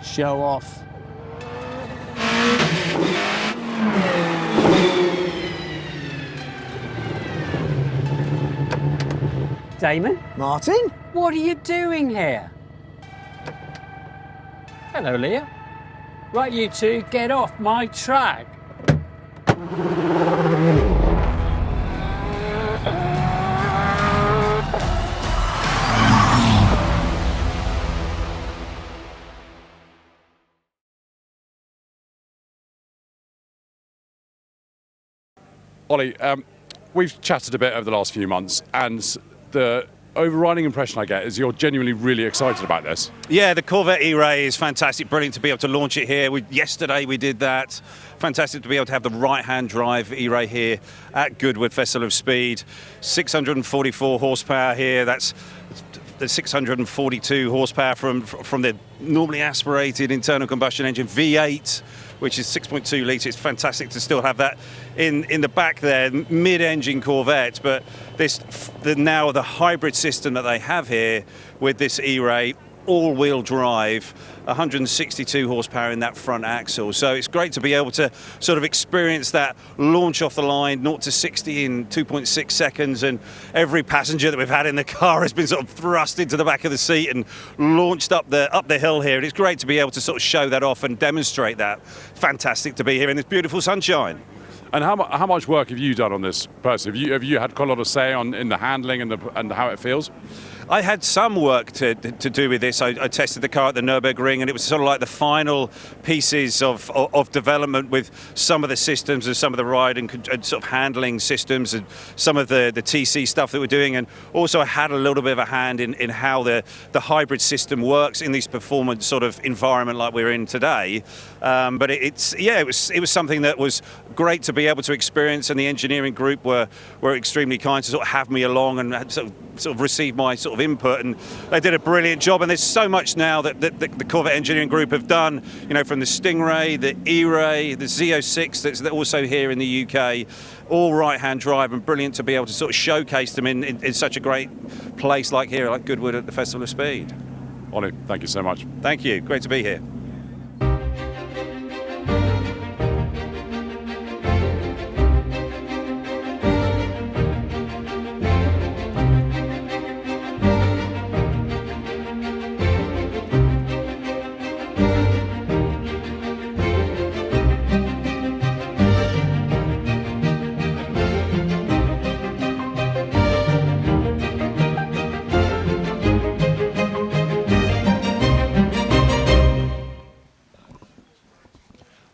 Show off. Damon? Martin? What are you doing here? Hello, Leah. Right, you two, get off my track. Ollie, we've chatted a bit over the last few months, and the overriding impression I get is you're genuinely really excited about this. Yeah, the Corvette E-Ray is fantastic, brilliant to be able to launch it here. Yesterday we did that. Fantastic to be able to have the right-hand drive E-Ray here at Goodwood Festival of Speed. 644 horsepower here. That's the 642 horsepower from the normally aspirated internal combustion engine V8, which is 6.2 litres. It's fantastic to still have that in the back there, mid-engine Corvette. But now the hybrid system that they have here with this E-Ray, all-wheel drive, 162 horsepower in that front axle. So it's great to be able to sort of experience that launch off the line, 0 to 60 in 2.6 seconds, and every passenger that we've had in the car has been sort of thrust into the back of the seat and launched up the hill here. And it's great to be able to sort of show that off and demonstrate that. Fantastic to be here in this beautiful sunshine. And how much work have you done on this personally? Have you had quite a lot of say in the handling and how it feels? I had some work to do with this. I tested the car at the Nürburgring, and it was sort of like the final pieces of development with some of the systems and some of the ride and sort of handling systems and some of the TC stuff that we're doing. And also I had a little bit of a hand in how the hybrid system works in this performance sort of environment like we're in today. But it was something that was great to be able to experience, and the engineering group were extremely kind to sort of have me along and sort of receive my sort of input, and they did a brilliant job. And there's so much now that the Corvette engineering group have done, from the Stingray, the E-Ray, the Z06 that's also here in the UK, all right-hand drive, and brilliant to be able to sort of showcase them in such a great place like here, like Goodwood at the Festival of Speed. Ollie, thank you so much. Thank you, great to be here.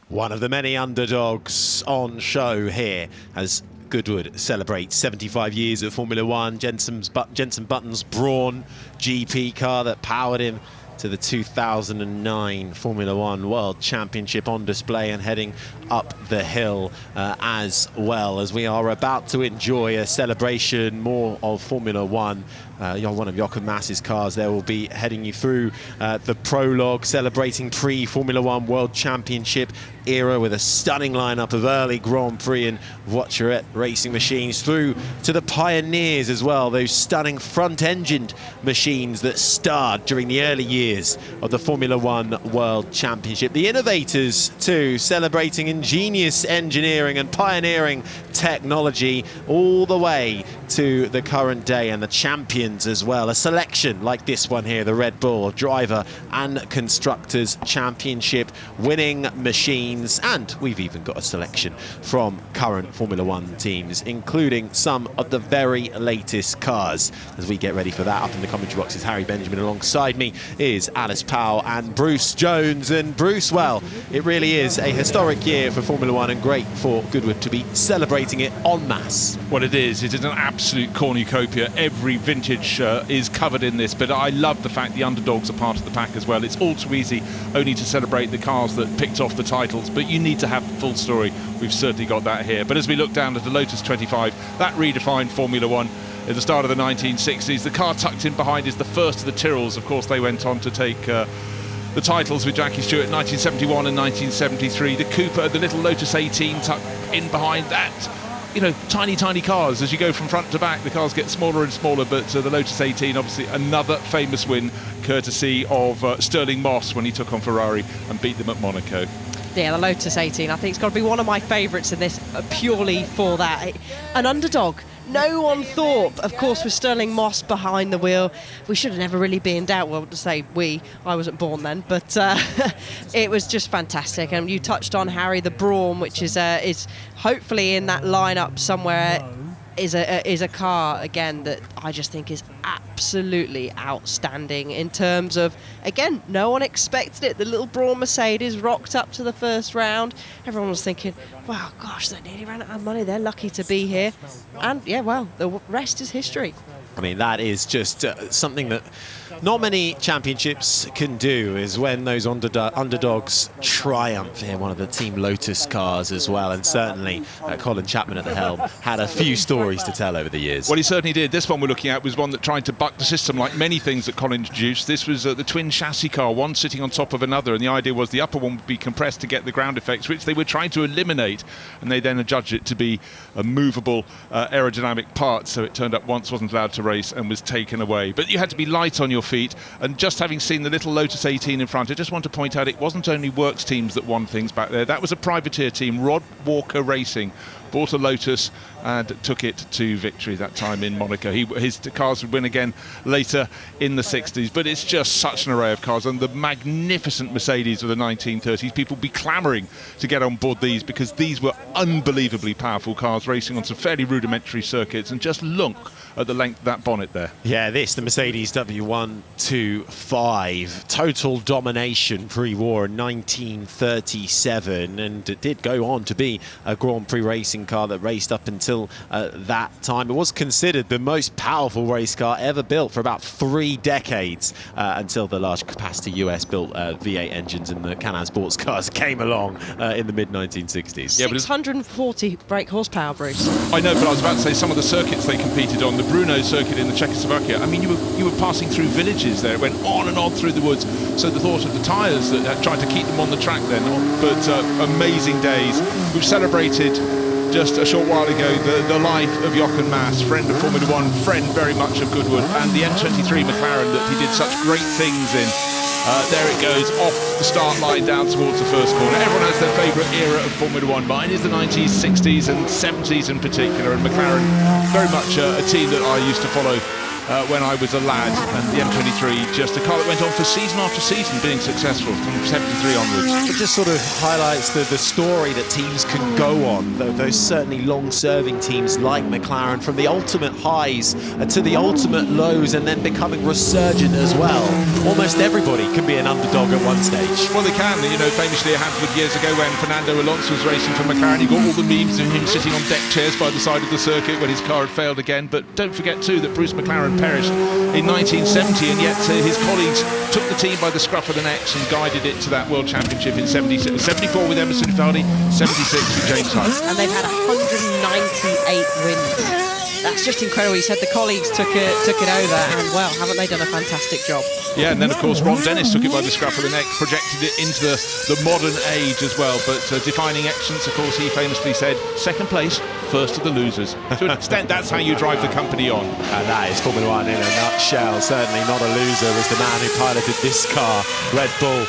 One of the many underdogs on show here as Goodwood celebrates 75 years of Formula One. Jenson Button's Brawn GP car that powered him to the 2009 Formula One World Championship on display and heading up the hill as well, as we are about to enjoy a celebration more of Formula One. One of Jochen Mass's cars there will be heading you through the prologue, celebrating pre-Formula One World Championship era with a stunning lineup of early Grand Prix and Voiturette racing machines, through to the pioneers as well, those stunning front-engined machines that starred during the early years of the Formula One World Championship. The innovators too, celebrating ingenious engineering and pioneering technology all the way to the current day, and the champions as well. A selection like this one here, the Red Bull Driver and Constructors Championship winning machines, and we've even got a selection from current Formula One teams, including some of the very latest cars. As we get ready for that, up in the commentary box is Harry Benjamin. Alongside me is Alice Powell and Bruce Jones. And Bruce, well, it really is a historic year for Formula One, and great for Goodwood to be celebrating it en masse. Well, it is an absolute cornucopia. Every vintage is covered in this, but I love the fact the underdogs are part of the pack as well. It's all too easy only to celebrate the cars that picked off the titles, but you need to have the full story. We've certainly got that here. But as we look down at the Lotus 25, that redefined Formula One at the start of the 1960s. The car tucked in behind is the first of the Tyrrells. Of course, they went on to take the titles with Jackie Stewart in 1971 and 1973. The Cooper, the little Lotus 18 tucked in behind that. Tiny cars. As you go from front to back, the cars get smaller and smaller, but the Lotus 18, obviously another famous win, courtesy of Stirling Moss when he took on Ferrari and beat them at Monaco. Yeah, the Lotus 18, I think it's got to be one of my favourites in this, purely for that. An underdog. No one thought, of course, with Stirling Moss behind the wheel, we should have never really been in doubt. Well, to say I wasn't born then, but it was just fantastic. And you touched on Harry, the Brawn, which is hopefully in that lineup somewhere, is a car, again, that I just think is absolutely outstanding in terms of, again, no one expected it. The little Brawn Mercedes rocked up to the first round. Everyone was thinking, wow, gosh, they nearly ran out of money. They're lucky to be here. And, yeah, well, the rest is history. I mean, that is just something that not many championships can do, is when those underdogs triumph here. One of the Team Lotus cars as well, and certainly Colin Chapman at the helm had a few stories to tell over the years. Well, he certainly did. This one we're looking at was one that tried to buck the system like many things that Colin introduced. This was the twin chassis car, one sitting on top of another, and the idea was the upper one would be compressed to get the ground effects, which they were trying to eliminate, and they then adjudged it to be a movable aerodynamic part, so it turned up once, wasn't allowed to race, and was taken away. But you had to be light on your feet, and just having seen the little Lotus 18 in front, I just want to point out it wasn't only works teams that won things back there. That was a privateer team, Rod Walker Racing, bought a Lotus and took it to victory that time in Monaco. His cars would win again later in the 60s, but it's just such an array of cars, and the magnificent Mercedes of the 1930s. People be clamouring to get on board these, because these were unbelievably powerful cars racing on some fairly rudimentary circuits, and just look at the length of that bonnet there. Yeah, the Mercedes W125, total domination pre-war in 1937, and it did go on to be a Grand Prix racing car that raced up until that time. It was considered the most powerful race car ever built for about 3 decades, until the large capacity US built V8 engines and the Can-Am sports cars came along in the mid-1960s. Yeah, 640 brake horsepower, Bruce. I know, but I was about to say some of the circuits they competed on, the Brno circuit in the Czechoslovakia, I mean, you were passing through villages there. It went on and on through the woods, so the thought of the tyres that tried to keep them on the track then, but amazing days. We've celebrated just a short while ago the life of Jochen Mass, friend of Formula One, friend very much of Goodwood, and the M23 McLaren that he did such great things in. There it goes, off the start line down towards the first corner. Everyone has their favourite era of Formula One. Mine is the 90s, 60s and 70s in particular, and McLaren very much a team that I used to follow when I was a lad, and the M23, just a car that went on for season after season being successful from 73 onwards. It just sort of highlights the story that teams can go on, those certainly long-serving teams like McLaren, from the ultimate highs to the ultimate lows, and then becoming resurgent as well. Almost everybody can be an underdog at one stage. Well, they can. You know, famously a handful of years ago when Fernando Alonso was racing for McLaren, you got all the memes of him sitting on deck chairs by the side of the circuit when his car had failed again. But don't forget too that Bruce McLaren perished in 1970, and yet his colleagues took the team by the scruff of the necks and guided it to that World Championship in 74 with Emerson Fittipaldi, 76 with James Hunt. And they've had 198 wins. That's just incredible. He said the colleagues took it over, and well, haven't they done a fantastic job? Yeah, and then of course Ron Dennis took it by the scruff of the neck, projected it into the modern age as well. But defining excellence, of course, he famously said, second place, first of the losers. To an extent, that's how you drive the company on. And that is Formula One in a nutshell. Certainly not a loser was the man who piloted this car, Red Bull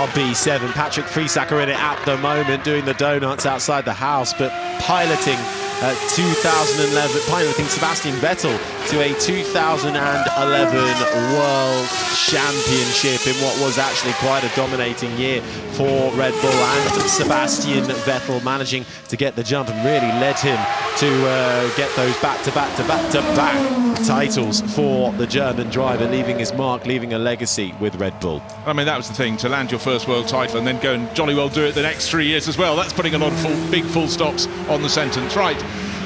RB7. Patrick Friesacker in it at the moment, doing the donuts outside the house, but piloting 2011, piloting Sebastian Vettel to a 2011 World Championship in what was actually quite a dominating year for Red Bull, and Sebastian Vettel managing to get the jump and really led him to get those back-to-back titles for the German driver, leaving his mark, leaving a legacy with Red Bull. I mean, that was the thing, to land your first world title and then go and jolly well do it the next 3 years as well. That's putting a lot of big full stops on the sentence. Right,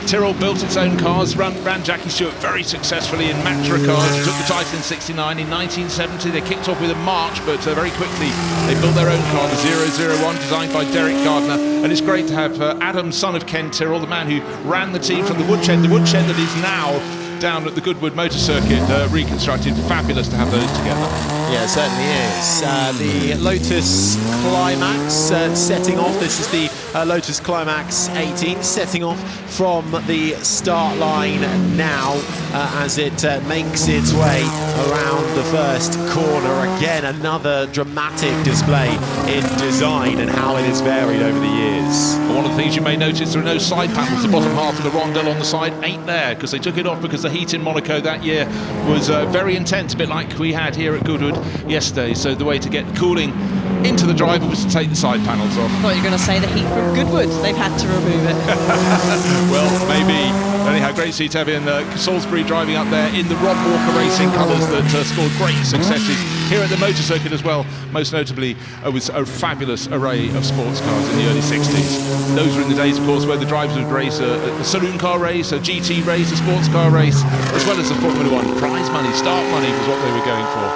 Tyrrell built its own cars, ran Jackie Stewart very successfully in Matra cars, took the title in 69. In 1970 they kicked off with a march, but very quickly they built their own car, the 001, designed by Derek Gardner. And it's great to have Adam, son of Ken Tyrrell, the man who ran the team from the woodshed that is now down at the Goodwood Motor Circuit, reconstructed. Fabulous to have those together. Yeah, it certainly is. The Lotus Climax setting off. This is the Lotus Climax 18 setting off from the start line now as it makes its way around the first corner. Again, another dramatic display in design and how it has varied over the years. One of the things you may notice, there are no side panels. The bottom half of the rondelle on the side ain't there because they took it off because the heat in Monaco that year was very intense, a bit like we had here at Goodwood yesterday. So the way to get cooling into the driver was to take the side panels off. I thought you were going to say the heat from Goodwood. They've had to remove it. Well, maybe. Anyhow, great great see Tevian Salisbury driving up there in the Ron Walker Racing colours that scored great successes here at the motor circuit as well. Most notably, was a fabulous array of sports cars in the early 60s. Those were in the days, of course, where the drivers would race a saloon car race, a GT race, a sports car race, as well as the Formula One prize money, start money was what they were going for.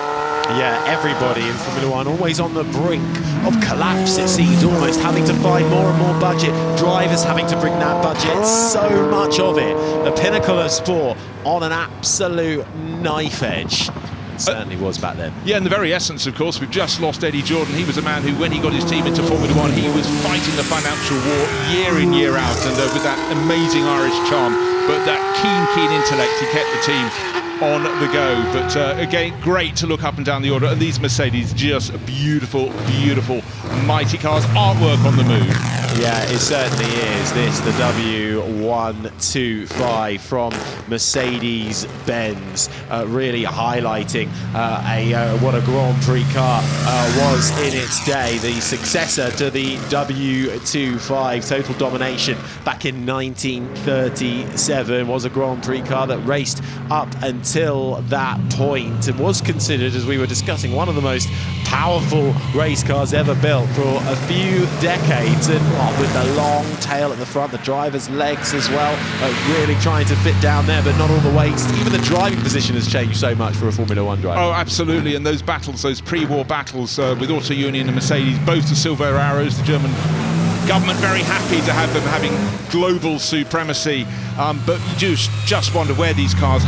Yeah, everybody in Formula One always on the brink of collapse, it seems, almost having to find more and more budget, drivers having to bring that budget, so much of it, the pinnacle of sport, on an absolute knife edge. It certainly was back then. Yeah, in the very essence, of course, we've just lost Eddie Jordan. He was a man who, when he got his team into Formula One, he was fighting the financial war year in, year out, and with that amazing Irish charm, but that keen intellect, he kept the team on the go. But again, great to look up and down the order, and these Mercedes, just beautiful, mighty cars, artwork on the move. Yeah, it certainly is. This, the W125 from Mercedes-Benz, really highlighting what a Grand Prix car was in its day. The successor to the W25 Total Domination back in 1937 was a Grand Prix car that raced up until that point and was considered, as we were discussing, one of the most powerful race cars ever built for a few decades, and with the long tail at the front, the driver's legs as well, really trying to fit down there, but not all the weights. Even the driving position has changed so much for a Formula One driver. Oh, absolutely, and those battles, those pre-war battles with Auto Union and Mercedes, both the silver arrows, the German government very happy to have them having global supremacy, but you just wonder how these cars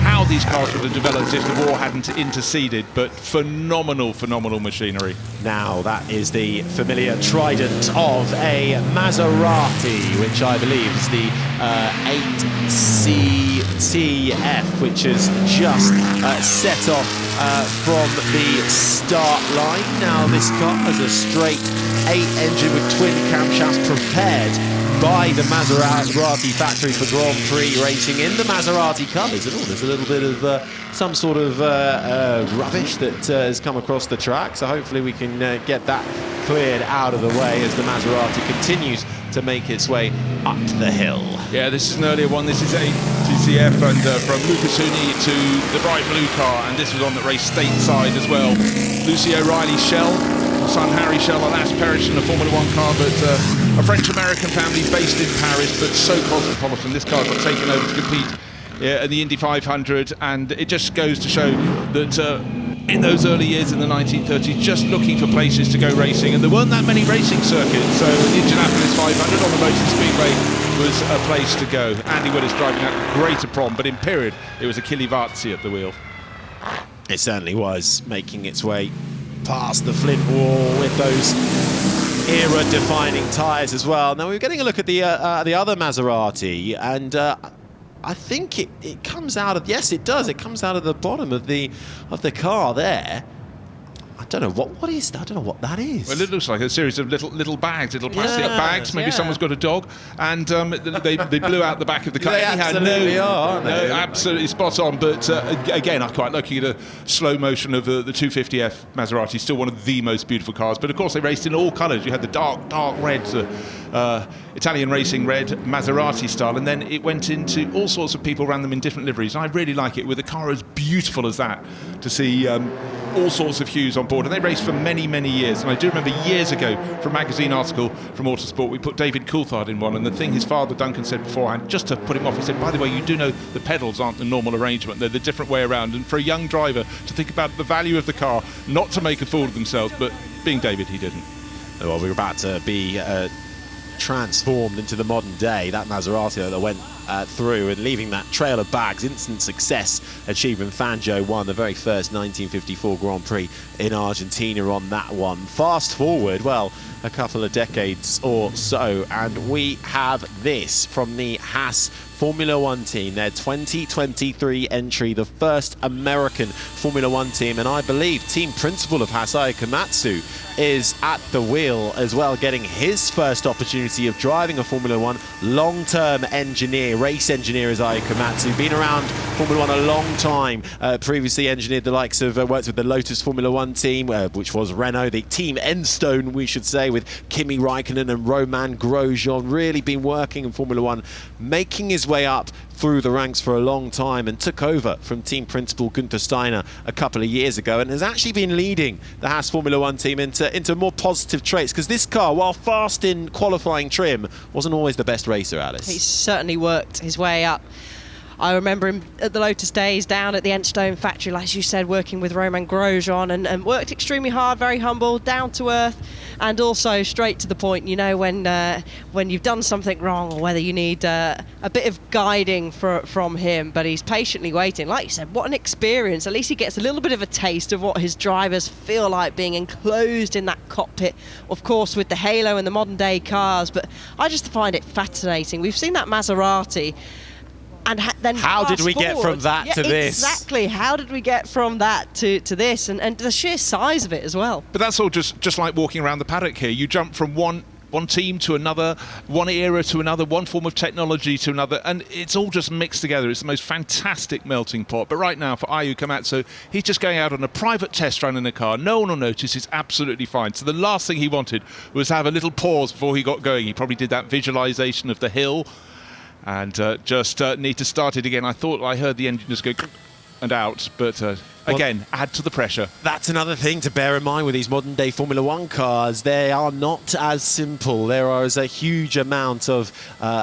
would have developed if the war hadn't interceded. But phenomenal machinery. Now that is the familiar trident of a Maserati, which I believe is the 8CTF, which has just set off from the start line. Now this car has a straight 8 engine with twin camshafts, prepared by the Maserati factory for Grand Prix racing in the Maserati colours. And there's a little bit of some sort of rubbish that has come across the track, so hopefully we can get that cleared out of the way as the Maserati continues to make its way up the hill. Yeah, this is an earlier one. This is a TCF, and from Lucasuni to the bright blue car, and this was on the race stateside as well. Lucy O'Reilly's Shell, son Harry Shell, alas, perished in a Formula One car, but a French-American family based in Paris, but so cosmopolitan. This car got taken over to compete in the Indy 500, and it just goes to show that in those early years in the 1930s, just looking for places to go racing, and there weren't that many racing circuits, so the Indianapolis 500 on the Motor Speedway was a place to go. Andy Willis driving that great prom, but in period, it was Achille Varzi at the wheel. It certainly was, making its way past the Flint wall with those era-defining tyres as well. Now we're getting a look at the other Maserati, and I think it comes out of, yes, it does. It comes out of the bottom of the car there. I don't know what is that. I don't know what that is. Well, it looks like a series of little bags, little plastic bags. Maybe someone's got a dog, and they blew out the back of the car. They absolutely are, aren't they? No, absolutely spot on. But again, I'm quite looking at a slow motion of the 250F Maserati, still one of the most beautiful cars. But of course, they raced in all colours. You had the dark red, Italian racing red, Maserati style, and then it went into all sorts of people ran them in different liveries. And I really like it with a car as beautiful as that to see all sorts of hues on board. And they raced for many years. And I do remember years ago, from a magazine article from Autosport, we put David Coulthard in one, and the thing his father Duncan said beforehand, just to put him off, he said, by the way, you do know the pedals aren't the normal arrangement, they're the different way around. And for a young driver to think about the value of the car, not to make a fool of themselves, but being David, he didn't. Well, we're about to be transformed into the modern day. That Maserati that went through and leaving that trail of bags, instant success achievement. Fangio won the very first 1954 Grand Prix in Argentina on that one. Fast forward, well, a couple of decades or so, and we have this from the Haas Formula One team, their 2023 entry, the first American Formula One team, and I believe team principal of Haas, Ai Komatsu, is at the wheel as well, getting his first opportunity of driving a Formula One. Long-term engineer, race engineer is Ai Komatsu, been around Formula One a long time, previously engineered the likes of, worked with the Lotus Formula One team, which was Renault, the team Enstone, we should say, with Kimi Raikkonen and Romain Grosjean, really been working in Formula One, making his way up through the ranks for a long time and took over from team principal Günther Steiner a couple of years ago, and has actually been leading the Haas Formula One team into more positive traits, because this car, while fast in qualifying trim, wasn't always the best racer, Alice. He's certainly worked his way up. I remember him at the Lotus days down at the Enstone factory, like you said, working with Romain Grosjean, and worked extremely hard, very humble, down to earth, and also straight to the point. You know, when you've done something wrong, or whether you need a bit of guiding from him, but he's patiently waiting. Like you said, what an experience. At least he gets a little bit of a taste of what his drivers feel like being enclosed in that cockpit, of course, with the halo and the modern day cars. But I just find it fascinating. We've seen that Maserati, and then how did we get from that to this? Exactly. How did we get from that to this, and the sheer size of it as well? But that's all just like walking around the paddock here. You jump from one team to another, one era to another, one form of technology to another, and it's all just mixed together. It's the most fantastic melting pot. But right now, for Ayu Komatsu, he's just going out on a private test run in a car. No one will notice. It's absolutely fine. So the last thing he wanted was to have a little pause before he got going. He probably did that visualization of the hill, and just need to start it again. I thought I heard the engine just go and out, but again, add to the pressure. That's another thing to bear in mind with these modern day Formula One cars. They are not as simple. There is a huge amount of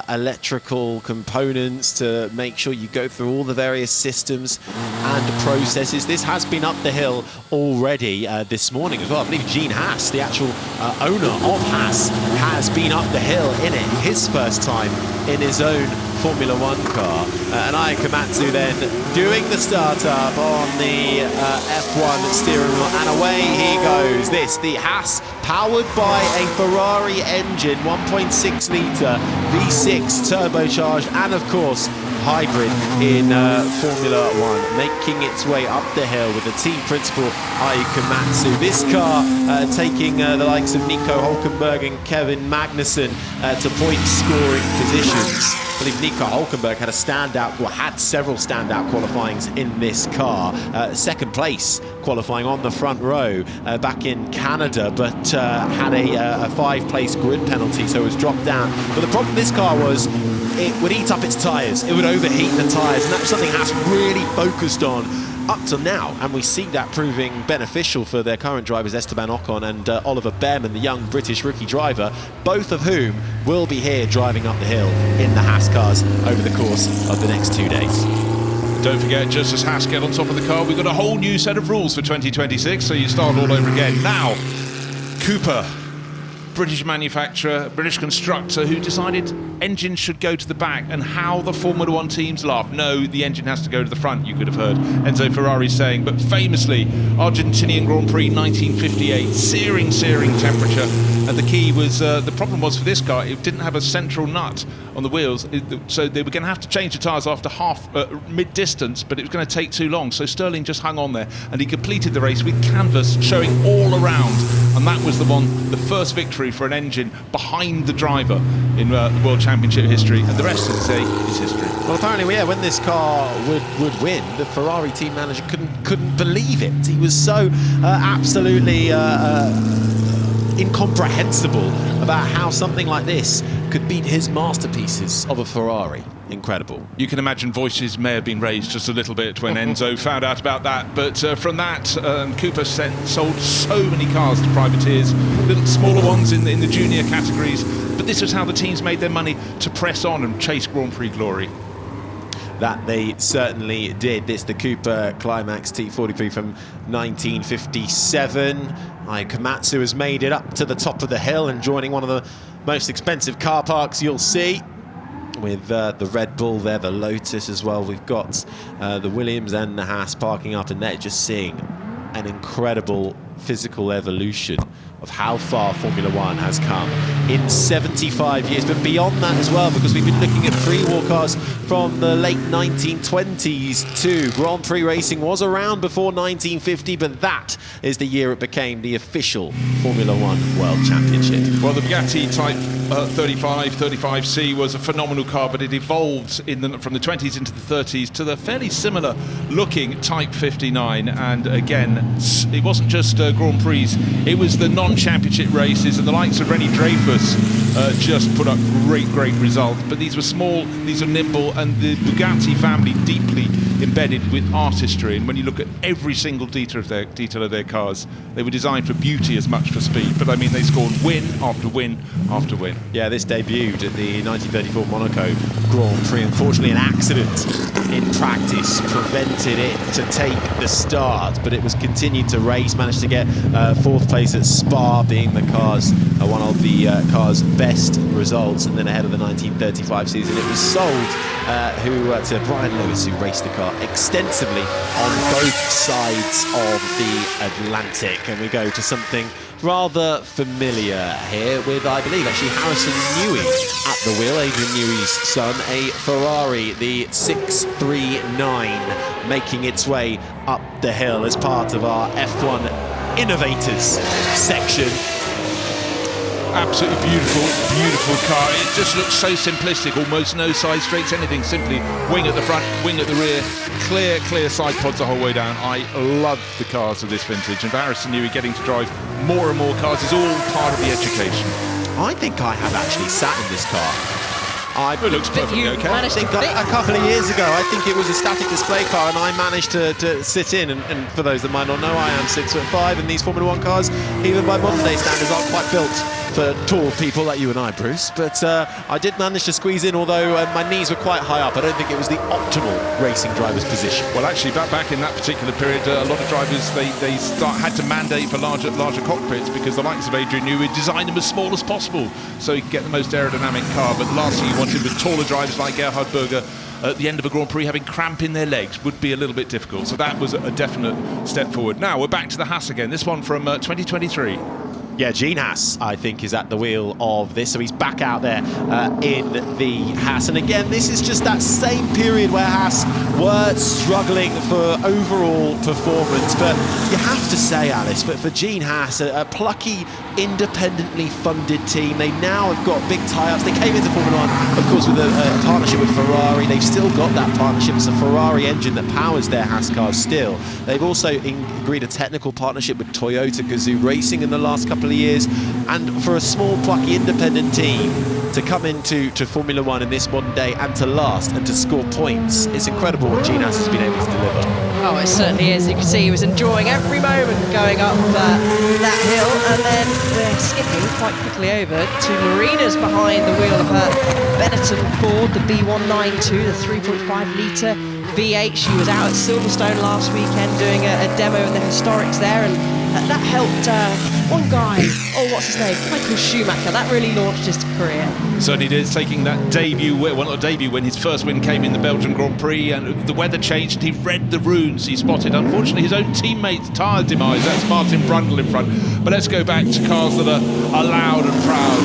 electrical components to make sure you go through all the various systems and processes. This has been up the hill already this morning as well. I believe Gene Haas, the actual owner of Haas, has been up the hill in it, his first time in his own Formula One car. And Ayu Komatsu then doing the start-up on the F1 steering wheel, and away he goes. This, the Haas, powered by a Ferrari engine, 1.6 litre V6 turbocharged, and of course hybrid in Formula One, making its way up the hill with the team principal Ayu Komatsu. This car taking the likes of Nico Hülkenberg and Kevin Magnussen to point-scoring positions. I believe Nico Hülkenberg had had several standout qualifyings in this car. Second place qualifying on the front row back in Canada, but had a 5-place grid penalty, so it was dropped down. But the problem with this car was it would eat up its tyres. It would overheat the tyres, and that was something Haas really focused on up till now, and we see that proving beneficial for their current drivers Esteban Ocon and Oliver Bearman, the young British rookie driver, both of whom will be here driving up the hill in the Haas cars over the course of the next 2 days. Don't forget, just as Haas get on top of the car, we've got a whole new set of rules for 2026, so you start all over again. Now, Cooper, British manufacturer, British constructor, who decided engines should go to the back, and how the Formula One teams laugh. No, the engine has to go to the front, you could have heard Enzo Ferrari saying. But famously, Argentinian Grand Prix 1958, searing temperature. And the key was, the problem was for this car, it didn't have a central nut on the wheels, so they were going to have to change the tyres after mid-distance, but it was going to take too long. So Sterling just hung on there, and he completed the race with canvas showing all around. And that was the first victory for an engine behind the driver in the World Championship history, and the rest of the day is history. Well, apparently, yeah, when this car would win, the Ferrari team manager couldn't believe it. He was so absolutely incomprehensible about how something like this could beat his masterpieces of a Ferrari. Incredible. You can imagine voices may have been raised just a little bit when Enzo found out about that, but from that, Cooper sold so many cars to privateers, little smaller ones in the junior categories, but this was how the teams made their money to press on and chase Grand Prix glory. That they certainly did. This, the Cooper Climax T43 from 1957. Ayu Komatsu has made it up to the top of the hill and joining one of the most expensive car parks you'll see, with the Red Bull there, the Lotus as well. We've got the Williams and the Haas parking up, and they're just seeing an incredible physical evolution of how far Formula One has come in 75 years, but beyond that as well, because we've been looking at pre-war cars from the late 1920s too. Grand Prix racing was around before 1950, but that is the year it became the official Formula One World Championship. Well, the Bugatti Type 35C was a phenomenal car, but it evolved from the 20s into the 30s to the fairly similar looking Type 59, and again, it wasn't just Grand Prix, it was the non-championship races, and the likes of Rennie Dreyfus just put up great results. But these were small, these are nimble, and the Bugatti family deeply embedded with artistry. And when you look at every single detail of their cars, they were designed for beauty as much for speed. But I mean, they scored win after win after win. Yeah, this debuted at the 1934 Monaco Grand Prix. Unfortunately, an accident in practice prevented it to take the start, but it was continued to race, managed to get 4th place at Spa, being the car's one of the car's best results. And then ahead of the 1935 season, it was sold to Brian Lewis, who raced the car extensively on both sides of the Atlantic. And we go to something rather familiar here with, I believe, actually Harrison Newey at the wheel, Adrian Newey's son, a Ferrari, the 639, making its way up the hill as part of our F1 Innovators section. Absolutely beautiful car. It just looks so simplistic, almost no side straights, anything, simply wing at the front, wing at the rear, clear side pods the whole way down. I love the cars of this vintage, and for Harrison Newey getting to drive more and more cars is all part of the education. I think I have actually sat in this car. It looks perfectly okay. I think a couple of years ago, I think it was a static display car, and I managed to sit in. And for those that might not know, I am 6'5", and these Formula 1 cars, even by modern day standards, aren't quite built for tall people like you and I, Bruce. But I did manage to squeeze in, although my knees were quite high up. I don't think it was the optimal racing driver's position. Well, actually, back in that particular period, a lot of drivers they had to mandate for larger cockpits, because the likes of Adrian Newey designed them as small as possible so you could get the most aerodynamic car. But the last thing you wanted with taller drivers like Gerhard Berger at the end of a Grand Prix having cramp in their legs would be a little bit difficult. So that was a definite step forward. Now we're back to the Haas again, this one from 2023. Yeah, Gene Haas, I think, is at the wheel of this, so he's back out there in the Haas. And again, this is just that same period where Haas were struggling for overall performance. But you have to say, Alice, but for Gene Haas, a plucky, independently funded team, they now have got big tie-ups. They came into Formula 1, of course, with a partnership with Ferrari. They've still got that partnership. It's a Ferrari engine that powers their Haas cars still. They've also agreed a technical partnership with Toyota Gazoo Racing in the last couple of years, and for a small plucky independent team to come into Formula 1 in this modern day and to last and to score points, it's incredible what Gene Haas has been able to deliver. Oh, it certainly is. You can see he was enjoying every moment going up that hill, and then we're skipping quite quickly over to Marina's behind the wheel of her Benetton Ford, the B192, the 3.5 litre V8. She was out at Silverstone last weekend doing a demo in the historics there, and that helped one guy, what's his name? Michael Schumacher. That really launched his career. Certainly did, taking that debut, well, not a debut, when his first win came in the Belgian Grand Prix, and the weather changed, he read the runes he spotted. Unfortunately, his own teammate's tyre demise. That's Martin Brundle in front. But let's go back to cars that are loud and proud.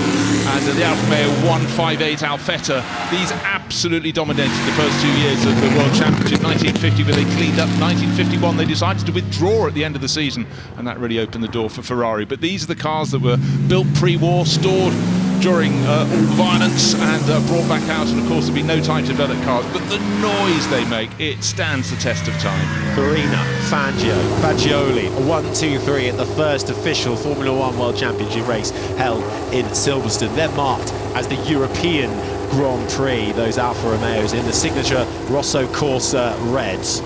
And the Alfa Romeo 158 Alfetta, these absolutely dominated the first 2 years of the World Championship. 1950, where they cleaned up. 1951, they decided to withdraw at the end of the season, and that really opened the door for Ferrari. But these are the cars that were built pre-war, stored during all the violence, and brought back out, and of course there'll be no time to develop cars, but the noise they make, it stands the test of time. Farina, Fangio, Fagioli, 1, 2, 3 at the first official Formula 1 World Championship race held in Silverstone. They're marked as the European Grand Prix, those Alfa Romeos in the signature Rosso Corsa reds.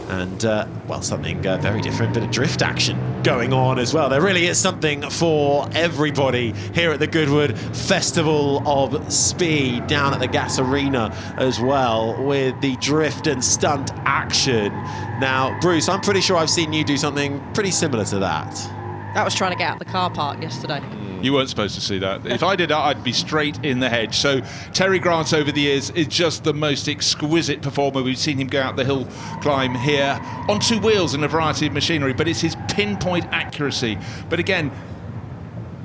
And, well, something very different, bit of drift action going on as well. There really is something for everybody here at the Goodwood Festival of Speed, down at the Gas Arena as well, with the drift and stunt action. Now, Bruce, I'm pretty sure I've seen you do something pretty similar to that. That was trying to get out of the car park yesterday. You weren't supposed to see that. If I did that, I'd be straight in the hedge. So Terry Grant over the years is just the most exquisite performer. We've seen him go out the hill climb here on 2 wheels and a variety of machinery, but it's his pinpoint accuracy. But again,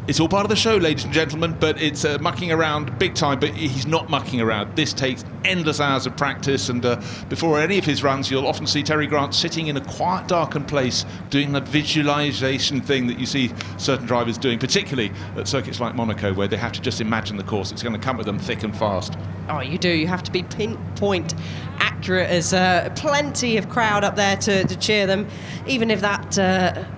it's all part of the show, ladies and gentlemen, but it's mucking around big time, but he's not mucking around. This takes endless hours of practice, and before any of his runs, you'll often see Terry Grant sitting in a quiet, darkened place, doing the visualization thing that you see certain drivers doing, particularly at circuits like Monaco, where they have to just imagine the course. It's going to come at them thick and fast. Oh, you do. You have to be pinpoint accurate. There's plenty of crowd up there to cheer them, even if that,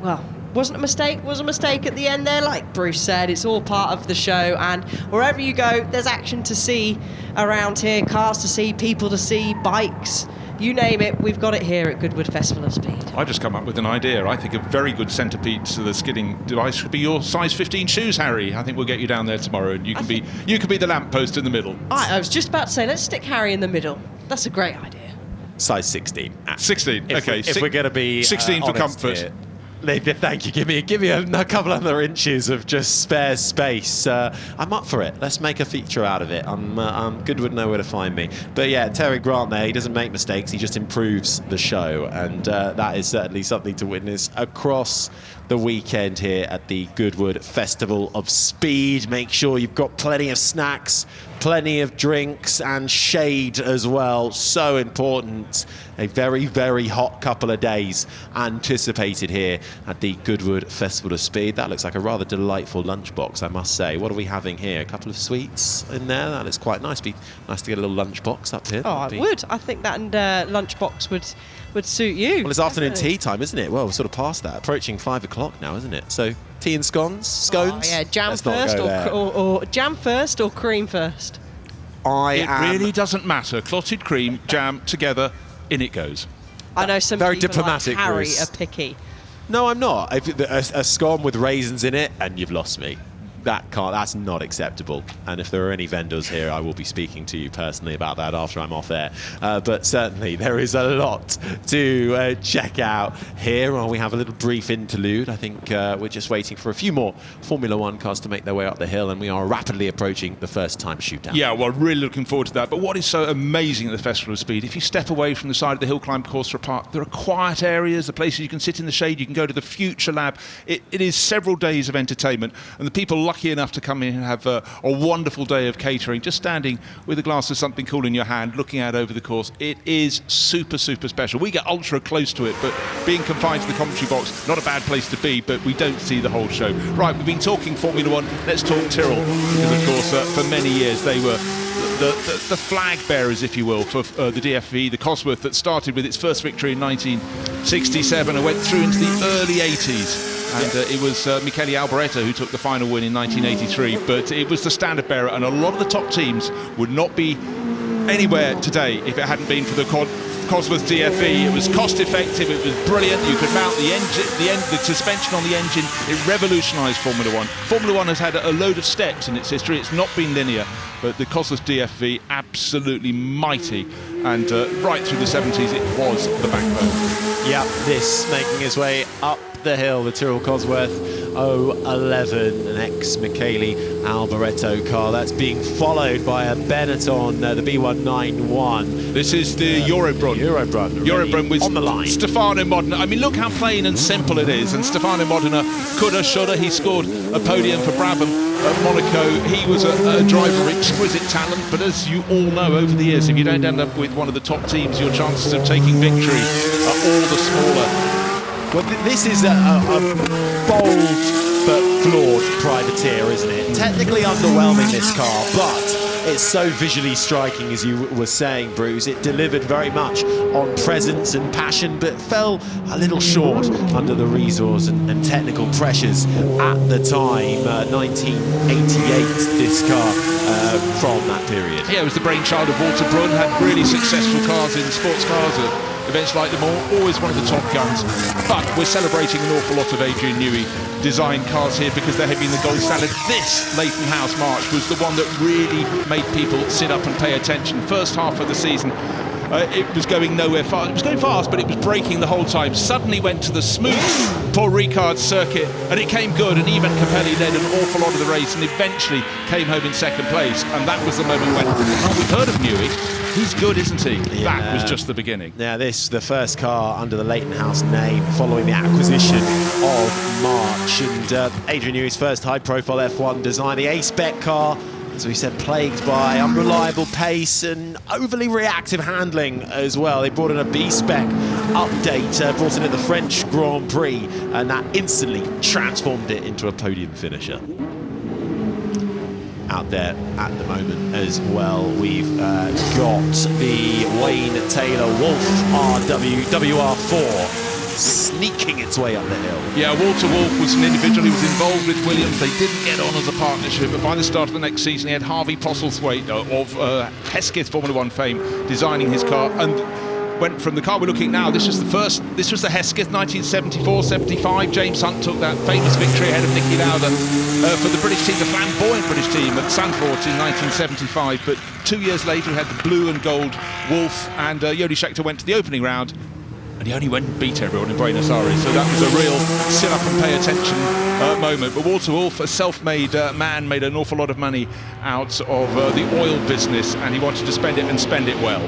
well, wasn't a mistake, was a mistake at the end there. Like Bruce said, it's all part of the show, and wherever you go, there's action to see around here, cars to see, people to see, bikes, you name it, we've got it here at Goodwood Festival of Speed. I just come up with an idea. I think a very good centrepiece to the skidding device should be your size 15 shoes, Harry. I think we'll get you down there tomorrow, and you can be the lamppost in the middle. I was just about to say, let's stick Harry in the middle. That's a great idea. Size 16. 16. Okay. If we're going to be 16 for comfort. Here. Thank you. Give me a couple other inches of just spare space. I'm up for it. Let's make a feature out of it. Goodwood know where to find me. But yeah, Terry Grant there, he doesn't make mistakes. He just improves the show. And that is certainly something to witness across the weekend here at the Goodwood Festival of Speed. Make sure you've got plenty of snacks, plenty of drinks and shade as well. So important. A very, very hot couple of days anticipated here at the Goodwood Festival of Speed. That looks like a rather delightful lunchbox, I must say. What are we having here? A couple of sweets in there. That looks quite nice. Be nice to get a little lunchbox up here. Oh, it would. I think that lunchbox would suit you. Well, it's afternoon tea time, isn't it? Well, we're sort of past that. Approaching 5 o'clock now, isn't it? So tea and scones? Oh, yeah, jam first or jam first or cream first? It really doesn't matter. Clotted cream, jam, together, in it goes. I know some very people diplomatic, like Harry Bruce. are picky. No, I'm not. A scone with raisins in it, and you've lost me. That's not acceptable. And if there are any vendors here, I will be speaking to you personally about that after I'm off air. But certainly there is a lot to check out here. While we have a little brief interlude, I think we're just waiting for a few more Formula One cars to make their way up the hill, and we are rapidly approaching the first time shootout. Yeah, well, really looking forward to that. But what is so amazing at the Festival of Speed, if you step away from the side of the hill climb course for a park, there are quiet areas, the places you can sit in the shade, you can go to the Future Lab. It is several days of entertainment, and the people lucky enough to come in and have a wonderful day of catering, just standing with a glass of something cool in your hand, looking out over the course. It is super, super special. We get ultra close to it, but being confined to the commentary box, not a bad place to be, but we don't see the whole show. Right, we've been talking Formula One, let's talk Tyrrell, because of course for many years they were the flag bearers, if you will, for the DFV, the Cosworth that started with its first victory in 1967 and went through into the early 80s. And it was Michele Alboreto who took the final win in 1983, but it was the standard bearer, and a lot of the top teams would not be anywhere today if it hadn't been for the Cosworth DFE. It was cost effective, it was brilliant, you could mount the suspension on the engine. It revolutionised Formula One. Formula One has had a load of steps in its history, it's not been linear, but the Cosworth DFV, absolutely mighty, and right through the 70s it was the backbone. Yeah, this making his way up the hill, the Tyrrell Cosworth 011, an ex-Michele Alboreto car. That's being followed by a Benetton, the B191. This is the Eurobrunn with on the line. Stefano Modena. I mean, look how plain and simple it is. And Stefano Modena, coulda, shoulda. He scored a podium for Brabham at Monaco. He was a driver of exquisite talent, but as you all know, over the years, if you don't end up with one of the top teams, your chances of taking victory are all the smaller. Well, this is a bold but flawed privateer, isn't it? Technically underwhelming, this car, but it's so visually striking, as you were saying, Bruce. It delivered very much on presence and passion, but fell a little short under the resource and technical pressures at the time. 1988, this car from that period. Yeah, it was the brainchild of Walter Brunn, had really successful cars in sports cars. Events like them all, always one of the top guns. But we're celebrating an awful lot of Adrian Newey designed cars here because they have been the gold standard. This Leighton House March was the one that really made people sit up and pay attention. First half of the season, it was going nowhere fast. It was going fast, but it was braking the whole time. Suddenly went to the smooth Paul Ricard circuit, and it came good, and Ivan Capelli led an awful lot of the race and eventually came home in second place. And that was the moment when, oh, we've heard of Newey. He's good, isn't he? Yeah. That was just the beginning. Yeah, this the first car under the Leighton House name following the acquisition of March. And Adrian Newey's first high-profile F1 design, the A-Spec car, as we said, plagued by unreliable pace and overly reactive handling as well. They brought in a B-Spec update, brought in at the French Grand Prix, and that instantly transformed it into a podium finisher. Out there at the moment as well, we've got the Wayne Taylor Wolf WR4 sneaking its way up the hill. Yeah, Walter Wolff was an individual who was involved with Williams. They didn't get on as a partnership, but by the start of the next season, he had Harvey Postlethwaite of Hesketh Formula One fame designing his car, and went from the car we're looking at now. This was the Hesketh 1974-75. James Hunt took that famous victory ahead of Niki Lauda for the British team, the flamboyant British team at Zandvoort in 1975. But 2 years later, we had the blue and gold Wolff, and Jody Scheckter went to the opening round, and he only went and beat everyone in Buenos Aires. So that was a real sit up and pay attention moment. But Walter Wolff, a self-made man, made an awful lot of money out of the oil business, and he wanted to spend it and spend it well.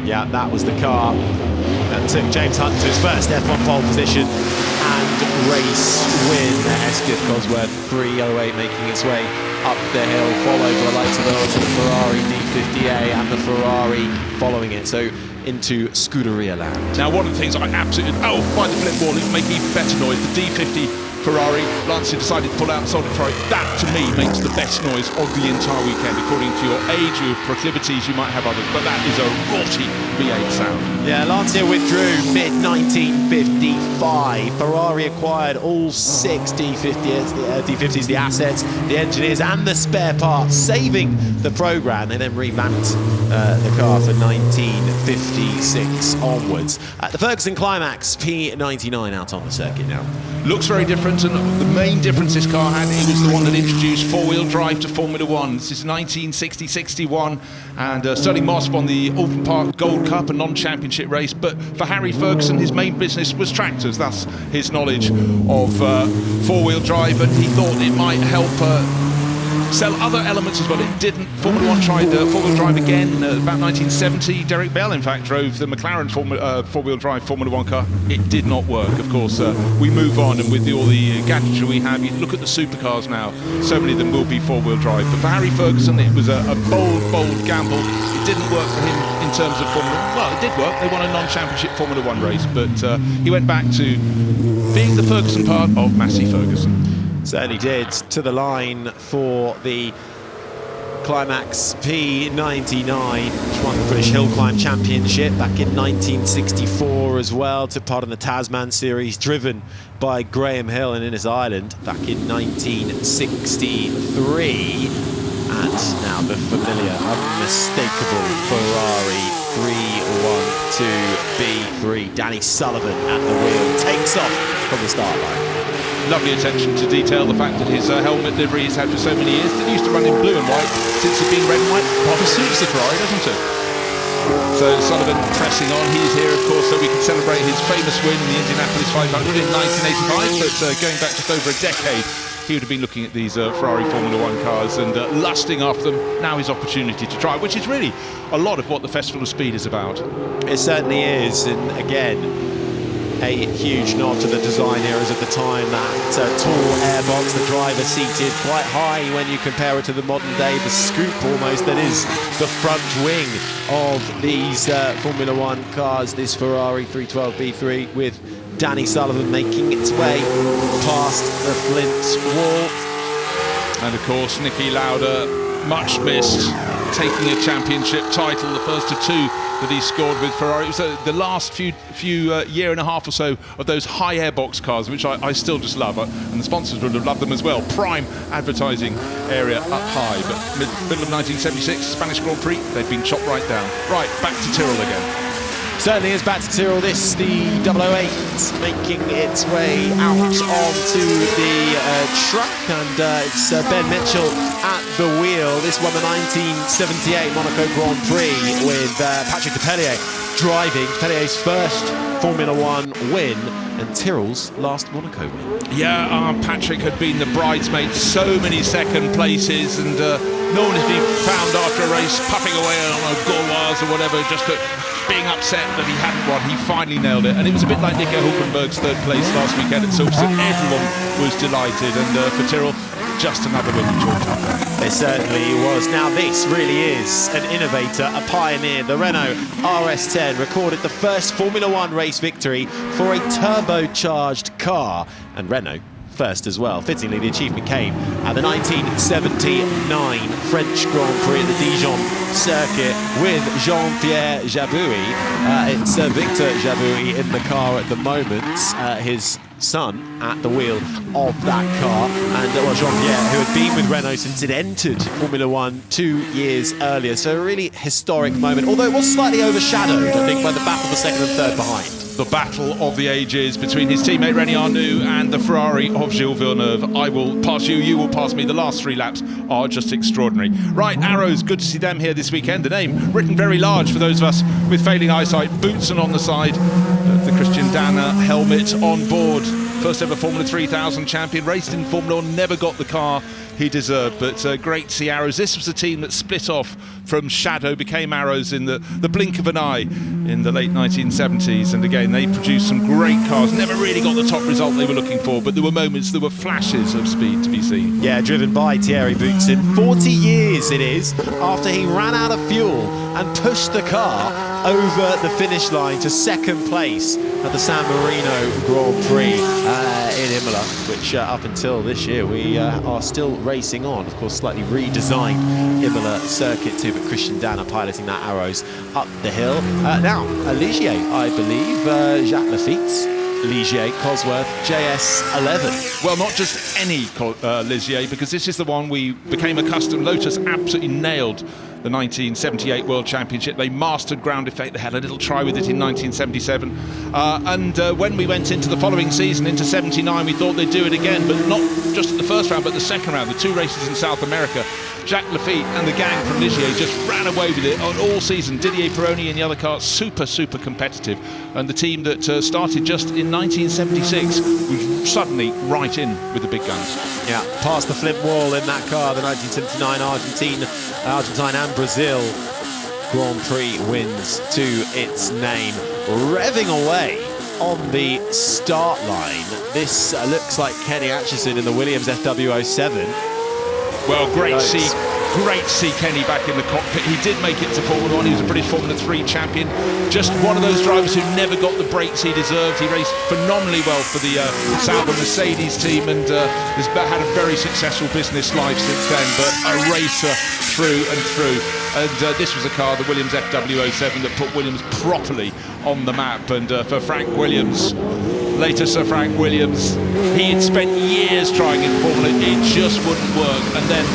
Yeah, that was the car that took James Hunt to his first F1 pole position and race win. Hesketh Cosworth 308 making its way up the hill, followed by the likes of the Ferrari D50A and the Ferrari following it. So into Scuderia land. Now, one of the things I absolutely... Oh, by the flip wall, it would make even better noise. The D50 Ferrari, Lanzanti decided to pull out and sold it Ferrari. That, to me, makes the best noise of the entire weekend, according to your age, your proclivities, you might have others, but that is a raughty V8 sound. Yeah, Lancia withdrew mid-1955. Ferrari acquired all 6 D50s, the assets, the engineers, and the spare parts, saving the programme. They then revamped the car for 1956 onwards. The Ferguson Climax P99 out on the circuit now. Looks very different, and the main difference this car had, it was the one that introduced four-wheel drive to Formula One. This is 1960-61, and Sterling Moss won the Open Park Gold Cup, a non-championship race, but for Harry Ferguson, his main business was tractors, thus his knowledge of four-wheel drive, and he thought it might help sell other elements as well. It didn't. Formula One tried four-wheel drive again about 1970. Derek Bell, in fact, drove the McLaren four-wheel drive Formula One car. It did not work. Of course, we move on, and with all the gadgetry we have, you look at the supercars now, so many of them will be four-wheel drive. But for Harry Ferguson, it was a bold gamble. It didn't work for him in terms of Formula One. Well, it did work. They won a non-championship Formula One race, but he went back to being the Ferguson part of Massey Ferguson. Certainly did. To the line for the Climax P99, which won the British Hill Climb Championship back in 1964 as well. Took part in the Tasman Series, driven by Graham Hill in Innes Island back in 1963. And now the familiar, unmistakable Ferrari 312B3. Danny Sullivan at the wheel, takes off from the start line. Lovely attention to detail, the fact that his helmet livery he's had for so many years. That used to run in blue and white, since it's been red and white. Rather suits the Ferrari, doesn't it? So Sullivan pressing on. He's here, of course, so we can celebrate his famous win in the Indianapolis 500 in 1985. But going back just over a decade, he would have been looking at these Ferrari Formula One cars and lusting after them. Now his opportunity to try, which is really a lot of what the Festival of Speed is about. It certainly is, and again, a huge nod to the design eras of the time. That tall airbox, the driver seated quite high when you compare it to the modern day, the scoop almost that is the front wing of these Formula One cars, this Ferrari 312B3, with Danny Sullivan making its way past the Flint wall. And of course, Niki Lauda, much missed, taking a championship title, the first of 2 that he scored with Ferrari. It was the last few year and a half or so of those high airbox cars, which I still just love, and the sponsors would have loved them as well. Prime advertising area up high, but middle of 1976, Spanish Grand Prix, they've been chopped right down. Right, back to Tyrrell again. Certainly is back to Tyrrell. This, the 008, making its way out onto the truck, and it's Ben Mitchell at the wheel. This won the 1978 Monaco Grand Prix with Patrick Depailler driving. Depellier's first Formula One win and Tyrrell's last Monaco win. Yeah, Patrick had been the bridesmaid, so many second places, and no one has been found after a race puffing away on a Gauloise or whatever, just being upset that he hadn't won. He finally nailed it, and it was a bit like Nico Hulkenberg's third place last weekend at Silverstone. Everyone was delighted, and for Tyrrell, just another win chalked up there. It certainly was. Now this really is an innovator, a pioneer. The Renault RS10 recorded the first Formula One race victory for a turbocharged car, and Renault first as well. Fittingly, the achievement came at the 1979 French Grand Prix at the Dijon circuit with Jean-Pierre Jabouille. It's Victor Jabouille in the car at the moment, his son at the wheel of that car, and Jean-Pierre, who had been with Renault since it entered Formula One 2 years earlier. So a really historic moment, although it was slightly overshadowed, I think, by the battle for second and third behind. The battle of the ages between his teammate René Arnoux and the Ferrari of Gilles Villeneuve. I will pass you, you will pass me. The last 3 laps are just extraordinary. Right, Arrows, good to see them here this weekend. The name written very large for those of us with failing eyesight. Boutsen on the side, the Christian Dana helmet on board. First ever Formula 3000 champion, raced in Formula 1, never got the car he deserved, but great to see Arrows. This was a team that split off from Shadow, became Arrows in the blink of an eye in the late 1970s, and again they produced some great cars. Never really got the top result they were looking for, but there were moments, there were flashes of speed to be seen. Yeah, driven by Thierry Boutsen. 40 years it is after he ran out of fuel and pushed the car over the finish line to second place at the San Marino Grand Prix in Imola, which up until this year we are still racing on. Of course, slightly redesigned Imola circuit too, but Christian Dana piloting that Arrows up the hill. Now, Ligier, I believe, Jacques Lafitte. Ligier, Cosworth, JS11. Well, not just any Ligier, because this is the one we became accustomed. Lotus absolutely nailed the 1978 World Championship. They mastered ground effect. They had a little try with it in 1977. And when we went into the following season, into 79, we thought they'd do it again, but not just at the first round, but the second round, the 2 races in South America. Jacques Lafitte and the gang from Ligier just ran away with it on all season. Didier Pironi in the other car, super competitive. And the team that started just in 1976 was suddenly right in with the big guns. Yeah, past the flint wall in that car, the 1979 Argentine and Brazil Grand Prix wins to its name. Revving away on the start line. This looks like Kenny Atchison in the Williams FW07. Well, great to see Kenny back in the cockpit. He did make it to Formula 1. He was a British Formula 3 champion. Just one of those drivers who never got the breaks he deserved. He raced phenomenally well for the Sauber Mercedes team, and has had a very successful business life since then, but a racer through and through. And this was a car, the Williams FW07, that put Williams properly on the map. And for Frank Williams, later Sir Frank Williams, he had spent years trying in Formula, it just wouldn't work. And then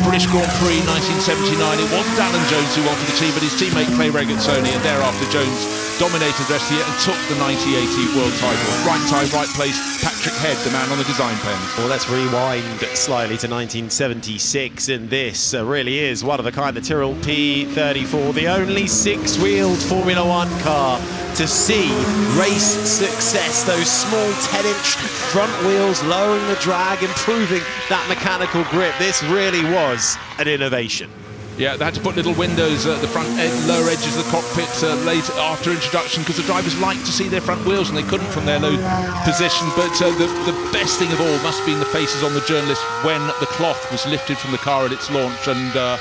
British Grand Prix 1979, it wasn't Alan Jones who won for the team, but his teammate Clay Regazzoni, and thereafter Jones dominated the rest of the year and took the 1980 world title. Right time, right place, Patrick Head, the man on the design pens. Well, let's rewind slightly to 1976, and this really is one of a kind, the Tyrrell P34, the only 6-wheeled Formula 1 car to see race success. Those small 10-inch front wheels lowering the drag, improving that mechanical grip. This really was an innovation. Yeah, they had to put little windows at the front lower edges of the cockpit late after introduction, because the drivers liked to see their front wheels and they couldn't from their low position. But the best thing of all must have been the faces on the journalists when the cloth was lifted from the car at its launch. And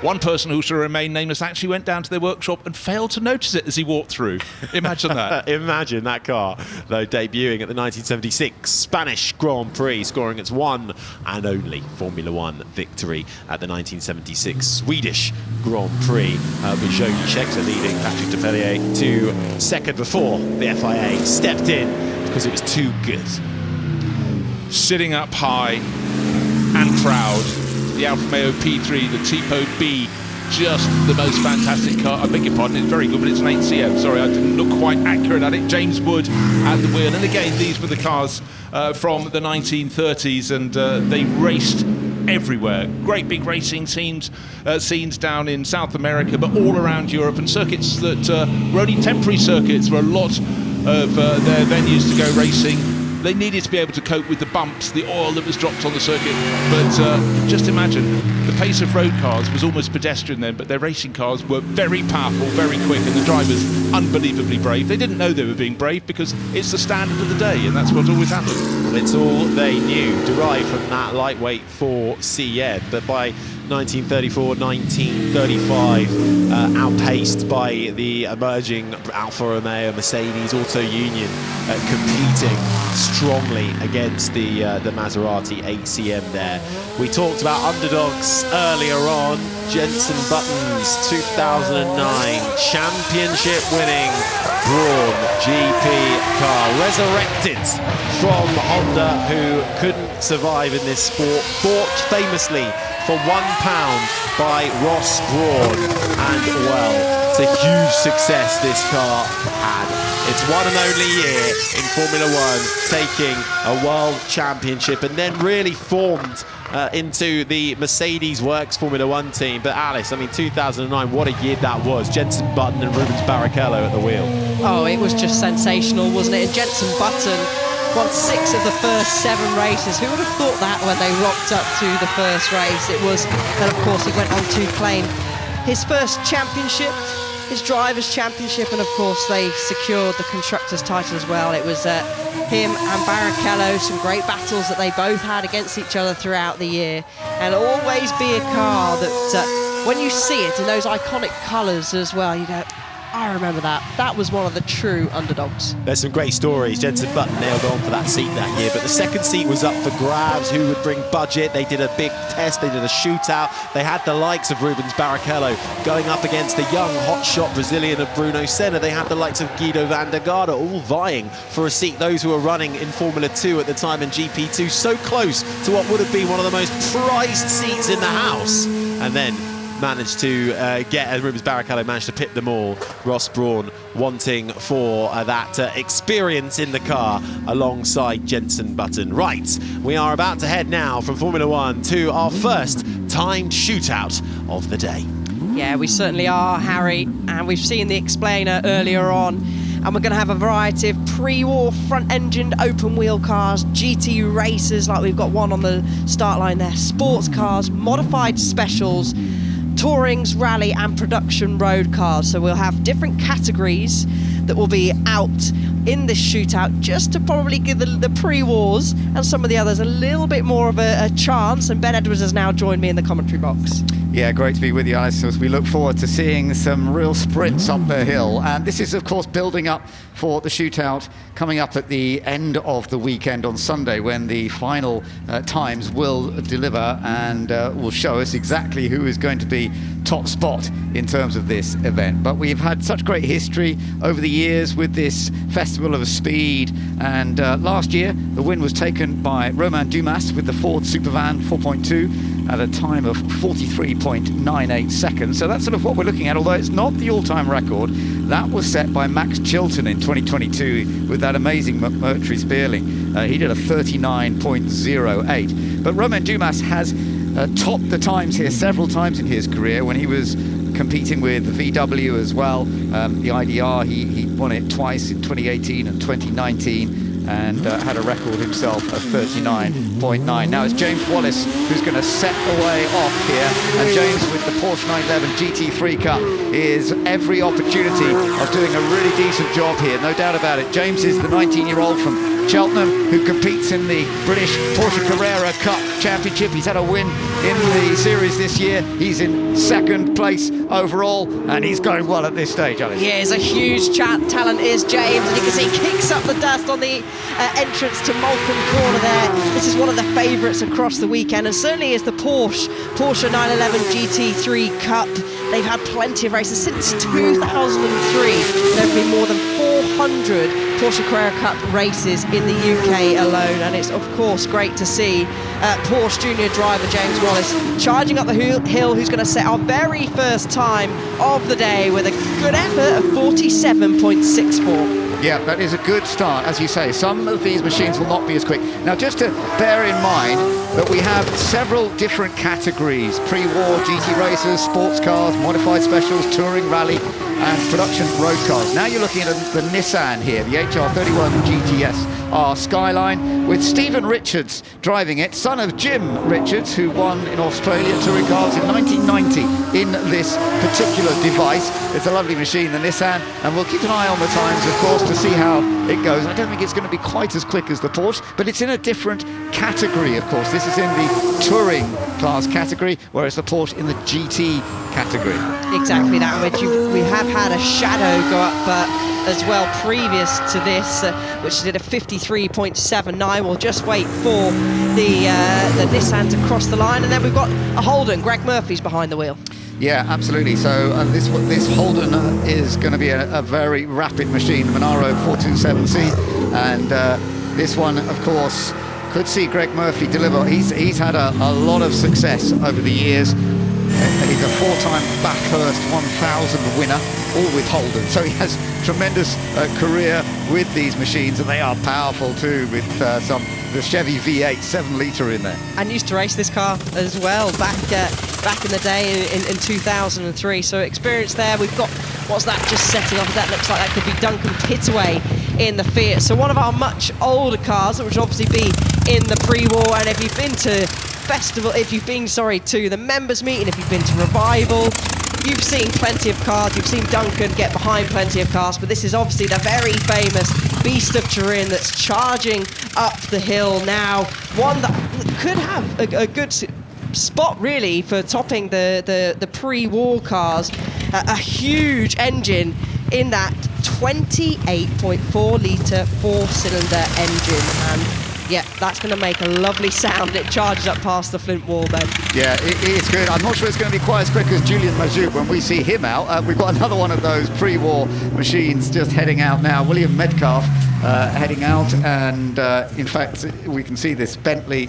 one person who shall remain nameless actually went down to their workshop and failed to notice it as he walked through. Imagine that. Imagine that car, though, debuting at the 1976 Spanish Grand Prix, scoring its one and only Formula 1 victory at the 1976 Swedish Grand Prix, with Jody Scheckter leading Patrick Depailler to second before the FIA stepped in because it was too good. Sitting up high and proud, the Alfa Romeo P3, the Tipo B, just the most fantastic car. I beg your pardon, it's very good, but it's an 8CM. Sorry, I didn't look quite accurate at it. James Wood at the wheel. And again, these were the cars from the 1930s, and they raced everywhere. Great big racing scenes down in South America, but all around Europe, and circuits that were only temporary circuits, where a lot of their venues to go racing. They needed to be able to cope with the bumps, the oil that was dropped on the circuit. But just imagine, the pace of road cars was almost pedestrian then, but their racing cars were very powerful, very quick, and the drivers unbelievably brave. They didn't know they were being brave because it's the standard of the day, and that's what always happened. Well, it's all they knew, derived from that lightweight 4CN. But by 1934, 1935, outpaced by the emerging Alfa Romeo, Mercedes, Auto Union, competing strongly against the Maserati ACM there. We talked about underdogs earlier on. Jenson Button's 2009 championship winning Brawn GP car, resurrected from Honda, who couldn't survive in this sport, bought famously for £1 by Ross Brawn, and well, it's a huge success this car had. Its one and only year in Formula One, taking a world championship, and then really formed into the Mercedes Works Formula One team. But Alice, I mean, 2009, what a year that was. Jenson Button and Rubens Barrichello at the wheel. Oh, it was just sensational, wasn't it? And Jenson Button won 6 of the first 7 races. Who would have thought that when they rocked up to the first race? It was, and of course he went on to claim his first championship, his driver's championship, and of course they secured the constructors title as well. It was him and Barrichello, some great battles that they both had against each other throughout the year, and always be a car that when you see it in those iconic colours as well, you go, I remember that. That was one of the true underdogs. There's some great stories. Jenson Button nailed on for that seat that year, but the second seat was up for grabs. Who would bring budget? They did a big test. They did a shootout. They had the likes of Rubens Barrichello going up against the young hotshot Brazilian of Bruno Senna. They had the likes of Guido van der Garde all vying for a seat. Those who were running in Formula 2 at the time and GP2, so close to what would have been one of the most prized seats in the house. And then managed to Rubens Barrichello managed to pit them all. Ross Brawn wanting for that experience in the car alongside Jenson Button. Right, we are about to head now from Formula One to our first timed shootout of the day. Yeah, we certainly are, Harry, and we've seen the explainer earlier on, and we're going to have a variety of pre-war front-engined open-wheel cars, GT racers like we've got one on the start line there, sports cars, modified specials, Tourings, rally and production road cars. So we'll have different categories that will be out in this shootout, just to probably give the pre-wars and some of the others a little bit more of a chance. And Ben Edwards has now joined me in the commentary box. Yeah, great to be with you, Alice, as we look forward to seeing some real sprints up the hill. And this is, of course, building up for the shootout coming up at the end of the weekend on Sunday, when the final times will deliver and will show us exactly who is going to be top spot in terms of this event. But we've had such great history over the years with this Festival of Speed, and last year the win was taken by Romain Dumas with the Ford Supervan 4.2 at a time of 43.98 seconds. So that's sort of what we're looking at, although it's not the all-time record. That was set by Max Chilton in 2022 with that amazing Mercury Spearling. He did a 39.08. But Romain Dumas has topped the times here several times in his career. When he was competing with the VW as well, the IDR, he won it twice in 2018 and 2019. And had a record himself of 39.9. Now it's James Wallace who's going to set the way off here. And James, with the Porsche 911 GT3 Cup, is every opportunity of doing a really decent job here, no doubt about it. James is the 19-year-old from Cheltenham who competes in the British Porsche Carrera Cup Championship. He's had a win in the series this year. He's in second place overall, and he's going well at this stage, Alice. Yeah, he's a huge talent, is James, and you can see he kicks up the dust on the entrance to Moulcombe Corner there. This is one of the favourites across the weekend, and certainly is the Porsche 911 GT3 Cup. They've had plenty of races since 2003. There have been more than 400 Porsche Carrera Cup races in the UK alone, and it's of course great to see Porsche junior driver James Wallace charging up the hill, who's going to set our very first time of the day with a good effort of 47.64. Yeah, that is a good start. As you say, some of these machines will not be as quick. Now, just to bear in mind that we have several different categories: pre-war GT racers, sports cars, modified specials, touring, rally, and production road cars. Now you're looking at the Nissan here, the HR31 GTS R Skyline, with Stephen Richards driving it, son of Jim Richards, who won in Australia touring cars in 1990 in this particular device. It's a lovely machine, the Nissan, and we'll keep an eye on the times, of course, to see how it goes. I don't think it's going to be quite as quick as the Porsche, but it's in a different category, of course. This is in the touring class category, whereas the Porsche in the GT category. Exactly that, which we have had a shadow go up as well previous to this, which did a 53.79. We'll just wait for the Nissan to cross the line, and then we've got a Holden. Greg Murphy's behind the wheel. Yeah, absolutely. So this Holden is going to be a very rapid machine, the Monaro 427C, and this one, of course, could see Greg Murphy deliver. He's had a lot of success over the years. He's a 4-time Bathurst 1000 winner, all with Holden. So he has tremendous career with these machines, and they are powerful too, with the Chevy V8 7-litre in there. And used to race this car as well back in the day in 2003. So experience there. We've got, what's that just setting off? That looks like that could be Duncan Pitaway in the Fiat. So one of our much older cars, which would obviously be in the pre-war. And if you've been to to the members meeting, if you've been to Revival, you've seen plenty of cars, you've seen Duncan get behind plenty of cars, but this is obviously the very famous Beast of Turin that's charging up the hill now. One that could have a good spot really for topping the pre-war cars. A huge engine in that 28.4 litre 4-cylinder engine, and yeah, that's going to make a lovely sound. It charges up past the flint wall then. Yeah, it's good. I'm not sure it's going to be quite as quick as Julian Majoub when we see him out. We've got another one of those pre-war machines just heading out now. William Metcalf heading out, and in fact, we can see this Bentley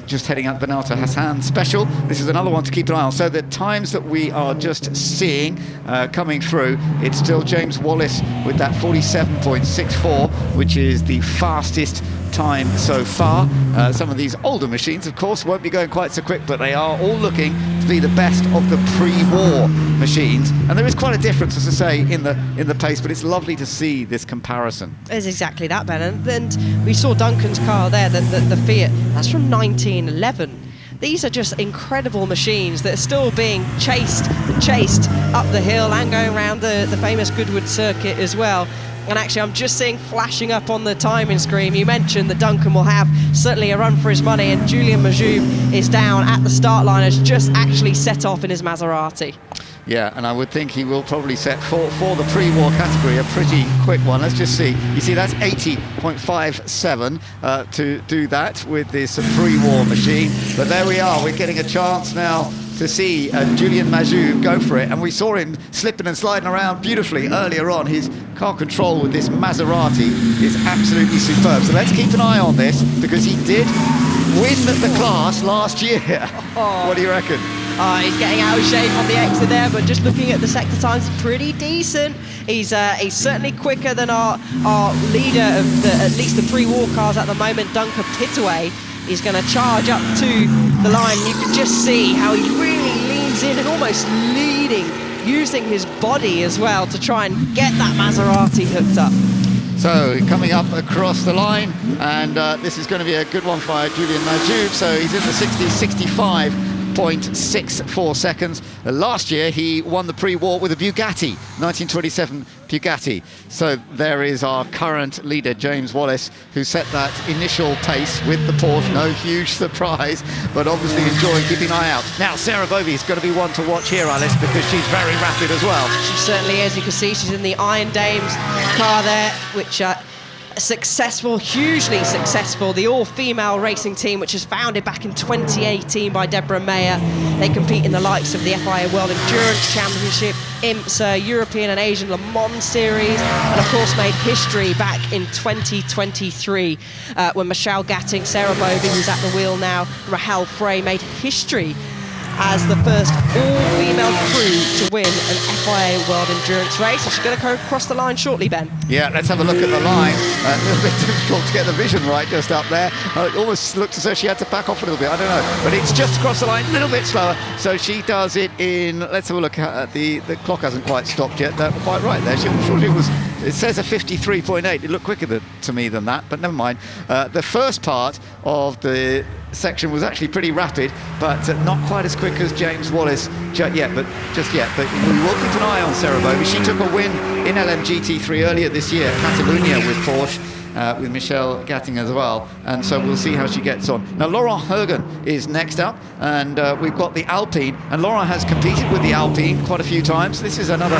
just heading out Benalto Hassan Special. This is another one to keep an eye on. So the times that we are just seeing coming through, it's still James Wallace with that 47.64, which is the fastest time so far. Some of these older machines, of course, won't be going quite so quick, but they are all looking to be the best of the pre-war machines. And there is quite a difference, as I say, in the pace, but it's lovely to see this comparison. It's exactly that, Ben. And we saw Duncan's car there, the Fiat. That's from 1911. These are just incredible machines that are still being chased up the hill and going around the famous Goodwood circuit as well. And actually, I'm just seeing flashing up on the timing screen, you mentioned that Duncan will have certainly a run for his money, and Julian Majoub is down at the start line, has just actually set off in his Maserati. Yeah, and I would think he will probably set for the pre-war category a pretty quick one. Let's just see. You see, that's 80.57 to do that with this pre-war machine. But there we are. We're getting a chance now to see Julian Majoub go for it, and we saw him slipping and sliding around beautifully earlier on. His car control with this Maserati is absolutely superb. So let's keep an eye on this, because he did win the class last year. What do you reckon? He's getting out of shape on the exit there, but just looking at the sector times, pretty decent. He's certainly quicker than our leader of at least the pre-war cars at the moment, Duncan Pitaway. He's going to charge up to the line. You can just see how he really leans in and almost leading, using his body as well to try and get that Maserati hooked up. So coming up across the line, and this is going to be a good one for Julian Majoub. So he's in the 65.64 seconds. Last year he won the pre-war with a Bugatti, 1927 Bugatti. So there is our current leader, James Wallace, who set that initial pace with the Porsche. No huge surprise, but obviously enjoying keeping an eye out. Now Sarah Bovey's going to be one to watch here, Alice, because she's very rapid as well. She certainly is. You can see she's in the Iron Dames car there, which successful, hugely successful, the all-female racing team, which was founded back in 2018 by Deborah Mayer. They compete in the likes of the FIA World Endurance Championship, IMSA, European and Asian Le Mans Series, and of course made history back in 2023 when Michelle Gatting, Sarah Bovey, who's at the wheel now, Rahel Frey, made history as the first all-female crew to win an FIA World Endurance race. And she's going to go across the line shortly, Ben. Yeah, let's have a look at the line. A little bit difficult to get the vision right just up there. It almost looked as though she had to back off a little bit. I don't know. But it's just across the line, a little bit slower. So she does it in, let's have a look at the clock hasn't quite stopped yet. That's quite right there. I'm sure she was, it says a 53.8. It looked quicker to me than that, but never mind. The first part of the section was actually pretty rapid, but not quite as quick as James Wallace just yet. But we will keep an eye on Sarah Bovey. She took a win in LMGT3 earlier this year, Catalonia with Porsche, with Michelle Gatting as well, and so we'll see how she gets on. Now Laurent Hogan is next up, and we've got the Alpine, and Laurent has competed with the Alpine quite a few times. This is another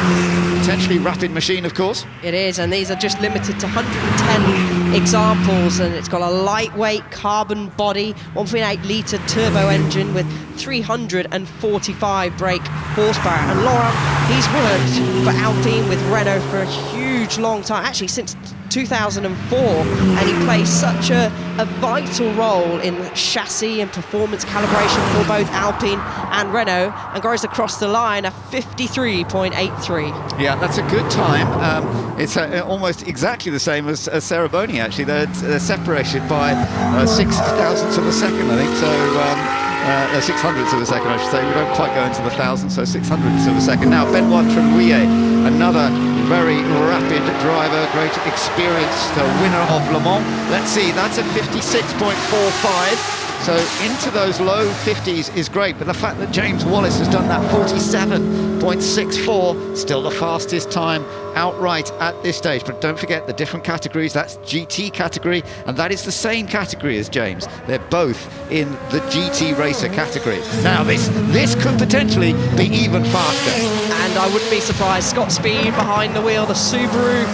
potentially rapid machine, of course. It is, and these are just limited to 110 examples, and it's got a lightweight carbon body, 1.8 litre turbo engine with 345 brake horsepower. And Laurent, he's worked for Alpine with Renault for a huge long time, actually since 2004, and he plays such a vital role in chassis and performance calibration for both Alpine and Renault, and goes across the line at 53.83. Yeah, that's a good time. It's almost exactly the same as Sarah Boney, actually. They're separated by 6 thousandths of a second, I think, so 6 hundredths of a second, I should say. We don't quite go into the thousands, so 6 hundredths of a second. Now, Benoit Tremouillet, another very rapid driver, great experienced winner of Le Mans. Let's see, that's a 56.45. So into those low 50s is great, but the fact that James Wallace has done that 47.64, still the fastest time outright at this stage. But don't forget the different categories. That's GT category, and that is the same category as James. They're both in the GT racer category. Now this could potentially be even faster. And I wouldn't be surprised. Scott Speed behind the wheel, the Subaru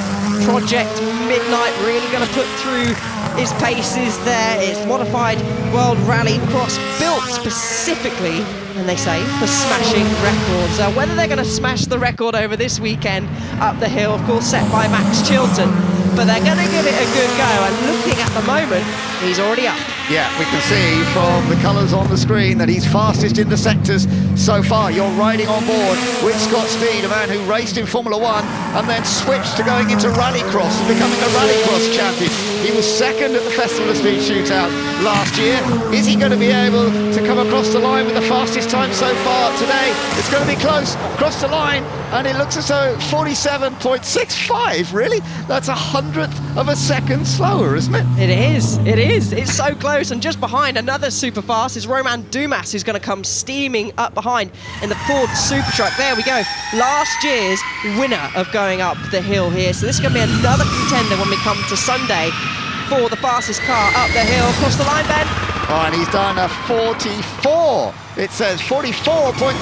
Project Midnight really going to put through his paces there. It's modified World Rally Cross, built specifically, and they say, for smashing records. Whether they're going to smash the record over this weekend up the hill, of course, set by Max Chilton, but they're going to give it a good go. And looking at the moment, he's already up. Yeah, we can see from the colours on the screen that he's fastest in the sectors so far. You're riding on board with Scott Speed, a man who raced in Formula 1 and then switched to going into rallycross and becoming a rallycross champion. He was second at the Festival of Speed Shootout last year. Is he going to be able to come across the line with the fastest time so far today? It's going to be close, across the line, and it looks as though 47.65, really? That's 100th of a second slower, isn't it? It is, it is. It's so close, and just behind another super fast is Romain Dumas, who's going to come steaming up behind in the Ford Super Truck. There we go. Last year's winner of going up the hill here. So this is going to be another contender when we come to Sunday for the fastest car up the hill. Across the line, Ben. Oh, and he's done a 44. It says 44.09.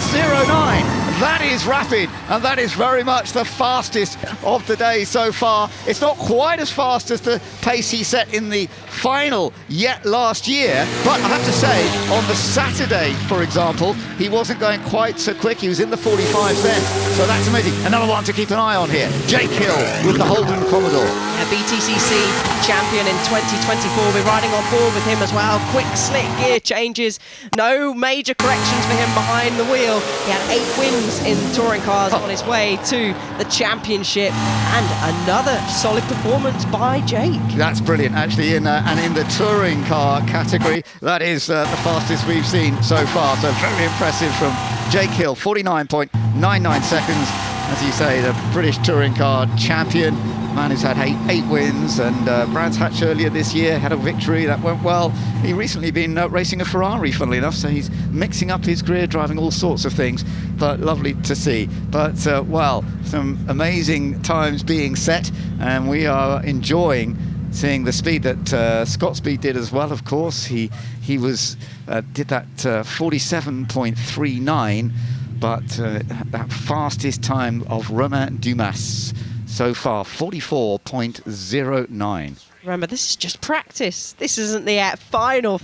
That is rapid, and that is very much the fastest of the day so far. It's not quite as fast as the pace he set in the final yet last year, but I have to say, on the Saturday, for example, he wasn't going quite so quick. He was in the 45s then, so that's amazing. Another one to keep an eye on here, Jake Hill with the Holden Commodore. A BTCC champion in 2024. We're riding on board with him as well. Quick, slick gear changes. No major corrections for him behind the wheel. He had 8 wins in touring cars on his way to the championship, and another solid performance by Jake. That's brilliant, actually, and in the touring car category, that is the fastest we've seen so far. So very impressive from Jake Hill, 49.99 seconds. As you say, the British touring car champion, man who's had 8 wins, and Brands Hatch earlier this year had a victory that went well. He recently been racing a Ferrari, funnily enough, so he's mixing up his career, driving all sorts of things, but lovely to see. But well, some amazing times being set, and we are enjoying seeing the speed that Scott Speed did as well. Of course, he was did that 47.39. But that fastest time of Romain Dumas so far, 44.09. Remember, this is just practice. This isn't the final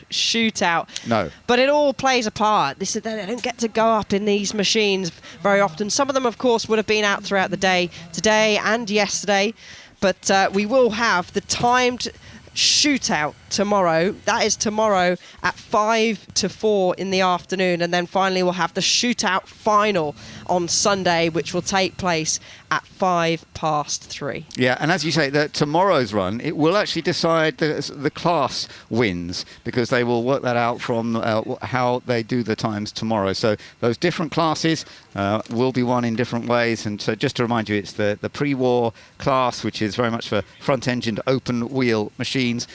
shootout. No. But it all plays a part. They don't get to go up in these machines very often. Some of them, of course, would have been out throughout the day, today and yesterday. But we will have the timed shootout tomorrow. That is tomorrow at 5 to 4 in the afternoon, and then finally we'll have the shootout final on Sunday, which will take place at 3:05. Yeah, and as you say, that tomorrow's run, it will actually decide the class wins, because they will work that out from how they do the times tomorrow. So those different classes will be won in different ways. And so just to remind you, it's the pre-war class, which is very much for front-engined open-wheel machines.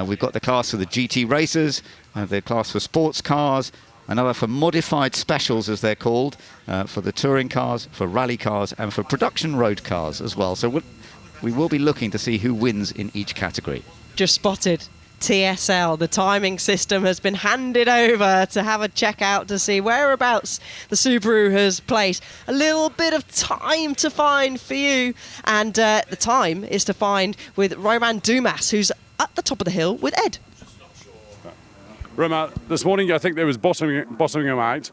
We've got the class for the GT racers, the class for sports cars, another for modified specials, as they're called, for the touring cars, for rally cars, and for production road cars as well. So we will be looking to see who wins in each category. Just spotted TSL. The timing system has been handed over to have a check out to see whereabouts the Subaru has placed. A little bit of time to find for you, and the time is to find with Romain Dumas, who's at the top of the hill with Ed. Romain, this morning I think there was bottoming him out.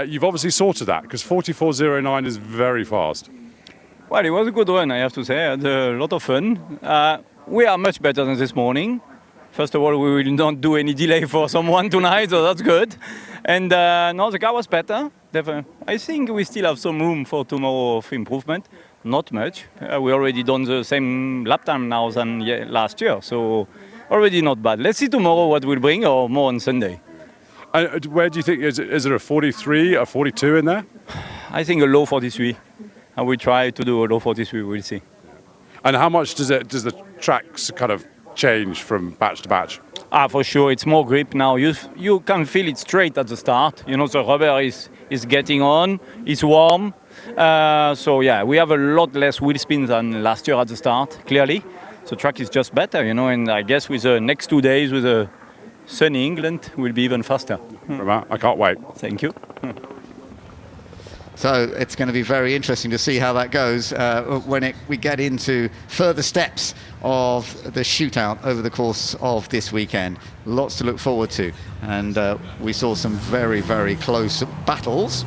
You've obviously sorted that, because 44.09 is very fast. Well, it was a good run, I have to say. I had a lot of fun. We are much better than this morning. First of all, we will not do any delay for someone tonight, so that's good. And no, the car was better. I think we still have some room for tomorrow of improvement. Not much. We already done the same lap time now than last year, so already not bad. Let's see tomorrow what we'll bring, or more on Sunday. Where do you think, is it a 43, a 42 in there? I think a low 43. And we try to do a low 43, we'll see. And how much does the tracks kind of change from batch to batch? For sure, it's more grip now. You can feel it straight at the start. You know, the rubber is getting on, it's warm. So yeah, we have a lot less wheel spin than last year at the start, clearly. So track is just better, you know, and I guess with the next 2 days with a sunny England, we'll be even faster. I can't wait. Thank you. So it's going to be very interesting to see how that goes when we get into further steps of the shootout over the course of this weekend. Lots to look forward to. And we saw some very, very close battles.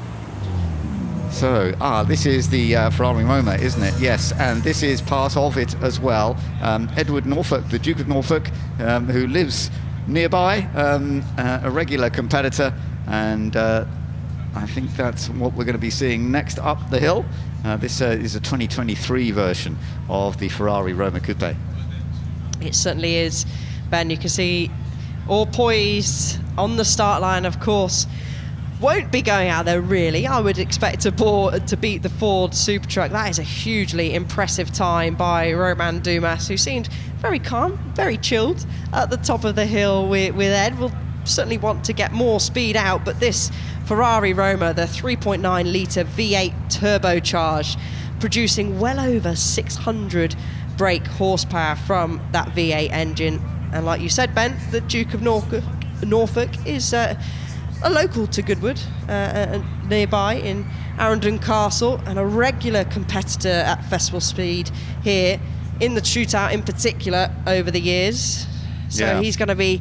So, this is the Ferrari Roma, isn't it? Yes, and this is part of it as well. Edward Norfolk, the Duke of Norfolk, who lives nearby, a regular competitor, and I think that's what we're going to be seeing next up the hill. This is a 2023 version of the Ferrari Roma Coupe. It certainly is, Ben. You can see all poised on the start line, of course. Won't be going out there, really. I would expect to beat the Ford Super Truck. That is a hugely impressive time by Romain Dumas, who seemed very calm, very chilled at the top of the hill with Ed. We'll certainly want to get more speed out, but this Ferrari Roma, the 3.9 litre V8 turbocharged, producing well over 600 brake horsepower from that V8 engine. And like you said, Ben, the Duke of Norfolk is a local to Goodwood, nearby in Arundel Castle, and a regular competitor at Festival Speed here in the shootout in particular over the years. So he's going to be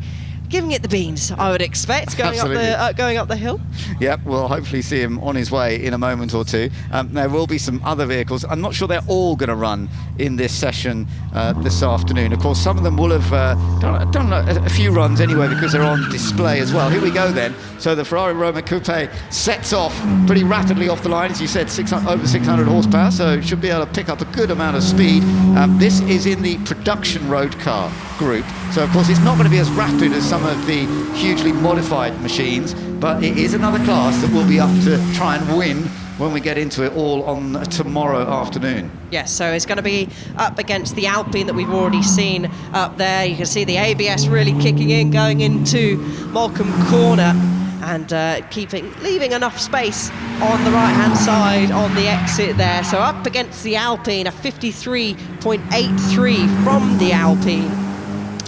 giving it the beans, I would expect, going up the hill. Yep, we'll hopefully see him on his way in a moment or two. There will be some other vehicles. I'm not sure they're all going to run in this session this afternoon. Of course, some of them will have done a few runs anyway because they're on display as well. Here we go then. So the Ferrari Roma Coupe sets off pretty rapidly off the line, as you said, over 600 horsepower, so should be able to pick up a good amount of speed. This is in the production road car group, so of course it's not going to be as rapid as some of the hugely modified machines, but it is another class that will be up to try and win when we get into it all on tomorrow afternoon. Yes, so it's going to be up against the Alpine that we've already seen up there. You can see the ABS really kicking in, going into Moulcom Corner, and leaving enough space on the right-hand side on the exit there. So up against the Alpine, a 53.83 from the Alpine.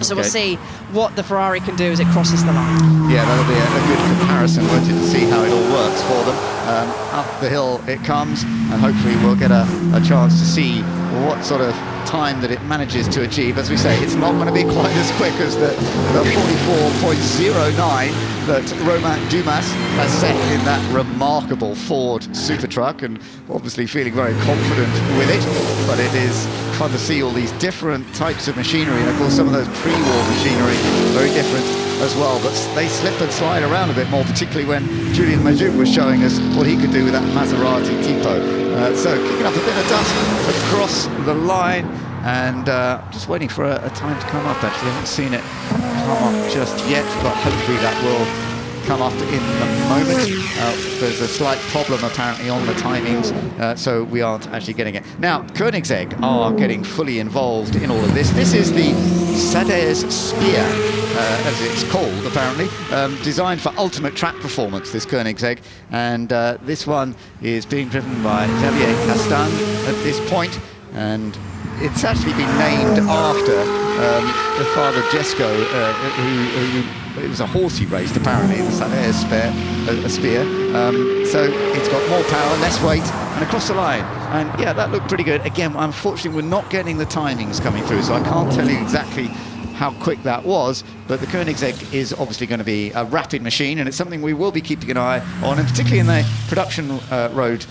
So we'll see what the Ferrari can do as it crosses the line. Yeah, that'll be a good comparison, won't it, to see how it all works for them. Up the hill it comes, and hopefully we'll get a chance to see what sort of time that it manages to achieve. As we say, it's not going to be quite as quick as the 44.09 that Romain Dumas has set in that remarkable Ford Super Truck, and obviously feeling very confident with it. But it is fun to see all these different types of machinery, and of course some of those pre-war machinery very different as well, but they slip and slide around a bit more, particularly when Julian Majouk was showing us what he could do with that Maserati Tipo. So kicking up a bit of dust across the line, and just waiting for a time to come up. Actually, I haven't seen it come up just yet, but hopefully that will come up in a moment. There's a slight problem apparently on the timings, so we aren't actually getting it. Now, Koenigsegg are getting fully involved in all of this. This is the Sades Spear, as it's called apparently, designed for ultimate track performance, this Koenigsegg, and this one is being driven by Xavier Aston at this point, and it's actually been named after the father Jesco, who it was a horse he raced apparently. It's like a spear. So it's got more power, less weight, and across the line. And yeah, that looked pretty good. Again, unfortunately, we're not getting the timings coming through, so I can't tell you exactly how quick that was, but the Koenigsegg is obviously going to be a rapid machine, and it's something we will be keeping an eye on, and particularly in the production road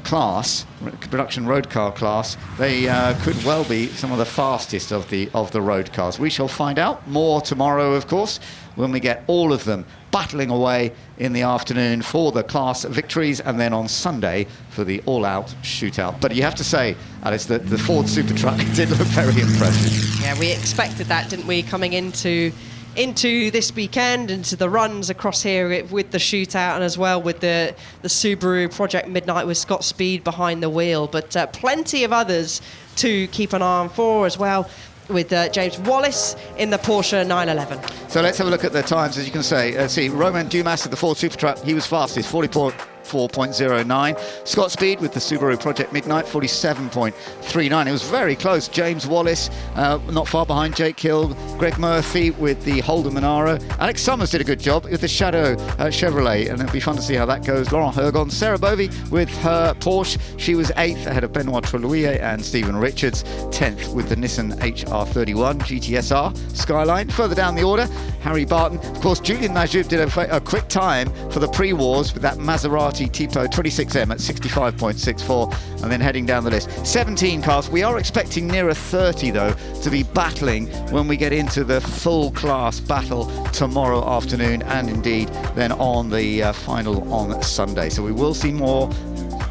class, production road car class, they could well be some of the fastest of the road cars. We shall find out more tomorrow, of course, when we get all of them battling away in the afternoon for the class victories, and then on Sunday for the all-out shootout. But you have to say, Alice, that the Ford Super Truck did look very impressive. Yeah, we expected that, didn't we, coming into this weekend, into the runs across here with the shootout, and as well with the Subaru Project Midnight with Scott Speed behind the wheel. But plenty of others to keep an eye on for as well, with James Wallace in the Porsche 911. So let's have a look at the times, as you can see. Romain Dumas at the Ford Super Truck, he was fastest, 44.09. Scott Speed with the Subaru Project Midnight, 47.39. It was very close. James Wallace, not far behind Jake Hill. Greg Murphy with the Holden Monaro. Alex Summers did a good job with the Shadow Chevrolet, and it'll be fun to see how that goes. Laurent Hergon. Sarah Bovey with her Porsche. She was 8th ahead of Benoit Trellouillet and Stephen Richards. 10th with the Nissan HR31 GTSR Skyline. Further down the order, Harry Barton. Of course, Julian Najib did a quick time for the pre-wars with that Maserati Tipo 26M at 65.64, and then heading down the list. 17 cars. We are expecting nearer 30, though, to be battling when we get into the full class battle tomorrow afternoon, and indeed then on the final on Sunday. So we will see more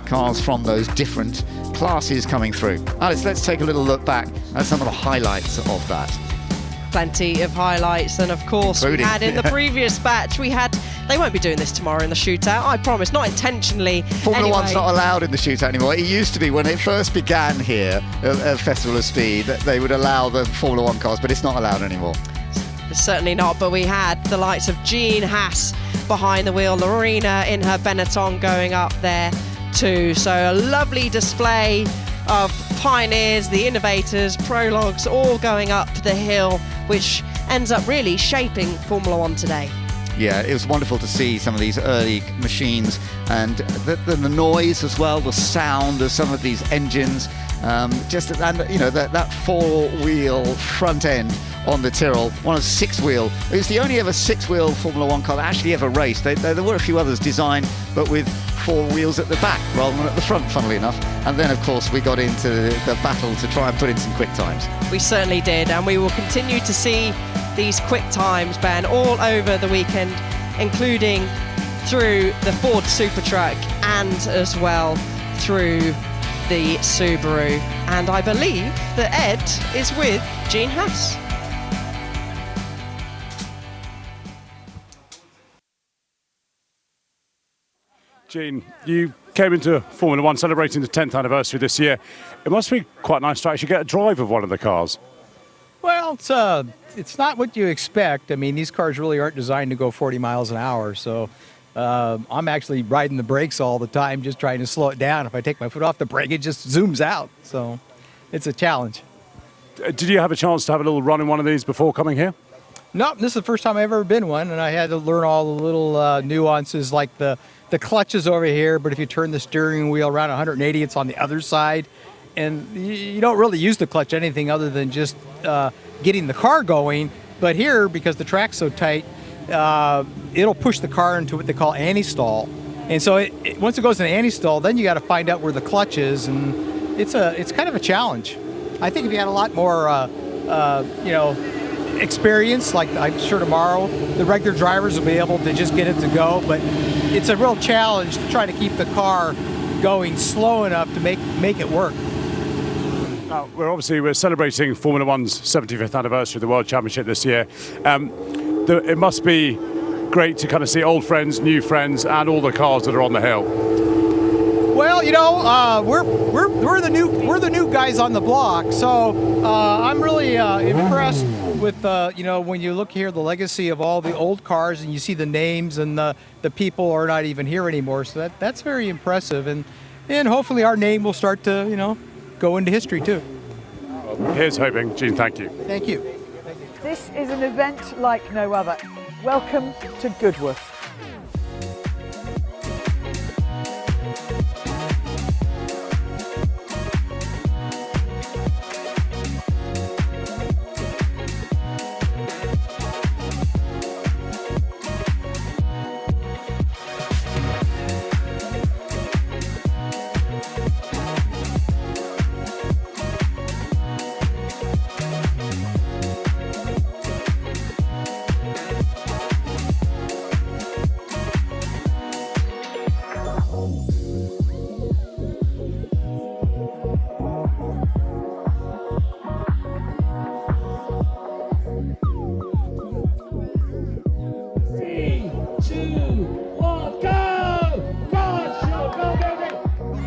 cars from those different classes coming through. Alice, let's take a little look back at some of the highlights of that. Plenty of highlights, and of course we had in the previous batch, they won't be doing this tomorrow in the shootout, I promise, not intentionally. Formula One's not allowed in the shootout anymore. It used to be when it first began here at Festival of Speed that they would allow the Formula One cars, but it's not allowed anymore. Certainly not, but we had the likes of Jean Haas behind the wheel, Lorena in her Benetton going up there too. So a lovely display of pioneers, the innovators, prologues, all going up the hill, which ends up really shaping Formula One today. Yeah, it was wonderful to see some of these early machines, and the noise as well, the sound of some of these engines, that four-wheel front end on the Tyrrell, one of 6-wheel. It was the only ever 6-wheel Formula One car that actually ever raced. There were a few others designed, but with 4 wheels at the back rather than at the front, funnily enough. And then, of course, we got into the battle to try and put in some quick times. We certainly did, and we will continue to see these quick times, Ben, all over the weekend, including through the Ford Super Truck and as well through the Subaru. And I believe that Ed is with Jean Haas. Jean, you came into Formula One celebrating the 10th anniversary this year. It must be quite nice to actually get a drive of one of the cars. Well, it's not what you expect. I mean, these cars really aren't designed to go 40 miles an hour, so I'm actually riding the brakes all the time, just trying to slow it down. If I take my foot off the brake, it just zooms out, so it's a challenge. Did you have a chance to have a little run in one of these before coming here? No, this is the first time I've ever been one, and I had to learn all the little nuances, like the clutch is over here, but if you turn the steering wheel around 180, it's on the other side. And you don't really use the clutch anything other than just getting the car going. But here, because the track's so tight, it'll push the car into what they call anti-stall. And so once it goes in anti-stall, then you got to find out where the clutch is, and it's kind of a challenge. I think if you had a lot more, experience, like I'm sure tomorrow, the regular drivers will be able to just get it to go. But it's a real challenge to try to keep the car going slow enough to make it work. We're celebrating Formula One's 75th anniversary of the World Championship this year. It must be great to kind of see old friends, new friends, and all the cars that are on the hill. Well, we're the new guys on the block, so I'm really impressed with when you look here, the legacy of all the old cars, and you see the names, and the people are not even here anymore. So that's very impressive, and hopefully our name will start to go into history too. Here's hoping. Gene, thank you. Thank you. This is an event like no other. Welcome to Goodwood.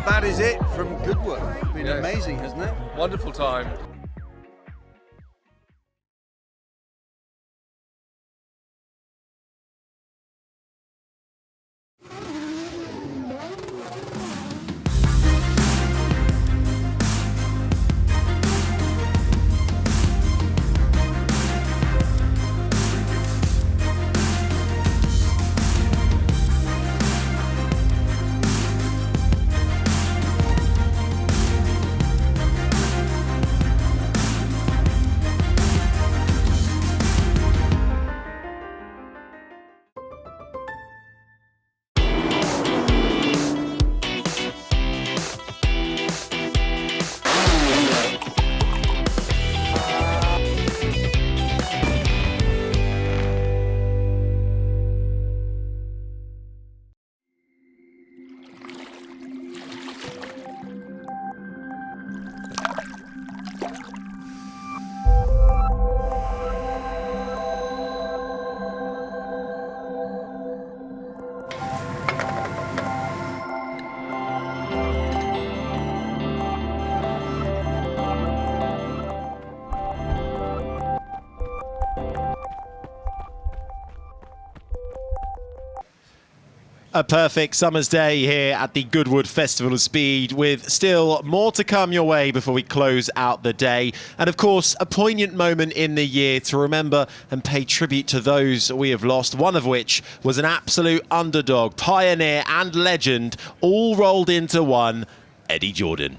That is it from Goodwood. It's been amazing, hasn't it? Wonderful time. A perfect summer's day here at the Goodwood Festival of Speed, with still more to come your way before we close out the day. And of course, a poignant moment in the year to remember and pay tribute to those we have lost, one of which was an absolute underdog, pioneer and legend, all rolled into one, Eddie Jordan.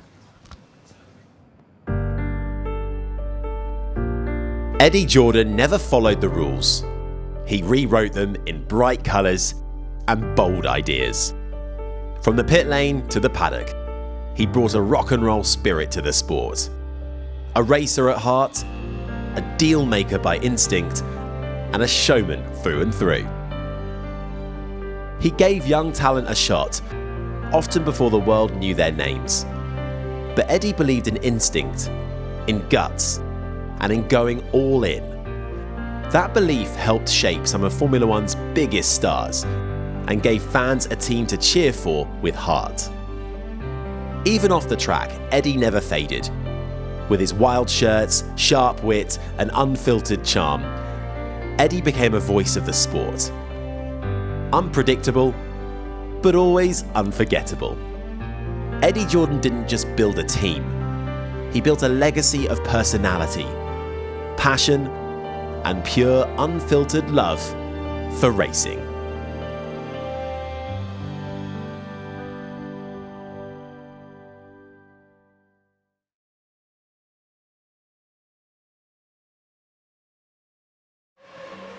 Eddie Jordan never followed the rules. He rewrote them in bright colours and bold ideas. From the pit lane to the paddock, he brought a rock and roll spirit to the sport. A racer at heart, a deal maker by instinct, and a showman through and through. He gave young talent a shot, often before the world knew their names. But Eddie believed in instinct, in guts, and in going all in. That belief helped shape some of Formula One's biggest stars, and gave fans a team to cheer for with heart. Even off the track, Eddie never faded. With his wild shirts, sharp wit, and unfiltered charm, Eddie became a voice of the sport. Unpredictable, but always unforgettable. Eddie Jordan didn't just build a team. He built a legacy of personality, passion, and pure, unfiltered love for racing.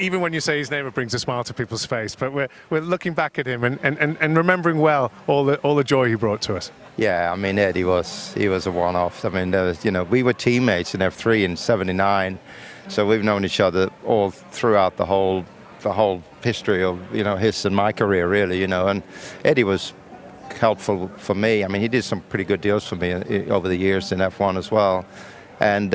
Even when you say his name, it brings a smile to people's face. But we're looking back at him and remembering well all the joy he brought to us. Yeah, I mean, Eddie was a one-off. I mean, there was, we were teammates in F3 in '79, so we've known each other all throughout the whole history of his and my career, really. And Eddie was helpful for me. I mean, he did some pretty good deals for me over the years in F1 as well, and.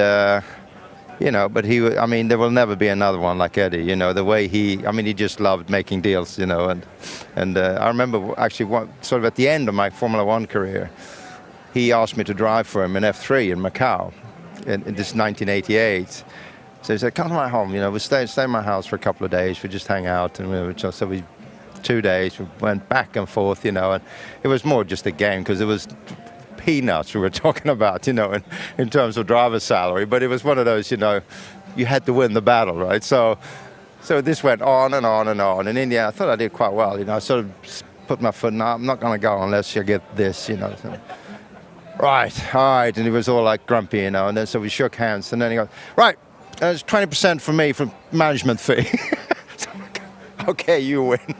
But there will never be another one like Eddie, the way he just loved making deals, and I remember actually sort of at the end of my Formula One career, he asked me to drive for him in F3 in Macau in this 1988. So he said, come to my home, we'll stay in my house for a couple of days, we just hang out, and so we 2 days, we went back and forth, and it was more just a game because peanuts we were talking about, you know, in terms of driver salary. But it was one of those, you know, you had to win the battle, right? So this went on and on and on. And in the end, I thought I did quite well. You know, I sort of put my foot, no, I'm not going to go unless you get this, you know. So, right, all right. And he was all like grumpy, you know. And then so we shook hands. And then he goes, right, that's 20% from me for management fee. So I'm like, okay, you win.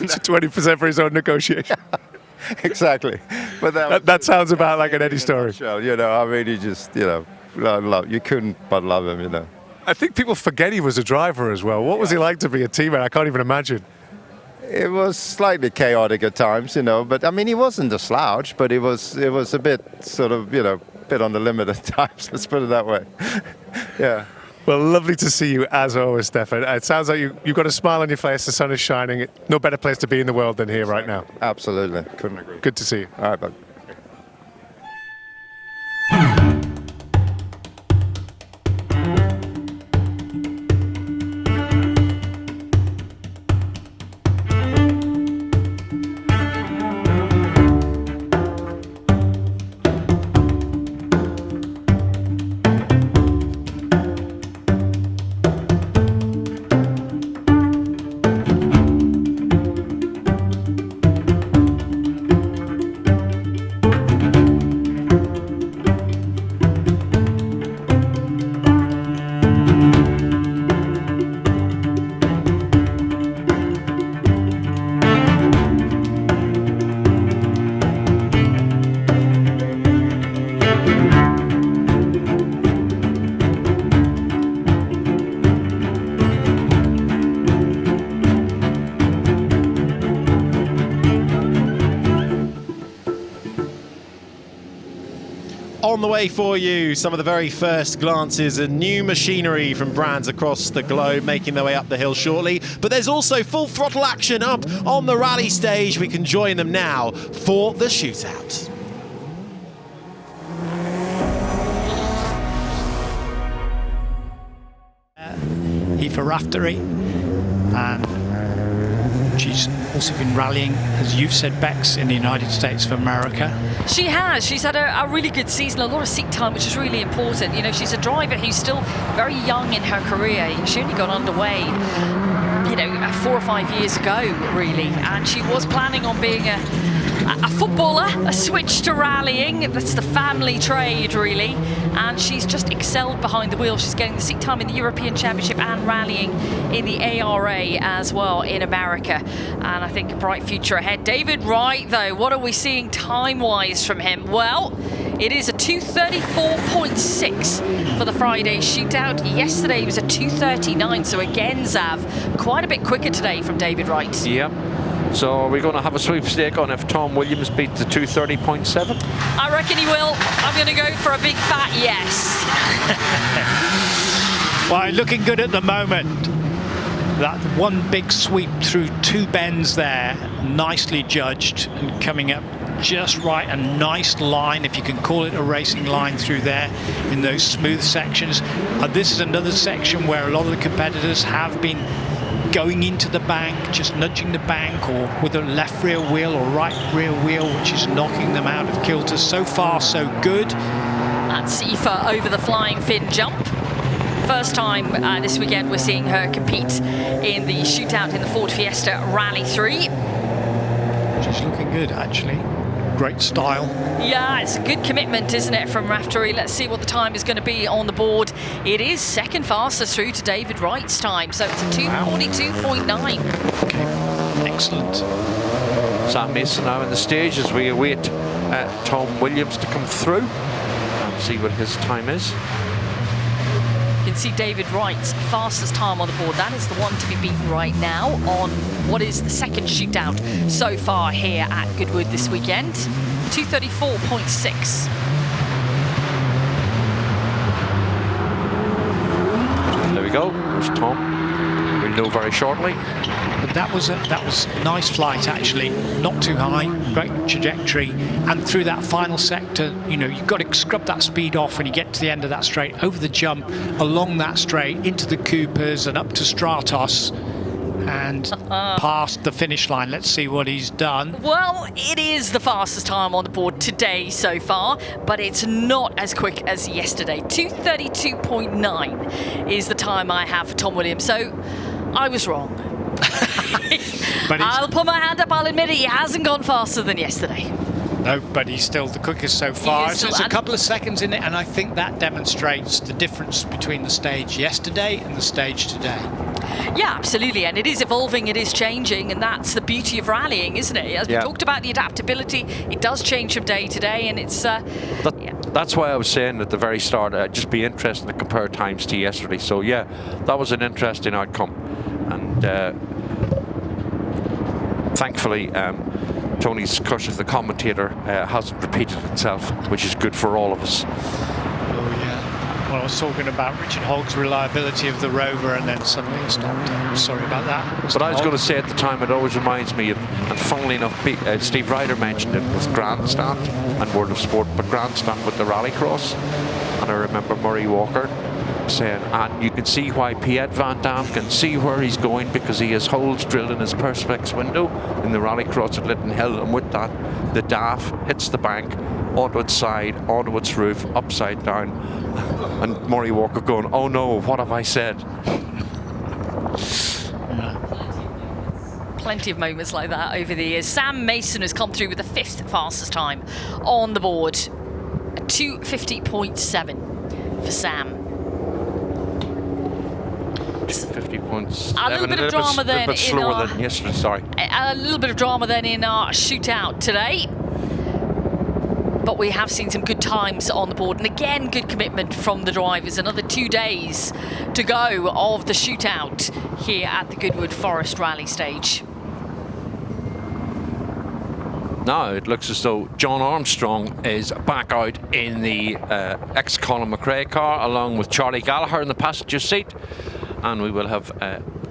It's 20% for his own negotiation. Exactly. But that sounds about like an Eddie story. You know, I mean, he just, you know, you couldn't but love him, you know. I think people forget he was a driver as well. What was he like to be a teammate? I can't even imagine. It was slightly chaotic at times, you know, but I mean, he wasn't a slouch, but it was a bit sort of, you know, a bit on the limit at times, let's put it that way. Yeah. Well, lovely to see you as always, Stefan. It sounds like you've got a smile on your face, the sun is shining. No better place to be in the world than here right now. Absolutely. Couldn't agree. Good to see you. All right, bud. On the way for you, some of the very first glances at new machinery from brands across the globe making their way up the hill shortly. But there's also full throttle action up on the rally stage. We can join them now for the shootout. For Raftery, and she's also been rallying, as you've said, Bex, in the United States of America. She has. She's had a really good season, a lot of seat time, which is really important. You know, she's a driver who's still very young in her career. She only got underway, you know, 4 or 5 years ago, really, and she was planning on being a footballer, a switch to rallying. That's the family trade, really. And she's just excelled behind the wheel. She's getting the seat time in the European Championship and rallying in the ARA as well in America. And I think a bright future ahead. David Wright, though, what are we seeing time-wise from him? Well, it is a 2:34.6 for the Friday shootout. Yesterday it was a 2:39, so again, Zav, quite a bit quicker today from David Wright. Yep. So we're going to have a sweepstake on if Tom Williams beats the 2:30.7? I reckon he will. I'm going to go for a big fat yes. Well, looking good at the moment. That one big sweep through 2 bends there, nicely judged and coming up just right. A nice line, if you can call it a racing line through there in those smooth sections. This is another section where a lot of the competitors have been going into the bank, just nudging the bank, or with a left rear wheel or right rear wheel, which is knocking them out of kilter. So far, so good. That's Aoife over the flying fin jump. First time this weekend we're seeing her compete in the shootout in the Ford Fiesta Rally 3. She's looking good, actually. Great style. Yeah, it's a good commitment, isn't it, from Raftery? Let's see what the time is going to be on the board. It is second fastest through to David Wright's time, so it's a 2:42.9. Okay, excellent. Sam Mason now in the stage as we await Tom Williams to come through and see what his time is. You can see David Wright's fastest time on the board. That is the one to be beaten right now on what is the second shootout so far here at Goodwood this weekend. 2:34.6. There we go. There's Tom. We'll know very shortly. But that was nice flight, actually. Not too high, great trajectory, and through that final sector, you know, you've got to scrub that speed off when you get to the end of that straight, over the jump, along that straight, into the Coopers and up to Stratos. and past the finish line. Let's see what he's done. Well, it is the fastest time on the board today so far, but it's not as quick as yesterday. 2:32.9 is the time I have for Tom Williams, so I was wrong. But I'll put my hand up, I'll admit it, he hasn't gone faster than yesterday. No, but he's still the quickest so far. So it's a couple of seconds in it, and I think that demonstrates the difference between the stage yesterday and the stage today. Yeah, absolutely, and it is evolving, it is changing, and that's the beauty of rallying, isn't it? As we talked about the adaptability, it does change from day to day, and it's... That's why I was saying at the very start, just be interested to compare times to yesterday. So yeah, that was an interesting outcome, and thankfully Tony's curse of the commentator hasn't repeated itself, which is good for all of us. Oh yeah. Well, I was talking about Richard Hogg's reliability of the Rover, and then suddenly it stopped. Sorry about that. But I was going to say at the time, it always reminds me of, and funnily enough, Steve Ryder mentioned it with Grandstand and World of Sport, but Grandstand with the Rallycross. And I remember Murray Walker saying, and you can see why Piet Van Dam can see where he's going, because he has holes drilled in his perspex window in the Rallycross at Lytton Hill, and with that the DAF hits the bank onto its side, onto its roof, upside down, and Murray Walker going, oh no, what have I said? Plenty of moments like that over the years. Sam Mason has come through with the 5th fastest time on the board, 2:50.7 for Sam. 50.7. A little bit of drama then. A bit slower than yesterday, sorry. A little bit of drama then in our shootout today. But we have seen some good times on the board. And again, good commitment from the drivers. Another 2 days to go of the shootout here at the Goodwood Forest Rally stage. Now it looks as though John Armstrong is back out in the ex-Colin McRae car, along with Charlie Gallagher in the passenger seat. And we will have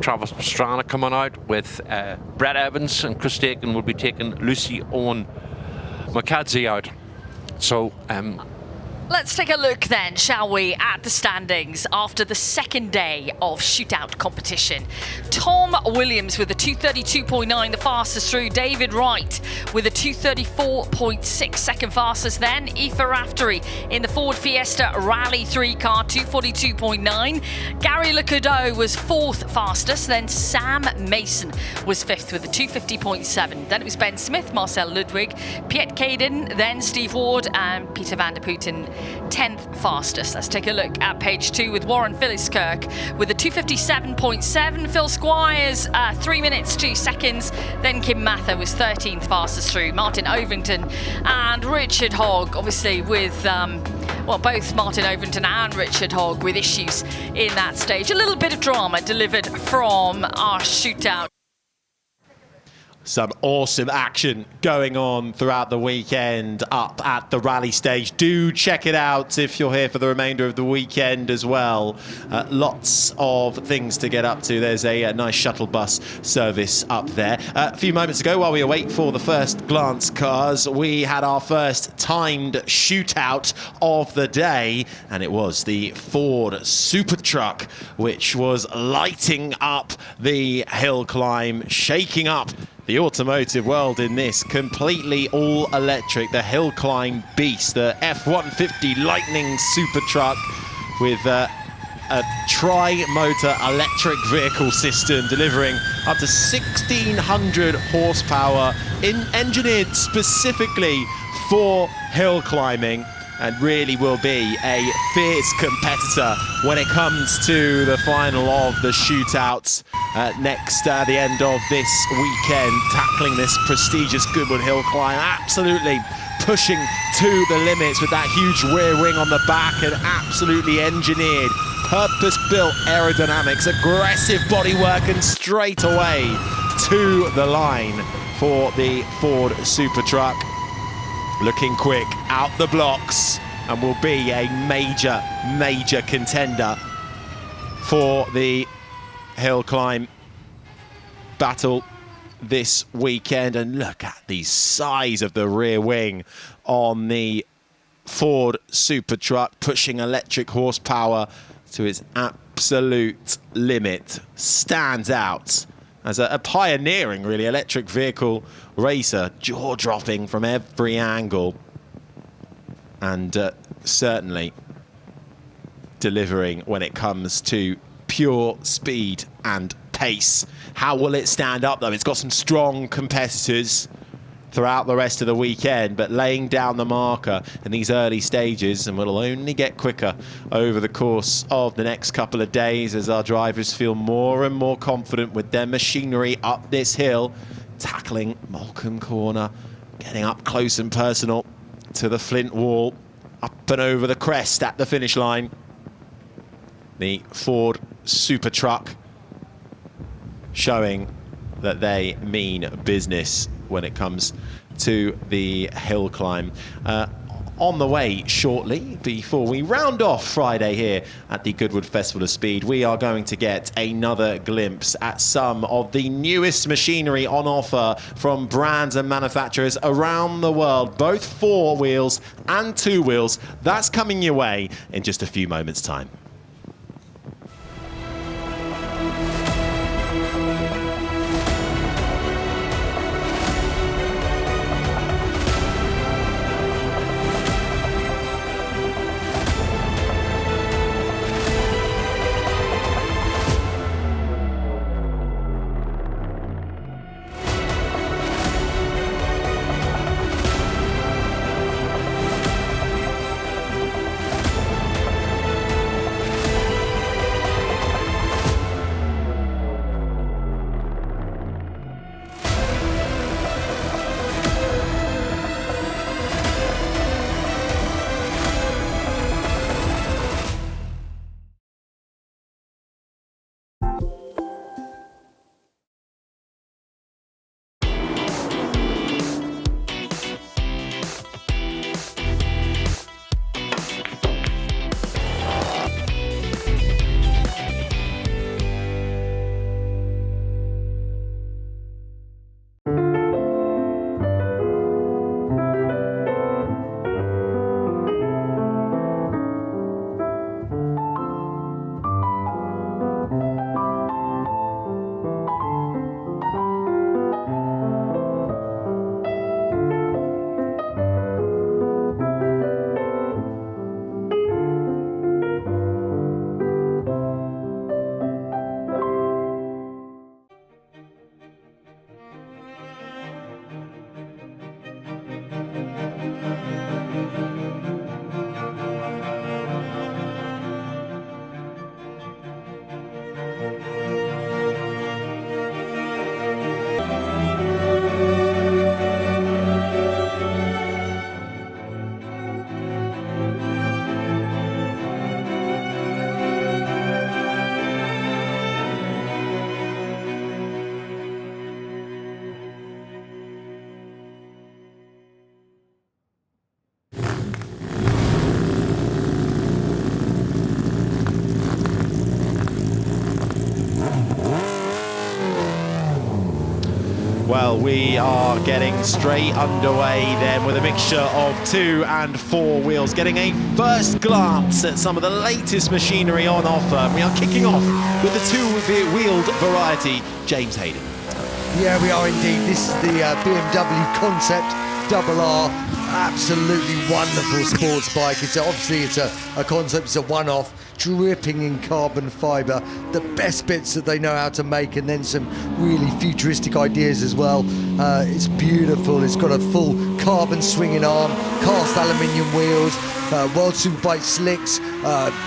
Travis Pastrana coming out with Brett Evans, and Chris Dakin will be taking Lucy Owen McCadsey out. So let's take a look then, shall we, at the standings after the second day of shootout competition. Tom Williams with a 2:32.9, the fastest through. David Wright with a 2:34.6, second fastest. Then Aoife Raftery in the Ford Fiesta Rally 3 car, 2:42.9. Gary Lecoudot was 4th fastest. Then Sam Mason was 5th with a 2:50.7. Then it was Ben Smith, Marcel Ludwig, Piet Caden, then Steve Ward, and Peter van der Putten 10th fastest. Let's take a look at page 2 with Warren Philliskirk with a 2:57.7. Phil Squires 3 minutes 2 seconds. Then Kim Mather was 13th fastest through. Martin Ovington and Richard Hogg, obviously with well, both Martin Ovington and Richard Hogg with issues in that stage. A little bit of drama delivered from our shootout. Some awesome action going on throughout the weekend up at the rally stage. Do check it out if you're here for the remainder of the weekend as well. Lots of things to get up to. There's a nice shuttle bus service up there. A few moments ago, while we await for the first glance cars, we had our first timed shootout of the day, and it was the Ford Super Truck, which was lighting up the hill climb, shaking up the automotive world in this completely all-electric, the hill climb beast, the F-150 Lightning Super Truck with a tri-motor electric vehicle system delivering up to 1,600 horsepower, engineered specifically for hill climbing, and really will be a fierce competitor when it comes to the final of the shootouts next at the end of this weekend, tackling this prestigious Goodwood Hill climb, absolutely pushing to the limits with that huge rear wing on the back, and absolutely engineered, purpose-built aerodynamics, aggressive bodywork, and straight away to the line for the Ford Super Truck. Looking quick out the blocks, and will be a major, major contender for the hill climb battle this weekend. And look at the size of the rear wing on the Ford Super Truck, pushing electric horsepower to its absolute limit. Stands out as a pioneering, really, electric vehicle racer, jaw-dropping from every angle, and certainly delivering when it comes to pure speed and pace. How will it stand up, though? It's got some strong competitors throughout the rest of the weekend, but laying down the marker in these early stages, and will only get quicker over the course of the next couple of days as our drivers feel more and more confident with their machinery up this hill, tackling Moulcombe Corner, getting up close and personal to the Flint Wall, up and over the crest at the finish line. The Ford Super Truck showing that they mean business when it comes to the hill climb. On the way shortly, before we round off Friday here at the Goodwood Festival of Speed, we are going to get another glimpse at some of the newest machinery on offer from brands and manufacturers around the world, both 4 wheels and 2 wheels. That's coming your way in just a few moments' time. Well, we are getting straight underway then with a mixture of 2 and 4 wheels, getting a first glance at some of the latest machinery on offer. We are kicking off with the 2-wheeled variety. James Hayden. Yeah, we are indeed. This is the BMW Concept RR. Absolutely wonderful sports bike. It's a concept, it's a one-off, dripping in carbon fibre, the best bits that they know how to make, and then some really futuristic ideas as well. It's beautiful. It's got a full carbon swinging arm, cast aluminium wheels, World Superbike slicks.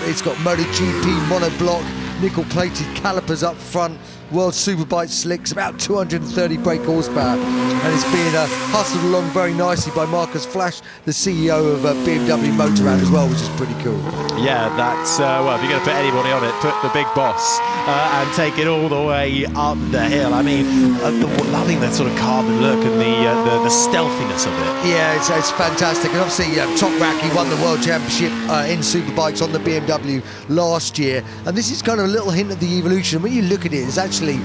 It's got MotoGP monoblock, nickel-plated calipers up front, World Superbike slicks, about 230 brake horsepower, and it's being hustled along very nicely by Marcus Flash, the CEO of BMW Motorrad as well, which is pretty cool. Yeah, that's, well, if you're going to put anybody on it, put the big boss and take it all the way up the hill. I mean, loving that sort of carbon look and the stealthiness of it. Yeah, it's fantastic. And obviously, Top Rack, he won the World Championship in Superbikes on the BMW last year. And this is kind of a little hint of the evolution. When you look at it, it's actually,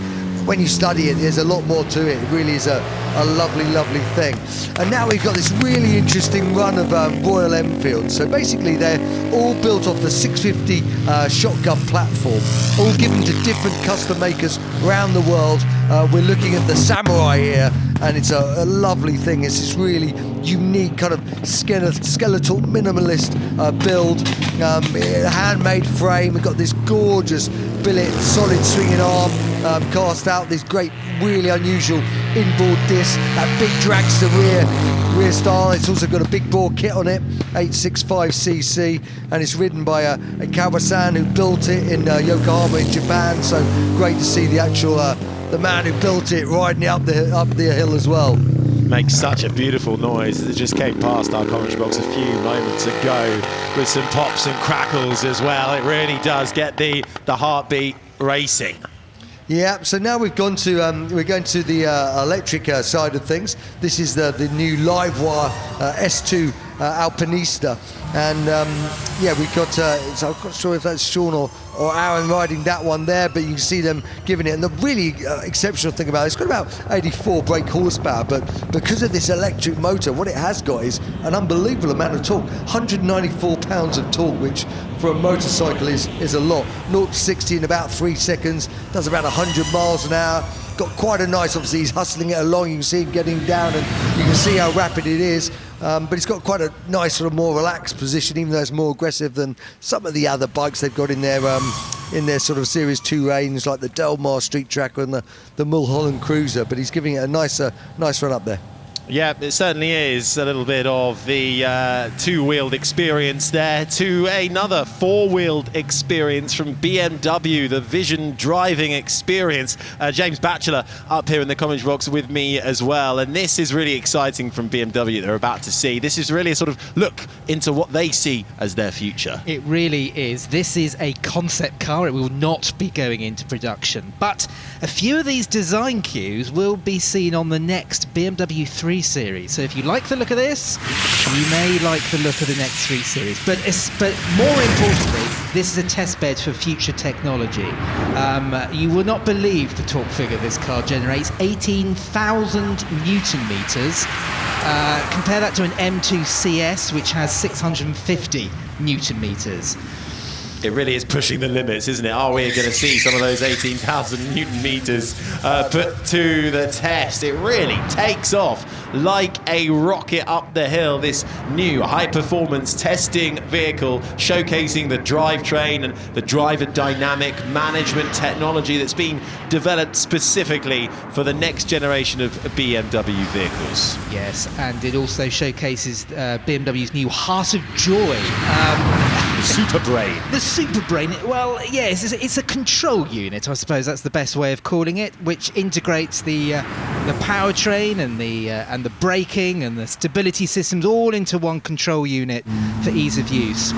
when you study it, there's a lot more to it. It really is a lovely, lovely thing. And now we've got this really interesting run of Royal Enfield. So basically, they're all built off the 650 shotgun platform, all given to different custom makers around the world. We're looking at the Samurai here, and it's a lovely thing. It's this really unique kind of skeletal minimalist build, handmade frame. We've got this gorgeous billet, solid swinging arm, cast out, this great, really unusual inboard disc, that big dragster rear style. It's also got a big bore kit on it, 865cc, and it's ridden by a Kawasan who built it in Yokohama in Japan. So great to see the actual the man who built it riding it up the hill as well. Makes such a beautiful noise. It just came past our commentary box a few moments ago with some pops and crackles as well. It really does get the heartbeat racing. Yeah, so now we're going to the electric side of things. This is the new Livewire S2 Alpinista, and yeah, we've got. So I'm not sure if that's Sean or Aaron riding that one there, but you can see them giving it. And the really exceptional thing about it, it's got about 84 brake horsepower, but because of this electric motor, what it has got is an unbelievable amount of torque. 194 pounds of torque, which for a motorcycle is a lot. 0 to 60 in about 3 seconds. Does about 100 miles an hour. Got quite a nice, obviously he's hustling it along, you can see him getting down and you can see how rapid it is, but it's got quite a nice sort of more relaxed position, even though it's more aggressive than some of the other bikes they've got in their sort of Series 2 range, like the Delmar Street Tracker and the Mulholland Cruiser, but he's giving it a nice run up there. Yeah, it certainly is a little bit of the two-wheeled experience there to another four-wheeled experience from BMW, the Vision driving experience. James Batchelor up here in the commentary box with me as well, and this is really exciting from BMW. They're about to see. This is really a sort of look into what they see as their future. It really is. This is a concept car. It will not be going into production, but a few of these design cues will be seen on the next BMW 3 Series. So if you like the look of this, you may like the look of the next 3 Series. But more importantly, this is a test bed for future technology. You will not believe the torque figure this car generates, 18,000 Newton meters. Compare that to an M2 CS, which has 650 Newton meters. It really is pushing the limits, isn't it? Are we going to see some of those 18,000 Newton meters put to the test? It really takes off like a rocket up the hill, this new high-performance testing vehicle showcasing the drivetrain and the driver dynamic management technology that's been developed specifically for the next generation of BMW vehicles. Yes, and it also showcases BMW's new Heart of Joy. Superbrain. The Superbrain, well, yes, it's a control unit, I suppose that's the best way of calling it, which integrates the powertrain and the braking and the stability systems all into one control unit for ease of use.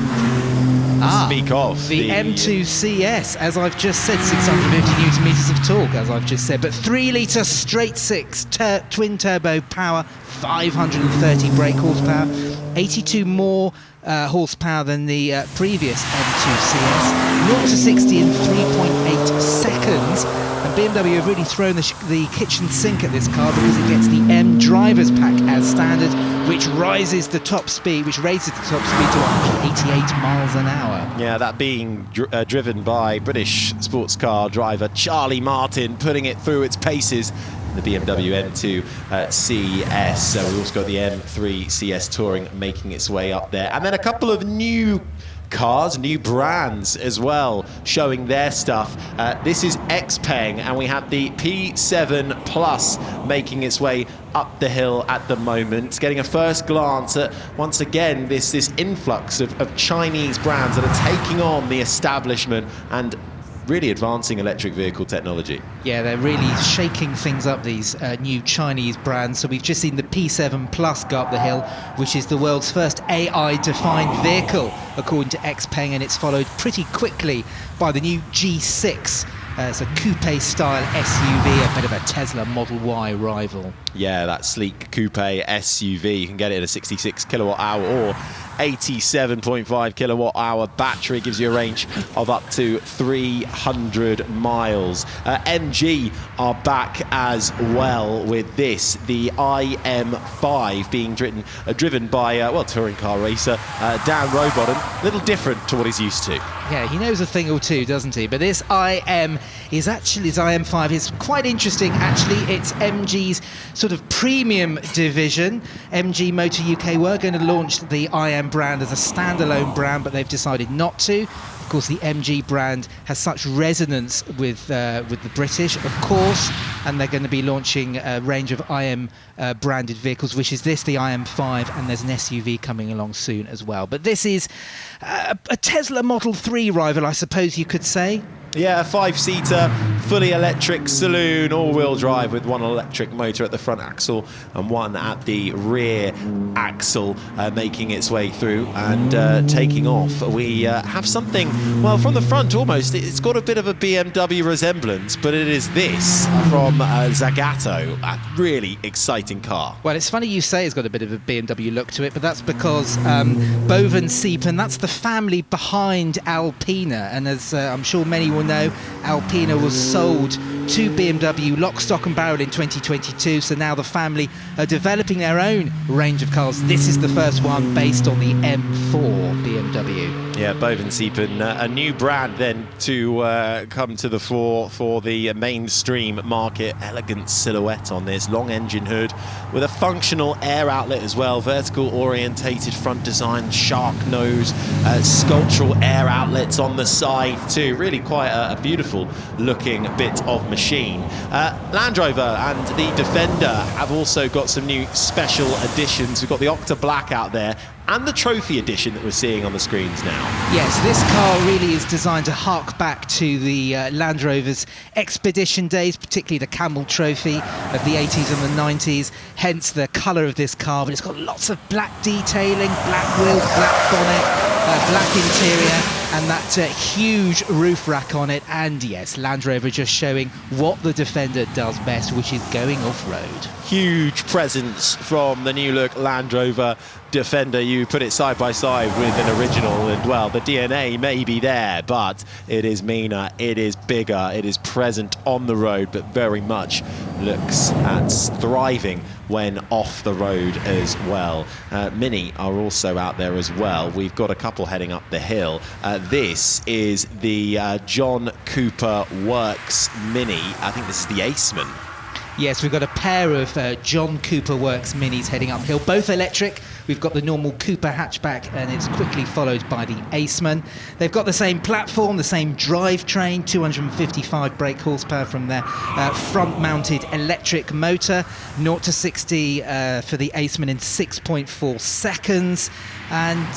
Speak of the M2 CS, as I've just said, 650 Newton meters of torque, as I've just said, but 3-litre straight six twin turbo power, 530 brake horsepower, 82 more horsepower than the previous M2 CS, 0 to 60 in 3.8 seconds. And BMW have really thrown the kitchen sink at this car because it gets the M driver's pack as standard, which raises the top speed to 188 miles an hour. Yeah, that being driven by British sports car driver Charlie Martin, putting it through its paces. The BMW M2 CS. We've also got the M3 CS Touring making its way up there. And then a couple of new cars, new brands as well, showing their stuff. This is XPeng, and we have the P7 Plus making its way up the hill at the moment. Getting a first glance at, once again, this influx of Chinese brands that are taking on the establishment and really advancing electric vehicle technology. Yeah, they're really shaking things up, these new Chinese brands. So we've just seen the P7 Plus go up the hill, which is the world's first AI-defined vehicle, according to XPeng, and it's followed pretty quickly by the new G6. It's a coupe-style SUV, a bit of a Tesla Model Y rival. Yeah, that sleek coupe SUV. You can get it in a 66 kilowatt-hour or 87.5 kilowatt-hour battery. Gives you a range of up to 300 miles. MG are back as well with this, the IM5, being driven by, touring car racer Dan Rowbottom. A little different to what he's used to. Yeah, he knows a thing or two, doesn't he? But this IM is actually, his IM5 is quite interesting. Actually, it's MG's sort of premium division. MG Motor UK were going to launch the IM brand as a standalone brand, but they've decided not to. Of course, the MG brand has such resonance with the British, of course, and they're going to be launching a range of IM branded vehicles, which is this, the IM5, and there's an SUV coming along soon as well. But this is a Tesla Model 3 rival, I suppose you could say. Yeah, a 5-seater, fully electric saloon, all-wheel drive with one electric motor at the front axle and one at the rear axle, making its way through and taking off. We have something, well, from the front almost, it's got a bit of a BMW resemblance, but it is this from Zagato, a really exciting car. Well, it's funny you say it's got a bit of a BMW look to it, but that's because Boven Siepen, that's the family behind Alpina, and as I'm sure many will know, Alpina was sold to BMW lock, stock and barrel in 2022, so now the family are developing their own range of cars. This is the first one based on the M4 BMW. Yeah, Boven Siepen, a new brand then to come to the fore for the mainstream market. Elegant silhouette on this, long engine hood with a functional air outlet as well, vertical orientated front design, shark nose, sculptural air outlets on the side too. Really quite a beautiful looking bit of machine. Land Rover and the Defender have also got some new special editions. We've got the Octa Black out there and the Trophy Edition that we're seeing on the screens now. Yes, this car really is designed to hark back to the Land Rover's expedition days, particularly the Camel Trophy of the 80s and the 90s, hence the colour of this car. But it's got lots of black detailing, black wheels, black bonnet, black interior, and that huge roof rack on it. And yes, Land Rover just showing what the Defender does best, which is going off-road. Huge presence from the new look Land Rover Defender. You put it side by side with an original, and well, the DNA may be there, but it is meaner, it is bigger, it is present on the road, but very much looks at thriving when off the road as well. Mini are also out there as well. We've got a couple heading up the hill. This is the John Cooper Works Mini. I think this is the Aceman. Yes, we've got a pair of John Cooper Works Minis heading uphill, both electric. We've got the normal Cooper hatchback, and it's quickly followed by the Aceman. They've got the same platform, the same drivetrain, 255 brake horsepower from their front-mounted electric motor, 0 to 60 for the Aceman in 6.4 seconds. And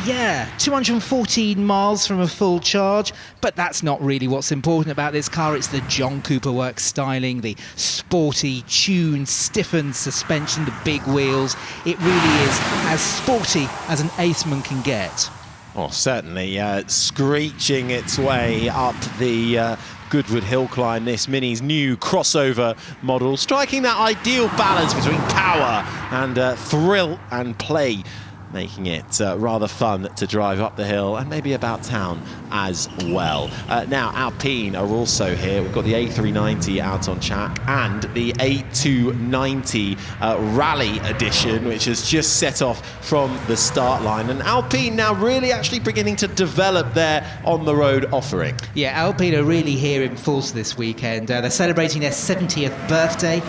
yeah, 214 miles from a full charge, but that's not really what's important about this car. It's the John Cooper Works styling, the sporty, tuned, stiffened suspension, the big wheels. It really is as sporty as an Aceman can get. Oh, certainly, screeching its way up the Goodwood hill climb, this Mini's new crossover model, striking that ideal balance between power and thrill and play, making it rather fun to drive up the hill and maybe about town as well. Now, Alpine are also here. We've got the A390 out on track and the A290 Rally Edition, which has just set off from the start line. And Alpine now really actually beginning to develop their on-the-road offering. Yeah, Alpine are really here in force this weekend. They're celebrating their 70th birthday.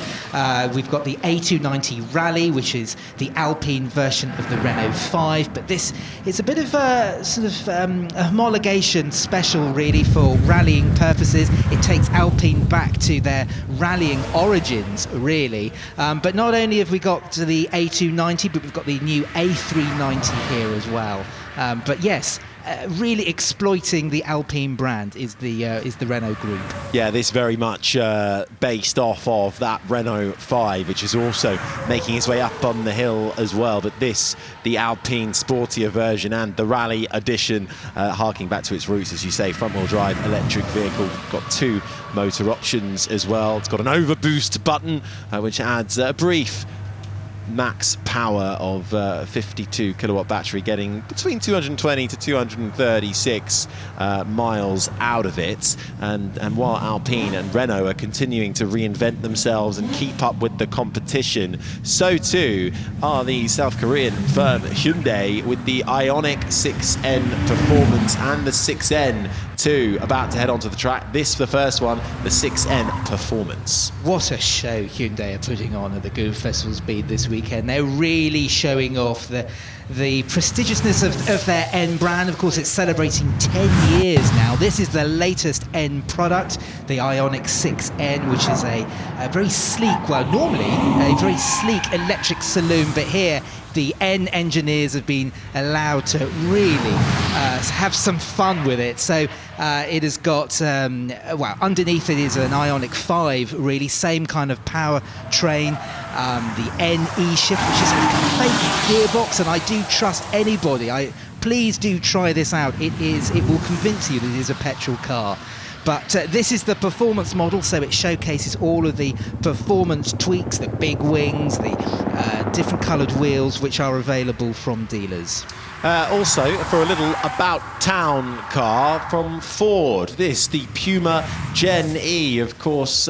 We've got the A290 Rally, which is the Alpine version of the Renault 5, but this is a bit of a sort of homologation special really for rallying purposes. It takes Alpine back to their rallying origins really, but not only have we got the A290, but we've got the new A390 here as well. But yes, really exploiting the Alpine brand is the Renault group. Yeah, this very much based off of that Renault 5, which is also making its way up on the hill as well. But this, the Alpine sportier version and the Rally Edition, harking back to its roots, as you say, front-wheel drive electric vehicle. Got two motor options as well. It's got an overboost button, which adds a brief max power of 52 kilowatt battery, getting between 220 to 236 miles out of it. And while Alpine and Renault are continuing to reinvent themselves and keep up with the competition, so too are the South Korean firm Hyundai with the Ioniq 6N Performance and the 6N2 about to head onto the track. This, the first one, the 6N Performance. What a show Hyundai are putting on at the Goodwood Festival Speed this weekend. They're really showing off the prestigiousness of their N brand. Of course, it's celebrating 10 years now. This is the latest N product, the Ioniq 6N, which is a very sleek, well, normally a very sleek electric saloon, but here the N engineers have been allowed to really have some fun with it. So it has got, well, underneath it is an Ioniq 5, really, same kind of power train. The NE shift, which is a fake gearbox, and I do trust anybody. Please do try this out. It will convince you that it is a petrol car. But this is the performance model, so it showcases all of the performance tweaks, the big wings, the different coloured wheels, which are available from dealers. Also, for a little about-town car from Ford, the Puma Gen E, of course,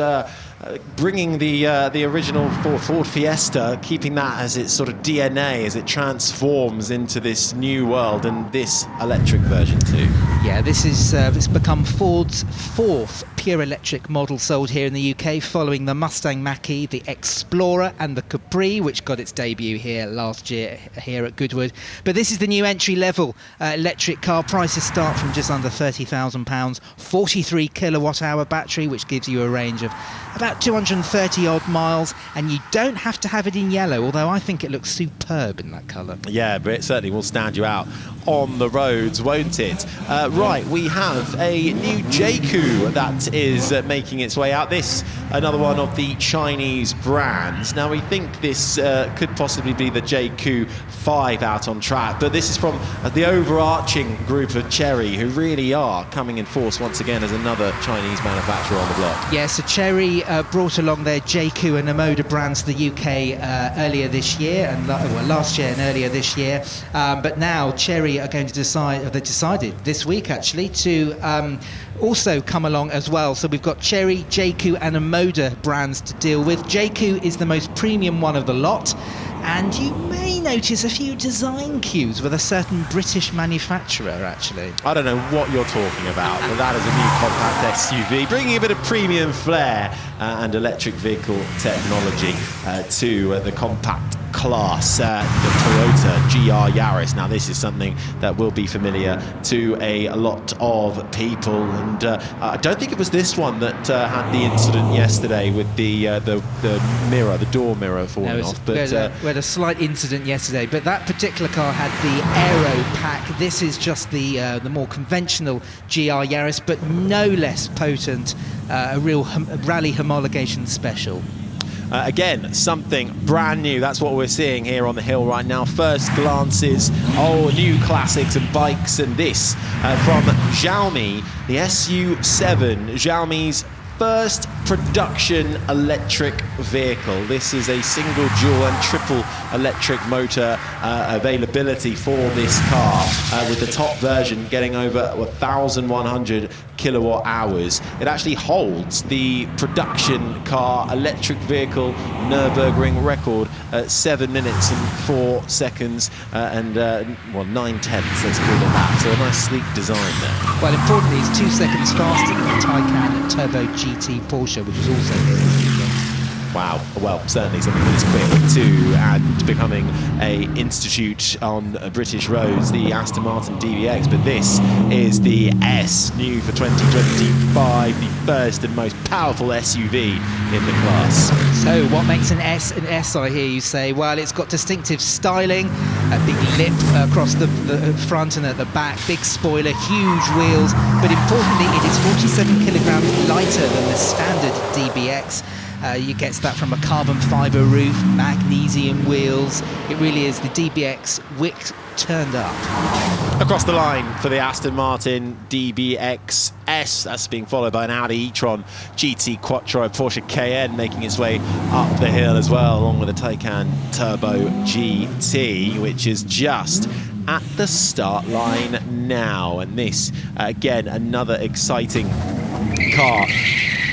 bringing the original Ford Fiesta, keeping that as its sort of DNA as it transforms into this new world, and this electric version too. Yeah, this is it's become Ford's fourth pure electric model sold here in the UK, following the Mustang Mach-E, the Explorer and the Capri, which got its debut here last year here at Goodwood. But this is the new entry-level electric car. Prices start from just under £30,000, 43 kilowatt-hour battery, which gives you a range of about 230 odd miles, and you don't have to have it in yellow, although I think it looks superb in that colour. Yeah, but it certainly will stand you out on the roads, won't it? Right, we have a new JQ that is making its way out. This, another one of the Chinese brands. Now, we think this could possibly be the JQ 5 out on track, but this is from the overarching group of Chery, who really are coming in force once again as another Chinese manufacturer on the block. Yeah, so Chery brought along their JQ and Omoda brands to the UK earlier this year, and last year and earlier this year. But now Chery are going to they decided this week actually to also come along as well. So we've got Chery, JQ and Omoda brands to deal with. JQ is the most premium one of the lot, and you may notice a few design cues with a certain British manufacturer, actually. I don't know what you're talking about, but that is a new compact SUV, bringing a bit of premium flair and electric vehicle technology to the compact class, the Toyota GR Yaris. Now, this is something that will be familiar to a lot of people, and I don't think it was this one that had the incident yesterday with the mirror, the door mirror falling off. But we had a slight incident yesterday, but that particular car had the aero pack. This is just the more conventional GR Yaris, but no less potent, a real rally homologation special. Again, something brand new. That's what we're seeing here on the hill right now. First glances, new classics and bikes, and this from Xiaomi, the SU7, Xiaomi's first production electric vehicle. This is a single, dual and triple electric motor availability for this car, with the top version getting over 1,100 kilowatt hours. It actually holds the production car electric vehicle Nürburgring record at 7 minutes and 4 seconds and 9/10, let's call it that. So a nice sleek design there. Well, importantly, it's 2 seconds faster than the Taycan Turbo GT Porsche, which is also here this weekend. Wow, well, certainly something that is quick too, and becoming a institute on British roads, the Aston Martin DBX. But this is the S, new for 2025, the first and most powerful SUV in the class. So what makes an S, I hear you say? Well, it's got distinctive styling, a big lip across the front and at the back, big spoiler, huge wheels, but importantly, it is 47 kilograms lighter than the standard DBX. You get that from a carbon fibre roof, magnesium wheels. It really is the DBX wick turned up. Across the line for the Aston Martin DBX S. That's being followed by an Audi e-tron GT Quattro, Porsche Cayenne making its way up the hill as well, along with a Taycan Turbo GT, which is just at the start line now. And this, again, another exciting car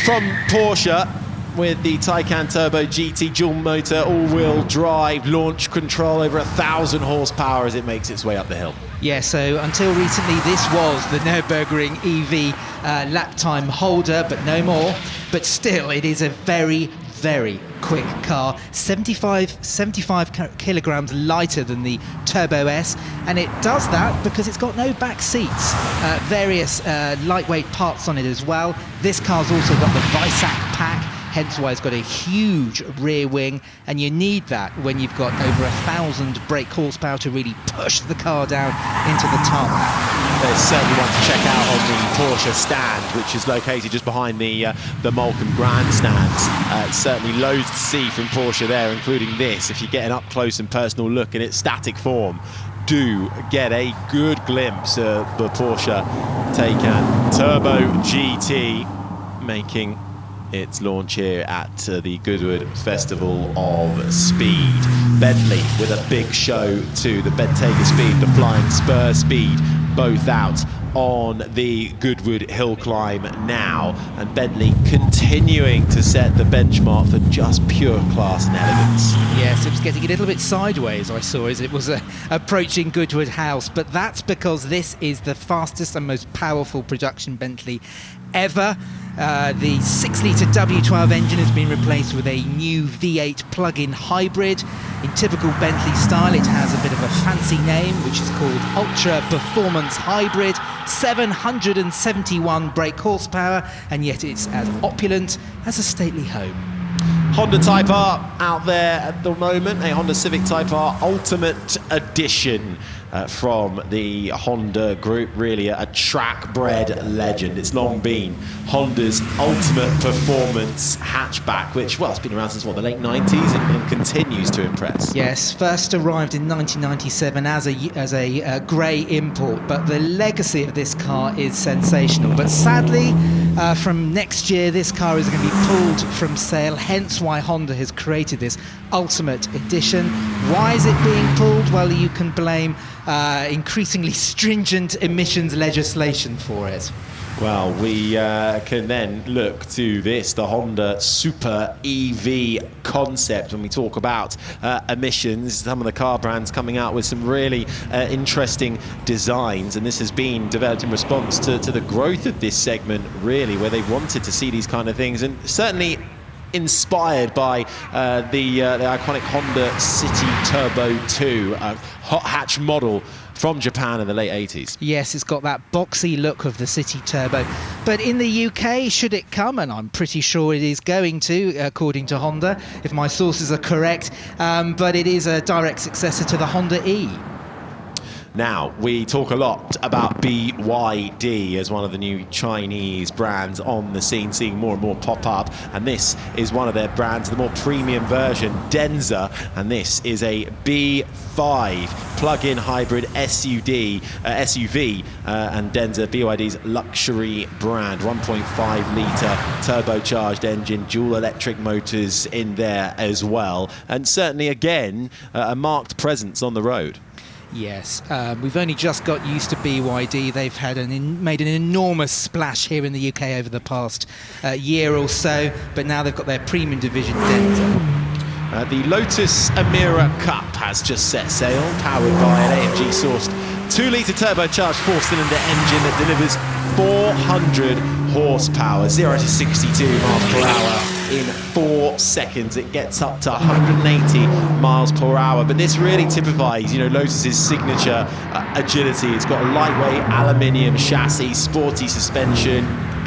from Porsche, with the Taycan Turbo GT dual motor, all-wheel drive, launch control, over 1,000 horsepower as it makes its way up the hill. Yeah, so until recently this was the Nürburgring EV lap time holder, but no more. But still, it is a very, very quick car, 75 kilograms lighter than the Turbo S, and it does that because it's got no back seats. Various lightweight parts on it as well. This car's also got the Weissach pack, hence why it's got a huge rear wing, and you need that when you've got over 1,000 brake horsepower to really push the car down into the tarmac. There's certainly one to check out on the Porsche stand, which is located just behind the Moulton grandstands. Certainly loads to see from Porsche there, including this. If you get an up-close and personal look in its static form, do get a good glimpse of the Porsche Taycan Turbo GT making its launch here at the Goodwood Festival of Speed. Bentley with a big show too. The Bentayga Speed, the Flying Spur Speed, both out on the Goodwood hill climb now, and Bentley continuing to set the benchmark for just pure class and elegance. Yes, it was getting a little bit sideways, I saw, as it was approaching Goodwood House, but that's because this is the fastest and most powerful production Bentley ever. The 6-litre W12 engine has been replaced with a new V8 plug-in hybrid. In typical Bentley style, it has a bit of a fancy name, which is called Ultra Performance Hybrid. 771 brake horsepower, and yet it's as opulent as a stately home. Honda Type R out there at the moment, a Honda Civic Type R Ultimate Edition from the Honda Group, really a track-bred legend. It's long been Honda's ultimate performance hatchback, which, well, it's been around since, what, the late 90s and continues to impress. Yes, first arrived in 1997 as a grey import, but the legacy of this car is sensational. But sadly, from next year, this car is going to be pulled from sale, hence why Honda has created this Ultimate Edition. Why is it being pulled? Well, you can blame increasingly stringent emissions legislation for it. Well, we can then look to this, the Honda Super EV concept. When we talk about emissions, some of the car brands coming out with some really interesting designs, and this has been developed in response to the growth of this segment, really, where they wanted to see these kind of things, and certainly inspired by the iconic Honda City Turbo 2, a hot hatch model from Japan in the late 80s. Yes, it's got that boxy look of the City Turbo. But in the UK, should it come, and I'm pretty sure it is going to, according to Honda, if my sources are correct, but it is a direct successor to the Honda E. Now, we talk a lot about BYD as one of the new Chinese brands on the scene, seeing more and more pop up, and this is one of their brands, the more premium version, Denza, and this is a B5 plug-in hybrid SUV, and Denza, BYD's luxury brand, 1.5 litre turbocharged engine, dual electric motors in there as well, and certainly again a marked presence on the road. Yes, we've only just got used to BYD. They've had made an enormous splash here in the UK over the past year or so, but now they've got their premium division, Denza. The Lotus Emira Cup has just set sail, powered by an AMG-sourced 2-litre turbocharged 4-cylinder engine that delivers 400 horsepower, 0 to 62 miles per hour in 4 seconds. It gets up to 180 miles per hour, but this really typifies, you know, Lotus's signature agility. It's got a lightweight aluminium chassis, sporty suspension,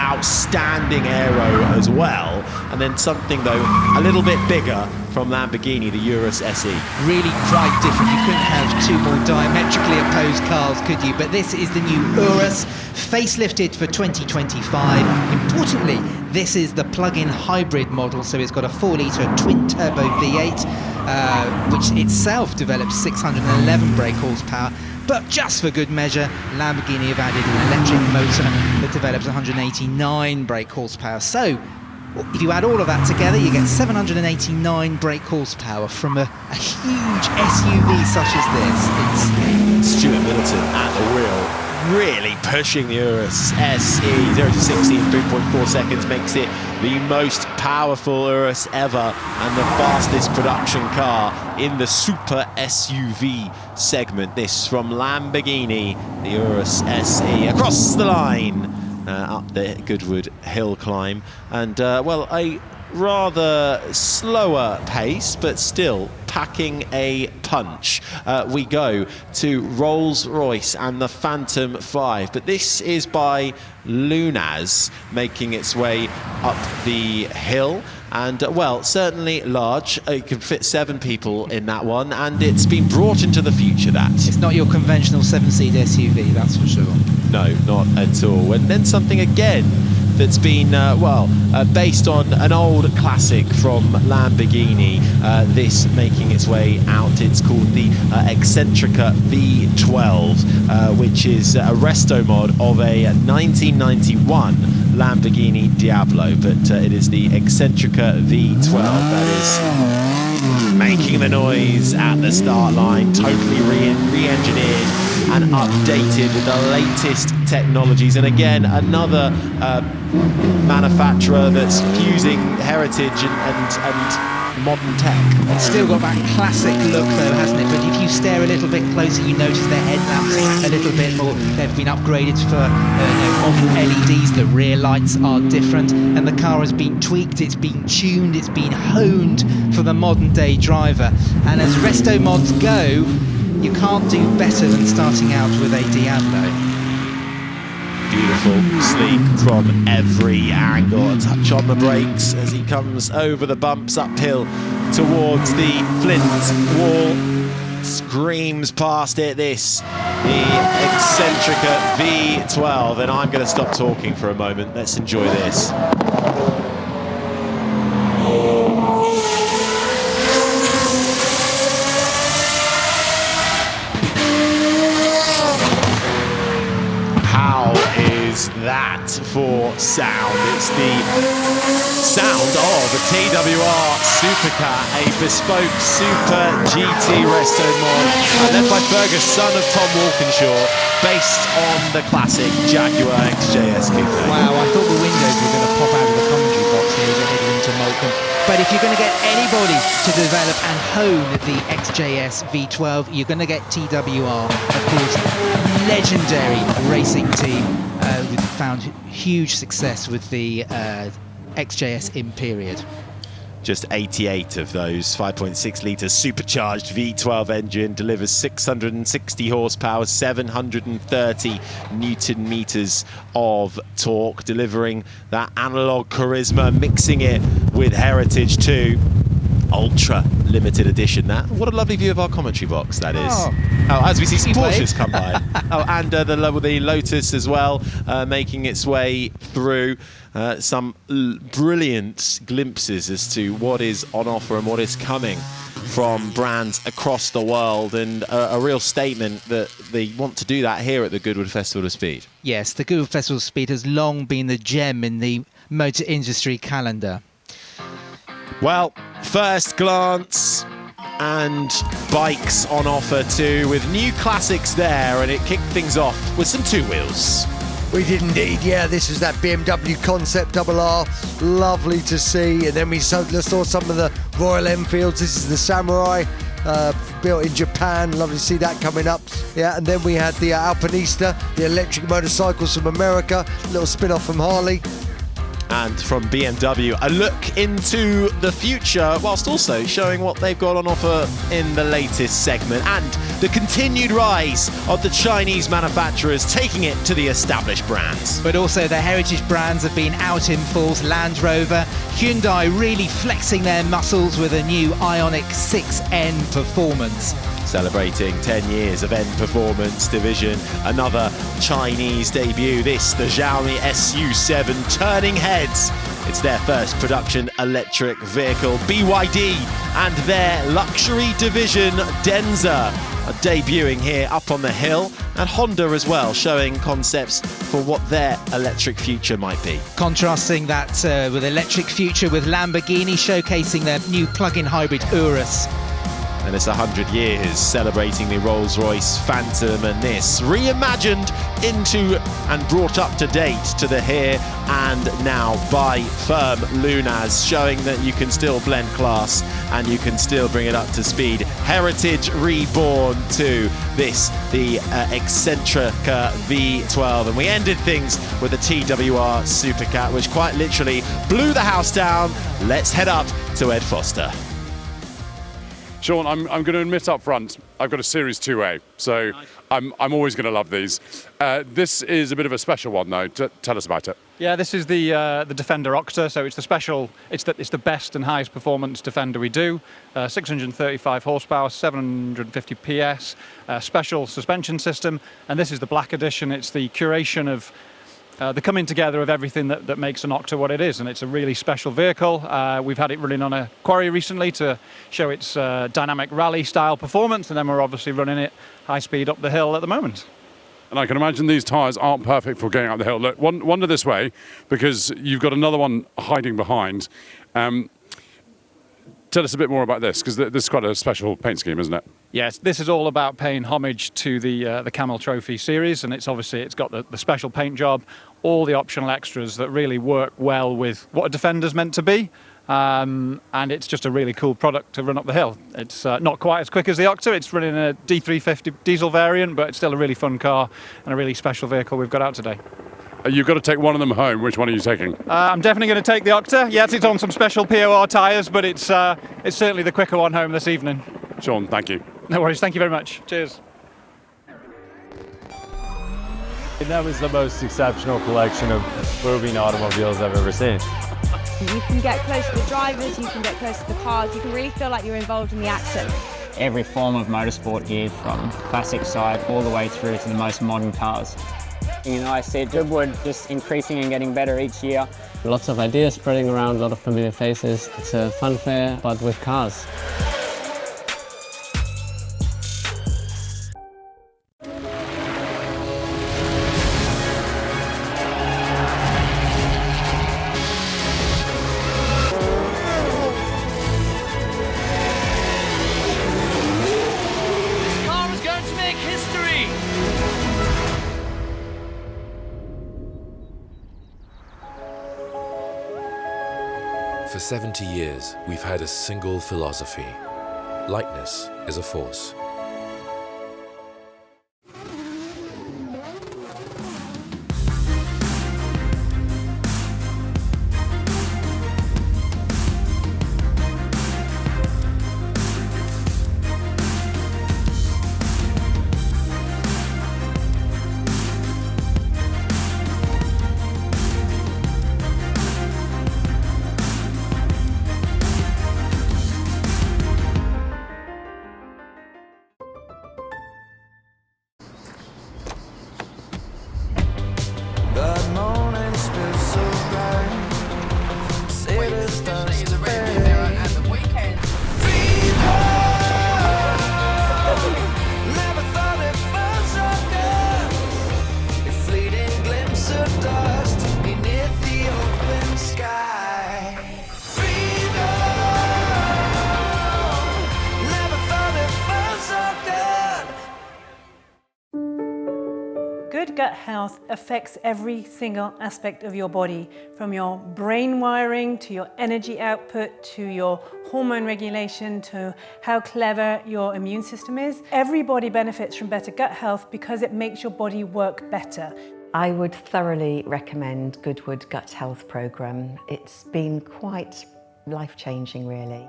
outstanding aero as well. And then something, though, a little bit bigger from Lamborghini, the Urus SE. Really quite different. You couldn't have two more diametrically opposed cars, could you? But this is the new Urus, facelifted for 2025. Importantly, this is the plug-in hybrid model, so it's got a 4-litre twin-turbo V8, which itself develops 611 brake horsepower. But just for good measure, Lamborghini have added an electric motor that develops 189 brake horsepower. So, if you add all of that together, you get 789 brake horsepower from a huge SUV such as this. It's Stuart Middleton at the wheel, really pushing the Urus SE. 0 to 60 in 3.4 seconds makes it the most powerful Urus ever and the fastest production car in the super SUV segment. This from Lamborghini, the Urus SE, across the line. Up the Goodwood hill climb, and well, a rather slower pace, but still packing a punch. We go to Rolls-Royce and the Phantom 5, but this is by Lunaz, making its way up the hill. And, well, certainly large. It can fit 7 people in that one, and it's been brought into the future, that. It's not your conventional 7-seat SUV, that's for sure. No, not at all. And then something again that's been, based on an old classic from Lamborghini, this making its way out. It's called the Eccentrica V12, which is a resto mod of a 1991 Lamborghini Diablo, but it is the Eccentrica V12 that is making the noise at the start line, totally re-engineered and updated with the latest technologies. And again, another manufacturer that's fusing heritage and modern tech. It's still got that classic look though, hasn't it? But if you stare a little bit closer, you notice their headlamps a little bit more. They've been upgraded for modern LEDs. The rear lights are different, and the car has been tweaked, it's been tuned, it's been honed for the modern day driver. And as resto mods go, you can't do better than starting out with a Diablo. Beautiful, sleek from every angle. A touch on the brakes as he comes over the bumps uphill towards the Flint wall. Screams past it, this, the Eccentrica V12. And I'm going to stop talking for a moment. Let's enjoy this. That for sound. It's the sound of a TWR supercar, a bespoke super GT resto mod, led by Fergus, son of Tom Walkinshaw, based on the classic Jaguar XJS coupe. Wow, I thought the windows were going to pop out of the commentary box here as I headed into Moulton. But if you're going to get anybody to develop and hone the XJS V12, you're going to get TWR, of course, legendary racing team. We've found huge success with the XJS in period. Just 88 of those 5.6 litre supercharged V12 engine delivers 660 horsepower, 730 Newton meters of torque, delivering that analog charisma, mixing it with heritage too. Ultra limited edition. That, what a lovely view of our commentary box that is. Oh, as we see some Porsches come by. Oh, and the Lotus as well, making its way through. Some brilliant glimpses as to what is on offer and what is coming from brands across the world, and a real statement that they want to do that here at the Goodwood Festival of Speed. Yes, the Goodwood Festival of Speed has long been the gem in the motor industry calendar. Well, first glance, and bikes on offer too, with new classics there, and it kicked things off with some two wheels. We did indeed, yeah. This was that BMW Concept RR, lovely to see. And then we saw some of the Royal Enfields. This is the Samurai, built in Japan. Lovely to see that coming up. Yeah, and then we had the Alpinista, the electric motorcycles from America, a little spin-off from Harley. And from BMW, a look into the future, whilst also showing what they've got on offer in the latest segment. And the continued rise of the Chinese manufacturers taking it to the established brands. But also the heritage brands have been out in force. Land Rover, Hyundai really flexing their muscles with a new Ioniq 6N Performance. Celebrating 10 years of N Performance division, another Chinese debut, this, the Xiaomi SU7 turning heads. It's their first production electric vehicle. BYD and their luxury division, Denza, are debuting here up on the hill, and Honda as well, showing concepts for what their electric future might be. Contrasting that with electric future with Lamborghini showcasing their new plug-in hybrid Urus. And it's 100 years celebrating the Rolls-Royce Phantom, and this reimagined into and brought up to date to the here and now by firm Lunaz, showing that you can still blend class and you can still bring it up to speed. Heritage reborn to this, the Eccentrica V12. And we ended things with the TWR Supercat, which quite literally blew the house down. Let's head up to Ed Foster. Sean, I'm going to admit up front, I've got a Series 2A, so nice. I'm always going to love these. This is a bit of a special one, though. Tell us about it. Yeah, this is the Defender Octa, so it's the special. It's the best and highest performance Defender we do. 635 horsepower, 750 PS, special suspension system, and this is the Black Edition. It's the curation of the coming together of everything that makes an Octa what it is, and it's a really special vehicle. We've had it running on a quarry recently to show its dynamic rally style performance, and then we're obviously running it high speed up the hill at the moment. And I can imagine these tyres aren't perfect for going up the hill. Look, wander this way, because you've got another one hiding behind. Tell us a bit more about this, because this is quite a special paint scheme, isn't it? Yes, this is all about paying homage to the Camel Trophy series, and it's got the special paint job, all the optional extras that really work well with what a Defender's meant to be, and it's just a really cool product to run up the hill. It's not quite as quick as the Octa. It's running a D350 diesel variant, but it's still a really fun car and a really special vehicle we've got out today. You've got to take one of them home. Which one are you taking? I'm definitely going to take the Octa. Yes, it's on some special POR tyres, but it's certainly the quicker one home this evening. Sean, thank you. No worries. Thank you very much. Cheers. That was the most exceptional collection of moving automobiles I've ever seen. You can get close to the drivers, you can get close to the cars, you can really feel like you're involved in the action. Every form of motorsport here, from classic side all the way through to the most modern cars. You know, I see Goodwood just increasing and getting better each year. Lots of ideas spreading around, a lot of familiar faces. It's a fun fair, but with cars. For 70 years, we've had a single philosophy. Lightness is a force. Good gut health affects every single aspect of your body, from your brain wiring to your energy output to your hormone regulation to how clever your immune system is. Everybody benefits from better gut health because it makes your body work better. I would thoroughly recommend Goodwood Gut Health Programme. It's been quite life-changing, really.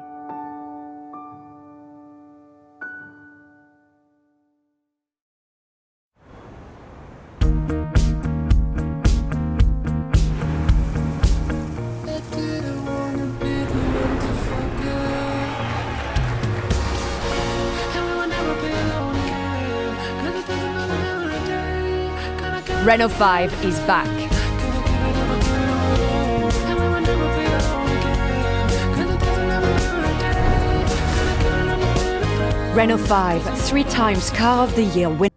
Renault 5 is back. Renault 5, 3 times Car of the Year winner.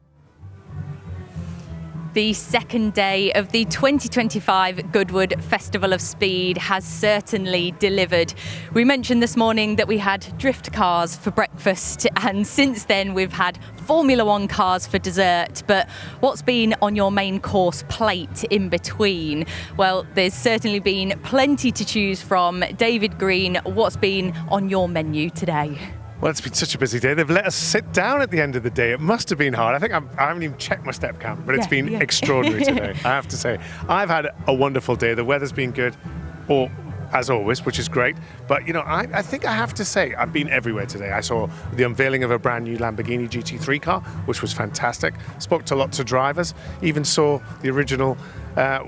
The second day of the 2025 Goodwood Festival of Speed has certainly delivered. We mentioned this morning that we had drift cars for breakfast, and since then we've had Formula One cars for dessert. But what's been on your main course plate in between? Well, there's certainly been plenty to choose from. David Green, what's been on your menu today? Well, it's been such a busy day. They've let us sit down at the end of the day. It must have been hard. I think I haven't even checked my step count, but it's been extraordinary today, I have to say. I've had a wonderful day. The weather's been good, or as always, which is great. But, you know, I think I have to say I've been everywhere today. I saw the unveiling of a brand new Lamborghini GT3 car, which was fantastic. Spoke to lots of drivers. Even saw the original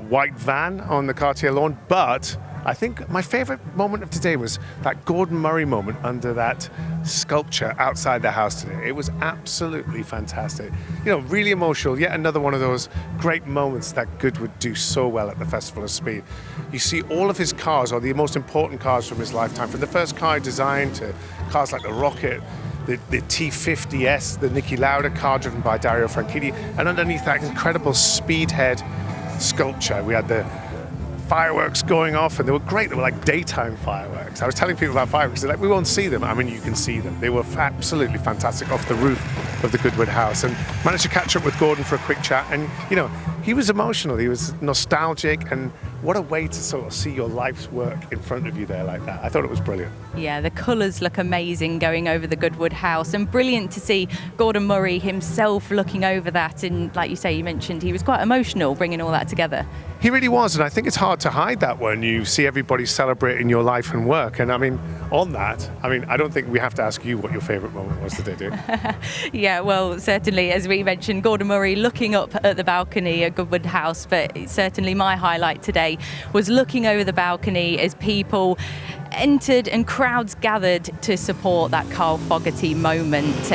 white van on the Cartier lawn. But I think my favourite moment of today was that Gordon Murray moment under that sculpture outside the house today. It was absolutely fantastic. You know, really emotional. Yet another one of those great moments that Goodwood do so well at the Festival of Speed. You see all of his cars, or the most important cars from his lifetime, from the first car he designed to cars like the Rocket, the T50S, the Niki Lauda car driven by Dario Franchitti, and underneath that incredible Speedhead sculpture, we had the fireworks going off, and they were great. They were like daytime fireworks. I was telling people about fireworks. They're like, we won't see them. I mean, you can see them. They were absolutely fantastic off the roof of the Goodwood house, and managed to catch up with Gordon for a quick chat. And, you know, he was emotional. He was nostalgic, and what a way to sort of see your life's work in front of you there like that. I thought it was brilliant. Yeah, the colours look amazing going over the Goodwood house, and brilliant to see Gordon Murray himself looking over that. And like you say, you mentioned he was quite emotional bringing all that together. He really was, and I think it's hard to hide that when you see everybody celebrating your life and work. And I mean, on that, I don't think we have to ask you what your favourite moment was today, do you? Yeah, well, certainly, as we mentioned, Gordon Murray looking up at the balcony at Goodwood House, but certainly my highlight today was looking over the balcony as people entered and crowds gathered to support that Carl Fogerty moment.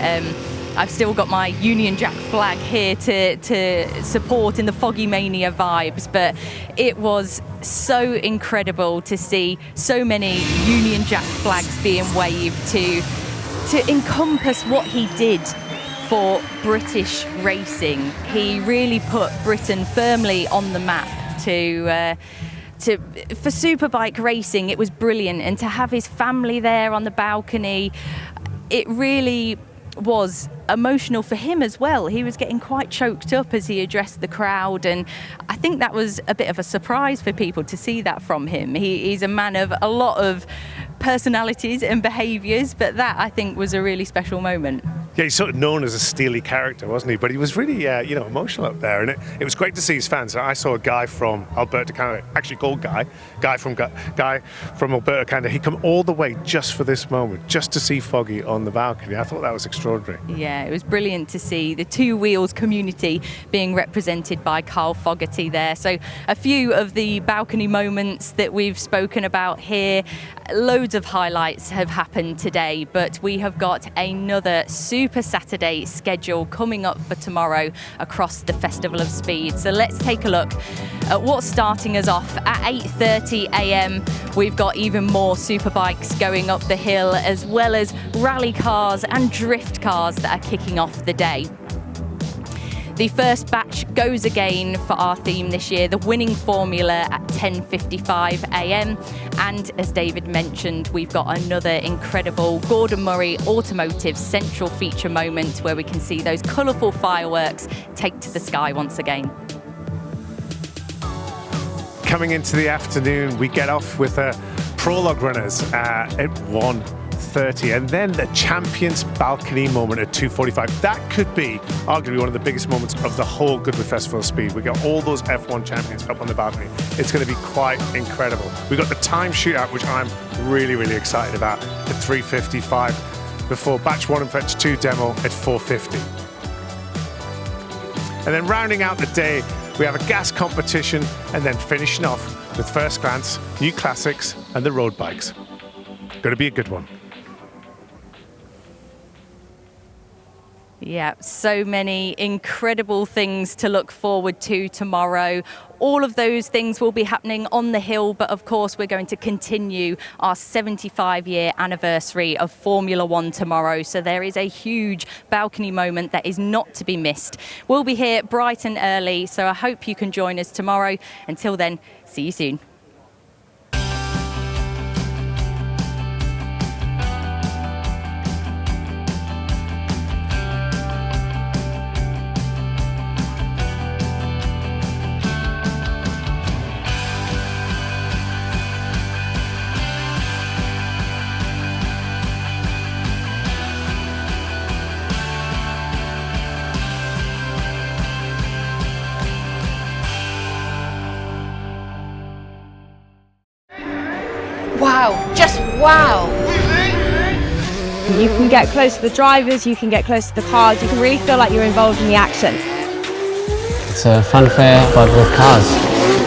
I've still got my Union Jack flag here to support in the Foggy Mania vibes, but it was so incredible to see so many Union Jack flags being waved to encompass what he did for British racing. He really put Britain firmly on the map for Superbike racing. It was brilliant, and to have his family there on the balcony, it really was emotional for him as well. He was getting quite choked up as he addressed the crowd, and I think that was a bit of a surprise for people to see that from him. He's a man of a lot of personalities and behaviours, but that, I think, was a really special moment. Yeah, he's sort of known as a steely character, wasn't he? But he was really, emotional up there, and it was great to see his fans. I saw a guy from Alberta, Canada, actually called Guy from Alberta, Canada. He come all the way just for this moment, just to see Foggy on the balcony. I thought that was extraordinary. Yeah, it was brilliant to see the Two Wheels community being represented by Carl Fogerty there. So a few of the balcony moments that we've spoken about here. Loads of highlights have happened today, but we have got another Super Saturday schedule coming up for tomorrow across the Festival of Speed. So let's take a look at what's starting us off at 8:30 a.m. We've got even more superbikes going up the hill, as well as rally cars and drift cars that are kicking off the day. The first batch goes again for our theme this year, the winning formula, at 10:55 a.m. And as David mentioned, we've got another incredible Gordon Murray automotive central feature moment where we can see those colourful fireworks take to the sky once again. Coming into the afternoon, we get off with prologue runners at 1:30, and then the Champions Balcony moment at 2:45. That could be arguably one of the biggest moments of the whole Goodwood Festival of Speed. We got all those F1 champions up on the balcony. It's going to be quite incredible. We got the time shootout, which I'm really, really excited about, at 3:55, before batch 1 and batch 2 demo at 4:50. And then rounding out the day, we have a gas competition, and then finishing off with First Glance, new classics, and the road bikes. Going to be a good one. Yeah, so many incredible things to look forward to tomorrow. All of those things will be happening on the hill, but of course we're going to continue our 75-year anniversary of Formula One tomorrow. So there is a huge balcony moment that is not to be missed. We'll be here bright and early, so I hope you can join us tomorrow. Until then, see you soon. Wow, just wow. You can get close to the drivers, you can get close to the cars, you can really feel like you're involved in the action. It's a fun fair, but with cars.